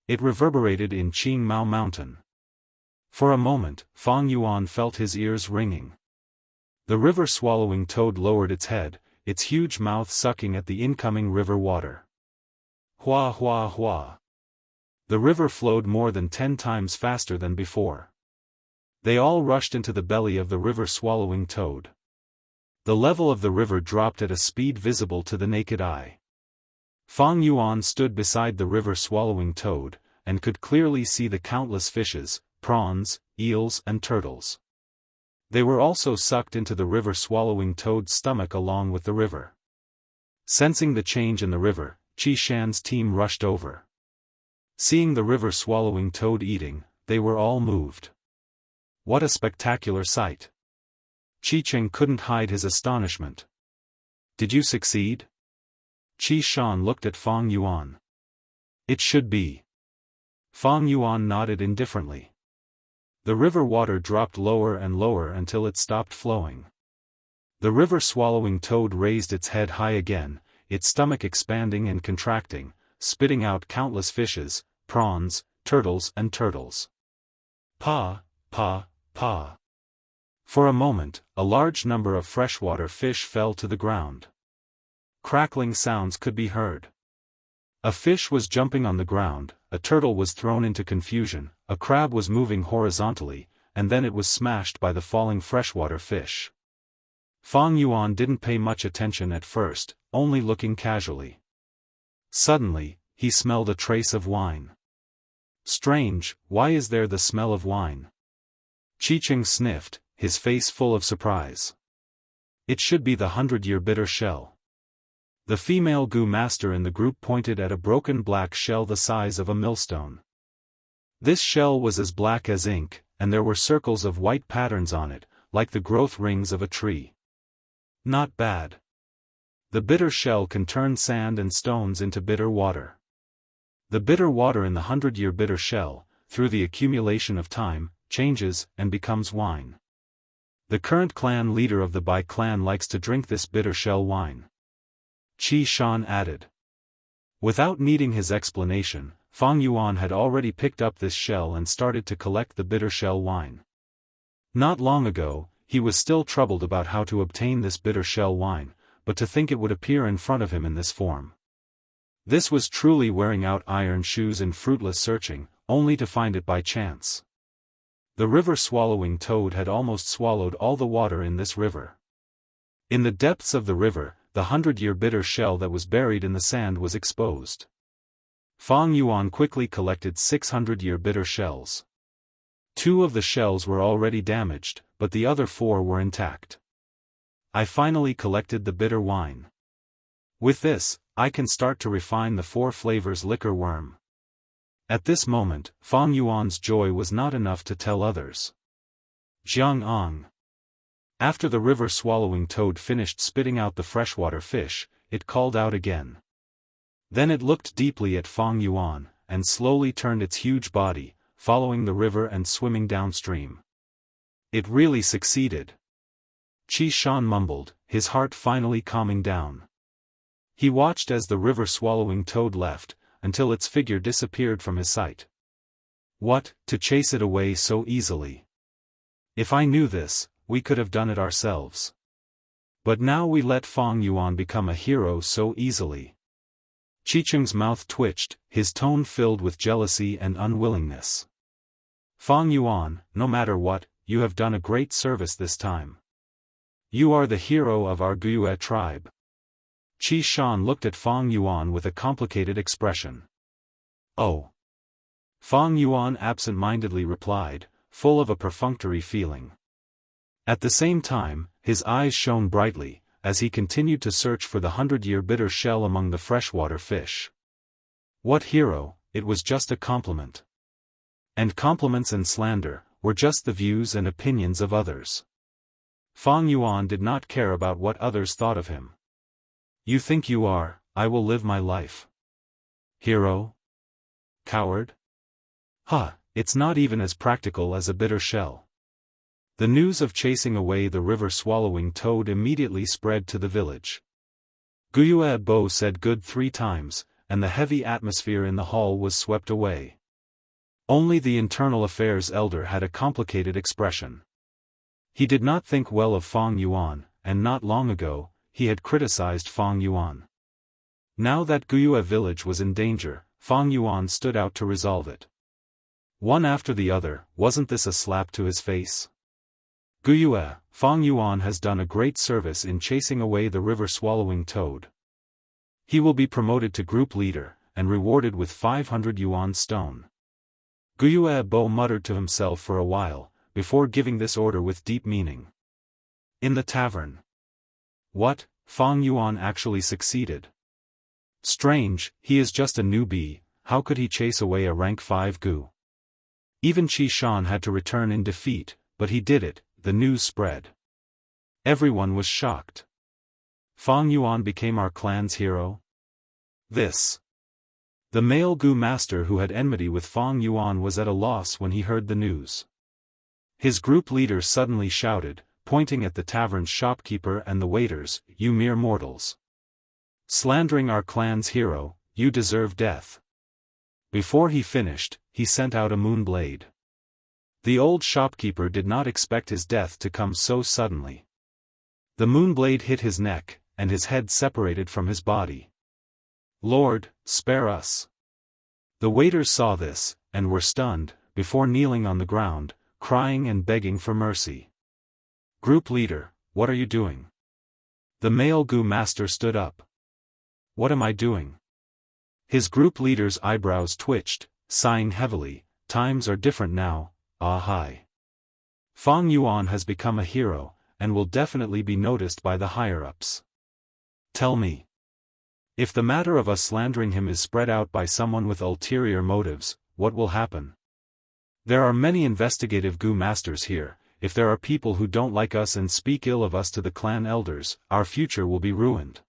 It reverberated in Qingmao Mountain. For a moment, Fang Yuan felt his ears ringing. The river-swallowing toad lowered its head, its huge mouth sucking at the incoming river water. Hua hua hua. The river flowed more than 10 times faster than before. They all rushed into the belly of the river-swallowing toad. The level of the river dropped at a speed visible to the naked eye. Fang Yuan stood beside the river-swallowing toad, and could clearly see the countless fishes, prawns, eels and turtles. They were also sucked into the river-swallowing toad's stomach along with the river. Sensing the change in the river, Qi Shan's team rushed over. Seeing the river-swallowing toad eating, they were all moved. What a spectacular sight! Qi Cheng couldn't hide his astonishment. Did you succeed? Qi Shan looked at Fang Yuan. It should be. Fang Yuan nodded indifferently. The river water dropped lower and lower until it stopped flowing. The river-swallowing toad raised its head high again, its stomach expanding and contracting, spitting out countless fishes, prawns, turtles and turtles. Pa, pa, pa. For a moment, a large number of freshwater fish fell to the ground. Crackling sounds could be heard. A fish was jumping on the ground, a turtle was thrown into confusion, a crab was moving horizontally, and then it was smashed by the falling freshwater fish. Fang Yuan didn't pay much attention at first, only looking casually. Suddenly, he smelled a trace of wine. Strange, why is there the smell of wine? Qi Cheng sniffed, his face full of surprise. It should be the 100-year bitter shell. The female Gu master in the group pointed at a broken black shell the size of a millstone. This shell was as black as ink, and there were circles of white patterns on it, like the growth rings of a tree. Not bad. The bitter shell can turn sand and stones into bitter water. The bitter water in the 100-year bitter shell, through the accumulation of time, changes and becomes wine. The current clan leader of the Bai clan likes to drink this bitter shell wine. Qi Shan added. Without needing his explanation, Fang Yuan had already picked up this shell and started to collect the bitter shell wine. Not long ago, he was still troubled about how to obtain this bitter shell wine, but to think it would appear in front of him in this form. This was truly wearing out iron shoes in fruitless searching, only to find it by chance. The river-swallowing toad had almost swallowed all the water in this river. In the depths of the river, the 100-year bitter shell that was buried in the sand was exposed. Fang Yuan quickly collected 600-year bitter shells. 2 of the shells were already damaged, but the other 4 were intact. I finally collected the bitter wine. With this, I can start to refine the 4 flavors liquor worm. At this moment, Fang Yuan's joy was not enough to tell others. Jianghu. After the river-swallowing toad finished spitting out the freshwater fish, it called out again. Then it looked deeply at Fang Yuan, and slowly turned its huge body, following the river and swimming downstream. It really succeeded. Qi Shan mumbled, his heart finally calming down. He watched as the river-swallowing toad left, until its figure disappeared from his sight. What, to chase it away so easily? If I knew this, we could have done it ourselves. But now we let Fang Yuan become a hero so easily. Qi Cheng's mouth twitched, his tone filled with jealousy and unwillingness. Fang Yuan, no matter what, you have done a great service this time. You are the hero of our Guiyue tribe. Qi Shan looked at Fang Yuan with a complicated expression. Oh. Fang Yuan absent-mindedly replied, full of a perfunctory feeling. At the same time, his eyes shone brightly, as he continued to search for the 100-year bitter shell among the freshwater fish. What hero, it was just a compliment. And compliments and slander were just the views and opinions of others. Fang Yuan did not care about what others thought of him. You think you are, I will live my life. Hero? Coward? It's not even as practical as a bitter shell. The news of chasing away the river-swallowing toad immediately spread to the village. Guiyue Bo said good 3 times, and the heavy atmosphere in the hall was swept away. Only the internal affairs elder had a complicated expression. He did not think well of Fang Yuan, and not long ago, he had criticized Fang Yuan. Now that Guiyue village was in danger, Fang Yuan stood out to resolve it. One after the other, wasn't this a slap to his face? Guyue, Fang Yuan has done a great service in chasing away the river-swallowing toad. He will be promoted to group leader, and rewarded with 500 yuan stone. Guyue Bo muttered to himself for a while, before giving this order with deep meaning. In the tavern. What, Fang Yuan actually succeeded? Strange, he is just a newbie, how could he chase away a rank 5 Gu? Even Qi Shan had to return in defeat, but he did it, the news spread. Everyone was shocked. Fang Yuan became our clan's hero? This. The male Gu master who had enmity with Fang Yuan was at a loss when he heard the news. His group leader suddenly shouted, pointing at the tavern's shopkeeper and the waiters, "You mere mortals. Slandering our clan's hero, you deserve death." Before he finished, he sent out a moonblade. The old shopkeeper did not expect his death to come so suddenly. The moonblade hit his neck, and his head separated from his body. "Lord, spare us." The waiters saw this, and were stunned, before kneeling on the ground, crying and begging for mercy. "Group leader, what are you doing?" The male Gu master stood up. "What am I doing?" His group leader's eyebrows twitched, sighing heavily, "Times are different now, ah hi. Fang Yuan has become a hero, and will definitely be noticed by the higher-ups. Tell me. If the matter of us slandering him is spread out by someone with ulterior motives, what will happen? There are many investigative Gu masters here. If there are people who don't like us and speak ill of us to the clan elders, our future will be ruined."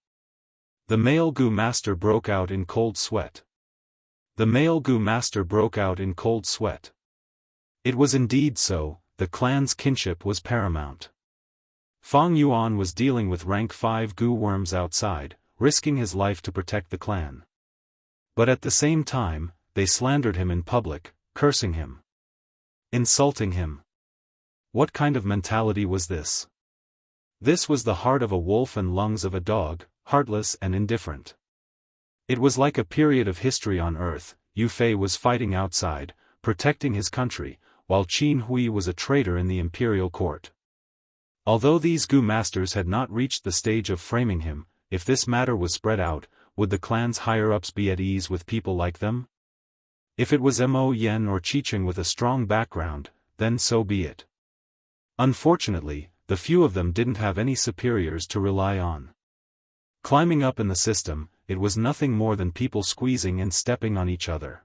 The male Gu master broke out in cold sweat. The male Gu master broke out in cold sweat. It was indeed so, the clan's kinship was paramount. Fang Yuan was dealing with rank 5 Gu worms outside, risking his life to protect the clan. But at the same time, they slandered him in public, cursing him, insulting him. What kind of mentality was this? This was the heart of a wolf and lungs of a dog, heartless and indifferent. It was like a period of history on Earth. Yu Fei was fighting outside, protecting his country, while Qin Hui was a traitor in the imperial court. Although these Gu masters had not reached the stage of framing him, if this matter was spread out, would the clan's higher-ups be at ease with people like them? If it was Mo Yen or Qicheng with a strong background, then so be it. Unfortunately, the few of them didn't have any superiors to rely on. Climbing up in the system, it was nothing more than people squeezing and stepping on each other.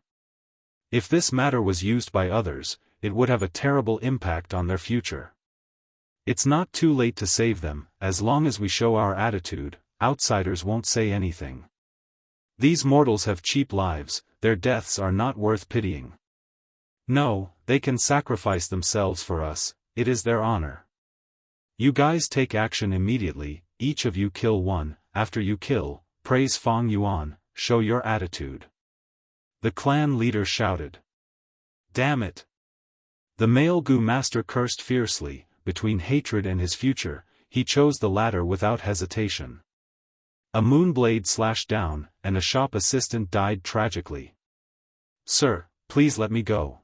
If this matter was used by others, it would have a terrible impact on their future. It's not too late to save them. As long as we show our attitude, outsiders won't say anything. These mortals have cheap lives, their deaths are not worth pitying. No, they can sacrifice themselves for us, it is their honor. You guys take action immediately, each of you kill one. After you kill, praise Fang Yuan, show your attitude." The clan leader shouted. "Damn it!" The male Gu master cursed fiercely. Between hatred and his future, he chose the latter without hesitation. A moonblade slashed down, and a shop assistant died tragically. "Sir, please let me go."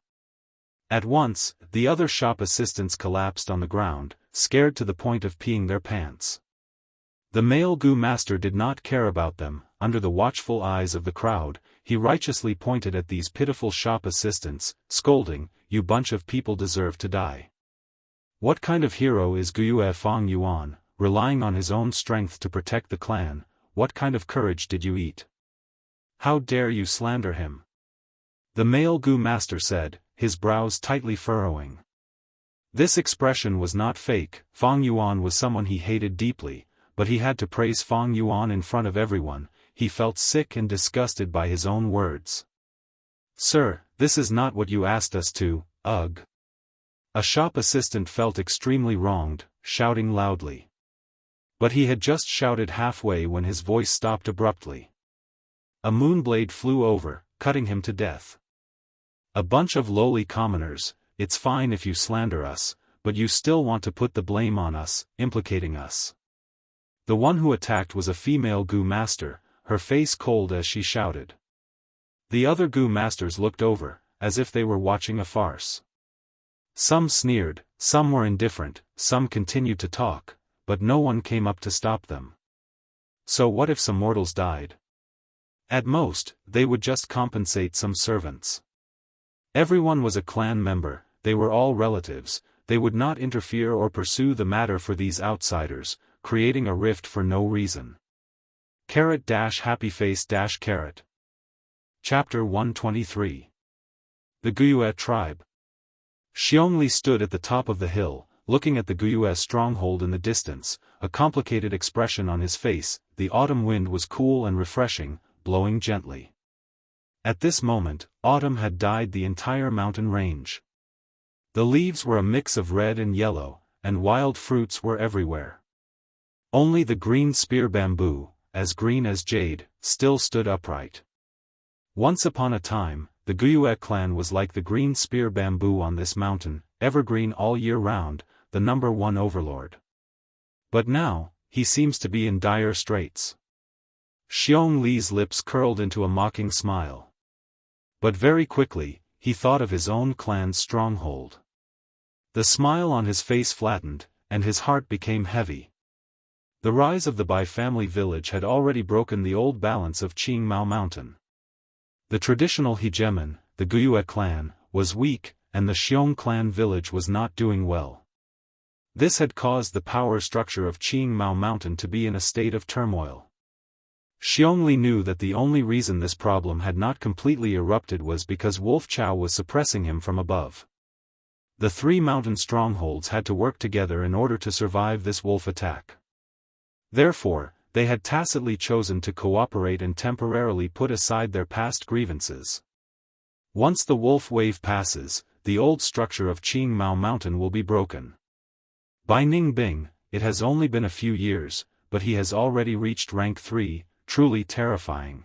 At once, the other shop assistants collapsed on the ground, scared to the point of peeing their pants. The male Gu master did not care about them. Under the watchful eyes of the crowd, he righteously pointed at these pitiful shop assistants, scolding, "You bunch of people deserve to die. What kind of hero is Guyue Fang Yuan, relying on his own strength to protect the clan? What kind of courage did you eat? How dare you slander him?" The male Gu master said, his brows tightly furrowing. This expression was not fake. Fang Yuan was someone he hated deeply, but he had to praise Fang Yuan in front of everyone. He felt sick and disgusted by his own words. "Sir, this is not what you asked us to, ugh." A shop assistant felt extremely wronged, shouting loudly. But he had just shouted halfway when his voice stopped abruptly. A moonblade flew over, cutting him to death. "A bunch of lowly commoners, it's fine if you slander us, but you still want to put the blame on us, implicating us." The one who attacked was a female Gu master, her face cold as she shouted. The other Gu masters looked over, as if they were watching a farce. Some sneered, Some were indifferent, some continued to talk, but no one came up to stop them. So what if some mortals died? At most, they would just compensate some servants. Everyone was a clan member, they were all relatives, they would not interfere or pursue the matter for these outsiders, creating a rift for no reason. Happy face carrot. Chapter 123. The Guyue Tribe. Xiongli stood at the top of the hill, looking at the Guyue stronghold in the distance, a complicated expression on his face. The autumn wind was cool and refreshing, blowing gently. At this moment, autumn had dyed the entire mountain range. The leaves were a mix of red and yellow, and wild fruits were everywhere. Only the green spear bamboo, as green as jade, still stood upright. Once upon a time, the Guyue clan was like the green spear bamboo on this mountain, evergreen all year round, the #1 overlord. But now, he seems to be in dire straits. Xiong-Li's lips curled into a mocking smile. But very quickly, he thought of his own clan's stronghold. The smile on his face flattened, and his heart became heavy. The rise of the Bai family village had already broken the old balance of Qingmao Mountain. The traditional hegemon, the Guyue clan, was weak, and the Xiong clan village was not doing well. This had caused the power structure of Qingmao Mountain to be in a state of turmoil. Xiongli knew that the only reason this problem had not completely erupted was because Wolf Chao was suppressing him from above. The three mountain strongholds had to work together in order to survive this wolf attack. Therefore, they had tacitly chosen to cooperate and temporarily put aside their past grievances. Once the wolf wave passes, the old structure of Qingmao Mountain will be broken. By Ningbing, it has only been a few years, but he has already reached rank 3, truly terrifying.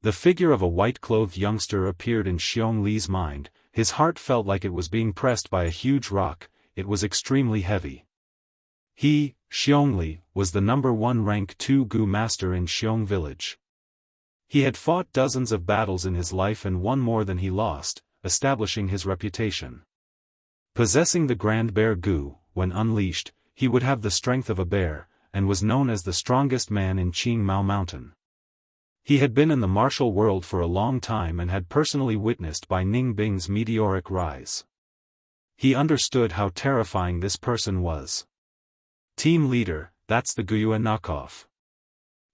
The figure of a white-clothed youngster appeared in Xiong-Li's mind. His heart felt like it was being pressed by a huge rock. It was extremely heavy. He, Xiongli, was the #1 rank 2 Gu master in Xiong village. He had fought dozens of battles in his life and won more than he lost, establishing his reputation. Possessing the Grand Bear Gu, when unleashed, he would have the strength of a bear, and was known as the strongest man in Qingmao Mountain. He had been in the martial world for a long time and had personally witnessed Bai Ningbing's meteoric rise. He understood how terrifying this person was. Team leader, that's the Guyue knockoff.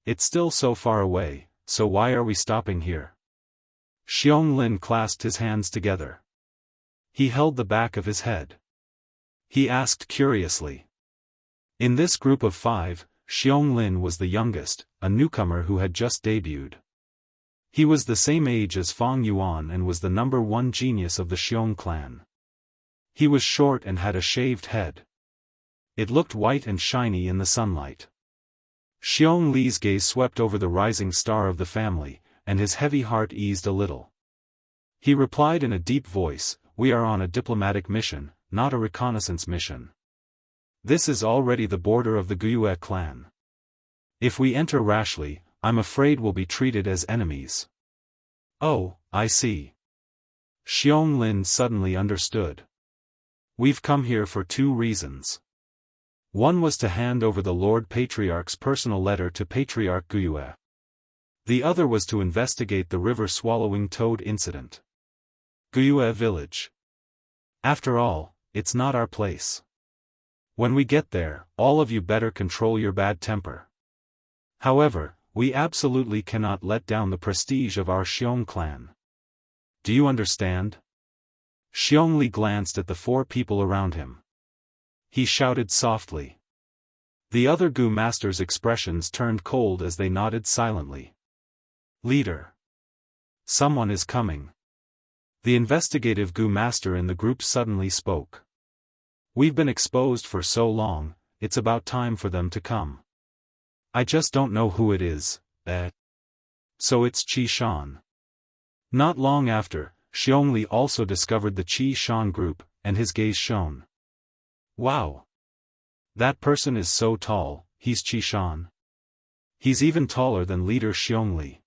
It's still so far away, so why are we stopping here? Xiong Lin clasped his hands together. He held the back of his head. He asked curiously. In this group of 5, Xiong Lin was the youngest, a newcomer who had just debuted. He was the same age as Fang Yuan and was the #1 genius of the Xiong clan. He was short and had a shaved head. It looked white and shiny in the sunlight. Xiong Li's gaze swept over the rising star of the family, and his heavy heart eased a little. He replied in a deep voice, "We are on a diplomatic mission, not a reconnaissance mission. This is already the border of the Guyue clan. If we enter rashly, I'm afraid we'll be treated as enemies." "Oh, I see." Xiong Lin suddenly understood. "We've come here for 2 reasons. One was to hand over the Lord Patriarch's personal letter to Patriarch Guyue. The other was to investigate the river-swallowing toad incident. Guyue village. After all, it's not our place. When we get there, all of you better control your bad temper. However, we absolutely cannot let down the prestige of our Xiong clan. Do you understand?" Xiongli glanced at the 4 people around him. He shouted softly. The other Gu masters' expressions turned cold as they nodded silently. "Leader. Someone is coming." The investigative Gu master in the group suddenly spoke. "We've been exposed for so long, it's about time for them to come. I just don't know who it is, So it's Qi Shan." Not long after, Xiongli also discovered the Qi Shan group, and his gaze shone. "Wow! That person is so tall, he's Qi Shan. He's even taller than leader Xiongli.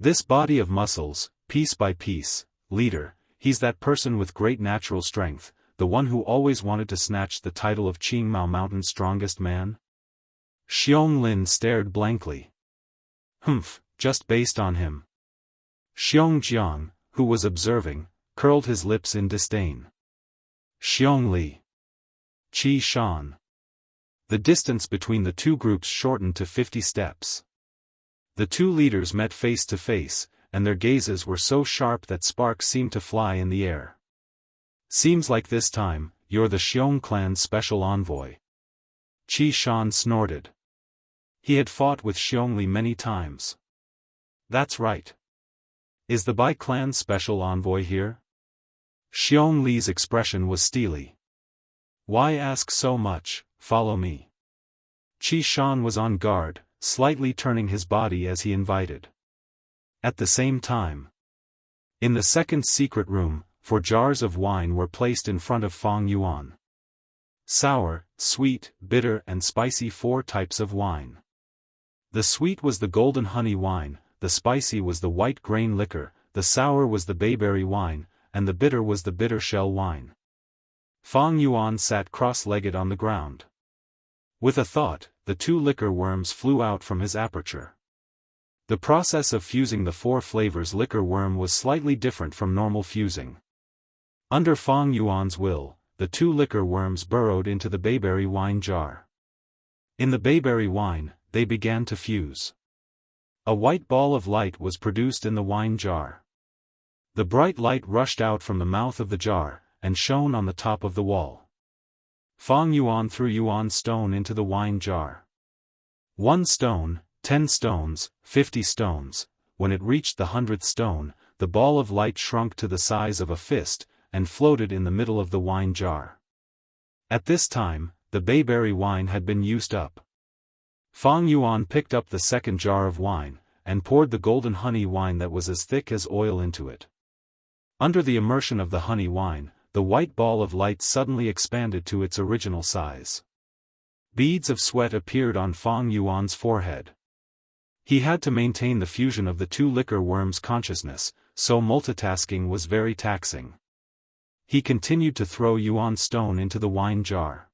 This body of muscles, piece by piece, leader, he's that person with great natural strength, the one who always wanted to snatch the title of Qingmao Mountain's strongest man? Xiong Lin stared blankly. Humph, just based on him. Xiong Jiang, who was observing, curled his lips in disdain. Xiong Li. Qi Shan. The distance between the two groups shortened to 50 steps. The two leaders met face to face, and their gazes were so sharp that sparks seemed to fly in the air. Seems like this time, you're the Xiong clan's special envoy. Qi Shan snorted. He had fought with Xiong Li many times. That's right. Is the Bai clan's special envoy here? Xiong Li's expression was steely. Why ask so much? Follow me. Qi Shan was on guard, slightly turning his body as he invited. At the same time, in the second secret room, 4 jars of wine were placed in front of Fang Yuan. Sour, sweet, bitter and spicy 4 types of wine. The sweet was the golden honey wine, the spicy was the white grain liquor, the sour was the bayberry wine, and the bitter was the bitter shell wine. Fang Yuan sat cross-legged on the ground. With a thought, the 2 liquor worms flew out from his aperture. The process of fusing the 4 flavors liquor worm was slightly different from normal fusing. Under Fang Yuan's will, the 2 liquor worms burrowed into the bayberry wine jar. In the bayberry wine, they began to fuse. A white ball of light was produced in the wine jar. The bright light rushed out from the mouth of the jar, and shone on the top of the wall. Fang Yuan threw Yuan stone into the wine jar. 1 stone, 10 stones, 50 stones. When it reached the 100th stone, the ball of light shrunk to the size of a fist, and floated in the middle of the wine jar. At this time, the bayberry wine had been used up. Fang Yuan picked up the second jar of wine, and poured the golden honey wine that was as thick as oil into it. Under the immersion of the honey wine, the white ball of light suddenly expanded to its original size. Beads of sweat appeared on Fang Yuan's forehead. He had to maintain the fusion of the 2 liquor worms' consciousness, so multitasking was very taxing. He continued to throw Yuan stone into the wine jar.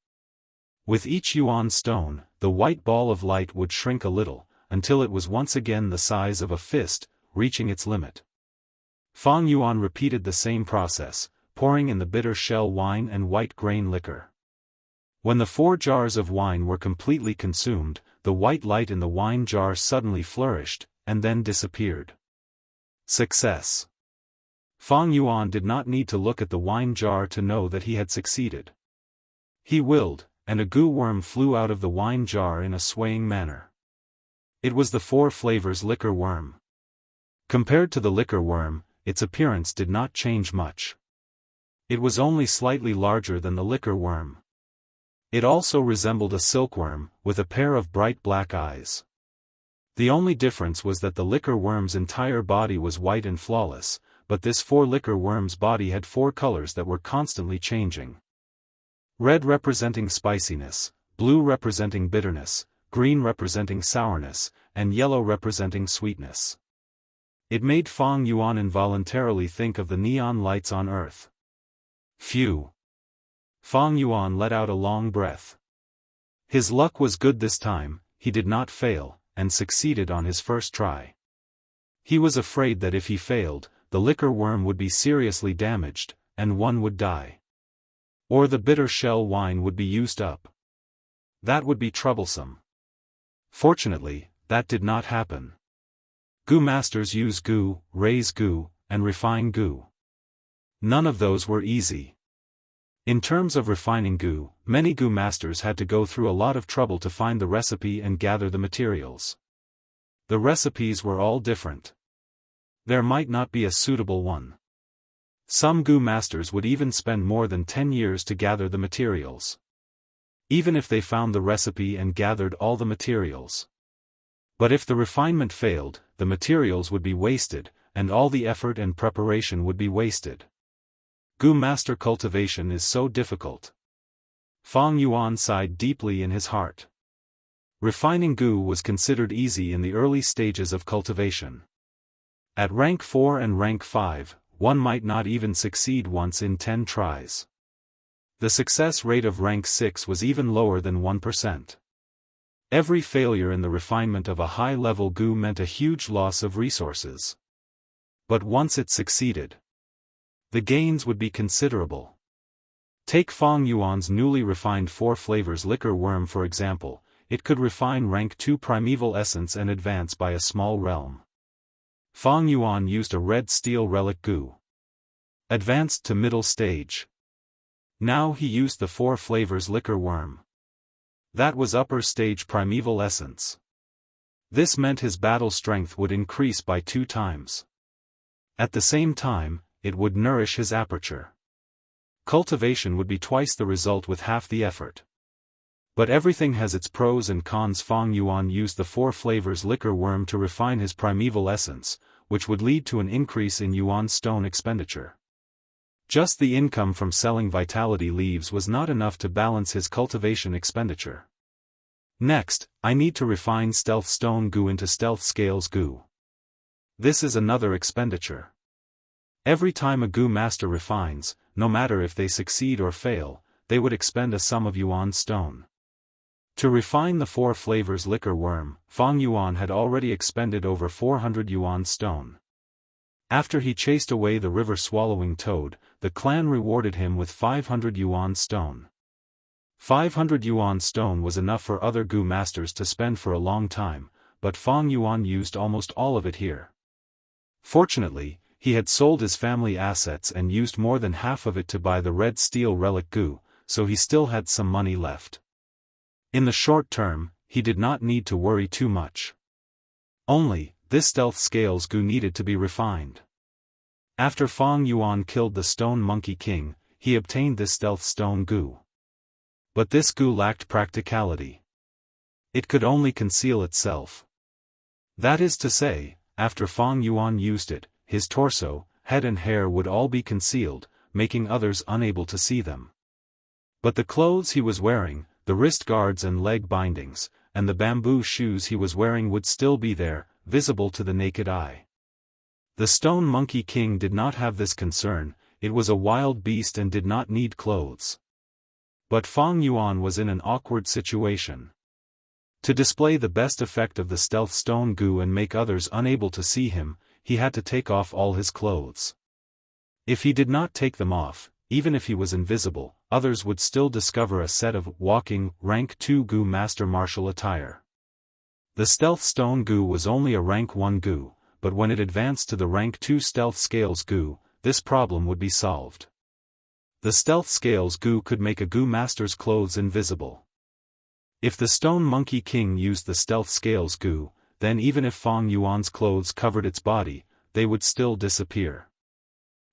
With each Yuan stone, the white ball of light would shrink a little, until it was once again the size of a fist, reaching its limit. Fang Yuan repeated the same process, pouring in the bitter shell wine and white grain liquor. When the 4 jars of wine were completely consumed, the white light in the wine jar suddenly flourished, and then disappeared. Success. Fang Yuan did not need to look at the wine jar to know that he had succeeded. He willed, and a goo worm flew out of the wine jar in a swaying manner. It was the 4 flavors liquor worm. Compared to the liquor worm, its appearance did not change much. It was only slightly larger than the liquor worm. It also resembled a silkworm, with a pair of bright black eyes. The only difference was that the liquor worm's entire body was white and flawless, but this 4 liquor worm's body had 4 colors that were constantly changing. Red representing spiciness, blue representing bitterness, green representing sourness, and yellow representing sweetness. It made Fang Yuan involuntarily think of the neon lights on Earth. Phew! Fang Yuan let out a long breath. His luck was good this time, he did not fail, and succeeded on his first try. He was afraid that if he failed, the liquor worm would be seriously damaged, and one would die. Or the bitter shell wine would be used up. That would be troublesome. Fortunately, that did not happen. Goo masters use goo, raise goo, and refine goo. None of those were easy. In terms of refining goo, many goo masters had to go through a lot of trouble to find the recipe and gather the materials. The recipes were all different. There might not be a suitable one. Some goo masters would even spend more than 10 years to gather the materials. Even if they found the recipe and gathered all the materials. But if the refinement failed, the materials would be wasted, and all the effort and preparation would be wasted. Goo master cultivation is so difficult. Fang Yuan sighed deeply in his heart. Refining goo was considered easy in the early stages of cultivation. At rank 4 and rank 5, one might not even succeed once in 10 tries. The success rate of rank 6 was even lower than 1%. Every failure in the refinement of a high-level gu meant a huge loss of resources. But once it succeeded, the gains would be considerable. Take Fong Yuan's newly refined 4 flavors liquor worm for example. It could refine rank 2 primeval essence and advance by a small realm. Fong Yuan used a red steel relic gu. Advanced to middle stage. Now he used the 4 flavors liquor worm. That was upper stage primeval essence. This meant his battle strength would increase by 2 times. At the same time, it would nourish his aperture. Cultivation would be twice the result with half the effort. But everything has its pros and cons. Fong Yuan used the 4 flavors liquor worm to refine his primeval essence, which would lead to an increase in yuan stone expenditure. Just the income from selling vitality leaves was not enough to balance his cultivation expenditure. Next, I need to refine stealth stone gu into stealth scales gu. This is another expenditure. Every time a gu master refines, no matter if they succeed or fail, they would expend a sum of yuan stone. To refine the 4 flavors liquor worm, Fong Yuan had already expended over 400 yuan stone. After he chased away the river-swallowing toad, the clan rewarded him with 500 yuan stone. 500 yuan stone was enough for other gu masters to spend for a long time, but Fong Yuan used almost all of it here. Fortunately, he had sold his family assets and used more than half of it to buy the red steel relic gu, so he still had some money left. In the short term, he did not need to worry too much. Only, this stealth scales gu needed to be refined. After Fong Yuan killed the Stone Monkey King, he obtained this stealth stone gu. But this gu lacked practicality. It could only conceal itself. That is to say, after Fong Yuan used it, his torso, head and hair would all be concealed, making others unable to see them. But the clothes he was wearing, the wrist guards and leg bindings, and the bamboo shoes he was wearing would still be there, visible to the naked eye. The Stone Monkey King did not have this concern, it was a wild beast and did not need clothes. But Fong Yuan was in an awkward situation. To display the best effect of the stealth stone gu and make others unable to see him, he had to take off all his clothes. If he did not take them off, even if he was invisible, others would still discover a set of walking, rank 2 gu master martial attire. The stealth stone gu was only a rank 1 gu, but when it advanced to the rank 2 stealth scales gu, this problem would be solved. The stealth scales gu could make a gu master's clothes invisible. If the Stone Monkey King used the stealth scales gu, then even if Fong Yuan's clothes covered its body, they would still disappear.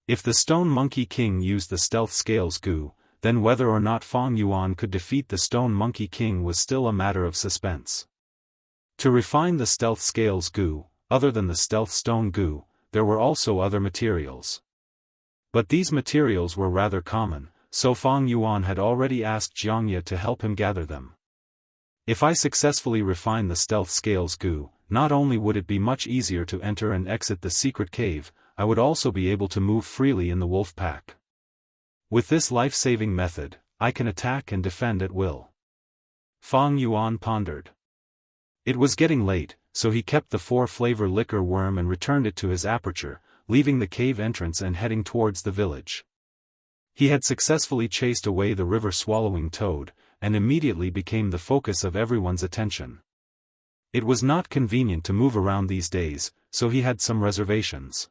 If the Stone Monkey King used the stealth scales gu, then whether or not Fong Yuan could defeat the Stone Monkey King was still a matter of suspense. To refine the stealth scales gu, other than the stealth stone gu, there were also other materials. But these materials were rather common, so Fong Yuan had already asked Xianxia to help him gather them. If I successfully refine the stealth scales gu, not only would it be much easier to enter and exit the secret cave, I would also be able to move freely in the wolf pack. With this life-saving method, I can attack and defend at will. Fong Yuan pondered. It was getting late, so he kept the 4-flavor liquor worm and returned it to his aperture, leaving the cave entrance and heading towards the village. He had successfully chased away the river-swallowing toad, and immediately became the focus of everyone's attention. It was not convenient to move around these days, so he had some reservations.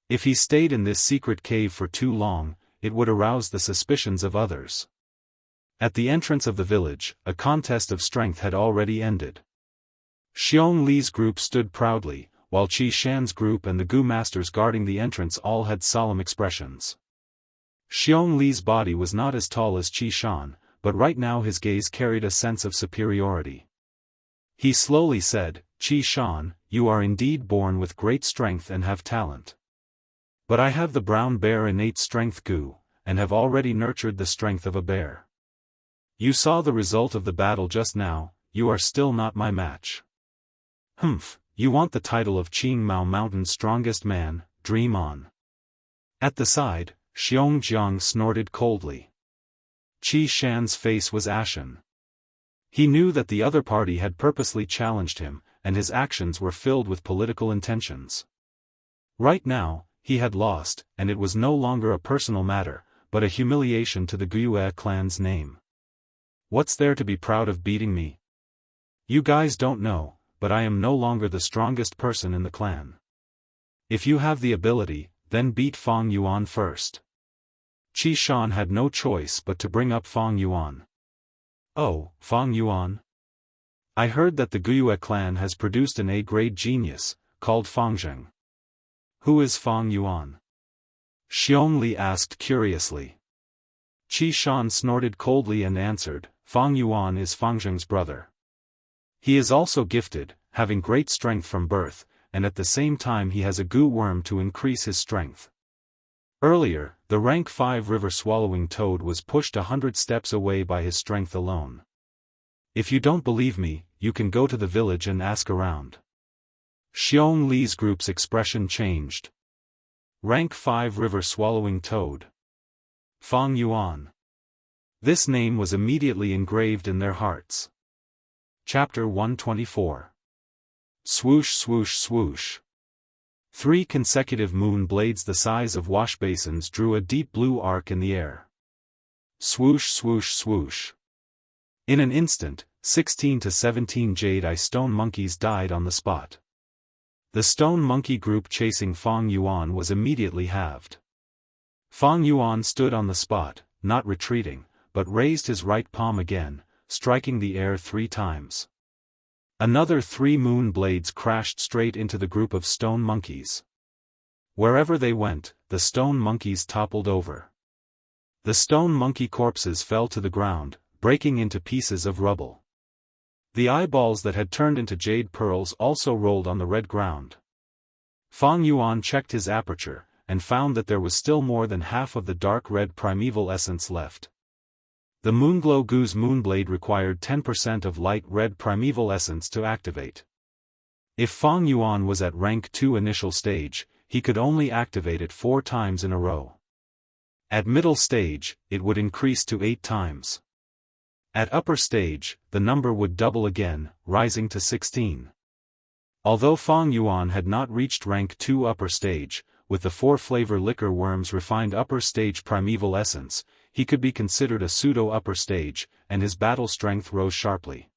If he stayed in this secret cave for too long, it would arouse the suspicions of others. At the entrance of the village, a contest of strength had already ended. Xiong Li's group stood proudly, while Qi Shan's group and the gu masters guarding the entrance all had solemn expressions. Xiong Li's body was not as tall as Qi Shan, but right now his gaze carried a sense of superiority. He slowly said, "Qi Shan, you are indeed born with great strength and have talent. But I have the brown bear innate strength gu, and have already nurtured the strength of a bear. You saw the result of the battle just now, you are still not my match. Humph, you want the title of Qingmao Mountain's strongest man, dream on." At the side, Xiong Jiang snorted coldly. Qi Shan's face was ashen. He knew that the other party had purposely challenged him, and his actions were filled with political intentions. Right now, he had lost, and it was no longer a personal matter, but a humiliation to the Guiyue clan's name. What's there to be proud of beating me? You guys don't know, but I am no longer the strongest person in the clan. If you have the ability, then beat Fang Yuan first. Qi Shan had no choice but to bring up Fang Yuan. Oh, Fang Yuan? I heard that the Guiyue clan has produced an A-grade genius, called Fang Zheng. Who is Fang Yuan? Xiong Li asked curiously. Qi Shan snorted coldly and answered, Fang Yuan is Fang Zheng's brother. He is also gifted, having great strength from birth, and at the same time he has a goo worm to increase his strength. Earlier, the rank 5 river-swallowing toad was pushed 100 steps away by his strength alone. If you don't believe me, you can go to the village and ask around. Xiong Li's group's expression changed. Rank 5 river-swallowing toad. Fang Yuan. This name was immediately engraved in their hearts. Chapter 124. Swoosh swoosh swoosh. 3 consecutive moon blades the size of washbasins drew a deep blue arc in the air. Swoosh swoosh swoosh. In an instant, 16 to 17 jade-eye stone monkeys died on the spot. The stone monkey group chasing Fang Yuan was immediately halved. Fang Yuan stood on the spot, not retreating, but raised his right palm again, striking the air 3 times. Another 3 moon blades crashed straight into the group of stone monkeys. Wherever they went, the stone monkeys toppled over. The stone monkey corpses fell to the ground, breaking into pieces of rubble. The eyeballs that had turned into jade pearls also rolled on the red ground. Fang Yuan checked his aperture, and found that there was still more than half of the dark red primeval essence left. The Moonglow Goo's Moonblade required 10% of light red primeval essence to activate. If Fang Yuan was at rank 2 initial stage, he could only activate it 4 times in a row. At middle stage, it would increase to 8 times. At upper stage, the number would double again, rising to 16. Although Fang Yuan had not reached rank 2 upper stage, with the 4-flavor liquor worm's refined upper stage primeval essence, he could be considered a pseudo-upper stage, and his battle strength rose sharply.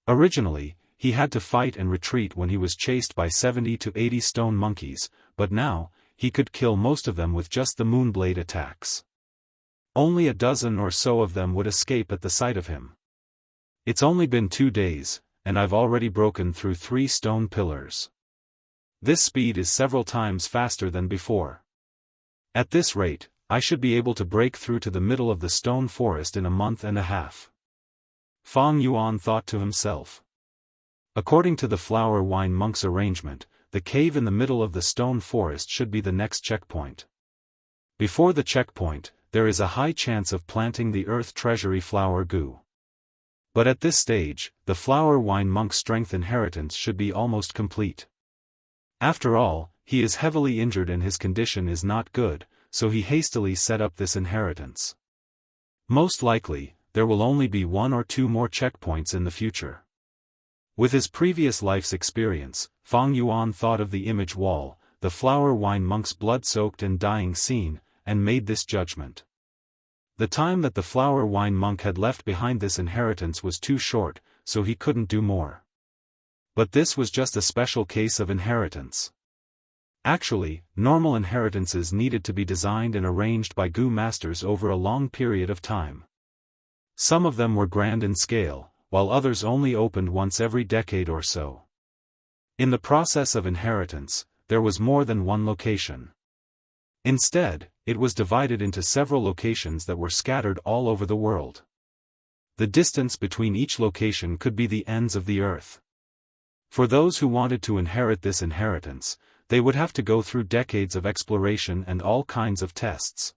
Originally, he had to fight and retreat when he was chased by 70 to 80 stone monkeys, but now, he could kill most of them with just the Moonblade attacks. Only a dozen or so of them would escape at the sight of him. It's only been 2 days, and I've already broken through 3 stone pillars. This speed is several times faster than before. At this rate, I should be able to break through to the middle of the stone forest in a month and a half. Fang Yuan thought to himself. According to the flower wine monk's arrangement, the cave in the middle of the stone forest should be the next checkpoint. Before the checkpoint, there is a high chance of planting the earth treasury flower goo. But at this stage, the flower wine monk's strength inheritance should be almost complete. After all, he is heavily injured and his condition is not good, so he hastily set up this inheritance. Most likely, there will only be 1 or 2 more checkpoints in the future. With his previous life's experience, Fang Yuan thought of the image wall, the flower wine monk's blood-soaked and dying scene, and made this judgment. The time that the flower wine monk had left behind this inheritance was too short, so he couldn't do more. But this was just a special case of inheritance. Actually, normal inheritances needed to be designed and arranged by goo masters over a long period of time. Some of them were grand in scale, while others only opened once every decade or so. In the process of inheritance, there was more than one location. Instead, it was divided into several locations that were scattered all over the world. The distance between each location could be the ends of the earth. For those who wanted to inherit this inheritance, they would have to go through decades of exploration and all kinds of tests.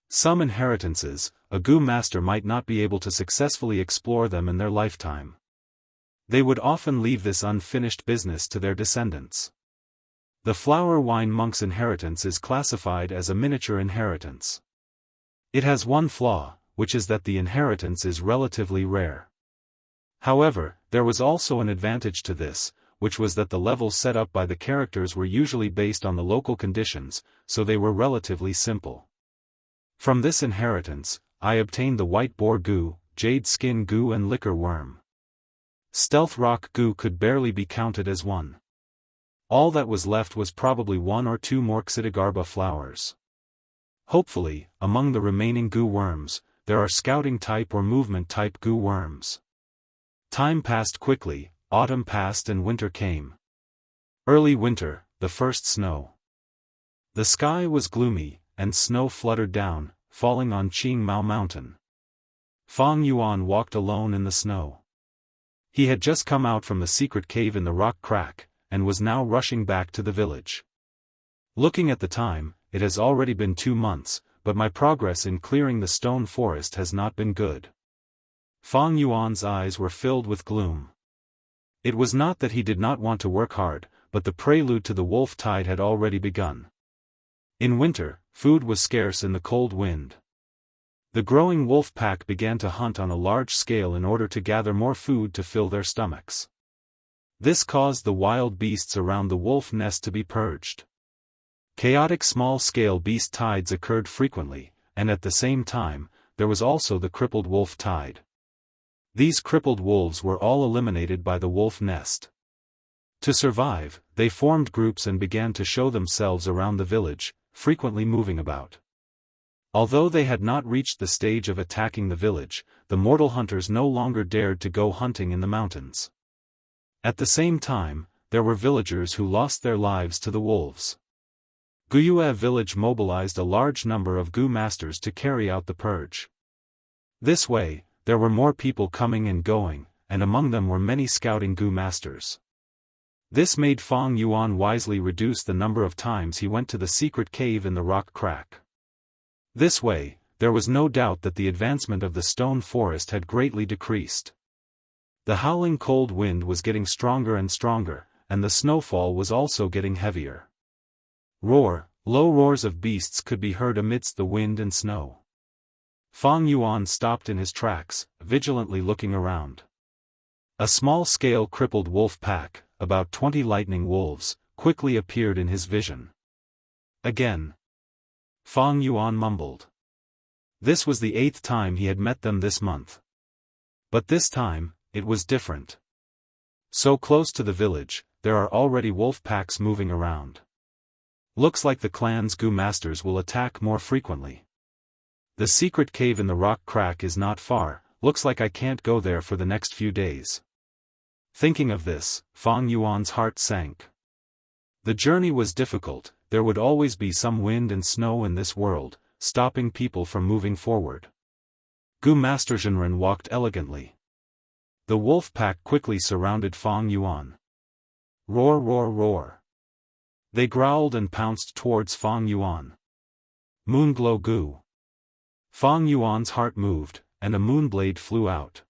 Some inheritances, a goo master might not be able to successfully explore them in their lifetime. They would often leave this unfinished business to their descendants. The flower wine monk's inheritance is classified as a miniature inheritance. It has one flaw: which is that the inheritance is relatively rare. However, there was also an advantage to this, which was that the levels set up by the characters were usually based on the local conditions, so they were relatively simple. From this inheritance, I obtained the white boar goo, jade skin goo and liquor worm. Stealth rock goo could barely be counted as one. All that was left was probably one or two more Xidigarba flowers. Hopefully, among the remaining goo worms, there are scouting type or movement type goo worms. Time passed quickly, autumn passed and winter came. Early winter, the first snow. The sky was gloomy, and snow fluttered down, falling on Qingmao Mountain. Fang Yuan walked alone in the snow. He had just come out from the secret cave in the rock crack, and was now rushing back to the village. Looking at the time, it has already been 2 months, but my progress in clearing the stone forest has not been good. Fang Yuan's eyes were filled with gloom. It was not that he did not want to work hard, but the prelude to the wolf tide had already begun. In winter, food was scarce in the cold wind. The growing wolf pack began to hunt on a large scale in order to gather more food to fill their stomachs. This caused the wild beasts around the wolf nest to be purged. Chaotic small-scale beast tides occurred frequently, and at the same time, there was also the crippled wolf tide. These crippled wolves were all eliminated by the wolf nest. To survive, they formed groups and began to show themselves around the village, frequently moving about. Although they had not reached the stage of attacking the village, the mortal hunters no longer dared to go hunting in the mountains. At the same time, there were villagers who lost their lives to the wolves. Guyue village mobilized a large number of Gu masters to carry out the purge. This way, there were more people coming and going, and among them were many scouting Gu masters. This made Fang Yuan wisely reduce the number of times he went to the secret cave in the rock crack. This way, there was no doubt that the advancement of the stone forest had greatly decreased. The howling cold wind was getting stronger and stronger, and the snowfall was also getting heavier. Low roars of beasts could be heard amidst the wind and snow. Fang Yuan stopped in his tracks, vigilantly looking around. A small-scale crippled wolf pack, about 20 lightning wolves, quickly appeared in his vision. Again. Fang Yuan mumbled. This was the 8th time he had met them this month. But this time, it was different. So close to the village, there are already wolf packs moving around. Looks like the clan's Gu masters will attack more frequently. The secret cave in the rock crack is not far, looks like I can't go there for the next few days. Thinking of this, Fang Yuan's heart sank. The journey was difficult, there would always be some wind and snow in this world, stopping people from moving forward. Gu Master Zhenren walked elegantly. The wolf pack quickly surrounded Fang Yuan. Roar, roar, roar. They growled and pounced towards Fang Yuan. Moonglow Gu. Fang Yuan's heart moved, and a moonblade flew out.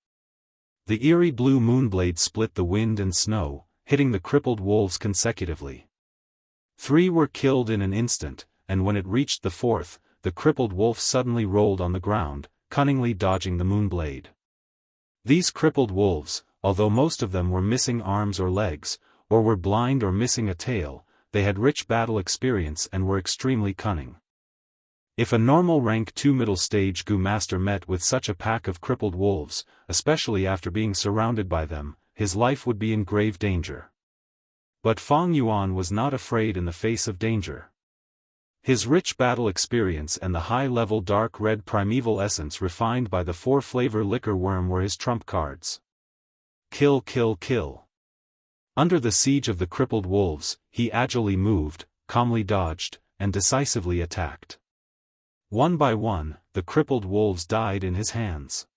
The eerie blue moonblade split the wind and snow, hitting the crippled wolves consecutively. 3 were killed in an instant, and when it reached the 4th, the crippled wolf suddenly rolled on the ground, cunningly dodging the moonblade. These crippled wolves, although most of them were missing arms or legs, or were blind or missing a tail, they had rich battle experience and were extremely cunning. If a normal rank 2 middle stage Gu master met with such a pack of crippled wolves, especially after being surrounded by them, his life would be in grave danger. But Fang Yuan was not afraid in the face of danger. His rich battle experience and the high-level dark red primeval essence refined by the 4-flavor liquor worm were his trump cards. Kill, kill, kill. Under the siege of the crippled wolves, he agilely moved, calmly dodged, and decisively attacked. One by one, the crippled wolves died in his hands.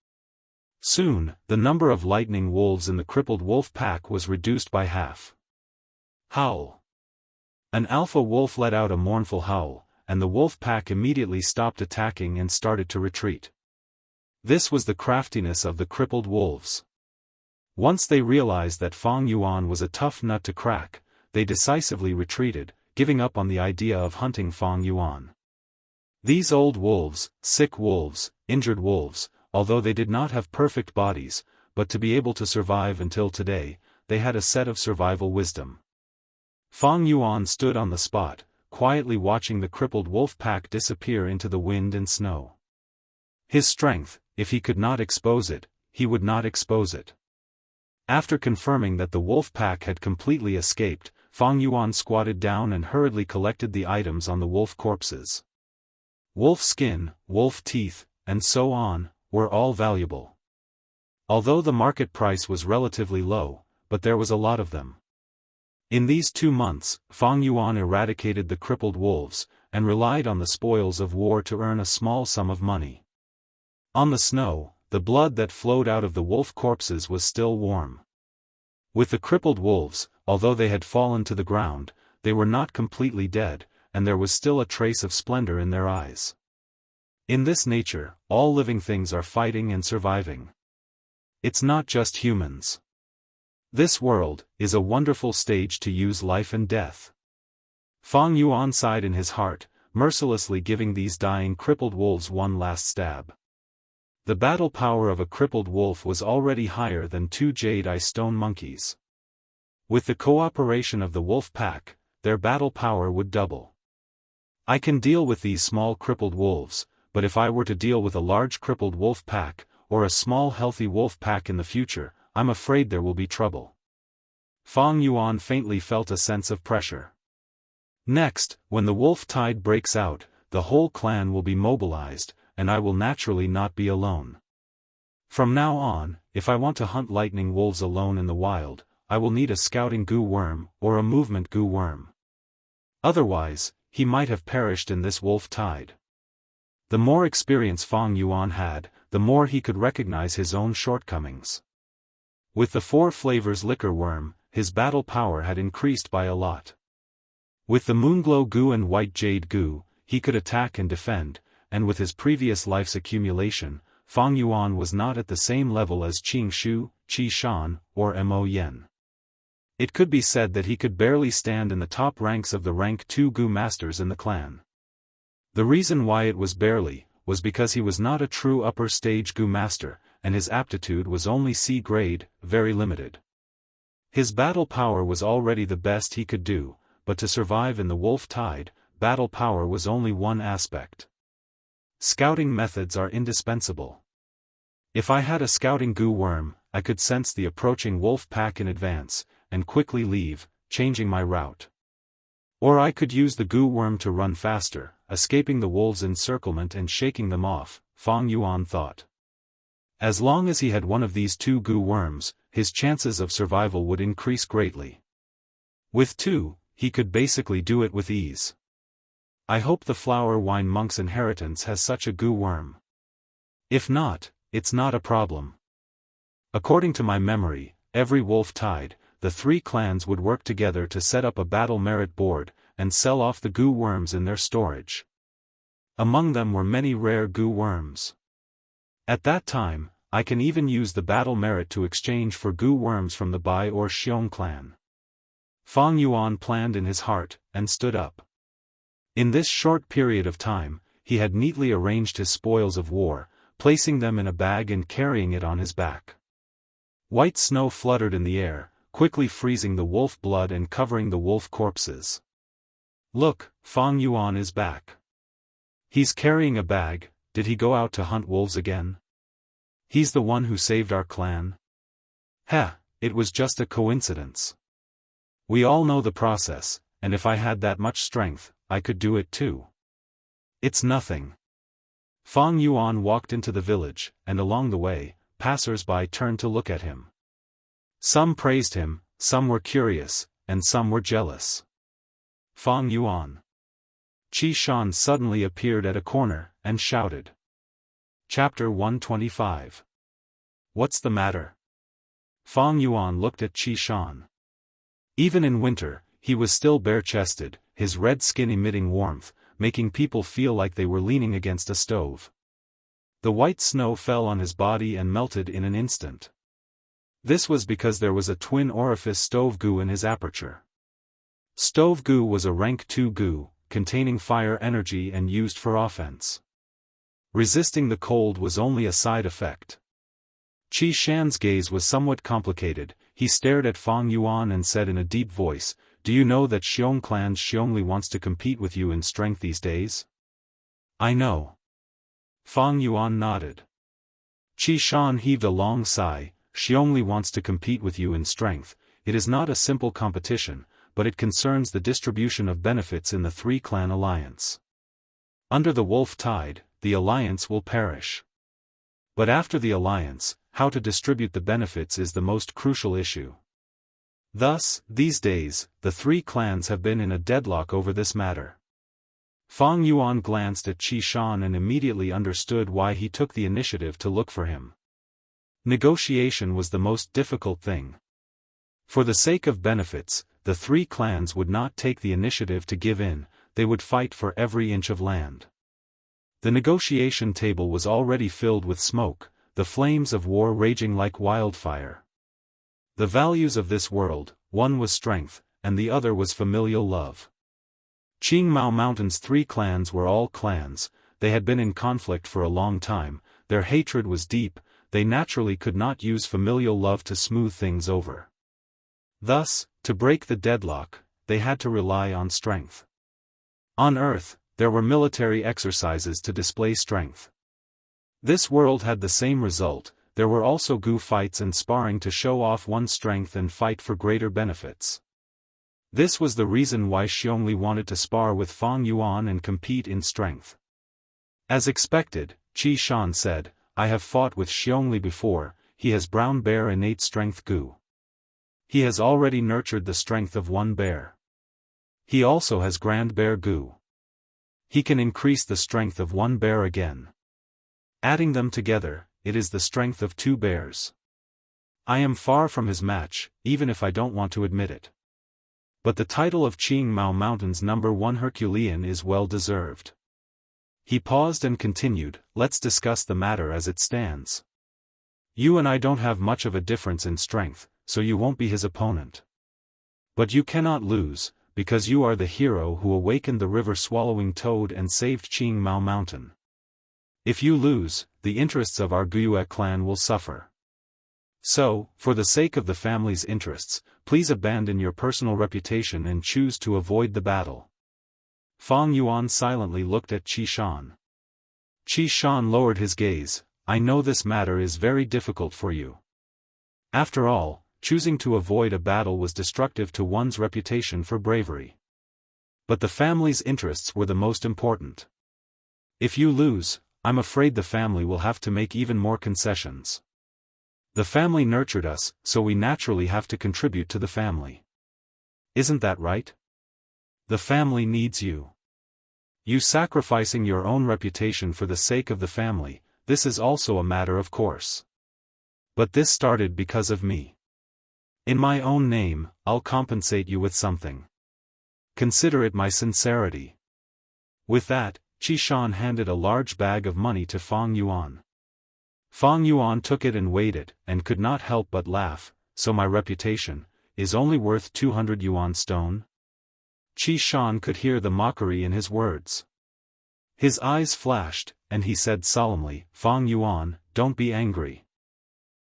Soon, the number of lightning wolves in the crippled wolf pack was reduced by half. Howl. An alpha wolf let out a mournful howl, and the wolf pack immediately stopped attacking and started to retreat. This was the craftiness of the crippled wolves. Once they realized that Fang Yuan was a tough nut to crack, they decisively retreated, giving up on the idea of hunting Fang Yuan. These old wolves, sick wolves, injured wolves, although they did not have perfect bodies, but to be able to survive until today, they had a set of survival wisdom. Fang Yuan stood on the spot, quietly watching the crippled wolf pack disappear into the wind and snow. His strength, if he could not expose it, he would not expose it. After confirming that the wolf pack had completely escaped, Fang Yuan squatted down and hurriedly collected the items on the wolf corpses. Wolf skin, wolf teeth, and so on, were all valuable. Although the market price was relatively low, but there was a lot of them. In these 2 months, Fang Yuan eradicated the crippled wolves, and relied on the spoils of war to earn a small sum of money. On the snow, the blood that flowed out of the wolf corpses was still warm. With the crippled wolves, although they had fallen to the ground, they were not completely dead, and there was still a trace of splendor in their eyes. In this nature, all living things are fighting and surviving. It's not just humans. This world is a wonderful stage to use life and death. Fang Yuan sighed in his heart, mercilessly giving these dying crippled wolves one last stab. The battle power of a crippled wolf was already higher than 2 jade eye stone monkeys. With the cooperation of the wolf pack, their battle power would double. I can deal with these small crippled wolves, but if I were to deal with a large crippled wolf pack, or a small healthy wolf pack in the future, I'm afraid there will be trouble. Fang Yuan faintly felt a sense of pressure. Next, when the wolf tide breaks out, the whole clan will be mobilized, and I will naturally not be alone. From now on, if I want to hunt lightning wolves alone in the wild, I will need a scouting goo worm, or a movement goo worm. Otherwise, he might have perished in this wolf tide. The more experience Fang Yuan had, the more he could recognize his own shortcomings. With the 4 flavors liquor worm, his battle power had increased by a lot. With the moonglow goo and white jade goo, he could attack and defend, and with his previous life's accumulation, Fang Yuan was not at the same level as Qing Shu, Qi Shan, or Mo Yen. It could be said that he could barely stand in the top ranks of the rank 2 goo masters in the clan. The reason why it was barely, was because he was not a true upper stage goo master, and his aptitude was only C grade, very limited. His battle power was already the best he could do, but to survive in the wolf tide, battle power was only one aspect. Scouting methods are indispensable. If I had a scouting goo worm, I could sense the approaching wolf pack in advance, and quickly leave, changing my route. Or I could use the goo worm to run faster, escaping the wolves' encirclement and shaking them off, Fang Yuan thought. As long as he had one of these 2 goo worms, his chances of survival would increase greatly. With 2, he could basically do it with ease. I hope the Flower Wine Monk's inheritance has such a goo worm. If not, it's not a problem. According to my memory, every wolf tide, the 3 clans would work together to set up a battle merit board, and sell off the goo worms in their storage. Among them were many rare goo worms. At that time, I can even use the battle merit to exchange for goo worms from the Bai or Xiong clan. Fang Yuan planned in his heart, and stood up. In this short period of time, he had neatly arranged his spoils of war, placing them in a bag and carrying it on his back. White snow fluttered in the air, quickly freezing the wolf blood and covering the wolf corpses. Look, Fang Yuan is back. He's carrying a bag. Did he go out to hunt wolves again? He's the one who saved our clan? Heh, it was just a coincidence. We all know the process, and if I had that much strength, I could do it too. It's nothing. Fang Yuan walked into the village, and along the way, passers-by turned to look at him. Some praised him, some were curious, and some were jealous. Fang Yuan. Qi Shan suddenly appeared at a corner, and shouted. Chapter 125. What's the matter? Fang Yuan looked at Qi Shan. Even in winter, he was still bare-chested, his red skin emitting warmth, making people feel like they were leaning against a stove. The white snow fell on his body and melted in an instant. This was because there was a twin orifice stove goo in his aperture. Stove goo was a rank 2 goo, containing fire energy and used for offense. Resisting the cold was only a side effect. Qi Shan's gaze was somewhat complicated. He stared at Fang Yuan and said in a deep voice, "Do you know that Xiong clan's Xiongli wants to compete with you in strength these days?" "I know." Fang Yuan nodded. Qi Shan heaved a long sigh. "Xiongli wants to compete with you in strength. It is not a simple competition, but it concerns the distribution of benefits in the three-clan alliance. Under the wolf tide, the alliance will perish. But after the alliance, how to distribute the benefits is the most crucial issue. Thus, these days, the three clans have been in a deadlock over this matter." Fang Yuan glanced at Qi Shan and immediately understood why he took the initiative to look for him. Negotiation was the most difficult thing. For the sake of benefits, the three clans would not take the initiative to give in, they would fight for every inch of land. The negotiation table was already filled with smoke, the flames of war raging like wildfire. The values of this world, one was strength, and the other was familial love. Qingmao Mountain's three clans were all clans, they had been in conflict for a long time, their hatred was deep, they naturally could not use familial love to smooth things over. Thus, to break the deadlock, they had to rely on strength. On Earth, there were military exercises to display strength. This world had the same result, there were also gu fights and sparring to show off one's strength and fight for greater benefits. This was the reason why Xiongli wanted to spar with Fang Yuan and compete in strength. As expected, Qi Shan said, "I have fought with Xiongli before, he has brown bear innate strength gu. He has already nurtured the strength of one bear. He also has grand bear gu. He can increase the strength of one bear again. Adding them together, it is the strength of two bears. I am far from his match, even if I don't want to admit it. But the title of Qingmao Mountain's #1 Herculean is well deserved." He paused and continued, "Let's discuss the matter as it stands. You and I don't have much of a difference in strength, so you won't be his opponent. But you cannot lose, because you are the hero who awakened the river-swallowing toad and saved Qingmao Mountain. If you lose, the interests of our Guyue clan will suffer. So, for the sake of the family's interests, please abandon your personal reputation and choose to avoid the battle." Fang Yuan silently looked at Qi Shan. Qi Shan lowered his gaze. "I know this matter is very difficult for you. After all, choosing to avoid a battle was destructive to one's reputation for bravery. But the family's interests were the most important. If you lose, I'm afraid the family will have to make even more concessions. The family nurtured us, so we naturally have to contribute to the family. Isn't that right? The family needs you. You sacrificing your own reputation for the sake of the family, this is also a matter of course. But this started because of me. In my own name, I'll compensate you with something. Consider it my sincerity." With that, Qi Shan handed a large bag of money to Fang Yuan. Fang Yuan took it and weighed it, and could not help but laugh. "So my reputation is only worth 200 yuan stone?" Qi Shan could hear the mockery in his words. His eyes flashed, and he said solemnly, "Fang Yuan, don't be angry.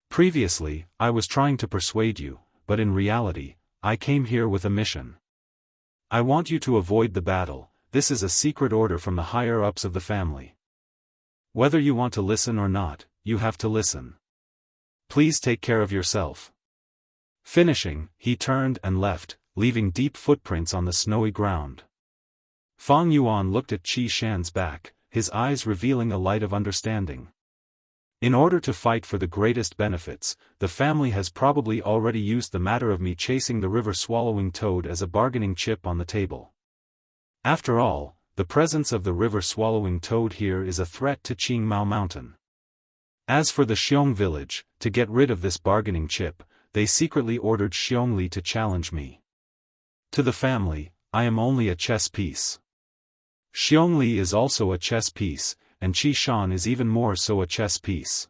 Previously, I was trying to persuade you, but in reality, I came here with a mission. I want you to avoid the battle. This is a secret order from the higher-ups of the family. Whether you want to listen or not, you have to listen. Please take care of yourself." Finishing, he turned and left, leaving deep footprints on the snowy ground. Fang Yuan looked at Qi Shan's back, his eyes revealing a light of understanding. In order to fight for the greatest benefits, the family has probably already used the matter of me chasing the river-swallowing toad as a bargaining chip on the table. After all, the presence of the river-swallowing toad here is a threat to Qingmao Mountain. As for the Xiong village, to get rid of this bargaining chip, they secretly ordered Xiongli to challenge me. To the family, I am only a chess piece. Xiongli is also a chess piece, and Qi Shan is even more so a chess piece.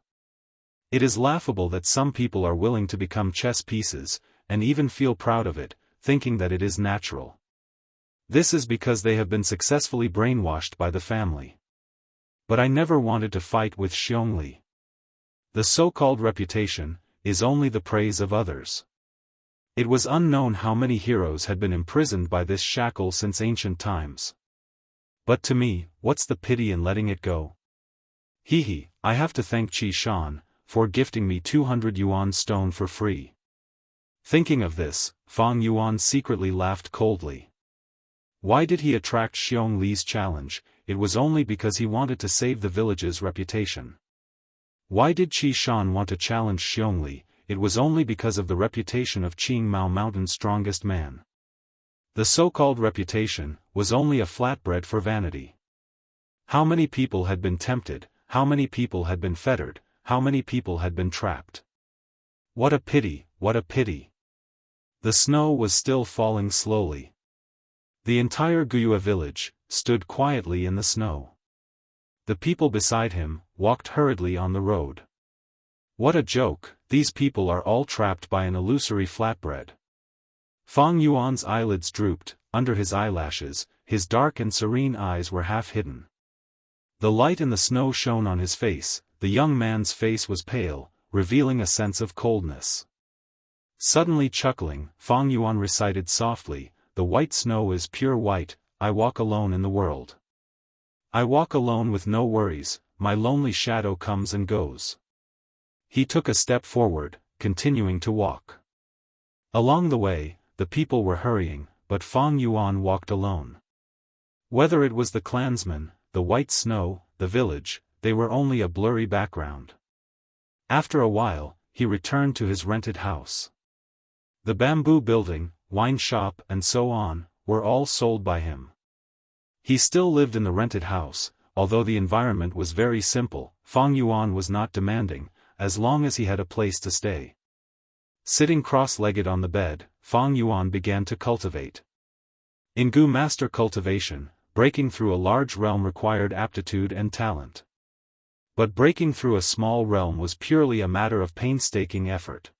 It is laughable that some people are willing to become chess pieces, and even feel proud of it, thinking that it is natural. This is because they have been successfully brainwashed by the family. But I never wanted to fight with Xiongli. The so-called reputation is only the praise of others. It was unknown how many heroes had been imprisoned by this shackle since ancient times. But to me, what's the pity in letting it go? Hehe, I have to thank Qi Shan for gifting me 200 yuan stone for free. Thinking of this, Fang Yuan secretly laughed coldly. Why did he attract Xiong Li's challenge? It was only because he wanted to save the village's reputation. Why did Qi Shan want to challenge Xiong Li? It was only because of the reputation of Qing Mao Mountain's strongest man. The so-called reputation was only a flatbread for vanity. How many people had been tempted, how many people had been fettered, how many people had been trapped. What a pity, what a pity. The snow was still falling slowly. The entire Guyue village stood quietly in the snow. The people beside him walked hurriedly on the road. What a joke, these people are all trapped by an illusory flatbread. Fang Yuan's eyelids drooped, under his eyelashes, his dark and serene eyes were half hidden. The light in the snow shone on his face, the young man's face was pale, revealing a sense of coldness. Suddenly chuckling, Fang Yuan recited softly, "The white snow is pure white, I walk alone in the world. I walk alone with no worries, my lonely shadow comes and goes." He took a step forward, continuing to walk. Along the way, the people were hurrying, but Fang Yuan walked alone. Whether it was the clansmen, the white snow, the village, they were only a blurry background. After a while, he returned to his rented house. The bamboo building, wine shop and so on, were all sold by him. He still lived in the rented house, although the environment was very simple. Fang Yuan was not demanding, as long as he had a place to stay. Sitting cross-legged on the bed, Fang Yuan began to cultivate. In Gu Master Cultivation, breaking through a large realm required aptitude and talent. But breaking through a small realm was purely a matter of painstaking effort.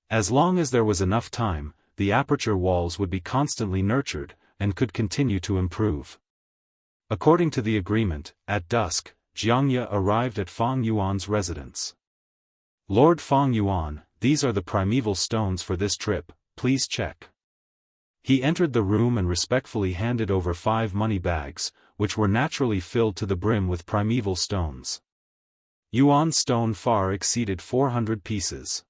As long as there was enough time, the aperture walls would be constantly nurtured, and could continue to improve. According to the agreement, at dusk, Jianghu arrived at Fang Yuan's residence. "Lord Fang Yuan, these are the primeval stones for this trip, please check." He entered the room and respectfully handed over 5 money bags, which were naturally filled to the brim with primeval stones. Yuan stone far exceeded 400 pieces.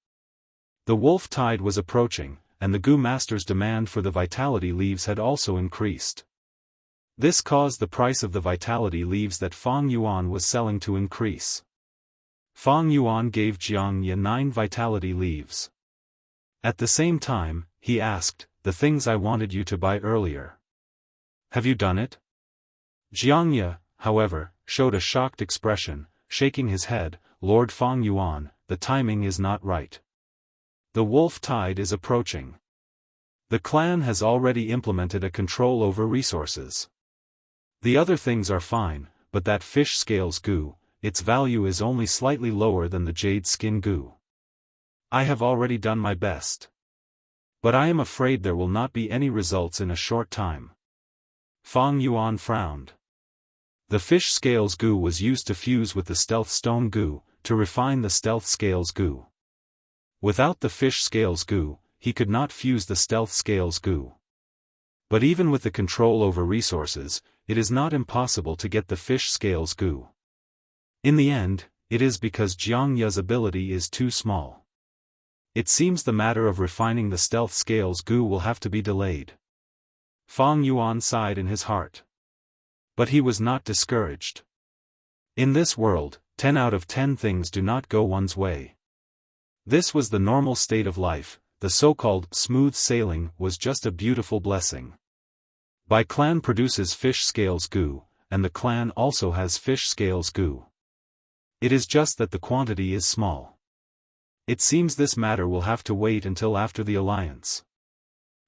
The wolf tide was approaching, and the Gu Master's demand for the vitality leaves had also increased. This caused the price of the vitality leaves that Fang Yuan was selling to increase. Fang Yuan gave Jianghu 9 vitality leaves. At the same time, he asked, "The things I wanted you to buy earlier. Have you done it?" Jianghu, however, showed a shocked expression, shaking his head. "Lord Fang Yuan, the timing is not right. The wolf tide is approaching. The clan has already implemented a control over resources. The other things are fine, but that fish scales goo, its value is only slightly lower than the jade skin goo. I have already done my best. But I am afraid there will not be any results in a short time." Fang Yuan frowned. The fish scales goo was used to fuse with the stealth stone goo, to refine the stealth scales goo. Without the fish scales goo, he could not fuse the stealth scales goo. But even with the control over resources, it is not impossible to get the fish scales goo. In the end, it is because Jianghu's ability is too small. It seems the matter of refining the stealth scales goo will have to be delayed. Fang Yuan sighed in his heart. But he was not discouraged. In this world, 10 out of 10 things do not go one's way. This was the normal state of life. The so-called smooth sailing was just a beautiful blessing. Bai clan produces fish scales goo, and the clan also has fish scales goo. It is just that the quantity is small. It seems this matter will have to wait until after the alliance.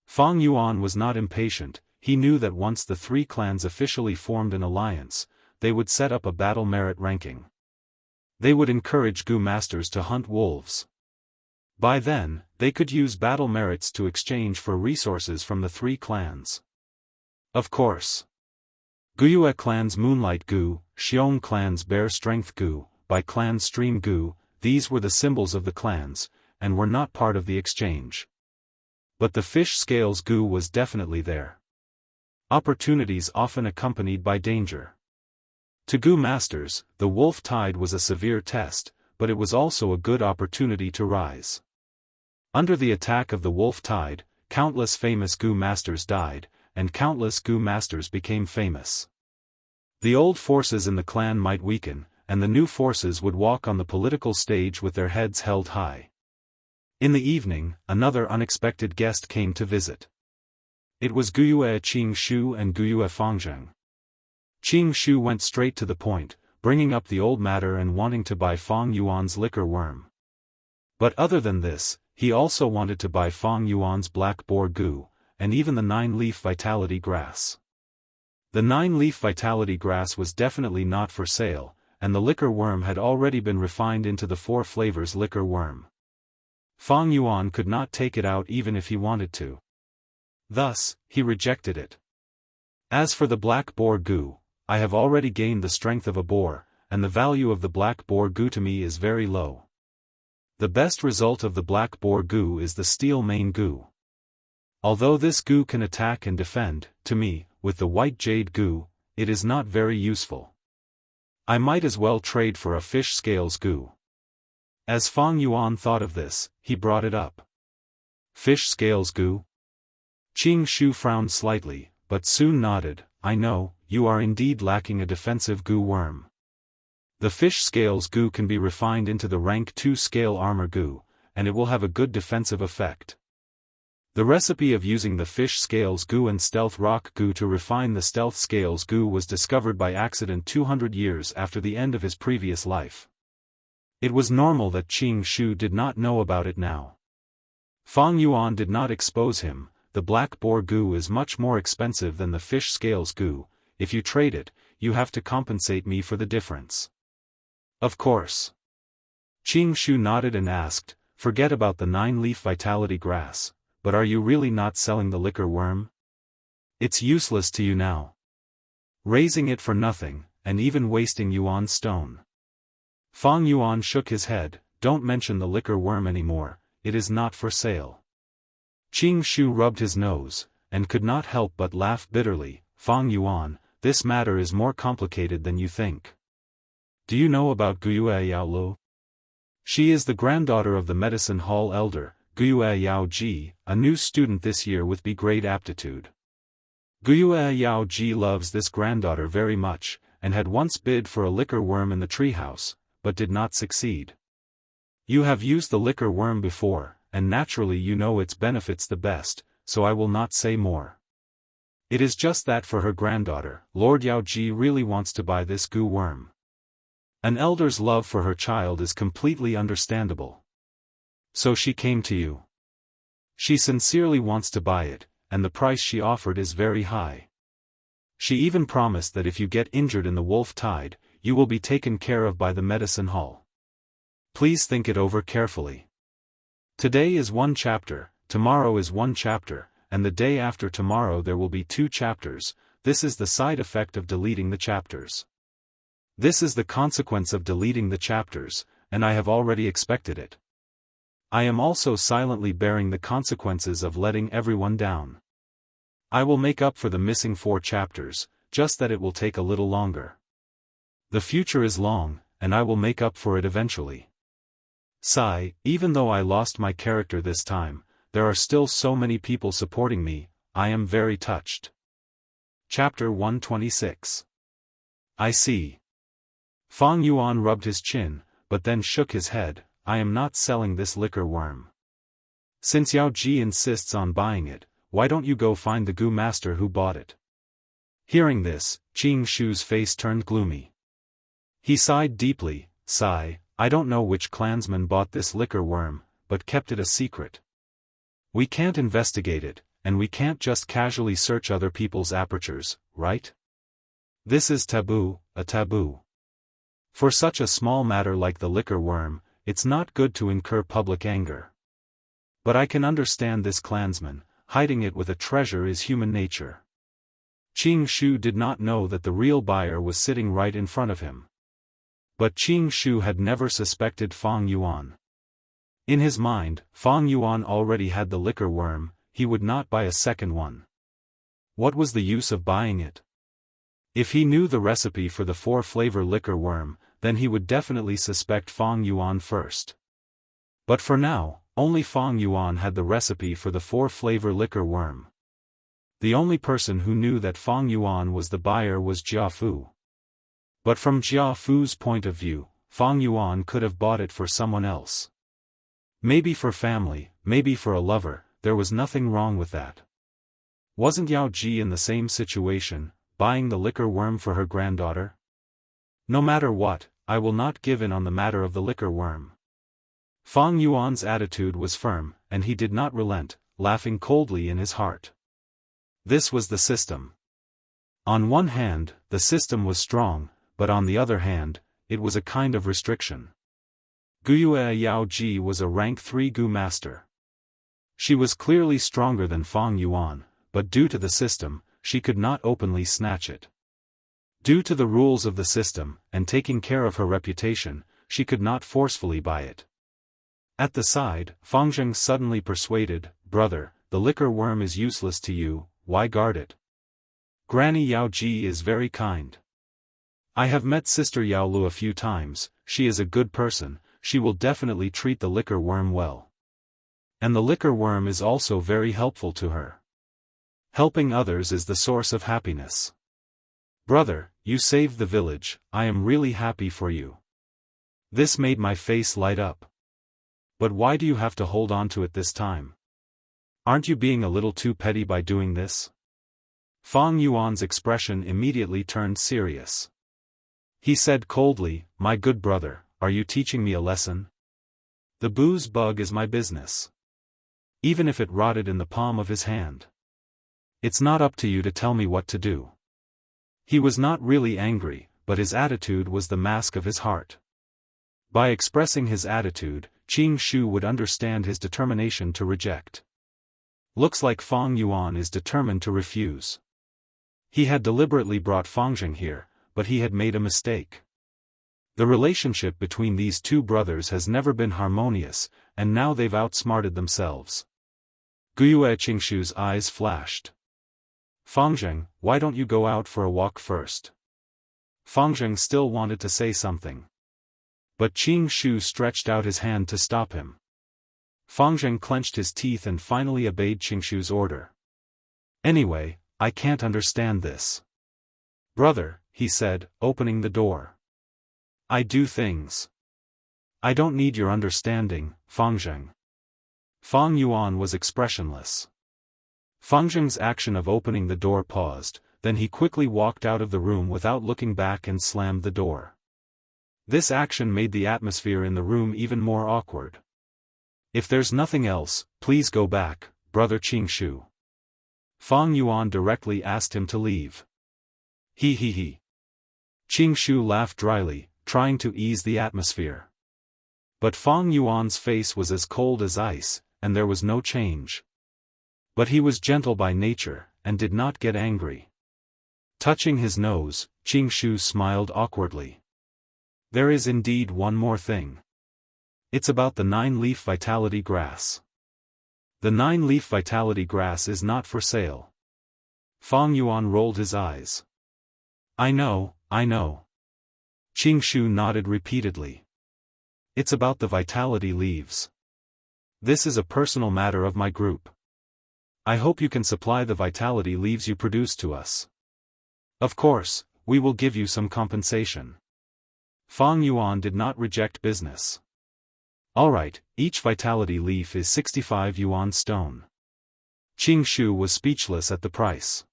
Fang Yuan was not impatient. He knew that once the 3 clans officially formed an alliance, they would set up a battle merit ranking. They would encourage Gu masters to hunt wolves. By then, they could use battle merits to exchange for resources from the 3 clans. Of course. Guyue clan's Moonlight Gu, Xiong clan's Bear Strength Gu, Bai clan's Stream Gu, these were the symbols of the clans, and were not part of the exchange. But the fish scales Gu was definitely there. Opportunities often accompanied by danger. To Gu masters, the wolf tide was a severe test, but it was also a good opportunity to rise. Under the attack of the wolf tide, countless famous Gu masters died, and countless Gu masters became famous. The old forces in the clan might weaken, and the new forces would walk on the political stage with their heads held high. In the evening, another unexpected guest came to visit. It was Guyue Qingshu and Guyue Fangzheng. Qingshu went straight to the point, bringing up the old matter and wanting to buy Fang Yuan's liquor worm. But other than this, he also wanted to buy Fang Yuan's black boar Gu, and even the 9-leaf vitality grass. The 9-leaf vitality grass was definitely not for sale, and the liquor worm had already been refined into the 4 flavors liquor worm. Fang Yuan could not take it out even if he wanted to. Thus, he rejected it. As for the black boar Gu, I have already gained the strength of a boar, and the value of the black boar Gu to me is very low. The best result of the black boar Gu is the steel mane Gu. Although this Gu can attack and defend, to me, with the white jade Gu, it is not very useful. I might as well trade for a fish scales Gu. As Fang Yuan thought of this, he brought it up. Fish scales Gu? Qingshu frowned slightly, but soon nodded. I know, you are indeed lacking a defensive Gu worm. The fish scales Gu can be refined into the rank 2 scale armor Gu, and it will have a good defensive effect. The recipe of using the fish scales Gu and stealth rock Gu to refine the stealth scales Gu was discovered by accident 200 years after the end of his previous life. It was normal that Qingshu did not know about it now. Fang Yuan did not expose him. The black boar Gu is much more expensive than the fish scales Gu. If you trade it, you have to compensate me for the difference. Of course. Qingshu nodded and asked, forget about the 9-leaf vitality grass, but are you really not selling the liquor worm? It's useless to you now. Raising it for nothing, and even wasting Yuan's stone. Fang Yuan shook his head, don't mention the liquor worm anymore, it is not for sale. Qingshu rubbed his nose, and could not help but laugh bitterly. Fang Yuan, this matter is more complicated than you think. Do you know about Guyue Yaolu? She is the granddaughter of the medicine hall elder, Guyue Yaoji, a new student this year with great aptitude. Guyue Yaoji loves this granddaughter very much, and had once bid for a liquor worm in the treehouse, but did not succeed. You have used the liquor worm before, and naturally you know its benefits the best, so I will not say more. It is just that for her granddaughter, Lord Yaoji really wants to buy this Gu worm. An elder's love for her child is completely understandable. So she came to you. She sincerely wants to buy it, and the price she offered is very high. She even promised that if you get injured in the wolf tide, you will be taken care of by the medicine hall. Please think it over carefully. Today is 1 chapter, tomorrow is 1 chapter, and the day after tomorrow there will be 2 chapters. This is the side effect of deleting the chapters. This is the consequence of deleting the chapters, and I have already expected it. I am also silently bearing the consequences of letting everyone down. I will make up for the missing 4 chapters, just that it will take a little longer. The future is long, and I will make up for it eventually. Sigh, even though I lost my character this time, there are still so many people supporting me, I am very touched. Chapter 126. I see. Fang Yuan rubbed his chin, but then shook his head. I am not selling this liquor worm. Since Yao Ji insists on buying it, why don't you go find the Gu master who bought it? Hearing this, Qingshu's face turned gloomy. He sighed deeply. Sigh, I don't know which clansman bought this liquor worm, but kept it a secret. We can't investigate it, and we can't just casually search other people's apertures, right? This is taboo, a taboo. For such a small matter like the liquor worm, it's not good to incur public anger. But I can understand this clansman, hiding it with a treasure is human nature. Qing Shu did not know that the real buyer was sitting right in front of him. But Qing Shu had never suspected Fang Yuan. In his mind, Fang Yuan already had the liquor worm, he would not buy a second one. What was the use of buying it? If he knew the recipe for the 4-flavor liquor worm, then he would definitely suspect Fang Yuan first. But for now, only Fang Yuan had the recipe for the 4-flavor liquor worm. The only person who knew that Fang Yuan was the buyer was Jia Fu. But from Jia Fu's point of view, Fang Yuan could have bought it for someone else. Maybe for family, maybe for a lover, there was nothing wrong with that. Wasn't Yao Ji in the same situation, buying the liquor worm for her granddaughter? No matter what, I will not give in on the matter of the liquor worm. Fang Yuan's attitude was firm, and he did not relent, laughing coldly in his heart. This was the system. On one hand, the system was strong, but on the other hand, it was a kind of restriction. Guyue Yao Ji was a rank 3 Gu master. She was clearly stronger than Fang Yuan, but due to the system, she could not openly snatch it. Due to the rules of the system, and taking care of her reputation, she could not forcefully buy it. At the side, Fang Zheng suddenly persuaded, "Brother, the liquor worm is useless to you, why guard it? Granny Yao Ji is very kind. I have met Sister Yao Lu a few times, she is a good person, she will definitely treat the liquor worm well. And the liquor worm is also very helpful to her. Helping others is the source of happiness. Brother, you saved the village, I am really happy for you." This made my face light up. But why do you have to hold on to it this time? Aren't you being a little too petty by doing this? Fang Yuan's expression immediately turned serious. He said coldly, "My good brother, are you teaching me a lesson? The booze bug is my business. Even if it rotted in the palm of his hand. It's not up to you to tell me what to do." He was not really angry, but his attitude was the mask of his heart. By expressing his attitude, Qing Shu would understand his determination to reject. Looks like Fang Yuan is determined to refuse. He had deliberately brought Fang Zheng here, but he had made a mistake. The relationship between these two brothers has never been harmonious, and now they've outsmarted themselves. Guyue Qingshu's eyes flashed. "Fang Zheng, why don't you go out for a walk first?" Fang Zheng still wanted to say something. But Qing Shu stretched out his hand to stop him. Fang Zheng clenched his teeth and finally obeyed Qingshu's order. "Anyway, I can't understand this. Brother," he said, opening the door. "I do things. I don't need your understanding, Fang Zheng." Fang Yuan was expressionless. Fang Zheng's action of opening the door paused, then he quickly walked out of the room without looking back and slammed the door. This action made the atmosphere in the room even more awkward. "If there's nothing else, please go back, brother Qing Shu." Fang Yuan directly asked him to leave. He. Qing Shu laughed dryly, trying to ease the atmosphere. But Fang Yuan's face was as cold as ice, and there was no change. But he was gentle by nature, and did not get angry. Touching his nose, Qing Shu smiled awkwardly. "There is indeed one more thing. It's about the 9-leaf vitality grass. The 9-leaf vitality grass is not for sale." Fang Yuan rolled his eyes. I know. Qing Shu nodded repeatedly. "It's about the vitality leaves. This is a personal matter of my group. I hope you can supply the vitality leaves you produce to us. Of course, we will give you some compensation." Fang Yuan did not reject business. "Alright, each vitality leaf is 65 yuan stone." Qing Shu was speechless at the price.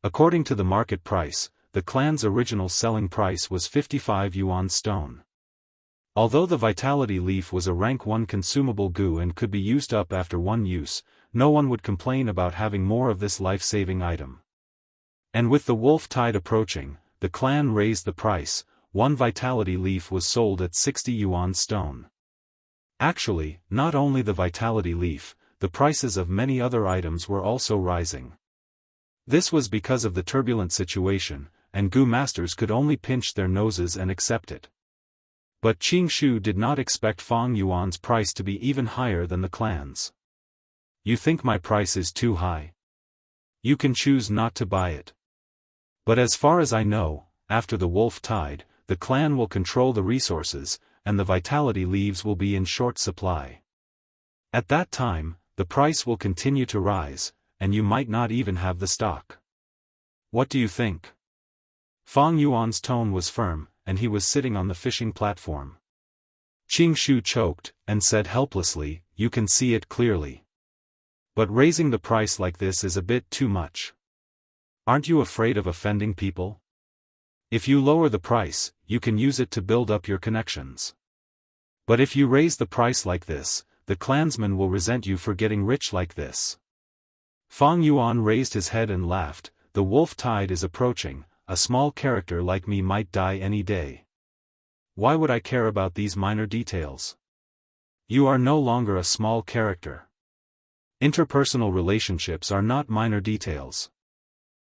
According to the market price, the clan's original selling price was 55 yuan stone. Although the vitality leaf was a rank 1 consumable goo and could be used up after one use, no one would complain about having more of this life-saving item. And with the wolf tide approaching, the clan raised the price. One vitality leaf was sold at 60 yuan stone. Actually, not only the vitality leaf, the prices of many other items were also rising. This was because of the turbulent situation, and Gu masters could only pinch their noses and accept it. But Qing Shu did not expect Fang Yuan's price to be even higher than the clan's. You think my price is too high? You can choose not to buy it. But as far as I know, after the wolf tide, the clan will control the resources, and the vitality leaves will be in short supply. At that time, the price will continue to rise, and you might not even have the stock. What do you think? Fang Yuan's tone was firm, and he was sitting on the fishing platform. Qing Shu choked, and said helplessly, you can see it clearly. But raising the price like this is a bit too much. Aren't you afraid of offending people? If you lower the price, you can use it to build up your connections. But if you raise the price like this, the clansmen will resent you for getting rich like this. Fang Yuan raised his head and laughed, the wolf tide is approaching, a small character like me might die any day. Why would I care about these minor details? You are no longer a small character. Interpersonal relationships are not minor details.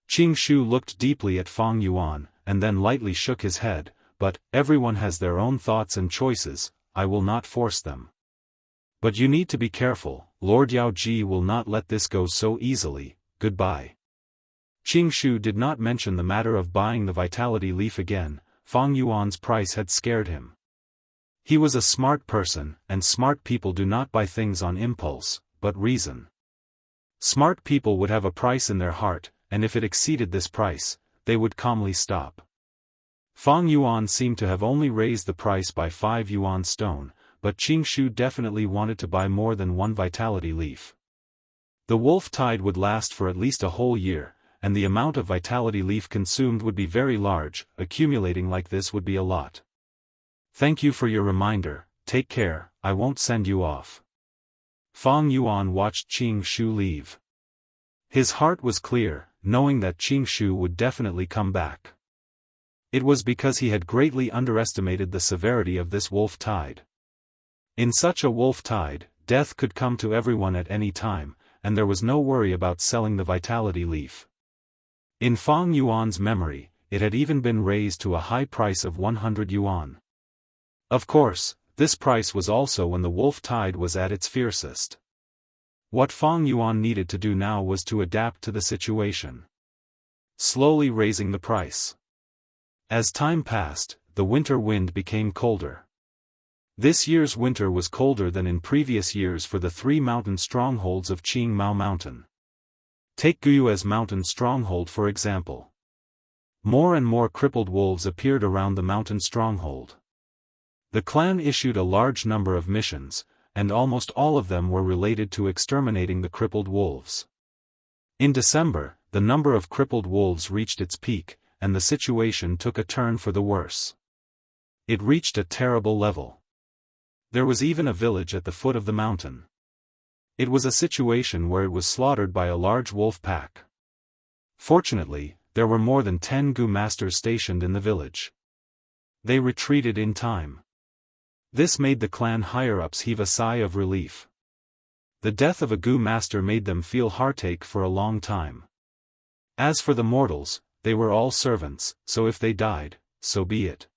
Qing Shu looked deeply at Fang Yuan, and then lightly shook his head, but, everyone has their own thoughts and choices, I will not force them. But you need to be careful, Lord Yao Ji will not let this go so easily, goodbye. Qing Shu did not mention the matter of buying the vitality leaf again, Fang Yuan's price had scared him. He was a smart person, and smart people do not buy things on impulse, but reason. Smart people would have a price in their heart, and if it exceeded this price, they would calmly stop. Fang Yuan seemed to have only raised the price by 5 yuan stone, but Qing Shu definitely wanted to buy more than one vitality leaf. The wolf tide would last for at least a whole year, and the amount of vitality leaf consumed would be very large, accumulating like this would be a lot. Thank you for your reminder, take care, I won't send you off. Fang Yuan watched Qing Shu leave. His heart was clear, knowing that Qing Shu would definitely come back. It was because he had greatly underestimated the severity of this wolf tide. In such a wolf tide, death could come to everyone at any time, and there was no worry about selling the vitality leaf. In Fang Yuan's memory, it had even been raised to a high price of 100 yuan. Of course, this price was also when the wolf tide was at its fiercest. What Fang Yuan needed to do now was to adapt to the situation. Slowly raising the price. As time passed, the winter wind became colder. This year's winter was colder than in previous years for the 3 mountain strongholds of Qing Mao Mountain. Take Guyue's mountain stronghold for example. More and more crippled wolves appeared around the mountain stronghold. The clan issued a large number of missions, and almost all of them were related to exterminating the crippled wolves. In December, the number of crippled wolves reached its peak, and the situation took a turn for the worse. It reached a terrible level. There was even a village at the foot of the mountain. It was a situation where it was slaughtered by a large wolf pack. Fortunately, there were more than 10 Gu masters stationed in the village. They retreated in time. This made the clan higher-ups heave a sigh of relief. The death of a Gu master made them feel heartache for a long time. As for the mortals, they were all servants, so if they died, so be it.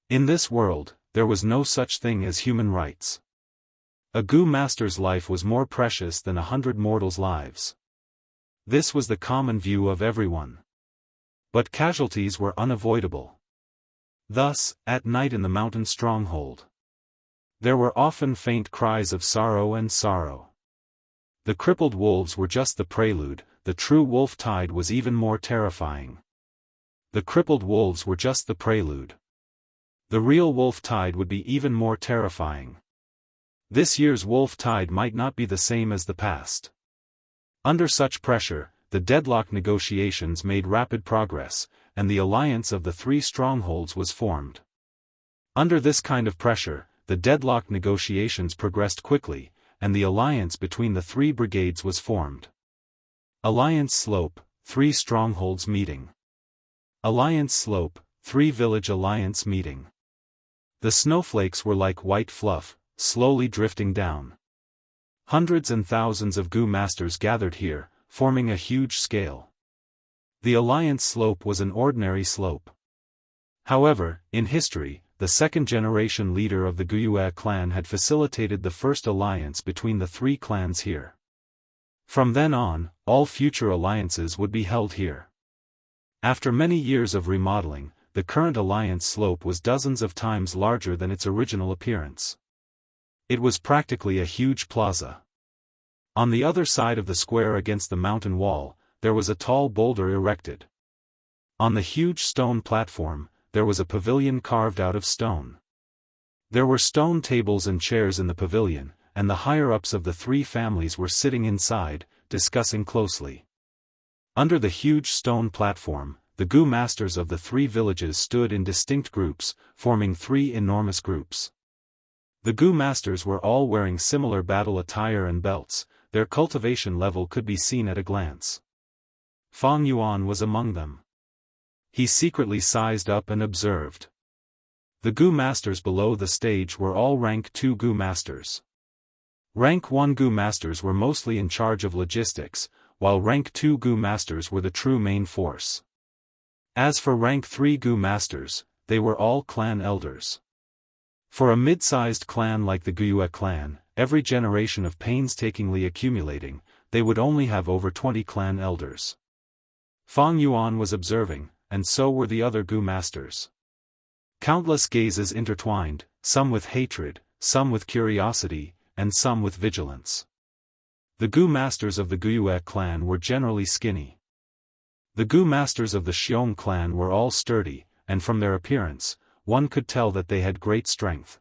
In this world, there was no such thing as human rights. A Gu master's life was more precious than 100 mortals' lives. This was the common view of everyone. But casualties were unavoidable. Thus, at night in the mountain stronghold, there were often faint cries of sorrow and sorrow. The crippled wolves were just the prelude, the true wolf tide was even more terrifying. The crippled wolves were just the prelude. The real wolf tide would be even more terrifying. This year's wolf tide might not be the same as the past. Under such pressure, the deadlock negotiations made rapid progress, and the alliance of the 3 strongholds was formed. Under this kind of pressure, the deadlock negotiations progressed quickly, and the alliance between the 3 brigades was formed. Alliance Slope, 3 strongholds meeting. Alliance Slope, 3 village alliance meeting. The snowflakes were like white fluff, slowly drifting down. Hundreds and thousands of Gu masters gathered here, forming a huge scale. The alliance slope was an ordinary slope. However, in history, the second-generation leader of the Wuxia clan had facilitated the first alliance between the three clans here. From then on, all future alliances would be held here. After many years of remodeling, the current alliance slope was dozens of times larger than its original appearance. It was practically a huge plaza. On the other side of the square against the mountain wall, there was a tall boulder erected. On the huge stone platform, there was a pavilion carved out of stone. There were stone tables and chairs in the pavilion, and the higher-ups of the three families were sitting inside, discussing closely. Under the huge stone platform, the Gu masters of the three villages stood in distinct groups, forming three enormous groups. The Gu masters were all wearing similar battle attire and belts. Their cultivation level could be seen at a glance. Fang Yuan was among them. He secretly sized up and observed. The Gu masters below the stage were all rank 2 Gu masters. Rank 1 Gu masters were mostly in charge of logistics, while rank 2 Gu masters were the true main force. As for rank 3 Gu masters, they were all clan elders. For a mid-sized clan like the Wuxia clan, every generation of painstakingly accumulating, they would only have over 20 clan elders. Fang Yuan was observing, and so were the other Gu masters. Countless gazes intertwined, some with hatred, some with curiosity, and some with vigilance. The Gu masters of the Wuxia clan were generally skinny. The Gu masters of the Xiong clan were all sturdy, and from their appearance, one could tell that they had great strength.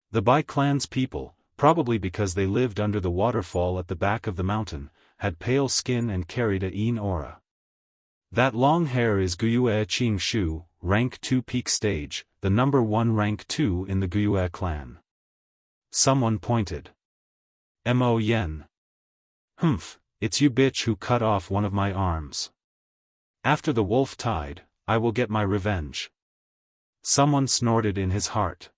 The Bai clan's people, probably because they lived under the waterfall at the back of the mountain, had pale skin and carried a yin aura. That long hair is Wuxia Xianxia, rank 2 peak stage, the number 1 rank 2 in the Wuxia clan. Someone pointed. Mo Yen. Humph, it's you bitch who cut off one of my arms. After the wolf tide, I will get my revenge. Someone snorted in his heart.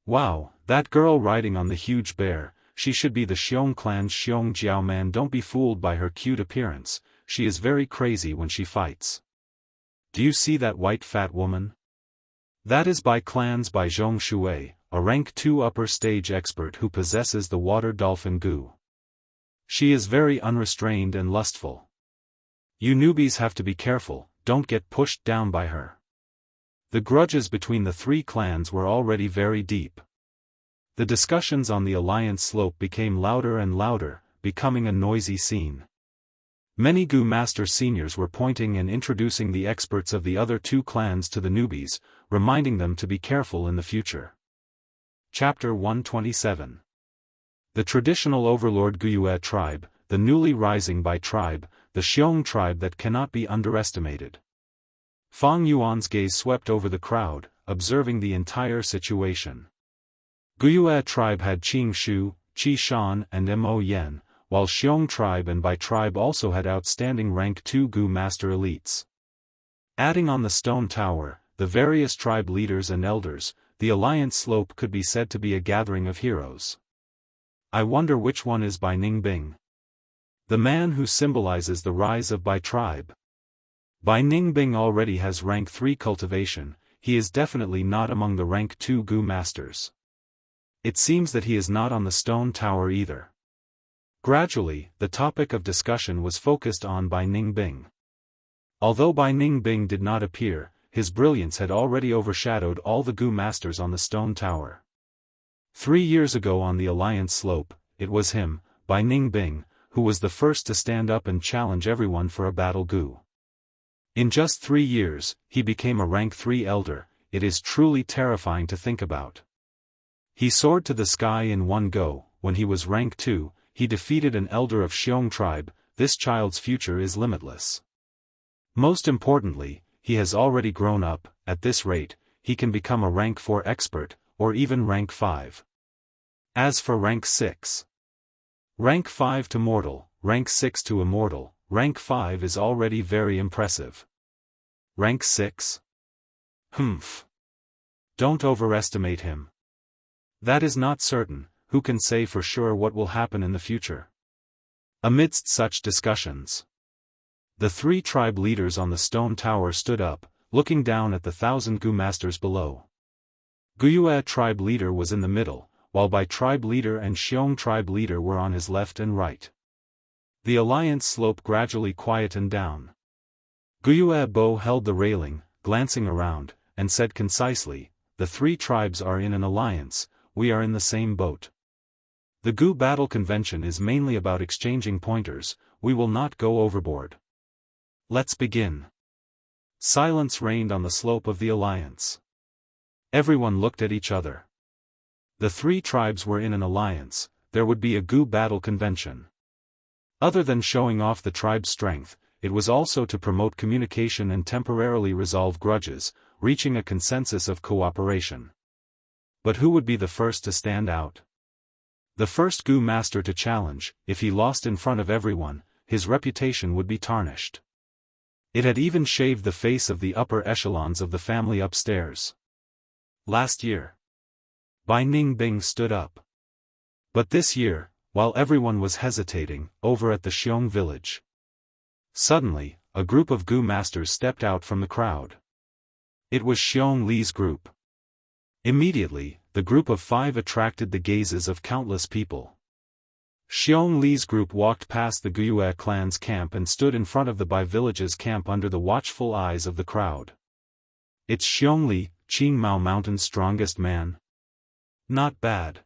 Wow, that girl riding on the huge bear, she should be the Xiong clan's Xiong Jiao man. Don't be fooled by her cute appearance, she is very crazy when she fights. Do you see that white fat woman? That is Bai clan's Bai Zhong Shui, a rank 2 upper stage expert who possesses the water dolphin Gu. She is very unrestrained and lustful. You newbies have to be careful, don't get pushed down by her. The grudges between the three clans were already very deep. The discussions on the alliance slope became louder and louder, becoming a noisy scene. Many Gu master seniors were pointing and introducing the experts of the other two clans to the newbies, reminding them to be careful in the future. Chapter 127. The traditional overlord Wuxia tribe, the newly rising Bai tribe, the Xiong tribe that cannot be underestimated. Fang Yuan's gaze swept over the crowd, observing the entire situation. Wuxia tribe had Qing Shu, Qi Shan and Mo Yen, while Xiong tribe and Bai tribe also had outstanding rank 2 Gu master elites. Adding on the stone tower, the various tribe leaders and elders, the alliance slope could be said to be a gathering of heroes. I wonder which one is Bai Ningbing. The man who symbolizes the rise of Bai tribe. Bai Ningbing already has rank 3 cultivation, he is definitely not among the rank 2 Gu masters. It seems that he is not on the stone tower either. Gradually, the topic of discussion was focused on Bai Ningbing. Although Bai Ningbing did not appear, his brilliance had already overshadowed all the Gu masters on the stone tower. 3 years ago on the alliance slope, it was him, Bai Ningbing, who was the first to stand up and challenge everyone for a battle Gu. In just 3 years, he became a rank 3 elder. It is truly terrifying to think about. He soared to the sky in one go. When he was rank 2, he defeated an elder of Xiong tribe. This child's future is limitless. Most importantly, he has already grown up. At this rate, he can become a rank 4 expert, or even rank 5. As for rank 6. Rank 5 to mortal, rank 6 to immortal, rank 5 is already very impressive. Rank 6? Humph. Don't overestimate him. That is not certain, who can say for sure what will happen in the future? Amidst such discussions, The 3 tribe leaders on the stone tower stood up, looking down at the 1,000 Gu masters below. Guyue tribe leader was in the middle, while Bai tribe leader and Xiong tribe leader were on his left and right. The alliance slope gradually quietened down. Guyue Bo held the railing, glancing around, and said concisely, "The 3 tribes are in an alliance, we are in the same boat. The Gu battle convention is mainly about exchanging pointers, we will not go overboard. Let's begin." Silence reigned on the slope of the alliance. Everyone looked at each other. The 3 tribes were in an alliance, there would be a Gu battle convention. Other than showing off the tribe's strength, it was also to promote communication and temporarily resolve grudges, reaching a consensus of cooperation. But who would be the first to stand out? The first Gu master to challenge, if he lost in front of everyone, his reputation would be tarnished. It had even shaved the face of the upper echelons of the family upstairs. Last year, Bai Ningbing stood up. But this year, while everyone was hesitating, over at the Xiong village, suddenly, a group of Gu masters stepped out from the crowd. It was Xiong Li's group. Immediately, the group of 5 attracted the gazes of countless people. Xiong Li's group walked past the Guyue clan's camp and stood in front of the Bai village's camp under the watchful eyes of the crowd. "It's Xiong Li, Qingmao Mountain's strongest man. Not bad."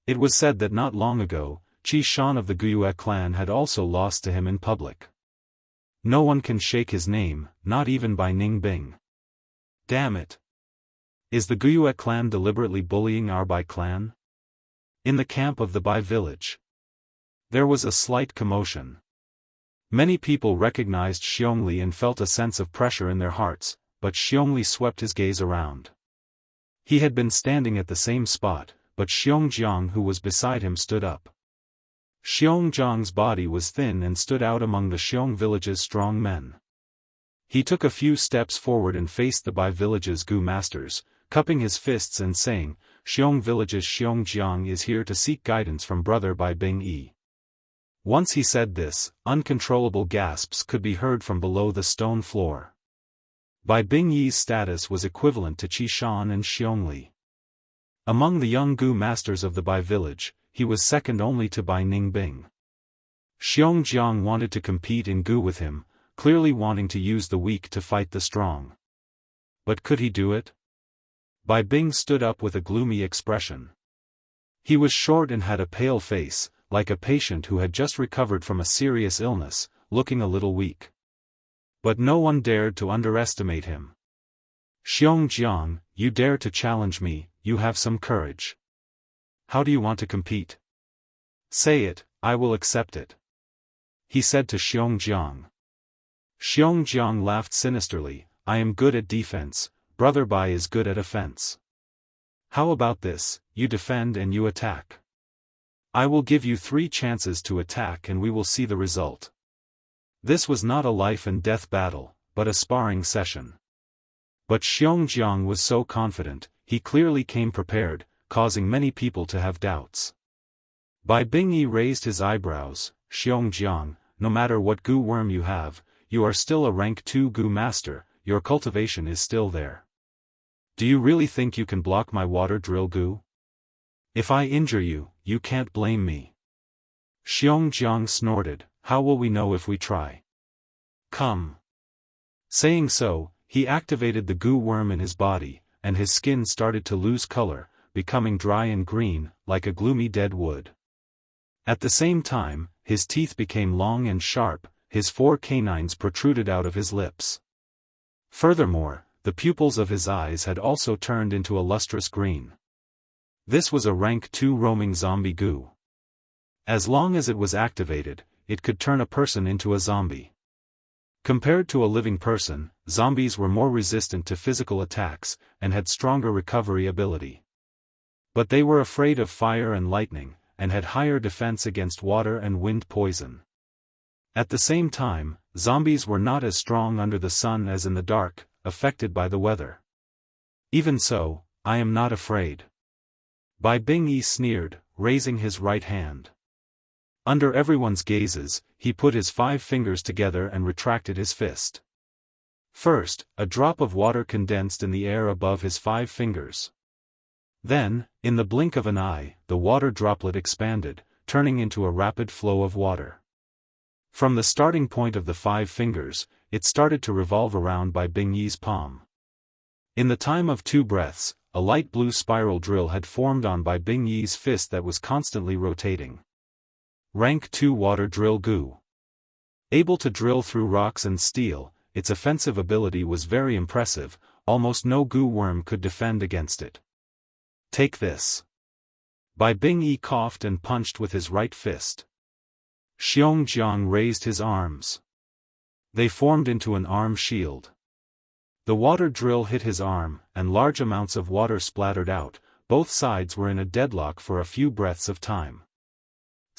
It was said that not long ago, Qi Shan of the Guyue clan had also lost to him in public. No one can shake his name, not even Bai Ningbing. Damn it. Is the Guyue clan deliberately bullying our Bai clan? In the camp of the Bai village, there was a slight commotion. Many people recognized Xiong Li and felt a sense of pressure in their hearts, but Xiong Li swept his gaze around. He had been standing at the same spot, but Xiong Jiang who was beside him stood up. Xiong Jiang's body was thin and stood out among the Xiong village's strong men. He took a few steps forward and faced the Bai village's Gu masters, cupping his fists and saying, "Xiong village's Xiong Jiang is here to seek guidance from brother Bai Bing Yi." Once he said this, uncontrollable gasps could be heard from below the stone floor. Bai Bing Yi's status was equivalent to Qi Shan and Xiong Li. Among the young Gu masters of the Bai village, he was second only to Bai Ningbing. Xiong Jiang wanted to compete in Gu with him, clearly wanting to use the weak to fight the strong. But could he do it? Bai Bing stood up with a gloomy expression. He was short and had a pale face, like a patient who had just recovered from a serious illness, looking a little weak. But no one dared to underestimate him. "Xiong Jiang, you dare to challenge me, you have some courage. How do you want to compete? Say it, I will accept it," he said to Xiong Jiang. Xiong Jiang laughed sinisterly, "I am good at defense, brother Bai is good at offense. How about this, you defend and you attack? I will give you 3 chances to attack and we will see the result." This was not a life and death battle, but a sparring session. But Xiong Jiang was so confident, he clearly came prepared, causing many people to have doubts. Bai Bingyi raised his eyebrows. "Xiong Jiang, no matter what Gu worm you have, you are still a rank 2 Gu master, your cultivation is still there. Do you really think you can block my water drill Gu? If I injure you, you can't blame me." Xiong Jiang snorted, "How will we know if we try? Come." Saying so, he activated the Gu worm in his body, and his skin started to lose color, becoming dry and green, like a gloomy dead wood. At the same time, his teeth became long and sharp, his 4 canines protruded out of his lips. Furthermore, the pupils of his eyes had also turned into a lustrous green. This was a rank 2 roaming zombie Gu. As long as it was activated, it could turn a person into a zombie. Compared to a living person, zombies were more resistant to physical attacks, and had stronger recovery ability. But they were afraid of fire and lightning, and had higher defense against water and wind poison. At the same time, zombies were not as strong under the sun as in the dark, affected by the weather. Even so, I am not afraid. Bai Bingyi sneered, raising his right hand. Under everyone's gazes, he put his 5 fingers together and retracted his fist. First, a drop of water condensed in the air above his 5 fingers. Then, in the blink of an eye, the water droplet expanded, turning into a rapid flow of water. From the starting point of the 5 fingers, it started to revolve around Bai Bingyi's palm. In the time of 2 breaths, a light blue spiral drill had formed on Bai Bingyi's fist that was constantly rotating. Rank 2 Water Drill Gu. Able to drill through rocks and steel, its offensive ability was very impressive, almost no Gu worm could defend against it. Take this. Bai Bingyi coughed and punched with his right fist. Xianxia raised his arms. They formed into an arm shield. The water drill hit his arm, and large amounts of water splattered out. Both sides were in a deadlock for a few breaths of time.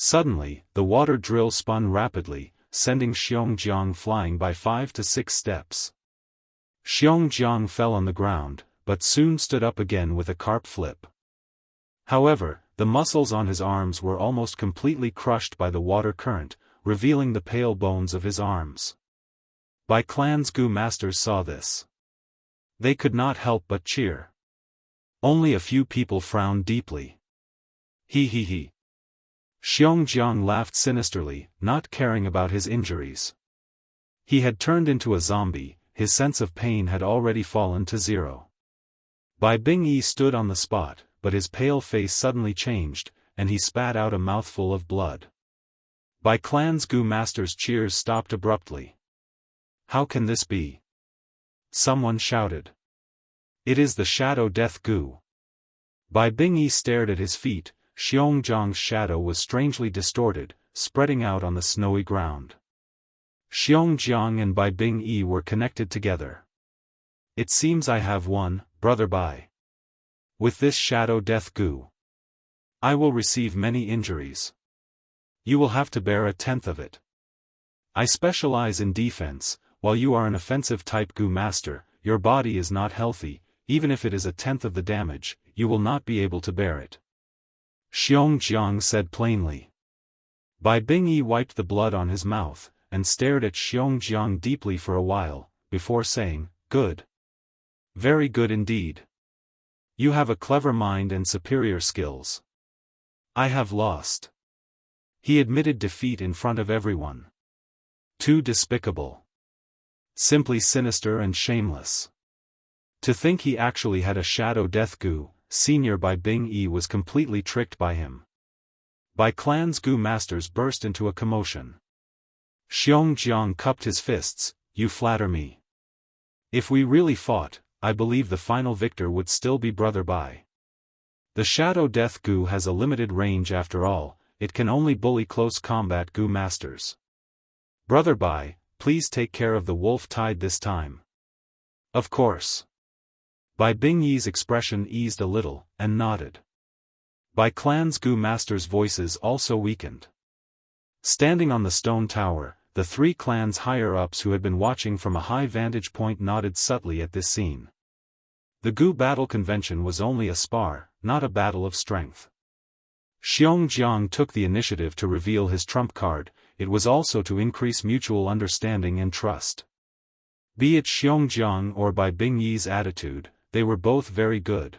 Suddenly, the water drill spun rapidly, sending Xianxia flying by 5 to 6 steps. Xianxia fell on the ground, but soon stood up again with a carp flip. However, the muscles on his arms were almost completely crushed by the water current, revealing the pale bones of his arms. Bai Clan's Gu masters saw this. They could not help but cheer. Only a few people frowned deeply. He. Xianxia laughed sinisterly, not caring about his injuries. He had turned into a zombie, his sense of pain had already fallen to 0. Bai Bingyi stood on the spot, but his pale face suddenly changed, and he spat out a mouthful of blood. Bai Clan's Gu masters' cheers stopped abruptly. How can this be? Someone shouted. It is the Shadow Death Gu. Bai Bingyi stared at his feet. Xianxia's shadow was strangely distorted, spreading out on the snowy ground. Xianxia and Bai Bingyi were connected together. It seems I have won, Brother Bai. With this Shadow Death Gu, I will receive many injuries. You will have to bear 1/10 of it. I specialize in defense, while you are an offensive type Gu master, your body is not healthy, even if it is 1/10 of the damage, you will not be able to bear it. Xianxia said plainly. Bai Bingyi wiped the blood on his mouth, and stared at Xianxia deeply for a while, before saying, Good. Very good indeed. You have a clever mind and superior skills. I have lost. He admitted defeat in front of everyone. Too despicable. Simply sinister and shameless. To think he actually had a Shadow Death Gu, Senior Bai Bingyi was completely tricked by him. Bai Clan's Gu masters burst into a commotion. Xianxia cupped his fists. You flatter me. If we really fought, I believe the final victor would still be Brother Bai. The Shadow Death Gu has a limited range after all, it can only bully close combat Gu masters. Brother Bai, please take care of the wolf tide this time. Of course. Bai Bingyi's expression eased a little, and nodded. Bai Clan's Gu masters' voices also weakened. Standing on the stone tower, the 3 clans higher-ups who had been watching from a high vantage point nodded subtly at this scene. The Gu battle convention was only a spar, not a battle of strength. Xianxia took the initiative to reveal his trump card, it was also to increase mutual understanding and trust. Be it Xianxia or Bai Bingyi's attitude, they were both very good.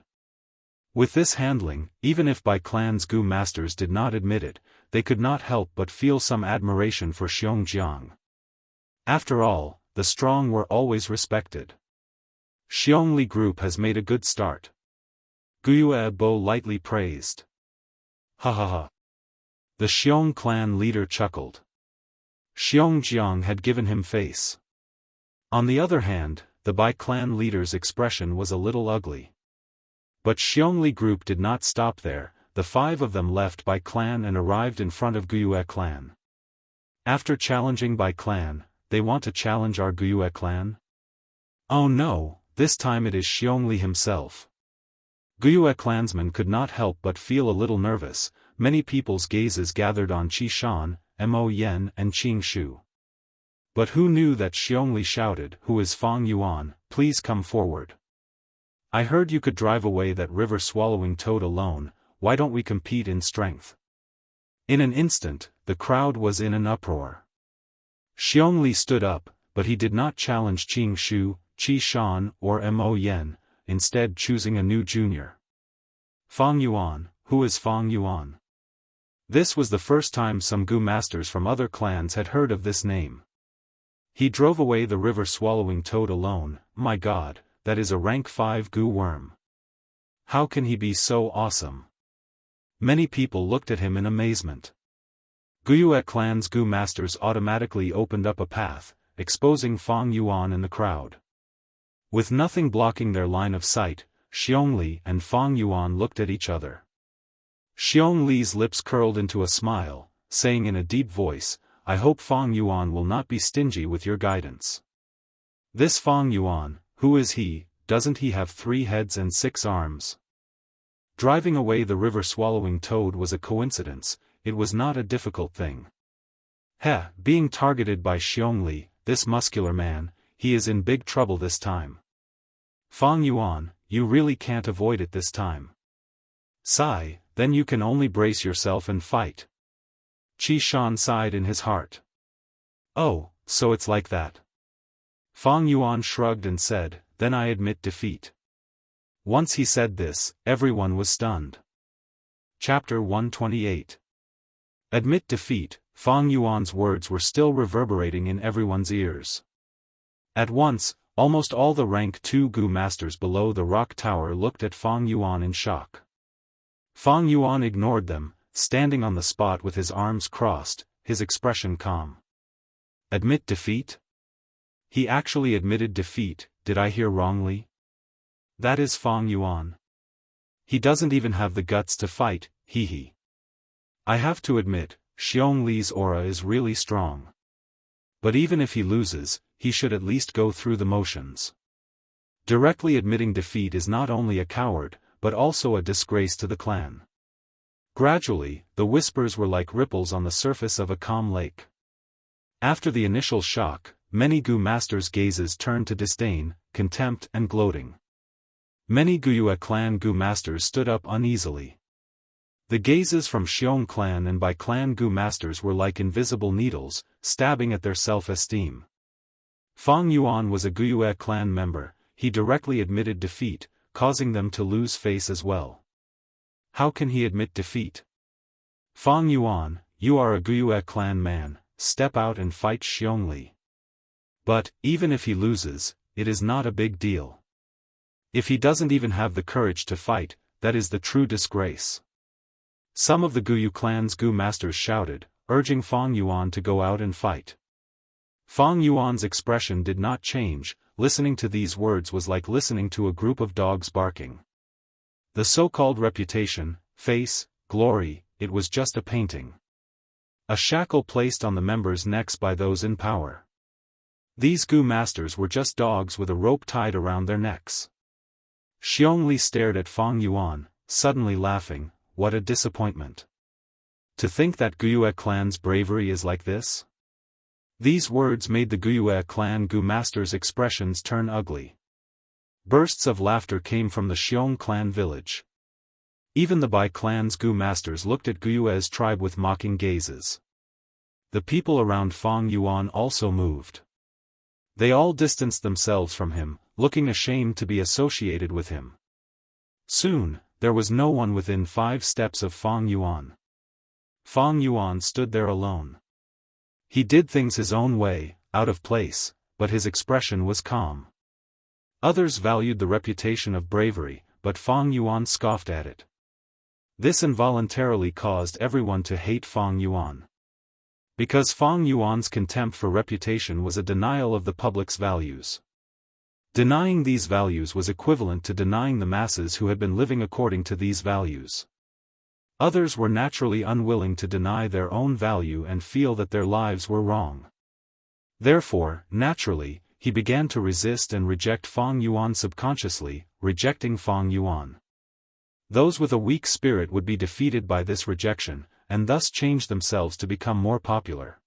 With this handling, even if Bai Clan's Gu masters did not admit it, they could not help but feel some admiration for Xianxia. After all, the strong were always respected. Xiongli group has made a good start. Guyue Bo lightly praised. Ha ha ha. The Xiong clan leader chuckled. Xianxia had given him face. On the other hand, the Bai clan leader's expression was a little ugly. But Xiongli group did not stop there, the 5 of them left Bai clan and arrived in front of Guyue clan. After challenging Bai clan, they want to challenge our Guyue clan? Oh no, this time it is Xiongli himself. Guyue clansmen could not help but feel a little nervous, many people's gazes gathered on Qi Shan, Mo Yen and Qing Shu. But who knew that Xiongli shouted, Who is Fang Yuan, please come forward. I heard you could drive away that river-swallowing toad alone, why don't we compete in strength? In an instant, the crowd was in an uproar. Xiongli stood up, but he did not challenge Qing Shu, Qi Shan or Mo Yen, instead choosing a new junior. Fang Yuan. Who is Fang Yuan? This was the first time some Gu masters from other clans had heard of this name. He drove away the river-swallowing toad alone. My god, that is a rank 5 Gu worm. How can he be so awesome? Many people looked at him in amazement. Guyue clan's Gu masters automatically opened up a path, exposing Fang Yuan in the crowd. With nothing blocking their line of sight, Xiongli and Fang Yuan looked at each other. Xiongli's lips curled into a smile, saying in a deep voice, I hope Fang Yuan will not be stingy with your guidance. This Fang Yuan, who is he? Doesn't he have 3 heads and 6 arms? Driving away the river-swallowing toad was a coincidence, it was not a difficult thing. Being targeted by Xiongli, this muscular man, he is in big trouble this time. Fang Yuan, you really can't avoid it this time. Sigh, then you can only brace yourself and fight. Qi Shan sighed in his heart. Oh, so it's like that. Fang Yuan shrugged and said, then I admit defeat. Once he said this, everyone was stunned. Chapter 128. Admit defeat. Fang Yuan's words were still reverberating in everyone's ears. At once, almost all the rank 2 Gu masters below the rock tower looked at Fang Yuan in shock. Fang Yuan ignored them, standing on the spot with his arms crossed, his expression calm. Admit defeat? He actually admitted defeat, did I hear wrongly? That is Fang Yuan. He doesn't even have the guts to fight, hee. I have to admit, Xiong aura is really strong. But even if he loses, he should at least go through the motions. Directly admitting defeat is not only a coward, but also a disgrace to the clan. Gradually, the whispers were like ripples on the surface of a calm lake. After the initial shock, many Gu masters' gazes turned to disdain, contempt and gloating. Many Guyue clan Gu masters stood up uneasily. The gazes from Xiong clan and Bai clan Gu masters were like invisible needles, stabbing at their self-esteem. Fang Yuan was a Guyue clan member, he directly admitted defeat, causing them to lose face as well. How can he admit defeat? Fang Yuan, you are a Guyue clan man, step out and fight Xiongli. But, even if he loses, it is not a big deal. If he doesn't even have the courage to fight, that is the true disgrace. Some of the Guyue clan's Gu masters shouted, urging Fang Yuan to go out and fight. Fang Yuan's expression did not change, listening to these words was like listening to a group of dogs barking. The so-called reputation, face, glory, it was just a painting. A shackle placed on the members' necks by those in power. These Gu masters were just dogs with a rope tied around their necks. Xiongli stared at Fang Yuan, suddenly laughing, what a disappointment. To think that Guyue clan's bravery is like this? These words made the Guyue clan Gu masters' expressions turn ugly. Bursts of laughter came from the Xiong clan village. Even the Bai clan's Gu masters looked at Guyue's tribe with mocking gazes. The people around Fang Yuan also moved. They all distanced themselves from him, looking ashamed to be associated with him. Soon, there was no one within 5 steps of Fang Yuan. Fang Yuan stood there alone. He did things his own way, out of place, but his expression was calm. Others valued the reputation of bravery, but Fang Yuan scoffed at it. This involuntarily caused everyone to hate Fang Yuan. Because Fang Yuan's contempt for reputation was a denial of the public's values. Denying these values was equivalent to denying the masses who had been living according to these values. Others were naturally unwilling to deny their own value and feel that their lives were wrong. Therefore, naturally, he began to resist and reject Fang Yuan subconsciously, rejecting Fang Yuan. Those with a weak spirit would be defeated by this rejection, and thus change themselves to become more popular.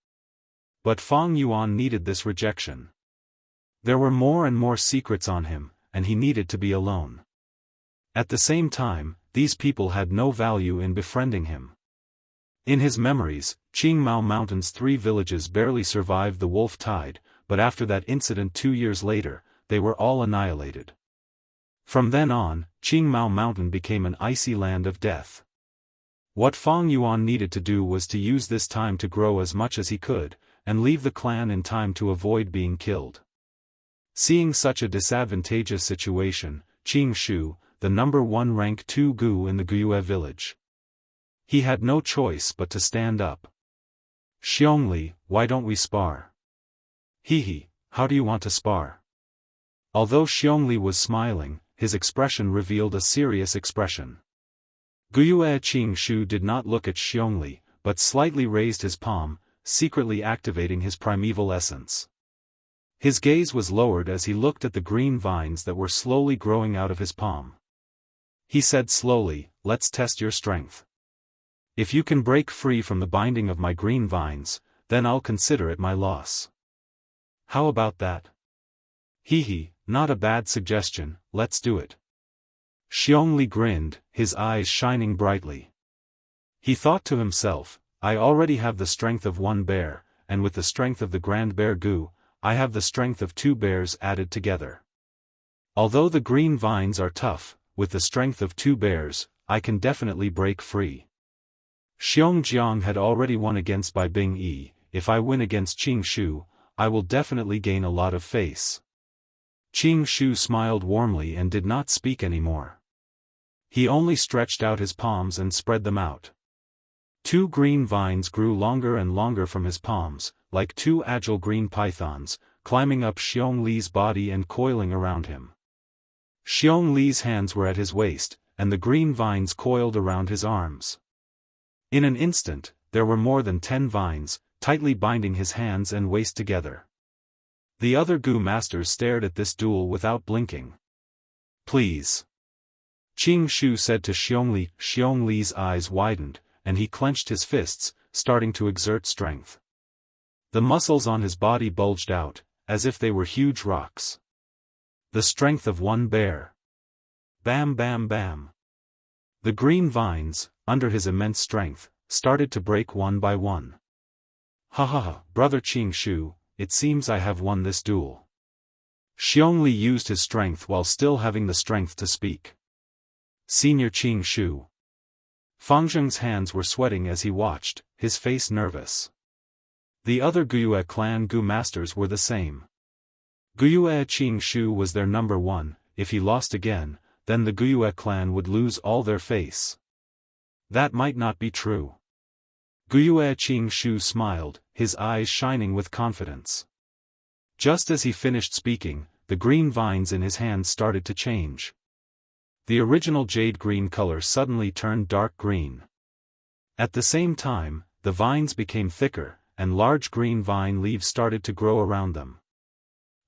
But Fang Yuan needed this rejection. There were more and more secrets on him, and he needed to be alone. At the same time, these people had no value in befriending him. In his memories, Qingmao Mountain's 3 villages barely survived the wolf tide, but after that incident 2 years later, they were all annihilated. From then on, Qingmao Mountain became an icy land of death. What Fang Yuan needed to do was to use this time to grow as much as he could, and leave the clan in time to avoid being killed. Seeing such a disadvantageous situation, Qing Shu, the number 1 rank 2 gu in the Guyue village. He had no choice but to stand up. Xiongli, why don't we spar? Hehe, how do you want to spar? Although Xiongli was smiling, his expression revealed a serious expression. Guyue Qing Shu did not look at Xiongli, but slightly raised his palm, secretly activating his primeval essence. His gaze was lowered as he looked at the green vines that were slowly growing out of his palm. He said slowly, let's test your strength. If you can break free from the binding of my green vines, then I'll consider it my loss. How about that? Hehe, not a bad suggestion, let's do it. Xiongli grinned, his eyes shining brightly. He thought to himself, I already have the strength of 1 bear, and with the strength of the Grand Bear Gu, I have the strength of 2 bears added together. Although the green vines are tough, with the strength of 2 bears, I can definitely break free. Xiongjiang had already won against Bai Bing Yi. If I win against Qing Shu, I will definitely gain a lot of face. Qing Shu smiled warmly and did not speak anymore. He only stretched out his palms and spread them out. 2 green vines grew longer and longer from his palms, like 2 agile green pythons, climbing up Xiong Li's body and coiling around him. Xiong Li's hands were at his waist, and the green vines coiled around his arms. In an instant, there were more than 10 vines, tightly binding his hands and waist together. The other Gu masters stared at this duel without blinking. Please. Qing Shu said to Xiongli. Xiong Li's eyes widened, and he clenched his fists, starting to exert strength. The muscles on his body bulged out, as if they were huge rocks. The strength of 1 bear. Bam bam bam. The green vines, under his immense strength, started to break one by one. Ha ha ha, brother Qing Shu, it seems I have won this duel. Xiongli used his strength while still having the strength to speak. Senior Qing Shu. Fangzheng's hands were sweating as he watched, his face nervous. The other Guyue clan Gu masters were the same. Guyue Qing Shu was their number 1, if he lost again, then the Guyue clan would lose all their face. That might not be true. Guyue Qing Shu smiled, his eyes shining with confidence. Just as he finished speaking, the green vines in his hands started to change. The original jade green color suddenly turned dark green. At the same time, the vines became thicker, and large green vine leaves started to grow around them.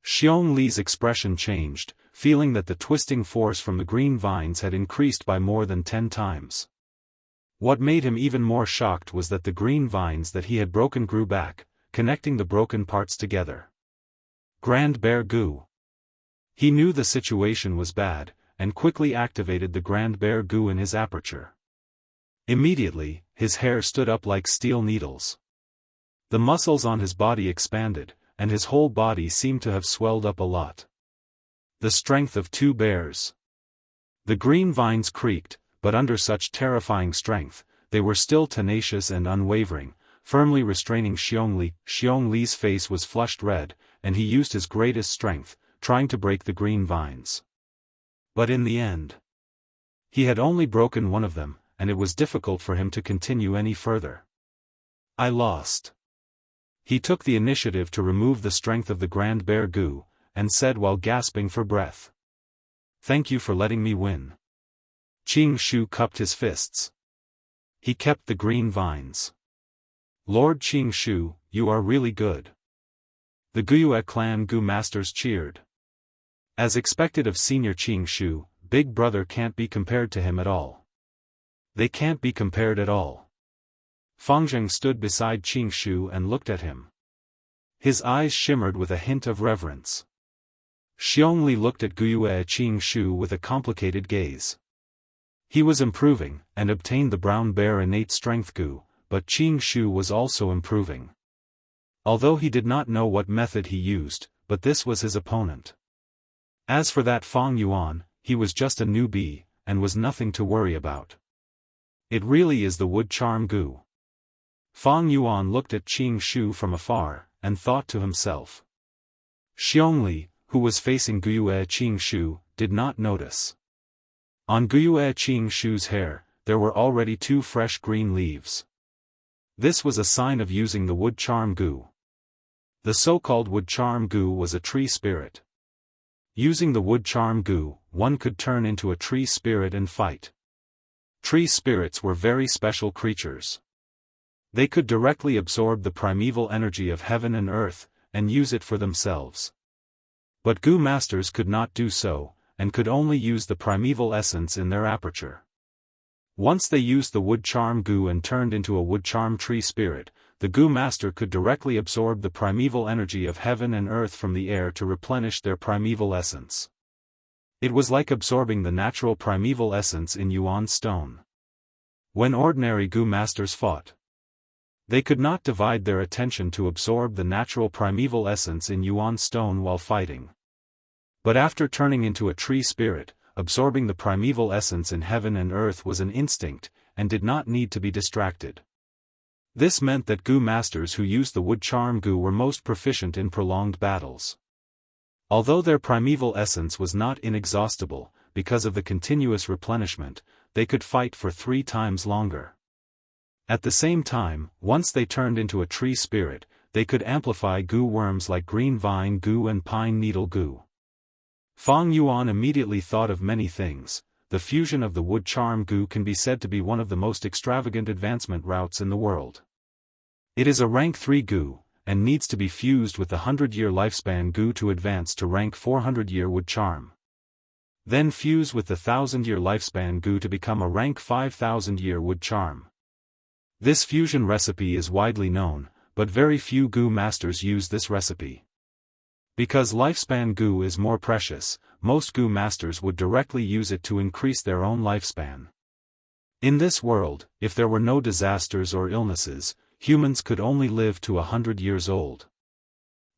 Xiong Li's expression changed, feeling that the twisting force from the green vines had increased by more than 10 times. What made him even more shocked was that the green vines that he had broken grew back, connecting the broken parts together. Grand Bear Gu. He knew the situation was bad, and quickly activated the Grand Bear Gu in his aperture. Immediately, his hair stood up like steel needles. The muscles on his body expanded, and his whole body seemed to have swelled up a lot. The strength of 2 bears. The green vines creaked, but under such terrifying strength, they were still tenacious and unwavering, firmly restraining Xiong Li. Xiong Li's face was flushed red, and he used his greatest strength, trying to break the green vines. But in the end, he had only broken one of them, and it was difficult for him to continue any further. I lost. He took the initiative to remove the strength of the Grand Bear Gu, and said while gasping for breath. Thank you for letting me win. Qing Shu cupped his fists. He kept the green vines. Lord Qing Shu, you are really good. The Guyue clan Gu masters cheered. As expected of senior Qing Shu, big brother can't be compared to him at all. They can't be compared at all. Fangzheng stood beside Qing Shu and looked at him. His eyes shimmered with a hint of reverence. Xiongli looked at Guyue Qing Shu with a complicated gaze. He was improving, and obtained the brown bear innate strength Gu, but Qing Shu was also improving. Although he did not know what method he used, but this was his opponent. As for that Fang Yuan, he was just a newbie, and was nothing to worry about. It really is the wood charm Gu. Fang Yuan looked at Qing Shu from afar, and thought to himself. Xiongli, who was facing Guyue Qing Shu, did not notice. On Guyue Qing Shu's hair, there were already 2 fresh green leaves. This was a sign of using the wood charm Gu. The so-called wood charm Gu was a tree spirit. Using the wood charm Gu, one could turn into a tree spirit and fight. Tree spirits were very special creatures. They could directly absorb the primeval energy of heaven and earth, and use it for themselves. But Gu masters could not do so, and could only use the primeval essence in their aperture. Once they used the wood charm Gu and turned into a wood charm tree spirit, the Gu master could directly absorb the primeval energy of heaven and earth from the air to replenish their primeval essence. It was like absorbing the natural primeval essence in Yuan stone. When ordinary Gu masters fought, they could not divide their attention to absorb the natural primeval essence in Yuan stone while fighting. But after turning into a tree spirit, absorbing the primeval essence in heaven and earth was an instinct, and did not need to be distracted. This meant that Gu masters who used the wood charm Gu were most proficient in prolonged battles. Although their primeval essence was not inexhaustible, because of the continuous replenishment, they could fight for 3 times longer. At the same time, once they turned into a tree spirit, they could amplify Gu worms like green vine Gu and pine needle Gu. Fang Yuan immediately thought of many things. The fusion of the wood charm Gu can be said to be one of the most extravagant advancement routes in the world. It is a rank 3 Gu, and needs to be fused with the 100-year lifespan Gu to advance to rank 400-year wood charm. Then fuse with the 1000-year lifespan Gu to become a rank 5000-year wood charm. This fusion recipe is widely known, but very few Gu masters use this recipe. Because lifespan Gu is more precious, most Gu masters would directly use it to increase their own lifespan. In this world, if there were no disasters or illnesses, humans could only live to 100 years old.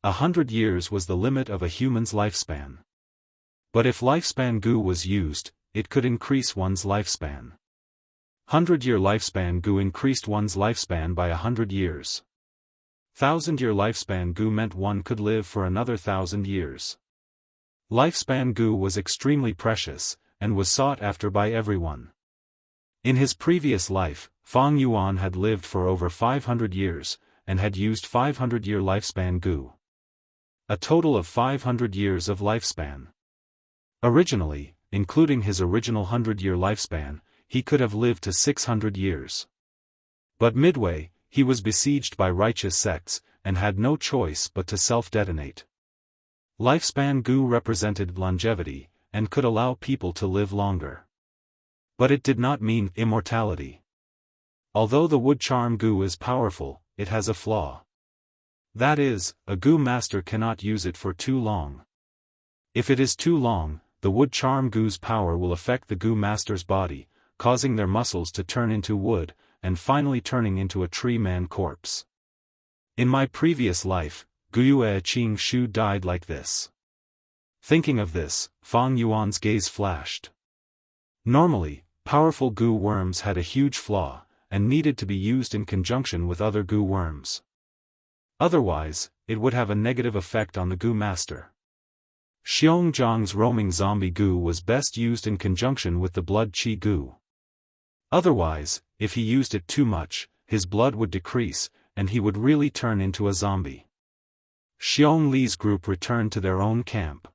100 years was the limit of a human's lifespan. But if lifespan Gu was used, it could increase one's lifespan. 100-year lifespan Gu increased one's lifespan by 100 years. 1000-year lifespan Gu meant one could live for another 1000 years. Lifespan Gu was extremely precious, and was sought after by everyone. In his previous life, Fang Yuan had lived for over 500 years, and had used 500-year lifespan Gu. A total of 500 years of lifespan. Originally, including his original 100-year lifespan, he could have lived to 600 years. But midway, he was besieged by righteous sects, and had no choice but to self-detonate. Lifespan Gu represented longevity, and could allow people to live longer. But it did not mean immortality. Although the wood charm Gu is powerful, it has a flaw. That is, a Gu master cannot use it for too long. If it is too long, the wood charm Gu's power will affect the Gu master's body, causing their muscles to turn into wood, and finally turning into a tree-man corpse. In my previous life, Guyue Qing Shu died like this. Thinking of this, Fang Yuan's gaze flashed. Normally, powerful Gu worms had a huge flaw, and needed to be used in conjunction with other Gu worms. Otherwise, it would have a negative effect on the Gu master. Xiongzhang's roaming zombie Gu was best used in conjunction with the blood Qi Gu. Otherwise, if he used it too much, his blood would decrease, and he would really turn into a zombie. Xiong Li's group returned to their own camp.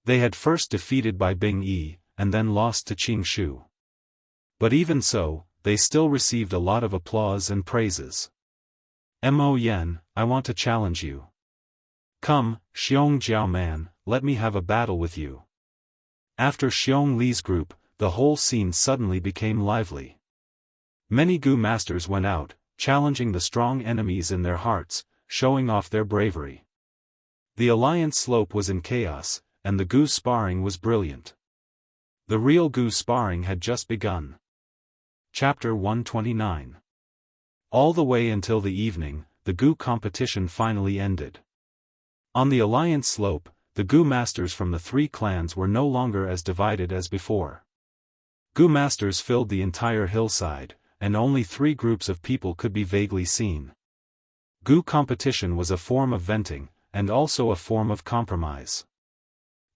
They had first defeated Bai Bing Yi, and then lost to Qing Shu. But even so, they still received a lot of applause and praises. Mo Yen, I want to challenge you. Come, Xiong Jiao Man, let me have a battle with you. After Xiong Li's group, the whole scene suddenly became lively. Many Gu masters went out, challenging the strong enemies in their hearts, showing off their bravery. The alliance slope was in chaos, and the Gu sparring was brilliant. The real Gu sparring had just begun. Chapter 129. All the way until the evening, the Gu competition finally ended. On the Alliance slope, the Gu masters from the three clans were no longer as divided as before. Gu masters filled the entire hillside, and only three groups of people could be vaguely seen. Gu competition was a form of venting, and also a form of compromise.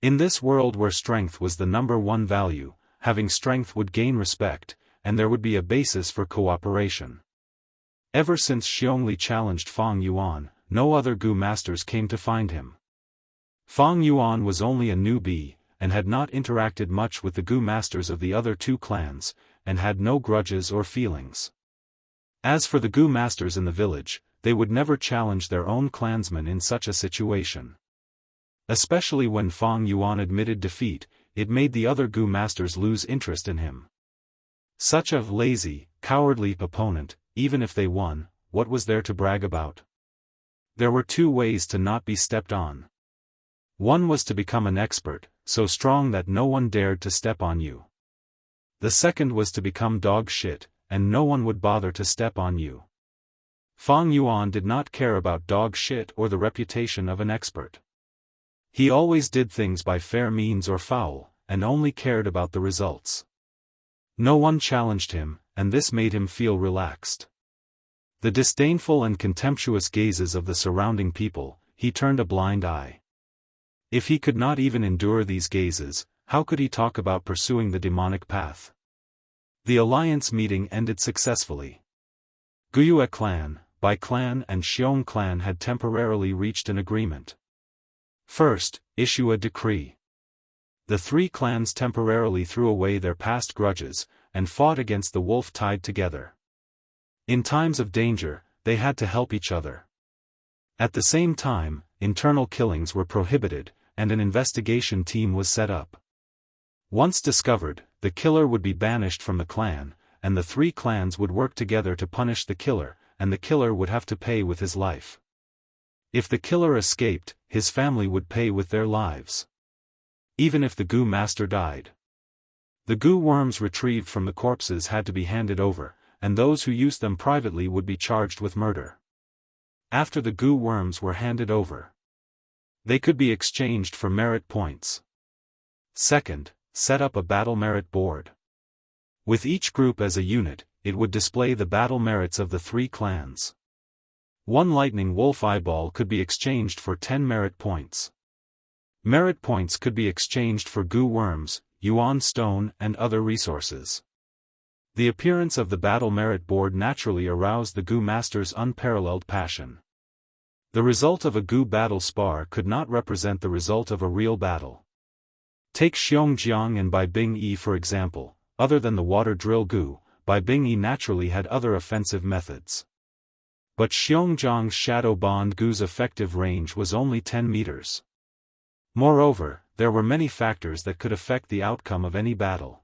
In this world where strength was the number one value, having strength would gain respect, and there would be a basis for cooperation. Ever since Xiongli challenged Fang Yuan, no other Gu masters came to find him. Fang Yuan was only a newbie, and had not interacted much with the Gu masters of the other two clans, and had no grudges or feelings. As for the Gu masters in the village, they would never challenge their own clansmen in such a situation. Especially when Fang Yuan admitted defeat, it made the other Gu masters lose interest in him. Such a lazy, cowardly opponent, even if they won, what was there to brag about? There were two ways to not be stepped on. One was to become an expert, so strong that no one dared to step on you. The second was to become dog shit, and no one would bother to step on you. Fang Yuan did not care about dog shit or the reputation of an expert. He always did things by fair means or foul, and only cared about the results. No one challenged him, and this made him feel relaxed. The disdainful and contemptuous gazes of the surrounding people, he turned a blind eye. If he could not even endure these gazes, how could he talk about pursuing the demonic path? The alliance meeting ended successfully. Guyue clan, Bai clan and Xiong clan had temporarily reached an agreement. First, issue a decree. The three clans temporarily threw away their past grudges, and fought against the wolf tied together. In times of danger, they had to help each other. At the same time, internal killings were prohibited, and an investigation team was set up. Once discovered, the killer would be banished from the clan, and the three clans would work together to punish the killer, and the killer would have to pay with his life. If the killer escaped, his family would pay with their lives. Even if the Gu master died. The Gu worms retrieved from the corpses had to be handed over, and those who used them privately would be charged with murder. After the Gu worms were handed over, they could be exchanged for merit points. Second, set up a battle merit board. With each group as a unit, it would display the battle merits of the three clans. One lightning wolf eyeball could be exchanged for 10 merit points. Merit points could be exchanged for Gu worms, Yuan stone and other resources. The appearance of the battle merit board naturally aroused the Gu master's unparalleled passion. The result of a Gu battle spar could not represent the result of a real battle. Take Xiongjiang and Bai Bingyi for example. Other than the water drill Gu, Bai Bingyi naturally had other offensive methods. But Xiongjiang's shadow bond Gu's effective range was only 10 meters. Moreover, there were many factors that could affect the outcome of any battle.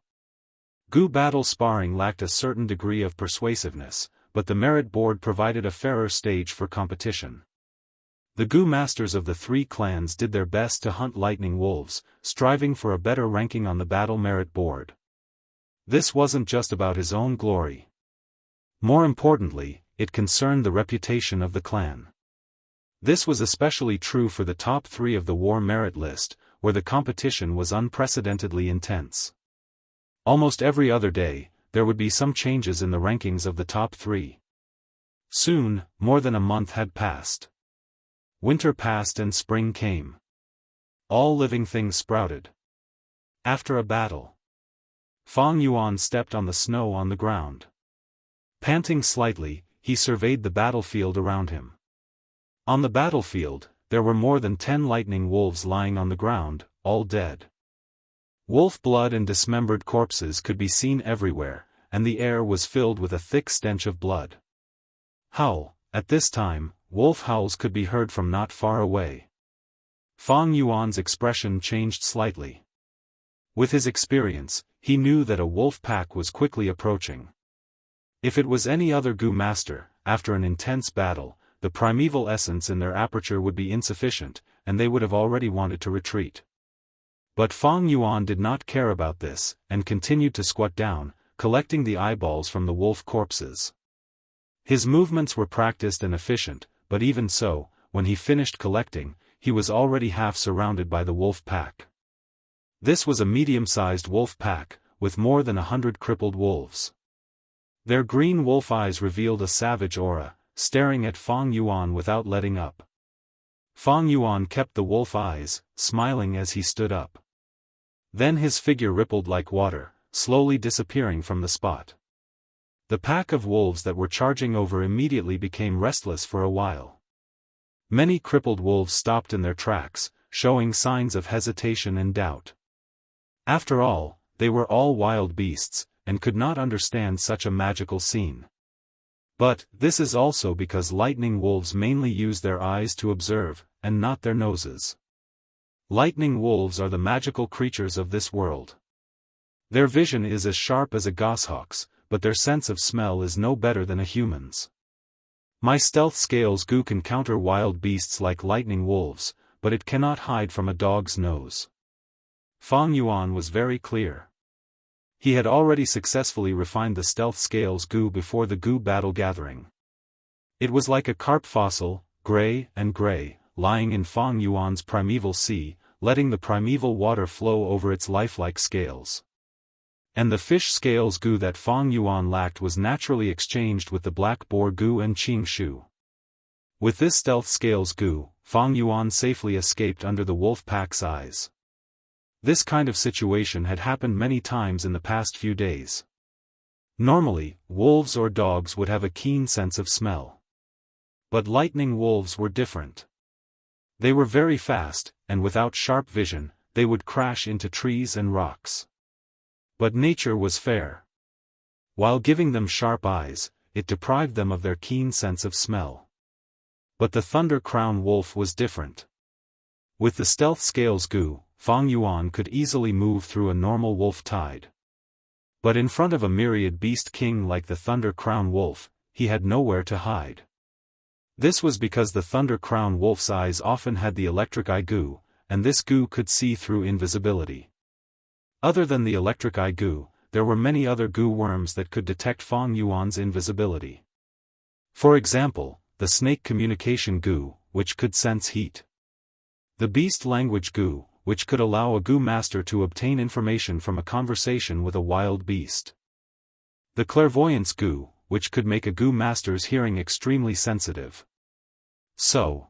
Gu battle sparring lacked a certain degree of persuasiveness, but the merit board provided a fairer stage for competition. The Gu masters of the three clans did their best to hunt lightning wolves, striving for a better ranking on the battle merit board. This wasn't just about his own glory. More importantly, it concerned the reputation of the clan. This was especially true for the top three of the war merit list, where the competition was unprecedentedly intense. Almost every other day, there would be some changes in the rankings of the top three. Soon, more than a month had passed. Winter passed and spring came. All living things sprouted. After a battle, Fang Yuan stepped on the snow on the ground. Panting slightly, he surveyed the battlefield around him. On the battlefield, there were more than 10 lightning wolves lying on the ground, all dead. Wolf blood and dismembered corpses could be seen everywhere, and the air was filled with a thick stench of blood. Howl, at this time, wolf howls could be heard from not far away. Fang Yuan's expression changed slightly. With his experience, he knew that a wolf pack was quickly approaching. If it was any other Gu master, after an intense battle, the primeval essence in their aperture would be insufficient, and they would have already wanted to retreat. But Fang Yuan did not care about this, and continued to squat down, collecting the eyeballs from the wolf corpses. His movements were practiced and efficient, but even so, when he finished collecting, he was already half surrounded by the wolf pack. This was a medium-sized wolf pack, with more than 100 crippled wolves. Their green wolf eyes revealed a savage aura, staring at Feng Yuan without letting up. Feng Yuan kept the wolf eyes, smiling as he stood up. Then his figure rippled like water, slowly disappearing from the spot. The pack of wolves that were charging over immediately became restless for a while. Many crippled wolves stopped in their tracks, showing signs of hesitation and doubt. After all, they were all wild beasts, and could not understand such a magical scene. But, this is also because lightning wolves mainly use their eyes to observe, and not their noses. Lightning wolves are the magical creatures of this world. Their vision is as sharp as a goshawk's, but their sense of smell is no better than a human's. My stealth scales goo can counter wild beasts like lightning wolves, but it cannot hide from a dog's nose. Feng Yuan was very clear. He had already successfully refined the stealth scales goo before the goo battle gathering. It was like a carp fossil, gray, lying in Feng Yuan's primeval sea, letting the primeval water flow over its lifelike scales. And the fish scales goo that Feng Yuan lacked was naturally exchanged with the black boar goo and Qing Shu. With this stealth scales goo, Feng Yuan safely escaped under the wolf pack's eyes. This kind of situation had happened many times in the past few days. Normally, wolves or dogs would have a keen sense of smell. But lightning wolves were different. They were very fast, and without sharp vision, they would crash into trees and rocks. But nature was fair. While giving them sharp eyes, it deprived them of their keen sense of smell. But the Thunder Crown Wolf was different. With the stealth scales goo, Feng Yuan could easily move through a normal wolf tide. But in front of a myriad beast king like the Thunder Crown Wolf, he had nowhere to hide. This was because the Thunder Crown Wolf's eyes often had the electric eye goo, and this goo could see through invisibility. Other than the electric eye goo, there were many other goo worms that could detect Feng Yuan's invisibility. For example, the snake communication goo, which could sense heat. The beast language goo, which could allow a goo master to obtain information from a conversation with a wild beast. The clairvoyance goo, which could make a goo master's hearing extremely sensitive. So,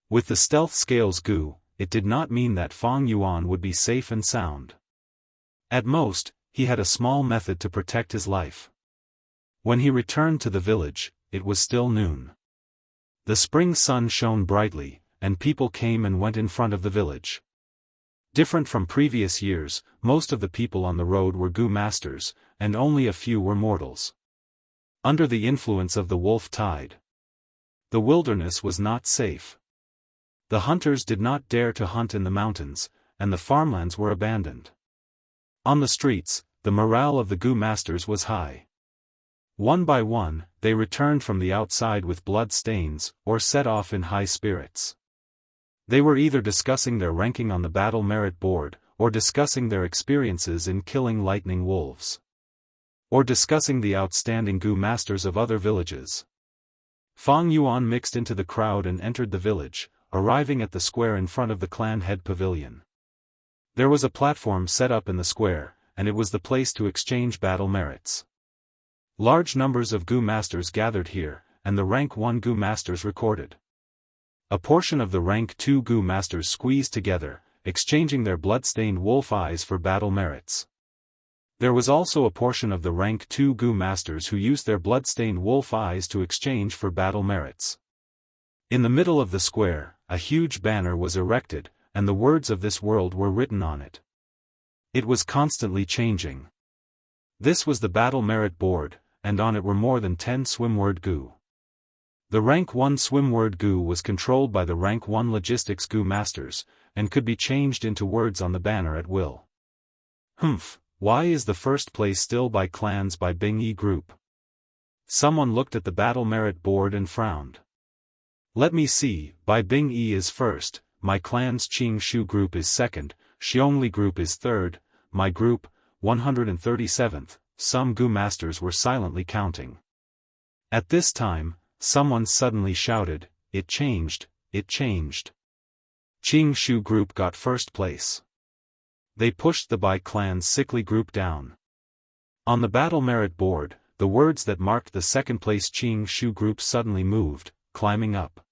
with the stealth scales goo, it did not mean that Feng Yuan would be safe and sound. At most, he had a small method to protect his life. When he returned to the village, it was still noon. The spring sun shone brightly, and people came and went in front of the village. Different from previous years, most of the people on the road were goo masters, and only a few were mortals. Under the influence of the wolf tide, the wilderness was not safe. The hunters did not dare to hunt in the mountains, and the farmlands were abandoned. On the streets, the morale of the goo masters was high. One by one, they returned from the outside with blood stains, or set off in high spirits. They were either discussing their ranking on the battle merit board, or discussing their experiences in killing lightning wolves. Or discussing the outstanding goo masters of other villages. Feng Yuan mixed into the crowd and entered the village, arriving at the square in front of the clan head pavilion. There was a platform set up in the square, and it was the place to exchange battle merits. Large numbers of goo masters gathered here, and the rank 1 goo masters recorded. A portion of the rank 2 goo masters squeezed together, exchanging their blood-stained wolf eyes for battle merits. There was also a portion of the rank 2 goo masters who used their blood-stained wolf eyes to exchange for battle merits. In the middle of the square, a huge banner was erected, and the words of this world were written on it. It was constantly changing. This was the battle merit board, and on it were more than 10 swimword goo. The rank 1 swimword goo was controlled by the rank 1 logistics goo masters, and could be changed into words on the banner at will. Why is the first place still by clans by Bing Yi group? Someone looked at the battle merit board and frowned. Let me see, Bai Bing Yi is first, my clan's Qing Shu group is second, Xiongli group is third, my group, 137th, some goo masters were silently counting. At this time, someone suddenly shouted, "It changed, it changed." Qing Shu group got first place. They pushed the Bai clan's sickly group down. On the battle merit board, the words that marked the second place Qing Shu group suddenly moved, climbing up.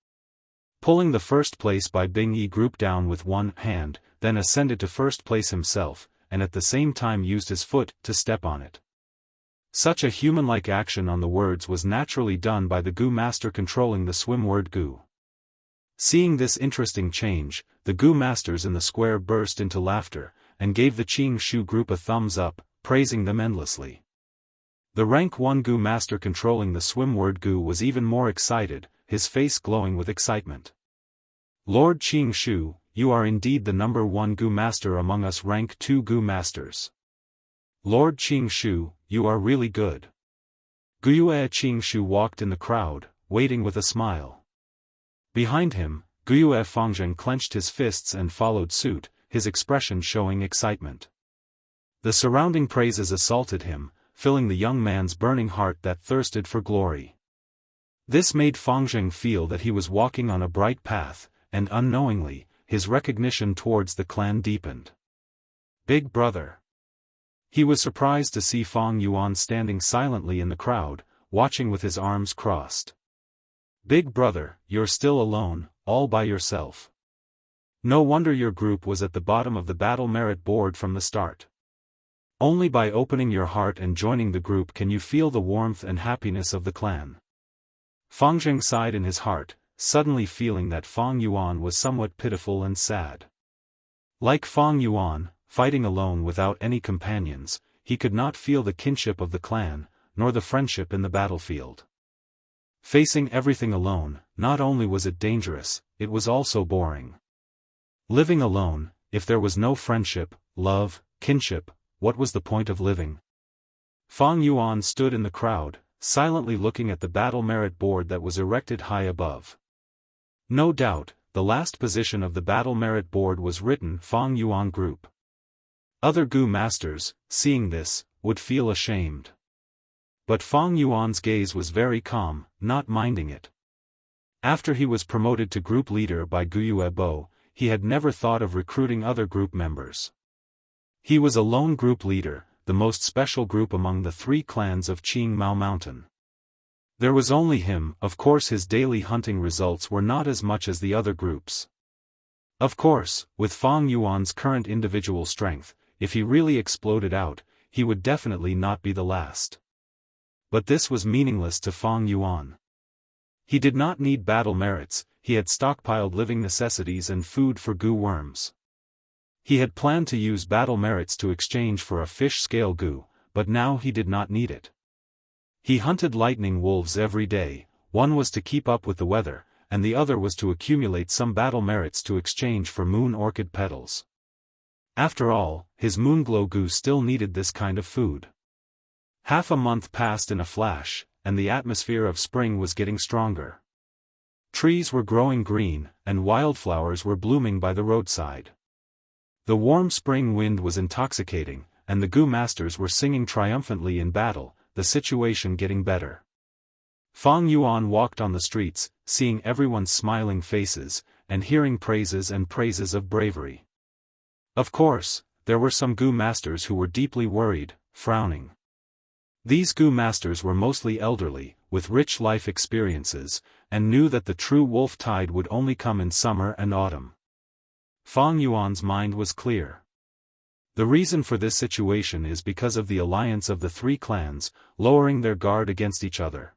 Pulling the first place Bai Bing Yi group down with one hand, then ascended to first place himself, and at the same time used his foot to step on it. Such a human-like action on the words was naturally done by the Gu master controlling the swim word Gu. Seeing this interesting change, the Gu masters in the square burst into laughter, and gave the Qing Shu group a thumbs up, praising them endlessly. The rank 1 Gu master controlling the swim word Gu was even more excited, his face glowing with excitement. "Lord Qing Shu, you are indeed the number 1 Gu master among us rank 2 Gu masters. Lord Qing Shu, you are really good." Guyue Qing Shu walked in the crowd, waiting with a smile. Behind him, Guyue Fangzheng clenched his fists and followed suit, his expression showing excitement. The surrounding praises assaulted him, filling the young man's burning heart that thirsted for glory. This made Fangzheng feel that he was walking on a bright path, and unknowingly, his recognition towards the clan deepened. "Big brother." He was surprised to see Fang Yuan standing silently in the crowd, watching with his arms crossed. "Big brother, you're still alone, all by yourself. No wonder your group was at the bottom of the battle merit board from the start. Only by opening your heart and joining the group can you feel the warmth and happiness of the clan." Fangzheng sighed in his heart, suddenly feeling that Fang Yuan was somewhat pitiful and sad. Like Fang Yuan, fighting alone without any companions, he could not feel the kinship of the clan, nor the friendship in the battlefield. Facing everything alone, not only was it dangerous, it was also boring. Living alone, if there was no friendship, love, kinship, what was the point of living? Fang Yuan stood in the crowd, silently looking at the battle merit board that was erected high above. No doubt, the last position of the battle merit board was written Fang Yuan Group. Other Gu masters, seeing this, would feel ashamed. But Fang Yuan's gaze was very calm, not minding it. After he was promoted to group leader by Guyue Bo, he had never thought of recruiting other group members. He was a lone group leader, the most special group among the 3 clans of Qing Mao Mountain. There was only him. Of course his daily hunting results were not as much as the other groups. Of course, with Fang Yuan's current individual strength, if he really exploded out, he would definitely not be the last. But this was meaningless to Fang Yuan. He did not need battle merits, he had stockpiled living necessities and food for Gu worms. He had planned to use battle merits to exchange for a fish scale Gu, but now he did not need it. He hunted lightning wolves every day, one was to keep up with the weather, and the other was to accumulate some battle merits to exchange for moon orchid petals. After all, his moonglow Gu still needed this kind of food. Half a month passed in a flash, and the atmosphere of spring was getting stronger. Trees were growing green, and wildflowers were blooming by the roadside. The warm spring wind was intoxicating, and the Gu masters were singing triumphantly in battle, the situation getting better. Fang Yuan walked on the streets, seeing everyone's smiling faces, and hearing praises and praises of bravery. Of course, there were some Gu masters who were deeply worried, frowning. These Gu masters were mostly elderly, with rich life experiences, and knew that the true wolf tide would only come in summer and autumn. Fang Yuan's mind was clear. The reason for this situation is because of the alliance of the 3 clans, lowering their guard against each other.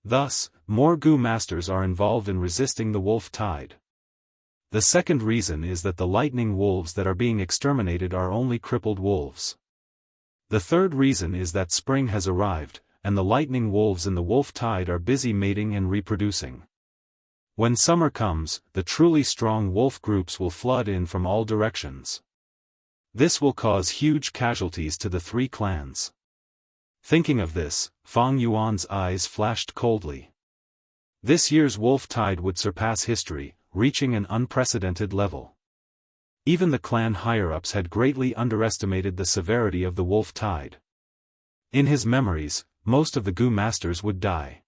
Thus, more Gu masters are involved in resisting the wolf tide. The second reason is that the lightning wolves that are being exterminated are only crippled wolves. The third reason is that spring has arrived, and the lightning wolves in the wolf tide are busy mating and reproducing. When summer comes, the truly strong wolf groups will flood in from all directions. This will cause huge casualties to the 3 clans. Thinking of this, Fang Yuan's eyes flashed coldly. This year's wolf tide would surpass history, reaching an unprecedented level. Even the clan higher-ups had greatly underestimated the severity of the wolf tide. In his memories, most of the Gu masters would die.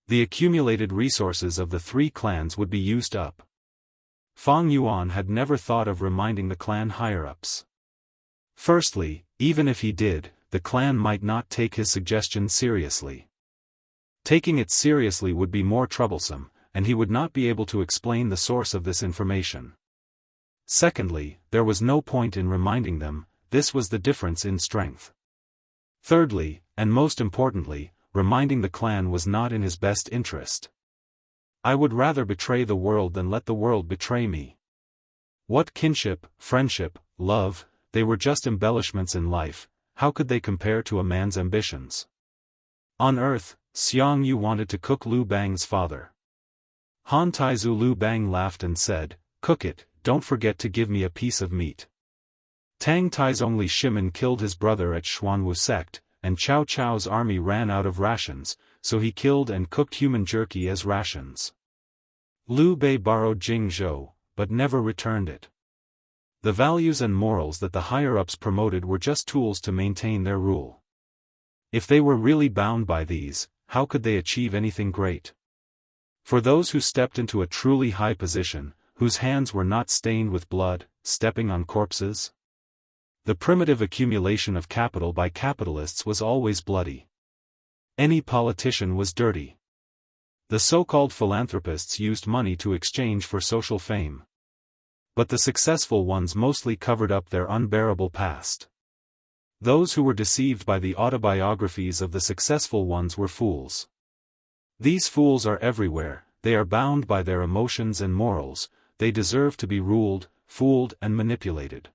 The accumulated resources of the 3 clans would be used up. Fang Yuan had never thought of reminding the clan higher-ups. Firstly, even if he did, the clan might not take his suggestion seriously. Taking it seriously would be more troublesome, and he would not be able to explain the source of this information. Secondly, there was no point in reminding them, this was the difference in strength. Thirdly, and most importantly, reminding the clan was not in his best interest. I would rather betray the world than let the world betray me. What kinship, friendship, love, they were just embellishments in life, how could they compare to a man's ambitions? On earth, Xiang Yu wanted to cook Lu Bang's father. Han Taizu Lu Bang laughed and said, "Cook it, don't forget to give me a piece of meat." Tang Taizong Li Shimin killed his brother at Xuanwu sect, and Cao Cao's army ran out of rations, so he killed and cooked human jerky as rations. Liu Bei borrowed Jing Zhou, but never returned it. The values and morals that the higher-ups promoted were just tools to maintain their rule. If they were really bound by these, how could they achieve anything great? For those who stepped into a truly high position, whose hands were not stained with blood, stepping on corpses? The primitive accumulation of capital by capitalists was always bloody. Any politician was dirty. The so-called philanthropists used money to exchange for social fame. But the successful ones mostly covered up their unbearable past. Those who were deceived by the autobiographies of the successful ones were fools. These fools are everywhere, they are bound by their emotions and morals, they deserve to be ruled, fooled and manipulated.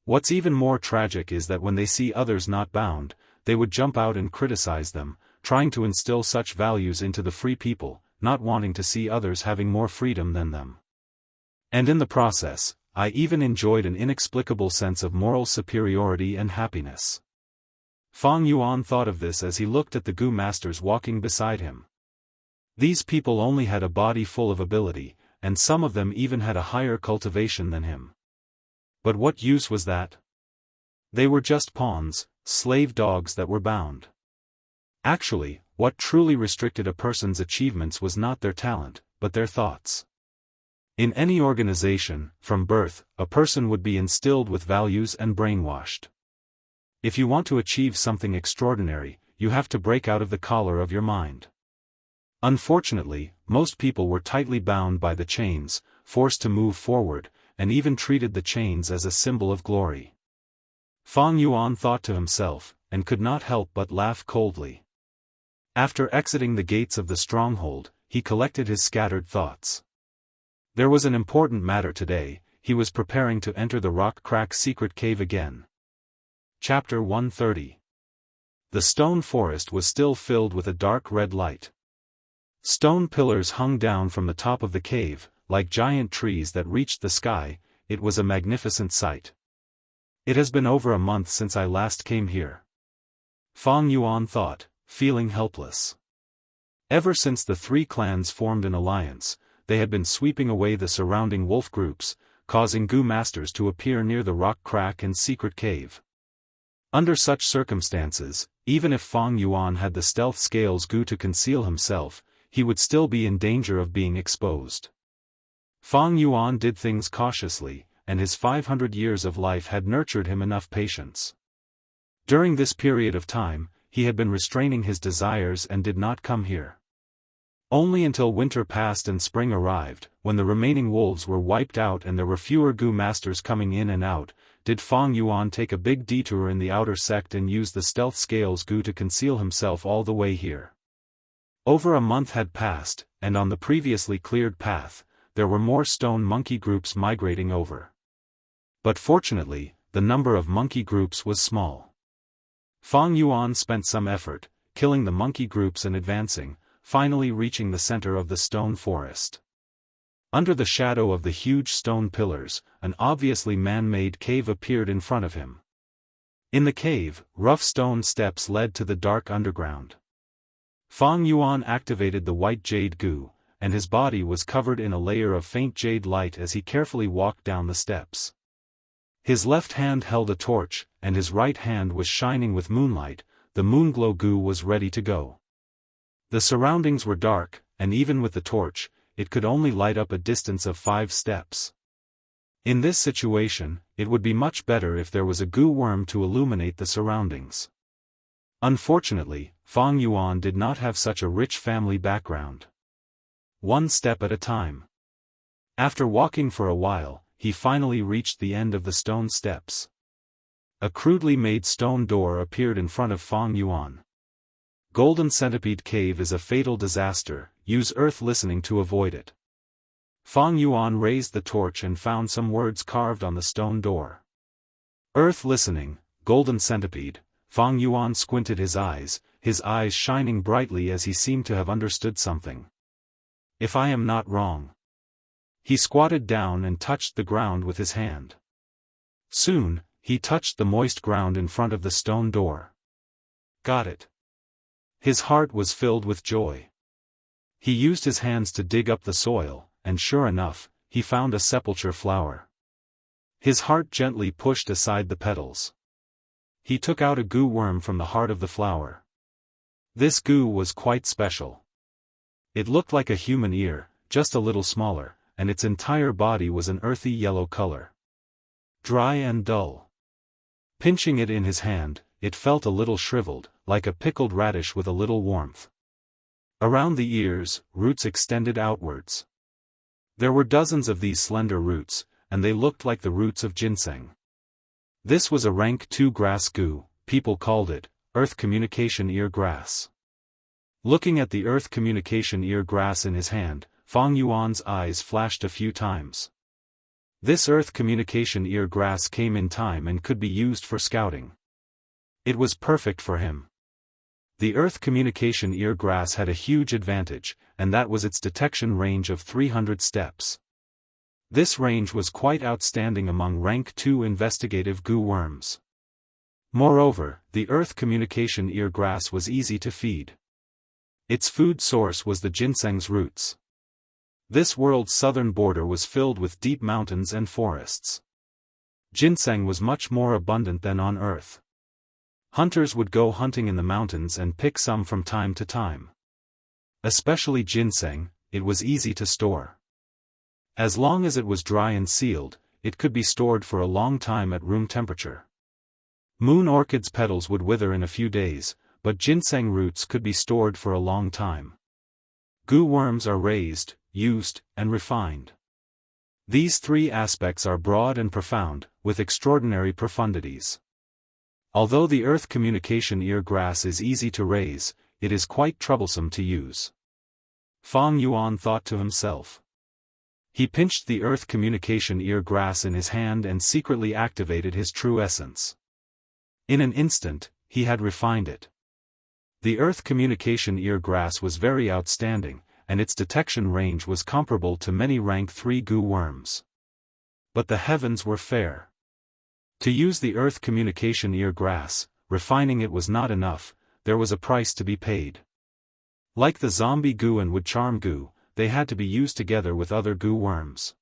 What's even more tragic is that when they see others not bound, they would jump out and criticize them, trying to instill such values into the free people, not wanting to see others having more freedom than them. And in the process, I even enjoyed an inexplicable sense of moral superiority and happiness. Fang Yuan thought of this as he looked at the Gu masters walking beside him. These people only had a body full of ability, and some of them even had a higher cultivation than him. But what use was that? They were just pawns, slave dogs that were bound. Actually, what truly restricted a person's achievements was not their talent, but their thoughts. In any organization, from birth, a person would be instilled with values and brainwashed. If you want to achieve something extraordinary, you have to break out of the collar of your mind. Unfortunately, most people were tightly bound by the chains, forced to move forward, and even treated the chains as a symbol of glory. Fang Yuan thought to himself, and could not help but laugh coldly. After exiting the gates of the stronghold, he collected his scattered thoughts. There was an important matter today, he was preparing to enter the rock crack secret cave again. Chapter 130. The stone forest was still filled with a dark red light. Stone pillars hung down from the top of the cave, like giant trees that reached the sky. It was a magnificent sight. It has been over a month since I last came here. Fang Yuan thought, feeling helpless. Ever since the 3 clans formed an alliance, they had been sweeping away the surrounding wolf groups, causing Gu masters to appear near the rock crack and secret cave. Under such circumstances, even if Fang Yuan had the stealth scales Gu to conceal himself, he would still be in danger of being exposed. Fang Yuan did things cautiously, and his 500 years of life had nurtured him enough patience. During this period of time, he had been restraining his desires and did not come here. Only until winter passed and spring arrived, when the remaining wolves were wiped out and there were fewer Gu masters coming in and out, did Fang Yuan take a big detour in the outer sect and use the stealth scales Gu to conceal himself all the way here. Over a month had passed, and on the previously cleared path, there were more stone monkey groups migrating over. But fortunately, the number of monkey groups was small. Fang Yuan spent some effort, killing the monkey groups and advancing, finally reaching the center of the stone forest. Under the shadow of the huge stone pillars, an obviously man-made cave appeared in front of him. In the cave, rough stone steps led to the dark underground. Fang Yuan activated the white jade Gu, and his body was covered in a layer of faint jade light as he carefully walked down the steps. His left hand held a torch, and his right hand was shining with moonlight. The moonglow Gu was ready to go. The surroundings were dark, and even with the torch, it could only light up a distance of 5 steps. In this situation, it would be much better if there was a goo worm to illuminate the surroundings. Unfortunately, Fang Yuan did not have such a rich family background. One step at a time. After walking for a while, he finally reached the end of the stone steps. A crudely made stone door appeared in front of Fang Yuan. Golden Centipede Cave is a fatal disaster, use earth listening to avoid it. Fang Yuan raised the torch and found some words carved on the stone door. Earth listening, Golden Centipede. Fang Yuan squinted his eyes shining brightly as he seemed to have understood something. If I am not wrong. He squatted down and touched the ground with his hand. Soon, he touched the moist ground in front of the stone door. Got it. His heart was filled with joy. He used his hands to dig up the soil, and sure enough, he found a sepulchre flower. His heart gently pushed aside the petals. He took out a goo worm from the heart of the flower. This goo was quite special. It looked like a human ear, just a little smaller, and its entire body was an earthy yellow color. Dry and dull. Pinching it in his hand, it felt a little shriveled, like a pickled radish with a little warmth. Around the ears, roots extended outwards. There were dozens of these slender roots, and they looked like the roots of ginseng. This was a rank 2 grass goo, people called it, earth communication ear grass. Looking at the earth communication ear grass in his hand, Fang Yuan's eyes flashed a few times. This earth communication ear grass came in time and could be used for scouting. It was perfect for him. The earth communication ear grass had a huge advantage, and that was its detection range of 300 steps. This range was quite outstanding among rank 2 investigative goo worms. Moreover, the earth communication ear grass was easy to feed. Its food source was the ginseng's roots. This world's southern border was filled with deep mountains and forests. Ginseng was much more abundant than on Earth. Hunters would go hunting in the mountains and pick some from time to time. Especially ginseng, it was easy to store. As long as it was dry and sealed, it could be stored for a long time at room temperature. Moon orchid's petals would wither in a few days, but ginseng roots could be stored for a long time. Goo worms are raised, used, and refined. These 3 aspects are broad and profound, with extraordinary profundities. Although the earth communication ear grass is easy to raise, it is quite troublesome to use. Fang Yuan thought to himself. He pinched the earth communication ear grass in his hand and secretly activated his true essence. In an instant, he had refined it. The earth communication ear grass was very outstanding, and its detection range was comparable to many rank 3 goo worms. But the heavens were fair. To use the earth communication ear grass, refining it was not enough, there was a price to be paid. Like the zombie goo and wood charm goo, they had to be used together with other goo worms.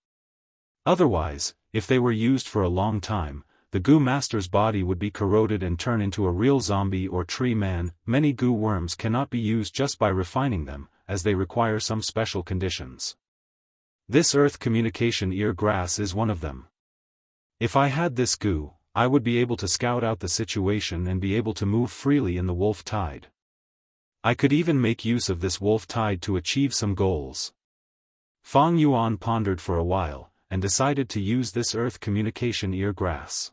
Otherwise, if they were used for a long time, the goo master's body would be corroded and turn into a real zombie or tree man. Many goo worms cannot be used just by refining them, as they require some special conditions. This earth communication ear grass is one of them. If I had this goo, I would be able to scout out the situation and be able to move freely in the wolf tide. I could even make use of this wolf tide to achieve some goals. Fang Yuan pondered for a while, and decided to use this earth communication ear grass.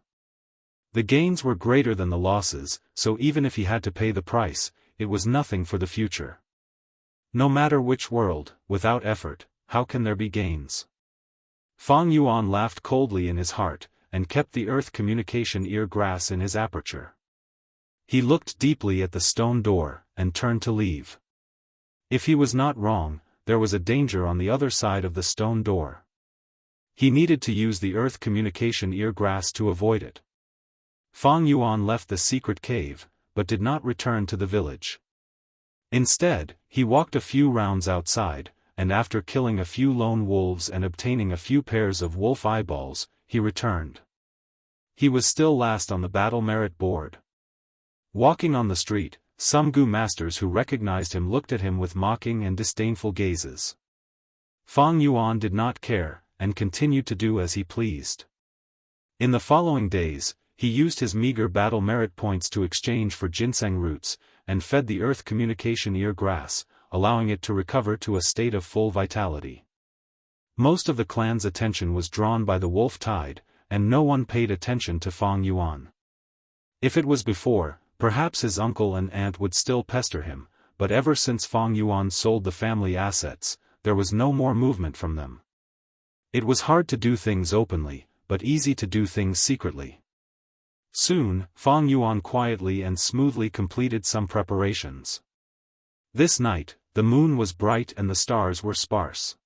The gains were greater than the losses, so even if he had to pay the price, it was nothing for the future. No matter which world, without effort, how can there be gains? Fang Yuan laughed coldly in his heart, and kept the earth communication ear grass in his aperture. He looked deeply at the stone door, and turned to leave. If he was not wrong, there was a danger on the other side of the stone door. He needed to use the earth communication ear grass to avoid it. Fang Yuan left the secret cave, but did not return to the village. Instead, he walked a few rounds outside, and after killing a few lone wolves and obtaining a few pairs of wolf eyeballs, he returned. He was still last on the battle merit board. Walking on the street, some Gu masters who recognized him looked at him with mocking and disdainful gazes. Fang Yuan did not care, and continued to do as he pleased. In the following days, he used his meager battle merit points to exchange for ginseng roots, and fed the earth communication ear grass, allowing it to recover to a state of full vitality. Most of the clan's attention was drawn by the wolf tide, and no one paid attention to Fang Yuan. If it was before, perhaps his uncle and aunt would still pester him, but ever since Fang Yuan sold the family assets, there was no more movement from them. It was hard to do things openly, but easy to do things secretly. Soon, Fang Yuan quietly and smoothly completed some preparations. This night, the moon was bright and the stars were sparse.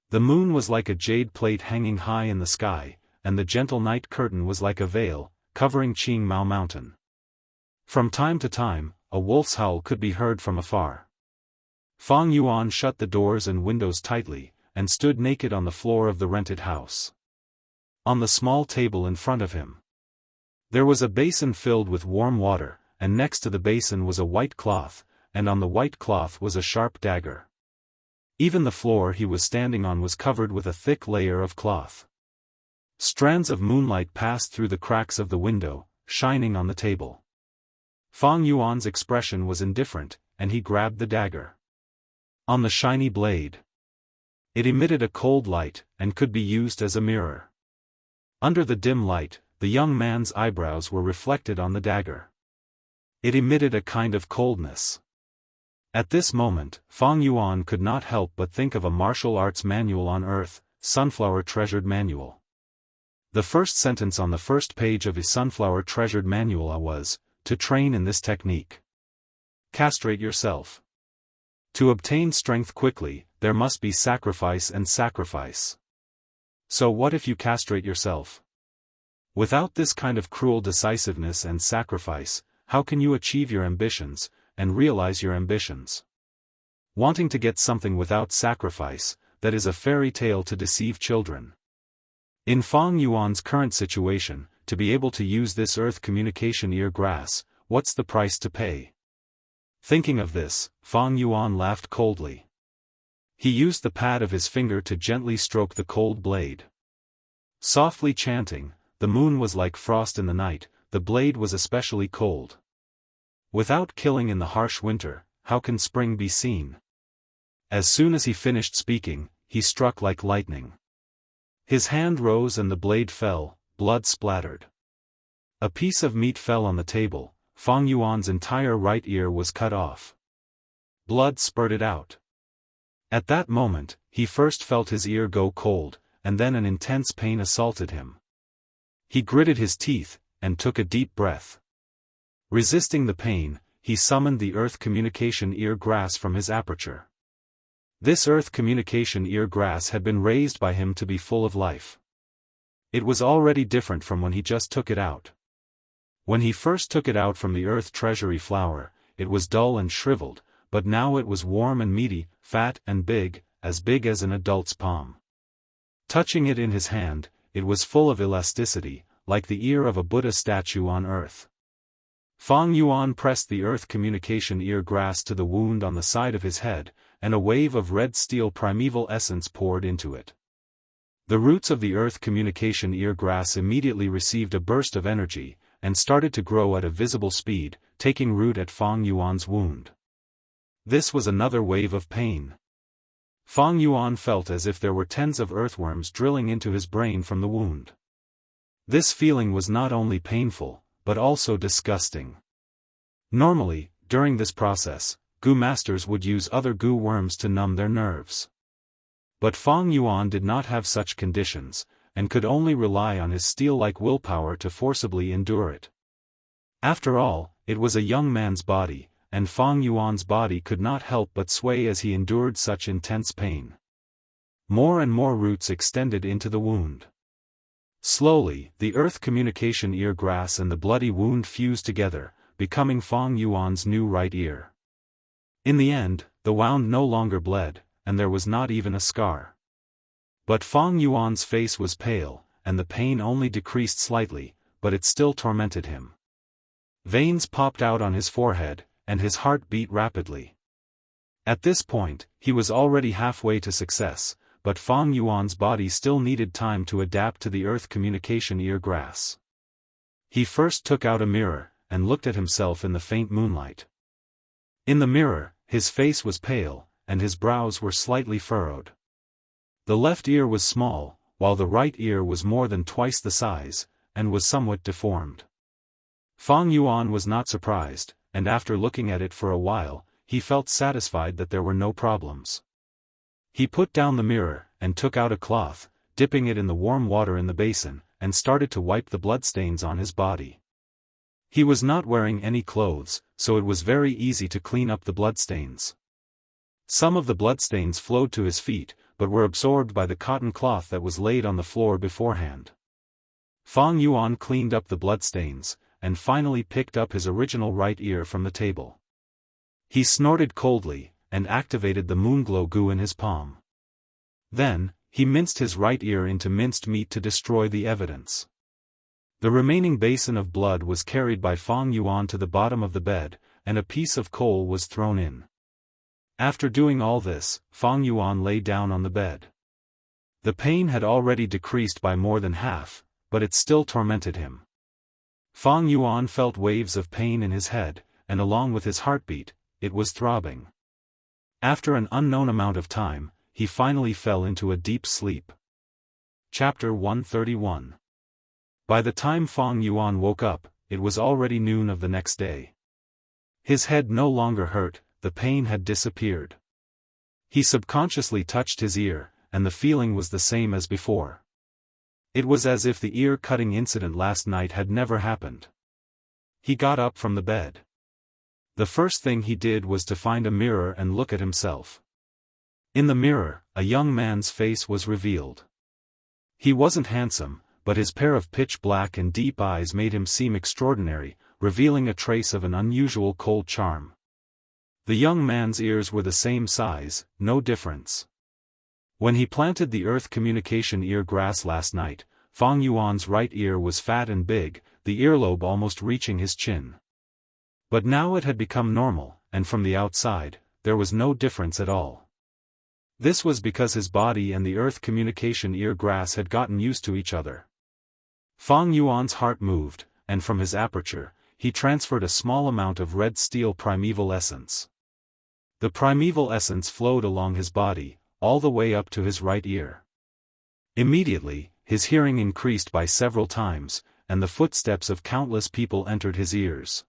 The moon was like a jade plate hanging high in the sky, and the gentle night curtain was like a veil, covering Qingmao Mountain. From time to time, a wolf's howl could be heard from afar. Fang Yuan shut the doors and windows tightly, and stood naked on the floor of the rented house. On the small table in front of him, there was a basin filled with warm water, and next to the basin was a white cloth, and on the white cloth was a sharp dagger. Even the floor he was standing on was covered with a thick layer of cloth. Strands of moonlight passed through the cracks of the window, shining on the table. Fang Yuan's expression was indifferent, and he grabbed the dagger. On the shiny blade, it emitted a cold light, and could be used as a mirror. Under the dim light, the young man's eyebrows were reflected on the dagger. It emitted a kind of coldness. At this moment, Fang Yuan could not help but think of a martial arts manual on earth, Sunflower Treasured Manual. The first sentence on the first page of his Sunflower Treasured Manual was, "To train in this technique, castrate yourself. To obtain strength quickly, there must be sacrifice and sacrifice. So what if you castrate yourself? Without this kind of cruel decisiveness and sacrifice, how can you achieve your ambitions, and realize your ambitions? Wanting to get something without sacrifice, that is a fairy tale to deceive children." In Fang Yuan's current situation, to be able to use this earth communication ear grass, what's the price to pay? Thinking of this, Fang Yuan laughed coldly. He used the pad of his finger to gently stroke the cold blade. Softly chanting, "The moon was like frost in the night, the blade was especially cold. Without killing in the harsh winter, how can spring be seen?" As soon as he finished speaking, he struck like lightning. His hand rose and the blade fell, blood splattered. A piece of meat fell on the table, Fang Yuan's entire right ear was cut off. Blood spurted out. At that moment, he first felt his ear go cold, and then an intense pain assaulted him. He gritted his teeth, and took a deep breath. Resisting the pain, he summoned the earth communication ear grass from his aperture. This earth communication ear grass had been raised by him to be full of life. It was already different from when he just took it out. When he first took it out from the earth treasury flower, it was dull and shriveled, but now it was warm and meaty, fat and big as an adult's palm. Touching it in his hand, it was full of elasticity, like the ear of a Buddha statue on earth. Fang Yuan pressed the earth communication ear grass to the wound on the side of his head, and a wave of red steel primeval essence poured into it. The roots of the earth communication ear grass immediately received a burst of energy, and started to grow at a visible speed, taking root at Fang Yuan's wound. This was another wave of pain. Fang Yuan felt as if there were tens of earthworms drilling into his brain from the wound. This feeling was not only painful, but also disgusting. Normally, during this process, Gu masters would use other Gu worms to numb their nerves. But Fang Yuan did not have such conditions, and could only rely on his steel-like willpower to forcibly endure it. After all, it was a young man's body, and Fang Yuan's body could not help but sway as he endured such intense pain. More and more roots extended into the wound. Slowly, the earth communication ear grass and the bloody wound fused together, becoming Fang Yuan's new right ear. In the end, the wound no longer bled, and there was not even a scar. But Fang Yuan's face was pale, and the pain only decreased slightly, but it still tormented him. Veins popped out on his forehead, and his heart beat rapidly. At this point, he was already halfway to success, but Fang Yuan's body still needed time to adapt to the earth communication ear grass. He first took out a mirror, and looked at himself in the faint moonlight. In the mirror, his face was pale, and his brows were slightly furrowed. The left ear was small, while the right ear was more than twice the size, and was somewhat deformed. Fang Yuan was not surprised, and after looking at it for a while, he felt satisfied that there were no problems. He put down the mirror, and took out a cloth, dipping it in the warm water in the basin, and started to wipe the bloodstains on his body. He was not wearing any clothes, so it was very easy to clean up the bloodstains. Some of the bloodstains flowed to his feet, but were absorbed by the cotton cloth that was laid on the floor beforehand. Fang Yuan cleaned up the bloodstains, and finally picked up his original right ear from the table. He snorted coldly, and activated the moonglow goo in his palm. Then, he minced his right ear into minced meat to destroy the evidence. The remaining basin of blood was carried by Fang Yuan to the bottom of the bed, and a piece of coal was thrown in. After doing all this, Fang Yuan lay down on the bed. The pain had already decreased by more than half, but it still tormented him. Fang Yuan felt waves of pain in his head, and along with his heartbeat, it was throbbing. After an unknown amount of time, he finally fell into a deep sleep. Chapter 131. By the time Fang Yuan woke up, it was already noon of the next day. His head no longer hurt, the pain had disappeared. He subconsciously touched his ear, and the feeling was the same as before. It was as if the ear-cutting incident last night had never happened. He got up from the bed. The first thing he did was to find a mirror and look at himself. In the mirror, a young man's face was revealed. He wasn't handsome, but his pair of pitch-black and deep eyes made him seem extraordinary, revealing a trace of an unusual cold charm. The young man's ears were the same size, no difference. When he planted the earth communication ear grass last night, Fang Yuan's right ear was fat and big, the earlobe almost reaching his chin. But now it had become normal, and from the outside, there was no difference at all. This was because his body and the earth communication ear grass had gotten used to each other. Fang Yuan's heart moved, and from his aperture, he transferred a small amount of red steel primeval essence. The primeval essence flowed along his body, all the way up to his right ear. Immediately, his hearing increased by several times, and the footsteps of countless people entered his ears.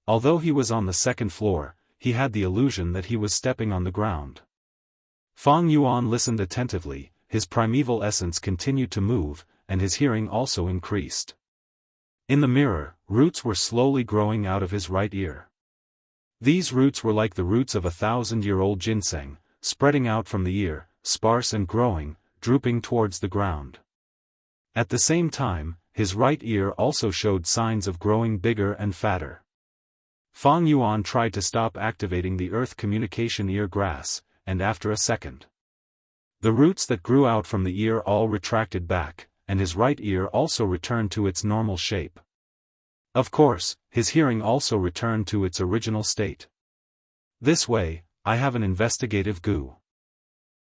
Although he was on the second floor, he had the illusion that he was stepping on the ground. Fang Yuan listened attentively, his primeval essence continued to move, and his hearing also increased. In the mirror, roots were slowly growing out of his right ear. These roots were like the roots of 1,000-year-old ginseng, spreading out from the ear, sparse and growing, drooping towards the ground. At the same time, his right ear also showed signs of growing bigger and fatter. Fang Yuan tried to stop activating the earth communication ear grass, and after a second, the roots that grew out from the ear all retracted back, and his right ear also returned to its normal shape. Of course, his hearing also returned to its original state. This way, I have an investigative goo.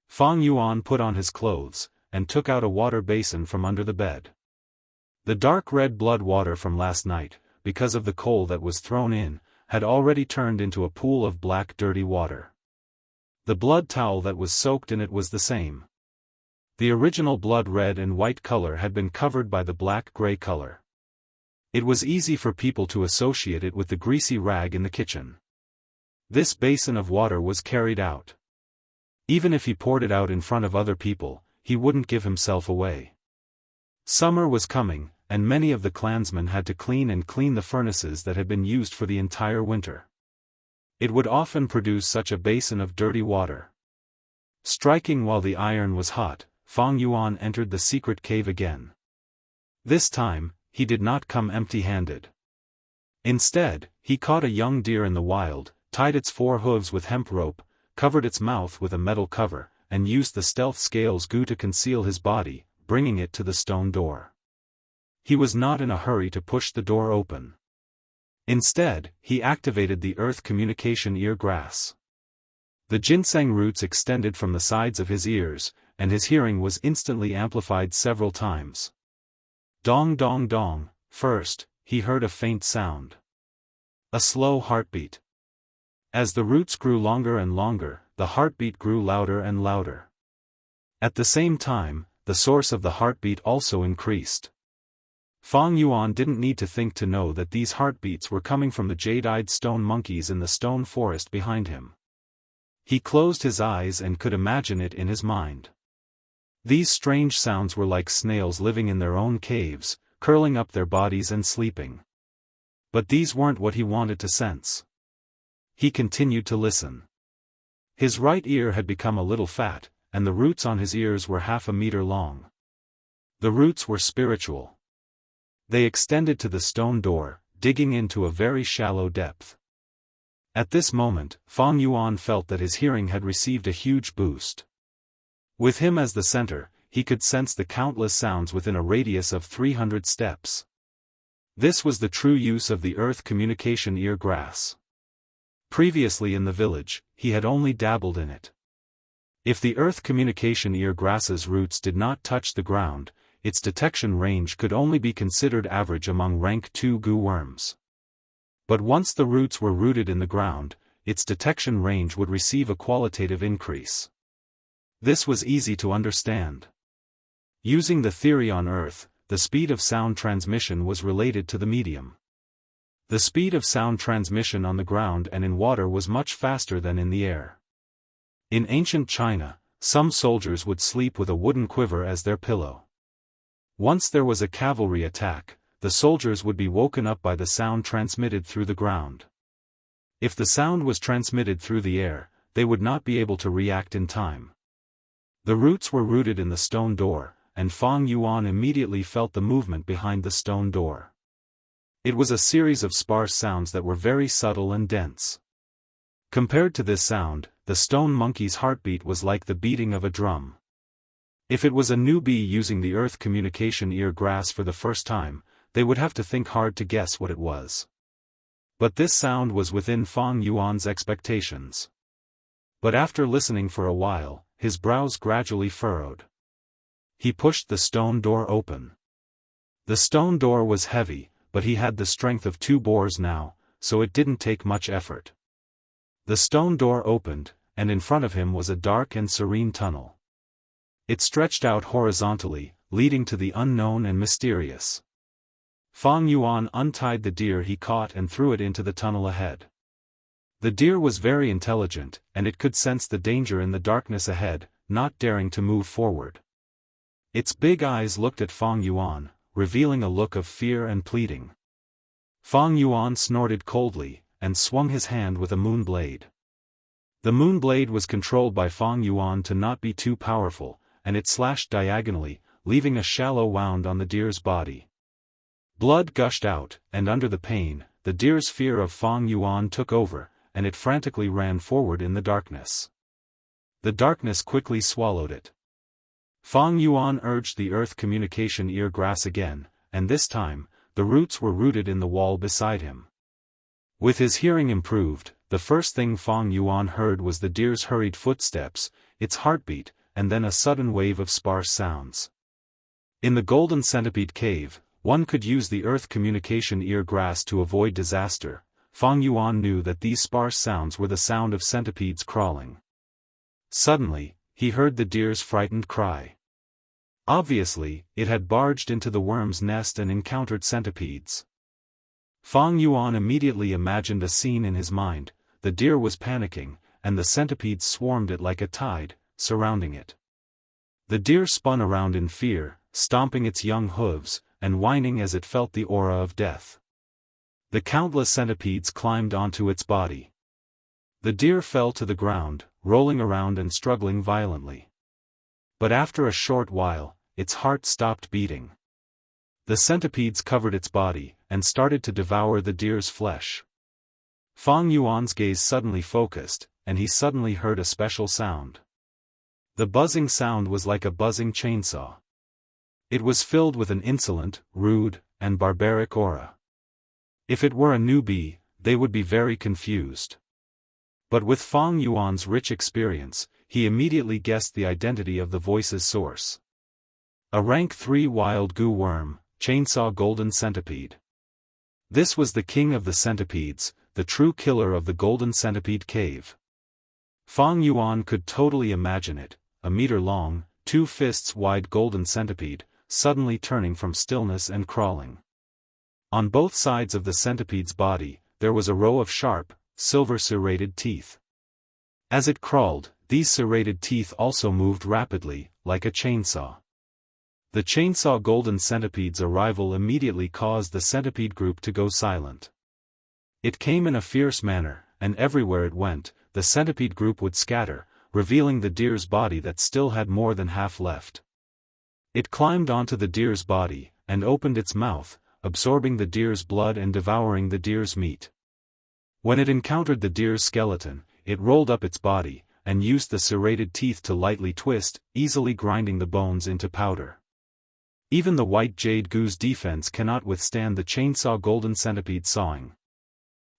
Fang Yuan put on his clothes, and took out a water basin from under the bed. The dark red blood water from last night, because of the coal that was thrown in, had already turned into a pool of black dirty water. The blood towel that was soaked in it was the same. The original blood red and white color had been covered by the black-gray color. It was easy for people to associate it with the greasy rag in the kitchen. This basin of water was carried out. Even if he poured it out in front of other people, he wouldn't give himself away. Summer was coming, and many of the clansmen had to clean the furnaces that had been used for the entire winter. It would often produce such a basin of dirty water. Striking while the iron was hot, Fang Yuan entered the secret cave again. This time, he did not come empty-handed. Instead, he caught a young deer in the wild, tied its 4 hooves with hemp rope, covered its mouth with a metal cover, and used the stealth scales goo to conceal his body, bringing it to the stone door. He was not in a hurry to push the door open. Instead, he activated the earth communication ear grass. The ginseng roots extended from the sides of his ears, and his hearing was instantly amplified several times. Dong dong dong. First, he heard a faint sound. A slow heartbeat. As the roots grew longer and longer, the heartbeat grew louder and louder. At the same time, the source of the heartbeat also increased. Fang Yuan didn't need to think to know that these heartbeats were coming from the jade-eyed stone monkeys in the stone forest behind him. He closed his eyes and could imagine it in his mind. These strange sounds were like snails living in their own caves, curling up their bodies and sleeping. But these weren't what he wanted to sense. He continued to listen. His right ear had become a little fat, and the roots on his ears were half a meter long. The roots were spiritual. They extended to the stone door, digging into a very shallow depth. At this moment, Fang Yuan felt that his hearing had received a huge boost. With him as the center, he could sense the countless sounds within a radius of 300 steps. This was the true use of the earth communication ear grass. Previously in the village, he had only dabbled in it. If the earth communication ear grass's roots did not touch the ground, its detection range could only be considered average among rank 2 goo worms. But once the roots were rooted in the ground, its detection range would receive a qualitative increase. This was easy to understand. Using the theory on Earth, the speed of sound transmission was related to the medium. The speed of sound transmission on the ground and in water was much faster than in the air. In ancient China, some soldiers would sleep with a wooden quiver as their pillow. Once there was a cavalry attack, the soldiers would be woken up by the sound transmitted through the ground. If the sound was transmitted through the air, they would not be able to react in time. The roots were rooted in the stone door, and Fang Yuan immediately felt the movement behind the stone door. It was a series of sparse sounds that were very subtle and dense. Compared to this sound, the stone monkey's heartbeat was like the beating of a drum. If it was a newbie using the earth communication ear grass for the first time, they would have to think hard to guess what it was. But this sound was within Fang Yuan's expectations. But after listening for a while, his brows gradually furrowed. He pushed the stone door open. The stone door was heavy, but he had the strength of 2 boars now, so it didn't take much effort. The stone door opened, and in front of him was a dark and serene tunnel. It stretched out horizontally, leading to the unknown and mysterious. Fang Yuan untied the deer he caught and threw it into the tunnel ahead. The deer was very intelligent, and it could sense the danger in the darkness ahead, not daring to move forward. Its big eyes looked at Fang Yuan, revealing a look of fear and pleading. Fang Yuan snorted coldly, and swung his hand with a moon blade. The moon blade was controlled by Fang Yuan to not be too powerful, and it slashed diagonally, leaving a shallow wound on the deer's body. Blood gushed out, and under the pain, the deer's fear of Fang Yuan took over, and it frantically ran forward in the darkness. The darkness quickly swallowed it. Fang Yuan urged the earth communication ear grass again, and this time, the roots were rooted in the wall beside him. With his hearing improved, the first thing Fang Yuan heard was the deer's hurried footsteps, its heartbeat, and then a sudden wave of sparse sounds. In the Golden Centipede Cave, one could use the earth communication ear grass to avoid disaster. Fang Yuan knew that these sparse sounds were the sound of centipedes crawling. Suddenly, he heard the deer's frightened cry. Obviously, it had barged into the worm's nest and encountered centipedes. Fang Yuan immediately imagined a scene in his mind. The deer was panicking, and the centipedes swarmed it like a tide, surrounding it. The deer spun around in fear, stomping its young hooves, and whining as it felt the aura of death. The countless centipedes climbed onto its body. The deer fell to the ground, rolling around and struggling violently. But after a short while, its heart stopped beating. The centipedes covered its body, and started to devour the deer's flesh. Fang Yuan's gaze suddenly focused, and he suddenly heard a special sound. The buzzing sound was like a buzzing chainsaw. It was filled with an insolent, rude, and barbaric aura. If it were a newbie, they would be very confused. But with Fang Yuan's rich experience, he immediately guessed the identity of the voice's source. A rank 3 wild goo worm, chainsaw golden centipede. This was the king of the centipedes, the true killer of the golden centipede cave. Fang Yuan could totally imagine it, a meter long, 2 fists wide golden centipede, suddenly turning from stillness and crawling. On both sides of the centipede's body, there was a row of sharp, silver serrated teeth. As it crawled, these serrated teeth also moved rapidly, like a chainsaw. The chainsaw golden centipede's arrival immediately caused the centipede group to go silent. It came in a fierce manner, and everywhere it went, the centipede group would scatter, revealing the deer's body that still had more than half left. It climbed onto the deer's body, and opened its mouth, absorbing the deer's blood and devouring the deer's meat. When it encountered the deer's skeleton, it rolled up its body, and used the serrated teeth to lightly twist, easily grinding the bones into powder. Even the white jade goo's defense cannot withstand the chainsaw golden centipede sawing.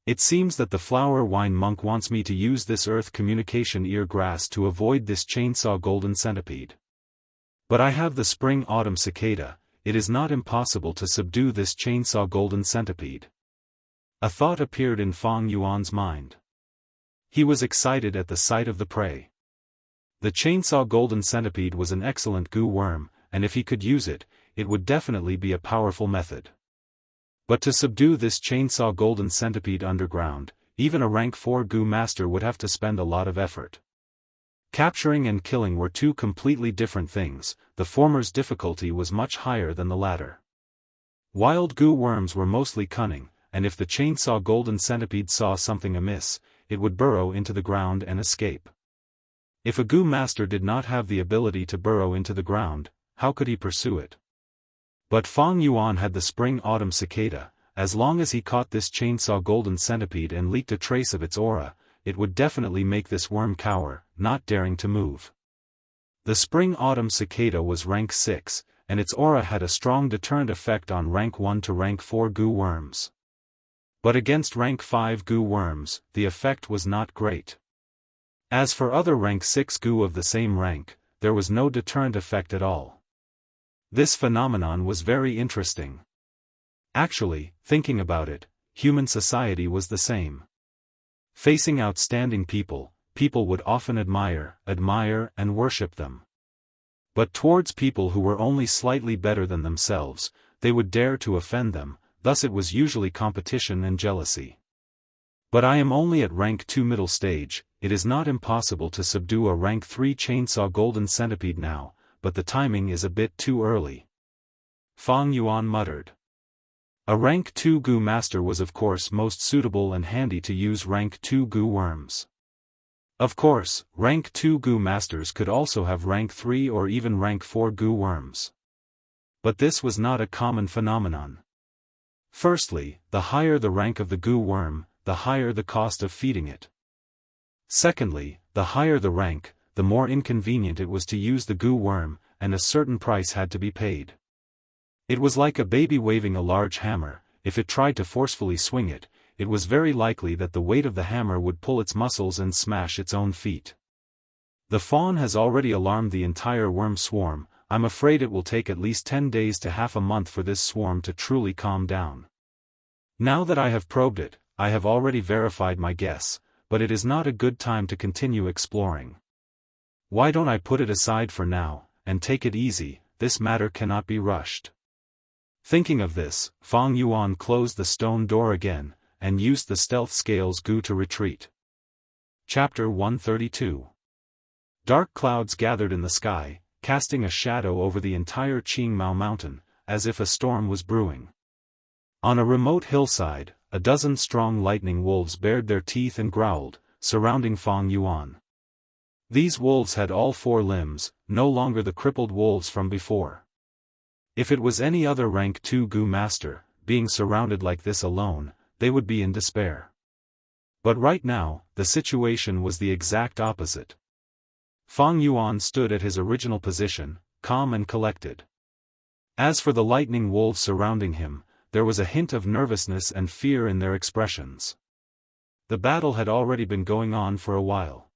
It seems that the flower wine monk wants me to use this earth communication ear grass to avoid this chainsaw golden centipede. But I have the spring autumn cicada, it is not impossible to subdue this chainsaw golden centipede. A thought appeared in Fang Yuan's mind. He was excited at the sight of the prey. The chainsaw golden centipede was an excellent goo worm, and if he could use it, it would definitely be a powerful method. But to subdue this chainsaw golden centipede underground, even a rank 4 goo master would have to spend a lot of effort. Capturing and killing were two completely different things, the former's difficulty was much higher than the latter. Wild goo worms were mostly cunning, and if the chainsaw golden centipede saw something amiss, it would burrow into the ground and escape. If a goo master did not have the ability to burrow into the ground, how could he pursue it? But Fang Yuan had the spring-autumn cicada. As long as he caught this chainsaw golden centipede and leaked a trace of its aura, it would definitely make this worm cower, not daring to move. The spring-autumn cicada was rank 6, and its aura had a strong deterrent effect on rank 1 to rank 4 goo worms. But against rank 5 goo worms, the effect was not great. As for other rank 6 goo of the same rank, there was no deterrent effect at all. This phenomenon was very interesting. Actually, thinking about it, human society was the same. Facing outstanding people, people would often admire and worship them. But towards people who were only slightly better than themselves, they would dare to offend them, thus it was usually competition and jealousy. But I am only at rank 2 middle stage, it is not impossible to subdue a rank 3 chainsaw golden centipede now, but the timing is a bit too early. Fang Yuan muttered. A rank 2 goo master was of course most suitable and handy to use rank 2 goo worms. Of course, rank 2 goo masters could also have rank 3 or even rank 4 goo worms. But this was not a common phenomenon. Firstly, the higher the rank of the goo worm, the higher the cost of feeding it. Secondly, the higher the rank, the more inconvenient it was to use the goo worm, and a certain price had to be paid. It was like a baby waving a large hammer. If it tried to forcefully swing it, it was very likely that the weight of the hammer would pull its muscles and smash its own feet. The fawn has already alarmed the entire worm swarm. I'm afraid it will take at least 10 days to half a month for this swarm to truly calm down. Now that I have probed it, I have already verified my guess, but it is not a good time to continue exploring. Why don't I put it aside for now, and take it easy? This matter cannot be rushed. Thinking of this, Fang Yuan closed the stone door again, and used the stealth scales goo to retreat. Chapter 132. Dark clouds gathered in the sky, casting a shadow over the entire Qingmao mountain, as if a storm was brewing. On a remote hillside, a dozen strong lightning wolves bared their teeth and growled, surrounding Fang Yuan. These wolves had all 4 limbs, no longer the crippled wolves from before. If it was any other rank 2 goo master, being surrounded like this alone, they would be in despair. But right now, the situation was the exact opposite. Fang Yuan stood at his original position, calm and collected. As for the lightning wolves surrounding him, there was a hint of nervousness and fear in their expressions. The battle had already been going on for a while.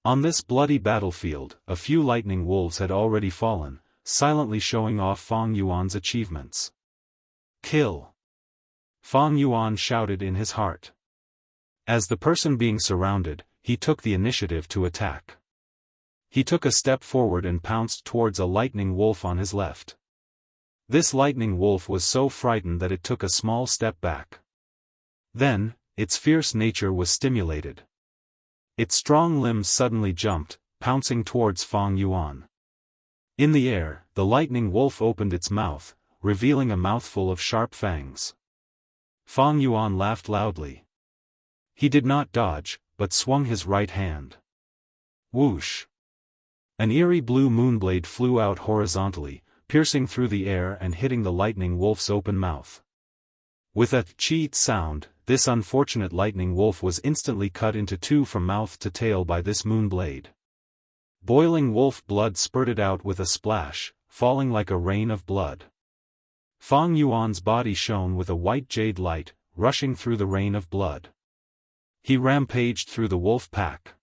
On this bloody battlefield, a few lightning wolves had already fallen, silently showing off Fang Yuan's achievements. "Kill!" Fang Yuan shouted in his heart. As the person being surrounded, he took the initiative to attack. He took a step forward and pounced towards a lightning wolf on his left. This lightning wolf was so frightened that it took a small step back. Then, its fierce nature was stimulated. Its strong limbs suddenly jumped, pouncing towards Fang Yuan. In the air, the lightning wolf opened its mouth, revealing a mouthful of sharp fangs. Fang Yuan laughed loudly. He did not dodge, but swung his right hand. Whoosh! An eerie blue moonblade flew out horizontally, piercing through the air and hitting the lightning wolf's open mouth. With a cheat sound, this unfortunate lightning wolf was instantly cut into two from mouth to tail by this moonblade. Boiling wolf blood spurted out with a splash, falling like a rain of blood. Fang Yuan's body shone with a white jade light, rushing through the rain of blood. He rampaged through the wolf pack.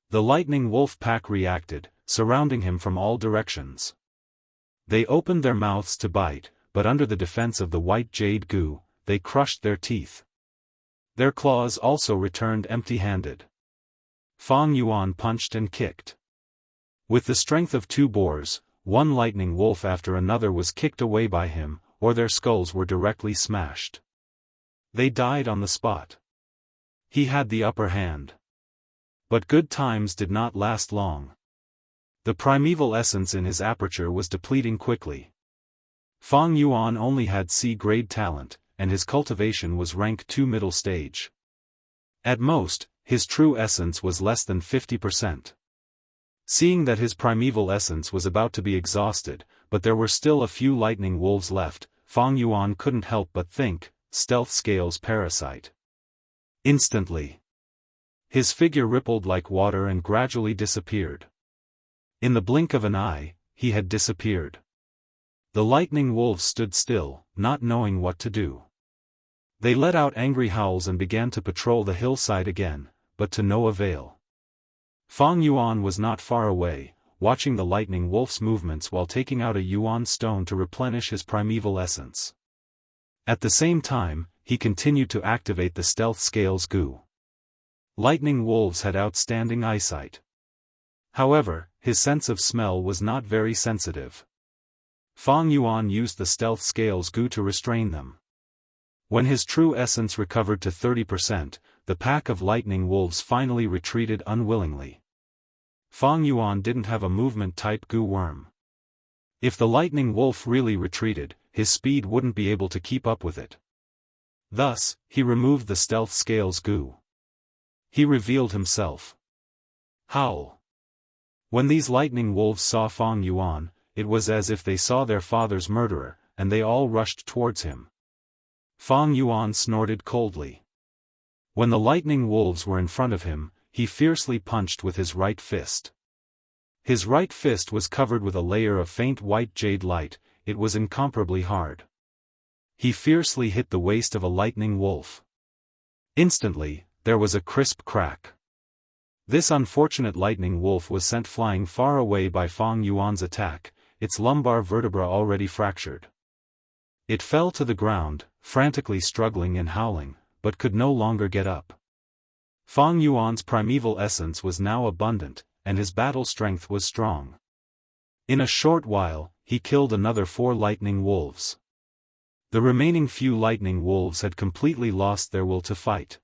The lightning wolf pack reacted, surrounding him from all directions. They opened their mouths to bite, but under the defense of the white jade goo, they crushed their teeth. Their claws also returned empty-handed. Fang Yuan punched and kicked. With the strength of two boars, one lightning wolf after another was kicked away by him, or their skulls were directly smashed. They died on the spot. He had the upper hand. But good times did not last long. The primeval essence in his aperture was depleting quickly. Fang Yuan only had C-grade talent, and his cultivation was rank 2 middle stage. At most, his true essence was less than 50%. Seeing that his primeval essence was about to be exhausted, but there were still a few lightning wolves left, Fang Yuan couldn't help but think, stealth scales parasite. Instantly, his figure rippled like water and gradually disappeared. In the blink of an eye, he had disappeared. The lightning wolves stood still, not knowing what to do. They let out angry howls and began to patrol the hillside again, but to no avail. Fang Yuan was not far away, watching the lightning wolf's movements while taking out a yuan stone to replenish his primeval essence. At the same time, he continued to activate the stealth scales goo. Lightning wolves had outstanding eyesight. However, his sense of smell was not very sensitive. Fang Yuan used the stealth scales goo to restrain them. When his true essence recovered to 30%, the pack of lightning wolves finally retreated unwillingly. Fang Yuan didn't have a movement-type goo worm. If the lightning wolf really retreated, his speed wouldn't be able to keep up with it. Thus, he removed the stealth scales goo. He revealed himself. Howl! When these lightning wolves saw Fang Yuan, it was as if they saw their father's murderer, and they all rushed towards him. Fang Yuan snorted coldly. When the lightning wolves were in front of him, he fiercely punched with his right fist. His right fist was covered with a layer of faint white jade light, it was incomparably hard. He fiercely hit the waist of a lightning wolf. Instantly, there was a crisp crack. This unfortunate lightning wolf was sent flying far away by Fang Yuan's attack, its lumbar vertebra already fractured. It fell to the ground, frantically struggling and howling, but could no longer get up. Fang Yuan's primeval essence was now abundant, and his battle strength was strong. In a short while, he killed another 4 lightning wolves. The remaining few lightning wolves had completely lost their will to fight.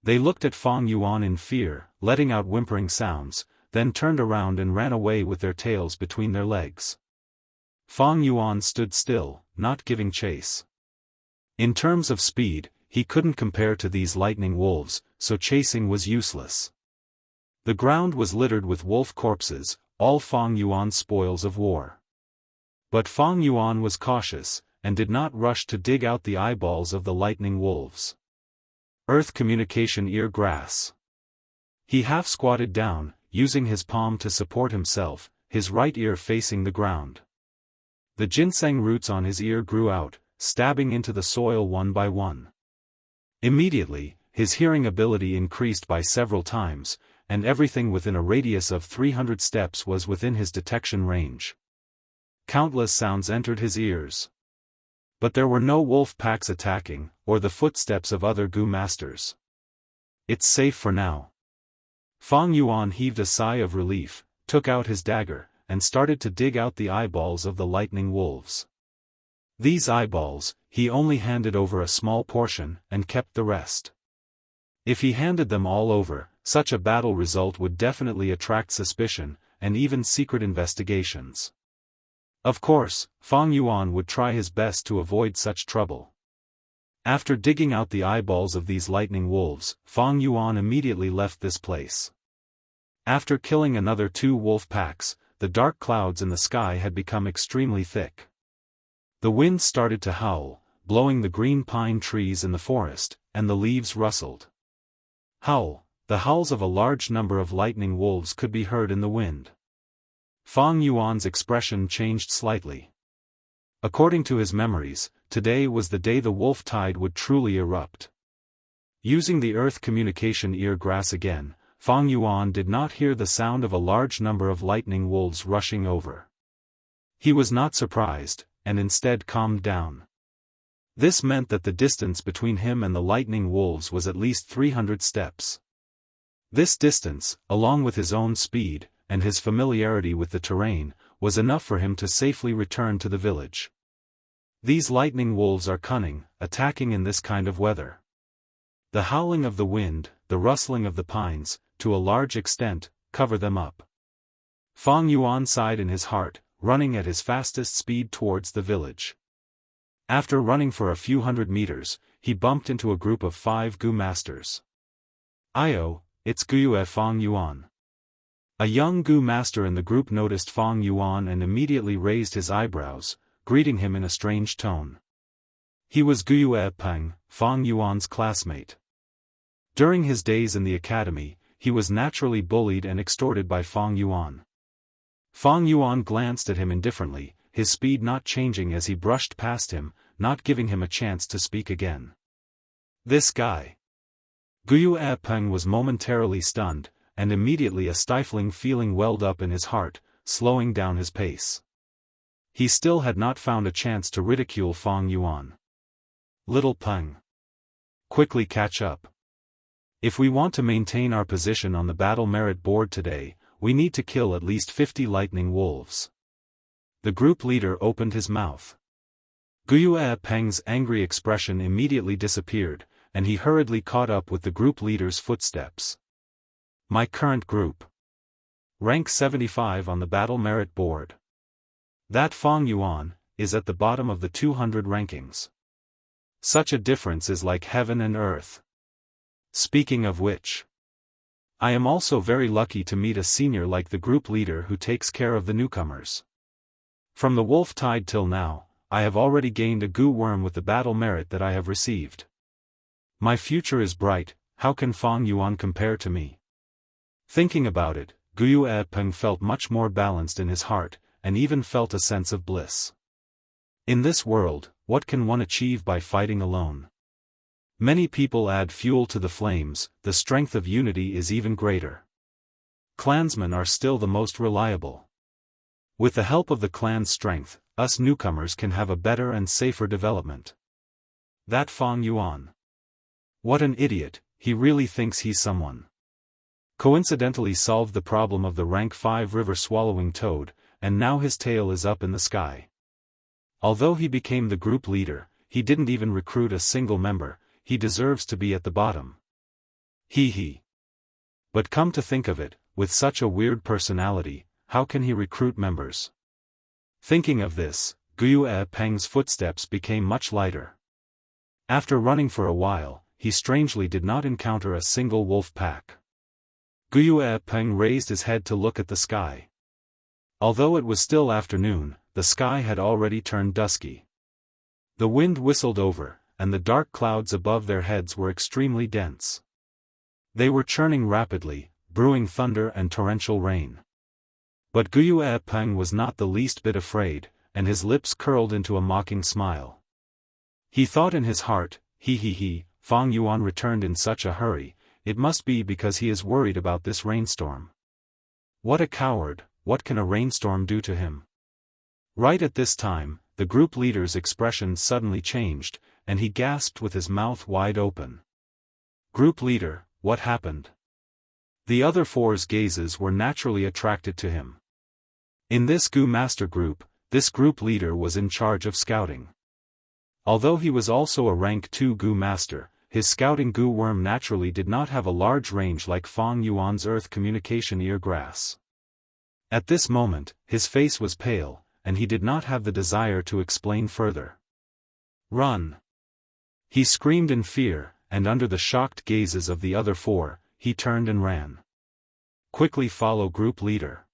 They looked at Fang Yuan in fear, letting out whimpering sounds, then turned around and ran away with their tails between their legs. Fang Yuan stood still, not giving chase. In terms of speed, he couldn't compare to these lightning wolves, so chasing was useless. The ground was littered with wolf corpses, all Fang Yuan's spoils of war. But Fang Yuan was cautious, and did not rush to dig out the eyeballs of the lightning wolves. Earth communication ear grass. He half squatted down, using his palm to support himself, his right ear facing the ground. The ginseng roots on his ear grew out, stabbing into the soil one by one. Immediately, his hearing ability increased by several times, and everything within a radius of 300 steps was within his detection range. Countless sounds entered his ears. But there were no wolf packs attacking, or the footsteps of other Gu masters. It's safe for now. Fang Yuan heaved a sigh of relief, took out his dagger, and started to dig out the eyeballs of the lightning wolves. These eyeballs, he only handed over a small portion, and kept the rest. If he handed them all over, such a battle result would definitely attract suspicion, and even secret investigations. Of course, Fang Yuan would try his best to avoid such trouble. After digging out the eyeballs of these lightning wolves, Fang Yuan immediately left this place. After killing another 2 wolf packs, the dark clouds in the sky had become extremely thick. The wind started to howl, blowing the green pine trees in the forest, and the leaves rustled. Howl, the howls of a large number of lightning wolves could be heard in the wind. Fang Yuan's expression changed slightly. According to his memories, today was the day the wolf tide would truly erupt. Using the earth communication ear grass again, Fang Yuan did not hear the sound of a large number of lightning wolves rushing over. He was not surprised, and instead calmed down. This meant that the distance between him and the lightning wolves was at least 300 steps. This distance, along with his own speed, and his familiarity with the terrain, was enough for him to safely return to the village. These lightning wolves are cunning, attacking in this kind of weather. The howling of the wind, the rustling of the pines, to a large extent, cover them up. Fang Yuan sighed in his heart, running at his fastest speed towards the village. After running for a few hundred meters, he bumped into a group of 5 Gu masters. "Io, it's Guyue Fang Yuan." A young Gu master in the group noticed Fang Yuan and immediately raised his eyebrows, greeting him in a strange tone. He was Guyue Peng, Fang Yuan's classmate. During his days in the academy, he was naturally bullied and extorted by Fang Yuan. Fang Yuan glanced at him indifferently, his speed not changing as he brushed past him, not giving him a chance to speak again. This guy. Guyue Peng was momentarily stunned, and immediately a stifling feeling welled up in his heart, slowing down his pace. He still had not found a chance to ridicule Fang Yuan. "Little Peng. Quickly catch up. If we want to maintain our position on the battle merit board today, we need to kill at least 50 lightning wolves." The group leader opened his mouth. Guyue Peng's angry expression immediately disappeared, and he hurriedly caught up with the group leader's footsteps. "My current group. Rank 75 on the battle merit board. That Fang Yuan is at the bottom of the 200 rankings. Such a difference is like heaven and earth. Speaking of which, I am also very lucky to meet a senior like the group leader who takes care of the newcomers. From the wolf tide till now, I have already gained a Gu worm with the battle merit that I have received. My future is bright, how can Fang Yuan compare to me?" Thinking about it, Guyue Peng felt much more balanced in his heart, and even felt a sense of bliss. In this world, what can one achieve by fighting alone? Many people add fuel to the flames, the strength of unity is even greater. Clansmen are still the most reliable. With the help of the clan's strength, us newcomers can have a better and safer development. That Fang Yuan. What an idiot, he really thinks he's someone. Coincidentally solved the problem of the rank 5 river-swallowing toad, and now his tail is up in the sky. Although he became the group leader, he didn't even recruit a single member. He deserves to be at the bottom. He. But come to think of it, with such a weird personality, how can he recruit members? Thinking of this, Guyue Peng's footsteps became much lighter. After running for a while, he strangely did not encounter a single wolf pack. Guyue Peng raised his head to look at the sky. Although it was still afternoon, the sky had already turned dusky. The wind whistled over, and the dark clouds above their heads were extremely dense. They were churning rapidly, brewing thunder and torrential rain. But Guyue Peng was not the least bit afraid, and his lips curled into a mocking smile. He thought in his heart, Fang Yuan returned in such a hurry, it must be because he is worried about this rainstorm. What a coward, what can a rainstorm do to him? Right at this time, the group leader's expression suddenly changed, and he gasped with his mouth wide open. Group leader, what happened? The other four's gazes were naturally attracted to him. In this Gu Master group, this group leader was in charge of scouting. Although he was also a rank 2 Gu Master, his scouting Gu worm naturally did not have a large range like Fang Yuan's earth communication ear grass. At this moment, his face was pale, and he did not have the desire to explain further. Run! He screamed in fear, and under the shocked gazes of the other four, he turned and ran. Quickly follow group leader.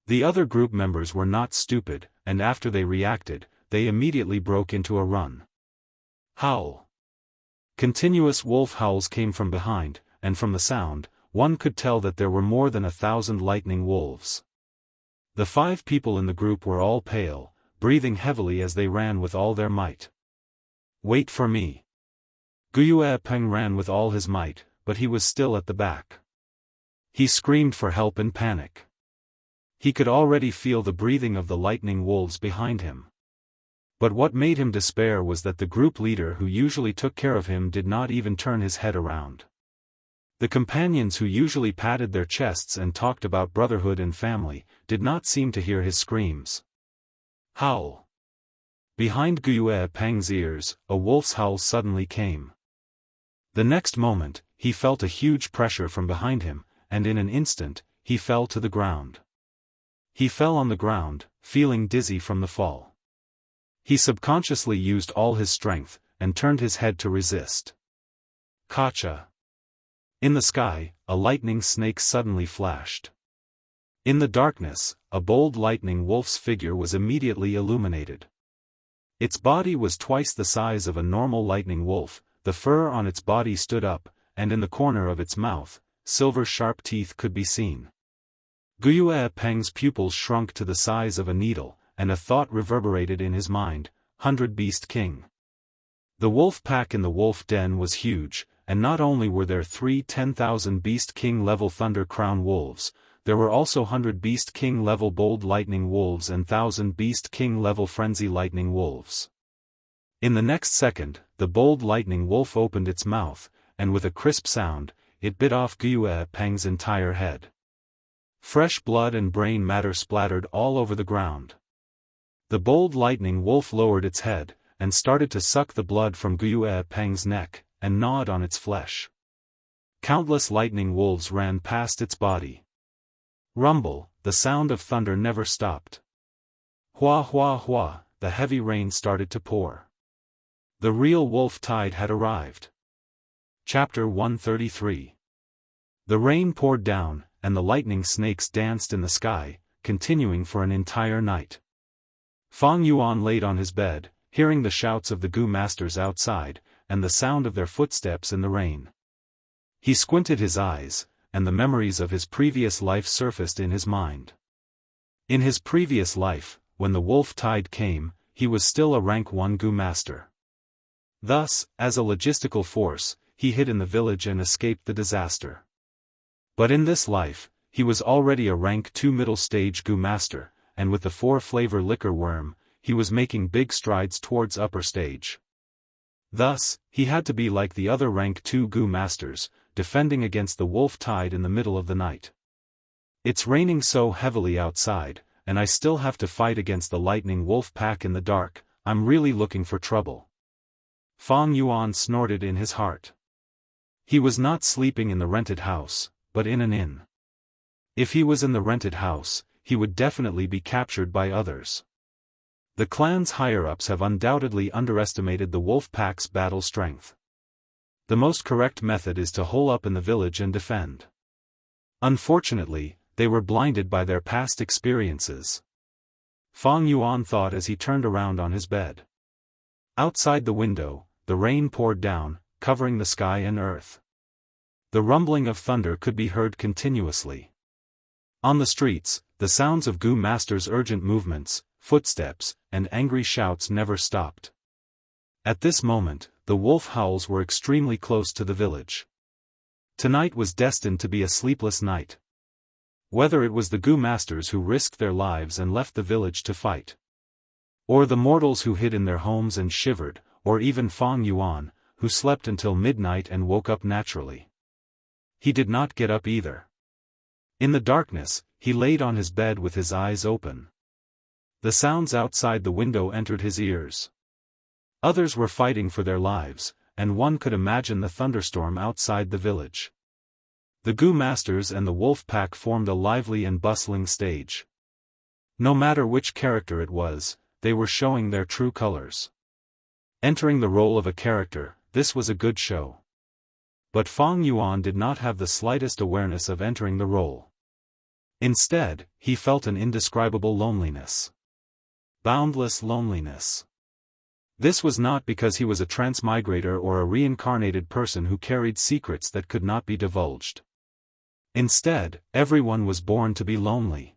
The other group members were not stupid, and after they reacted, they immediately broke into a run. Howl! Continuous wolf howls came from behind, and from the sound, one could tell that there were more than 1,000 lightning wolves. The 5 people in the group were all pale, breathing heavily as they ran with all their might. Wait for me. Guyue Peng ran with all his might, but he was still at the back. He screamed for help in panic. He could already feel the breathing of the lightning wolves behind him. But what made him despair was that the group leader who usually took care of him did not even turn his head around. The companions who usually patted their chests and talked about brotherhood and family, did not seem to hear his screams. Howl! Behind Guyue Peng's ears, a wolf's howl suddenly came. The next moment, he felt a huge pressure from behind him, and in an instant, he fell to the ground. He fell on the ground, feeling dizzy from the fall. He subconsciously used all his strength, and turned his head to resist. Kacha! In the sky, a lightning snake suddenly flashed. In the darkness, a bold lightning wolf's figure was immediately illuminated. Its body was twice the size of a normal lightning wolf, the fur on its body stood up, and in the corner of its mouth, silver-sharp teeth could be seen. Guyue Peng's pupils shrunk to the size of a needle, and a thought reverberated in his mind, 100 Beast King. The wolf pack in the wolf den was huge, and not only were there 3 10,000 Beast King level Thunder Crown wolves, there were also 100 Beast King level Bold Lightning wolves and 1,000 Beast King level Frenzy Lightning wolves. In the next second, the Bold Lightning wolf opened its mouth, and with a crisp sound, it bit off Guyue Peng's entire head. Fresh blood and brain matter splattered all over the ground. The Bold Lightning wolf lowered its head, and started to suck the blood from Guyue Peng's neck, and gnawed on its flesh. Countless lightning wolves ran past its body. Rumble, the sound of thunder never stopped. Hua hua hua, the heavy rain started to pour. The real wolf tide had arrived. Chapter 133. The rain poured down, and the lightning snakes danced in the sky, continuing for an entire night. Fang Yuan laid on his bed, hearing the shouts of the Gu masters outside, and the sound of their footsteps in the rain. He squinted his eyes, and the memories of his previous life surfaced in his mind. In his previous life, when the wolf tide came, he was still a rank 1 Gu master. Thus, as a logistical force, he hid in the village and escaped the disaster. But in this life, he was already a rank 2 middle stage Gu master, and with the 4-flavor liquor worm, he was making big strides towards upper stage. Thus, he had to be like the other rank 2 Gu masters, defending against the wolf tide in the middle of the night. It's raining so heavily outside, and I still have to fight against the lightning wolf pack in the dark, I'm really looking for trouble. Fang Yuan snorted in his heart. He was not sleeping in the rented house, but in an inn. If he was in the rented house, he would definitely be captured by others. The clan's higher-ups have undoubtedly underestimated the wolf pack's battle strength. The most correct method is to hole up in the village and defend. Unfortunately, they were blinded by their past experiences. Fang Yuan thought as he turned around on his bed. Outside the window, the rain poured down, covering the sky and earth. The rumbling of thunder could be heard continuously. On the streets, the sounds of Gu Master's urgent movements, footsteps, and angry shouts never stopped. At this moment, the wolf howls were extremely close to the village. Tonight was destined to be a sleepless night. Whether it was the Gu masters who risked their lives and left the village to fight, or the mortals who hid in their homes and shivered, or even Fang Yuan, who slept until midnight and woke up naturally. He did not get up either. In the darkness, he laid on his bed with his eyes open. The sounds outside the window entered his ears. Others were fighting for their lives, and one could imagine the thunderstorm outside the village. The Gu masters and the wolf pack formed a lively and bustling stage. No matter which character it was, they were showing their true colors. Entering the role of a character, this was a good show. But Fang Yuan did not have the slightest awareness of entering the role. Instead, he felt an indescribable loneliness. Boundless loneliness. This was not because he was a transmigrator or a reincarnated person who carried secrets that could not be divulged. Instead, everyone was born to be lonely.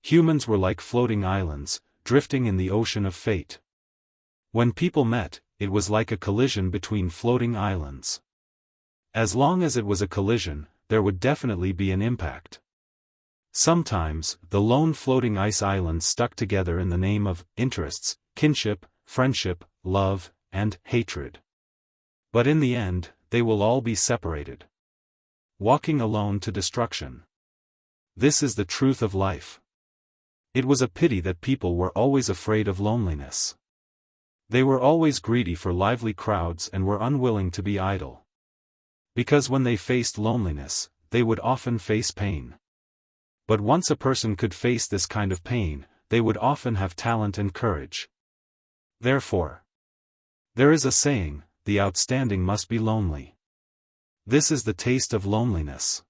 Humans were like floating islands, drifting in the ocean of fate. When people met, it was like a collision between floating islands. As long as it was a collision, there would definitely be an impact. Sometimes, the lone floating ice islands stuck together in the name of interests, kinship, friendship, love, and hatred. But in the end, they will all be separated. Walking alone to destruction. This is the truth of life. It was a pity that people were always afraid of loneliness. They were always greedy for lively crowds and were unwilling to be idle. Because when they faced loneliness, they would often face pain. But once a person could face this kind of pain, they would often have talent and courage. Therefore, there is a saying, the outstanding must be lonely. This is the taste of loneliness.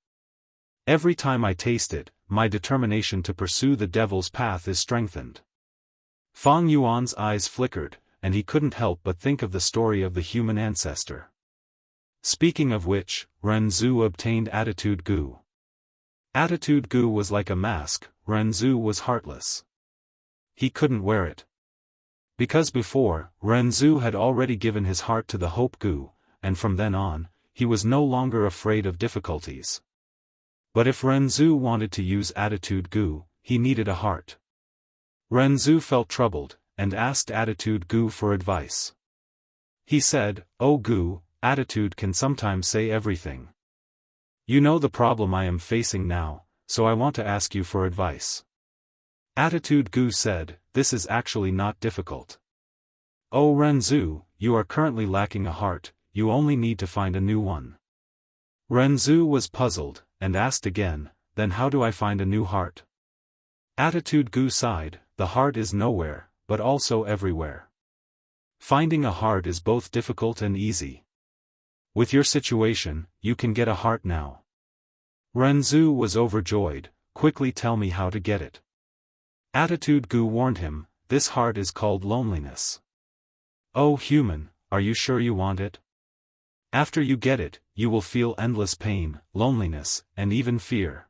Every time I taste it, my determination to pursue the devil's path is strengthened. Fang Yuan's eyes flickered, and he couldn't help but think of the story of the human ancestor. Speaking of which, Ren Zhu obtained Attitude Gu. Attitude Gu was like a mask, Ren Zhu was heartless. He couldn't wear it. Because before, Ren Zhu had already given his heart to the Hope Gu, and from then on, he was no longer afraid of difficulties. But if Ren Zhu wanted to use Attitude Gu, he needed a heart. Ren Zhu felt troubled, and asked Attitude Gu for advice. He said, "Oh Gu, attitude can sometimes say everything. You know the problem I am facing now, so I want to ask you for advice." Attitude Gu said, "This is actually not difficult. Oh Ren Zhu, you are currently lacking a heart, you only need to find a new one." Ren Zhu was puzzled, and asked again, "Then how do I find a new heart?" Attitude Gu sighed, "The heart is nowhere, but also everywhere. Finding a heart is both difficult and easy. With your situation, you can get a heart now." Ren Zhu was overjoyed, "Quickly tell me how to get it." Attitude Gu warned him, "This heart is called loneliness. Oh human, are you sure you want it? After you get it, you will feel endless pain, loneliness, and even fear."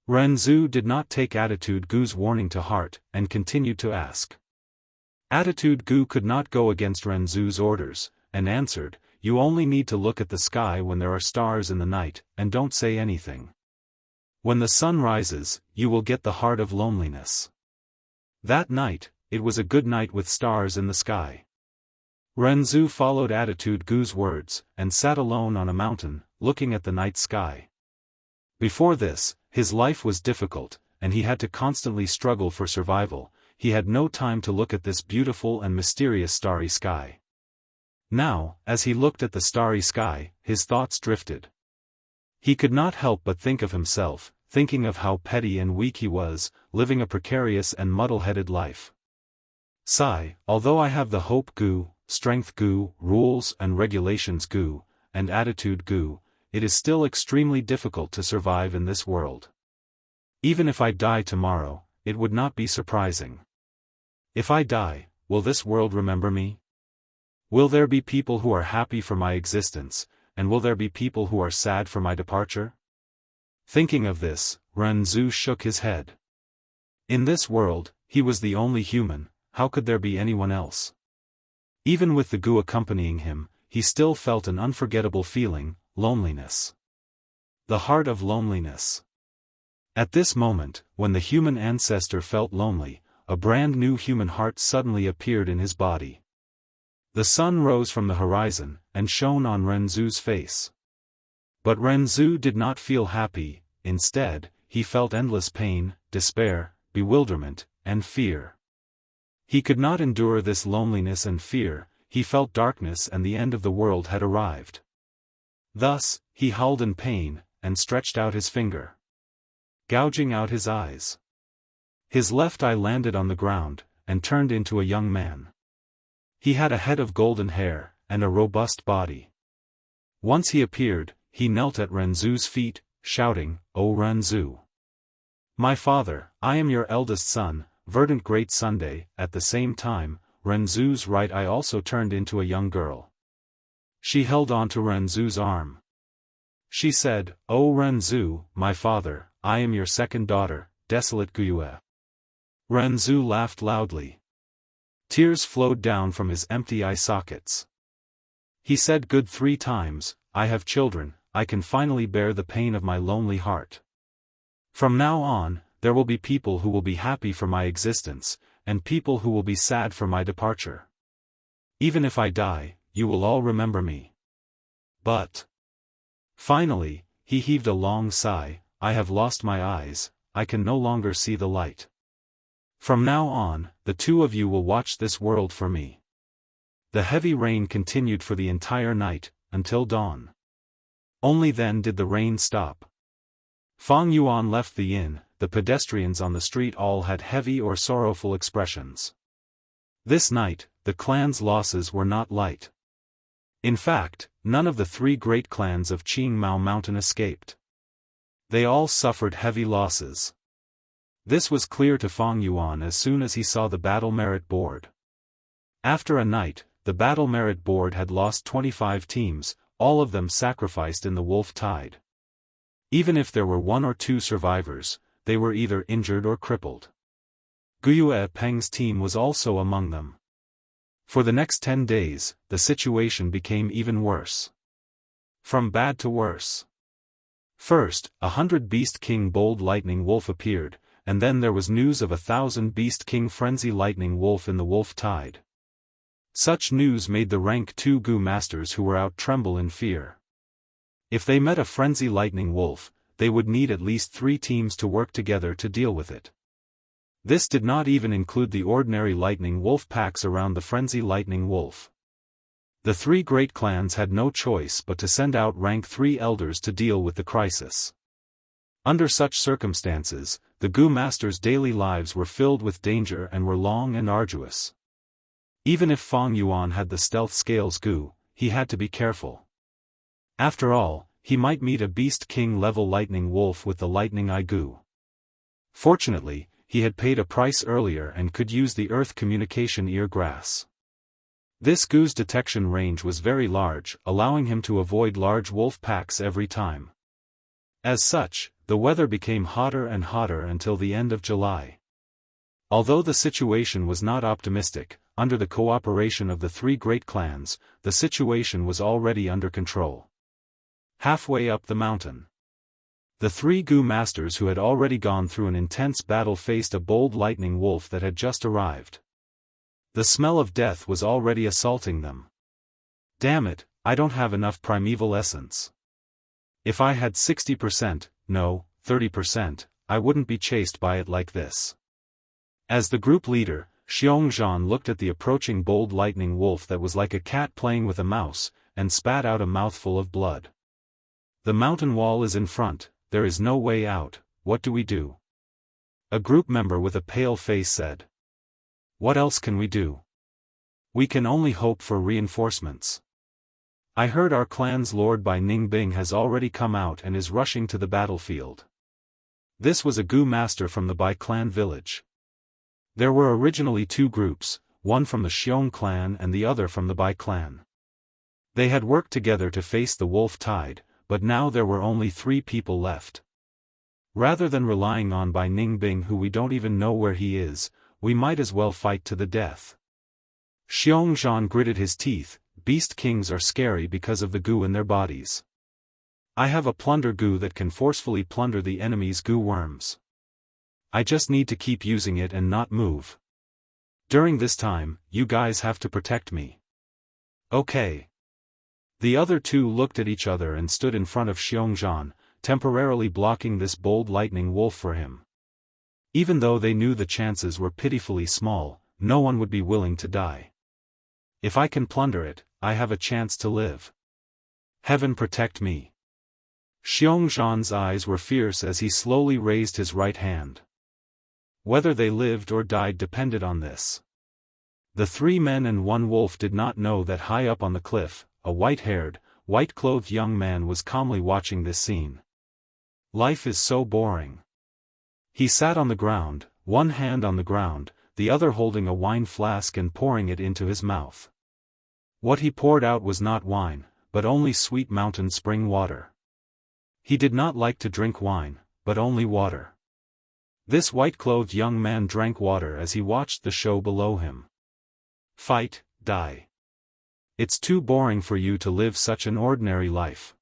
Ren Zhu did not take Attitude Gu's warning to heart, and continued to ask. Attitude Gu could not go against Ren Zhu's orders, and answered, "You only need to look at the sky when there are stars in the night, and don't say anything. When the sun rises, you will get the heart of loneliness." That night, it was a good night with stars in the sky. Ren Zhu followed Attitude Gu's words, and sat alone on a mountain, looking at the night sky. Before this, his life was difficult, and he had to constantly struggle for survival. He had no time to look at this beautiful and mysterious starry sky. Now, as he looked at the starry sky, his thoughts drifted. He could not help but think of himself, thinking of how petty and weak he was, living a precarious and muddle-headed life. Sigh, although I have the Hope Gu, Strength Gu, Rules and Regulations Gu, and Attitude Gu, it is still extremely difficult to survive in this world. Even if I die tomorrow, it would not be surprising. If I die, will this world remember me? Will there be people who are happy for my existence, and will there be people who are sad for my departure? Thinking of this, Ren Zhu shook his head. In this world, he was the only human, how could there be anyone else? Even with the Gu accompanying him, he still felt an unforgettable feeling, loneliness. The heart of loneliness. At this moment, when the human ancestor felt lonely, a brand new human heart suddenly appeared in his body. The sun rose from the horizon, and shone on Renzu's face. But Renzu did not feel happy. Instead, he felt endless pain, despair, bewilderment, and fear. He could not endure this loneliness and fear. He felt darkness and the end of the world had arrived. Thus, he howled in pain, and stretched out his finger, gouging out his eyes. His left eye landed on the ground, and turned into a young man. He had a head of golden hair, and a robust body. Once he appeared, he knelt at Renzu's feet, shouting, "O Renzu! My father, I am your eldest son, verdant great Sunday." At the same time, Renzu's right eye also turned into a young girl. She held on to Renzu's arm. She said, "O Renzu, my father, I am your second daughter, desolate Guyue." Renzu laughed loudly. Tears flowed down from his empty eye sockets. He said good 3 times, "I have children, I can finally bear the pain of my lonely heart. From now on, there will be people who will be happy for my existence, and people who will be sad for my departure. Even if I die, you will all remember me." But finally, he heaved a long sigh, "I have lost my eyes, I can no longer see the light. From now on, the 2 of you will watch this world for me." The heavy rain continued for the entire night, until dawn. Only then did the rain stop. Fang Yuan left the inn. The pedestrians on the street all had heavy or sorrowful expressions. This night, the clan's losses were not light. In fact, none of the 3 great clans of Qingmao Mountain escaped. They all suffered heavy losses. This was clear to Fang Yuan as soon as he saw the battle merit board. After a night, the battle merit board had lost 25 teams, all of them sacrificed in the wolf tide. Even if there were 1 or 2 survivors, they were either injured or crippled. Guyue Peng's team was also among them. For the next 10 days, the situation became even worse. From bad to worse. First, 100 Beast King Bold Lightning Wolf appeared, and then there was news of 1,000 Beast King Frenzy Lightning Wolf in the wolf tide. Such news made the rank 2 Gu masters who were out tremble in fear. If they met a Frenzy Lightning Wolf, they would need at least 3 teams to work together to deal with it. This did not even include the ordinary Lightning Wolf packs around the Frenzy Lightning Wolf. The 3 great clans had no choice but to send out rank 3 elders to deal with the crisis. Under such circumstances, the Gu masters' daily lives were filled with danger and were long and arduous. Even if Fang Yuan had the stealth scales Gu, he had to be careful. After all, he might meet a Beast King level Lightning Wolf with the Lightning Eye Gu. Fortunately, he had paid a price earlier and could use the Earth Communication Ear Grass. This Gu's detection range was very large, allowing him to avoid large wolf packs every time. As such, the weather became hotter and hotter until the end of July. Although the situation was not optimistic, under the cooperation of the 3 great clans, the situation was already under control. Halfway up the mountain, the 3 Gu masters who had already gone through an intense battle faced a bold lightning wolf that had just arrived. The smell of death was already assaulting them. Damn it, I don't have enough primeval essence. If I had 60%, no, 30%, I wouldn't be chased by it like this. As the group leader, Xiongzhan looked at the approaching bold lightning wolf that was like a cat playing with a mouse, and spat out a mouthful of blood. The mountain wall is in front, there is no way out, what do we do? A group member with a pale face said. What else can we do? We can only hope for reinforcements. I heard our clan's lord by Ningbing has already come out and is rushing to the battlefield. This was a Gu master from the Bai clan village. There were originally 2 groups, one from the Xiong clan and the other from the Bai clan. They had worked together to face the wolf tide, but now there were only 3 people left. Rather than relying on Bai Ningbing who we don't even know where he is, we might as well fight to the death. Xianxia gritted his teeth. Beast kings are scary because of the goo in their bodies. I have a plunder goo that can forcefully plunder the enemy's goo worms. I just need to keep using it and not move. During this time, you guys have to protect me. Okay. The other two looked at each other and stood in front of Xianxia, temporarily blocking this bold lightning wolf for him. Even though they knew the chances were pitifully small, no one would be willing to die. If I can plunder it, I have a chance to live. Heaven protect me. Xianxia's eyes were fierce as he slowly raised his right hand. Whether they lived or died depended on this. The 3 men and 1 wolf did not know that high up on the cliff, a white-haired, white-clothed young man was calmly watching this scene. Life is so boring. He sat on the ground, one hand on the ground, the other holding a wine flask and pouring it into his mouth. What he poured out was not wine, but only sweet mountain spring water. He did not like to drink wine, but only water. This white-clothed young man drank water as he watched the show below him. Fight, die. It's too boring for you to live such an ordinary life.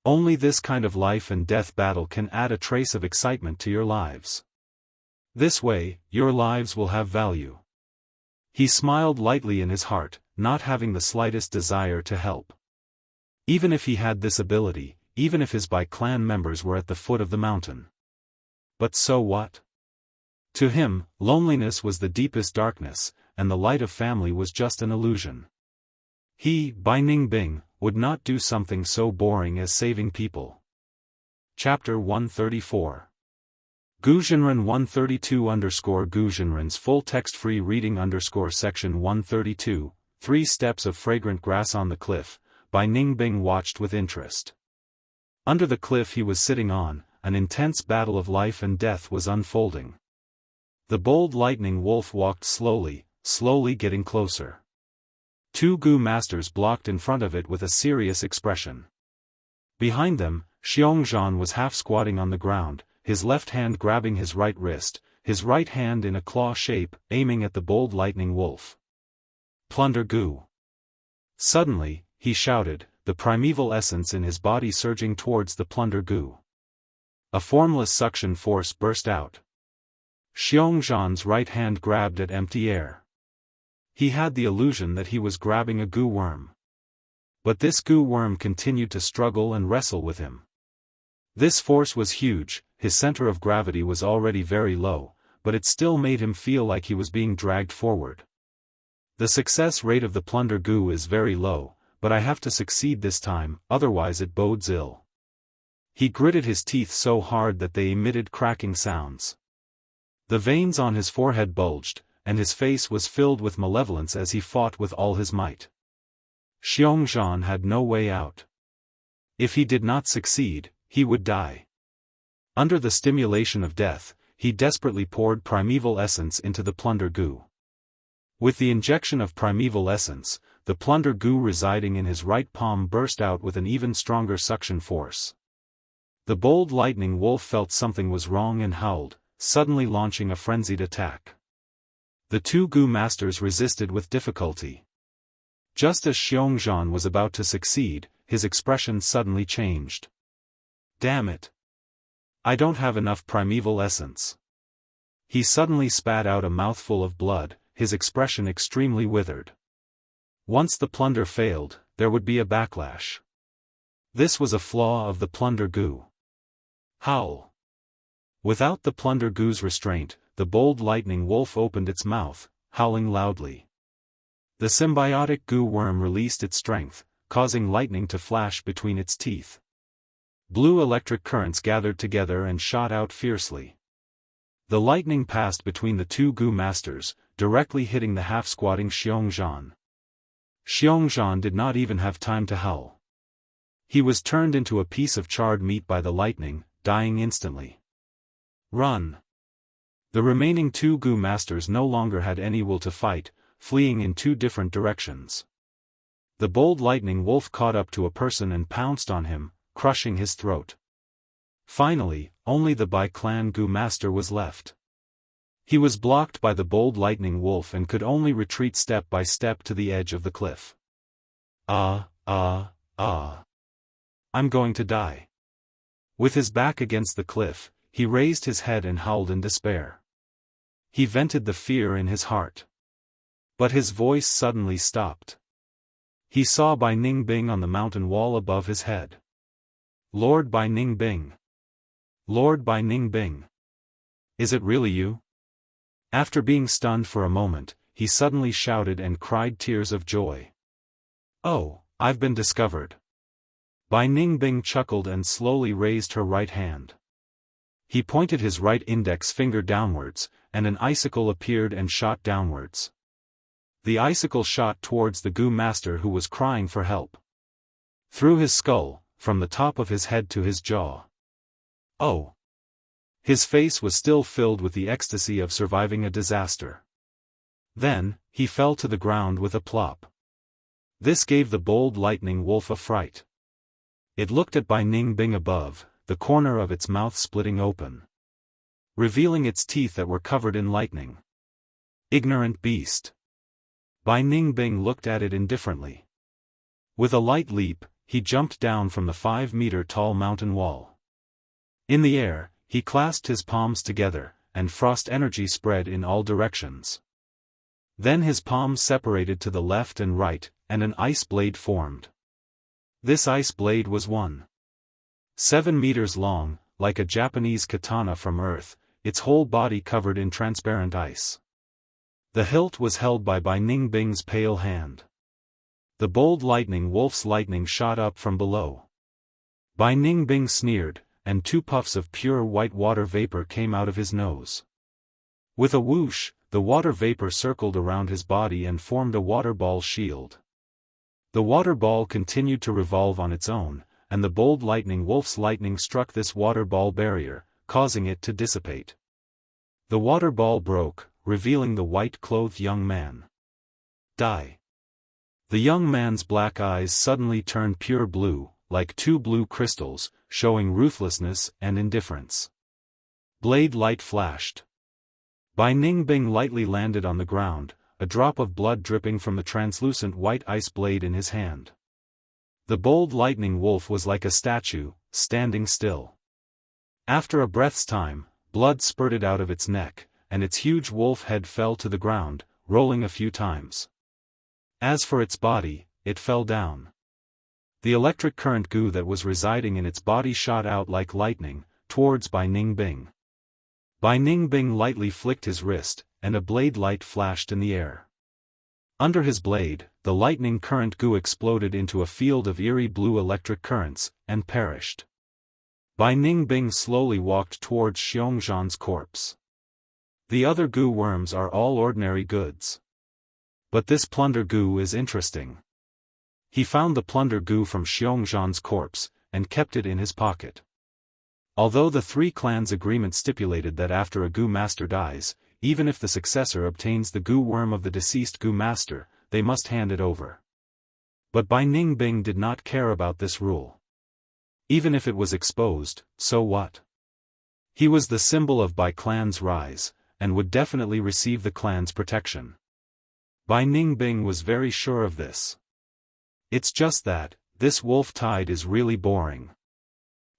Only this kind of life and death battle can add a trace of excitement to your lives. This way, your lives will have value. He smiled lightly in his heart, not having the slightest desire to help. Even if he had this ability, even if his clan members were at the foot of the mountain. But so what? To him, loneliness was the deepest darkness, and the light of family was just an illusion. He, Bai Ningbing, would not do something so boring as saving people. Chapter 134. Guzhenren 132_Guzhenren's full text free reading section 132, 3 steps of fragrant grass on the cliff, Bai Ningbing watched with interest. Under the cliff he was sitting on, an intense battle of life and death was unfolding. The bold lightning wolf walked slowly, slowly getting closer. 2 goo masters blocked in front of it with a serious expression. Behind them, Xianxia was half squatting on the ground, his left hand grabbing his right wrist, his right hand in a claw shape, aiming at the bold lightning wolf. Plunder goo. Suddenly, he shouted, the primeval essence in his body surging towards the plunder goo. A formless suction force burst out. Xianxia's right hand grabbed at empty air. He had the illusion that he was grabbing a goo worm. But this goo worm continued to struggle and wrestle with him. This force was huge, his center of gravity was already very low, but it still made him feel like he was being dragged forward. The success rate of the plunder goo is very low, but I have to succeed this time, otherwise it bodes ill. He gritted his teeth so hard that they emitted cracking sounds. The veins on his forehead bulged, and his face was filled with malevolence as he fought with all his might. Xianxia had no way out. If he did not succeed, he would die. Under the stimulation of death, he desperately poured primeval essence into the plunder goo. With the injection of primeval essence, the plunder goo residing in his right palm burst out with an even stronger suction force. The bold lightning wolf felt something was wrong and howled, suddenly launching a frenzied attack. The 2 goo masters resisted with difficulty. Just as Xianxia was about to succeed, his expression suddenly changed. Damn it! I don't have enough primeval essence. He suddenly spat out a mouthful of blood, his expression extremely withered. Once the plunder failed, there would be a backlash. This was a flaw of the plunder goo. Howl. Without the plunder goo's restraint, the bold lightning wolf opened its mouth, howling loudly. The symbiotic goo worm released its strength, causing lightning to flash between its teeth. Blue electric currents gathered together and shot out fiercely. The lightning passed between the 2 goo masters, directly hitting the half-squatting Xianxia. Xianxia did not even have time to howl. He was turned into a piece of charred meat by the lightning, dying instantly. Run! The remaining 2 goo masters no longer had any will to fight, fleeing in 2 different directions. The bold lightning wolf caught up to a person and pounced on him, crushing his throat. Finally, only the clan goo master was left. He was blocked by the bold lightning wolf and could only retreat step by step to the edge of the cliff. Ah. I'm going to die. With his back against the cliff, he raised his head and howled in despair. He vented the fear in his heart. But his voice suddenly stopped. He saw Bai Ningbing on the mountain wall above his head. Lord Bai Ningbing. Lord Bai Ningbing. Is it really you? After being stunned for a moment, he suddenly shouted and cried tears of joy. Oh, I've been discovered. Bai Ningbing chuckled and slowly raised her right hand. He pointed his right index finger downwards, and an icicle appeared and shot downwards. The icicle shot towards the Gu master who was crying for help. Through his skull, from the top of his head to his jaw. Oh! His face was still filled with the ecstasy of surviving a disaster. Then, he fell to the ground with a plop. This gave the bold lightning wolf a fright. It looked at Bai Ningbing above, the corner of its mouth splitting open, revealing its teeth that were covered in lightning. Ignorant beast. Bai Ningbing looked at it indifferently. With a light leap, he jumped down from the 5-meter-tall mountain wall. In the air, he clasped his palms together, and frost energy spread in all directions. Then his palms separated to the left and right, and an ice blade formed. This ice blade was 7 meters long, like a Japanese katana from Earth, its whole body covered in transparent ice. The hilt was held by Bai Ningbing's pale hand. The bold lightning wolf's lightning shot up from below. Bai Ningbing sneered, and 2 puffs of pure white water vapor came out of his nose. With a whoosh, the water vapor circled around his body and formed a water ball shield. The water ball continued to revolve on its own, and the bold lightning wolf's lightning struck this water ball barrier, causing it to dissipate. The water ball broke, revealing the white-clothed young man. Die. The young man's black eyes suddenly turned pure blue, like 2 blue crystals, showing ruthlessness and indifference. Blade light flashed. Bai Ningbing lightly landed on the ground, a drop of blood dripping from the translucent white ice blade in his hand. The bold lightning wolf was like a statue, standing still. After a breath's time, blood spurted out of its neck, and its huge wolf head fell to the ground, rolling a few times. As for its body, it fell down. The electric current goo that was residing in its body shot out like lightning, towards Bai Ningbing. Bai Ningbing lightly flicked his wrist, and a blade light flashed in the air. Under his blade, the lightning current goo exploded into a field of eerie blue electric currents, and perished. Bai Ningbing slowly walked towards Xiongzhan's corpse. The other goo worms are all ordinary goods. But this plunder goo is interesting. He found the plunder goo from Xiongzhan's corpse, and kept it in his pocket. Although the 3 clans' agreement stipulated that after a goo master dies, even if the successor obtains the goo worm of the deceased goo master, they must hand it over. But Bai Ningbing did not care about this rule. Even if it was exposed, so what? He was the symbol of Bai clan's rise, and would definitely receive the clan's protection. Bai Ningbing was very sure of this. It's just that, this wolf tide is really boring.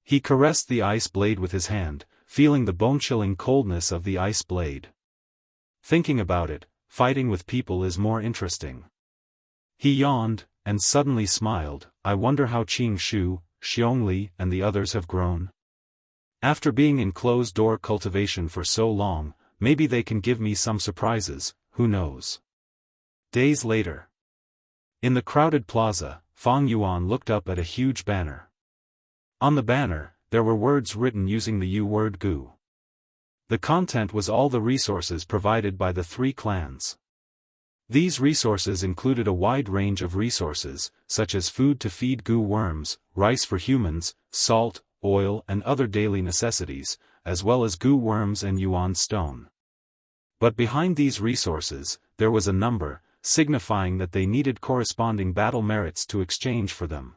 He caressed the ice blade with his hand, feeling the bone-chilling coldness of the ice blade. Thinking about it, fighting with people is more interesting. He yawned, and suddenly smiled. I wonder how Qing Shu, Xiongli, and the others have grown. After being in closed-door cultivation for so long, maybe they can give me some surprises, who knows. Days later. In the crowded plaza, Fang Yuan looked up at a huge banner. On the banner, there were words written using the U word Gu. The content was all the resources provided by the 3 clans. These resources included a wide range of resources, such as food to feed Gu worms, rice for humans, salt, oil and other daily necessities, as well as Gu worms and Yuan stone. But behind these resources, there was a number, signifying that they needed corresponding battle merits to exchange for them.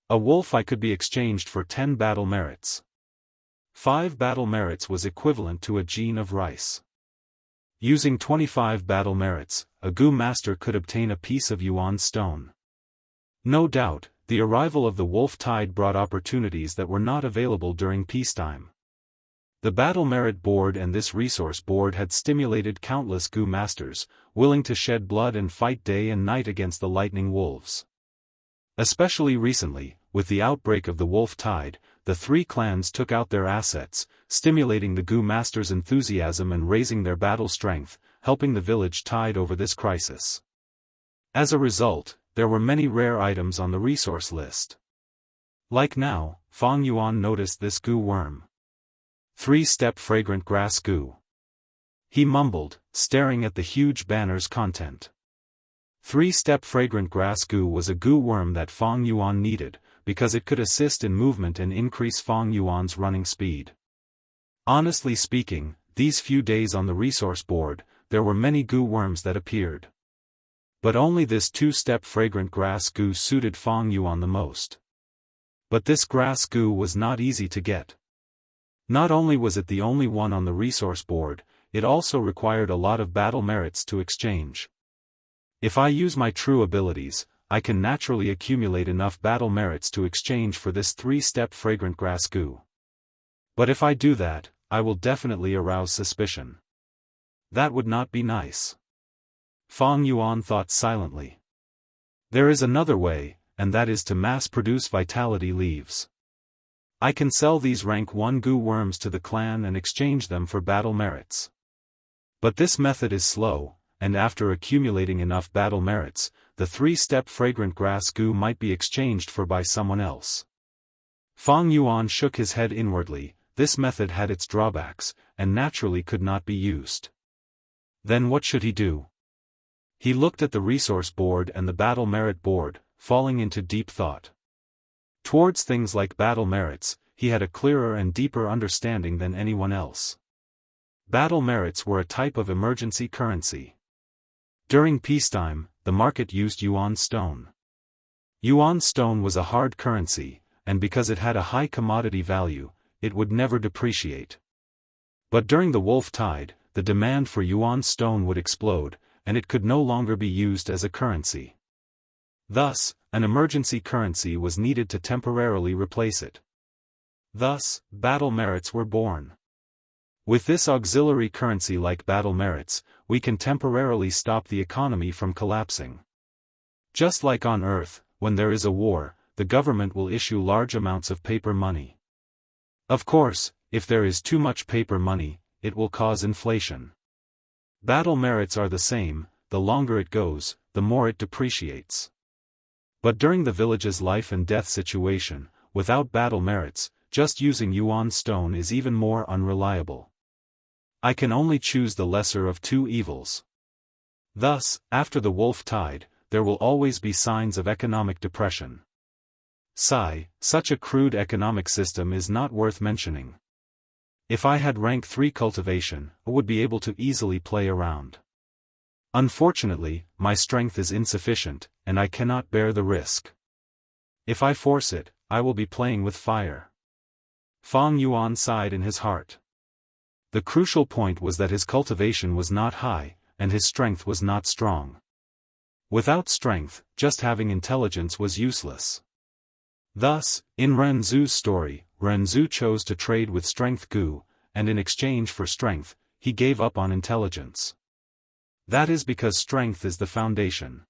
A wolf eye could be exchanged for 10 battle merits. 5 battle merits was equivalent to a gene of rice. Using 25 battle merits, a Gu master could obtain a piece of Yuan stone. No doubt, the arrival of the wolf tide brought opportunities that were not available during peacetime. The battle merit board and this resource board had stimulated countless Gu masters, willing to shed blood and fight day and night against the lightning wolves. Especially recently, with the outbreak of the wolf tide, the three clans took out their assets, stimulating the Gu masters' enthusiasm and raising their battle strength, helping the village tide over this crisis. As a result, there were many rare items on the resource list. Like now, Fang Yuan noticed this Gu worm. 3-step fragrant grass Gu. He mumbled, staring at the huge banner's content. 3-step fragrant grass Gu was a Gu worm that Fang Yuan needed, because it could assist in movement and increase Fang Yuan's running speed. Honestly speaking, these few days on the resource board, there were many Gu worms that appeared. But only this 2-step fragrant grass Gu suited Fang Yuan the most. But this grass Gu was not easy to get. Not only was it the only one on the resource board, it also required a lot of battle merits to exchange. If I use my true abilities, I can naturally accumulate enough battle merits to exchange for this 3-step fragrant grass Gu. But if I do that, I will definitely arouse suspicion. That would not be nice. Fang Yuan thought silently. There is another way, and that is to mass-produce vitality leaves. I can sell these rank 1 Gu worms to the clan and exchange them for battle merits. But this method is slow, and after accumulating enough battle merits, the 3-step fragrant grass Gu might be exchanged for by someone else. Fang Yuan shook his head inwardly. This method had its drawbacks, and naturally could not be used. Then what should he do? He looked at the resource board and the battle merit board, falling into deep thought. Towards things like battle merits, he had a clearer and deeper understanding than anyone else. Battle merits were a type of emergency currency. During peacetime, the market used Yuan stone. Yuan stone was a hard currency, and because it had a high commodity value, it would never depreciate. But during the wolf tide, the demand for Yuan stone would explode, and it could no longer be used as a currency. Thus, an emergency currency was needed to temporarily replace it. Thus, battle merits were born. With this auxiliary currency like battle merits, we can temporarily stop the economy from collapsing. Just like on Earth, when there is a war, the government will issue large amounts of paper money. Of course, if there is too much paper money, it will cause inflation. Battle merits are the same, the longer it goes, the more it depreciates. But during the village's life and death situation, without battle merits, just using Yuan stone is even more unreliable. I can only choose the lesser of two evils. Thus, after the wolf tide, there will always be signs of economic depression. Such a crude economic system is not worth mentioning. If I had rank 3 cultivation, I would be able to easily play around. Unfortunately, my strength is insufficient, and I cannot bear the risk. If I force it, I will be playing with fire. Fang Yuan sighed in his heart. The crucial point was that his cultivation was not high, and his strength was not strong. Without strength, just having intelligence was useless. Thus, in Renzu's story, Renzu chose to trade with strength Gu, and in exchange for strength, he gave up on intelligence. That is because strength is the foundation.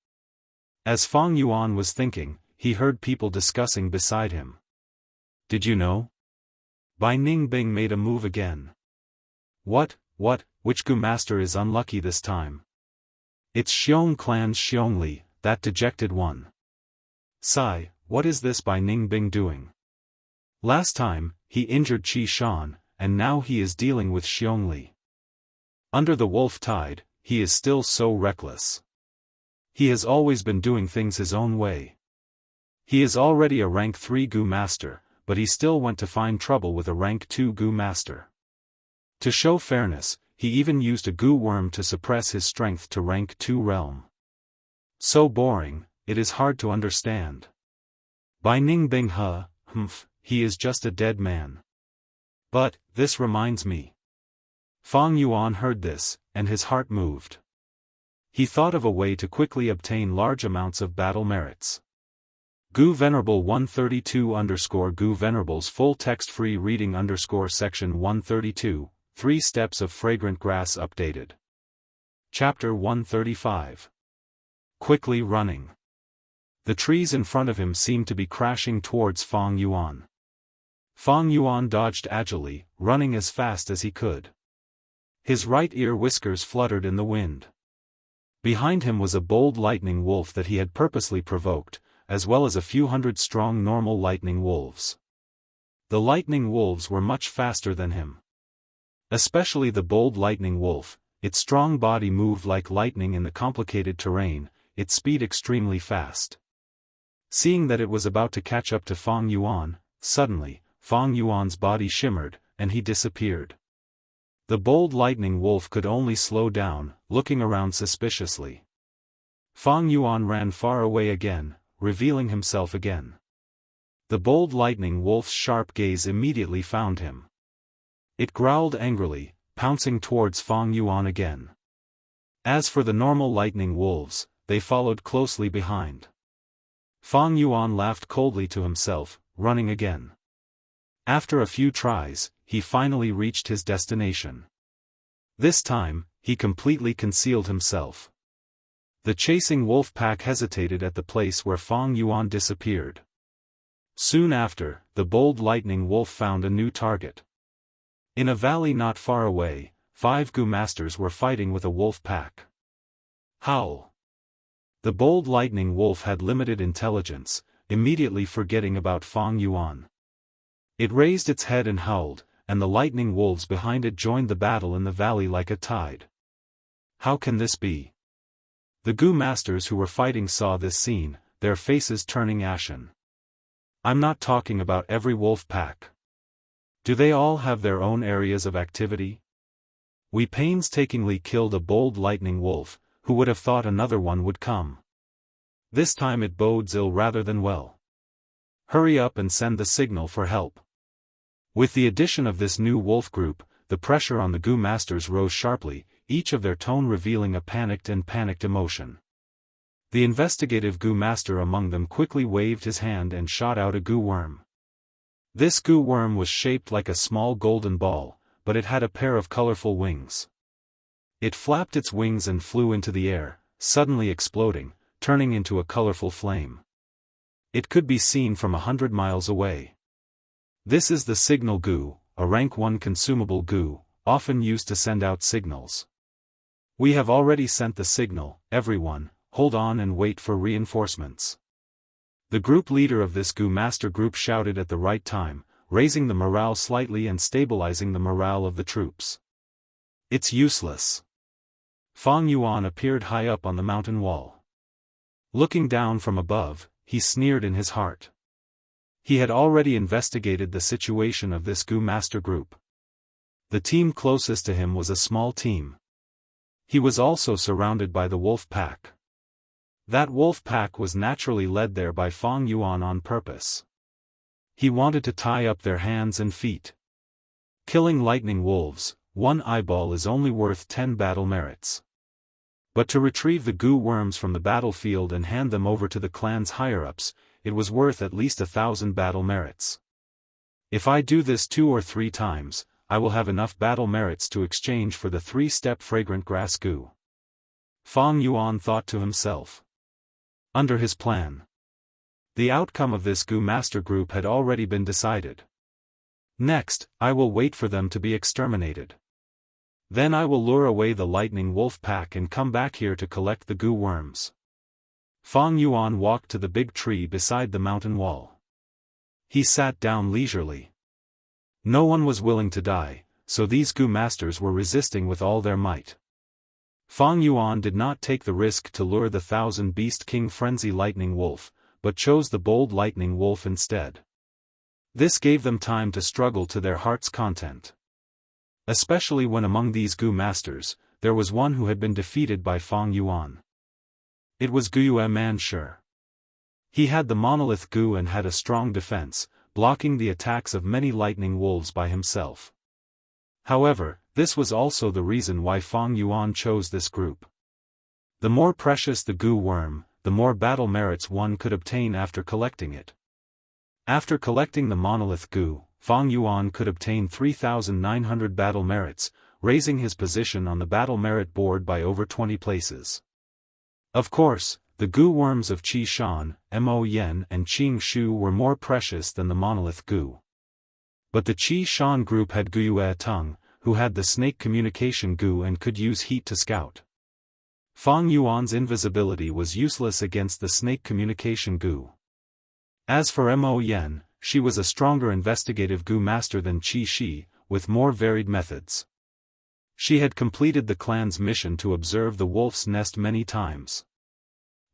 As Fang Yuan was thinking, he heard people discussing beside him. Did you know? Bai Ningbing made a move again. Which Gu master is unlucky this time? It's Xiong clan's Xiongli, that dejected one. What is this Bai Ningbing doing? Last time, he injured Qi Shan, and now he is dealing with Xiongli. Under the wolf tide, he is still so reckless. He has always been doing things his own way. He is already a rank 3 Gu master, but he still went to find trouble with a rank 2 Gu master. To show fairness, he even used a Gu worm to suppress his strength to rank 2 realm. So boring, it is hard to understand. Bai Ningbing he is just a dead man. But, this reminds me. Fang Yuan heard this, and his heart moved. He thought of a way to quickly obtain large amounts of battle merits. Gu Venerable 132 _ Gu Venerable's full text free reading _ section 132, 3 steps of fragrant grass updated. Chapter 135. Quickly running. The trees in front of him seemed to be crashing towards Fang Yuan. Fang Yuan dodged agilely, running as fast as he could. His right ear whiskers fluttered in the wind. Behind him was a bold lightning wolf that he had purposely provoked, as well as a few hundred strong normal lightning wolves. The lightning wolves were much faster than him. Especially the bold lightning wolf, its strong body moved like lightning in the complicated terrain, its speed extremely fast. Seeing that it was about to catch up to Fang Yuan, suddenly, Fang Yuan's body shimmered, and he disappeared. The bold lightning wolf could only slow down, looking around suspiciously. Fang Yuan ran far away again, revealing himself again. The bold lightning wolf's sharp gaze immediately found him. It growled angrily, pouncing towards Fang Yuan again. As for the normal lightning wolves, they followed closely behind. Fang Yuan laughed coldly to himself, running again. After a few tries, he finally reached his destination. This time, he completely concealed himself. The chasing wolf pack hesitated at the place where Fang Yuan disappeared. Soon after, the bold lightning wolf found a new target. In a valley not far away, 5 Gu masters were fighting with a wolf pack. Howl! The bold lightning wolf had limited intelligence, immediately forgetting about Fang Yuan. It raised its head and howled, and the lightning wolves behind it joined the battle in the valley like a tide. How can this be? The Gu masters who were fighting saw this scene, their faces turning ashen. I'm not talking about every wolf pack. Do they all have their own areas of activity? We painstakingly killed a bold lightning wolf, who would have thought another one would come. This time it bodes ill rather than well. Hurry up and send the signal for help. With the addition of this new wolf group, the pressure on the Gu masters rose sharply, each of their tone revealing a panicked emotion. The investigative Gu master among them quickly waved his hand and shot out a Gu worm. This Gu worm was shaped like a small golden ball, but it had a pair of colorful wings. It flapped its wings and flew into the air, suddenly exploding, turning into a colorful flame. It could be seen from 100 miles away. This is the signal Gu, a rank 1 consumable Gu, often used to send out signals. We have already sent the signal, everyone, hold on and wait for reinforcements. The group leader of this Gu master group shouted at the right time, raising the morale slightly and stabilizing the morale of the troops. It's useless. Fang Yuan appeared high up on the mountain wall. Looking down from above, he sneered in his heart. He had already investigated the situation of this Gu master group. The team closest to him was a small team. He was also surrounded by the wolf pack. That wolf pack was naturally led there by Fang Yuan on purpose. He wanted to tie up their hands and feet. Killing lightning wolves, 1 eyeball is only worth 10 battle merits. But to retrieve the Gu worms from the battlefield and hand them over to the clan's higher-ups, it was worth at least 1,000 battle merits. If I do this 2 or 3 times, I will have enough battle merits to exchange for the 3-step fragrant grass Gu. Fang Yuan thought to himself. Under his plan, the outcome of this Gu master group had already been decided. Next, I will wait for them to be exterminated. Then I will lure away the lightning wolf pack and come back here to collect the Gu worms. Fang Yuan walked to the big tree beside the mountain wall. He sat down leisurely. No one was willing to die, so these Gu masters were resisting with all their might. Fang Yuan did not take the risk to lure the 1,000-beast king frenzy lightning wolf, but chose the bold lightning wolf instead. This gave them time to struggle to their heart's content. Especially when among these Gu masters, there was one who had been defeated by Fang Yuan. It was Guiyue Manshi. He had the monolith Gu and had a strong defense, blocking the attacks of many lightning wolves by himself. However, This was also the reason why Fang Yuan chose this group. The more precious the goo worm, the more battle merits one could obtain after collecting it. After collecting the monolith goo, Fang Yuan could obtain 3,900 battle merits, raising his position on the battle merit board by over 20 places. Of course, the goo worms of Qi Shan, Mo Yen and Qing Shu were more precious than the monolith goo. But the Qi Shan group had Guyue Tung, who had the snake communication goo and could use heat to scout. Fang Yuan's invisibility was useless against the snake communication goo. As for Mo Yen, she was a stronger investigative goo master than Qi Shi, with more varied methods. She had completed the clan's mission to observe the wolf's nest many times.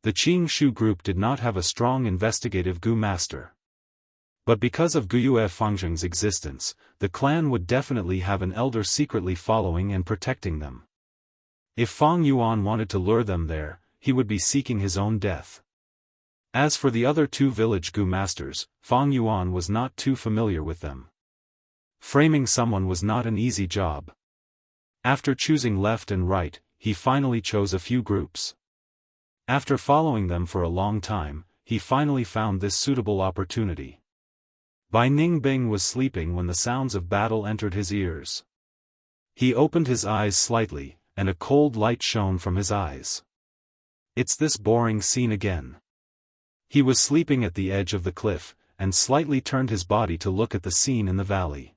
The Qing Shu group did not have a strong investigative goo master. But because of Guyue Fangzheng's existence, the clan would definitely have an elder secretly following and protecting them. If Fang Yuan wanted to lure them there, he would be seeking his own death. As for the other two village goo masters, Fang Yuan was not too familiar with them. Framing someone was not an easy job. After choosing left and right, he finally chose a few groups. After following them for a long time, he finally found this suitable opportunity. Bai Ningbing was sleeping when the sounds of battle entered his ears. He opened his eyes slightly, and a cold light shone from his eyes. It's this boring scene again. He was sleeping at the edge of the cliff, and slightly turned his body to look at the scene in the valley.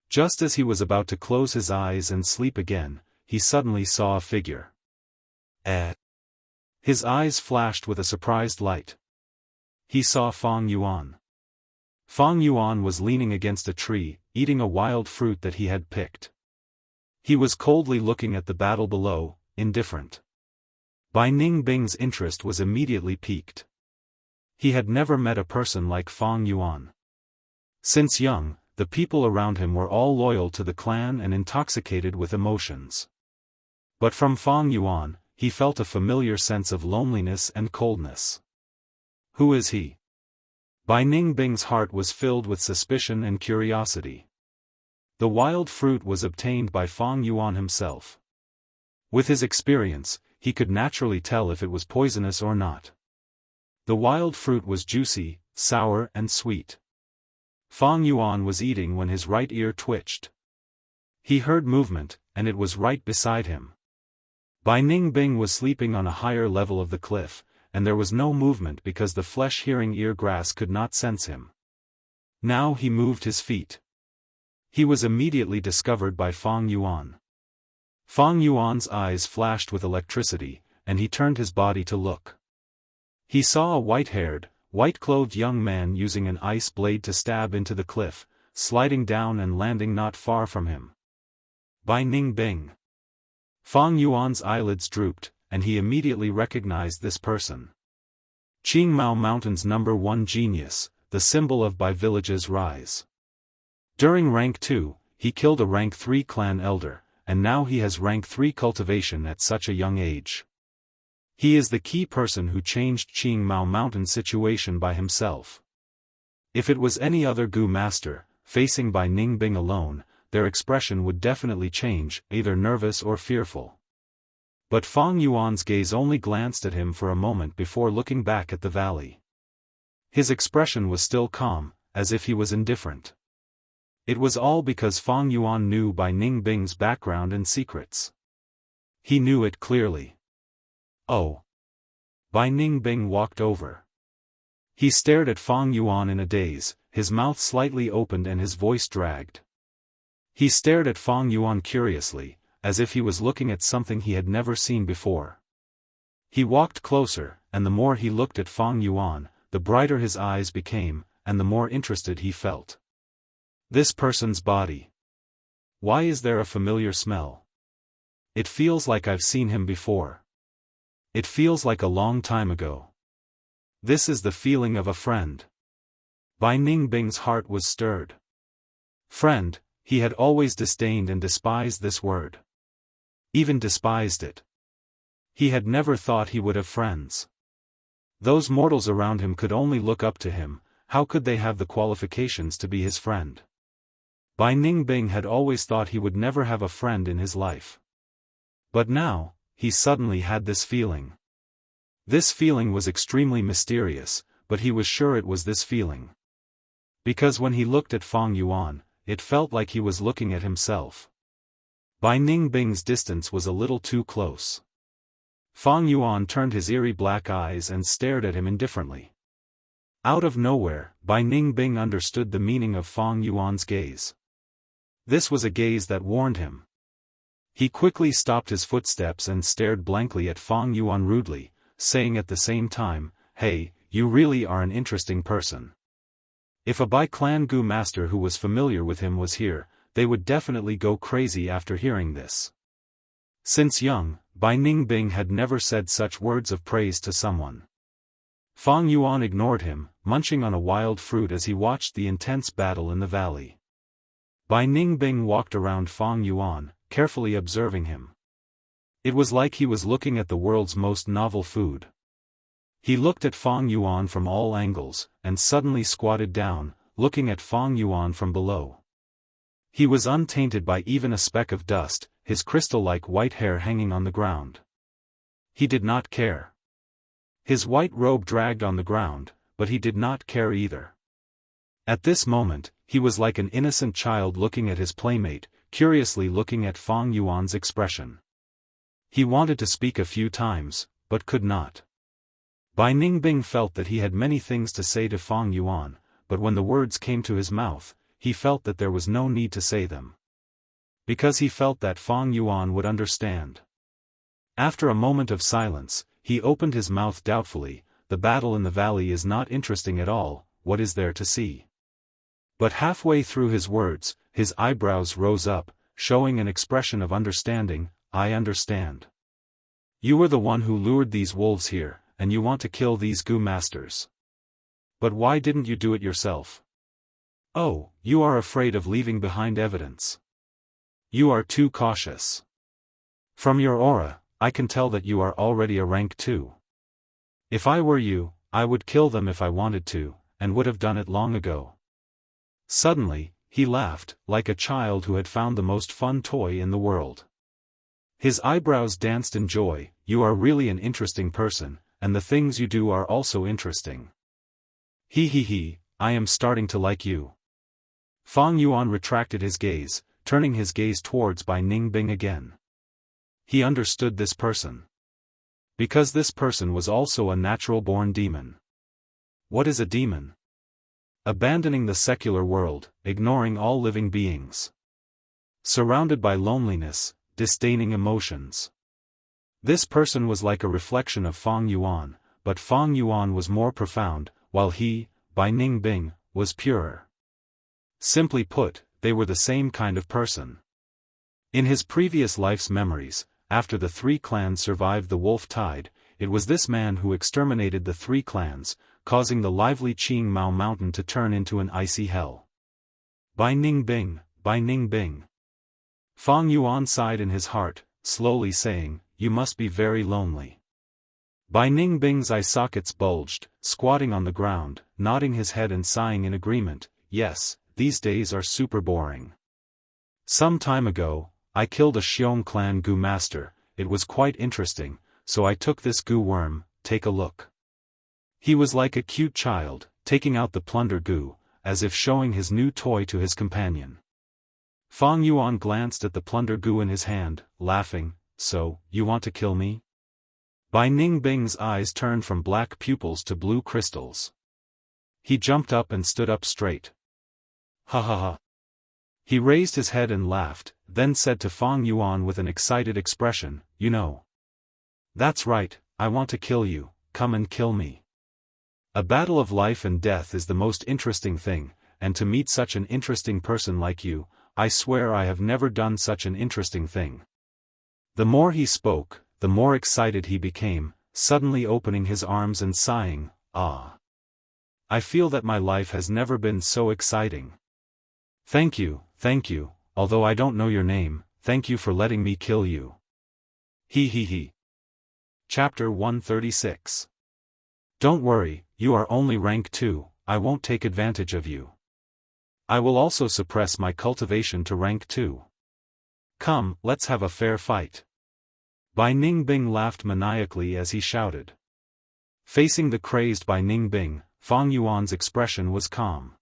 Just as he was about to close his eyes and sleep again, he suddenly saw a figure. His eyes flashed with a surprised light. He saw Fang Yuan. Fang Yuan was leaning against a tree, eating a wild fruit that he had picked. He was coldly looking at the battle below, indifferent. Bai Ningbing's interest was immediately piqued. He had never met a person like Fang Yuan. Since young, the people around him were all loyal to the clan and intoxicated with emotions. But from Fang Yuan, he felt a familiar sense of loneliness and coldness. Who is he? Bai Ningbing's heart was filled with suspicion and curiosity. The wild fruit was obtained by Fang Yuan himself. With his experience, he could naturally tell if it was poisonous or not. The wild fruit was juicy, sour and sweet. Fang Yuan was eating when his right ear twitched. He heard movement, and it was right beside him. Bai Ningbing was sleeping on a higher level of the cliff, and there was no movement because the flesh-hearing ear grass could not sense him. Now he moved his feet. He was immediately discovered by Fang Yuan. Fang Yuan's eyes flashed with electricity, and he turned his body to look. He saw a white-haired, white-clothed young man using an ice blade to stab into the cliff, sliding down and landing not far from him. Bai Ningbing. Fang Yuan's eyelids drooped, and he immediately recognized this person. Qingmao Mountain's #1 genius, the symbol of Bai Village's rise. During rank 2, he killed a rank 3 clan elder, and now he has rank 3 cultivation at such a young age. He is the key person who changed Qingmao Mountain's situation by himself. If it was any other goo master, facing Bai Ningbing alone, their expression would definitely change, either nervous or fearful. But Fang Yuan's gaze only glanced at him for a moment before looking back at the valley. His expression was still calm, as if he was indifferent. It was all because Fang Yuan knew Bai Ningbing's background and secrets. He knew it clearly. Oh. Bai Ningbing walked over. He stared at Fang Yuan in a daze, his mouth slightly opened and his voice dragged. He stared at Fang Yuan curiously, as if he was looking at something he had never seen before. He walked closer, and the more he looked at Fang Yuan, the brighter his eyes became, and the more interested he felt. This person's body. Why is there a familiar smell? It feels like I've seen him before. It feels like a long time ago. This is the feeling of a friend. Bai Ningbing's heart was stirred. Friend, he had always disdained and despised this word. Even despised it. He had never thought he would have friends. Those mortals around him could only look up to him, how could they have the qualifications to be his friend? Bai Ningbing had always thought he would never have a friend in his life. But now, he suddenly had this feeling. This feeling was extremely mysterious, but he was sure it was this feeling. Because when he looked at Fang Yuan, it felt like he was looking at himself. Bai Ningbing's distance was a little too close. Fang Yuan turned his eerie black eyes and stared at him indifferently. Out of nowhere, Bai Ningbing understood the meaning of Fang Yuan's gaze. This was a gaze that warned him. He quickly stopped his footsteps and stared blankly at Fang Yuan rudely, saying at the same time, "Hey, you really are an interesting person." If a Bai clan Gu master who was familiar with him was here, they would definitely go crazy after hearing this. Since young, Bai Ningbing had never said such words of praise to someone. Fang Yuan ignored him, munching on a wild fruit as he watched the intense battle in the valley. Bai Ningbing walked around Fang Yuan, carefully observing him. It was like he was looking at the world's most novel food. He looked at Fang Yuan from all angles, and suddenly squatted down, looking at Fang Yuan from below. He was untainted by even a speck of dust, his crystal-like white hair hanging on the ground. He did not care. His white robe dragged on the ground, but he did not care either. At this moment, he was like an innocent child looking at his playmate, curiously looking at Fang Yuan's expression. He wanted to speak a few times, but could not. Bai Ningbing felt that he had many things to say to Fang Yuan, but when the words came to his mouth, he felt that there was no need to say them. Because he felt that Fang Yuan would understand. After a moment of silence, he opened his mouth doubtfully. "The battle in the valley is not interesting at all, what is there to see?" But halfway through his words, his eyebrows rose up, showing an expression of understanding. "I understand. You were the one who lured these wolves here, and you want to kill these Gu masters. But why didn't you do it yourself? Oh, you are afraid of leaving behind evidence. You are too cautious. From your aura, I can tell that you are already a rank 2. If I were you, I would kill them if I wanted to, and would have done it long ago." Suddenly, he laughed, like a child who had found the most fun toy in the world. His eyebrows danced in joy. "You are really an interesting person, and the things you do are also interesting. He, I am starting to like you." Fang Yuan retracted his gaze, turning his gaze towards Bai Ningbing again. He understood this person. Because this person was also a natural-born demon. What is a demon? Abandoning the secular world, ignoring all living beings. Surrounded by loneliness, disdaining emotions. This person was like a reflection of Fang Yuan, but Fang Yuan was more profound, while he, Bai Ningbing, was purer. Simply put, they were the same kind of person. In his previous life's memories, after the 3 clans survived the wolf tide, it was this man who exterminated the 3 clans, causing the lively Qing Mao mountain to turn into an icy hell. Bai Ningbing, Bai Ningbing. Fang Yuan sighed in his heart, slowly saying, "You must be very lonely." Bai Ningbing's eye sockets bulged, squatting on the ground, nodding his head and sighing in agreement. "Yes, these days are super boring. Some time ago, I killed a Xiong clan Gu master. It was quite interesting, so I took this Gu worm. Take a look." He was like a cute child, taking out the plunder Gu, as if showing his new toy to his companion. Fang Yuan glanced at the plunder Gu in his hand, laughing. "So, you want to kill me?" Bai Ningbing's eyes turned from black pupils to blue crystals. He jumped up and stood up straight. "Ha ha ha." He raised his head and laughed, then said to Fang Yuan with an excited expression, "You know. That's right, I want to kill you, come and kill me. A battle of life and death is the most interesting thing, and to meet such an interesting person like you, I swear I have never done such an interesting thing." The more he spoke, the more excited he became, suddenly opening his arms and sighing, "Ah. I feel that my life has never been so exciting. Thank you, although I don't know your name, thank you for letting me kill you." He. Chapter 136. Don't worry, you are only rank 2, I won't take advantage of you. I will also suppress my cultivation to rank 2. Come, let's have a fair fight. Bai Ningbing laughed maniacally as he shouted. Facing the crazed Bai Ningbing, Fang Yuan's expression was calm.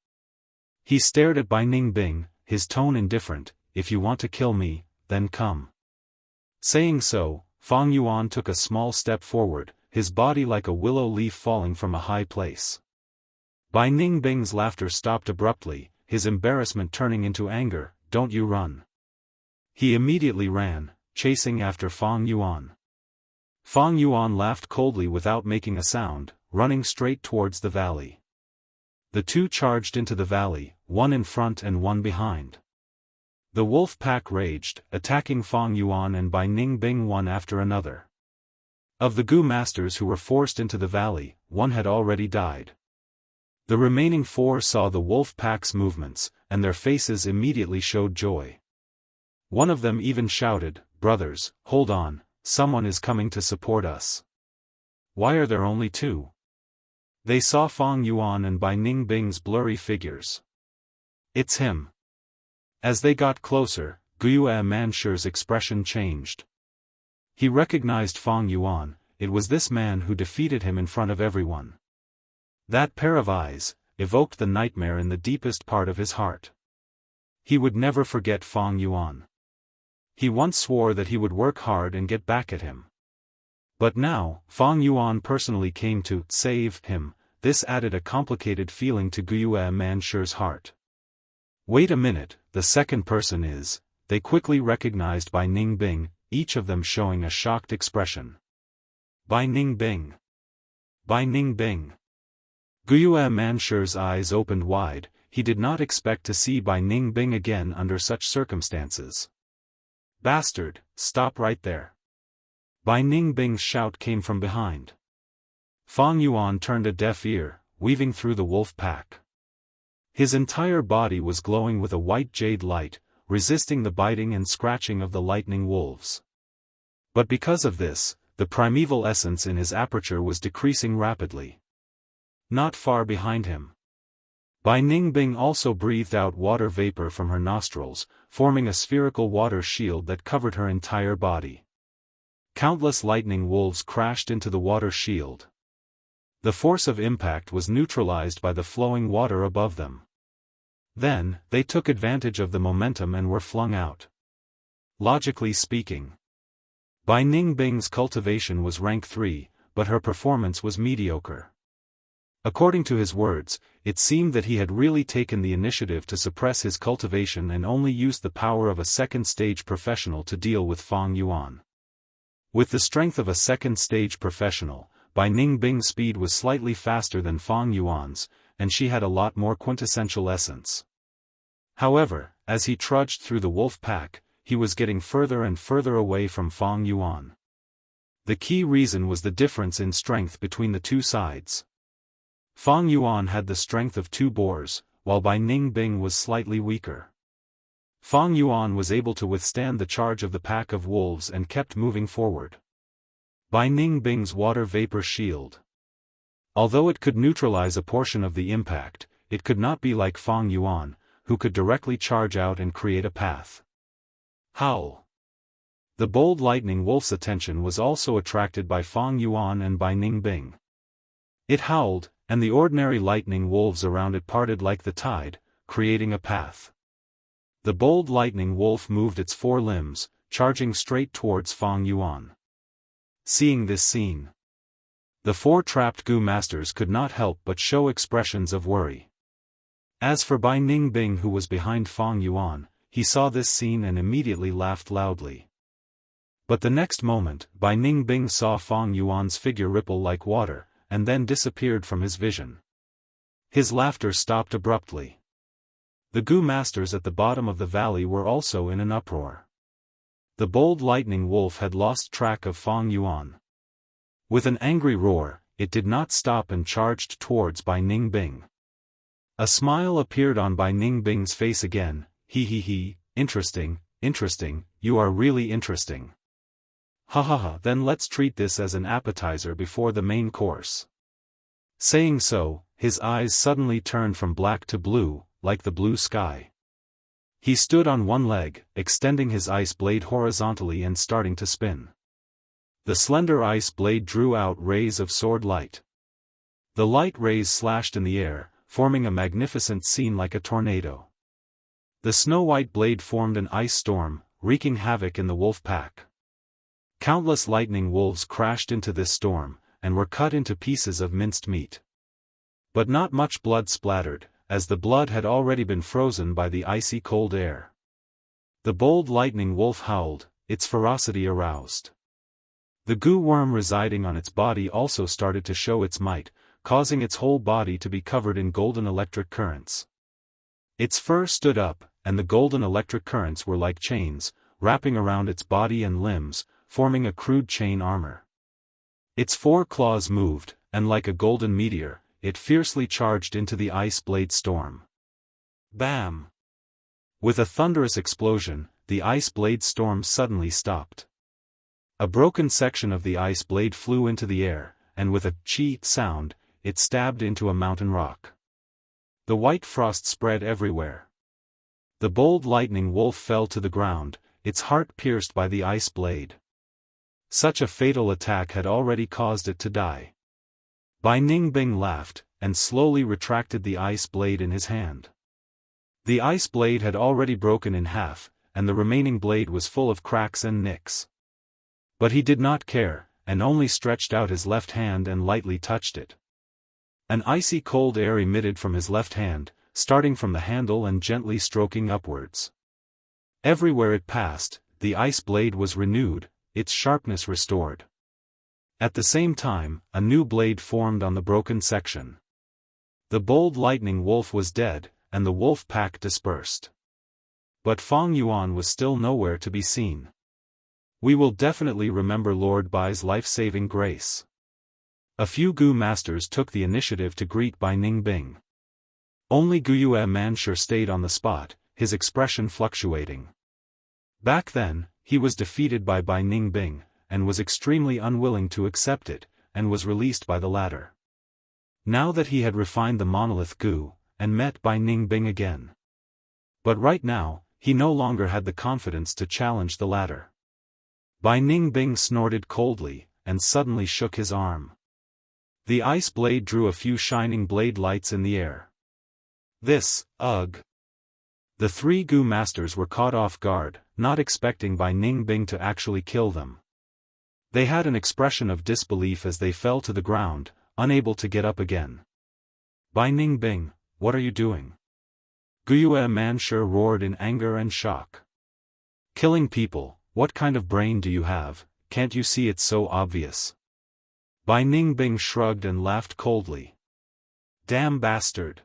He stared at Bai Ningbing, his tone indifferent. If you want to kill me, then come. Saying so, Fang Yuan took a small step forward, his body like a willow leaf falling from a high place. Bai Ningbing's laughter stopped abruptly, his embarrassment turning into anger. Don't you run. He immediately ran, chasing after Fang Yuan. Fang Yuan laughed coldly without making a sound, running straight towards the valley. The two charged into the valley, one in front and one behind. The wolf pack raged, attacking Fang Yuan and Bai Ningbing one after another. Of the Gu masters who were forced into the valley, one had already died. The remaining 4 saw the wolf pack's movements, and their faces immediately showed joy. One of them even shouted, "Brothers, hold on, someone is coming to support us. Why are there only 2? They saw Fang Yuan and Bai Ningbing's blurry figures. It's him. As they got closer, Wuxia Xianxia's expression changed. He recognized Fang Yuan. It was this man who defeated him in front of everyone. That pair of eyes evoked the nightmare in the deepest part of his heart. He would never forget Fang Yuan. He once swore that he would work hard and get back at him. But now, Fang Yuan personally came to save him. This added a complicated feeling to Wuxia Xianxia's heart. Wait a minute, the second person is. They quickly recognized Bai Ningbing, each of them showing a shocked expression. Bai Ningbing. Bai Ningbing. Wuxia Xianxia's eyes opened wide. He did not expect to see Bai Ningbing again under such circumstances. Bastard, stop right there. Bai Ningbing's shout came from behind. Fang Yuan turned a deaf ear, weaving through the wolf pack. His entire body was glowing with a white jade light, resisting the biting and scratching of the lightning wolves. But because of this, the primeval essence in his aperture was decreasing rapidly. Not far behind him, Bai Ningbing also breathed out water vapor from her nostrils, forming a spherical water shield that covered her entire body. Countless lightning wolves crashed into the water shield. The force of impact was neutralized by the flowing water above them. Then, they took advantage of the momentum and were flung out. Logically speaking, Bai Ningbing's cultivation was rank 3, but her performance was mediocre. According to his words, it seemed that he had really taken the initiative to suppress his cultivation and only used the power of a second-stage professional to deal with Fang Yuan. With the strength of a second-stage professional, Bai Ningbing's speed was slightly faster than Fang Yuan's, and she had a lot more quintessential essence. However, as he trudged through the wolf pack, he was getting further and further away from Fang Yuan. The key reason was the difference in strength between the two sides. Fang Yuan had the strength of 2 boars, while Bai Ningbing was slightly weaker. Fang Yuan was able to withstand the charge of the pack of wolves and kept moving forward. Bai Ningbing's water vapor shield. Although it could neutralize a portion of the impact, it could not be like Fang Yuan, who could directly charge out and create a path. Howl. The bold lightning wolf's attention was also attracted by Fang Yuan and Bai Ningbing. It howled, and the ordinary lightning wolves around it parted like the tide, creating a path. The bold lightning wolf moved its 4 limbs, charging straight towards Fang Yuan. Seeing this scene, the 4 trapped Gu masters could not help but show expressions of worry. As for Bai Ningbing, who was behind Fang Yuan, he saw this scene and immediately laughed loudly. But the next moment, Bai Ningbing saw Fang Yuan's figure ripple like water, and then disappeared from his vision. His laughter stopped abruptly. The Gu masters at the bottom of the valley were also in an uproar. The bold lightning wolf had lost track of Fang Yuan. With an angry roar, it did not stop and charged towards Bai Ningbing. A smile appeared on Bai Ningbing's face again. He, interesting, you are really interesting. Ha ha ha, then let's treat this as an appetizer before the main course. Saying so, his eyes suddenly turned from black to blue, like the blue sky. He stood on one leg, extending his ice blade horizontally and starting to spin. The slender ice blade drew out rays of sword light. The light rays slashed in the air, forming a magnificent scene like a tornado. The snow-white blade formed an ice storm, wreaking havoc in the wolf pack. Countless lightning wolves crashed into this storm, and were cut into pieces of minced meat. But not much blood splattered, as the blood had already been frozen by the icy cold air. The bold lightning wolf howled, its ferocity aroused. The goo worm residing on its body also started to show its might, causing its whole body to be covered in golden electric currents. Its fur stood up, and the golden electric currents were like chains, wrapping around its body and limbs, forming a crude chain armor. Its 4 claws moved, and like a golden meteor, it fiercely charged into the ice blade storm. Bam! With a thunderous explosion, the ice blade storm suddenly stopped. A broken section of the ice blade flew into the air, and with a "cheet" sound, it stabbed into a mountain rock. The white frost spread everywhere. The bold lightning wolf fell to the ground, its heart pierced by the ice blade. Such a fatal attack had already caused it to die. Bai Ningbing laughed, and slowly retracted the ice blade in his hand. The ice blade had already broken in half, and the remaining blade was full of cracks and nicks. But he did not care, and only stretched out his left hand and lightly touched it. An icy cold air emitted from his left hand, starting from the handle and gently stroking upwards. Everywhere it passed, the ice blade was renewed, its sharpness restored. At the same time, a new blade formed on the broken section. The bold lightning wolf was dead, and the wolf pack dispersed. But Feng Yuan was still nowhere to be seen. We will definitely remember Lord Bai's life-saving grace. A few Gu masters took the initiative to greet Bai Ningbing. Only Guyue Manshur stayed on the spot, his expression fluctuating. Back then, he was defeated by Bai Ningbing, and was extremely unwilling to accept it, and was released by the latter. Now that he had refined the monolith Gu, and met Bai Ningbing again. But right now, he no longer had the confidence to challenge the latter. Bai Ningbing snorted coldly, and suddenly shook his arm. The ice blade drew a few shining blade lights in the air. This, ugh! The 3 Gu masters were caught off guard, not expecting Bai Ningbing to actually kill them. They had an expression of disbelief as they fell to the ground, unable to get up again. Bai Ningbing, what are you doing? Guyue Manshur roared in anger and shock. Killing people, what kind of brain do you have, can't you see it's so obvious? Bai Ningbing shrugged and laughed coldly. Damn bastard!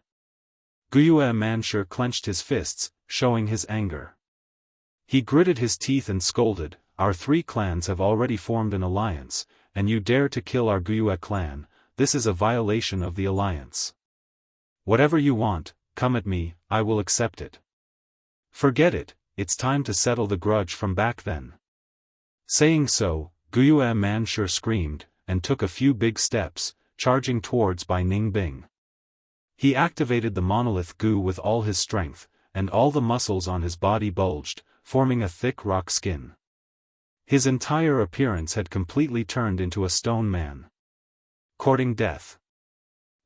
Guyue Manshur clenched his fists, showing his anger. He gritted his teeth and scolded, our 3 clans have already formed an alliance, and you dare to kill our Guyue clan, this is a violation of the alliance. Whatever you want, come at me, I will accept it. Forget it, it's time to settle the grudge from back then. Saying so, Guyue Manshur screamed, and took a few big steps, charging towards Bai Ningbing. He activated the monolith Gu with all his strength, and all the muscles on his body bulged, forming a thick rock skin. His entire appearance had completely turned into a stone man. Courting death.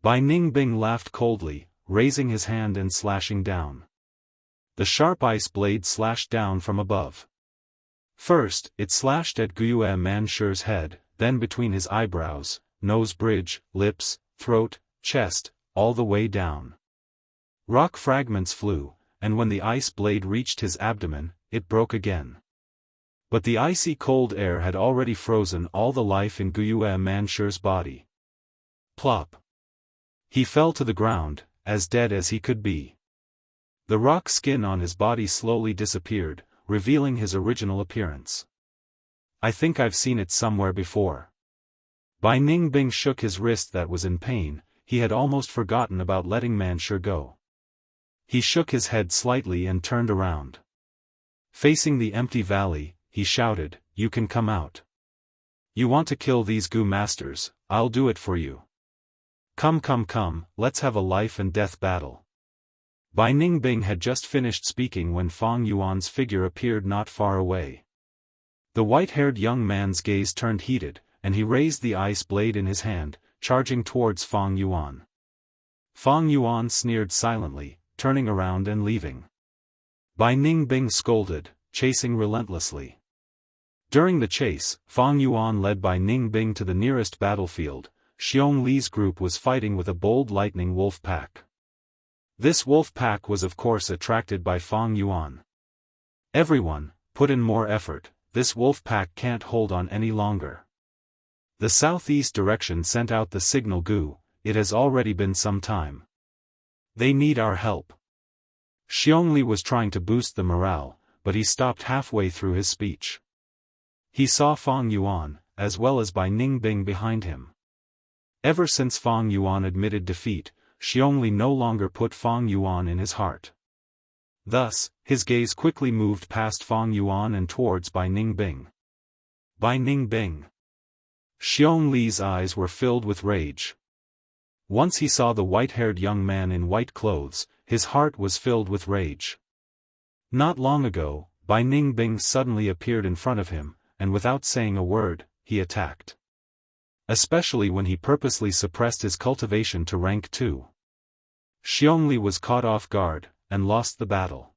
Bai Ningbing laughed coldly, raising his hand and slashing down. The sharp ice blade slashed down from above. First, it slashed at Guyue Manshur's head, then between his eyebrows, nose bridge, lips, throat, chest, all the way down. Rock fragments flew, and when the ice blade reached his abdomen, it broke again. But the icy cold air had already frozen all the life in Guyue Manshur's body. Plop! He fell to the ground, as dead as he could be. The rock skin on his body slowly disappeared, revealing his original appearance. I think I've seen it somewhere before. Bai Ningbing shook his wrist that was in pain, he had almost forgotten about letting Manshur go. He shook his head slightly and turned around. Facing the empty valley, he shouted, you can come out. You want to kill these Gu masters, I'll do it for you. Come, let's have a life and death battle. Bai Ningbing had just finished speaking when Fang Yuan's figure appeared not far away. The white-haired young man's gaze turned heated, and he raised the ice blade in his hand, charging towards Fang Yuan. Fang Yuan sneered silently, turning around and leaving. Bai Ningbing scolded, chasing relentlessly. During the chase, Fang Yuan led Bai Ningbing to the nearest battlefield. Xiong Li's group was fighting with a bold lightning wolf pack. This wolf pack was of course attracted by Fang Yuan. Everyone, put in more effort, this wolf pack can't hold on any longer. The southeast direction sent out the signal Gu, it has already been some time. They need our help. Xiong Li was trying to boost the morale, but he stopped halfway through his speech. He saw Fang Yuan, as well as Bai Ningbing behind him. Ever since Fang Yuan admitted defeat, Xiong Li no longer put Fang Yuan in his heart. Thus, his gaze quickly moved past Fang Yuan and towards Bai Ningbing. Bai Ningbing. Xiong Li's eyes were filled with rage. Once he saw the white-haired young man in white clothes, his heart was filled with rage. Not long ago, Bai Ningbing suddenly appeared in front of him, and without saying a word, he attacked. Especially when he purposely suppressed his cultivation to rank 2. Xiong Li was caught off guard, and lost the battle.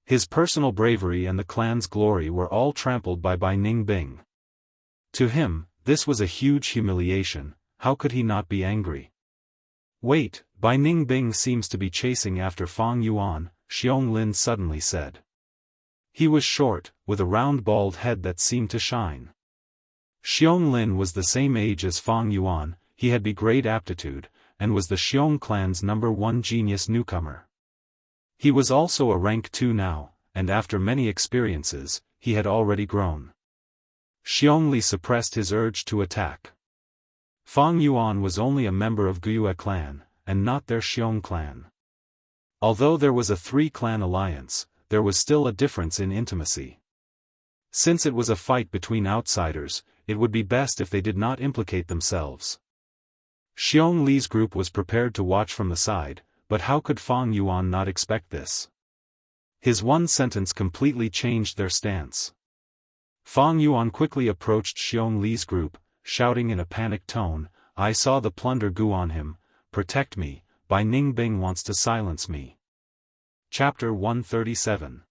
His personal bravery and the clan's glory were all trampled by Bai Ningbing. To him, this was a huge humiliation. How could he not be angry? Wait, Bai Ningbing seems to be chasing after Fang Yuan, Xiong Lin suddenly said. He was short, with a round bald head that seemed to shine. Xiong Lin was the same age as Fang Yuan, he had great aptitude, and was the Xiong clan's #1 genius newcomer. He was also a rank 2 now, and after many experiences, he had already grown. Xiong Li suppressed his urge to attack. Fang Yuan was only a member of Guiyue clan, and not their Xiong clan. Although there was a 3-clan alliance, there was still a difference in intimacy. Since it was a fight between outsiders, it would be best if they did not implicate themselves. Xiong Li's group was prepared to watch from the side, but how could Fang Yuan not expect this? His one sentence completely changed their stance. Fang Yuan quickly approached Xiong Li's group, shouting in a panicked tone, "I saw the plunder Gu on him, protect me, Bai Ningbing wants to silence me." Chapter 137.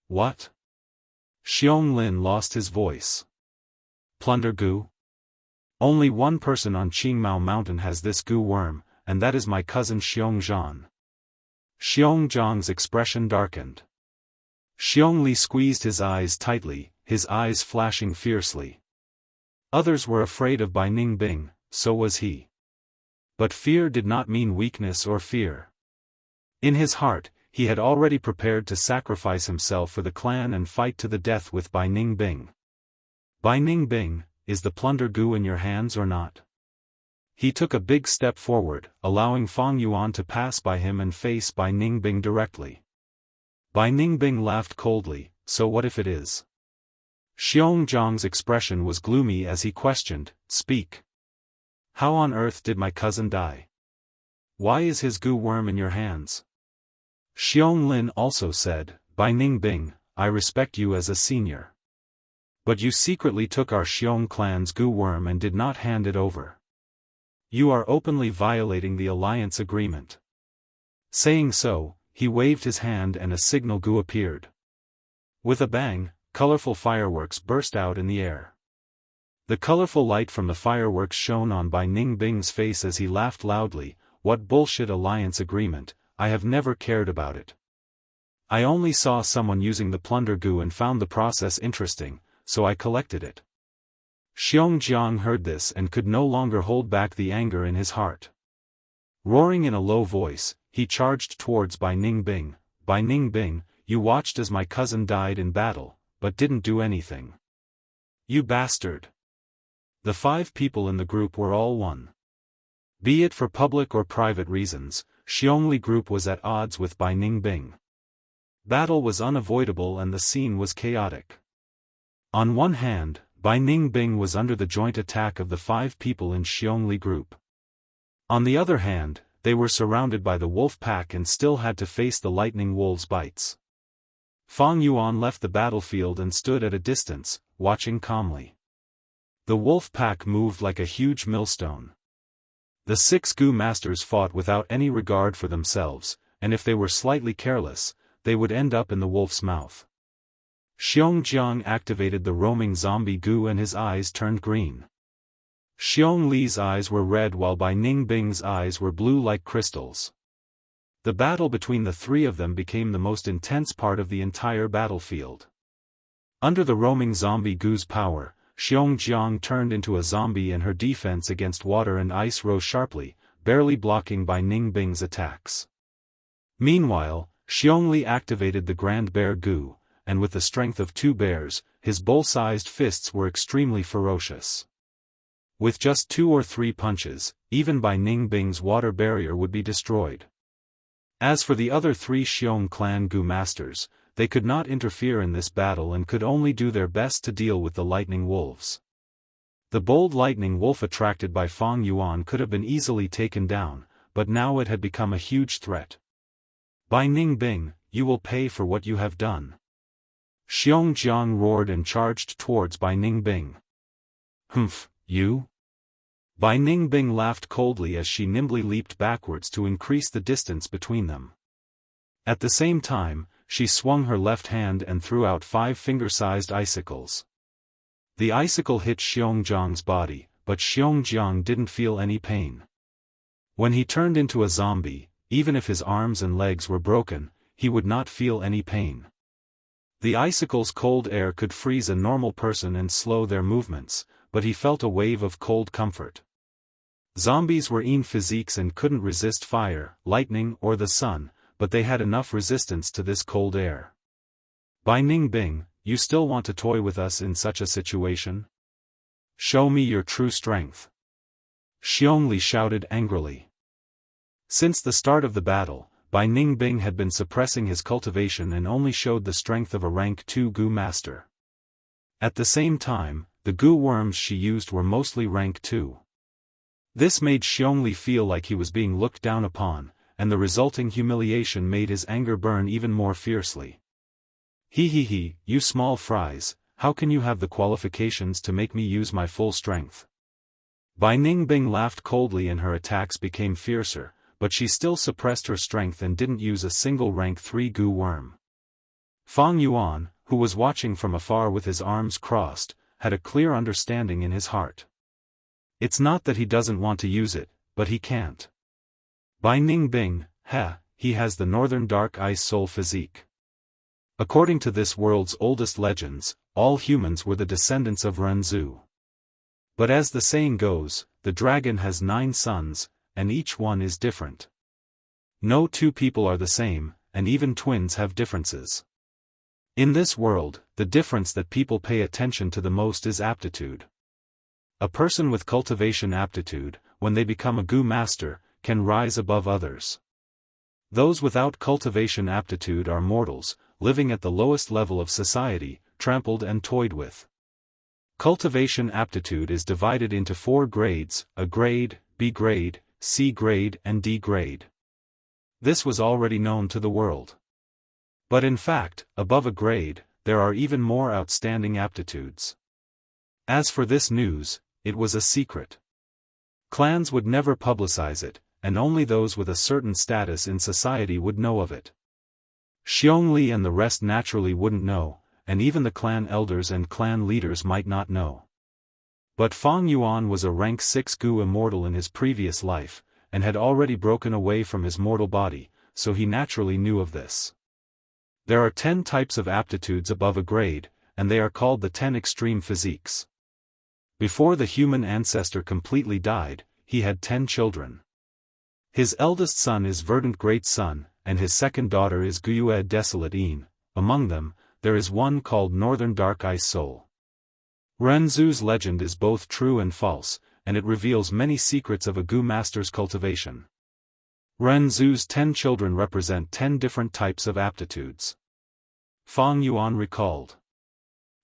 What? Xiong Lin lost his voice. Plunder Gu? Only one person on Qingmao Mountain has this Gu worm, and that is my cousin Xiong Zhan. Xiong Zhang's expression darkened. Xiong Li squeezed his eyes tightly, his eyes flashing fiercely. Others were afraid of Bai Ningbing, so was he. But fear did not mean weakness or fear. In his heart, he had already prepared to sacrifice himself for the clan and fight to the death with Bai Ningbing. Bai Ningbing, is the plunder Gu in your hands or not? He took a big step forward, allowing Fang Yuan to pass by him and face Bai Ningbing directly. Bai Ningbing laughed coldly, so what if it is? Xiong Zhang's expression was gloomy as he questioned, "Speak. How on earth did my cousin die? Why is his Gu worm in your hands?" Xiong Lin also said, "Bai Ningbing, I respect you as a senior. But you secretly took our Xiong clan's Gu worm and did not hand it over. You are openly violating the alliance agreement." Saying so, he waved his hand and a signal Gu appeared. With a bang, colorful fireworks burst out in the air. The colorful light from the fireworks shone on Bai Ningbing's face as he laughed loudly. "What bullshit alliance agreement, I have never cared about it. I only saw someone using the plunder Gu and found the process interesting, so I collected it." Xiong Jiang heard this and could no longer hold back the anger in his heart. Roaring in a low voice, he charged towards Bai Ningbing. "Bai Ningbing, you watched as my cousin died in battle, but didn't do anything. You bastard." The 5 people in the group were all one. Be it for public or private reasons, Xiong Li group was at odds with Bai Ningbing. Battle was unavoidable and the scene was chaotic. On one hand, Bai Ningbing was under the joint attack of the 5 people in Xiong Li group. On the other hand, they were surrounded by the wolf pack and still had to face the lightning wolves' bites. Fang Yuan left the battlefield and stood at a distance, watching calmly. The wolf pack moved like a huge millstone. The 6 Gu masters fought without any regard for themselves, and if they were slightly careless, they would end up in the wolf's mouth. Xiong Jiang activated the roaming zombie Gu and his eyes turned green. Xiong Li's eyes were red while Bai Ningbing's eyes were blue like crystals. The battle between the 3 of them became the most intense part of the entire battlefield. Under the roaming zombie Gu's power, Xiong Jiang turned into a zombie and her defense against water and ice rose sharply, barely blocking Bai Ningbing's attacks. Meanwhile, Xiong Li activated the Grand Bear Gu, and with the strength of 2 bears, his bull-sized fists were extremely ferocious. With just 2 or 3 punches, even Bai Ningbing's water barrier would be destroyed. As for the other 3 Xiong clan Gu masters, they could not interfere in this battle and could only do their best to deal with the lightning wolves. The bold lightning wolf attracted by Fang Yuan could have been easily taken down, but now it had become a huge threat. Bai Ningbing, you will pay for what you have done. Xiong Jiang roared and charged towards Bai Ningbing. Humph, you? Bai Ningbing laughed coldly as she nimbly leaped backwards to increase the distance between them. At the same time, she swung her left hand and threw out 5 finger-sized icicles. The icicle hit Xiong Jiang's body, but Xiong Jiang didn't feel any pain. When he turned into a zombie, even if his arms and legs were broken, he would not feel any pain. The icicle's cold air could freeze a normal person and slow their movements, but he felt a wave of cold comfort. Zombies were in physiques and couldn't resist fire, lightning or the sun, but they had enough resistance to this cold air. Bai Ningbing, you still want to toy with us in such a situation? Show me your true strength. Xiong Li shouted angrily. Since the start of the battle, Bai Ningbing had been suppressing his cultivation and only showed the strength of a rank 2 Gu master. At the same time, the Gu worms she used were mostly rank 2. This made Xiong Li feel like he was being looked down upon, and the resulting humiliation made his anger burn even more fiercely. He, you small fries, how can you have the qualifications to make me use my full strength? Bai Ningbing laughed coldly and her attacks became fiercer, but she still suppressed her strength and didn't use a single rank 3 Gu worm. Fang Yuan, who was watching from afar with his arms crossed, had a clear understanding in his heart. It's not that he doesn't want to use it, but he can't. Bai Ningbing, he has the Northern Dark Ice Soul physique. According to this world's oldest legends, all humans were the descendants of Renzu. But as the saying goes, the dragon has 9 sons, and each one is different. No 2 people are the same, and even twins have differences. In this world, the difference that people pay attention to the most is aptitude. A person with cultivation aptitude, when they become a Gu master, can rise above others. Those without cultivation aptitude are mortals, living at the lowest level of society, trampled and toyed with. Cultivation aptitude is divided into 4 grades, A grade, B grade, C grade and D grade. This was already known to the world. But in fact, above a grade, there are even more outstanding aptitudes. As for this news, it was a secret. Clans would never publicize it, and only those with a certain status in society would know of it. Xiong Li and the rest naturally wouldn't know, and even the clan elders and clan leaders might not know. But Fang Yuan was a rank 6 Gu immortal in his previous life, and had already broken away from his mortal body, so he naturally knew of this. There are 10 types of aptitudes above a grade, and they are called the 10 extreme physiques. Before the human ancestor completely died, he had 10 children. His eldest son is Verdant Great Sun, and his second daughter is Guyue Desolate Een. Among them, there is one called Northern Dark Ice Soul. Renzu's legend is both true and false, and it reveals many secrets of a Gu master's cultivation. Renzu's 10 children represent 10 different types of aptitudes. Fang Yuan recalled.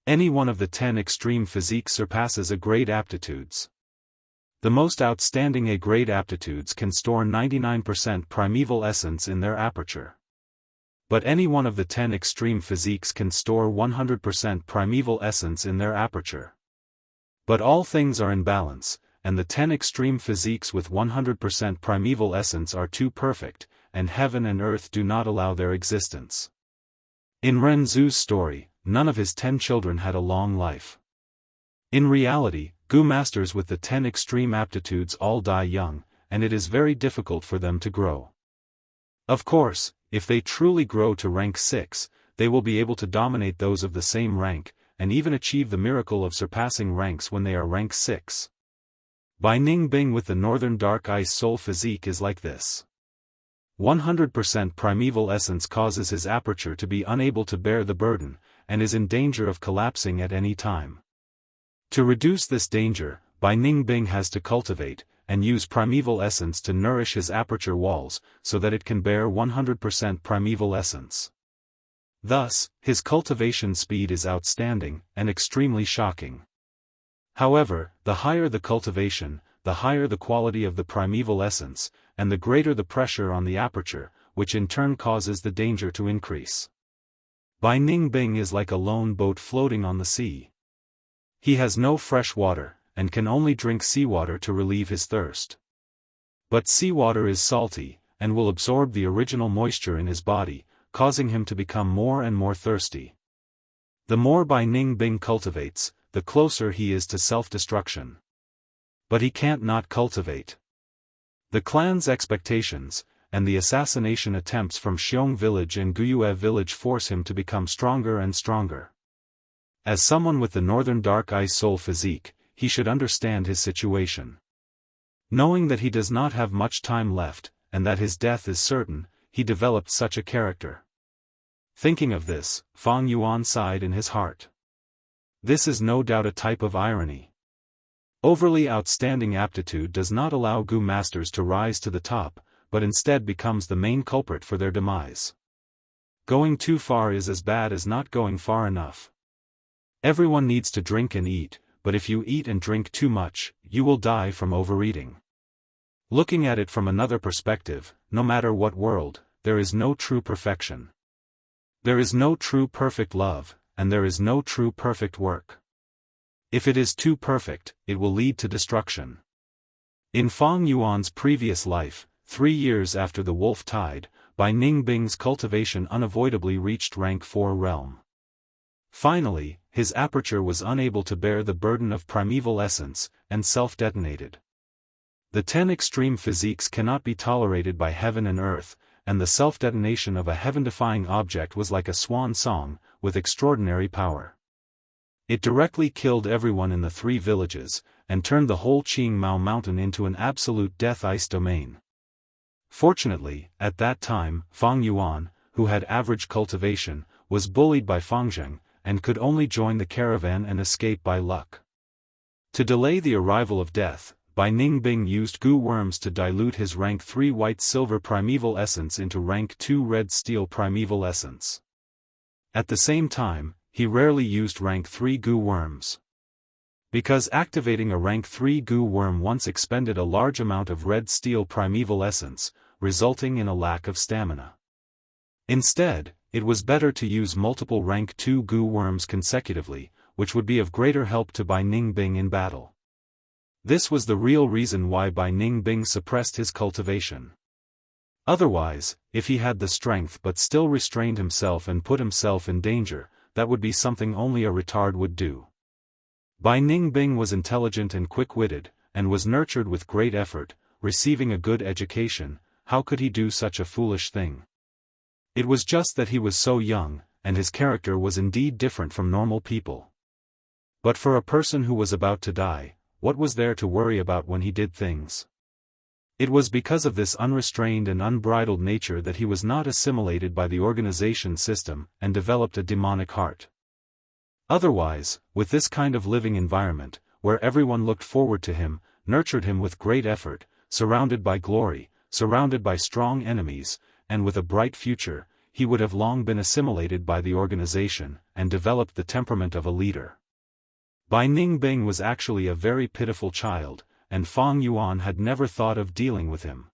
Any one of the 10 extreme physiques surpasses a grade aptitudes. The most outstanding A-grade aptitudes can store 99% primeval essence in their aperture. But any one of the 10 extreme physiques can store 100% primeval essence in their aperture. But all things are in balance, and the 10 extreme physiques with 100% primeval essence are too perfect, and heaven and earth do not allow their existence. In Ren Zhu's story, none of his 10 children had a long life. In reality, Gu masters with the 10 extreme aptitudes all die young, and it is very difficult for them to grow. Of course, if they truly grow to rank 6, they will be able to dominate those of the same rank, and even achieve the miracle of surpassing ranks when they are rank 6. Bai Ningbing with the Northern Dark Ice Soul physique is like this. 100% primeval essence causes his aperture to be unable to bear the burden, and is in danger of collapsing at any time. To reduce this danger, Bai Ningbing has to cultivate, and use primeval essence to nourish his aperture walls, so that it can bear 100% primeval essence. Thus, his cultivation speed is outstanding, and extremely shocking. However, the higher the cultivation, the higher the quality of the primeval essence, and the greater the pressure on the aperture, which in turn causes the danger to increase. Bai Ningbing is like a lone boat floating on the sea. He has no fresh water, and can only drink seawater to relieve his thirst. But seawater is salty, and will absorb the original moisture in his body, causing him to become more and more thirsty. The more Bai Ningbing cultivates, the closer he is to self-destruction. But he can't not cultivate. The clan's expectations, and the assassination attempts from Xiong village and Guyue village force him to become stronger and stronger. As someone with the Northern Dark Ice Soul physique, he should understand his situation. Knowing that he does not have much time left, and that his death is certain, he developed such a character. Thinking of this, Fang Yuan sighed in his heart. This is no doubt a type of irony. Overly outstanding aptitude does not allow Gu masters to rise to the top, but instead becomes the main culprit for their demise. Going too far is as bad as not going far enough. Everyone needs to drink and eat, but if you eat and drink too much, you will die from overeating. Looking at it from another perspective, no matter what world, there is no true perfection. There is no true perfect love, and there is no true perfect work. If it is too perfect, it will lead to destruction. In Fang Yuan's previous life, 3 years after the wolf tide, Bai Ningbing's cultivation unavoidably reached rank 4 realm. Finally, his aperture was unable to bear the burden of primeval essence, and self-detonated. The 10 extreme physiques cannot be tolerated by heaven and earth, and the self-detonation of a heaven-defying object was like a swan song, with extraordinary power. It directly killed everyone in the 3 villages, and turned the whole Qingmao mountain into an absolute death ice domain. Fortunately, at that time, Fang Yuan, who had average cultivation, was bullied by Fangzheng, and could only join the caravan and escape by luck. To delay the arrival of death, Bai Ningbing used Gu worms to dilute his rank 3 white-silver primeval essence into rank 2 red-steel primeval essence. At the same time, he rarely used rank 3 Gu worms. Because activating a rank 3 Gu worm once expended a large amount of red-steel primeval essence, resulting in a lack of stamina. Instead, it was better to use multiple rank 2 Gu worms consecutively, which would be of greater help to Bai Ningbing in battle. This was the real reason why Bai Ningbing suppressed his cultivation. Otherwise, if he had the strength but still restrained himself and put himself in danger, that would be something only a retard would do. Bai Ningbing was intelligent and quick-witted, and was nurtured with great effort, receiving a good education. How could he do such a foolish thing? It was just that he was so young, and his character was indeed different from normal people. But for a person who was about to die, what was there to worry about when he did things? It was because of this unrestrained and unbridled nature that he was not assimilated by the organization system and developed a demonic heart. Otherwise, with this kind of living environment, where everyone looked forward to him, nurtured him with great effort, surrounded by glory, surrounded by strong enemies, and with a bright future, he would have long been assimilated by the organization, and developed the temperament of a leader. Bai Ningbing was actually a very pitiful child, and Fang Yuan had never thought of dealing with him.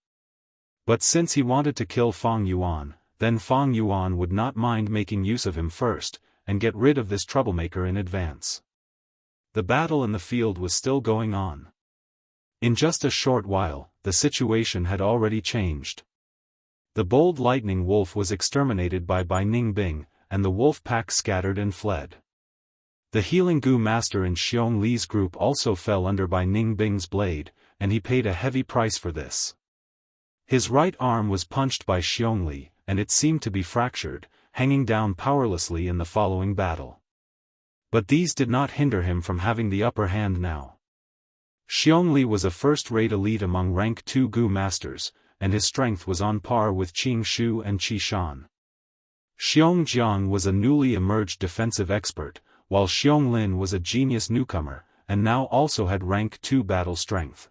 But since he wanted to kill Fang Yuan, then Fang Yuan would not mind making use of him first, and get rid of this troublemaker in advance. The battle in the field was still going on. In just a short while, the situation had already changed. The bold lightning wolf was exterminated by Ningbing, and the wolf pack scattered and fled. The healing Gu master in Xiong Li's group also fell under Ningbing's blade, and he paid a heavy price for this. His right arm was punched by Xiong Li, and it seemed to be fractured, hanging down powerlessly in the following battle. But these did not hinder him from having the upper hand now. Xiong Li was a first-rate elite among rank 2 Gu masters, and his strength was on par with Qing Shu and Qi Shan. Xiong Jiang was a newly emerged defensive expert, while Xiong Lin was a genius newcomer, and now also had rank 2 battle strength.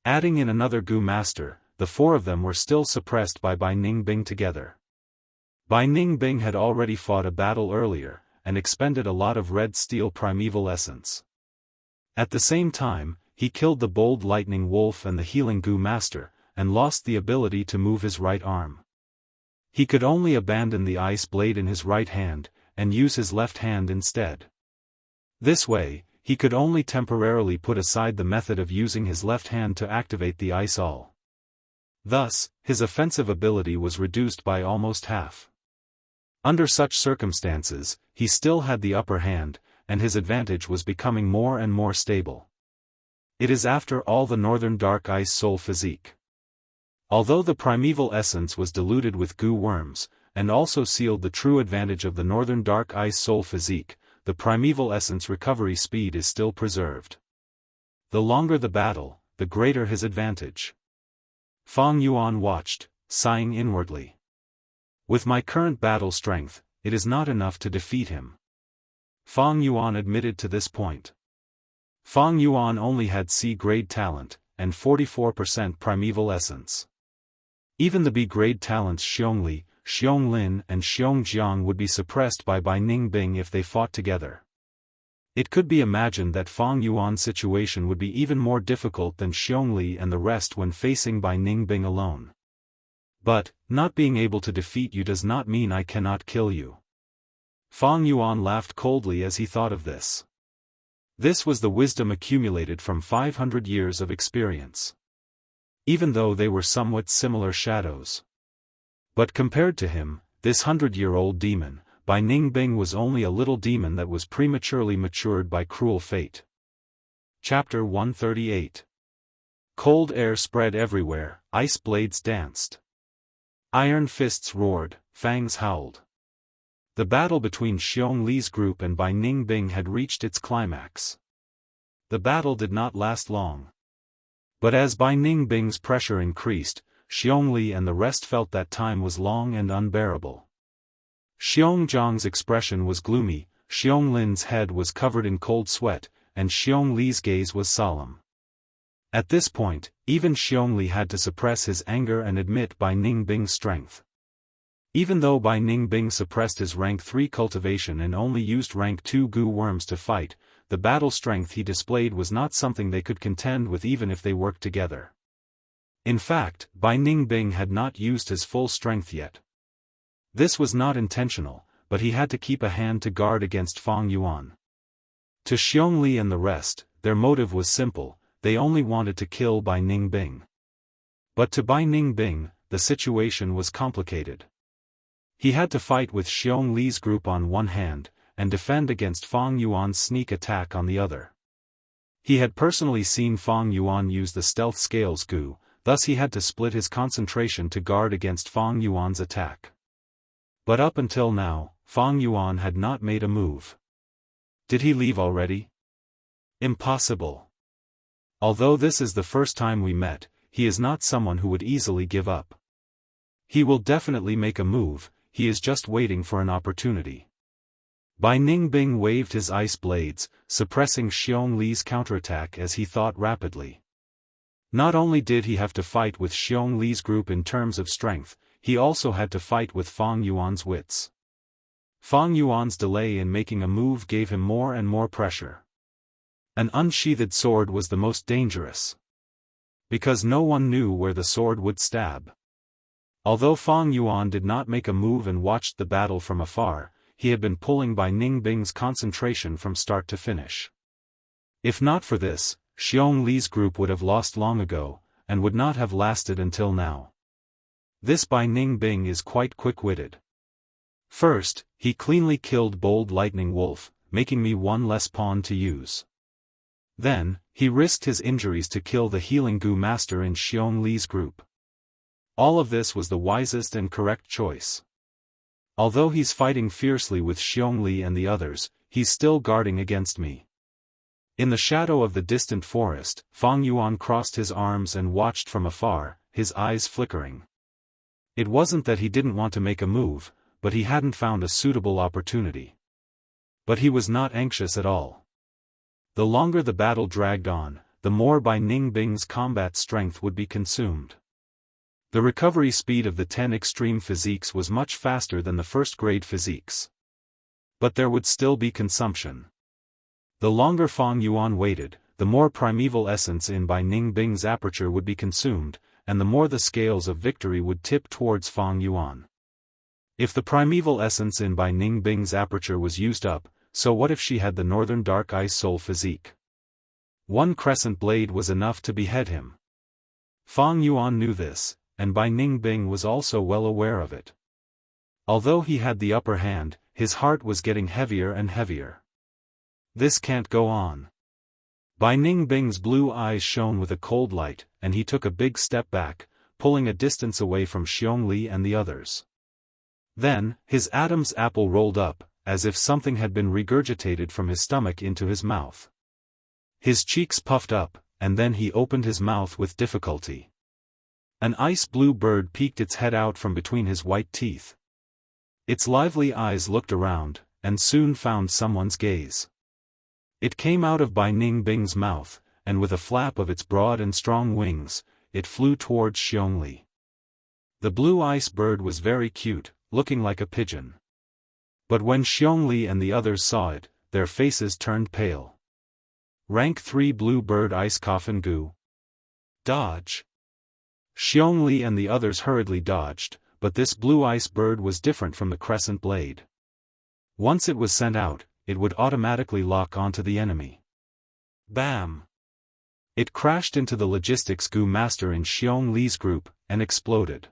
Adding in another Gu master, the four of them were still suppressed by Ningbing together. Ningbing had already fought a battle earlier, and expended a lot of red steel primeval essence. At the same time, he killed the bold lightning wolf and the healing Gu master, and lost the ability to move his right arm. He could only abandon the ice blade in his right hand, and use his left hand instead. This way, he could only temporarily put aside the method of using his left hand to activate the ice all. Thus, his offensive ability was reduced by almost half. Under such circumstances, he still had the upper hand, and his advantage was becoming more and more stable. It is after all the northern dark ice soul physique. Although the primeval essence was diluted with Gu worms, and also sealed the true advantage of the northern dark ice soul physique, the primeval essence recovery speed is still preserved. The longer the battle, the greater his advantage. Fang Yuan watched, sighing inwardly. With my current battle strength, it is not enough to defeat him. Fang Yuan admitted to this point. Fang Yuan only had C-grade talent, and 44% primeval essence. Even the B-grade talents Xiong Li, Xiong Lin and Xiong Jiang would be suppressed by Ningbing if they fought together. It could be imagined that Fang Yuan's situation would be even more difficult than Xiong Li and the rest when facing Ningbing alone. But, not being able to defeat you does not mean I cannot kill you. Fang Yuan laughed coldly as he thought of this. This was the wisdom accumulated from 500 years of experience. Even though they were somewhat similar shadows. But compared to him, this 100-year-old demon, Ningbing was only a little demon that was prematurely matured by cruel fate. Chapter 138. Cold air spread everywhere, ice blades danced. Iron fists roared, fangs howled. The battle between Xiong Li's group and Ningbing had reached its climax. The battle did not last long. But as Ningbing's pressure increased, Xiong Li and the rest felt that time was long and unbearable. Xiong Jiang's expression was gloomy, Xiong Lin's head was covered in cold sweat, and Xiong Li's gaze was solemn. At this point, even Xiong Li had to suppress his anger and admit Ningbing's strength. Even though Ningbing suppressed his rank 3 cultivation and only used rank 2 Gu worms to fight, the battle strength he displayed was not something they could contend with even if they worked together. In fact, Ningbing had not used his full strength yet. This was not intentional, but he had to keep a hand to guard against Fang Yuan. To Xiong Li and the rest, their motive was simple, they only wanted to kill Ningbing. But to Ningbing, the situation was complicated. He had to fight with Xiong Li's group on one hand, and defend against Fang Yuan's sneak attack on the other. He had personally seen Fang Yuan use the stealth scales Gu, thus he had to split his concentration to guard against Fang Yuan's attack. But up until now, Fang Yuan had not made a move. Did he leave already? Impossible. Although this is the first time we met, he is not someone who would easily give up. He will definitely make a move, he is just waiting for an opportunity. Ningbing waved his ice blades, suppressing Xiong Li's counterattack as he thought rapidly. Not only did he have to fight with Xiong Li's group in terms of strength, he also had to fight with Fang Yuan's wits. Fang Yuan's delay in making a move gave him more and more pressure. An unsheathed sword was the most dangerous, because no one knew where the sword would stab. Although Fang Yuan did not make a move and watched the battle from afar, he had been pulling Bai Ningbing's concentration from start to finish. If not for this, Xiong Li's group would have lost long ago, and would not have lasted until now. This Bai Ningbing is quite quick-witted. First, he cleanly killed Bold Lightning Wolf, making me one less pawn to use. Then, he risked his injuries to kill the Healing Gu Master in Xiong Li's group. All of this was the wisest and correct choice. Although he's fighting fiercely with Xiong Li and the others, he's still guarding against me. In the shadow of the distant forest, Fang Yuan crossed his arms and watched from afar, his eyes flickering. It wasn't that he didn't want to make a move, but he hadn't found a suitable opportunity. But he was not anxious at all. The longer the battle dragged on, the more Bai Ningbing's combat strength would be consumed. The recovery speed of the 10 extreme physiques was much faster than the first-grade physiques. But there would still be consumption. The longer Fang Yuan waited, the more primeval essence in Bai Ningbing's aperture would be consumed, and the more the scales of victory would tip towards Fang Yuan. If the primeval essence in Bai Ningbing's aperture was used up, so what if she had the Northern Dark Ice Soul physique? One crescent blade was enough to behead him. Fang Yuan knew this, and Bai Ningbing was also well aware of it. Although he had the upper hand, his heart was getting heavier and heavier. This can't go on. Bai Ningbing's blue eyes shone with a cold light, and he took a big step back, pulling a distance away from Xiong Li and the others. Then, his Adam's apple rolled up, as if something had been regurgitated from his stomach into his mouth. His cheeks puffed up, and then he opened his mouth with difficulty. An ice-blue bird peeked its head out from between his white teeth. Its lively eyes looked around, and soon found someone's gaze. It came out of Bai Ningbing's mouth, and with a flap of its broad and strong wings, it flew towards Xiong Li. The blue ice bird was very cute, looking like a pigeon. But when Xiong Li and the others saw it, their faces turned pale. Rank 3 Blue Bird Ice Coffin Gu. Dodge. Xiong Li and the others hurriedly dodged, but this blue ice bird was different from the crescent blade. Once it was sent out, it would automatically lock onto the enemy. Bam! It crashed into the logistics Gu Master in Xiong Li's group, and exploded.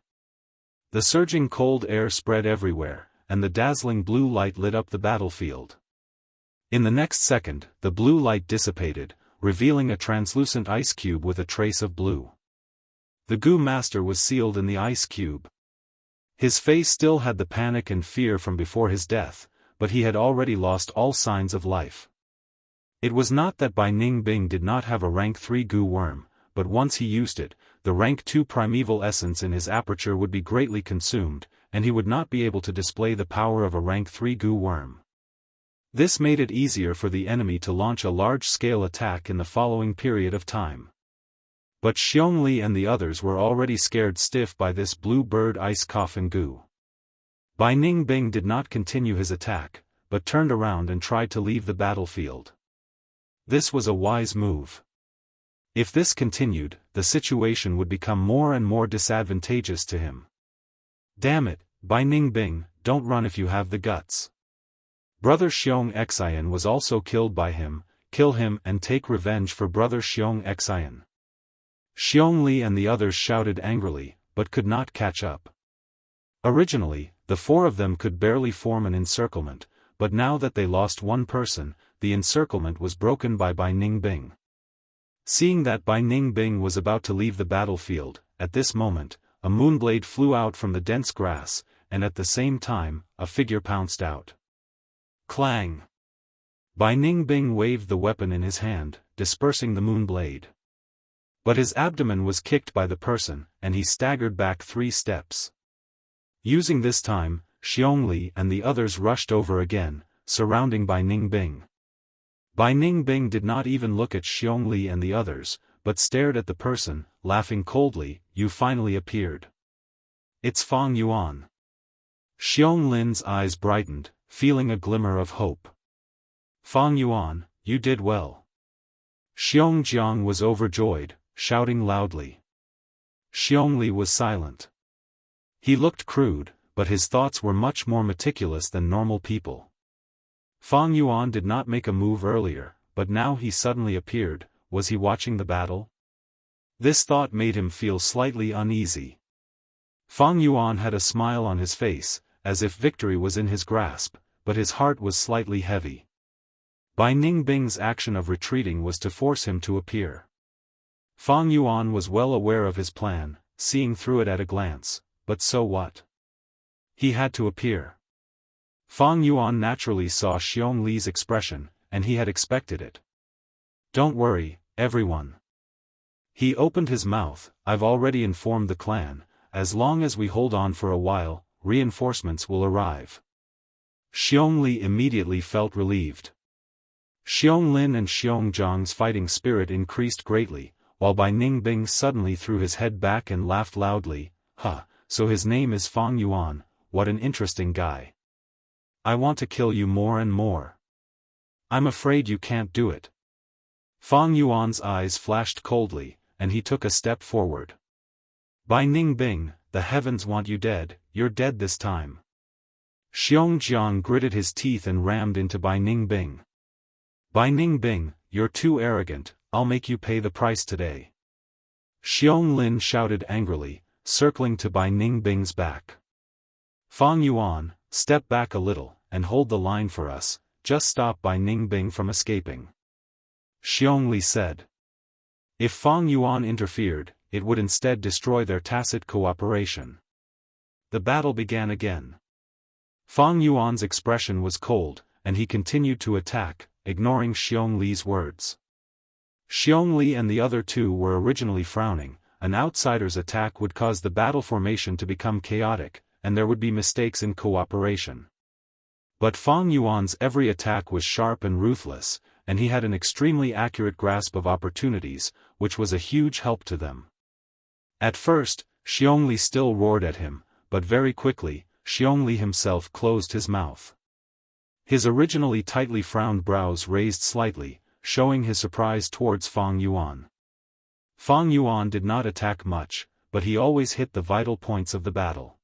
The surging cold air spread everywhere, and the dazzling blue light lit up the battlefield. In the next second, the blue light dissipated, revealing a translucent ice cube with a trace of blue. The Gu Master was sealed in the ice cube. His face still had the panic and fear from before his death, but he had already lost all signs of life. It was not that Bai Ningbing did not have a rank 3 Gu worm, but once he used it, the rank 2 primeval essence in his aperture would be greatly consumed, and he would not be able to display the power of a rank 3 Gu worm. This made it easier for the enemy to launch a large-scale attack in the following period of time. But Xiong Li and the others were already scared stiff by this blue bird ice coffin Gu. Bai Ningbing did not continue his attack, but turned around and tried to leave the battlefield. This was a wise move. If this continued, the situation would become more and more disadvantageous to him. Damn it, Bai Ningbing, don't run if you have the guts. Brother Xiong Xian was also killed by him. Kill him and take revenge for brother Xiong Xian. Xiong Li and the others shouted angrily, but could not catch up. Originally, the four of them could barely form an encirclement, but now that they lost one person, the encirclement was broken by Bai Ningbing. Seeing that Bai Ningbing was about to leave the battlefield, at this moment, a moonblade flew out from the dense grass, and at the same time, a figure pounced out. Clang! Bai Ningbing waved the weapon in his hand, dispersing the moonblade. But his abdomen was kicked by the person, and he staggered back 3 steps. Using this time, Xiong Li and the others rushed over again, surrounding Bai Ningbing. Bai Ningbing did not even look at Xiong Li and the others, but stared at the person, laughing coldly. You finally appeared. It's Fang Yuan. Xiong Lin's eyes brightened, feeling a glimmer of hope. Fang Yuan, you did well. Xiongjiang was overjoyed, shouting loudly. Xiongli was silent. He looked crude, but his thoughts were much more meticulous than normal people. Fang Yuan did not make a move earlier, but now he suddenly appeared. Was he watching the battle? This thought made him feel slightly uneasy. Fang Yuan had a smile on his face, as if victory was in his grasp, but his heart was slightly heavy. Bai Ningbing's action of retreating was to force him to appear. Fang Yuan was well aware of his plan, seeing through it at a glance, but so what? He had to appear. Fang Yuan naturally saw Xiong Li's expression, and he had expected it. Don't worry, everyone. He opened his mouth. I've already informed the clan. As long as we hold on for a while, reinforcements will arrive. Xiong Li immediately felt relieved. Xiong Lin and Xiong Zhang's fighting spirit increased greatly, while Bai Ningbing suddenly threw his head back and laughed loudly. So his name is Fang Yuan, what an interesting guy. I want to kill you more and more. I'm afraid you can't do it. Fang Yuan's eyes flashed coldly, and he took a step forward. Bai Ningbing, the heavens want you dead, you're dead this time. Xiongjiang gritted his teeth and rammed into Bai Ningbing. Bai Ningbing, you're too arrogant, I'll make you pay the price today. Xiong Lin shouted angrily, circling to Bai Ningbing's back. Fang Yuan, step back a little, and hold the line for us, just stop Bai Ningbing from escaping. Xiong Li said. If Fang Yuan interfered, it would instead destroy their tacit cooperation. The battle began again. Fang Yuan's expression was cold, and he continued to attack, ignoring Xiong Li's words. Xiong Li and the other two were originally frowning. An outsider's attack would cause the battle formation to become chaotic, and there would be mistakes in cooperation. But Fang Yuan's every attack was sharp and ruthless, and he had an extremely accurate grasp of opportunities, which was a huge help to them. At first, Xiong Li still roared at him, but very quickly, Xiong Li himself closed his mouth. His originally tightly frowned brows raised slightly, showing his surprise towards Fang Yuan. Fang Yuan did not attack much, but he always hit the vital points of the battle.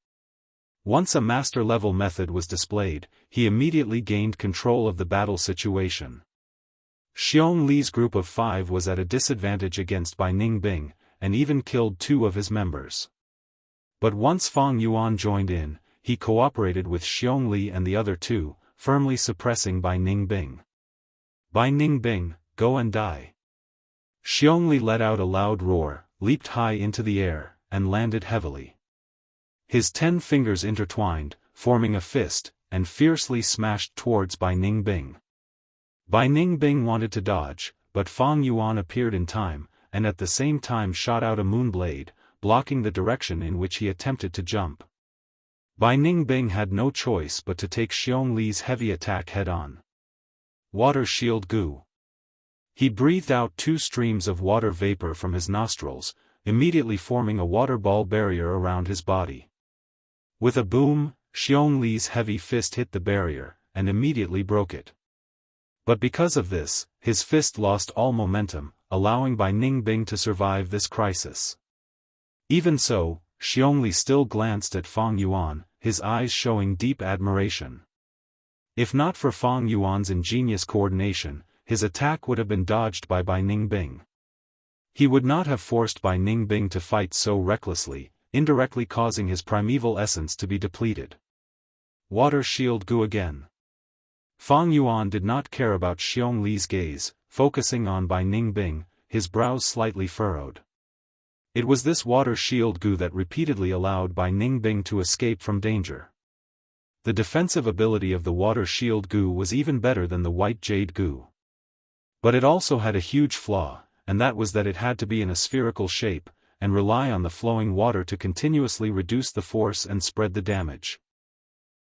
Once a master-level method was displayed, he immediately gained control of the battle situation. Xiong Li's group of 5 was at a disadvantage against Bai Ningbing, and even killed 2 of his members. But once Fang Yuan joined in, he cooperated with Xiong Li and the other 2, firmly suppressing Bai Ningbing. Bai Ningbing, go and die. Xiong Li let out a loud roar, leaped high into the air, and landed heavily. His 10 fingers intertwined, forming a fist, and fiercely smashed towards Bai Ningbing. Bai Ningbing wanted to dodge, but Fang Yuan appeared in time, and at the same time shot out a moonblade, blocking the direction in which he attempted to jump. Bai Ningbing had no choice but to take Xiong Li's heavy attack head-on. Water Shield Gu. He breathed out 2 streams of water vapor from his nostrils, immediately forming a water ball barrier around his body. With a boom, Xiong Li's heavy fist hit the barrier, and immediately broke it. But because of this, his fist lost all momentum, allowing Bai Ningbing to survive this crisis. Even so, Xiong Li still glanced at Fang Yuan, his eyes showing deep admiration. If not for Fang Yuan's ingenious coordination, his attack would have been dodged by Bai Ningbing. He would not have forced Bai Ningbing to fight so recklessly, indirectly causing his primeval essence to be depleted. Water Shield Gu again. Fang Yuan did not care about Xiong Li's gaze, focusing on Bai Ningbing, his brows slightly furrowed. It was this Water Shield Gu that repeatedly allowed Bai Ningbing to escape from danger. The defensive ability of the Water Shield Gu was even better than the White Jade Gu. But it also had a huge flaw, and that was that it had to be in a spherical shape, and rely on the flowing water to continuously reduce the force and spread the damage.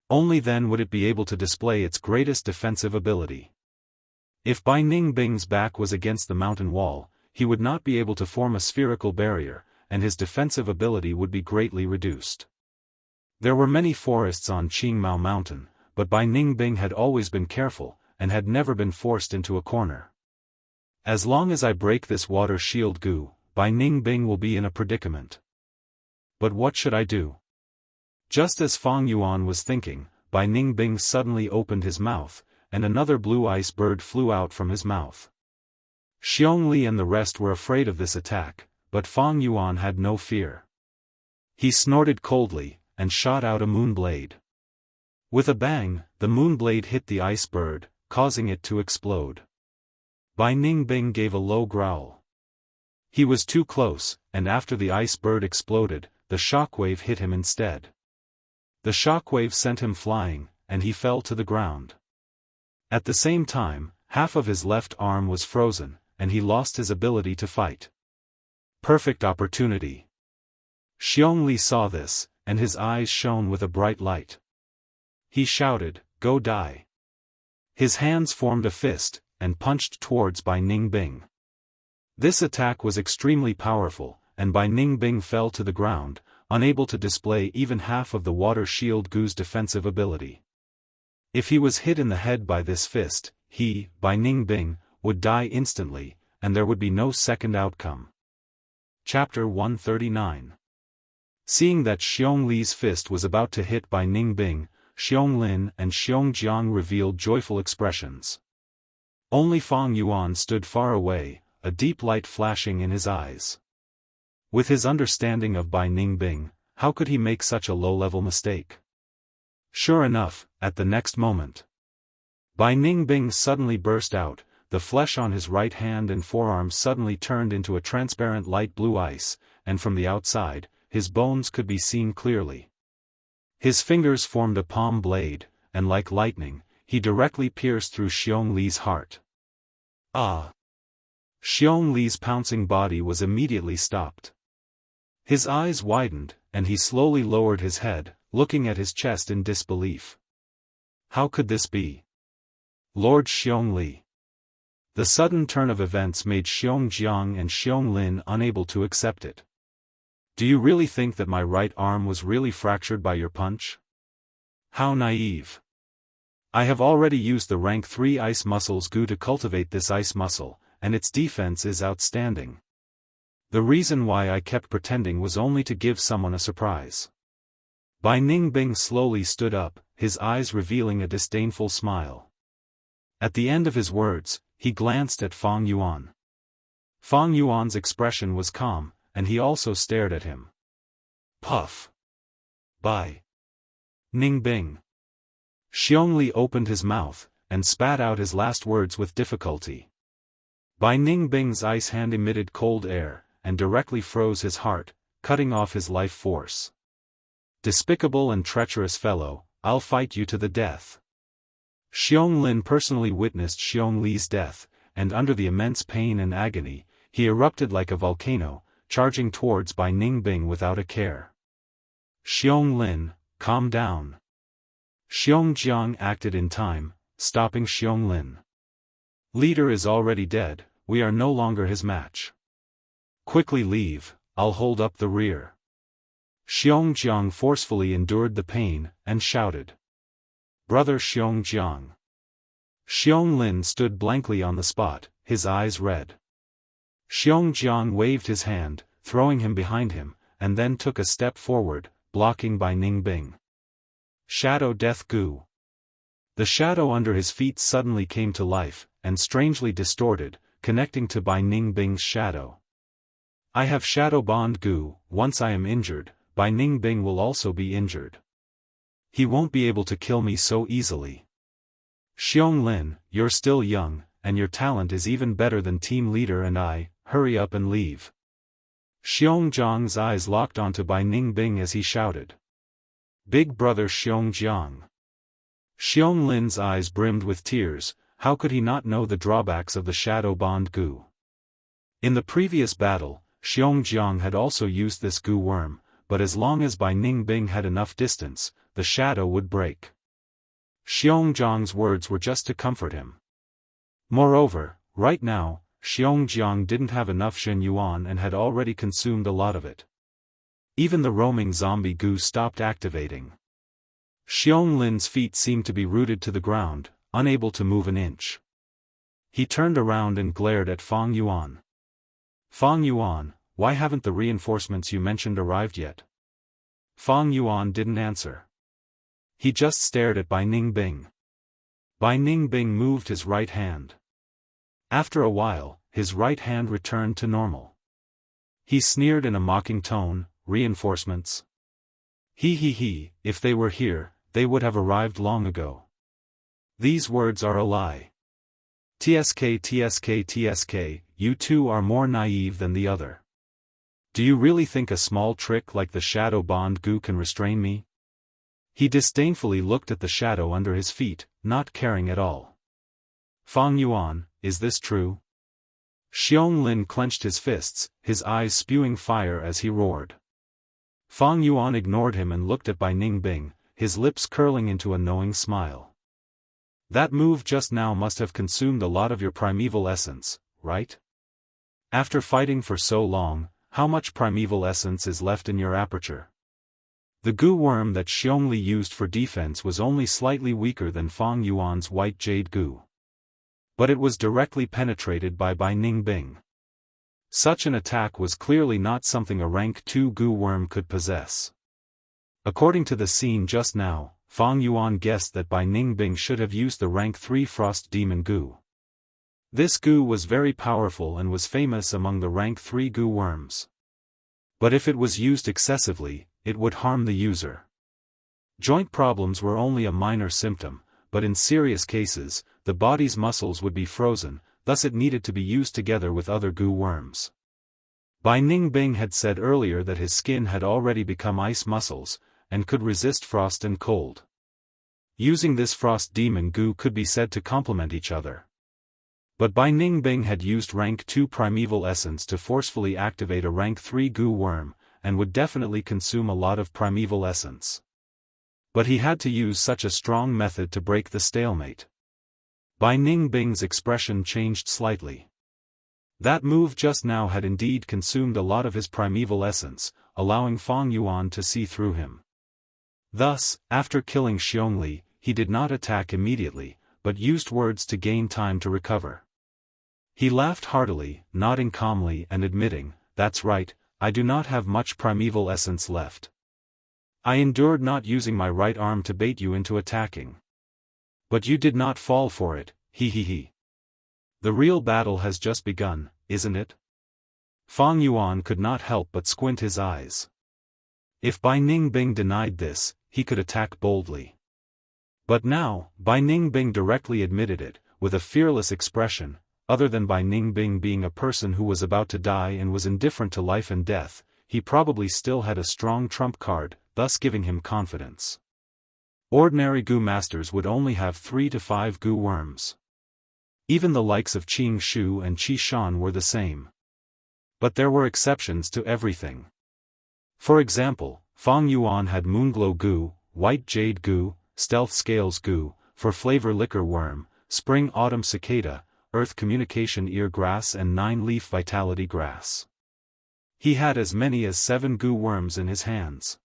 Only then would it be able to display its greatest defensive ability. If Bai Ningbing's back was against the mountain wall, he would not be able to form a spherical barrier, and his defensive ability would be greatly reduced. There were many forests on Qingmao Mountain, but Bai Ningbing had always been careful, and had never been forced into a corner. As long as I break this water shield Gu, Bai Ningbing will be in a predicament. But what should I do? Just as Fang Yuan was thinking, Bai Ningbing suddenly opened his mouth, and another blue ice bird flew out from his mouth. Xiong Li and the rest were afraid of this attack, but Fang Yuan had no fear. He snorted coldly, and shot out a moon blade. With a bang, the moon blade hit the ice bird, causing it to explode. Bai Ningbing gave a low growl. He was too close, and after the ice bird exploded, the shockwave hit him instead. The shockwave sent him flying, and he fell to the ground. At the same time, half of his left arm was frozen, and he lost his ability to fight. Perfect opportunity. Xiong Li saw this, and his eyes shone with a bright light. He shouted, "Go die!" His hands formed a fist, and punched towards Bai Ningbing. This attack was extremely powerful, and Bai Ningbing fell to the ground, unable to display even half of the water shield Gu's defensive ability. If he was hit in the head by this fist, he, Bai Ningbing, would die instantly, and there would be no second outcome. Chapter 139. Seeing that Xiong Li's fist was about to hit Bai Ningbing, Xiong Lin and Xiong Jiang revealed joyful expressions. Only Fang Yuan stood far away, a deep light flashing in his eyes. With his understanding of Bai Ningbing, how could he make such a low-level mistake? Sure enough, at the next moment, Bai Ningbing suddenly burst out, the flesh on his right hand and forearm suddenly turned into a transparent light blue ice, and from the outside, his bones could be seen clearly. His fingers formed a palm blade, and like lightning, he directly pierced through Xiong Li's heart. Ah! Xiong Li's pouncing body was immediately stopped. His eyes widened, and he slowly lowered his head, looking at his chest in disbelief. How could this be? Lord Xiong Li. The sudden turn of events made Xiong Jiang and Xiong Lin unable to accept it. Do you really think that my right arm was really fractured by your punch? How naive. I have already used the rank 3 ice muscles Gu to cultivate this ice muscle, and its defense is outstanding. The reason why I kept pretending was only to give someone a surprise. Bai Ningbing slowly stood up, his eyes revealing a disdainful smile. At the end of his words, he glanced at Fang Yuan. Fang Yuan's expression was calm, and he also stared at him. Puff. Bai Ningbing. Xiong Li opened his mouth, and spat out his last words with difficulty. Bai Ningbing's ice hand emitted cold air, and directly froze his heart, cutting off his life force. Despicable and treacherous fellow, I'll fight you to the death. Xiong Lin personally witnessed Xiong Li's death, and under the immense pain and agony, he erupted like a volcano, charging towards Bai Ningbing without a care. Xiong Lin, calm down. Xiong Jiang acted in time, stopping Xiong Lin. Leader is already dead, we are no longer his match. Quickly leave, I'll hold up the rear. Xiong Jiang forcefully endured the pain, and shouted. Brother Xiong Jiang. Xiong Lin stood blankly on the spot, his eyes red. Xiong Jiang waved his hand, throwing him behind him, and then took a step forward, blocking Bai Ningbing. Shadow Death Gu. The shadow under his feet suddenly came to life, and strangely distorted, connecting to Bai Ningbing's shadow. I have Shadow Bond Gu, once I am injured, Bai Ningbing will also be injured. He won't be able to kill me so easily. Xiong Lin, you're still young, and your talent is even better than team leader and I, hurry up and leave. Xiong Jiang's eyes locked onto Bai Ningbing as he shouted. Big brother Xiong Jiang. Xiong Lin's eyes brimmed with tears, how could he not know the drawbacks of the Shadow Bond Gu? In the previous battle, Xiong Jiang had also used this Gu worm, but as long as Bai Ningbing had enough distance, the shadow would break. Xiong Jiang's words were just to comfort him. Moreover, right now, Xiong Jiang didn't have enough Shen Yuan and had already consumed a lot of it. Even the roaming zombie Gu stopped activating. Xiong Lin's feet seemed to be rooted to the ground, unable to move an inch. He turned around and glared at Fang Yuan. Fang Yuan, why haven't the reinforcements you mentioned arrived yet? Fang Yuan didn't answer. He just stared at Bai Ningbing. Bai Ningbing moved his right hand. After a while, his right hand returned to normal. He sneered in a mocking tone, reinforcements? He, if they were here, they would have arrived long ago. These words are a lie. TSK, you two are more naive than the other. Do you really think a small trick like the shadow bond goo can restrain me? He disdainfully looked at the shadow under his feet, not caring at all. Fang Yuan, is this true? Xiong Lin clenched his fists, his eyes spewing fire as he roared. Fang Yuan ignored him and looked at Bai Ningbing, his lips curling into a knowing smile. That move just now must have consumed a lot of your primeval essence, right? After fighting for so long, how much primeval essence is left in your aperture? The goo worm that Xiongli used for defense was only slightly weaker than Fang Yuan's white jade goo. But it was directly penetrated by Bai Ningbing. Such an attack was clearly not something a rank 2 goo worm could possess. According to the scene just now, Fang Yuan guessed that Bai Ningbing should have used the rank 3 frost demon goo. This goo was very powerful and was famous among the rank 3 goo worms. But if it was used excessively, it would harm the user. Joint problems were only a minor symptom, but in serious cases, the body's muscles would be frozen, thus it needed to be used together with other goo worms. Bai Ningbing had said earlier that his skin had already become ice muscles, and could resist frost and cold. Using this frost demon goo could be said to complement each other. But Bai Ningbing had used rank 2 primeval essence to forcefully activate a rank 3 goo worm, and would definitely consume a lot of primeval essence. But he had to use such a strong method to break the stalemate. Bai Ningbing's expression changed slightly. That move just now had indeed consumed a lot of his primeval essence, allowing Fang Yuan to see through him. Thus, after killing Xiongli, he did not attack immediately, but used words to gain time to recover. He laughed heartily, nodding calmly and admitting, "That's right, I do not have much primeval essence left. I endured not using my right arm to bait you into attacking. But you did not fall for it, he. The real battle has just begun, isn't it?" Fang Yuan could not help but squint his eyes. If Bai Ningbing denied this, he could attack boldly. But now, Bai Ningbing directly admitted it, with a fearless expression. Other than Bai Ningbing being a person who was about to die and was indifferent to life and death, he probably still had a strong trump card, thus giving him confidence. Ordinary goo masters would only have 3 to 5 goo worms. Even the likes of Qing Shu and Qi Shan were the same. But there were exceptions to everything. For example, Fang Yuan had Moonglow goo, White Jade goo, Stealth Scales goo, for Flavor Liquor worm, Spring Autumn Cicada, Earth Communication Ear Grass and 9-leaf Vitality Grass. He had as many as 7 goo worms in his hands.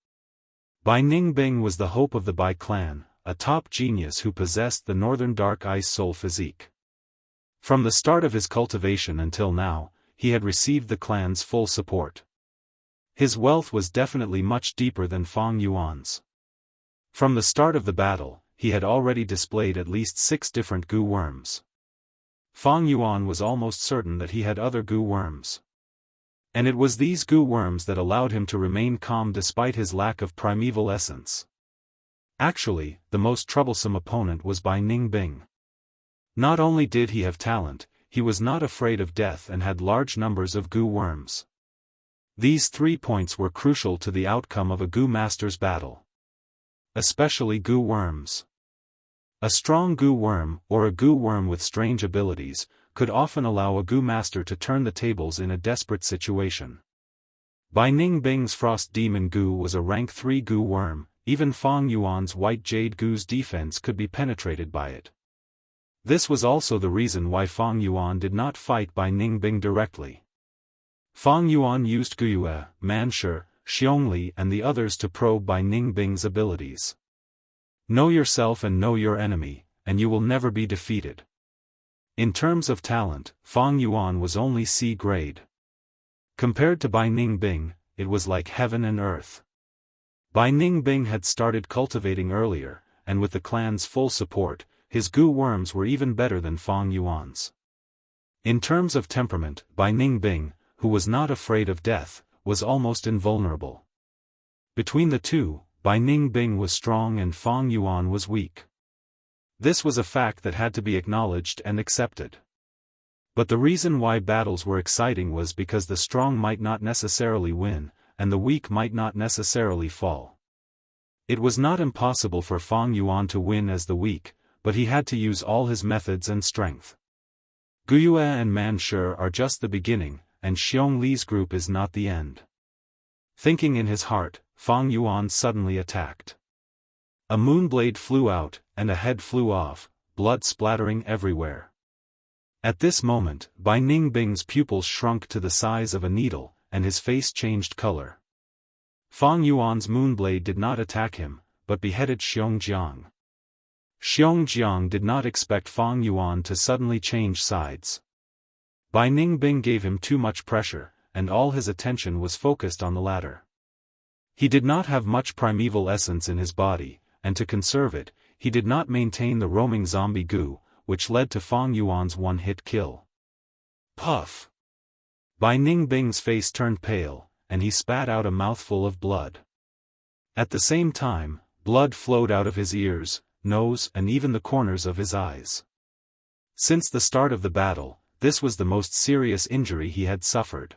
Bai Ningbing was the hope of the Bai clan, a top genius who possessed the Northern Dark Ice Soul physique. From the start of his cultivation until now, he had received the clan's full support. His wealth was definitely much deeper than Fang Yuan's. From the start of the battle, he had already displayed at least 6 different goo worms. Fang Yuan was almost certain that he had other goo worms. And it was these goo worms that allowed him to remain calm despite his lack of primeval essence. Actually, the most troublesome opponent was Bai Ningbing. Not only did he have talent, he was not afraid of death and had large numbers of goo worms. These 3 points were crucial to the outcome of a goo master's battle. Especially goo worms. A strong goo worm, or a goo worm with strange abilities, could often allow a goo master to turn the tables in a desperate situation. Bai Ningbing's Frost Demon goo was a rank 3 goo worm, even Fang Yuan's White Jade goo's defense could be penetrated by it. This was also the reason why Fang Yuan did not fight Bai Ningbing directly. Fang Yuan used Guyue, Manshi, Xiongli and the others to probe Bai Ningbing's abilities. Know yourself and know your enemy, and you will never be defeated. In terms of talent, Fang Yuan was only C grade. Compared to Bai Ningbing, it was like heaven and earth. Bai Ningbing had started cultivating earlier, and with the clan's full support, his goo worms were even better than Fang Yuan's. In terms of temperament, Bai Ningbing, who was not afraid of death, was almost invulnerable. Between the two, Bai Ningbing was strong and Fang Yuan was weak. This was a fact that had to be acknowledged and accepted. But the reason why battles were exciting was because the strong might not necessarily win, and the weak might not necessarily fall. It was not impossible for Fang Yuan to win as the weak, but he had to use all his methods and strength. Guyue and Manshur are just the beginning, and Xiong Li's group is not the end. Thinking in his heart, Fang Yuan suddenly attacked. A moonblade flew out, and a head flew off, blood splattering everywhere. At this moment, Bai Ningbing's pupils shrunk to the size of a needle, and his face changed color. Fang Yuan's moonblade did not attack him, but beheaded Xiong Jiang. Xiong Jiang did not expect Fang Yuan to suddenly change sides. Bai Ningbing gave him too much pressure, and all his attention was focused on the latter. He did not have much primeval essence in his body, and to conserve it, he did not maintain the roaming zombie goo, which led to Fang Yuan's one-hit kill. Puff! Bai Ningbing's face turned pale, and he spat out a mouthful of blood. At the same time, blood flowed out of his ears, nose and even the corners of his eyes. Since the start of the battle, this was the most serious injury he had suffered.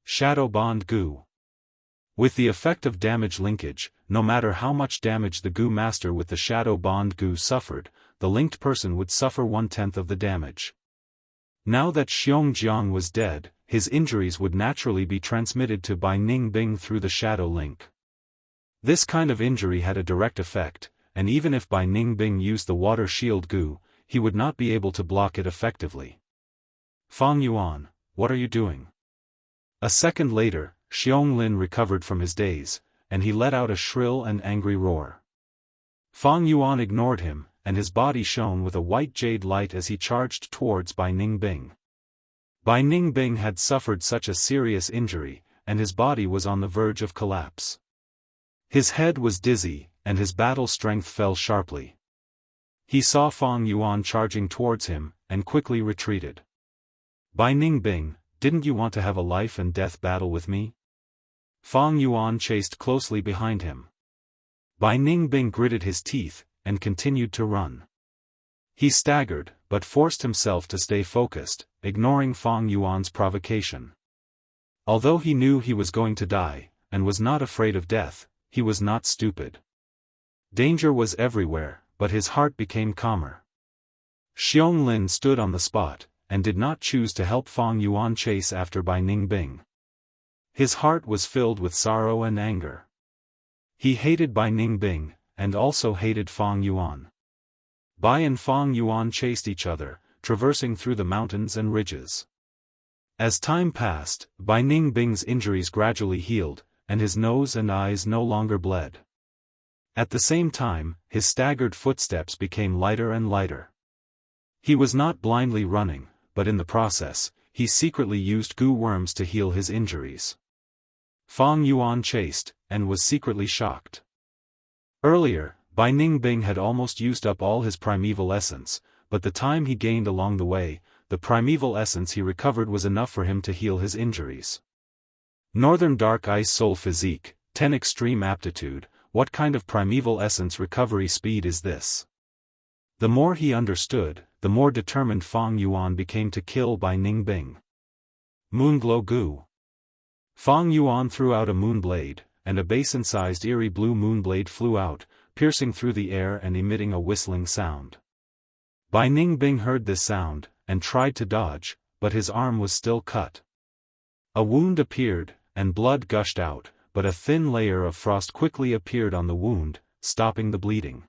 Shadow Bond Goo. With the effect of damage linkage, no matter how much damage the Goo Master with the Shadow Bond Goo suffered, the linked person would suffer 1/10 of the damage. Now that Xiong Jiang was dead, his injuries would naturally be transmitted to Bai Ningbing through the Shadow Link. This kind of injury had a direct effect, and even if Bai Ningbing used the Water Shield Goo, he would not be able to block it effectively. Fang Yuan, what are you doing? A second later, Xiong Lin recovered from his daze, and he let out a shrill and angry roar. Fang Yuan ignored him, and his body shone with a white jade light as he charged towards Bai Ningbing. Bai Ningbing had suffered such a serious injury, and his body was on the verge of collapse. His head was dizzy, and his battle strength fell sharply. He saw Fang Yuan charging towards him, and quickly retreated. Bai Ningbing, didn't you want to have a life and death battle with me? Fang Yuan chased closely behind him. Bai Ningbing gritted his teeth, and continued to run. He staggered, but forced himself to stay focused, ignoring Fang Yuan's provocation. Although he knew he was going to die, and was not afraid of death, he was not stupid. Danger was everywhere, but his heart became calmer. Xiong Lin stood on the spot, and did not choose to help Fang Yuan chase after Bai Ningbing. His heart was filled with sorrow and anger. He hated Bai Ningbing, and also hated Fang Yuan. Bai and Fang Yuan chased each other, traversing through the mountains and ridges. As time passed, Bai Ningbing's injuries gradually healed, and his nose and eyes no longer bled. At the same time, his staggered footsteps became lighter and lighter. He was not blindly running, but in the process, he secretly used goo worms to heal his injuries. Fang Yuan chased, and was secretly shocked. Earlier, Bai Ningbing had almost used up all his primeval essence, but the time he gained along the way, the primeval essence he recovered was enough for him to heal his injuries. Northern Dark Ice Soul Physique, 10 Extreme Aptitude, what kind of primeval essence recovery speed is this? The more he understood, the more determined Fang Yuan became to kill Bai Ningbing. Moonglow Goo. Fang Yuan threw out a moonblade, and a basin-sized eerie blue moonblade flew out, piercing through the air and emitting a whistling sound. Bai Ningbing heard this sound, and tried to dodge, but his arm was still cut. A wound appeared, and blood gushed out, but a thin layer of frost quickly appeared on the wound, stopping the bleeding.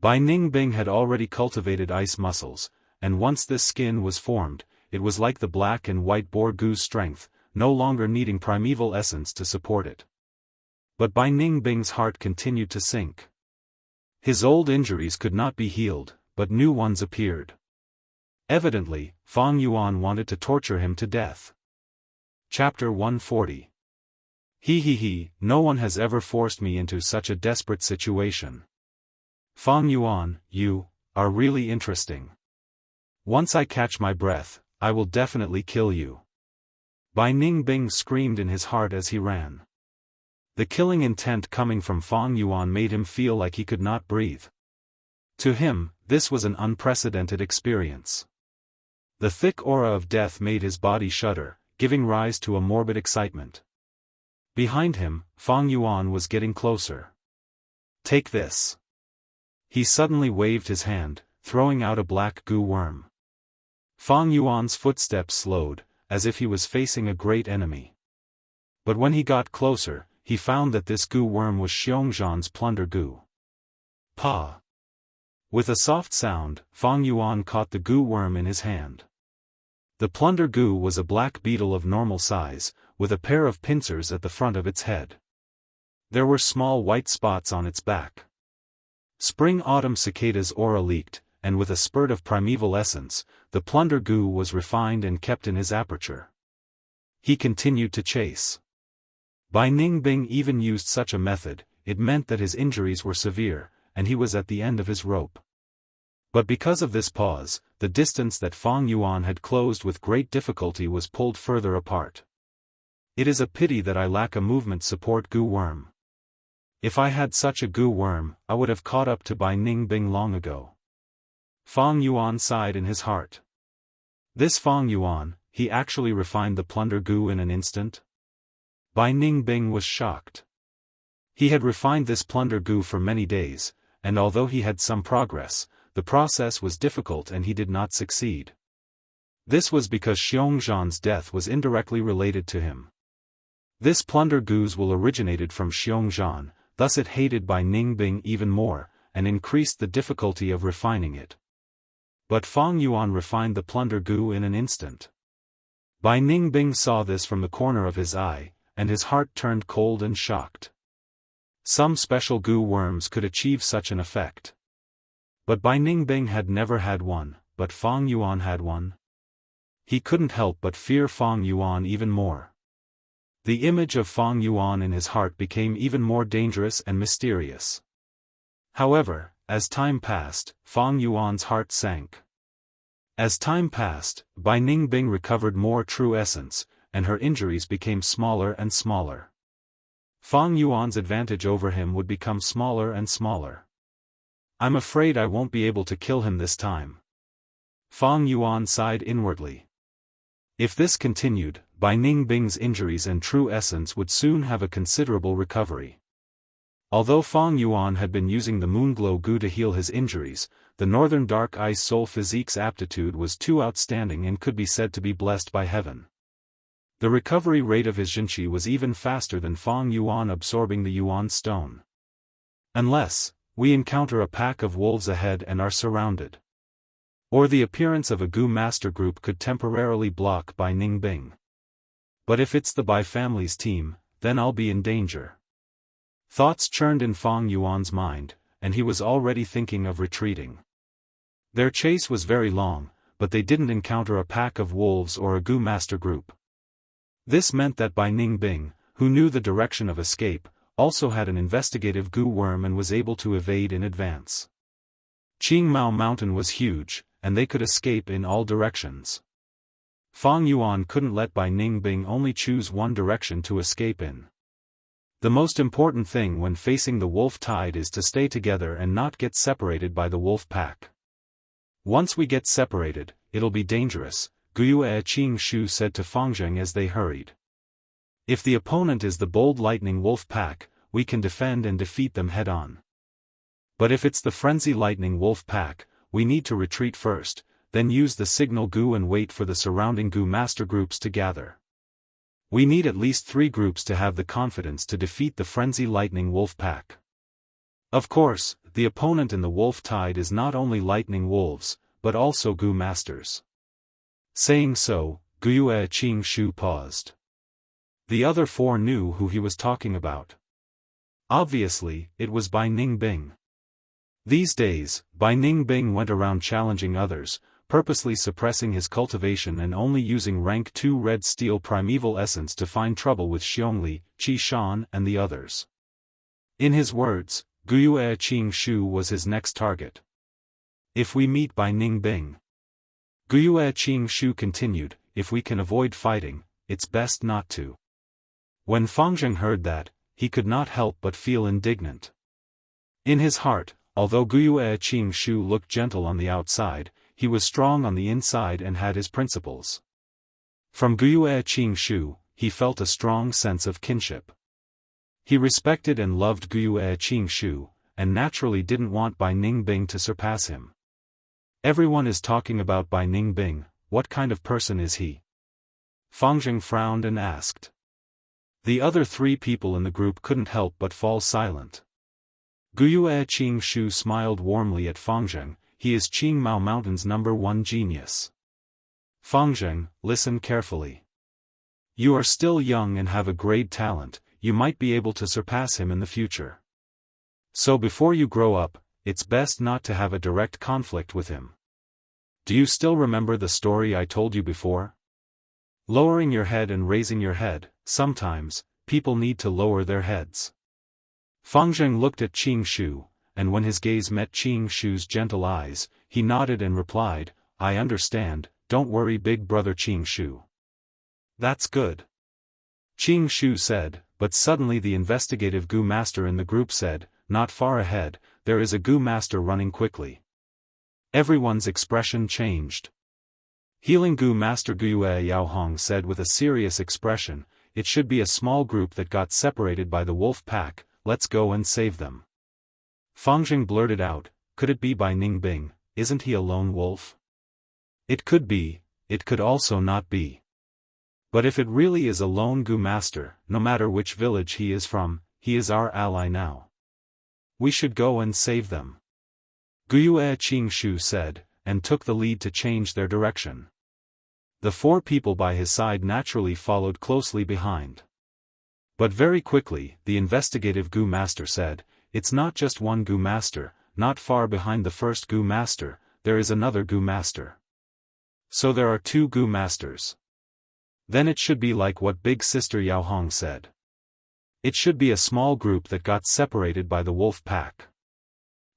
Bai Ningbing had already cultivated ice muscles, and once this skin was formed, it was like the black and white boar goo's strength, no longer needing primeval essence to support it. But Bai Ningbing's heart continued to sink. His old injuries could not be healed, but new ones appeared. Evidently, Fang Yuan wanted to torture him to death. Chapter 140. He, no one has ever forced me into such a desperate situation. Fang Yuan, you are really interesting. Once I catch my breath, I will definitely kill you. Bai Ningbing screamed in his heart as he ran. The killing intent coming from Fang Yuan made him feel like he could not breathe. To him, this was an unprecedented experience. The thick aura of death made his body shudder, giving rise to a morbid excitement. Behind him, Fang Yuan was getting closer. Take this. He suddenly waved his hand, throwing out a black goo worm. Fang Yuan's footsteps slowed, as if he was facing a great enemy. But when he got closer, he found that this goo worm was Xiongzhan's plunder goo. Pa! With a soft sound, Fang Yuan caught the goo worm in his hand. The plunder goo was a black beetle of normal size, with a pair of pincers at the front of its head. There were small white spots on its back. Spring-autumn cicada's aura leaked, and with a spurt of primeval essence, the plunder goo was refined and kept in his aperture. He continued to chase. Bai Ningbing even used such a method, it meant that his injuries were severe, and he was at the end of his rope. But because of this pause, the distance that Fang Yuan had closed with great difficulty was pulled further apart. It is a pity that I lack a movement support goo worm. If I had such a goo worm, I would have caught up to Bai Ningbing long ago. Fang Yuan sighed in his heart. This Fang Yuan, he actually refined the plunder goo in an instant? Bai Ningbing was shocked. He had refined this plunder goo for many days, and although he had some progress, the process was difficult and he did not succeed. This was because Xiongzhan's death was indirectly related to him. This plunder goo's will originated from Xiongzhan, thus it hated Bai Ningbing even more, and increased the difficulty of refining it. But Fang Yuan refined the plunder goo in an instant. Bai Ningbing saw this from the corner of his eye, and his heart turned cold and shocked. Some special goo worms could achieve such an effect. But Bai Ningbing had never had one, but Fang Yuan had one. He couldn't help but fear Fang Yuan even more. The image of Fang Yuan in his heart became even more dangerous and mysterious. However, as time passed, Fang Yuan's heart sank. As time passed, Bai Ningbing recovered more true essence, and her injuries became smaller and smaller. Fang Yuan's advantage over him would become smaller and smaller. I'm afraid I won't be able to kill him this time. Fang Yuan sighed inwardly. If this continued, Bai Ningbing's injuries and true essence would soon have a considerable recovery. Although Fang Yuan had been using the Moonglow goo to heal his injuries, the Northern Dark Ice Soul Physique's aptitude was too outstanding and could be said to be blessed by heaven. The recovery rate of his Jinqi was even faster than Fang Yuan absorbing the Yuan stone. Unless we encounter a pack of wolves ahead and are surrounded. Or the appearance of a goo master group could temporarily block Bai Ningbing. But if it's the Bai family's team, then I'll be in danger. Thoughts churned in Fang Yuan's mind, and he was already thinking of retreating. Their chase was very long, but they didn't encounter a pack of wolves or a goo master group. This meant that Bai Ningbing, who knew the direction of escape, also had an investigative goo worm and was able to evade in advance. Qingmao Mountain was huge, and they could escape in all directions. Fang Yuan couldn't let Bai Ningbing only choose one direction to escape in. The most important thing when facing the wolf tide is to stay together and not get separated by the wolf pack. Once we get separated, it'll be dangerous, Guyue Qingshu said to Fangzheng as they hurried. If the opponent is the bold lightning wolf pack, we can defend and defeat them head-on. But if it's the frenzy lightning wolf pack, we need to retreat first, then use the signal goo and wait for the surrounding goo master groups to gather. We need at least 3 groups to have the confidence to defeat the frenzy lightning wolf pack. Of course, the opponent in the wolf tide is not only lightning wolves, but also goo masters. Saying so, Guyue Qingshu paused. The other 4 knew who he was talking about. Obviously, it was Bai Ningbing. These days, Bai Ningbing went around challenging others, purposely suppressing his cultivation and only using rank 2 red steel primeval essence to find trouble with Xiongli, Qi Shan and the others. In his words, Guiyue Qingshu was his next target. If we meet by Ningbing. Guiyue Qingshu continued, if we can avoid fighting, it's best not to. When Fangzheng heard that, he could not help but feel indignant. In his heart, although Guiyue Qingshu looked gentle on the outside, he was strong on the inside and had his principles. From Guiyue Qingshu, he felt a strong sense of kinship. He respected and loved Guiyue Qingshu, and naturally didn't want Bai Ningbing to surpass him. Everyone is talking about Bai Ningbing, what kind of person is he? Fangzheng frowned and asked. The other 3 people in the group couldn't help but fall silent. Guiyue Qingshu smiled warmly at Fangzheng, he is Qingmao Mountain's #1 genius. Fangzheng, listen carefully. You are still young and have a great talent, you might be able to surpass him in the future. So before you grow up, it's best not to have a direct conflict with him. Do you still remember the story I told you before? Lowering your head and raising your head, sometimes, people need to lower their heads. Fangzheng looked at Qingshu, and when his gaze met Qingshu's gentle eyes, he nodded and replied, I understand, don't worry big brother Qingshu. That's good. Qingshu said, but suddenly the investigative Gu master in the group said, not far ahead, there is a Gu master running quickly. Everyone's expression changed. Healing Gu master Guiyue Yaohong said with a serious expression, it should be a small group that got separated by the wolf pack, let's go and save them. Fangzheng blurted out, could it be Bai Ningbing, isn't he a lone wolf? It could be, it could also not be. But if it really is a lone Gu master, no matter which village he is from, he is our ally now. We should go and save them. Guiyue Qingshu said, and took the lead to change their direction. The 4 people by his side naturally followed closely behind. But very quickly, the investigative Gu master said, it's not just one Gu master, not far behind the first Gu master, there is another Gu master. So there are 2 Gu masters. Then it should be like what big sister Yaohong said. It should be a small group that got separated by the wolf pack.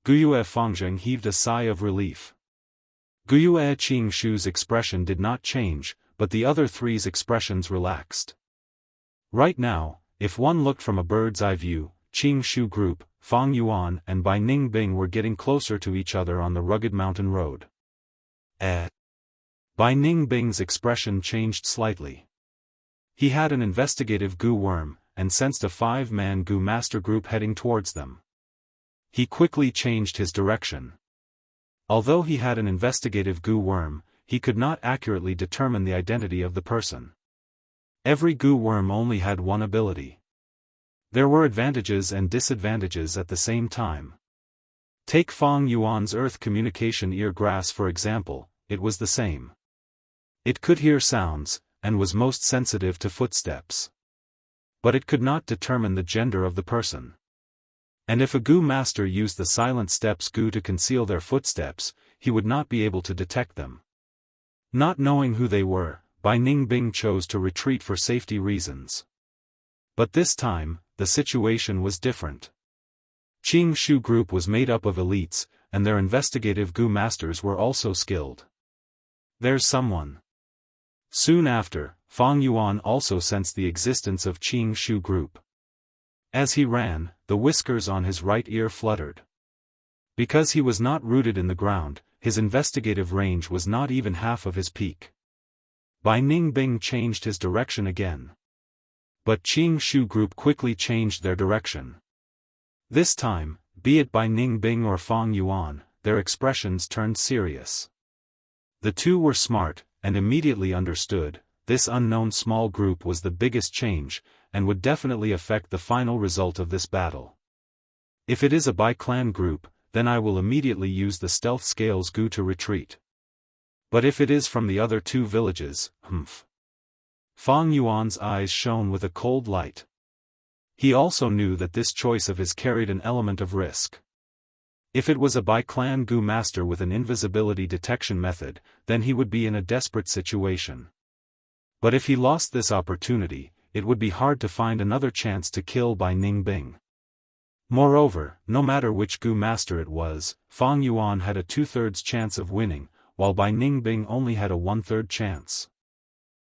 Guiyue Fangzheng heaved a sigh of relief. Guiyue Qingshu's expression did not change, but the other 3's expressions relaxed. Right now, if one looked from a bird's eye view, Qingshu group, Fang Yuan and Bai Ningbing were getting closer to each other on the rugged mountain road. Bai Ningbing's expression changed slightly. He had an investigative Gu worm, and sensed a 5-man Gu master group heading towards them. He quickly changed his direction. Although he had an investigative Gu worm, he could not accurately determine the identity of the person. Every Gu worm only had one ability. There were advantages and disadvantages at the same time. Take Fang Yuan's earth communication ear grass for example, it was the same. It could hear sounds, and was most sensitive to footsteps. But it could not determine the gender of the person. And if a Gu master used the silent steps Gu to conceal their footsteps, he would not be able to detect them. Not knowing who they were, Bai Ningbing chose to retreat for safety reasons. But this time, the situation was different. Qingshu group was made up of elites, and their investigative Gu masters were also skilled. There's someone. Soon after, Fang Yuan also sensed the existence of Qingshu group. As he ran, the whiskers on his right ear fluttered. Because he was not rooted in the ground, his investigative range was not even half of his peak. Bai Ningbing changed his direction again. But Qingshu group quickly changed their direction. This time, be it Bai Ningbing or Fang Yuan, their expressions turned serious. The 2 were smart, and immediately understood, this unknown small group was the biggest change, and would definitely affect the final result of this battle. If it is a Bai clan group, then I will immediately use the stealth scales Gu to retreat. But if it is from the other 2 villages, Fang Yuan's eyes shone with a cold light. He also knew that this choice of his carried an element of risk. If it was a Bai-clan Gu master with an invisibility detection method, then he would be in a desperate situation. But if he lost this opportunity, it would be hard to find another chance to kill Bai Ningbing. Moreover, no matter which Gu master it was, Fang Yuan had a 2/3 chance of winning, while Bai Ningbing only had a 1/3 chance.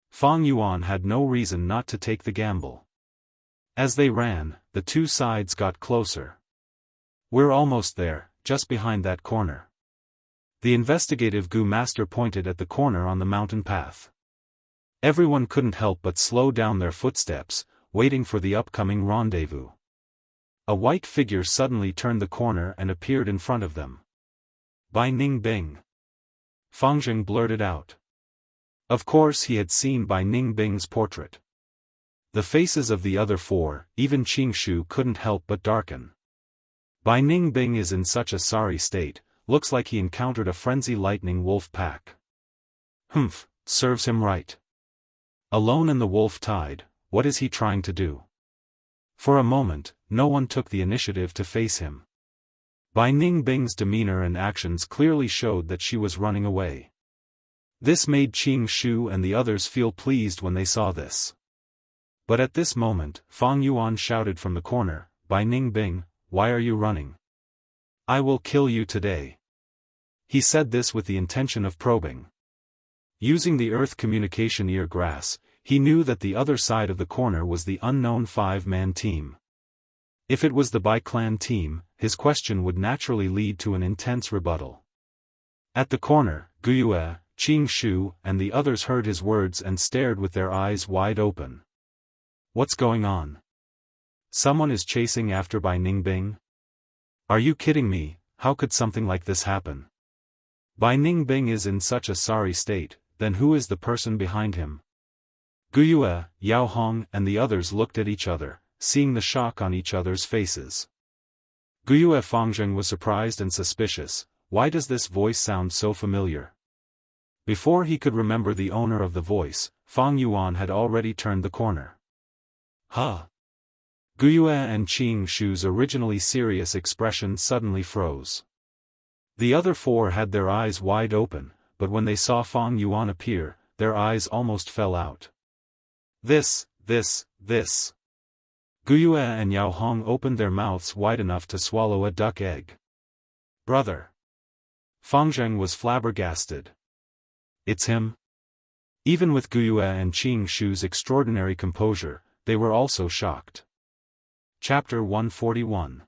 Fang Yuan had no reason not to take the gamble. As they ran, the two sides got closer. "We're almost there, just behind that corner." The investigative Gu master pointed at the corner on the mountain path. Everyone couldn't help but slow down their footsteps, waiting for the upcoming rendezvous. A white figure suddenly turned the corner and appeared in front of them. "Bai Ningbing." Fang Zheng blurted out. Of course he had seen Bai Ningbing's portrait. The faces of the other four, even Qing Shu, couldn't help but darken. Bai Ningbing is in such a sorry state, looks like he encountered a frenzy lightning wolf pack. Humph, serves him right. Alone in the wolf tide, what is he trying to do? For a moment, no one took the initiative to face him. Bai Ningbing's demeanor and actions clearly showed that she was running away. This made Qing Shu and the others feel pleased when they saw this. But at this moment, Fang Yuan shouted from the corner, "Bai Ningbing, why are you running? I will kill you today." He said this with the intention of probing. Using the earth communication ear grass, he knew that the other side of the corner was the unknown 5-man team. If it was the Bai clan team, his question would naturally lead to an intense rebuttal. At the corner, Guyue, Qing Shu, and the others heard his words and stared with their eyes wide open. What's going on? Someone is chasing after Bai Ningbing? Are you kidding me? How could something like this happen? Bai Ningbing is in such a sorry state, then who is the person behind him? Guyue, Yao Hong, and the others looked at each other, seeing the shock on each other's faces. Guyue Fangzheng was surprised and suspicious. Why does this voice sound so familiar? Before he could remember the owner of the voice, Fang Yuan had already turned the corner. Huh? Guyue and Qing Shu's originally serious expression suddenly froze. The other four had their eyes wide open, but when they saw Fang Yuan appear, their eyes almost fell out. This. Guyue and Yao Hong opened their mouths wide enough to swallow a duck egg. Brother. Fangzheng was flabbergasted. It's him? Even with Guyue and Qing Shu's extraordinary composure, they were also shocked. Chapter 141.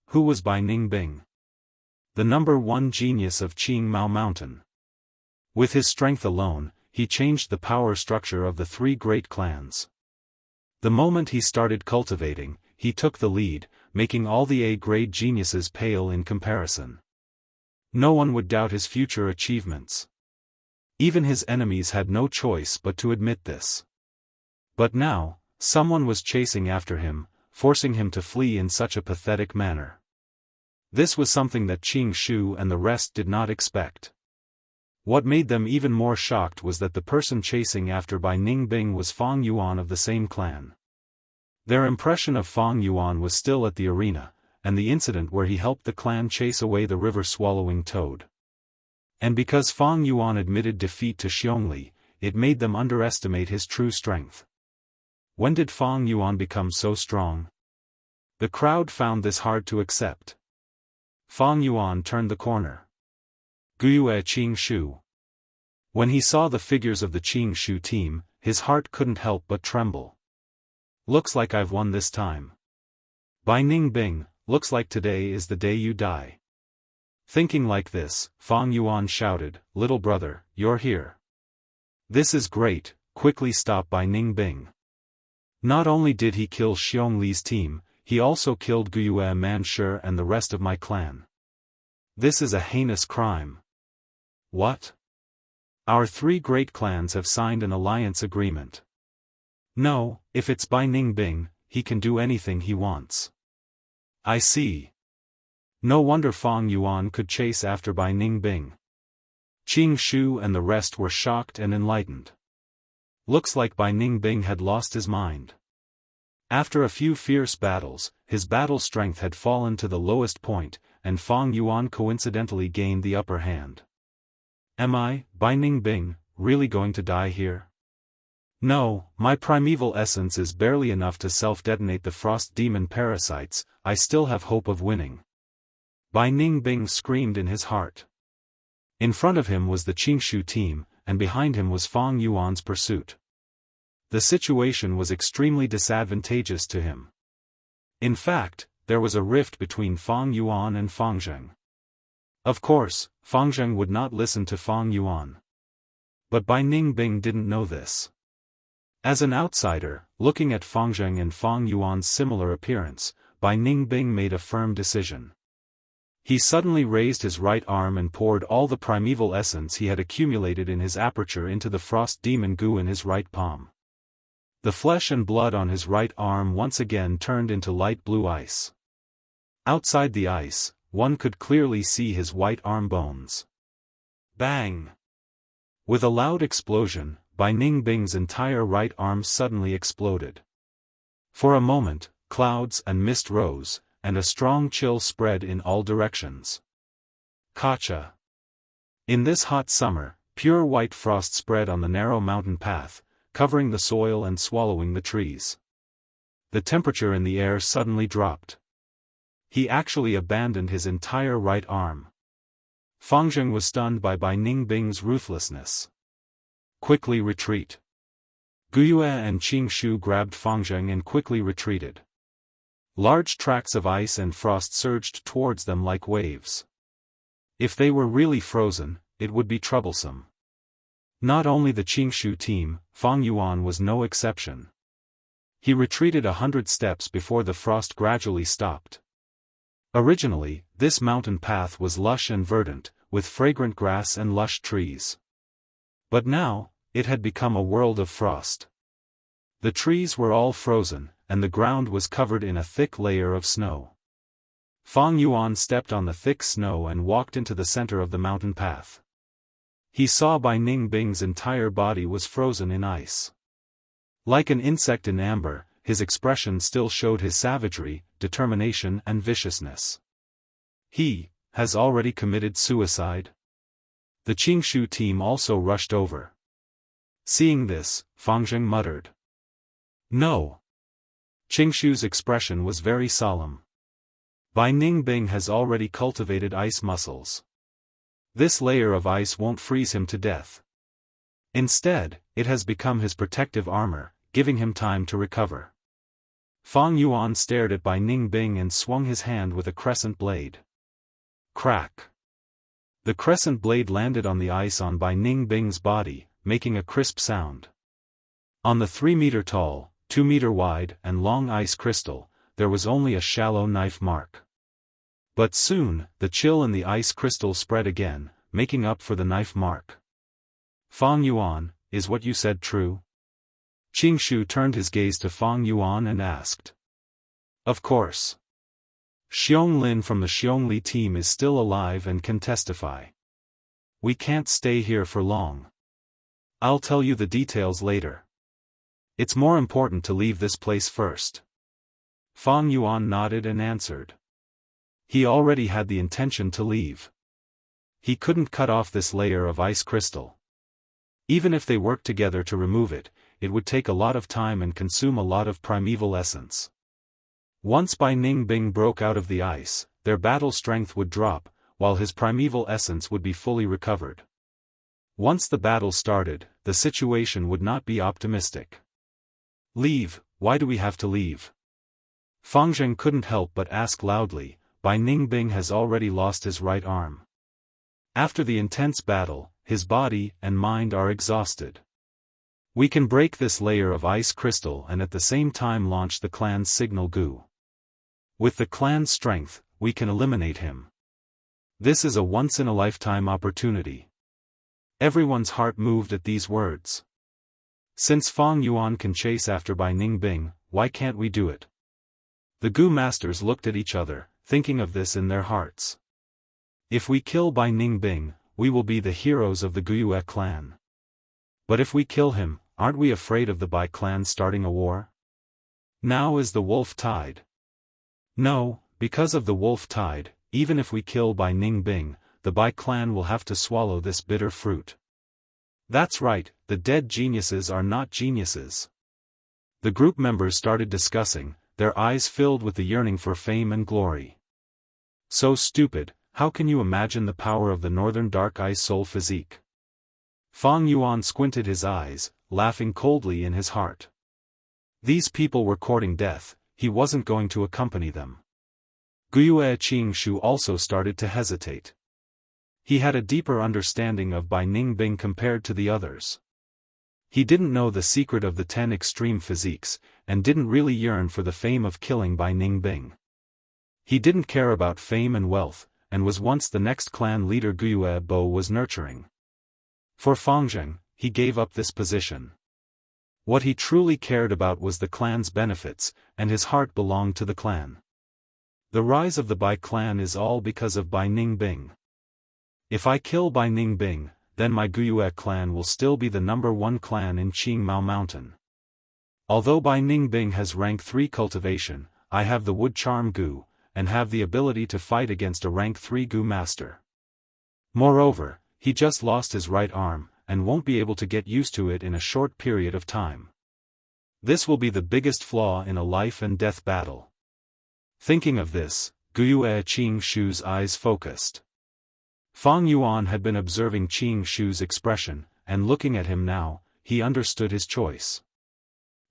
Who was Bai Ningbing? The number 1 genius of Qing Mao Mountain. With his strength alone, he changed the power structure of the 3 great clans. The moment he started cultivating, he took the lead, making all the A-grade geniuses pale in comparison. No one would doubt his future achievements. Even his enemies had no choice but to admit this. But now, someone was chasing after him, forcing him to flee in such a pathetic manner. This was something that Qing Shu and the rest did not expect. What made them even more shocked was that the person chasing after Bai Ningbing was Fang Yuan of the same clan. Their impression of Fang Yuan was still at the arena, and the incident where he helped the clan chase away the river-swallowing toad. And because Fang Yuan admitted defeat to Xiongli, it made them underestimate his true strength. When did Fang Yuan become so strong? The crowd found this hard to accept. Fang Yuan turned the corner. Guyue Qing Shu. When he saw the figures of the Qing Shu team, his heart couldn't help but tremble. Looks like I've won this time. Bai Ningbing, looks like today is the day you die. Thinking like this, Fang Yuan shouted, "Little brother, you're here. This is great, quickly stop Bai Ningbing." Not only did he kill Xiong team, he also killed Guyue Manshi and the rest of my clan. This is a heinous crime. What? Our 3 great clans have signed an alliance agreement. No, if it's Bai Ningbing, he can do anything he wants. I see. No wonder Fang Yuan could chase after Bai Ningbing. Qing Shu and the rest were shocked and enlightened. Looks like Bai Ningbing had lost his mind. After a few fierce battles, his battle strength had fallen to the lowest point, and Fang Yuan coincidentally gained the upper hand. Am I, Bai Ningbing, really going to die here? No, my primeval essence is barely enough to self-detonate the frost demon parasites. I still have hope of winning. Bai Ningbing screamed in his heart. In front of him was the Qingshu team, and behind him was Fang Yuan's pursuit. The situation was extremely disadvantageous to him. In fact, there was a rift between Fang Yuan and Fang Zheng. Of course, Fang Zheng would not listen to Fang Yuan. But Bai Ningbing didn't know this. As an outsider, looking at Fang Zheng and Fang Yuan's similar appearance, Bai Ningbing made a firm decision. He suddenly raised his right arm and poured all the primeval essence he had accumulated in his aperture into the frost demon goo in his right palm. The flesh and blood on his right arm once again turned into light blue ice. Outside the ice, one could clearly see his white arm bones. Bang! With a loud explosion, Bai Ningbing's entire right arm suddenly exploded. For a moment, clouds and mist rose, and a strong chill spread in all directions. Kacha! In this hot summer, pure white frost spread on the narrow mountain path, covering the soil and swallowing the trees. The temperature in the air suddenly dropped. He actually abandoned his entire right arm. Fang Zheng was stunned by Bai Ningbing's ruthlessness. Quickly retreat. Guyue and Qingshu grabbed Fang Zheng and quickly retreated. Large tracts of ice and frost surged towards them like waves. If they were really frozen, it would be troublesome. Not only the Qingshu team, Fang Yuan was no exception. He retreated 100 steps before the frost gradually stopped. Originally, this mountain path was lush and verdant, with fragrant grass and lush trees. But now, it had become a world of frost. The trees were all frozen, and the ground was covered in a thick layer of snow. Fang Yuan stepped on the thick snow and walked into the center of the mountain path. He saw Bai Ningbing's entire body was frozen in ice. Like an insect in amber, his expression still showed his savagery, determination and viciousness. He has already committed suicide? The Qingshu team also rushed over. Seeing this, Fang Zheng muttered. No. Qingshu's expression was very solemn. Bai Ningbing has already cultivated ice muscles. This layer of ice won't freeze him to death. Instead, it has become his protective armor, giving him time to recover. Fang Yuan stared at Bai Ningbing and swung his hand with a crescent blade. Crack! The crescent blade landed on the ice on Bai Ningbing's body, making a crisp sound. On the 3-meter-tall, 2-meter-wide and long ice crystal, there was only a shallow knife mark. But soon, the chill in the ice crystal spread again, making up for the knife mark. Fang Yuan, is what you said true? Qingshu turned his gaze to Fang Yuan and asked. Of course. Xiong Lin from the Xiongli team is still alive and can testify. We can't stay here for long. I'll tell you the details later. It's more important to leave this place first. Fang Yuan nodded and answered. He already had the intention to leave. He couldn't cut off this layer of ice crystal. Even if they worked together to remove it, it would take a lot of time and consume a lot of primeval essence. Once Bai Ningbing broke out of the ice, their battle strength would drop, while his primeval essence would be fully recovered. Once the battle started, the situation would not be optimistic. Leave, why do we have to leave? Fang Zheng couldn't help but ask loudly. Bai Ningbing has already lost his right arm. After the intense battle, his body and mind are exhausted. We can break this layer of ice crystal and at the same time launch the clan's signal goo. With the clan's strength, we can eliminate him. This is a once-in-a-lifetime opportunity. Everyone's heart moved at these words. Since Fang Yuan can chase after Bai Ningbing, why can't we do it? The Gu masters looked at each other, thinking of this in their hearts. If we kill Bai Ningbing, we will be the heroes of the Guyue clan. But if we kill him, aren't we afraid of the Bai clan starting a war? Now is the wolf tide. No, because of the wolf tide, even if we kill Bai Ningbing, the Bai clan will have to swallow this bitter fruit. That's right, the dead geniuses are not geniuses. The group members started discussing, their eyes filled with the yearning for fame and glory. So stupid, how can you imagine the power of the Northern Dark Ice Soul physique? Fang Yuan squinted his eyes, laughing coldly in his heart. These people were courting death, he wasn't going to accompany them. Wuxia Xianxia also started to hesitate. He had a deeper understanding of Bai Ningbing compared to the others. He didn't know the secret of the 10 extreme physiques, and didn't really yearn for the fame of killing Bai Ningbing. He didn't care about fame and wealth, and was once the next clan leader Wuxia Bo was nurturing. For Fangzheng, he gave up this position. What he truly cared about was the clan's benefits, and his heart belonged to the clan. The rise of the Bai clan is all because of Bai Ningbing. If I kill Bai Ningbing, then my Wuxia clan will still be the #1 clan in Qingmao Mountain. Although Bai Ningbing has rank 3 cultivation, I have the wood charm Gu, and have the ability to fight against a rank 3 Gu master. Moreover, he just lost his right arm, and won't be able to get used to it in a short period of time. This will be the biggest flaw in a life and death battle. Thinking of this, Wuxia Xianxia's eyes focused. Fang Yuan had been observing Xianxia's expression, and looking at him now, he understood his choice.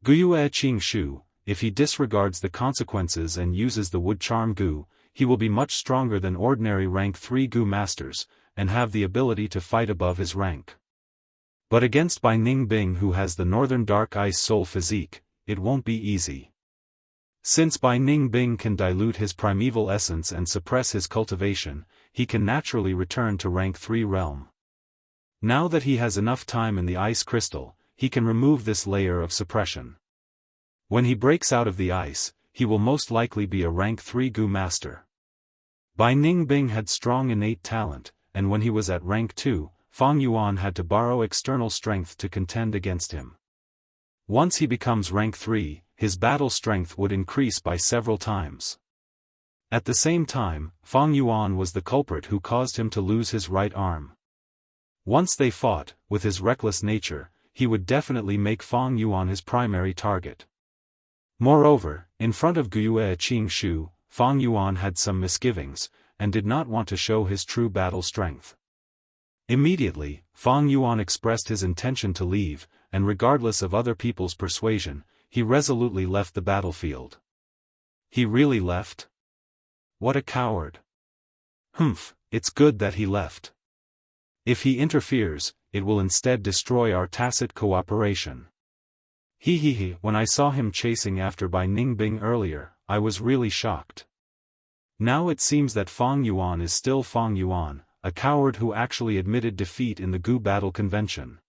Wuxia Xianxia, if he disregards the consequences and uses the wood charm Gu, he will be much stronger than ordinary rank 3 Gu masters, and have the ability to fight above his rank. But against Bai Ningbing, who has the Northern Dark Ice Soul physique, it won't be easy. Since Bai Ningbing can dilute his primeval essence and suppress his cultivation, he can naturally return to rank 3 realm. Now that he has enough time in the ice crystal, he can remove this layer of suppression. When he breaks out of the ice, he will most likely be a rank 3 Gu master. Bai Ningbing had strong innate talent, and when he was at rank 2, Fang Yuan had to borrow external strength to contend against him. Once he becomes rank 3, his battle strength would increase by several times. At the same time, Fang Yuan was the culprit who caused him to lose his right arm. Once they fought, with his reckless nature, he would definitely make Fang Yuan his primary target. Moreover, in front of Wuxia Xianxia, Fang Yuan had some misgivings, and did not want to show his true battle strength. Immediately, Fang Yuan expressed his intention to leave, and regardless of other people's persuasion, he resolutely left the battlefield. He really left? What a coward. Humph, it's good that he left. If he interferes, it will instead destroy our tacit cooperation. When I saw him chasing after Bai Ningbing earlier, I was really shocked. Now it seems that Fang Yuan is still Fang Yuan, a coward who actually admitted defeat in the Gu battle convention.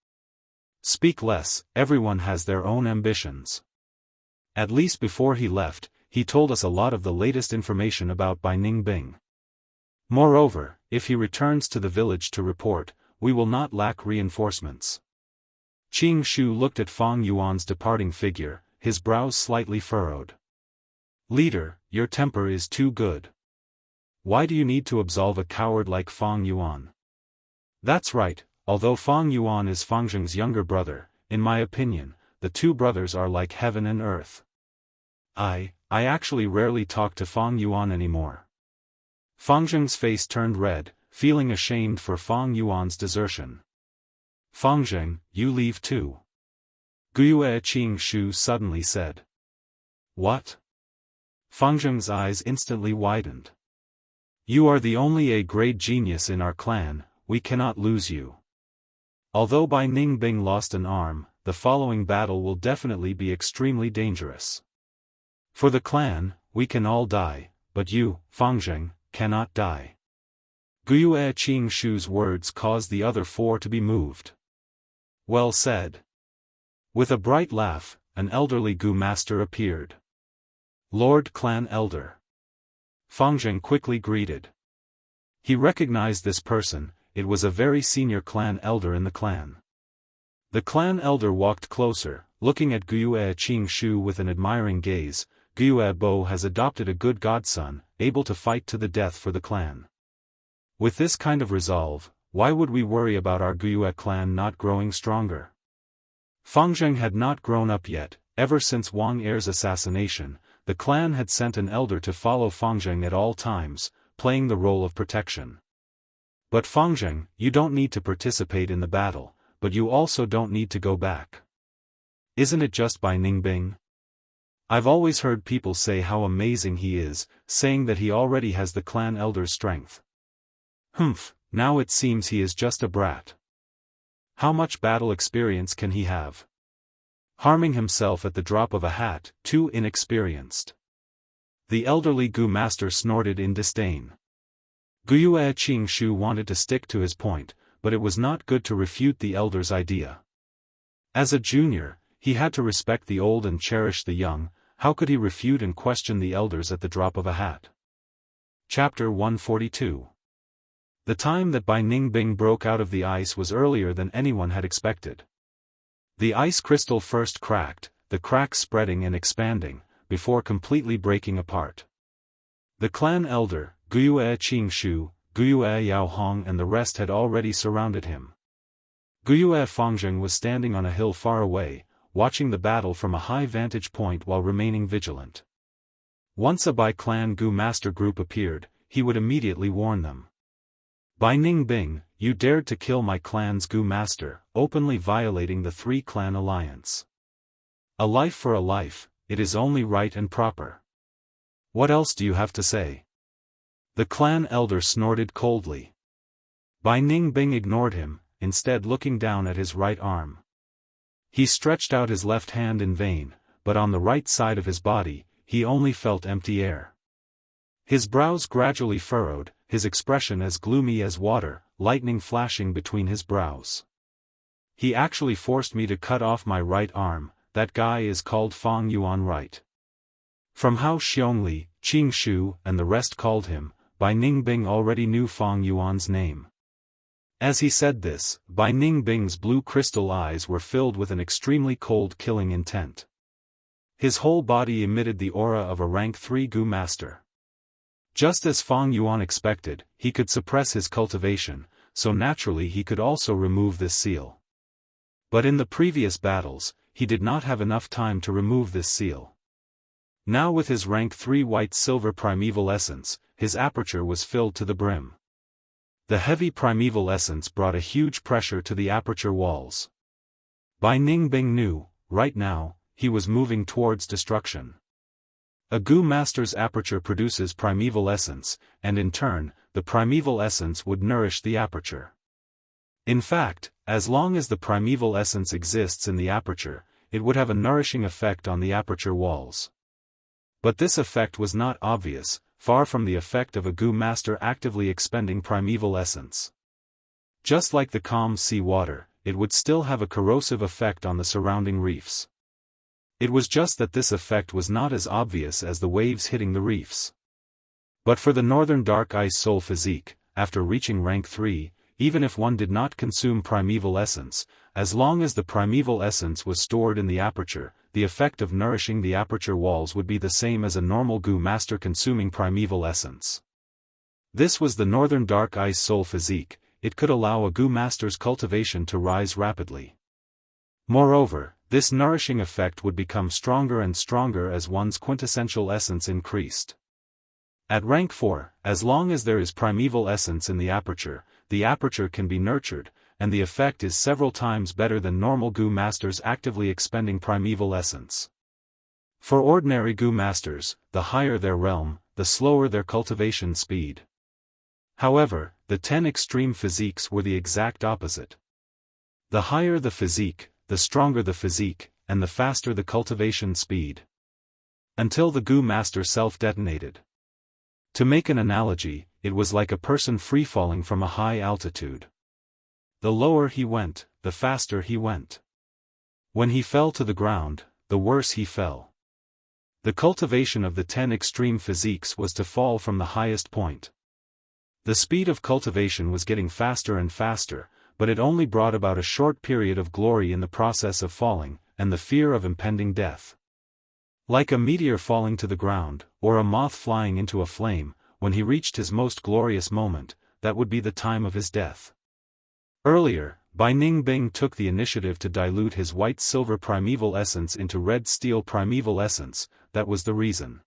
Speak less, everyone has their own ambitions. At least before he left, he told us a lot of the latest information about Bai Ningbing. Moreover, if he returns to the village to report, we will not lack reinforcements. Xianxia looked at Fang Yuan's departing figure, his brows slightly furrowed. Leader, your temper is too good. Why do you need to absolve a coward like Fang Yuan? That's right, although Fang Yuan is Fangzheng's younger brother, in my opinion, the two brothers are like heaven and earth. I actually rarely talk to Fang Yuan anymore. Fangzheng's face turned red, feeling ashamed for Fang Yuan's desertion. Fangzheng, you leave too. Wuxia Xianxia suddenly said. What? Fangzheng's eyes instantly widened. You are the only A-grade genius in our clan, we cannot lose you. Although Bai Ningbing lost an arm, the following battle will definitely be extremely dangerous. For the clan, we can all die, but you, Fangzheng, cannot die. Wuxia Xianxia's words caused the other four to be moved. Well said. With a bright laugh, an elderly Gu master appeared. Lord Clan Elder. Fangzheng quickly greeted. He recognized this person, it was a very senior clan elder in the clan. The clan elder walked closer, looking at Wuxia Xianxia with an admiring gaze, Gyue Bo has adopted a good godson, able to fight to the death for the clan. With this kind of resolve, why would we worry about our Gyue clan not growing stronger? Fangzheng had not grown up yet. Ever since Wang Er's assassination, the clan had sent an elder to follow Fangzheng at all times, playing the role of protection. But Fangzheng, you don't need to participate in the battle, but you also don't need to go back. Isn't it just by Ningbing? I've always heard people say how amazing he is, saying that he already has the clan elder's strength. Humph, now it seems he is just a brat. How much battle experience can he have? Harming himself at the drop of a hat, too inexperienced. The elderly Gu master snorted in disdain. Gyue Qingshu wanted to stick to his point, but it was not good to refute the elder's idea. As a junior, he had to respect the old and cherish the young. How could he refute and question the elders at the drop of a hat? Chapter 142. The time that Bai Ningbing broke out of the ice was earlier than anyone had expected. The ice crystal first cracked, the cracks spreading and expanding, before completely breaking apart. The clan elder, Gyue Qingshu, Gyue Yaohong and the rest had already surrounded him. Gyue Fangzheng was standing on a hill far away, watching the battle from a high vantage point while remaining vigilant. Once a Bai clan Gu master group appeared, he would immediately warn them. Bai Ningbing, you dared to kill my clan's Gu master, openly violating the three-clan alliance. A life for a life, it is only right and proper. What else do you have to say? The clan elder snorted coldly. Bai Ningbing ignored him, instead looking down at his right arm. He stretched out his left hand in vain, but on the right side of his body, he only felt empty air. His brows gradually furrowed, his expression as gloomy as water, lightning flashing between his brows. He actually forced me to cut off my right arm. That guy is called Fang Yuan, right? From how Xiongli, Qingshu, and the rest called him, Bai Ningbing already knew Fang Yuan's name. As he said this, Bai Ningbing's blue crystal eyes were filled with an extremely cold killing intent. His whole body emitted the aura of a rank 3 Gu master. Just as Fang Yuan expected, he could suppress his cultivation, so naturally he could also remove this seal. But in the previous battles, he did not have enough time to remove this seal. Now with his rank 3 white-silver primeval essence, his aperture was filled to the brim. The heavy primeval essence brought a huge pressure to the aperture walls. Bai Ningbing knew, right now, he was moving towards destruction. A Gu master's aperture produces primeval essence, and in turn, the primeval essence would nourish the aperture. In fact, as long as the primeval essence exists in the aperture, it would have a nourishing effect on the aperture walls. But this effect was not obvious, far from the effect of a Gu master actively expending primeval essence. Just like the calm sea water, it would still have a corrosive effect on the surrounding reefs. It was just that this effect was not as obvious as the waves hitting the reefs. But for the Northern Dark Ice Soul physique, after reaching rank 3, even if one did not consume primeval essence, as long as the primeval essence was stored in the aperture, the effect of nourishing the aperture walls would be the same as a normal Gu master consuming primeval essence. This was the Northern Dark Ice Soul physique. It could allow a Gu master's cultivation to rise rapidly. Moreover, this nourishing effect would become stronger and stronger as one's quintessential essence increased. At rank 4, as long as there is primeval essence in the aperture can be nurtured, and the effect is several times better than normal Gu masters actively expending primeval essence. For ordinary Gu masters, the higher their realm, the slower their cultivation speed. However, the 10 extreme physiques were the exact opposite. The higher the physique, the stronger the physique, and the faster the cultivation speed. Until the Gu master self-detonated. To make an analogy, it was like a person free-falling from a high altitude. The lower he went, the faster he went. When he fell to the ground, the worse he fell. The cultivation of the 10 extreme physiques was to fall from the highest point. The speed of cultivation was getting faster and faster, but it only brought about a short period of glory in the process of falling, and the fear of impending death. Like a meteor falling to the ground, or a moth flying into a flame, when he reached his most glorious moment, that would be the time of his death. Earlier, Bai Ningbing took the initiative to dilute his white-silver primeval essence into red-steel primeval essence, that was the reason.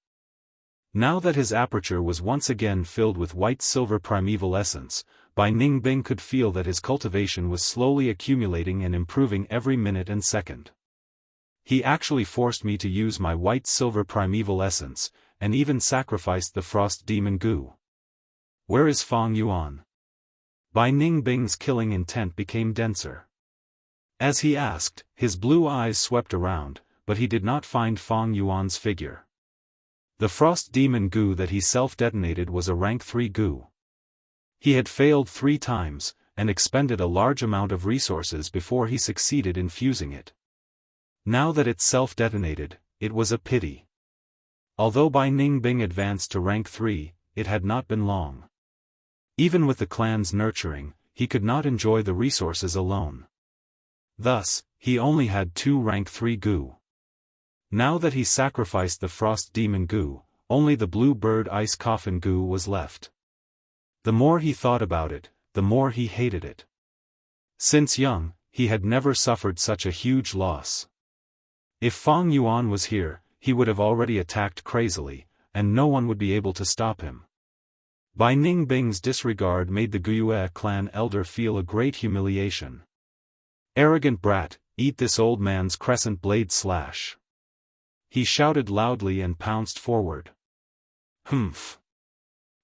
Now that his aperture was once again filled with white-silver primeval essence, Bai Ningbing could feel that his cultivation was slowly accumulating and improving every minute and second. He actually forced me to use my white-silver primeval essence, and even sacrificed the frost demon Gu. Where is Fang Yuan? Bai Ningbing's killing intent became denser. As he asked, his blue eyes swept around, but he did not find Fang Yuan's figure. The frost demon Gu that he self-detonated was a rank 3 Gu. He had failed 3 times, and expended a large amount of resources before he succeeded in fusing it. Now that it self-detonated, it was a pity. Although Bai Ningbing advanced to rank 3, it had not been long. Even with the clan's nurturing, he could not enjoy the resources alone. Thus, he only had 2 rank 3 Gu. Now that he sacrificed the frost demon Gu, only the blue bird ice coffin Gu was left. The more he thought about it, the more he hated it. Since young, he had never suffered such a huge loss. If Fang Yuan was here, he would have already attacked crazily, and no one would be able to stop him. Bai Ningbing's disregard made the Guyue clan elder feel a great humiliation. Arrogant brat, eat this old man's crescent blade slash. He shouted loudly and pounced forward. Humph.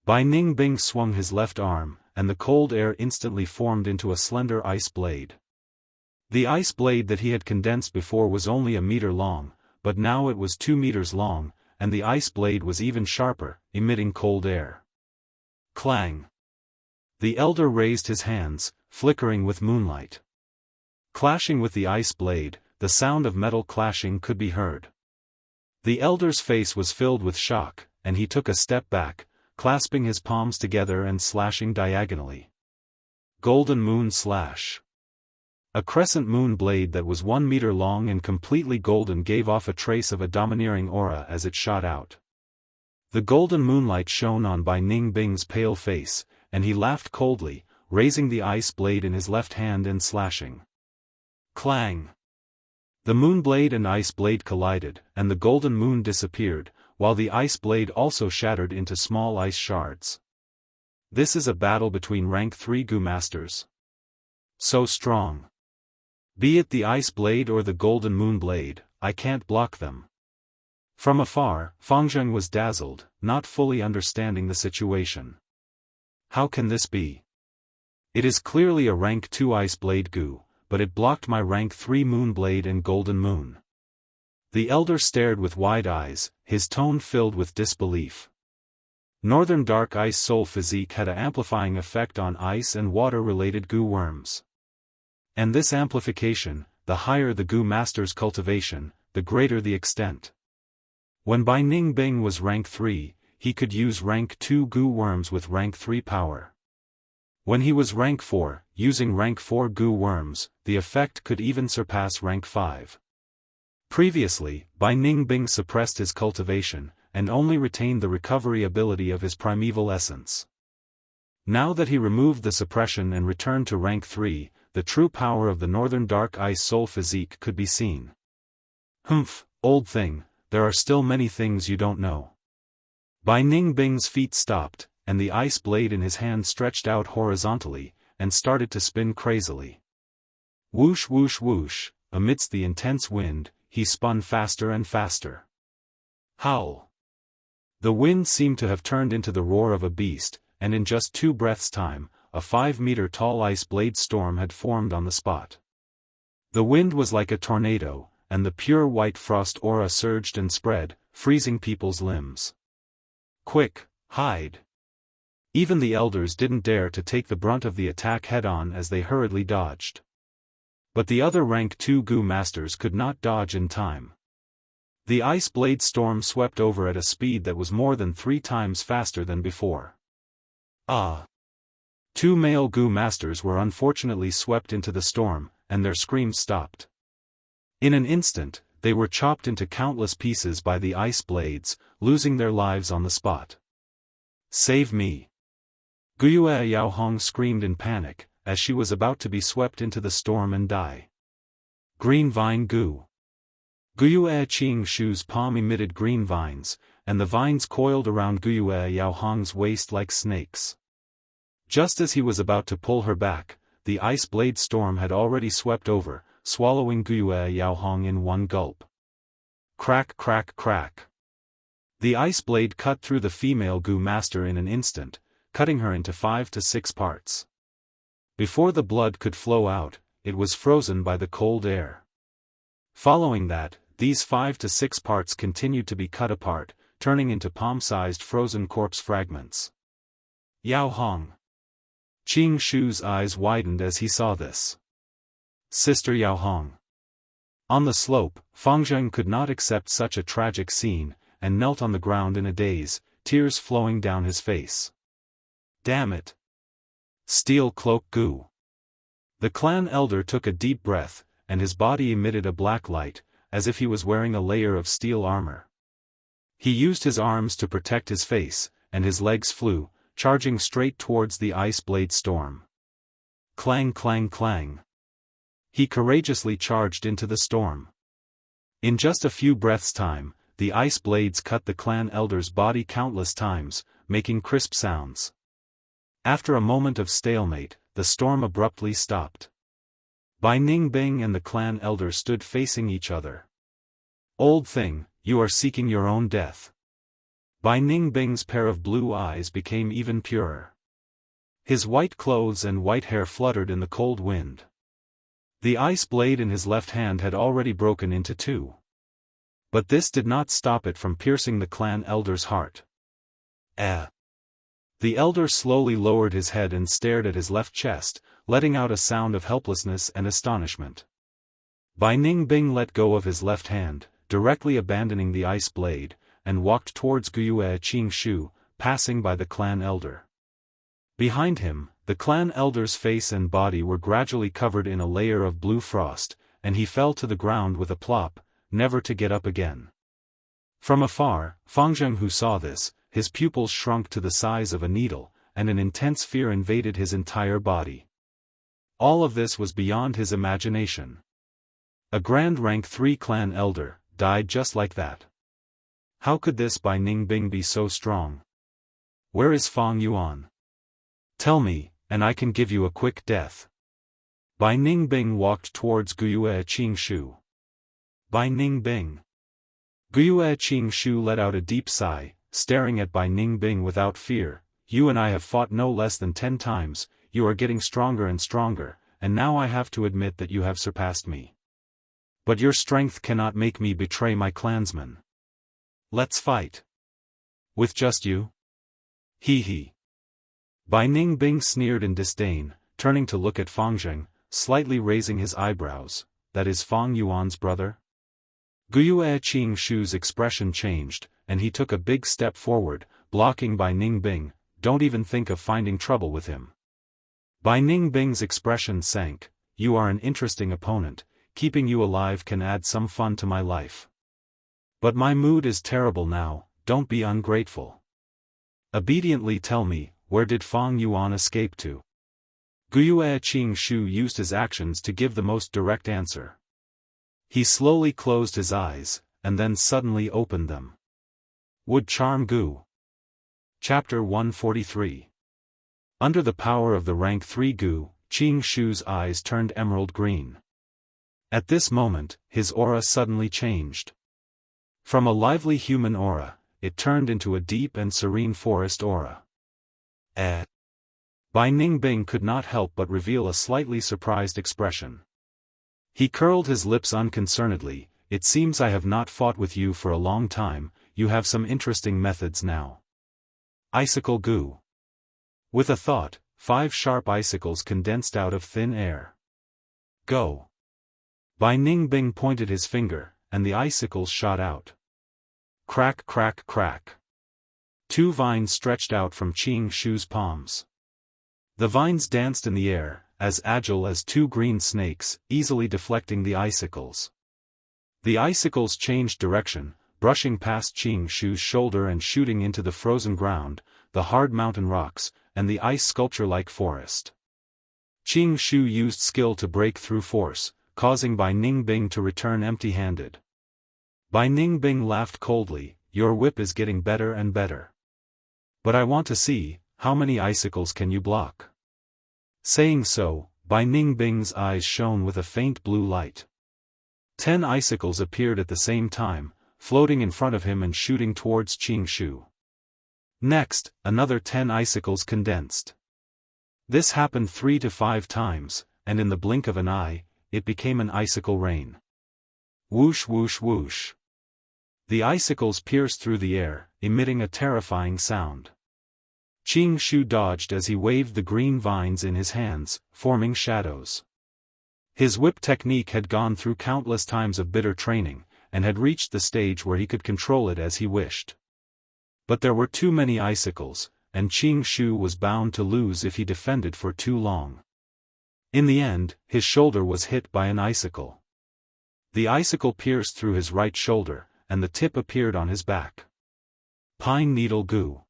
Bai Ningbing swung his left arm, and the cold air instantly formed into a slender ice blade. The ice blade that he had condensed before was only a meter long, but now it was 2 meters long, and the ice blade was even sharper, emitting cold air. Clang! The elder raised his hands, flickering with moonlight. Clashing with the ice blade, the sound of metal clashing could be heard. The elder's face was filled with shock, and he took a step back, clasping his palms together and slashing diagonally. Golden Moon Slash. A crescent moon blade that was 1 meter long and completely golden gave off a trace of a domineering aura as it shot out. The golden moonlight shone on Bai Ningbing's pale face, and he laughed coldly, raising the ice blade in his left hand and slashing. Clang! The moon blade and ice blade collided, and the golden moon disappeared, while the ice blade also shattered into small ice shards. This is a battle between rank 3 Gu masters. So strong. Be it the ice blade or the golden moon blade, I can't block them. From afar, Fangzheng was dazzled, not fully understanding the situation. How can this be? It is clearly a rank 2 ice blade Gu, but it blocked my rank 3 moon blade and golden moon. The elder stared with wide eyes, his tone filled with disbelief. Northern Dark Ice Soul Physique had an amplifying effect on ice and water-related Gu worms. And this amplification, the higher the Gu master's cultivation, the greater the extent. When Bai Ningbing was rank 3, he could use rank 2 Gu worms with rank 3 power. When he was rank 4, using rank 4 Gu worms, the effect could even surpass rank 5. Previously, Bai Ningbing suppressed his cultivation, and only retained the recovery ability of his primeval essence. Now that he removed the suppression and returned to rank 3, the true power of the Northern Dark Ice Soul Physique could be seen. Humph, old thing, there are still many things you don't know. Bai Ningbing's feet stopped, and the ice blade in his hand stretched out horizontally, and started to spin crazily. Whoosh whoosh whoosh, amidst the intense wind, he spun faster and faster. Howl! The wind seemed to have turned into the roar of a beast, and in just 2 breaths' time, a 5-meter-tall ice blade storm had formed on the spot. The wind was like a tornado, and the pure white frost aura surged and spread, freezing people's limbs. Quick, hide! Even the elders didn't dare to take the brunt of the attack head-on as they hurriedly dodged. But the other rank 2 Gu masters could not dodge in time. The ice blade storm swept over at a speed that was more than 3 times faster than before. Ah! 2 male Gu masters were unfortunately swept into the storm, and their screams stopped. In an instant, they were chopped into countless pieces by the ice blades, losing their lives on the spot. "Save me!" Guiyue Yaohong screamed in panic, as she was about to be swept into the storm and die. Green vine Gu. Guiyue Xianxia's palm emitted green vines, and the vines coiled around Guiyue Yaohong's waist like snakes. Just as he was about to pull her back, the ice blade storm had already swept over, swallowing Guiyue Yaohong in one gulp. Crack crack crack. The ice blade cut through the female Gu master in an instant, cutting her into 5 to 6 parts. Before the blood could flow out, it was frozen by the cold air. Following that, these 5 to 6 parts continued to be cut apart, turning into palm-sized frozen corpse fragments. Yao Hong. Qing Shu's eyes widened as he saw this. Sister Yao Hong. On the slope, Fang Zheng could not accept such a tragic scene, and knelt on the ground in a daze, tears flowing down his face. Damn it! Steel Cloak Gu. The clan elder took a deep breath, and his body emitted a black light, as if he was wearing a layer of steel armor. He used his arms to protect his face, and his legs flew, charging straight towards the ice blade storm. Clang clang clang. He courageously charged into the storm. In just a few breaths' time, the ice blades cut the clan elder's body countless times, making crisp sounds. After a moment of stalemate, the storm abruptly stopped. Bai Ningbing and the clan elder stood facing each other. Old thing, you are seeking your own death. Bai Ningbing's pair of blue eyes became even purer. His white clothes and white hair fluttered in the cold wind. The ice blade in his left hand had already broken into 2. But this did not stop it from piercing the clan elder's heart. The elder slowly lowered his head and stared at his left chest, letting out a sound of helplessness and astonishment. Bai Ningbing let go of his left hand, directly abandoning the ice blade, and walked towards Guiyue Qingshu, passing by the clan elder. Behind him, the clan elder's face and body were gradually covered in a layer of blue frost, and he fell to the ground with a plop, never to get up again. From afar, Fang Zheng, who saw this, his pupils shrunk to the size of a needle, and an intense fear invaded his entire body. All of this was beyond his imagination. A Grand Rank 3 clan elder died just like that. How could this Bai Ningbing be so strong? Where is Fang Yuan? Tell me, and I can give you a quick death. Bai Ningbing walked towards Guiyue Qingshu. Bai Ningbing. Guiyue Qingshu let out a deep sigh, staring at Bai Ningbing without fear. You and I have fought no less than 10 times, you are getting stronger and stronger, and now I have to admit that you have surpassed me. But your strength cannot make me betray my clansmen. Let's fight. With just you? Hee hee. Bai Ningbing sneered in disdain, turning to look at Fang Zheng, slightly raising his eyebrows. That is Fang Yuan's brother? Guiyue Qingshu's expression changed, and he took a big step forward, blocking Bai Ningbing. Don't even think of finding trouble with him. Bai Ningbing's expression sank. You are an interesting opponent, keeping you alive can add some fun to my life. But my mood is terrible now, don't be ungrateful. Obediently tell me, where did Fang Yuan escape to? Guiyue Qingshu used his actions to give the most direct answer. He slowly closed his eyes, and then suddenly opened them. Would charm Gu. Chapter 143. Under the power of the rank 3 Gu, Qingshu's eyes turned emerald green. At this moment, his aura suddenly changed. From a lively human aura, it turned into a deep and serene forest aura. Bai Ningbing could not help but reveal a slightly surprised expression. He curled his lips unconcernedly. It seems I have not fought with you for a long time, you have some interesting methods now. Icicle Gu. With a thought, 5 sharp icicles condensed out of thin air. Go. Bai Ningbing pointed his finger, and the icicles shot out. Crack crack crack. 2 vines stretched out from Qingshu's palms. The vines danced in the air, as agile as 2 green snakes, easily deflecting the icicles. The icicles changed direction, brushing past Jianghu's shoulder and shooting into the frozen ground, the hard mountain rocks, and the ice sculpture-like forest. Jianghu used skill to break through force, causing Bai Ningbing to return empty-handed. Bai Ningbing laughed coldly, "Your whip is getting better and better. But I want to see, how many icicles can you block?" Saying so, Bai Ningbing's eyes shone with a faint blue light. 10 icicles appeared at the same time, floating in front of him and shooting towards Jianghu. Next, another 10 icicles condensed. This happened 3 to 5 times, and in the blink of an eye, it became an icicle rain. Whoosh whoosh whoosh. The icicles pierced through the air, emitting a terrifying sound. Jianghu dodged as he waved the green vines in his hands, forming shadows. His whip technique had gone through countless times of bitter training, and had reached the stage where he could control it as he wished. But there were too many icicles, and Jianghu was bound to lose if he defended for too long. In the end, his shoulder was hit by an icicle. The icicle pierced through his right shoulder, and the tip appeared on his back. Pine needle goo.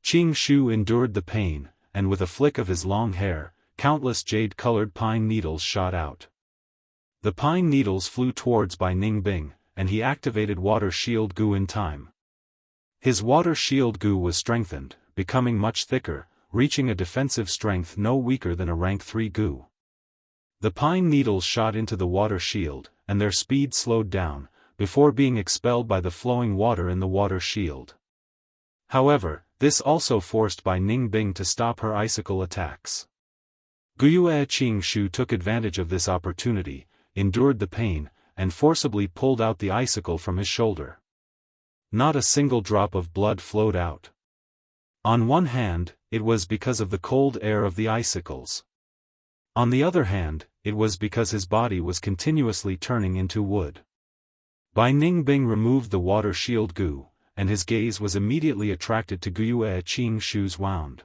Jianghu endured the pain, and with a flick of his long hair, countless jade-colored pine needles shot out. The pine needles flew towards Bai Ningbing, and he activated Water Shield Goo in time. His Water Shield Goo was strengthened, becoming much thicker, reaching a defensive strength no weaker than a rank 3 Goo. The pine needles shot into the water shield, and their speed slowed down, before being expelled by the flowing water in the water shield. However, this also forced Bai Ningbing to stop her icicle attacks. Wuxia Xianxia took advantage of this opportunity, endured the pain, and forcibly pulled out the icicle from his shoulder. Not a single drop of blood flowed out. On one hand, it was because of the cold air of the icicles. On the other hand, it was because his body was continuously turning into wood. Bai Ningbing removed the water shield goo, and his gaze was immediately attracted to Wuxia Xianxia's wound.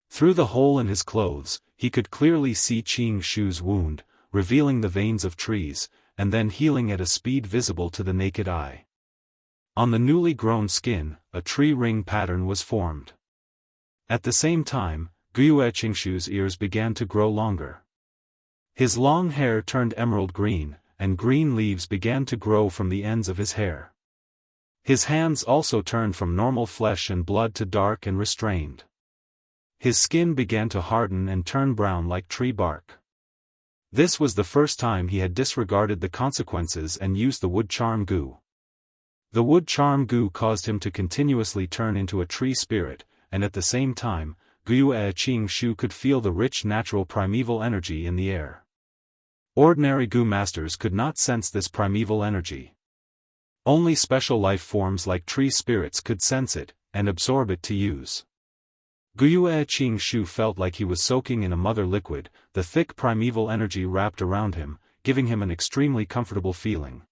Through the hole in his clothes, he could clearly see Jianghu's wound, revealing the veins of trees, and then healing at a speed visible to the naked eye. On the newly grown skin, a tree ring pattern was formed. At the same time, Wuxia Xianxia's ears began to grow longer. His long hair turned emerald green, and green leaves began to grow from the ends of his hair. His hands also turned from normal flesh and blood to dark and restrained. His skin began to harden and turn brown like tree bark. This was the first time he had disregarded the consequences and used the wood charm goo. The wood charm goo caused him to continuously turn into a tree spirit, and at the same time, Wuxia Xianxia could feel the rich natural primeval energy in the air. Ordinary goo masters could not sense this primeval energy. Only special life forms like tree spirits could sense it, and absorb it to use. Wuxia Xianxia felt like he was soaking in a mother liquid, the thick primeval energy wrapped around him, giving him an extremely comfortable feeling.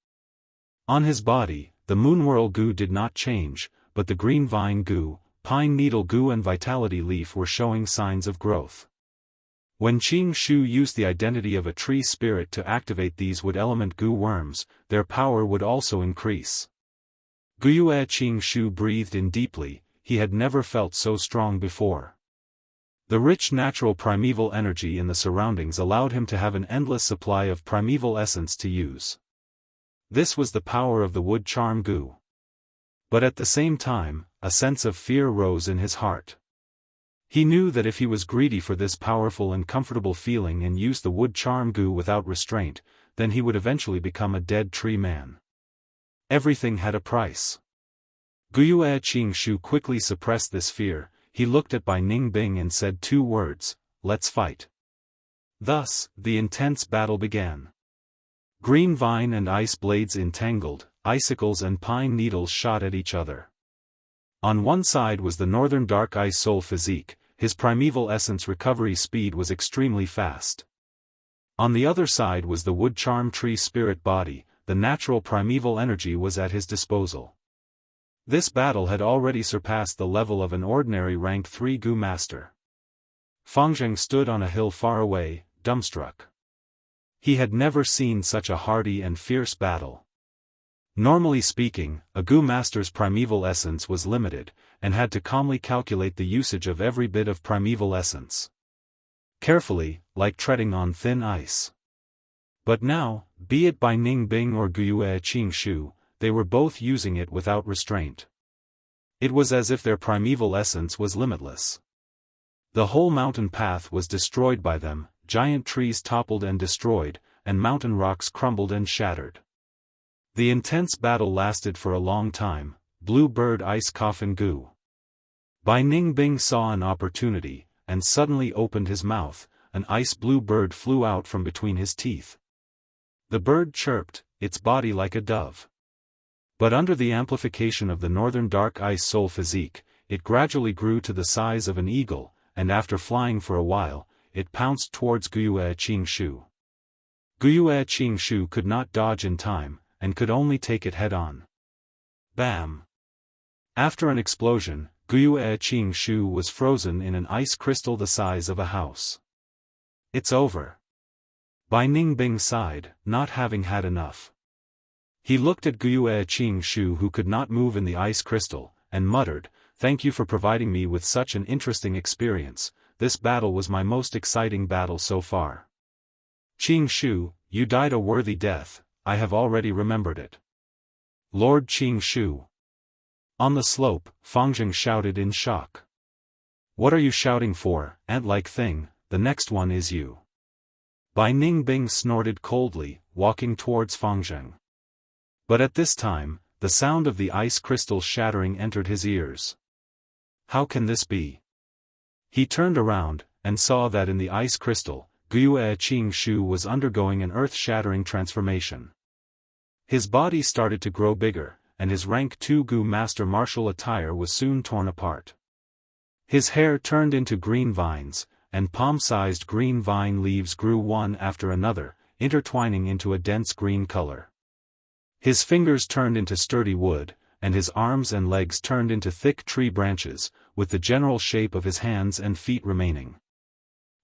On his body, the moonwhirl goo did not change, but the green vine goo, pine needle goo and vitality leaf were showing signs of growth. When Jianghu used the identity of a tree spirit to activate these wood element goo worms, their power would also increase. Wuxia Xianxia breathed in deeply. He had never felt so strong before. The rich natural primeval energy in the surroundings allowed him to have an endless supply of primeval essence to use. This was the power of the wood charm goo. But at the same time, a sense of fear rose in his heart. He knew that if he was greedy for this powerful and comfortable feeling and used the wood charm goo without restraint, then he would eventually become a dead tree man. Everything had a price. Wuxia Xianxia quickly suppressed this fear. He looked at Bai Ningbing and said 2 words, "Let's fight." Thus, the intense battle began. Green vine and ice blades entangled, icicles and pine needles shot at each other. On one side was the northern dark ice soul physique, his primeval essence recovery speed was extremely fast. On the other side was the wood charm tree spirit body, the natural primeval energy was at his disposal. This battle had already surpassed the level of an ordinary rank 3 goo master. Fangzheng stood on a hill far away, dumbstruck. He had never seen such a hardy and fierce battle. Normally speaking, a Gu master's primeval essence was limited, and had to calmly calculate the usage of every bit of primeval essence. Carefully, like treading on thin ice. But now, be it by Ningbing or Wuxia Xianxia, they were both using it without restraint. It was as if their primeval essence was limitless. The whole mountain path was destroyed by them, giant trees toppled and destroyed, and mountain rocks crumbled and shattered. The intense battle lasted for a long time. Blue Bird Ice Coffin Gu. Bai Ningbing saw an opportunity, and suddenly opened his mouth. An ice blue bird flew out from between his teeth. The bird chirped, its body like a dove. But under the amplification of the northern dark ice soul physique, it gradually grew to the size of an eagle, and after flying for a while, it pounced towards Wuxia Xianxia. Wuxia Xianxia could not dodge in time, and could only take it head-on. Bam! After an explosion, Wuxia Xianxia was frozen in an ice crystal the size of a house. It's over. Bai Ningbing sighed, not having had enough. He looked at Wuxia Xianxia, who could not move in the ice crystal, and muttered, "Thank you for providing me with such an interesting experience. This battle was my most exciting battle so far." "Xianxia, you died a worthy death, I have already remembered it." "Lord Xianxia." On the slope, Fangzheng shouted in shock. "What are you shouting for, ant-like thing? The next one is you." Bai Ningbing snorted coldly, walking towards Fangzheng. But at this time, the sound of the ice crystal shattering entered his ears. How can this be? He turned around, and saw that in the ice crystal, Wuxia Xianxia was undergoing an earth-shattering transformation. His body started to grow bigger, and his rank 2 Gu master martial attire was soon torn apart. His hair turned into green vines, and palm-sized green vine leaves grew one after another, intertwining into a dense green color. His fingers turned into sturdy wood, and his arms and legs turned into thick tree branches, with the general shape of his hands and feet remaining.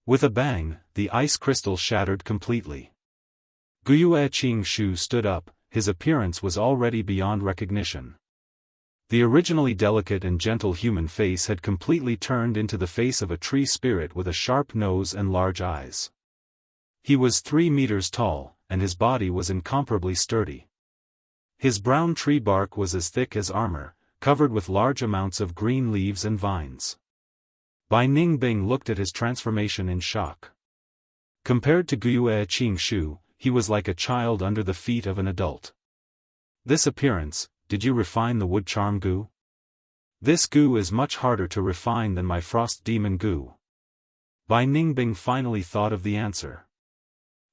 With a bang, the ice crystal shattered completely. Wuxia Xianxia stood up, his appearance was already beyond recognition. The originally delicate and gentle human face had completely turned into the face of a tree spirit with a sharp nose and large eyes. He was 3 meters tall, and his body was incomparably sturdy. His brown tree bark was as thick as armor, covered with large amounts of green leaves and vines. Bai Ningbing looked at his transformation in shock. Compared to Wuxia Xianxia, he was like a child under the feet of an adult. This appearance, did you refine the wood charm Gu? This Gu is much harder to refine than my frost demon Gu. Bai Ningbing finally thought of the answer.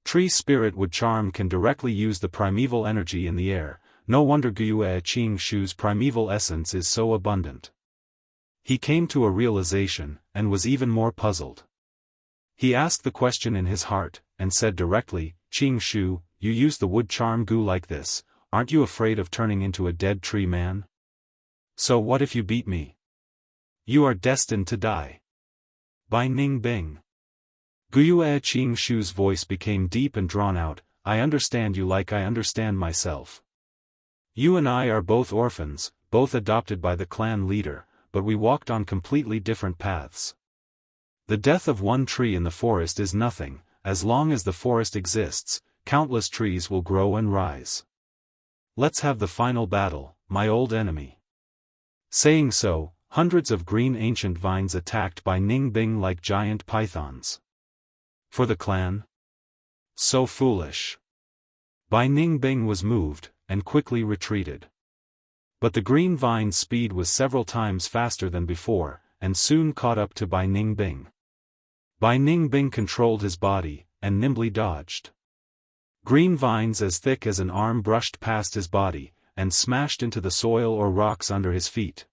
Tree spirit wood charm can directly use the primeval energy in the air, no wonder Wuxia Xianxia's primeval essence is so abundant. He came to a realization, and was even more puzzled. He asked the question in his heart, and said directly, "Xianxia, you use the wood charm Gu like this, aren't you afraid of turning into a dead tree man? So what if you beat me? You are destined to die." Bai Ningbing. Wuxia Xianxia's voice became deep and drawn out, "I understand you like I understand myself. You and I are both orphans, both adopted by the clan leader, but we walked on completely different paths. The death of one tree in the forest is nothing. As long as the forest exists, countless trees will grow and rise. Let's have the final battle, my old enemy." Saying so, hundreds of green ancient vines attacked Bai Ningbing like giant pythons. For the clan? So foolish. Bai Ningbing was moved, and quickly retreated. But the green vine's speed was several times faster than before, and soon caught up to Bai Ningbing. Bai Ningbing controlled his body, and nimbly dodged. Green vines as thick as an arm brushed past his body, and smashed into the soil or rocks under his feet.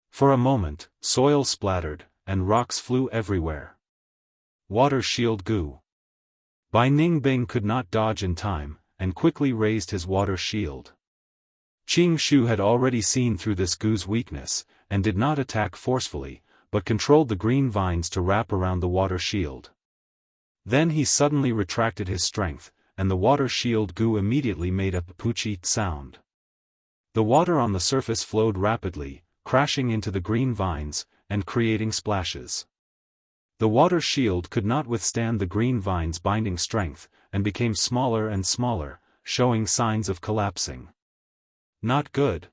For a moment, soil splattered, and rocks flew everywhere. Water shield Gu. Bai Ningbing could not dodge in time, and quickly raised his water shield. Xianxia had already seen through this Gu's weakness, and did not attack forcefully, but controlled the green vines to wrap around the water shield. Then he suddenly retracted his strength, and the water shield goo immediately made a poochie sound. The water on the surface flowed rapidly, crashing into the green vines, and creating splashes. The water shield could not withstand the green vines' binding strength, and became smaller and smaller, showing signs of collapsing. Not good.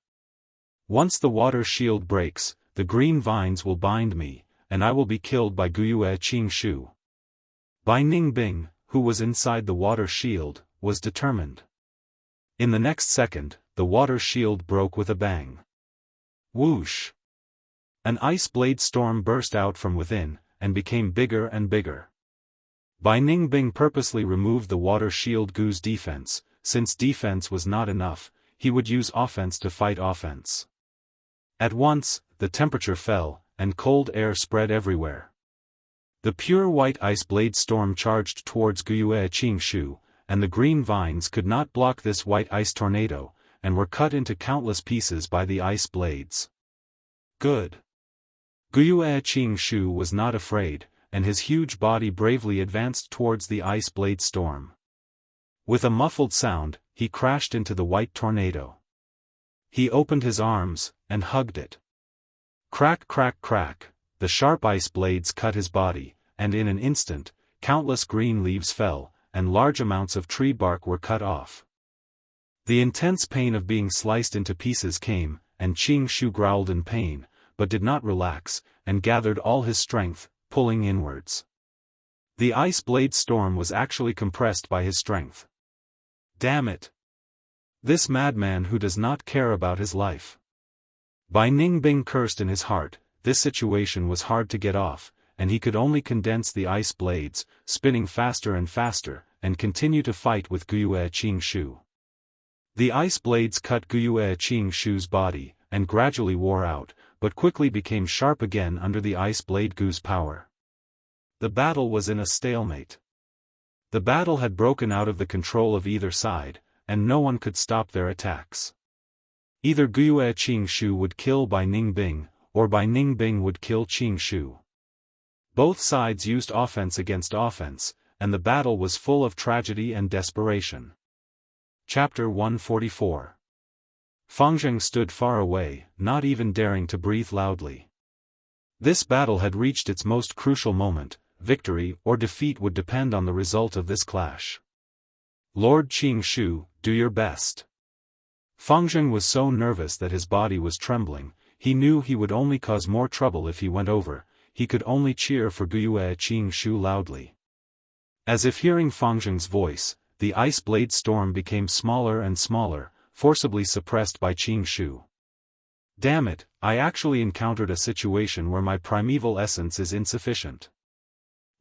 Once the water shield breaks, the green vines will bind me, and I will be killed by Wuxia Xianxia. Bai Ningbing, who was inside the water shield, was determined. In the next second, the water shield broke with a bang. Whoosh! An ice blade storm burst out from within, and became bigger and bigger. Bai Ningbing purposely removed the water shield goo's defense. Since defense was not enough, he would use offense to fight offense. At once, the temperature fell, and cold air spread everywhere. The pure white ice blade storm charged towards Wuxia Xianxia, and the green vines could not block this white ice tornado, and were cut into countless pieces by the ice blades. Good. Wuxia Xianxia was not afraid, and his huge body bravely advanced towards the ice blade storm. With a muffled sound, he crashed into the white tornado. He opened his arms, and hugged it. Crack crack crack, the sharp ice blades cut his body, and in an instant, countless green leaves fell, and large amounts of tree bark were cut off. The intense pain of being sliced into pieces came, and Xianxia growled in pain, but did not relax, and gathered all his strength, pulling inwards. The ice blade storm was actually compressed by his strength. Damn it! This madman who does not care about his life. Bai Ningbing cursed in his heart. This situation was hard to get off, and he could only condense the ice blades, spinning faster and faster, and continue to fight with Wuxia Xianxia. The ice blades cut Wuxia Xianxia's body, and gradually wore out, but quickly became sharp again under the ice blade goo's power. The battle was in a stalemate. The battle had broken out of the control of either side, and no one could stop their attacks. Either Wuxia Xianxia would kill Bai Ningbing, or Bai Ningbing would kill Xianxia. Both sides used offense against offense, and the battle was full of tragedy and desperation. Chapter 144. Fangzheng stood far away, not even daring to breathe loudly. This battle had reached its most crucial moment. Victory or defeat would depend on the result of this clash. Lord Xianxia, do your best. Fangzheng was so nervous that his body was trembling. He knew he would only cause more trouble if he went over. He could only cheer for Wuxia Xianxia loudly. As if hearing Fangzheng's voice, the ice blade storm became smaller and smaller, forcibly suppressed by Xianxia. Damn it, I actually encountered a situation where my primeval essence is insufficient.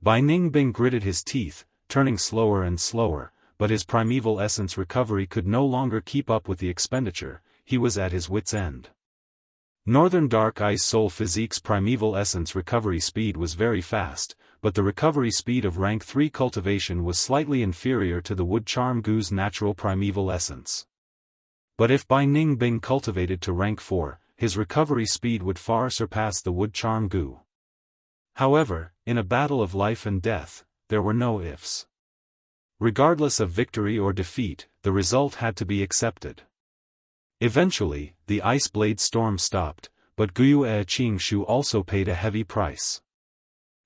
Bai Ningbing gritted his teeth, turning slower and slower, but his primeval essence recovery could no longer keep up with the expenditure. He was at his wit's end. Northern Dark Ice Soul Physique's primeval essence recovery speed was very fast, but the recovery speed of rank 3 cultivation was slightly inferior to the Wood Charm Goo's natural primeval essence. But if Bai Ningbing cultivated to rank 4, his recovery speed would far surpass the Wood Charm Goo. However, in a battle of life and death, there were no ifs. Regardless of victory or defeat, the result had to be accepted. Eventually, the ice blade storm stopped, but Wuxia Xianxia also paid a heavy price.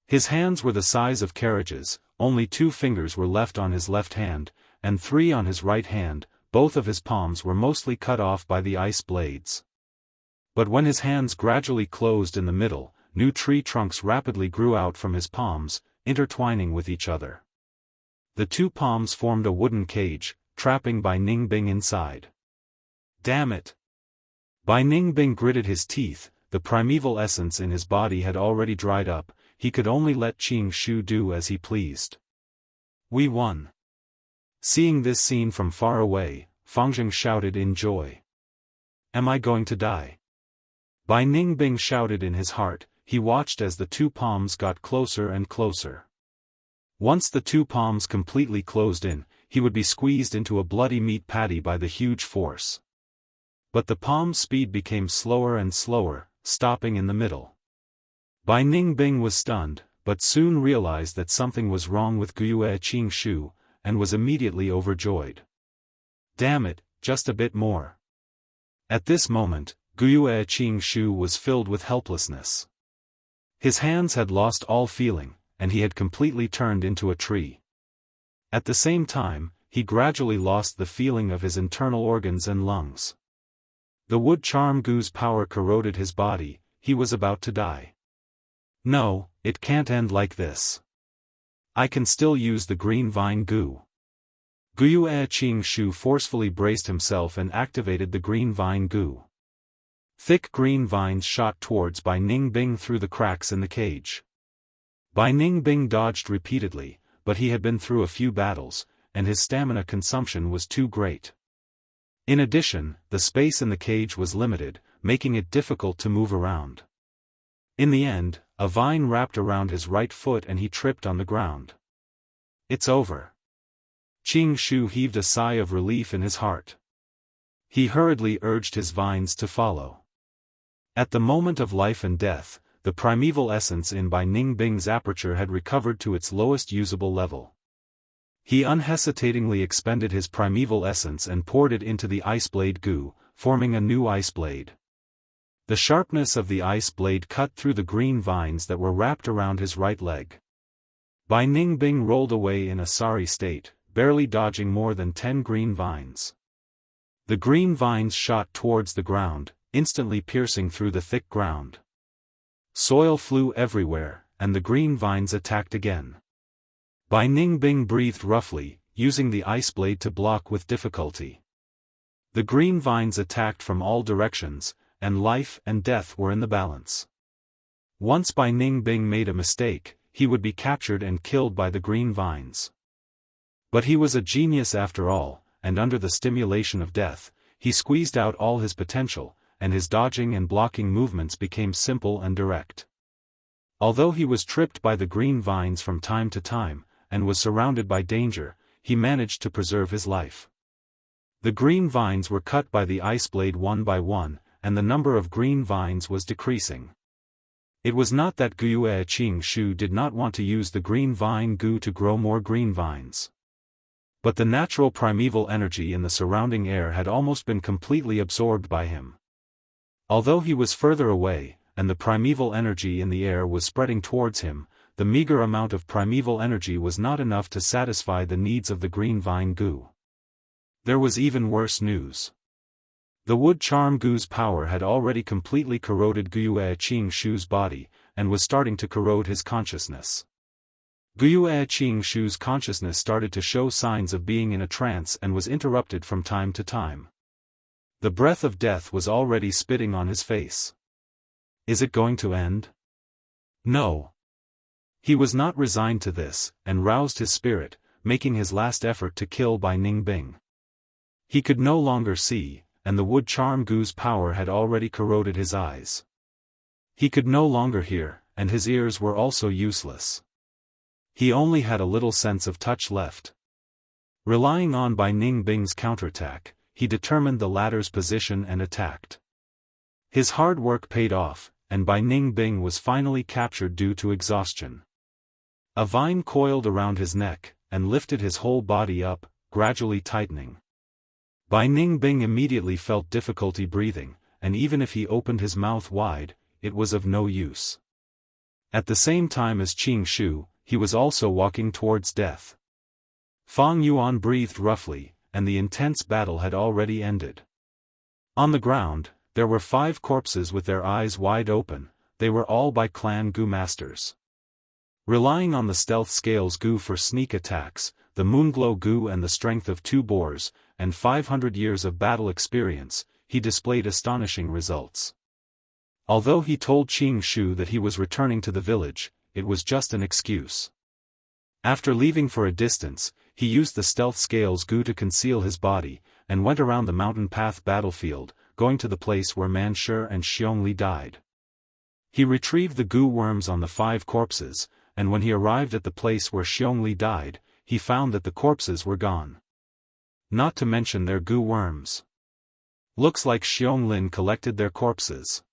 His hands were the size of carriages, only 2 fingers were left on his left hand, and 3 on his right hand. Both of his palms were mostly cut off by the ice blades. But when his hands gradually closed in the middle, new tree trunks rapidly grew out from his palms, intertwining with each other. The 2 palms formed a wooden cage, trapping Bai Ningbing inside. Damn it! Bai Ningbing gritted his teeth. The primeval essence in his body had already dried up. He could only let Xianxia do as he pleased. We won. Seeing this scene from far away, Fangzheng shouted in joy. Am I going to die? Bai Ningbing shouted in his heart. He watched as the 2 palms got closer and closer. Once the 2 palms completely closed in, he would be squeezed into a bloody meat patty by the huge force. But the palm's speed became slower and slower, stopping in the middle. Bai Ningbing was stunned, but soon realized that something was wrong with Wuxia Xianxia, and was immediately overjoyed. Damn it, just a bit more. At this moment, Wuxia Xianxia was filled with helplessness. His hands had lost all feeling, and he had completely turned into a tree. At the same time, he gradually lost the feeling of his internal organs and lungs. The wood charm Gu's power corroded his body, he was about to die. No, it can't end like this. I can still use the green vine Gu. Wuxia Xianxia forcefully braced himself and activated the green vine Gu. Thick green vines shot towards Bai Ningbing through the cracks in the cage. Bai Ningbing dodged repeatedly, but he had been through a few battles, and his stamina consumption was too great. In addition, the space in the cage was limited, making it difficult to move around. In the end, a vine wrapped around his right foot and he tripped on the ground. It's over. Xianxia heaved a sigh of relief in his heart. He hurriedly urged his vines to follow. At the moment of life and death, the primeval essence in Bai Ningbing's aperture had recovered to its lowest usable level. He unhesitatingly expended his primeval essence and poured it into the ice blade Gu, forming a new ice blade. The sharpness of the ice blade cut through the green vines that were wrapped around his right leg. Bai Ningbing rolled away in a sorry state, barely dodging more than 10 green vines. The green vines shot towards the ground, instantly piercing through the thick ground. Soil flew everywhere, and the green vines attacked again. Bai Ningbing breathed roughly, using the ice blade to block with difficulty. The green vines attacked from all directions, and life and death were in the balance. Once Bai Ningbing made a mistake, he would be captured and killed by the green vines. But he was a genius after all, and under the stimulation of death, he squeezed out all his potential, and his dodging and blocking movements became simple and direct. Although he was tripped by the green vines from time to time, and was surrounded by danger, he managed to preserve his life. The green vines were cut by the ice blade one by one, and the number of green vines was decreasing. It was not that Wuxia Xianxia did not want to use the green vine Gu to grow more green vines. But the natural primeval energy in the surrounding air had almost been completely absorbed by him. Although he was further away, and the primeval energy in the air was spreading towards him, the meager amount of primeval energy was not enough to satisfy the needs of the green vine Gu. There was even worse news. The wood charm Gu's power had already completely corroded Wuxia Xianxia's body, and was starting to corrode his consciousness. Wuxia Xianxia's consciousness started to show signs of being in a trance and was interrupted from time to time. The breath of death was already spitting on his face. Is it going to end? No. He was not resigned to this, and roused his spirit, making his last effort to kill Bai Ningbing. He could no longer see, and the wood charm Gu's power had already corroded his eyes. He could no longer hear, and his ears were also useless. He only had a little sense of touch left. Relying on Bai Ningbing's counterattack, he determined the latter's position and attacked. His hard work paid off, and Bai Ningbing was finally captured due to exhaustion. A vine coiled around his neck, and lifted his whole body up, gradually tightening. Bai Ningbing immediately felt difficulty breathing, and even if he opened his mouth wide, it was of no use. At the same time as Xianxia, he was also walking towards death. Fang Yuan breathed roughly, and the intense battle had already ended. On the ground, there were 5 corpses with their eyes wide open. They were all Bai clan Gu masters. Relying on the stealth scales Gu for sneak attacks, the moonglow Gu and the strength of 2 boars, and 500 years of battle experience, he displayed astonishing results. Although he told Xianxia that he was returning to the village, it was just an excuse. After leaving for a distance, he used the stealth scales Gu to conceal his body, and went around the mountain path battlefield, going to the place where Manshur and Xiongli died. He retrieved the Gu worms on the 5 corpses, and when he arrived at the place where Xiongli died, he found that the corpses were gone. Not to mention their Gu worms. Looks like Xiongling collected their corpses.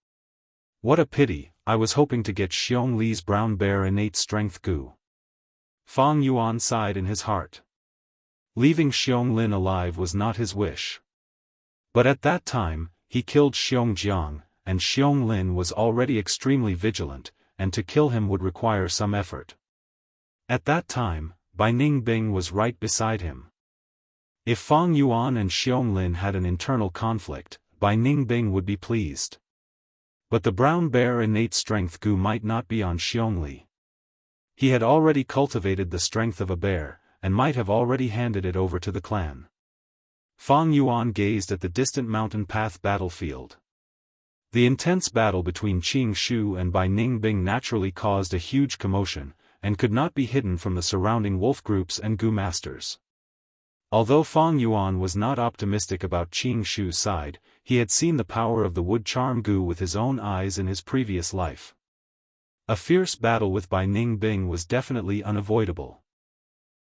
What a pity, I was hoping to get Xiong Li's brown bear innate strength Gu. Fang Yuan sighed in his heart. Leaving Xiong Lin alive was not his wish. But at that time, he killed Xiong Jiang, and Xiong Lin was already extremely vigilant, and to kill him would require some effort. At that time, Bai Ningbing was right beside him. If Fang Yuan and Xiong Lin had an internal conflict, Bai Ningbing would be pleased. But the brown bear innate strength Gu might not be on Xiong Li. He had already cultivated the strength of a bear, and might have already handed it over to the clan. Fang Yuan gazed at the distant mountain path battlefield. The intense battle between Qing Shu and Bai Ningbing naturally caused a huge commotion, and could not be hidden from the surrounding wolf groups and Gu masters. Although Fang Yuan was not optimistic about Qing Shu's side, he had seen the power of the wood charm Gu with his own eyes in his previous life. A fierce battle with Bai Ningbing was definitely unavoidable.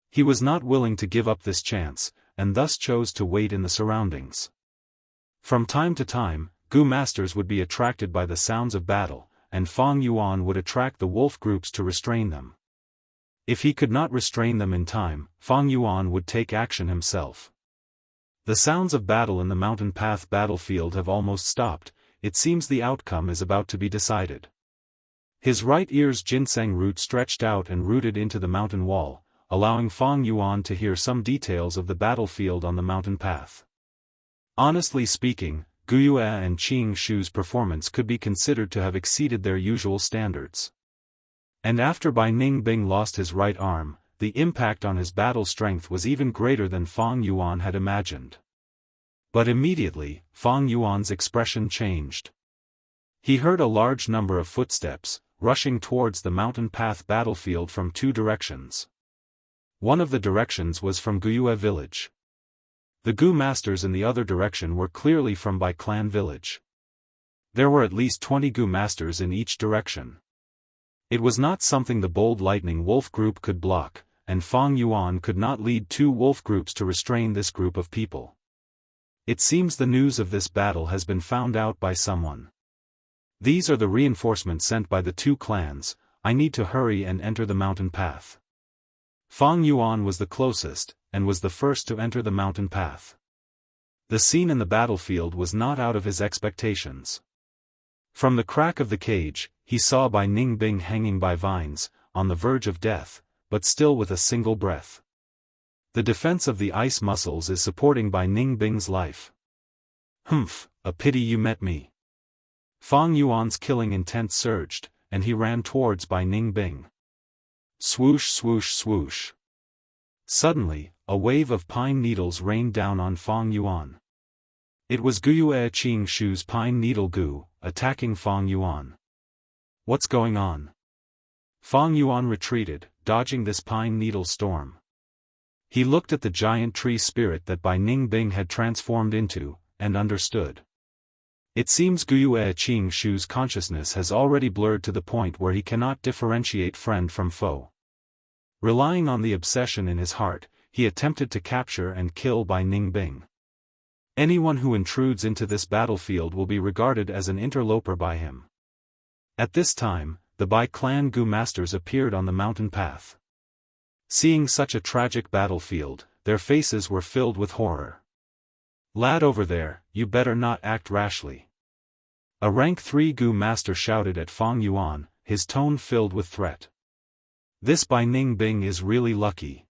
He was not willing to give up this chance, and thus chose to wait in the surroundings. From time to time, Gu masters would be attracted by the sounds of battle, and Fang Yuan would attract the wolf groups to restrain them. If he could not restrain them in time, Fang Yuan would take action himself. The sounds of battle in the mountain path battlefield have almost stopped. It seems the outcome is about to be decided. His right ear's ginseng root stretched out and rooted into the mountain wall, allowing Fang Yuan to hear some details of the battlefield on the mountain path. Honestly speaking, Gu Yue and Qing Shu's performance could be considered to have exceeded their usual standards. And after Bai Ningbing lost his right arm, the impact on his battle strength was even greater than Fang Yuan had imagined. But immediately, Fang Yuan's expression changed. He heard a large number of footsteps, rushing towards the mountain path battlefield from two directions. One of the directions was from Gu Yue village. The Gu masters in the other direction were clearly from Bai clan village. There were at least 20 Gu masters in each direction. It was not something the bold lightning wolf group could block, and Fang Yuan could not lead two wolf groups to restrain this group of people. It seems the news of this battle has been found out by someone. These are the reinforcements sent by the two clans. I need to hurry and enter the mountain path. Fang Yuan was the closest, and was the first to enter the mountain path. The scene in the battlefield was not out of his expectations. From the crack of the cage, he saw Bai Ningbing hanging by vines, on the verge of death, but still with a single breath. The defense of the ice muscles is supporting Bai Ningbing's life. Humph, a pity you met me. Fang Yuan's killing intent surged, and he ran towards Bai Ningbing. Swoosh swoosh swoosh. Suddenly, a wave of pine needles rained down on Fang Yuan. It was Gu Yue Qing Shu's pine needle Gu, attacking Fang Yuan. What's going on? Fang Yuan retreated, dodging this pine needle storm. He looked at the giant tree spirit that Bai Ningbing had transformed into, and understood. It seems Gu Yue Qing Shu's consciousness has already blurred to the point where he cannot differentiate friend from foe. Relying on the obsession in his heart, he attempted to capture and kill Bai Ningbing. Anyone who intrudes into this battlefield will be regarded as an interloper by him. At this time, the Bai clan Gu masters appeared on the mountain path. Seeing such a tragic battlefield, their faces were filled with horror. Lad over there, you better not act rashly. A rank 3 Gu master shouted at Fang Yuan, his tone filled with threat. This Bai Ningbing is really lucky.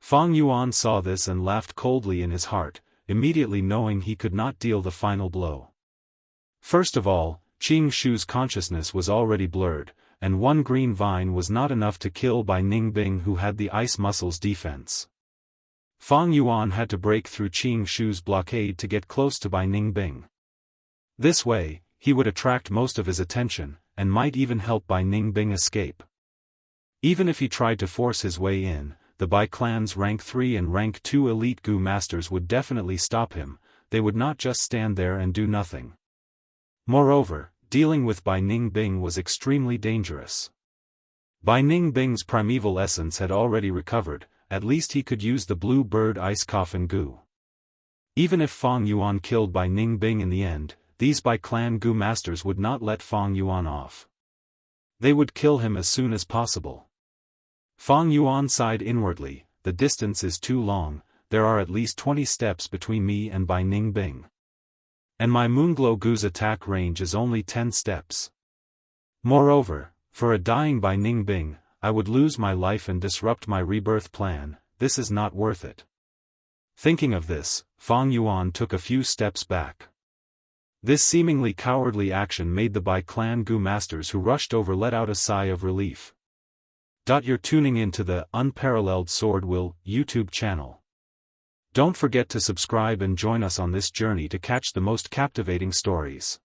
Fang Yuan saw this and laughed coldly in his heart, immediately knowing he could not deal the final blow. First of all, Qing Shu's consciousness was already blurred, and one green vine was not enough to kill Bai Ningbing, who had the ice muscles defense. Fang Yuan had to break through Qing Shu's blockade to get close to Bai Ningbing. This way, he would attract most of his attention, and might even help Bai Ningbing escape. Even if he tried to force his way in, the Bai clan's rank 3 and rank 2 elite Gu masters would definitely stop him. They would not just stand there and do nothing. Moreover, dealing with Bai Ningbing was extremely dangerous. Bai Ningbing's primeval essence had already recovered. At least he could use the blue bird ice coffin Gu. Even if Fang Yuan killed Bai Ningbing in the end, these Bai clan Gu masters would not let Fang Yuan off. They would kill him as soon as possible. Fang Yuan sighed inwardly, the distance is too long, there are at least 20 steps between me and Bai Ningbing. And my Moonglow Gu's attack range is only 10 steps. Moreover, for a dying Bai Ningbing, I would lose my life and disrupt my rebirth plan, this is not worth it. Thinking of this, Fang Yuan took a few steps back. This seemingly cowardly action made the Bai clan Gu masters who rushed over let out a sigh of relief. You're tuning into the Unparalleled SwordWill YouTube channel. Don't forget to subscribe and join us on this journey to catch the most captivating stories.